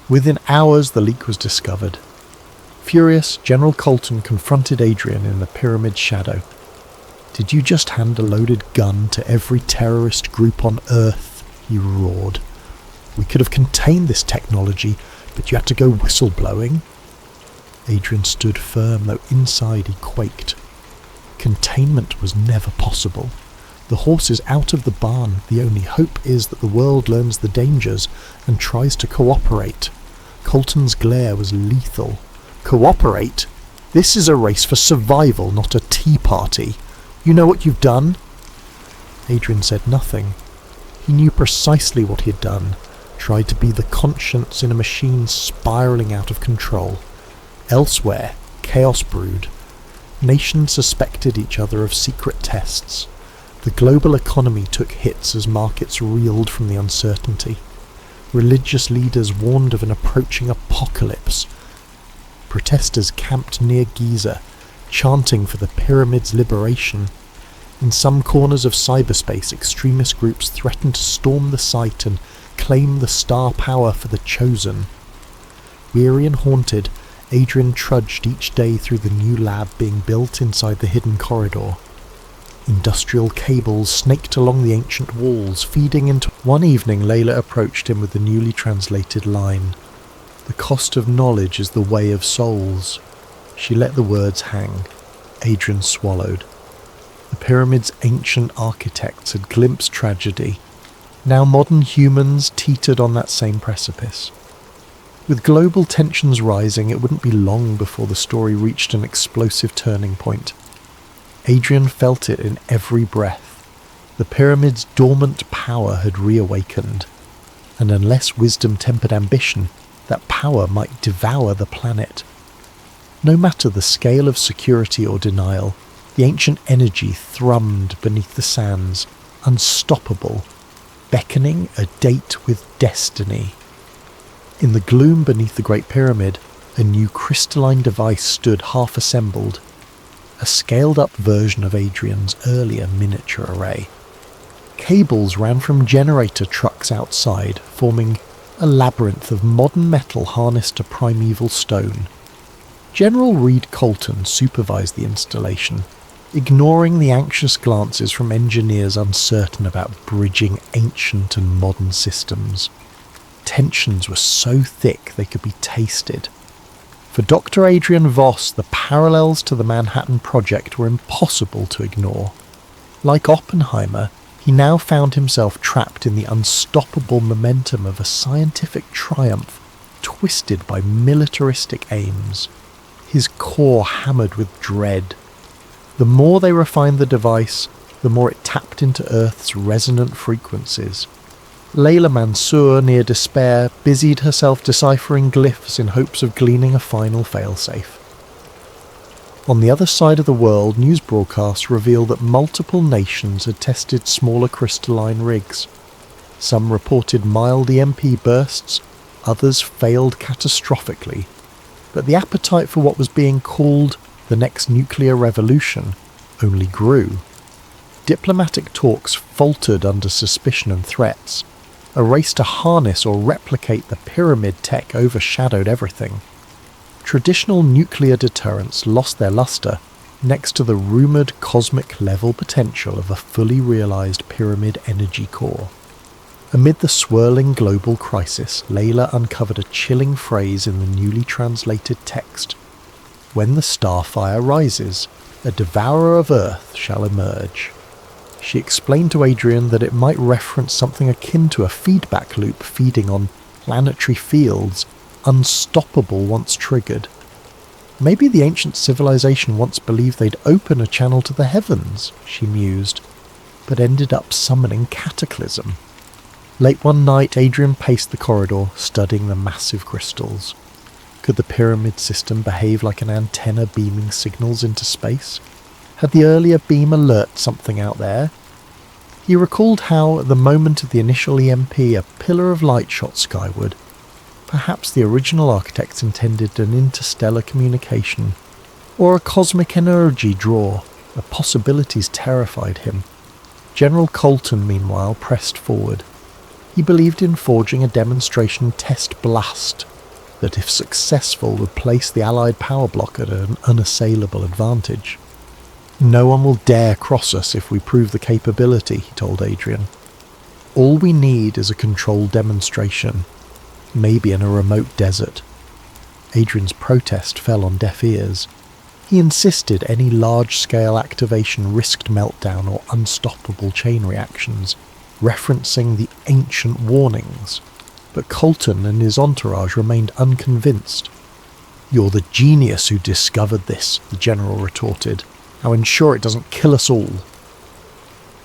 Within hours the leak was discovered. Furious, General Colton confronted Adrian in the pyramid's shadow. "Did you just hand a loaded gun to every terrorist group on Earth?" he roared. "We could have contained this technology, but you had to go whistleblowing." Adrian stood firm, though inside he quaked. Containment was never possible. The horse is out of the barn. The only hope is that the world learns the dangers and tries to cooperate. Colton's glare was lethal. Cooperate? This is a race for survival, not a tea party. You know what you've done? Adrian said nothing. He knew precisely what he had done. Tried to be the conscience in a machine spiralling out of control. Elsewhere, chaos brewed. Nations suspected each other of secret tests. The global economy took hits as markets reeled from the uncertainty. Religious leaders warned of an approaching apocalypse. Protesters camped near Giza, chanting for the pyramid's liberation. In some corners of cyberspace, extremist groups threatened to storm the site and claim the star power for the chosen. Weary and haunted, Adrian trudged each day through the new lab being built inside the hidden corridor. Industrial cables snaked along the ancient walls, feeding into... One evening, Layla approached him with the newly translated line. The The cost of knowledge is the way of souls. She let the words hang. Adrian swallowed. The pyramid's ancient architects had glimpsed tragedy. Now modern humans teetered on that same precipice. With global tensions rising, it wouldn't be long before the story reached an explosive turning point. Adrian felt it in every breath. The pyramid's dormant power had reawakened, and unless wisdom tempered ambition, that power might devour the planet. No matter the scale of security or denial, the ancient energy thrummed beneath the sands, unstoppable, beckoning a date with destiny. In the gloom beneath the Great Pyramid, a new crystalline device stood half-assembled, a scaled-up version of Adrian's earlier miniature array. Cables ran from generator trucks outside, forming a labyrinth of modern metal harnessed to primeval stone. General Reed Colton supervised the installation, ignoring the anxious glances from engineers uncertain about bridging ancient and modern systems. Tensions were so thick they could be tasted. For Dr. Adrian Voss, the parallels to the Manhattan Project were impossible to ignore. Like Oppenheimer, he now found himself trapped in the unstoppable momentum of a scientific triumph twisted by militaristic aims, his core hammered with dread. The more they refined the device, the more it tapped into Earth's resonant frequencies. Layla Mansour, near despair, busied herself deciphering glyphs in hopes of gleaning a final failsafe. On the other side of the world, news broadcasts revealed that multiple nations had tested smaller crystalline rigs. Some reported mild EMP bursts, others failed catastrophically. But the appetite for what was being called the next nuclear revolution only grew. Diplomatic talks faltered under suspicion and threats. A race to harness or replicate the pyramid tech overshadowed everything. Traditional nuclear deterrents lost their luster next to the rumoured cosmic level potential of a fully realised pyramid energy core. Amid the swirling global crisis, Layla uncovered a chilling phrase in the newly translated text. When the starfire rises, a devourer of Earth shall emerge. She explained to Adrian that it might reference something akin to a feedback loop feeding on planetary fields, unstoppable once triggered. Maybe the ancient civilization once believed they'd open a channel to the heavens, she mused, but ended up summoning cataclysm. Late one night, Adrian paced the corridor, studying the massive crystals. Could the pyramid system behave like an antenna beaming signals into space? Had the earlier beam alert something out there? He recalled how, at the moment of the initial EMP, a pillar of light shot skyward. Perhaps the original architects intended an interstellar communication, or a cosmic energy draw. The possibilities terrified him. General Colton, meanwhile, pressed forward. He believed in forging a demonstration test blast that, if successful, would place the Allied power block at an unassailable advantage. No one will dare cross us if we prove the capability, he told Adrian. All we need is a controlled demonstration, maybe in a remote desert. Adrian's protest fell on deaf ears. He insisted any large-scale activation risked meltdown or unstoppable chain reactions, referencing the ancient warnings. But Colton and his entourage remained unconvinced. "You're the genius who discovered this," the general retorted. "I'll ensure it doesn't kill us all."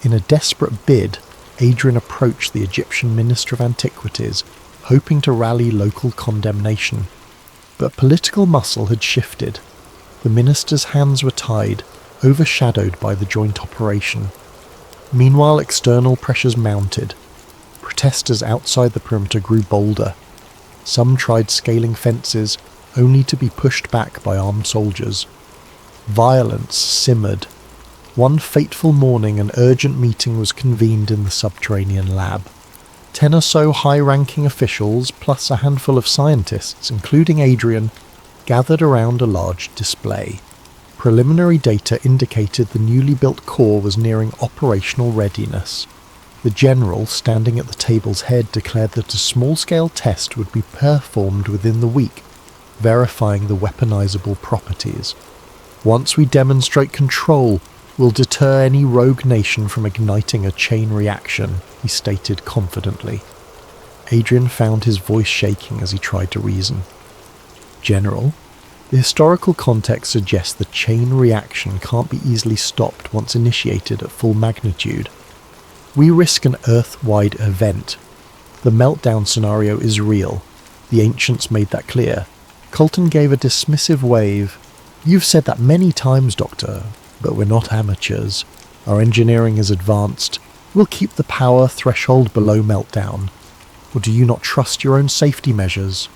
In a desperate bid, Adrian approached the Egyptian Minister of Antiquities, hoping to rally local condemnation. But political muscle had shifted. The minister's hands were tied, overshadowed by the joint operation. Meanwhile, external pressures mounted. Protesters outside the perimeter grew bolder. Some tried scaling fences, only to be pushed back by armed soldiers. Violence simmered. One fateful morning, an urgent meeting was convened in the subterranean lab. 10 or so high-ranking officials, plus a handful of scientists, including Adrian, gathered around a large display. Preliminary data indicated the newly built core was nearing operational readiness. The general, standing at the table's head, declared that a small-scale test would be performed within the week, verifying the weaponizable properties. Once we demonstrate control, we'll deter any rogue nation from igniting a chain reaction, he stated confidently. Adrian found his voice shaking as he tried to reason. General, the historical context suggests the chain reaction can't be easily stopped once initiated at full magnitude. We risk an Earth-wide event. The meltdown scenario is real. The ancients made that clear. Colton gave a dismissive wave. You've said that many times, Doctor, but we're not amateurs. Our engineering is advanced. We'll keep the power threshold below meltdown. Or do you not trust your own safety measures?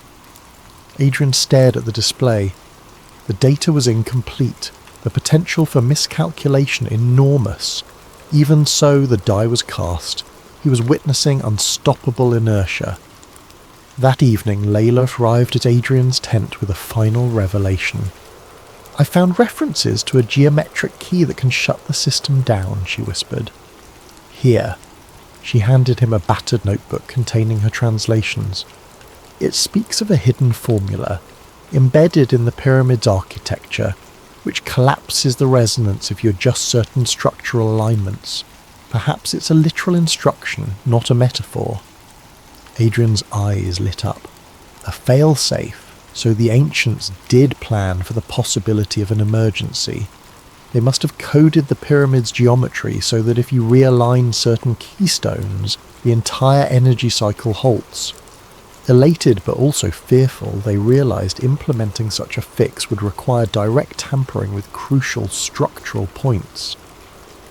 Adrian stared at the display. The data was incomplete, the potential for miscalculation enormous. Even so, the die was cast. He was witnessing unstoppable inertia. That evening, Layla arrived at Adrian's tent with a final revelation. I found references to a geometric key that can shut the system down, she whispered. Here. She handed him a battered notebook containing her translations. It speaks of a hidden formula, embedded in the pyramid's architecture, which collapses the resonance if you adjust certain structural alignments. Perhaps it's a literal instruction, not a metaphor. Adrian's eyes lit up. A fail-safe, so the ancients did plan for the possibility of an emergency. They must have coded the pyramid's geometry so that if you realign certain keystones, the entire energy cycle halts. Elated but also fearful, they realized implementing such a fix would require direct tampering with crucial structural points.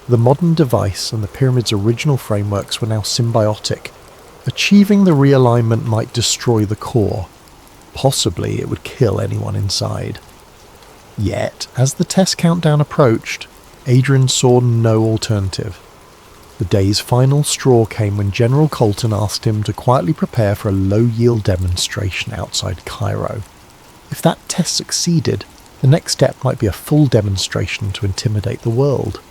The modern device and the pyramid's original frameworks were now symbiotic. Achieving the realignment might destroy the core. Possibly it would kill anyone inside. Yet, as the test countdown approached, Adrian saw no alternative. The day's final straw came when General Colton asked him to quietly prepare for a low-yield demonstration outside Cairo. If that test succeeded, the next step might be a full demonstration to intimidate the world.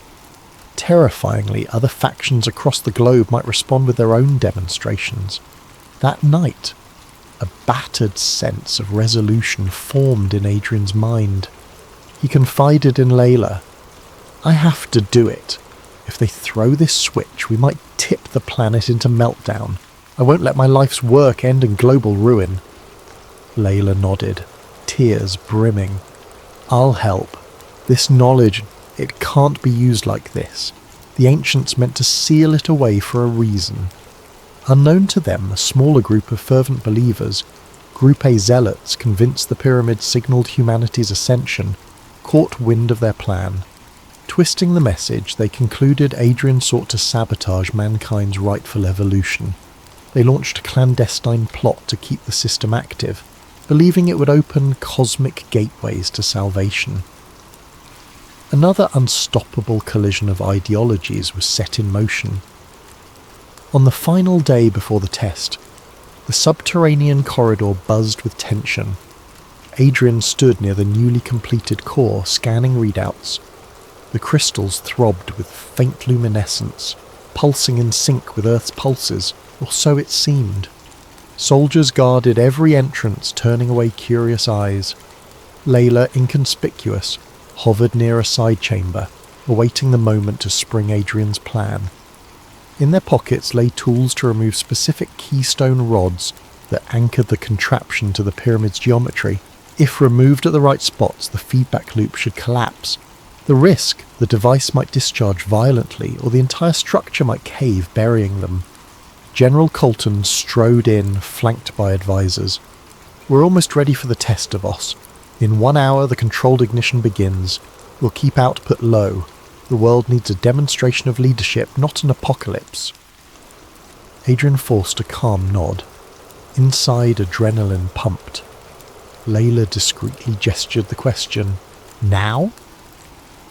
Terrifyingly, other factions across the globe might respond with their own demonstrations. That night, a battered sense of resolution formed in Adrian's mind. He confided in Layla, I have to do it. If they throw this switch, we might tip the planet into meltdown. I won't let my life's work end in global ruin. Layla nodded, tears brimming. I'll help. This knowledge, it can't be used like this. The ancients meant to seal it away for a reason. Unknown to them, a smaller group of fervent believers, Group A zealots convinced the pyramid signalled humanity's ascension, caught wind of their plan. Twisting the message, they concluded Adrian sought to sabotage mankind's rightful evolution. They launched a clandestine plot to keep the system active, believing it would open cosmic gateways to salvation. Another unstoppable collision of ideologies was set in motion. On the final day before the test, the subterranean corridor buzzed with tension. Adrian stood near the newly completed core, scanning readouts. The crystals throbbed with faint luminescence, pulsing in sync with Earth's pulses, or so it seemed. Soldiers guarded every entrance, turning away curious eyes. Layla, inconspicuous, hovered near a side chamber, awaiting the moment to spring Adrian's plan. In their pockets lay tools to remove specific keystone rods that anchored the contraption to the pyramid's geometry. If removed at the right spots, the feedback loop should collapse. The risk, the device might discharge violently, or the entire structure might cave, burying them. General Colton strode in, flanked by advisors. We're almost ready for the test, Davos. In 1 hour, the controlled ignition begins. We'll keep output low. The world needs a demonstration of leadership, not an apocalypse. Adrian forced a calm nod. Inside, adrenaline pumped. Layla discreetly gestured the question, now?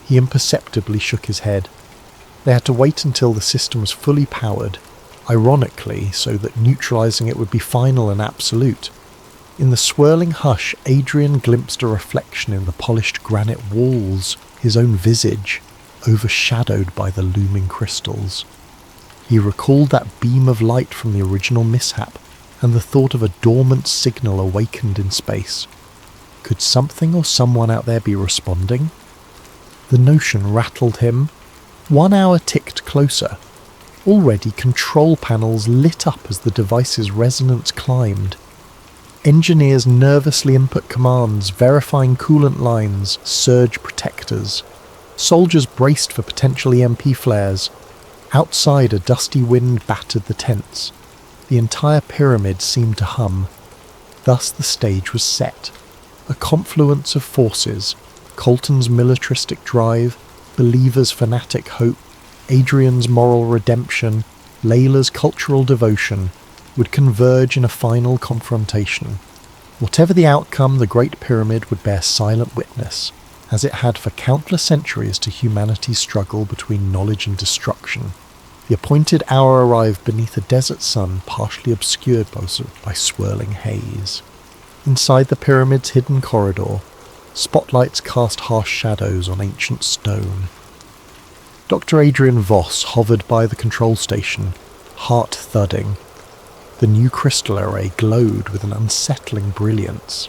He imperceptibly shook his head. They had to wait until the system was fully powered, ironically so that neutralizing it would be final and absolute. In the swirling hush, Adrian glimpsed a reflection in the polished granite walls, his own visage, overshadowed by the looming crystals. He recalled that beam of light from the original mishap, and the thought of a dormant signal awakened in space. Could something or someone out there be responding? The notion rattled him. 1 hour ticked closer. Already control panels lit up as the device's resonance climbed. Engineers nervously input commands, verifying coolant lines, surge protectors. Soldiers braced for potential EMP flares. Outside, a dusty wind battered the tents. The entire pyramid seemed to hum. Thus the stage was set. A confluence of forces: Colton's militaristic drive, Believer's fanatic hope, Adrian's moral redemption, Layla's cultural devotion, would converge in a final confrontation. Whatever the outcome, the Great Pyramid would bear silent witness, as it had for countless centuries, to humanity's struggle between knowledge and destruction. The appointed hour arrived beneath a desert sun partially obscured by swirling haze. Inside the pyramid's hidden corridor, spotlights cast harsh shadows on ancient stone. Dr. Adrian Voss hovered by the control station, heart thudding. The new crystal array glowed with an unsettling brilliance.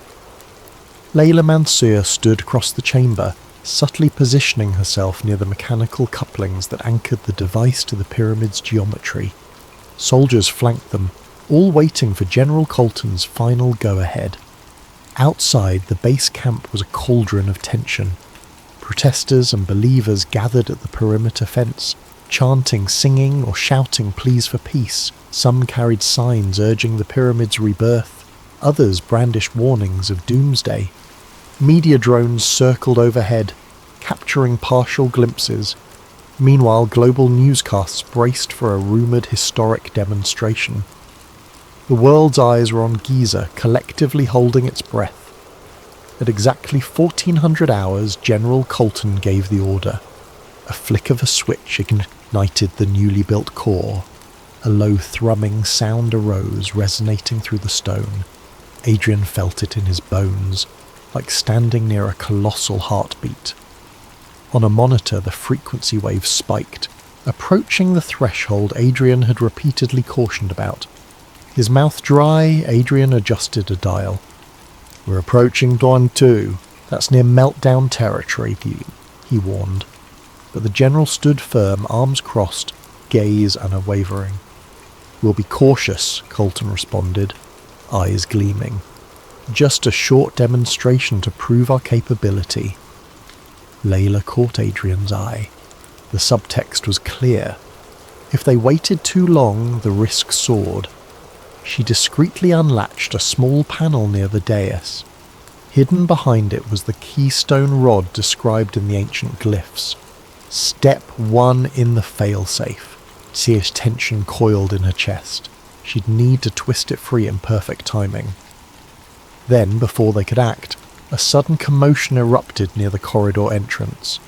Layla Mansour stood across the chamber, subtly positioning herself near the mechanical couplings that anchored the device to the pyramid's geometry. Soldiers flanked them, all waiting for General Colton's final go-ahead. Outside, the base camp was a cauldron of tension. Protesters and believers gathered at the perimeter fence, chanting, singing, or shouting pleas for peace. Some carried signs urging the pyramid's rebirth. Others brandished warnings of doomsday. Media drones circled overhead, capturing partial glimpses. Meanwhile, global newscasts braced for a rumoured historic demonstration. The world's eyes were on Giza, collectively holding its breath. At exactly 1400 hours, General Colton gave the order. A flick of a switch ignited the newly built core. A low thrumming sound arose, resonating through the stone. Adrian felt it in his bones, like standing near a colossal heartbeat. On a monitor, the frequency wave spiked, approaching the threshold Adrian had repeatedly cautioned about. His mouth dry, Adrian adjusted a dial. "We're approaching Dawn 2. That's near meltdown territory," he warned. But the general stood firm, arms crossed, gaze unwavering. "We'll be cautious," Colton responded, eyes gleaming. "Just a short demonstration to prove our capability." Layla caught Adrian's eye. The subtext was clear. If they waited too long, the risk soared. She discreetly unlatched a small panel near the dais. Hidden behind it was the keystone rod described in the ancient glyphs. Step 1 in the failsafe. Seer's tension coiled in her chest. She'd need to twist it free in perfect timing. Then, before they could act, a sudden commotion erupted near the corridor entrance.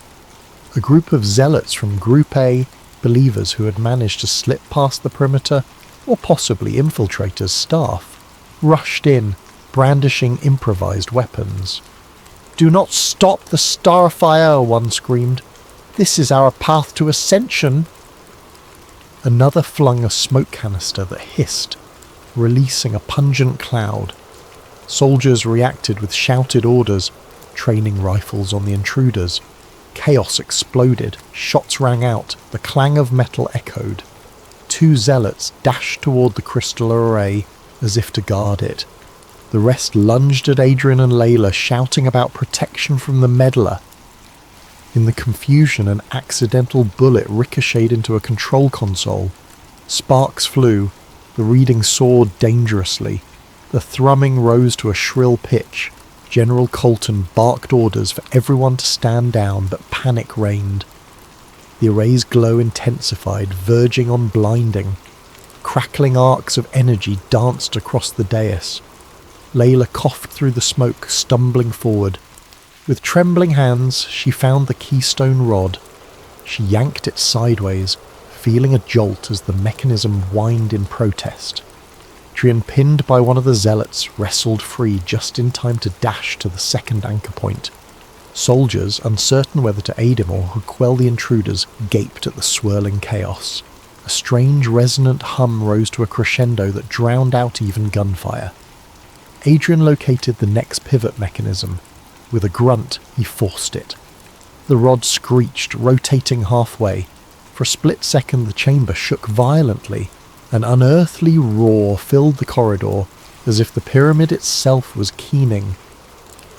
A group of zealots from Group A, believers who had managed to slip past the perimeter, or possibly infiltrators' staff, rushed in, brandishing improvised weapons. "Do not stop the starfire," one screamed. "This is our path to ascension." Another flung a smoke canister that hissed, releasing a pungent cloud. Soldiers reacted with shouted orders, training rifles on the intruders. Chaos exploded, shots rang out, the clang of metal echoed. 2 zealots dashed toward the crystal array as if to guard it. The rest lunged at Adrian and Layla, shouting about protection from the meddler. In the confusion, an accidental bullet ricocheted into a control console. Sparks flew, the reading soared dangerously. The thrumming rose to a shrill pitch. General Colton barked orders for everyone to stand down, but panic reigned. The array's glow intensified, verging on blinding. Crackling arcs of energy danced across the dais. Layla coughed through the smoke, stumbling forward. With trembling hands, she found the keystone rod. She yanked it sideways, feeling a jolt as the mechanism whined in protest. Adrian, pinned by one of the zealots, wrestled free just in time to dash to the second anchor point. Soldiers, uncertain whether to aid him or quell the intruders, gaped at the swirling chaos. A strange resonant hum rose to a crescendo that drowned out even gunfire. Adrian located the next pivot mechanism. With a grunt, he forced it. The rod screeched, rotating halfway. For a split second the chamber shook violently. An unearthly roar filled the corridor, as if the pyramid itself was keening.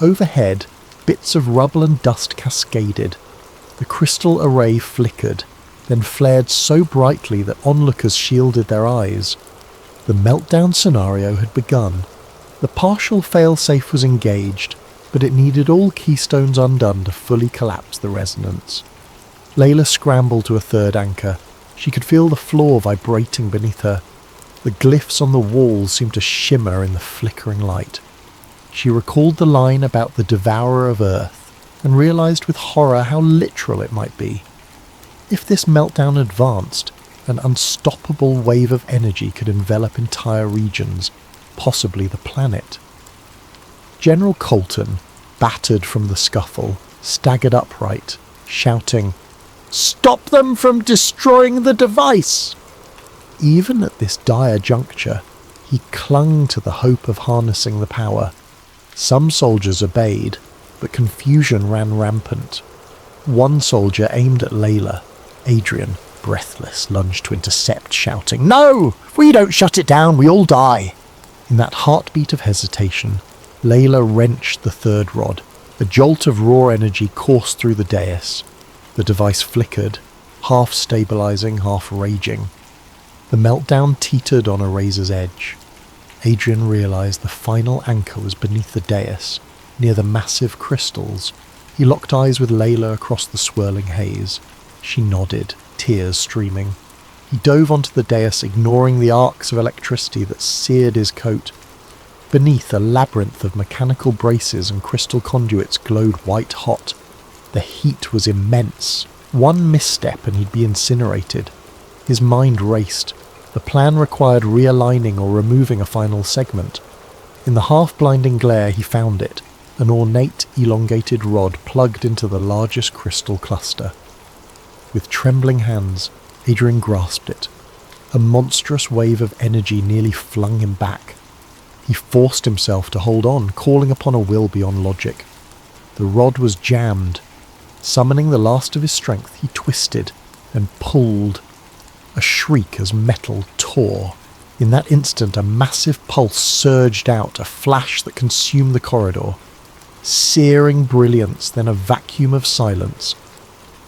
Overhead, bits of rubble and dust cascaded. The crystal array flickered, then flared so brightly that onlookers shielded their eyes. The meltdown scenario had begun. The partial failsafe was engaged, but it needed all keystones undone to fully collapse the resonance. Layla scrambled to a third anchor. She could feel the floor vibrating beneath her. The glyphs on the walls seemed to shimmer in the flickering light. She recalled the line about the devourer of Earth, and realized with horror how literal it might be. If this meltdown advanced, an unstoppable wave of energy could envelop entire regions, possibly the planet. General Colton, battered from the scuffle, staggered upright, shouting, "Stop them from destroying the device!" Even at this dire juncture, he clung to the hope of harnessing the power. Some soldiers obeyed, but confusion ran rampant. One soldier aimed at Layla. Adrian, breathless, lunged to intercept, shouting, "No! If we don't shut it down, we all die!" In that heartbeat of hesitation, Layla wrenched the third rod. A jolt of raw energy coursed through the dais. The device flickered, half stabilizing, half raging. The meltdown teetered on a razor's edge. Adrian realized the final anchor was beneath the dais, near the massive crystals. He locked eyes with Layla across the swirling haze. She nodded, tears streaming. He dove onto the dais, ignoring the arcs of electricity that seared his coat. Beneath, a labyrinth of mechanical braces and crystal conduits glowed white-hot. The heat was immense. One misstep and he'd be incinerated. His mind raced. The plan required realigning or removing a final segment. In the half-blinding glare he found it, an ornate, elongated rod plugged into the largest crystal cluster. With trembling hands, Adrian grasped it. A monstrous wave of energy nearly flung him back. He forced himself to hold on, calling upon a will beyond logic. The rod was jammed. Summoning the last of his strength, he twisted and pulled. A shriek as metal tore. In that instant, a massive pulse surged out, a flash that consumed the corridor. Searing brilliance, then a vacuum of silence.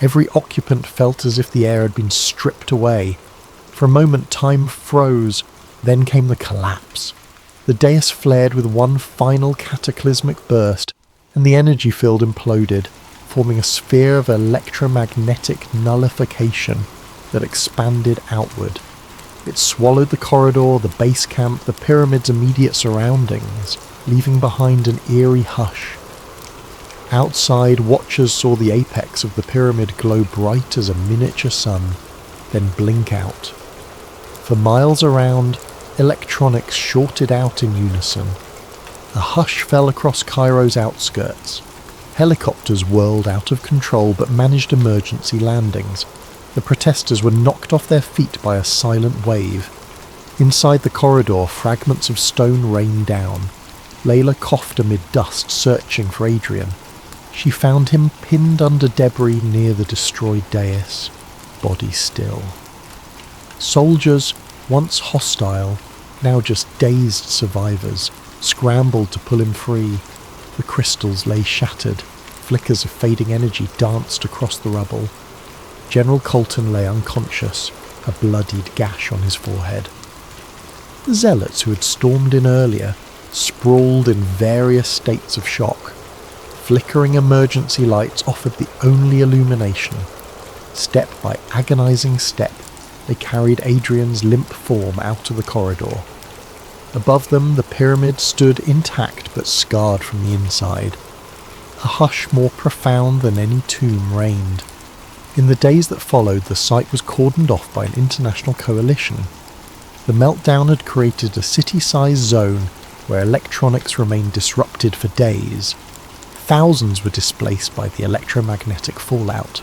Every occupant felt as if the air had been stripped away. For a moment, time froze. Then came the collapse. The dais flared with one final cataclysmic burst, and the energy field imploded, forming a sphere of electromagnetic nullification that expanded outward. It swallowed the corridor, the base camp, the pyramid's immediate surroundings, leaving behind an eerie hush. Outside, watchers saw the apex of the pyramid glow bright as a miniature sun, then blink out. For miles around, electronics shorted out in unison. A hush fell across Cairo's outskirts. Helicopters whirled out of control but managed emergency landings. The protesters were knocked off their feet by a silent wave. Inside the corridor, fragments of stone rained down. Layla coughed amid dust, searching for Adrian. She found him pinned under debris near the destroyed dais, body still. Soldiers, once hostile, now just dazed survivors, scrambled to pull him free. The crystals lay shattered. Flickers of fading energy danced across the rubble. General Colton lay unconscious, a bloodied gash on his forehead. The zealots who had stormed in earlier sprawled in various states of shock. Flickering emergency lights offered the only illumination. Step by agonizing step, they carried Adrian's limp form out of the corridor. Above them, the pyramid stood intact but scarred from the inside. A hush more profound than any tomb reigned. In the days that followed, the site was cordoned off by an international coalition. The meltdown had created a city-sized zone where electronics remained disrupted for days. Thousands were displaced by the electromagnetic fallout.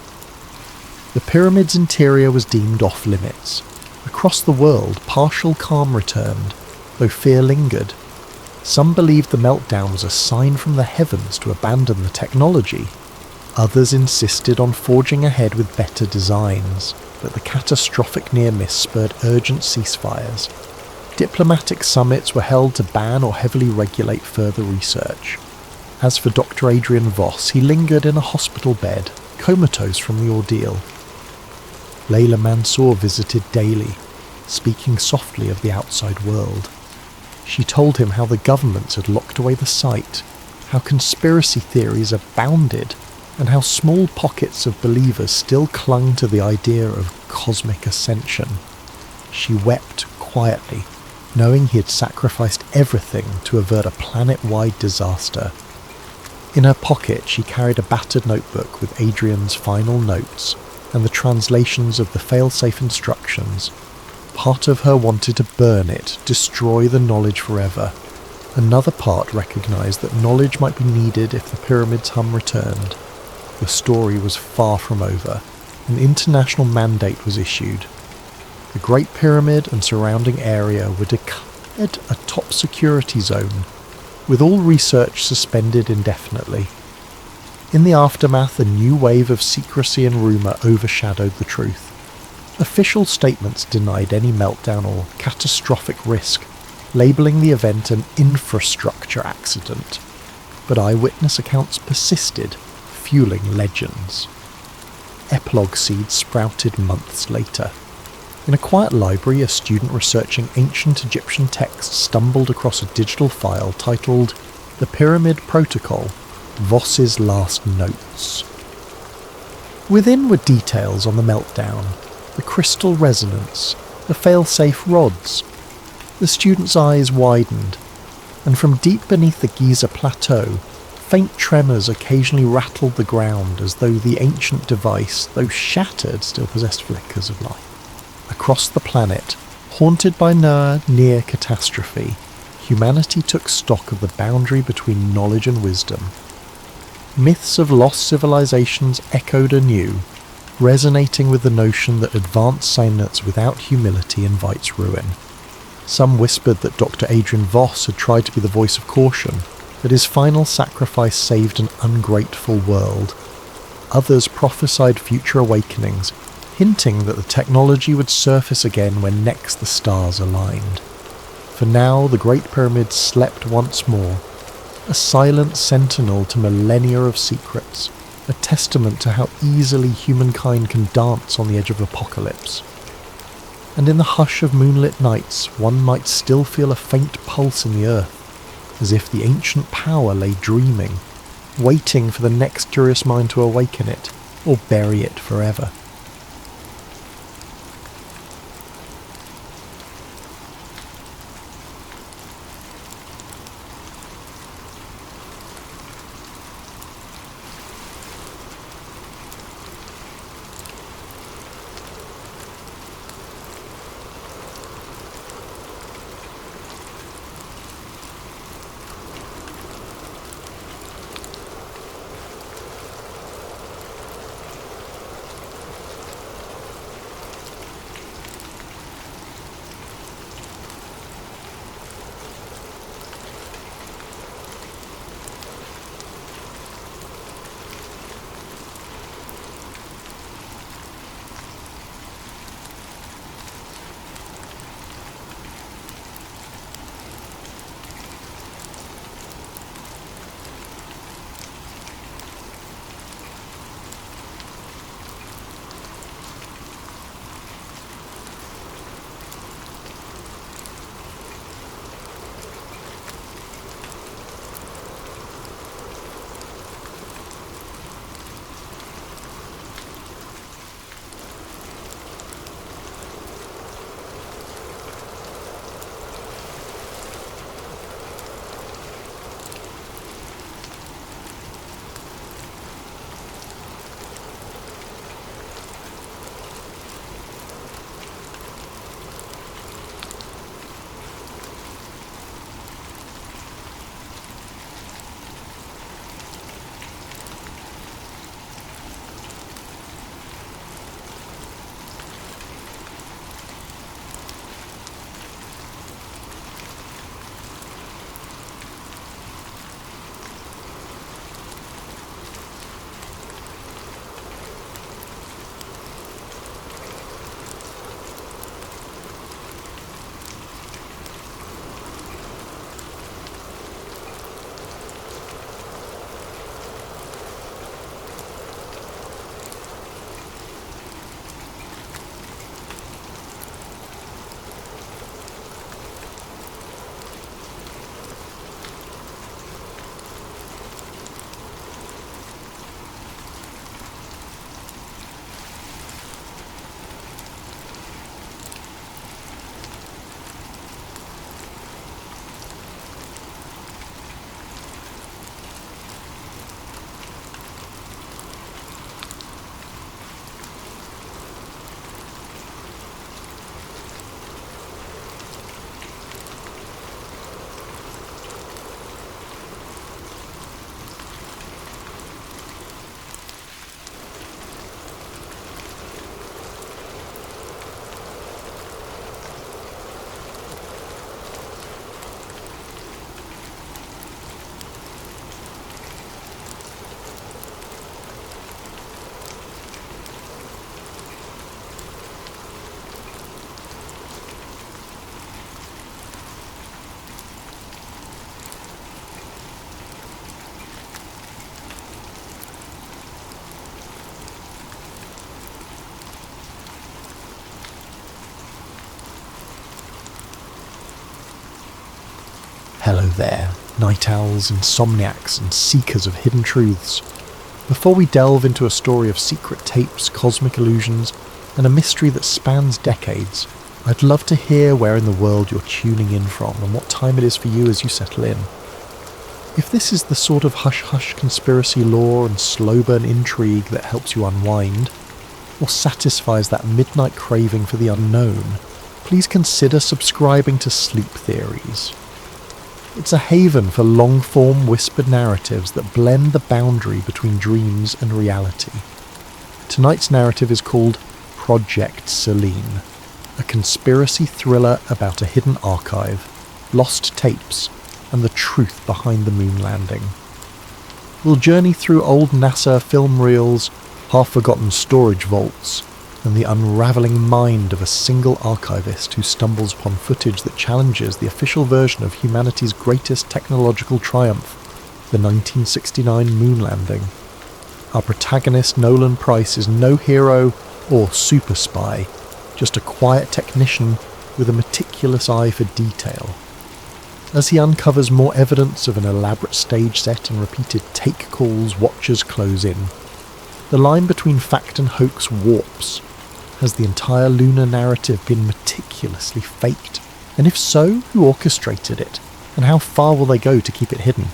The pyramid's interior was deemed off-limits. Across the world, partial calm returned, though fear lingered. Some believed the meltdown was a sign from the heavens to abandon the technology. Others insisted on forging ahead with better designs, but the catastrophic near-miss spurred urgent ceasefires. Diplomatic summits were held to ban or heavily regulate further research. As for Dr. Adrian Voss, he lingered in a hospital bed, comatose from the ordeal. Layla Mansour visited daily, speaking softly of the outside world. She told him how the governments had locked away the site, how conspiracy theories abounded, and how small pockets of believers still clung to the idea of cosmic ascension. She wept quietly, knowing he had sacrificed everything to avert a planet-wide disaster. In her pocket she carried a battered notebook with Adrian's final notes and the translations of the fail-safe instructions. Part of her wanted to burn it, destroy the knowledge forever. Another part recognised that knowledge might be needed if the pyramid's hum returned. The story was far from over. An international mandate was issued. The Great Pyramid and surrounding area were declared a top security zone, with all research suspended indefinitely. In the aftermath, a new wave of secrecy and rumour overshadowed the truth. Official statements denied any meltdown or catastrophic risk, labelling the event an infrastructure accident. But eyewitness accounts persisted, fueling legends. Epilogue seeds sprouted months later. In a quiet library, a student researching ancient Egyptian texts stumbled across a digital file titled The Pyramid Protocol, Voss's Last Notes. Within were details on the meltdown, the crystal resonance, the fail-safe rods. The student's eyes widened, and from deep beneath the Giza plateau, faint tremors occasionally rattled the ground as though the ancient device, though shattered, still possessed flickers of life. Across the planet, haunted by near catastrophe, humanity took stock of the boundary between knowledge and wisdom. Myths of lost civilizations echoed anew, resonating with the notion that advanced science without humility invites ruin. Some whispered that Dr. Adrian Voss had tried to be the voice of caution, that his final sacrifice saved an ungrateful world. Others prophesied future awakenings, hinting that the technology would surface again when next the stars aligned. For now, the Great Pyramid slept once more, a silent sentinel to millennia of secrets, a testament to how easily humankind can dance on the edge of apocalypse. And in the hush of moonlit nights, one might still feel a faint pulse in the earth, as if the ancient power lay dreaming, waiting for the next curious mind to awaken it, or bury it forever. Hello there, night owls, insomniacs, and seekers of hidden truths. Before we delve into a story of secret tapes, cosmic illusions, and a mystery that spans decades, I'd love to hear where in the world you're tuning in from and what time it is for you as you settle in. If this is the sort of hush-hush conspiracy lore and slow-burn intrigue that helps you unwind, or satisfies that midnight craving for the unknown, please consider subscribing to Sleep Theories. It's a haven for long-form whispered narratives that blend the boundary between dreams and reality. Tonight's narrative is called Project Selene, a conspiracy thriller about a hidden archive, lost tapes, and the truth behind the moon landing. We'll journey through old NASA film reels, half-forgotten storage vaults, and the unraveling mind of a single archivist who stumbles upon footage that challenges the official version of humanity's greatest technological triumph, the 1969 moon landing. Our protagonist, Nolan Price, is no hero or super spy, just a quiet technician with a meticulous eye for detail. As he uncovers more evidence of an elaborate stage set and repeated take calls, watchers close in. The line between fact and hoax warps. Has the entire lunar narrative been meticulously faked? And if so, who orchestrated it? And how far will they go to keep it hidden?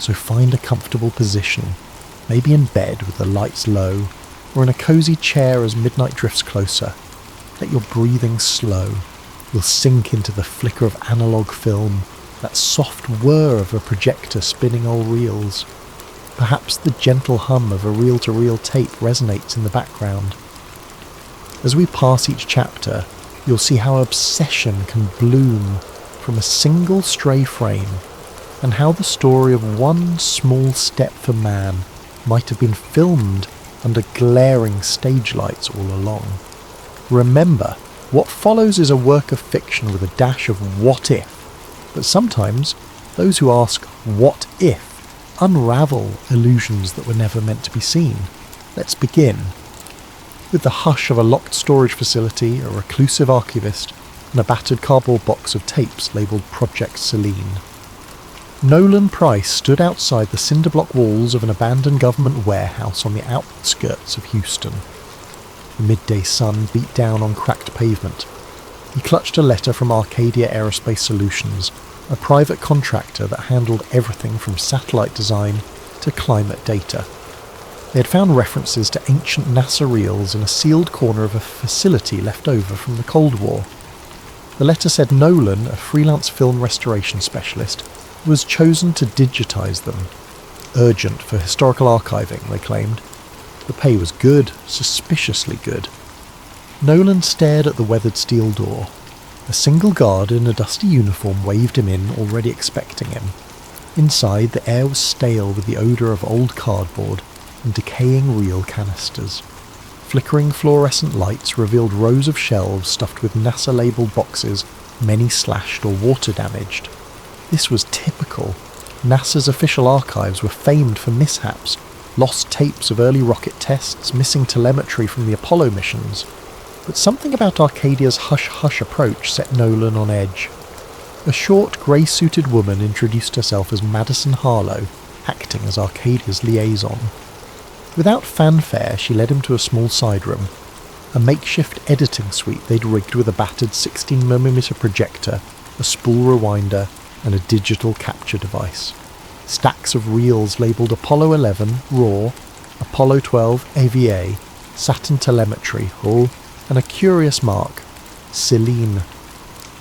So find a comfortable position, maybe in bed with the lights low, or in a cosy chair as midnight drifts closer. Let your breathing slow. We'll sink into the flicker of analog film, that soft whir of a projector spinning old reels. Perhaps the gentle hum of a reel-to-reel tape resonates in the background. As we pass each chapter, you'll see how obsession can bloom from a single stray frame, and how the story of one small step for man might have been filmed under glaring stage lights all along. Remember, what follows is a work of fiction with a dash of what if, but sometimes those who ask what if unravel illusions that were never meant to be seen. Let's begin. With the hush of a locked storage facility, a reclusive archivist, and a battered cardboard box of tapes labelled Project Selene. Nolan Price stood outside the cinder-block walls of an abandoned government warehouse on the outskirts of Houston. The midday sun beat down on cracked pavement. He clutched a letter from Arcadia Aerospace Solutions, a private contractor that handled everything from satellite design to climate data. They had found references to ancient NASA reels in a sealed corner of a facility left over from the Cold War. The letter said Nolan, a freelance film restoration specialist, was chosen to digitize them. Urgent for historical archiving, they claimed. The pay was good, suspiciously good. Nolan stared at the weathered steel door. A single guard in a dusty uniform waved him in, already expecting him. Inside, the air was stale with the odour of old cardboard and decaying reel canisters. Flickering fluorescent lights revealed rows of shelves stuffed with NASA-labelled boxes, many slashed or water-damaged. This was typical. NASA's official archives were famed for mishaps, lost tapes of early rocket tests, missing telemetry from the Apollo missions. But something about Arcadia's hush-hush approach set Nolan on edge. A short, grey-suited woman introduced herself as Madison Harlow, acting as Arcadia's liaison. Without fanfare, she led him to a small side room, a makeshift editing suite they'd rigged with a battered 16mm projector, a spool rewinder, and a digital capture device. Stacks of reels labelled Apollo 11, RAW, Apollo 12, AVA, Saturn telemetry, HUL, and a curious mark, Selene,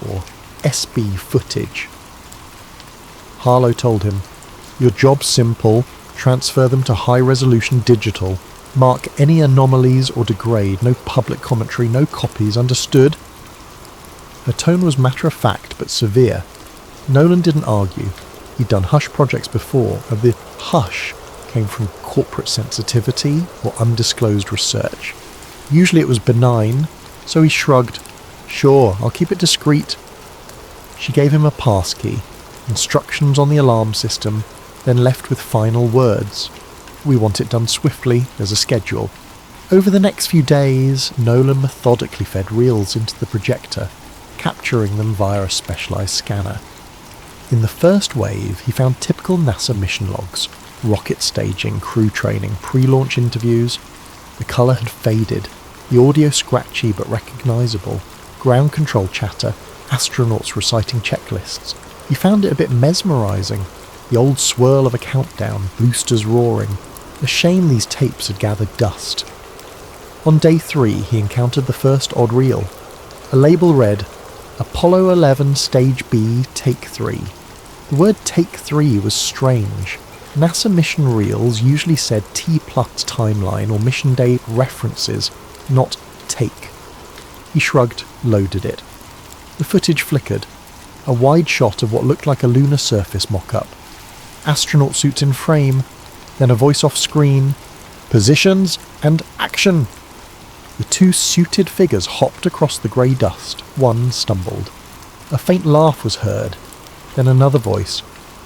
or SB footage. Harlow told him, "Your job's simple. Transfer them to high-resolution digital. Mark any anomalies or degrade. No public commentary, no copies. Understood?" Her tone was matter-of-fact but severe. Nolan didn't argue. He'd done hush projects before, and the hush came from corporate sensitivity or undisclosed research. Usually it was benign, so he shrugged. "Sure, I'll keep it discreet." She gave him a passkey, instructions on the alarm system, then left with final words. "We want it done swiftly, there's a schedule." Over the next few days, Nolan methodically fed reels into the projector, capturing them via a specialised scanner. In the first wave, he found typical NASA mission logs, rocket staging, crew training, pre-launch interviews. The colour had faded, the audio scratchy but recognisable, ground control chatter, astronauts reciting checklists. He found it a bit mesmerising, the old swirl of a countdown, boosters roaring. A shame these tapes had gathered dust. On day 3, he encountered the first odd reel. A label read, Apollo 11 Stage B, Take 3. The word Take 3 was strange. NASA mission reels usually said T-plus timeline or mission day references, not take. He shrugged, loaded it. The footage flickered. A wide shot of what looked like a lunar surface mock-up. Astronaut suits in frame, then a voice off screen, positions and action. The two suited figures hopped across the grey dust. One stumbled. A faint laugh was heard. Then another voice.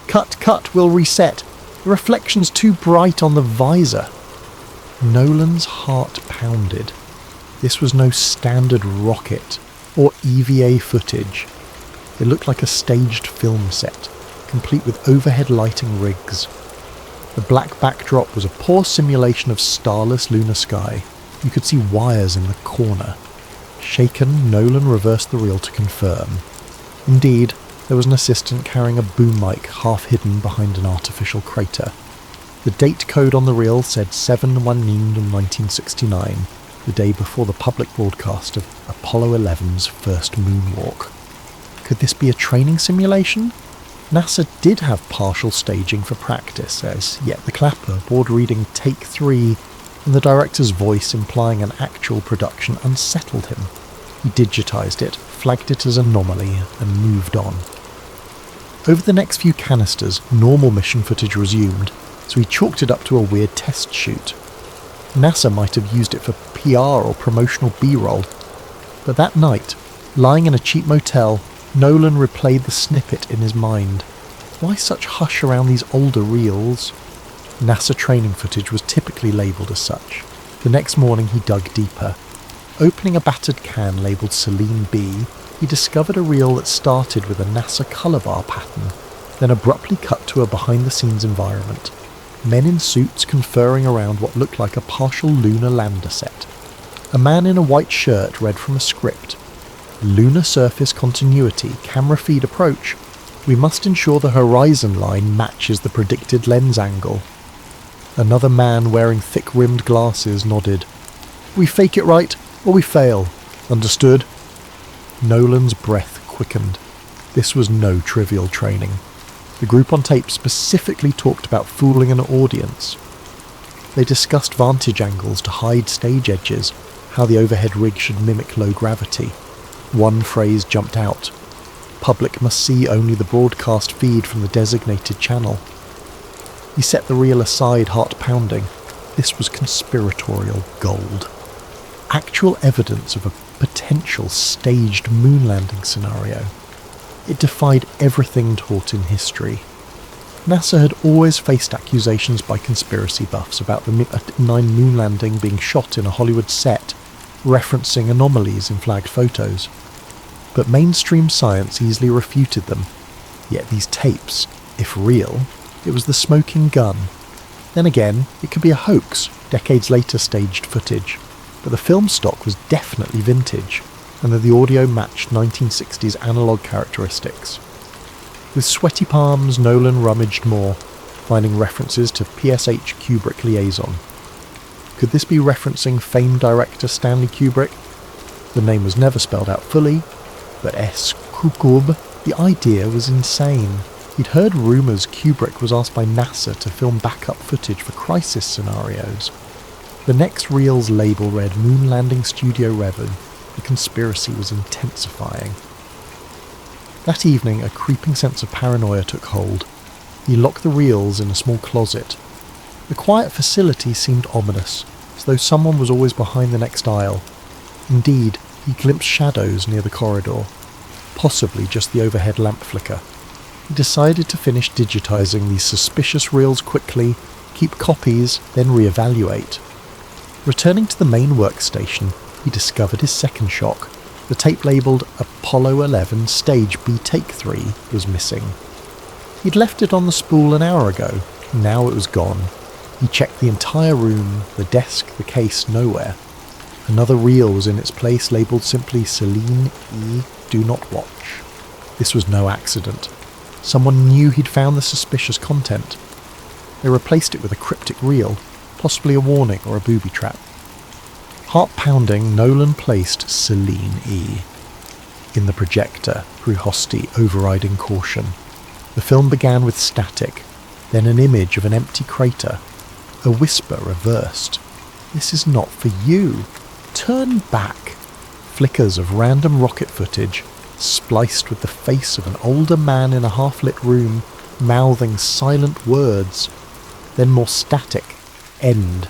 Cut, we'll reset. The reflection's too bright on the visor. Nolan's heart pounded. This was no standard rocket or EVA footage. It looked like a staged film set, complete with overhead lighting rigs. The black backdrop was a poor simulation of starless lunar sky. You could see wires in the corner. Shaken, Nolan reversed the reel to confirm. Indeed, there was an assistant carrying a boom mic half hidden behind an artificial crater. The date code on the reel said 7/1969, the day before the public broadcast of Apollo 11's first moonwalk. Could this be a training simulation? NASA did have partial staging for practice, as yet the clapper board reading Take 3 and the director's voice implying an actual production unsettled him. He digitised it, flagged it as anomaly, and moved on. Over the next few canisters, normal mission footage resumed, so he chalked it up to a weird test shoot. NASA might have used it for PR or promotional B-roll, but that night, lying in a cheap motel, Nolan replayed the snippet in his mind. Why such hush around these older reels? NASA training footage was typically labelled as such. The next morning he dug deeper. Opening a battered can labelled Selene B, he discovered a reel that started with a NASA colour bar pattern, then abruptly cut to a behind-the-scenes environment. Men in suits conferring around what looked like a partial lunar lander set. A man in a white shirt read from a script. Lunar surface continuity, camera feed approach. We must ensure the horizon line matches the predicted lens angle. Another man wearing thick-rimmed glasses nodded. We fake it right, or we fail. Understood? Nolan's breath quickened. This was no trivial training. The group on tape specifically talked about fooling an audience. They discussed vantage angles to hide stage edges, how the overhead rig should mimic low gravity. One phrase jumped out. Public must see only the broadcast feed from the designated channel. He set the reel aside, heart pounding. This was conspiratorial gold. Actual evidence of a potential staged moon landing scenario. It defied everything taught in history. NASA had always faced accusations by conspiracy buffs about the MiG-9 moon landing being shot in a Hollywood set, referencing anomalies in flagged photos. But mainstream science easily refuted them. Yet these tapes, if real, it was the smoking gun. Then again, it could be a hoax, decades later staged footage. But the film stock was definitely vintage, and that the audio matched 1960s analogue characteristics. With sweaty palms, Nolan rummaged more, finding references to PSH Kubrick liaison. Could this be referencing famed director Stanley Kubrick? The name was never spelled out fully, but Kubrick, the idea was insane. He'd heard rumours Kubrick was asked by NASA to film backup footage for crisis scenarios. The next reel's label read Moon Landing Studio Revu. The conspiracy was intensifying. That evening, a creeping sense of paranoia took hold. He locked the reels in a small closet. The quiet facility seemed ominous, as though someone was always behind the next aisle. Indeed, he glimpsed shadows near the corridor, possibly just the overhead lamp flicker. He decided to finish digitising these suspicious reels quickly, keep copies, then re-evaluate. Returning to the main workstation, he discovered his second shock. The tape labelled Apollo 11 Stage B Take 3 was missing. He'd left it on the spool an hour ago. Now it was gone. He checked the entire room, the desk, the case, nowhere. Another reel was in its place, labelled simply Celine E. Do Not Watch. This was no accident. Someone knew he'd found the suspicious content. They replaced it with a cryptic reel, possibly a warning or a booby trap. Heart-pounding, Nolan placed Celine E. in the projector through Hosty overriding caution. The film began with static, then an image of an empty crater. A whisper reversed. "This is not for you. Turn back." Flickers of random rocket footage, spliced with the face of an older man in a half-lit room, mouthing silent words. Then more static. End.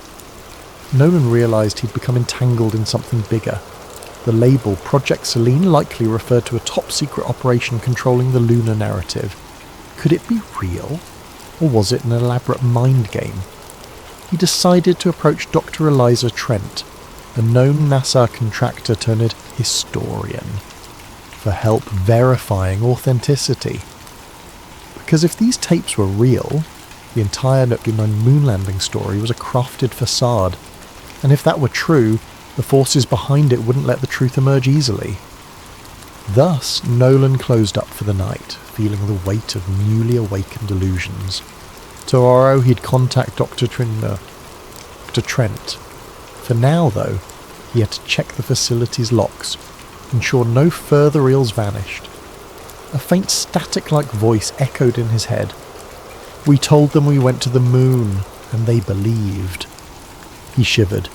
Nolan realised he'd become entangled in something bigger. The label Project Selene likely referred to a top-secret operation controlling the lunar narrative. Could it be real? Or was it an elaborate mind game? He decided to approach Dr. Eliza Trent, a known NASA contractor turned historian, for help verifying authenticity. Because if these tapes were real, the entire moon landing story was a crafted facade, and if that were true, the forces behind it wouldn't let the truth emerge easily. Thus, Nolan closed up for the night, feeling the weight of newly awakened illusions. Tomorrow he'd contact Dr. Trent. For now, though, he had to check the facility's locks, ensure no further reels vanished. A faint static-like voice echoed in his head. "We told them we went to the moon, and they believed." He shivered.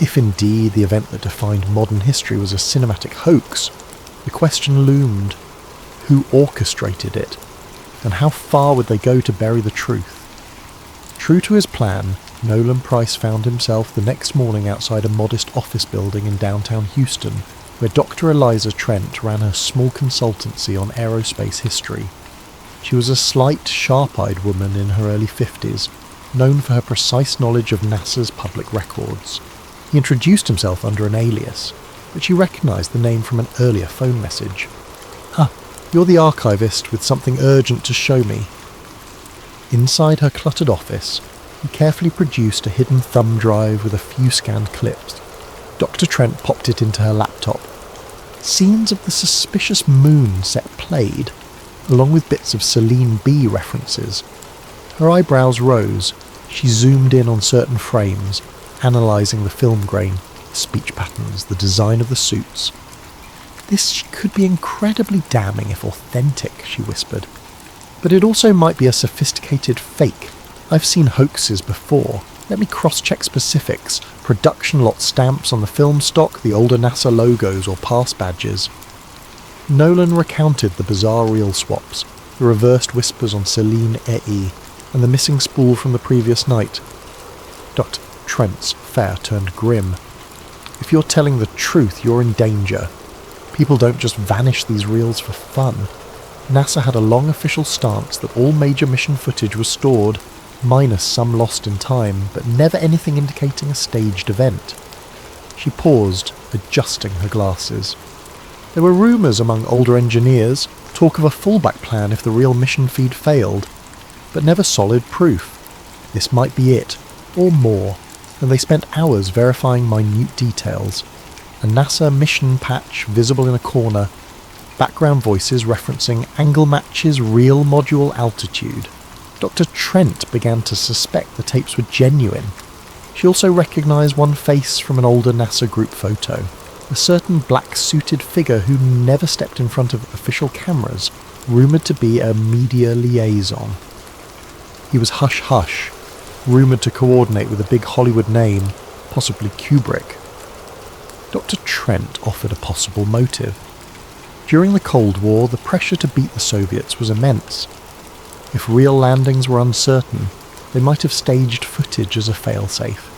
If indeed the event that defined modern history was a cinematic hoax, the question loomed: who orchestrated it, and how far would they go to bury the truth? True to his plan, Nolan Price found himself the next morning outside a modest office building in downtown Houston, where Dr. Eliza Trent ran her small consultancy on aerospace history. She was a slight, sharp-eyed woman in her early 50s, known for her precise knowledge of NASA's public records. He introduced himself under an alias, but she recognised the name from an earlier phone message. "Ah, you're the archivist with something urgent to show me." Inside her cluttered office, he carefully produced a hidden thumb drive with a few scanned clips. Dr. Trent popped it into her laptop. Scenes of the suspicious moon set played, along with bits of Celine B references. Her eyebrows rose. She zoomed in on certain frames, analysing the film grain, the speech patterns, the design of the suits. "This could be incredibly damning if authentic," she whispered. "But it also might be a sophisticated fake. I've seen hoaxes before. Let me cross-check specifics, production lot stamps on the film stock, the older NASA logos or pass badges." Nolan recounted the bizarre reel swaps, the reversed whispers on Celine E, and the missing spool from the previous night. Dr. Trent's fare turned grim. "If you're telling the truth, you're in danger. People don't just vanish these reels for fun. NASA had a long official stance that all major mission footage was stored, minus some lost in time, but never anything indicating a staged event." She paused, adjusting her glasses. There were rumours among older engineers, talk of a fallback plan if the real mission feed failed, but never solid proof. This might be it, or more, and they spent hours verifying minute details. A NASA mission patch visible in a corner, background voices referencing angle matches real module altitude. Dr. Trent began to suspect the tapes were genuine. She also recognised one face from an older NASA group photo, a certain black-suited figure who never stepped in front of official cameras, rumoured to be a media liaison. He was hush-hush, rumoured to coordinate with a big Hollywood name, possibly Kubrick. Dr. Trent offered a possible motive. During the Cold War, the pressure to beat the Soviets was immense. If real landings were uncertain, they might have staged footage as a failsafe.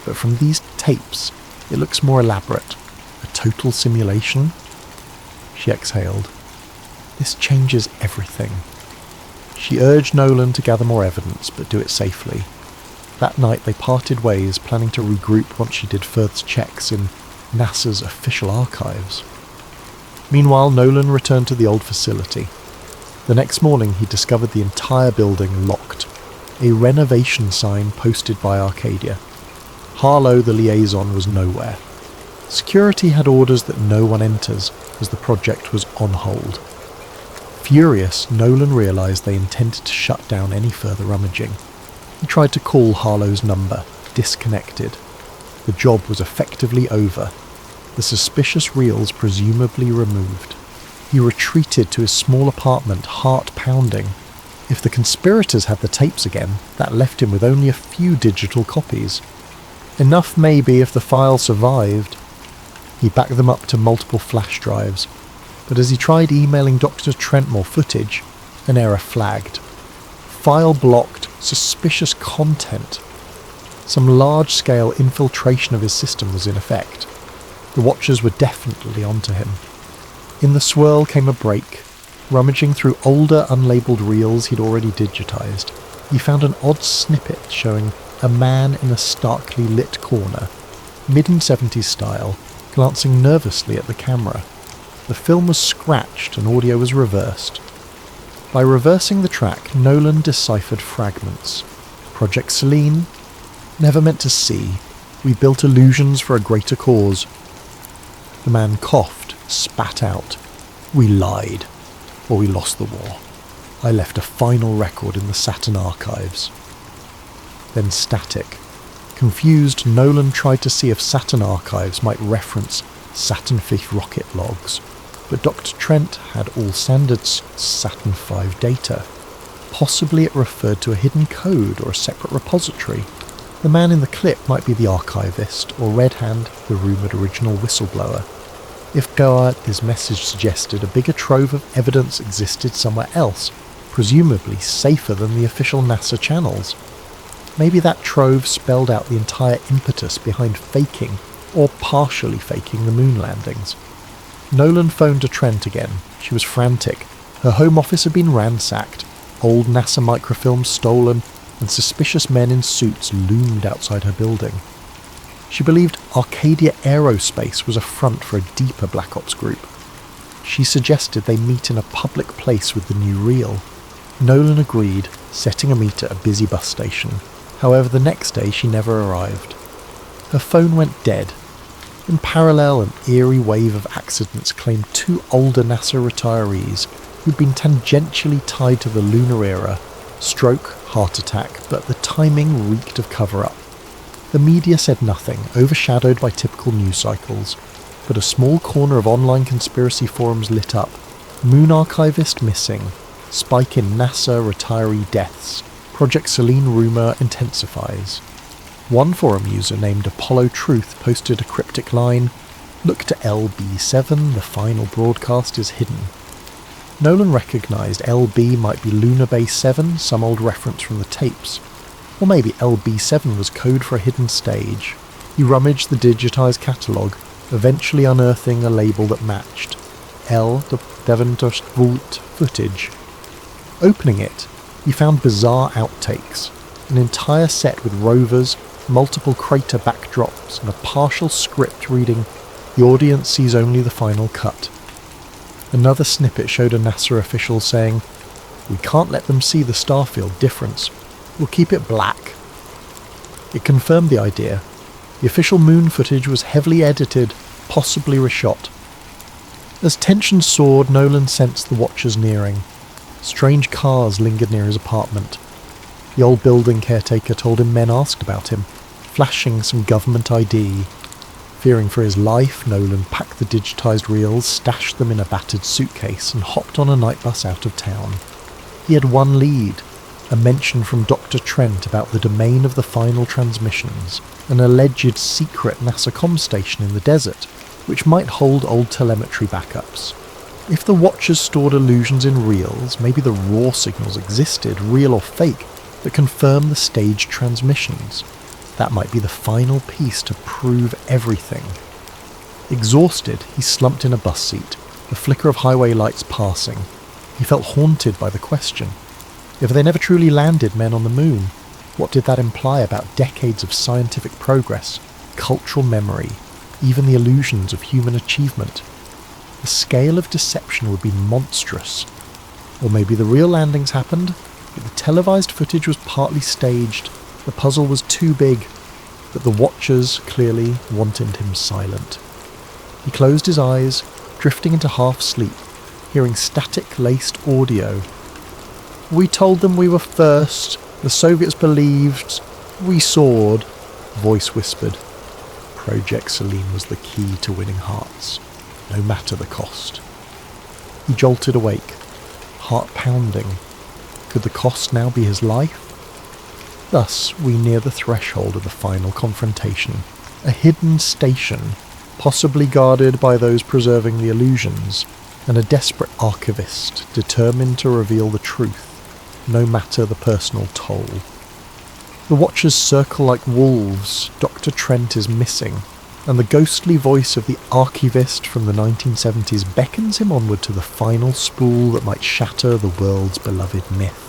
But from these tapes, it looks more elaborate. A total simulation? She exhaled. This changes everything. She urged Nolan to gather more evidence, but do it safely. That night they parted ways, planning to regroup once she did further checks in NASA's official archives. Meanwhile, Nolan returned to the old facility. The next morning he discovered the entire building locked, a renovation sign posted by Arcadia. Harlow, the liaison, was nowhere. Security had orders that no one enters, as the project was on hold. Furious, Nolan realised they intended to shut down any further rummaging. He tried to call Harlow's number, disconnected. The job was effectively over. The suspicious reels presumably removed. He retreated to his small apartment, heart pounding. If the conspirators had the tapes again, that left him with only a few digital copies. Enough maybe if the file survived. He backed them up to multiple flash drives, but as he tried emailing Dr. Trent more footage, an error flagged. File blocked, suspicious content. Some large-scale infiltration of his system was in effect. The Watchers were definitely onto him. In the swirl came a break. Rummaging through older unlabelled reels he'd already digitised, he found an odd snippet showing a man in a starkly lit corner, mid-70s style, glancing nervously at the camera. The film was scratched and audio was reversed. By reversing the track, Nolan deciphered fragments. Project Selene, never meant to see. We built illusions for a greater cause. The man coughed, spat out. We lied, or we lost the war. I left a final record in the Saturn archives. Then static. Confused, Nolan tried to see if Saturn archives might reference Saturn V rocket logs, but Dr. Trent had all standard Saturn V data. Possibly it referred to a hidden code or a separate repository. The man in the clip might be the archivist, or Red Hand, the rumoured original whistleblower. If Goa, his message suggested a bigger trove of evidence existed somewhere else, presumably safer than the official NASA channels. Maybe that trove spelled out the entire impetus behind faking, or partially faking, the moon landings. Nolan phoned to Trent again. She was frantic. Her home office had been ransacked, old NASA microfilms stolen, and suspicious men in suits loomed outside her building. She believed Arcadia Aerospace was a front for a deeper Black Ops group. She suggested they meet in a public place with the new reel. Nolan agreed, setting a meet at a busy bus station. However, the next day she never arrived. Her phone went dead. In parallel, an eerie wave of accidents claimed two older NASA retirees who'd been tangentially tied to the lunar era. Stroke, heart attack, but the timing reeked of cover-up. The media said nothing, overshadowed by typical news cycles, but a small corner of online conspiracy forums lit up. Moon archivist missing. Spike in NASA retiree deaths. Project Selene rumour intensifies. One forum user named Apollo Truth posted a cryptic line, "Look to LB7, the final broadcast is hidden." Nolan recognised LB might be Lunar Base 7, some old reference from the tapes. Or maybe LB7 was code for a hidden stage. He rummaged the digitised catalogue, eventually unearthing a label that matched. L. the Devontost footage. Opening it, he found bizarre outtakes, an entire set with rovers, multiple crater backdrops, and a partial script reading, "The audience sees only the final cut." Another snippet showed a NASA official saying, "We can't let them see the starfield difference. We'll keep it black." It confirmed the idea. The official moon footage was heavily edited, possibly reshot. As tension soared, Nolan sensed the Watchers nearing. Strange cars lingered near his apartment. The old building caretaker told him men asked about him, flashing some government ID. Fearing for his life, Nolan packed the digitised reels, stashed them in a battered suitcase, and hopped on a night bus out of town. He had one lead, a mention from Dr. Trent about the domain of the final transmissions, an alleged secret NASA comm station in the desert, which might hold old telemetry backups. If the Watchers stored illusions in reels, maybe the raw signals existed, real or fake, that confirm the staged transmissions. That might be the final piece to prove everything. Exhausted, he slumped in a bus seat, the flicker of highway lights passing. He felt haunted by the question. If they never truly landed men on the moon, what did that imply about decades of scientific progress, cultural memory, even the illusions of human achievement? The scale of deception would be monstrous. Or maybe the real landings happened, but the televised footage was partly staged. The puzzle was too big, but the watchers clearly wanted him silent. He closed his eyes, drifting into half-sleep, hearing static-laced audio. "We told them we were first. The Soviets believed. We soared," voice whispered. Project Selene was the key to winning hearts, no matter the cost. He jolted awake, heart pounding. Could the cost now be his life? Thus, we near the threshold of the final confrontation. A hidden station, possibly guarded by those preserving the illusions, and a desperate archivist determined to reveal the truth, no matter the personal toll. The watchers circle like wolves. Dr. Trent is missing, and the ghostly voice of the archivist from the 1970s beckons him onward to the final spool that might shatter the world's beloved myth.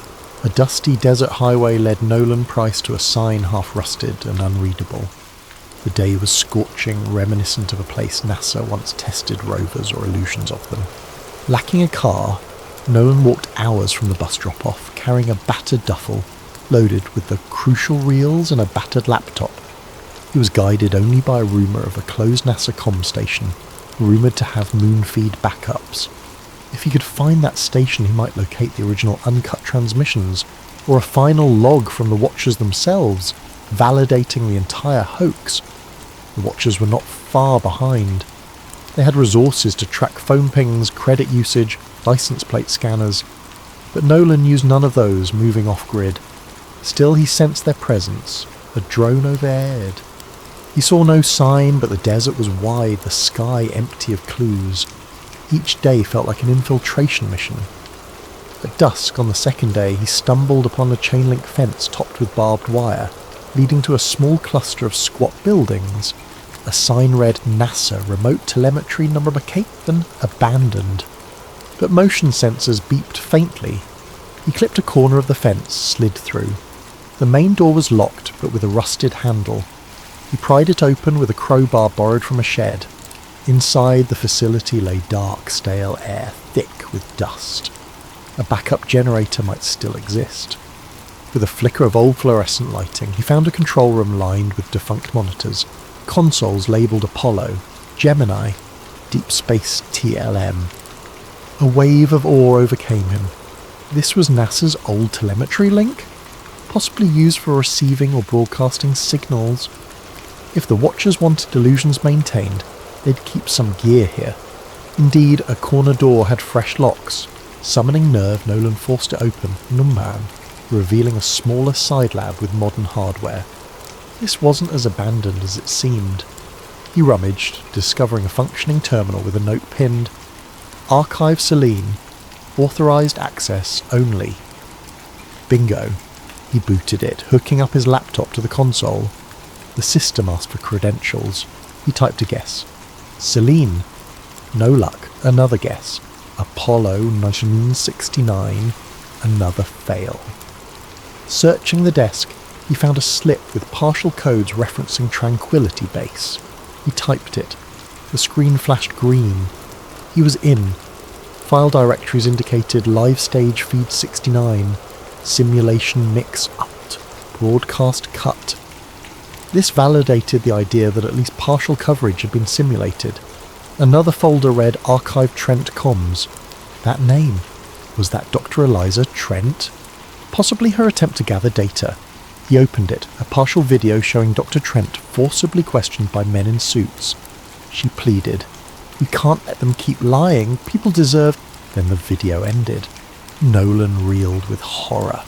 A dusty desert highway led Nolan Price to a sign half rusted and unreadable. The day was scorching, reminiscent of a place NASA once tested rovers or illusions of them. Lacking a car, Nolan walked hours from the bus drop-off, carrying a battered duffel, loaded with the crucial reels and a battered laptop. He was guided only by a rumour of a closed NASA comm station, rumoured to have moon feed backups. If he could find that station, he might locate the original uncut transmissions, or a final log from the Watchers themselves, validating the entire hoax. The Watchers were not far behind. They had resources to track phone pings, credit usage, license plate scanners, but Nolan used none of those, moving off-grid. Still he sensed their presence, a drone overhead. He saw no sign, but the desert was wide, the sky empty of clues. Each day felt like an infiltration mission. At dusk on the second day, he stumbled upon a chain-link fence topped with barbed wire, leading to a small cluster of squat buildings. A sign read NASA Remote Telemetry Number Located, abandoned. But motion sensors beeped faintly. He clipped a corner of the fence, slid through. The main door was locked, but with a rusted handle. He pried it open with a crowbar borrowed from a shed. Inside, the facility lay dark, stale air, thick with dust. A backup generator might still exist. With a flicker of old fluorescent lighting, he found a control room lined with defunct monitors, consoles labelled Apollo, Gemini, Deep Space TLM. A wave of awe overcame him. This was NASA's old telemetry link? Possibly used for receiving or broadcasting signals. If the Watchers wanted illusions maintained, they'd keep some gear here. Indeed, a corner door had fresh locks. Summoning nerve, Nolan forced it open, Unwind, revealing a smaller side lab with modern hardware. This wasn't as abandoned as it seemed. He rummaged, discovering a functioning terminal with a note pinned, "Archive Selene, authorized access only." Bingo. He booted it, hooking up his laptop to the console. The system asked for credentials. He typed a guess. Selene. No luck. Another guess. Apollo 1969. Another fail. Searching the desk, he found a slip with partial codes referencing Tranquility Base. He typed it. The screen flashed green. He was in. File directories indicated live stage feed 69, simulation mix up, broadcast cut. This validated the idea that at least partial coverage had been simulated. Another folder read Archive Trent Comms. That name. Was that Dr. Eliza Trent? Possibly her attempt to gather data. He opened it, a partial video showing Dr. Trent forcibly questioned by men in suits. She pleaded, "We can't let them keep lying, people deserve..." Then the video ended. Nolan reeled with horror.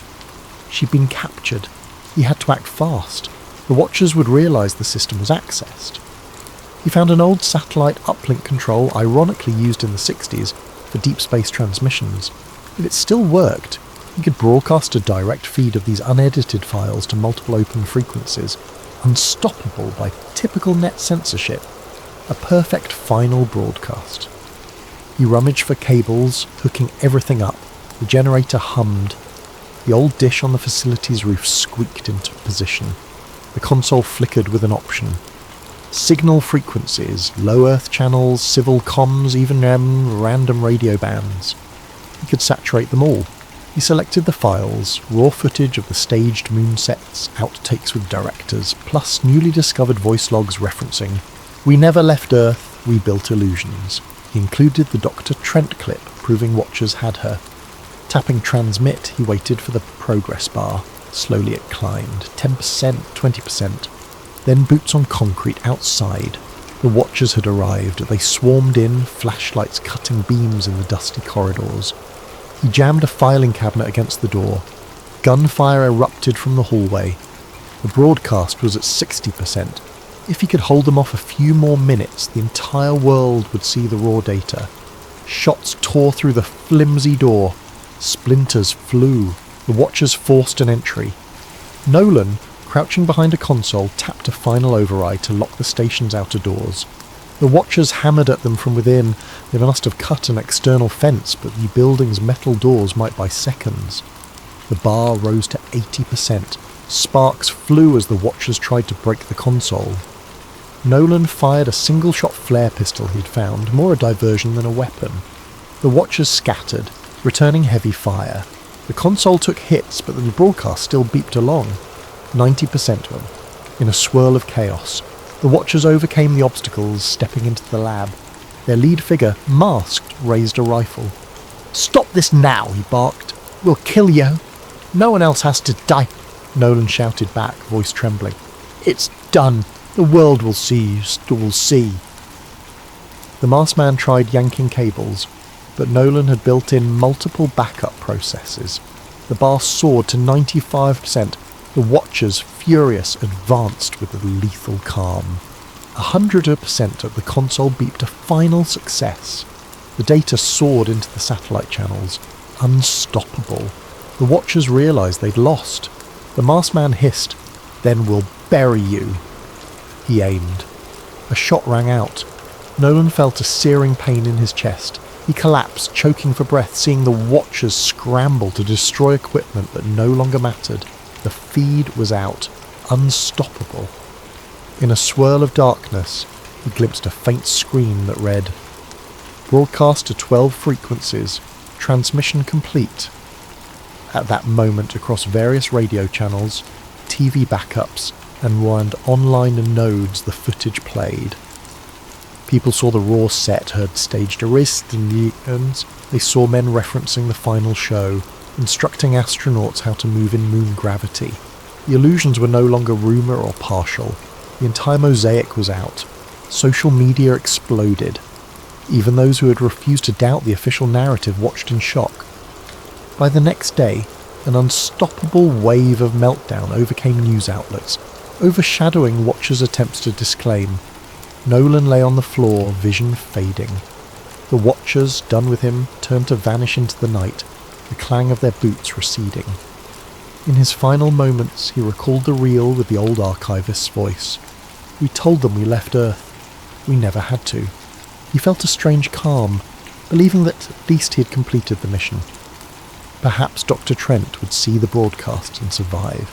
She'd been captured. He had to act fast. The Watchers would realise the system was accessed. He found an old satellite uplink control ironically used in the 60s for deep space transmissions. If it still worked, he could broadcast a direct feed of these unedited files to multiple open frequencies, unstoppable by typical net censorship. A perfect final broadcast. He rummaged for cables, hooking everything up. The generator hummed. The old dish on the facility's roof squeaked into position. The console flickered with an option. Signal frequencies, low Earth channels, civil comms, even random radio bands. He could saturate them all. He selected the files, raw footage of the staged moon sets, outtakes with directors, plus newly discovered voice logs referencing, "We never left Earth, we built illusions." He included the Dr. Trent clip, proving watchers had her. Tapping transmit, he waited for the progress bar. Slowly it climbed, 10%, 20%. Then boots on concrete outside. The watchers had arrived. They swarmed in, flashlights cutting beams in the dusty corridors. He jammed a filing cabinet against the door. Gunfire erupted from the hallway. The broadcast was at 60%. If he could hold them off a few more minutes, the entire world would see the raw data. Shots tore through the flimsy door. Splinters flew. The watchers forced an entry. Nolan, crouching behind a console, tapped a final override to lock the station's outer doors. The watchers hammered at them from within. They must have cut an external fence, but the building's metal doors might by seconds. The bar rose to 80%. Sparks flew as the watchers tried to break the console. Nolan fired a single-shot flare pistol he'd found, more a diversion than a weapon. The watchers scattered, returning heavy fire. The console took hits, but the broadcast still beeped along. 90% of them. In a swirl of chaos, the watchers overcame the obstacles, stepping into the lab. Their lead figure, masked, raised a rifle. "Stop this now," he barked. "We'll kill you. No one else has to die." Nolan shouted back, voice trembling. "It's done. The world will see. Will see." The masked man tried yanking cables, but Nolan had built in multiple backup processes. The bar soared to 95%. The watchers, furious, advanced with a lethal calm. 100% of the console beeped a final success. The data soared into the satellite channels. Unstoppable. The watchers realised they'd lost. The masked man hissed, "Then we'll bury you." He aimed. A shot rang out. Nolan felt a searing pain in his chest. He collapsed, choking for breath, seeing the watchers scramble to destroy equipment that no longer mattered. The feed was out. Unstoppable. In a swirl of darkness, he glimpsed a faint screen that read, "Broadcast to 12 frequencies. Transmission complete." At that moment, across various radio channels, TV backups, and online nodes, the footage played. People saw the raw set, heard staged arrests and reactions. They saw men referencing the final show, instructing astronauts how to move in moon gravity. The illusions were no longer rumour or partial. The entire mosaic was out. Social media exploded. Even those who had refused to doubt the official narrative watched in shock. By the next day, an unstoppable wave of meltdown overcame news outlets, overshadowing watchers' attempts to disclaim. Nolan lay on the floor, vision fading. The watchers, done with him, turned to vanish into the night, the clang of their boots receding. In his final moments, he recalled the reel with the old archivist's voice. "We told them we left Earth. We never had to." He felt a strange calm, believing that at least he had completed the mission. Perhaps Dr. Trent would see the broadcast and survive.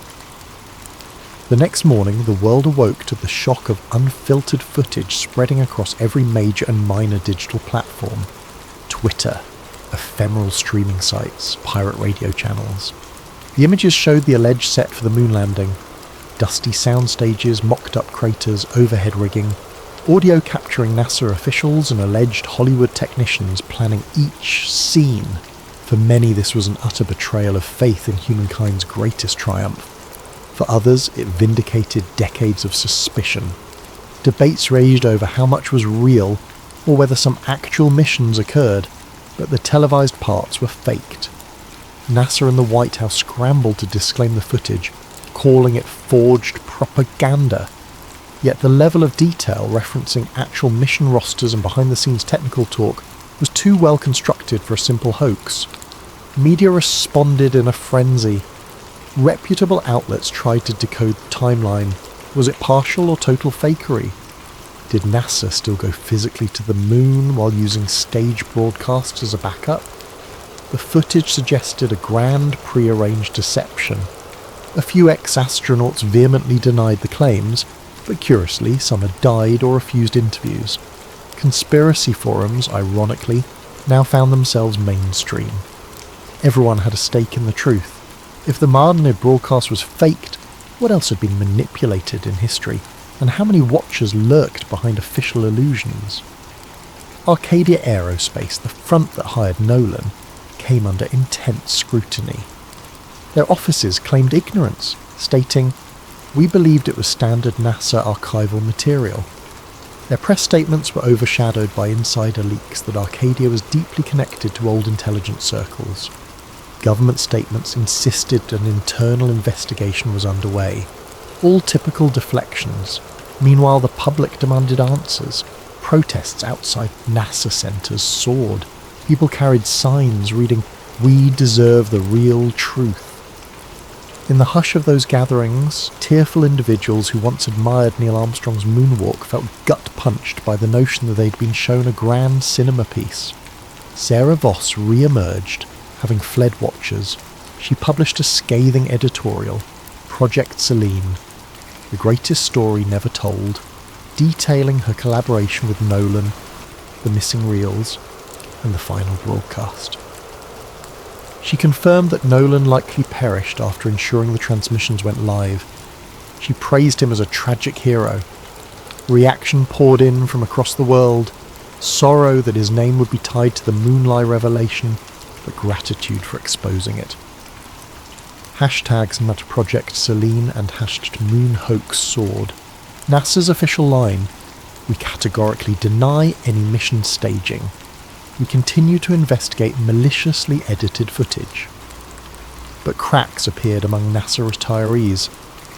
The next morning, the world awoke to the shock of unfiltered footage spreading across every major and minor digital platform. Twitter, ephemeral streaming sites, pirate radio channels. The images showed the alleged set for the moon landing. Dusty sound stages, mocked-up craters, overhead rigging. Audio capturing NASA officials and alleged Hollywood technicians planning each scene. For many, this was an utter betrayal of faith in humankind's greatest triumph. For others, it vindicated decades of suspicion. Debates raged over how much was real or whether some actual missions occurred, but the televised parts were faked. NASA and the White House scrambled to disclaim the footage, calling it forged propaganda. Yet the level of detail referencing actual mission rosters and behind-the-scenes technical talk was too well constructed for a simple hoax. Media responded in a frenzy. Reputable outlets tried to decode the timeline. Was it partial or total fakery? Did NASA still go physically to the moon while using stage broadcasts as a backup? The footage suggested a grand pre-arranged deception. A few ex-astronauts vehemently denied the claims, but curiously some had died or refused interviews. Conspiracy forums, ironically, now found themselves mainstream. Everyone had a stake in the truth. If the Mardenid broadcast was faked, what else had been manipulated in history, and how many watchers lurked behind official illusions? Arcadia Aerospace, the front that hired Nolan, came under intense scrutiny. Their offices claimed ignorance, stating, "We believed it was standard NASA archival material." Their press statements were overshadowed by insider leaks that Arcadia was deeply connected to old intelligence circles. Government statements insisted an internal investigation was underway. All typical deflections. Meanwhile, the public demanded answers. Protests outside NASA centres soared. People carried signs reading, "We deserve the real truth." In the hush of those gatherings, tearful individuals who once admired Neil Armstrong's moonwalk felt gut-punched by the notion that they'd been shown a grand cinema piece. Sarah Voss re-emerged, having fled watchers. She published a scathing editorial, Project Selene, the greatest story never told, detailing her collaboration with Nolan, the missing reels, and the final broadcast. She confirmed that Nolan likely perished after ensuring the transmissions went live. She praised him as a tragic hero. Reaction poured in from across the world, sorrow that his name would be tied to the Moonlie revelation, but gratitude for exposing it. Hashtags met Project Selene and #MoonHoax soared. NASA's official line: "We categorically deny any mission staging. We continue to investigate maliciously edited footage." But cracks appeared among NASA retirees.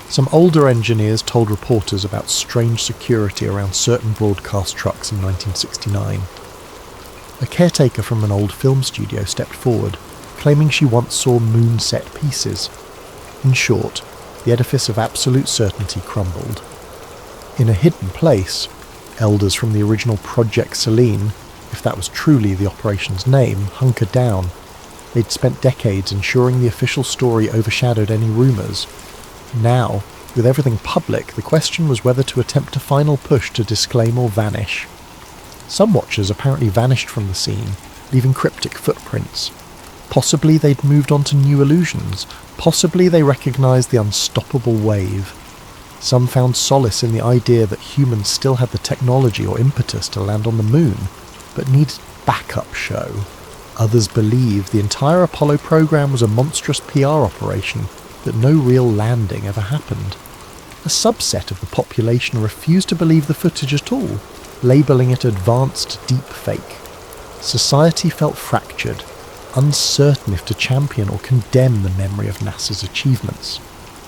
Some older engineers told reporters about strange security around certain broadcast trucks in 1969. A caretaker from an old film studio stepped forward, claiming she once saw moon set pieces. In short, the edifice of absolute certainty crumbled. In a hidden place, elders from the original Project Selene, if that was truly the operation's name, hunkered down. They'd spent decades ensuring the official story overshadowed any rumours. Now, with everything public, the question was whether to attempt a final push to disclaim or vanish. Some watchers apparently vanished from the scene, leaving cryptic footprints. Possibly they'd moved on to new illusions. Possibly they recognised the unstoppable wave. Some found solace in the idea that humans still had the technology or impetus to land on the moon, but needed backup show. Others believed the entire Apollo program was a monstrous PR operation, that no real landing ever happened. A subset of the population refused to believe the footage at all, labelling it advanced deepfake. Society felt fractured, uncertain if to champion or condemn the memory of NASA's achievements.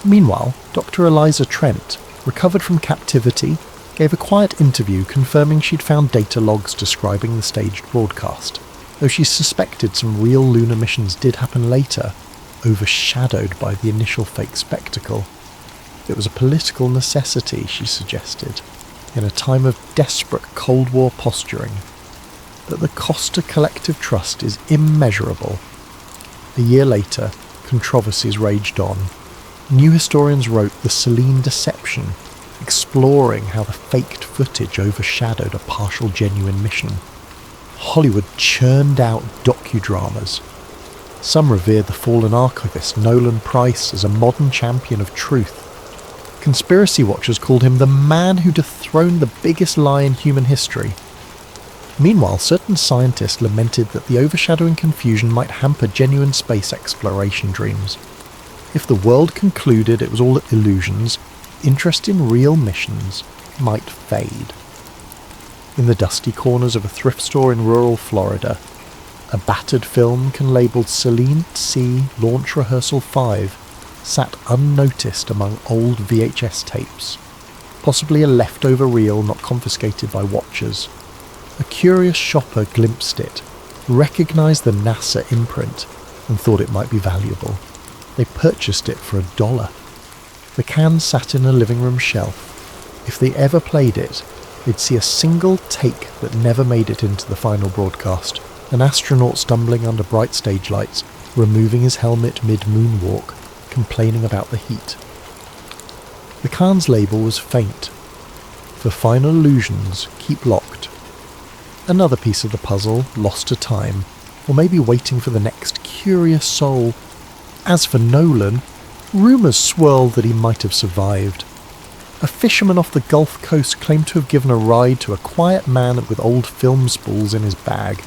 Meanwhile, Dr. Eliza Trent, recovered from captivity, gave a quiet interview confirming she'd found data logs describing the staged broadcast, though she suspected some real lunar missions did happen later, overshadowed by the initial fake spectacle. It was a political necessity, she suggested, in a time of desperate Cold War posturing, that the cost to collective trust is immeasurable. A year later, controversies raged on. New historians wrote The Selene Deception, exploring how the faked footage overshadowed a partial genuine mission. Hollywood churned out docudramas. Some revered the fallen archivist Nolan Price as a modern champion of truth. Conspiracy watchers called him the man who dethroned the biggest lie in human history. Meanwhile, certain scientists lamented that the overshadowing confusion might hamper genuine space exploration dreams. If the world concluded it was all illusions, interest in real missions might fade. In the dusty corners of a thrift store in rural Florida, a battered film labelled Selene C Launch Rehearsal 5 sat unnoticed among old VHS tapes, possibly a leftover reel not confiscated by watchers. A curious shopper glimpsed it, recognised the NASA imprint, and thought it might be valuable. They purchased it for $1. The can sat in a living room shelf. If they ever played it, they'd see a single take that never made it into the final broadcast. An astronaut stumbling under bright stage lights, removing his helmet mid-moonwalk, complaining about the heat. The can's label was faint. For final illusions, keep locked. Another piece of the puzzle, lost to time, or maybe waiting for the next curious soul. As for Nolan, rumours swirled that he might have survived. A fisherman off the Gulf Coast claimed to have given a ride to a quiet man with old film spools in his bag.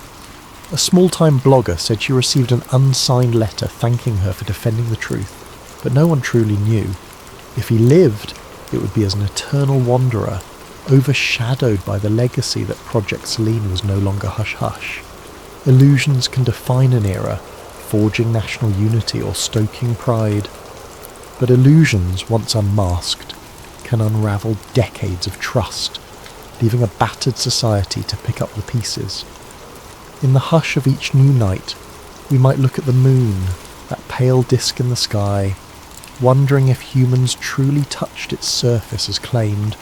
A small-time blogger said she received an unsigned letter thanking her for defending the truth, but no one truly knew. If he lived, it would be as an eternal wanderer, overshadowed by the legacy that Project Selene was no longer hush-hush. Illusions can define an era, forging national unity or stoking pride. But illusions, once unmasked, can unravel decades of trust, leaving a battered society to pick up the pieces. In the hush of each new night, we might look at the moon, that pale disk in the sky, wondering if humans truly touched its surface as claimed,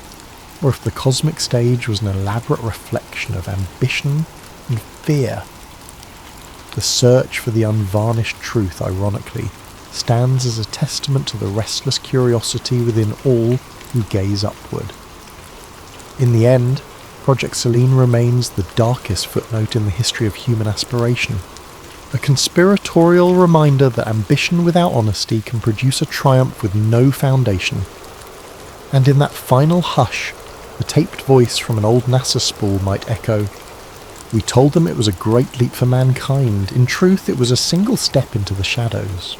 or if the cosmic stage was an elaborate reflection of ambition and fear. The search for the unvarnished truth, ironically, stands as a testament to the restless curiosity within all who gaze upward. In the end, Project Selene remains the darkest footnote in the history of human aspiration, a conspiratorial reminder that ambition without honesty can produce a triumph with no foundation. And in that final hush, the taped voice from an old NASA spool might echo, "We told them it was a great leap for mankind. In truth, it was a single step into the shadows."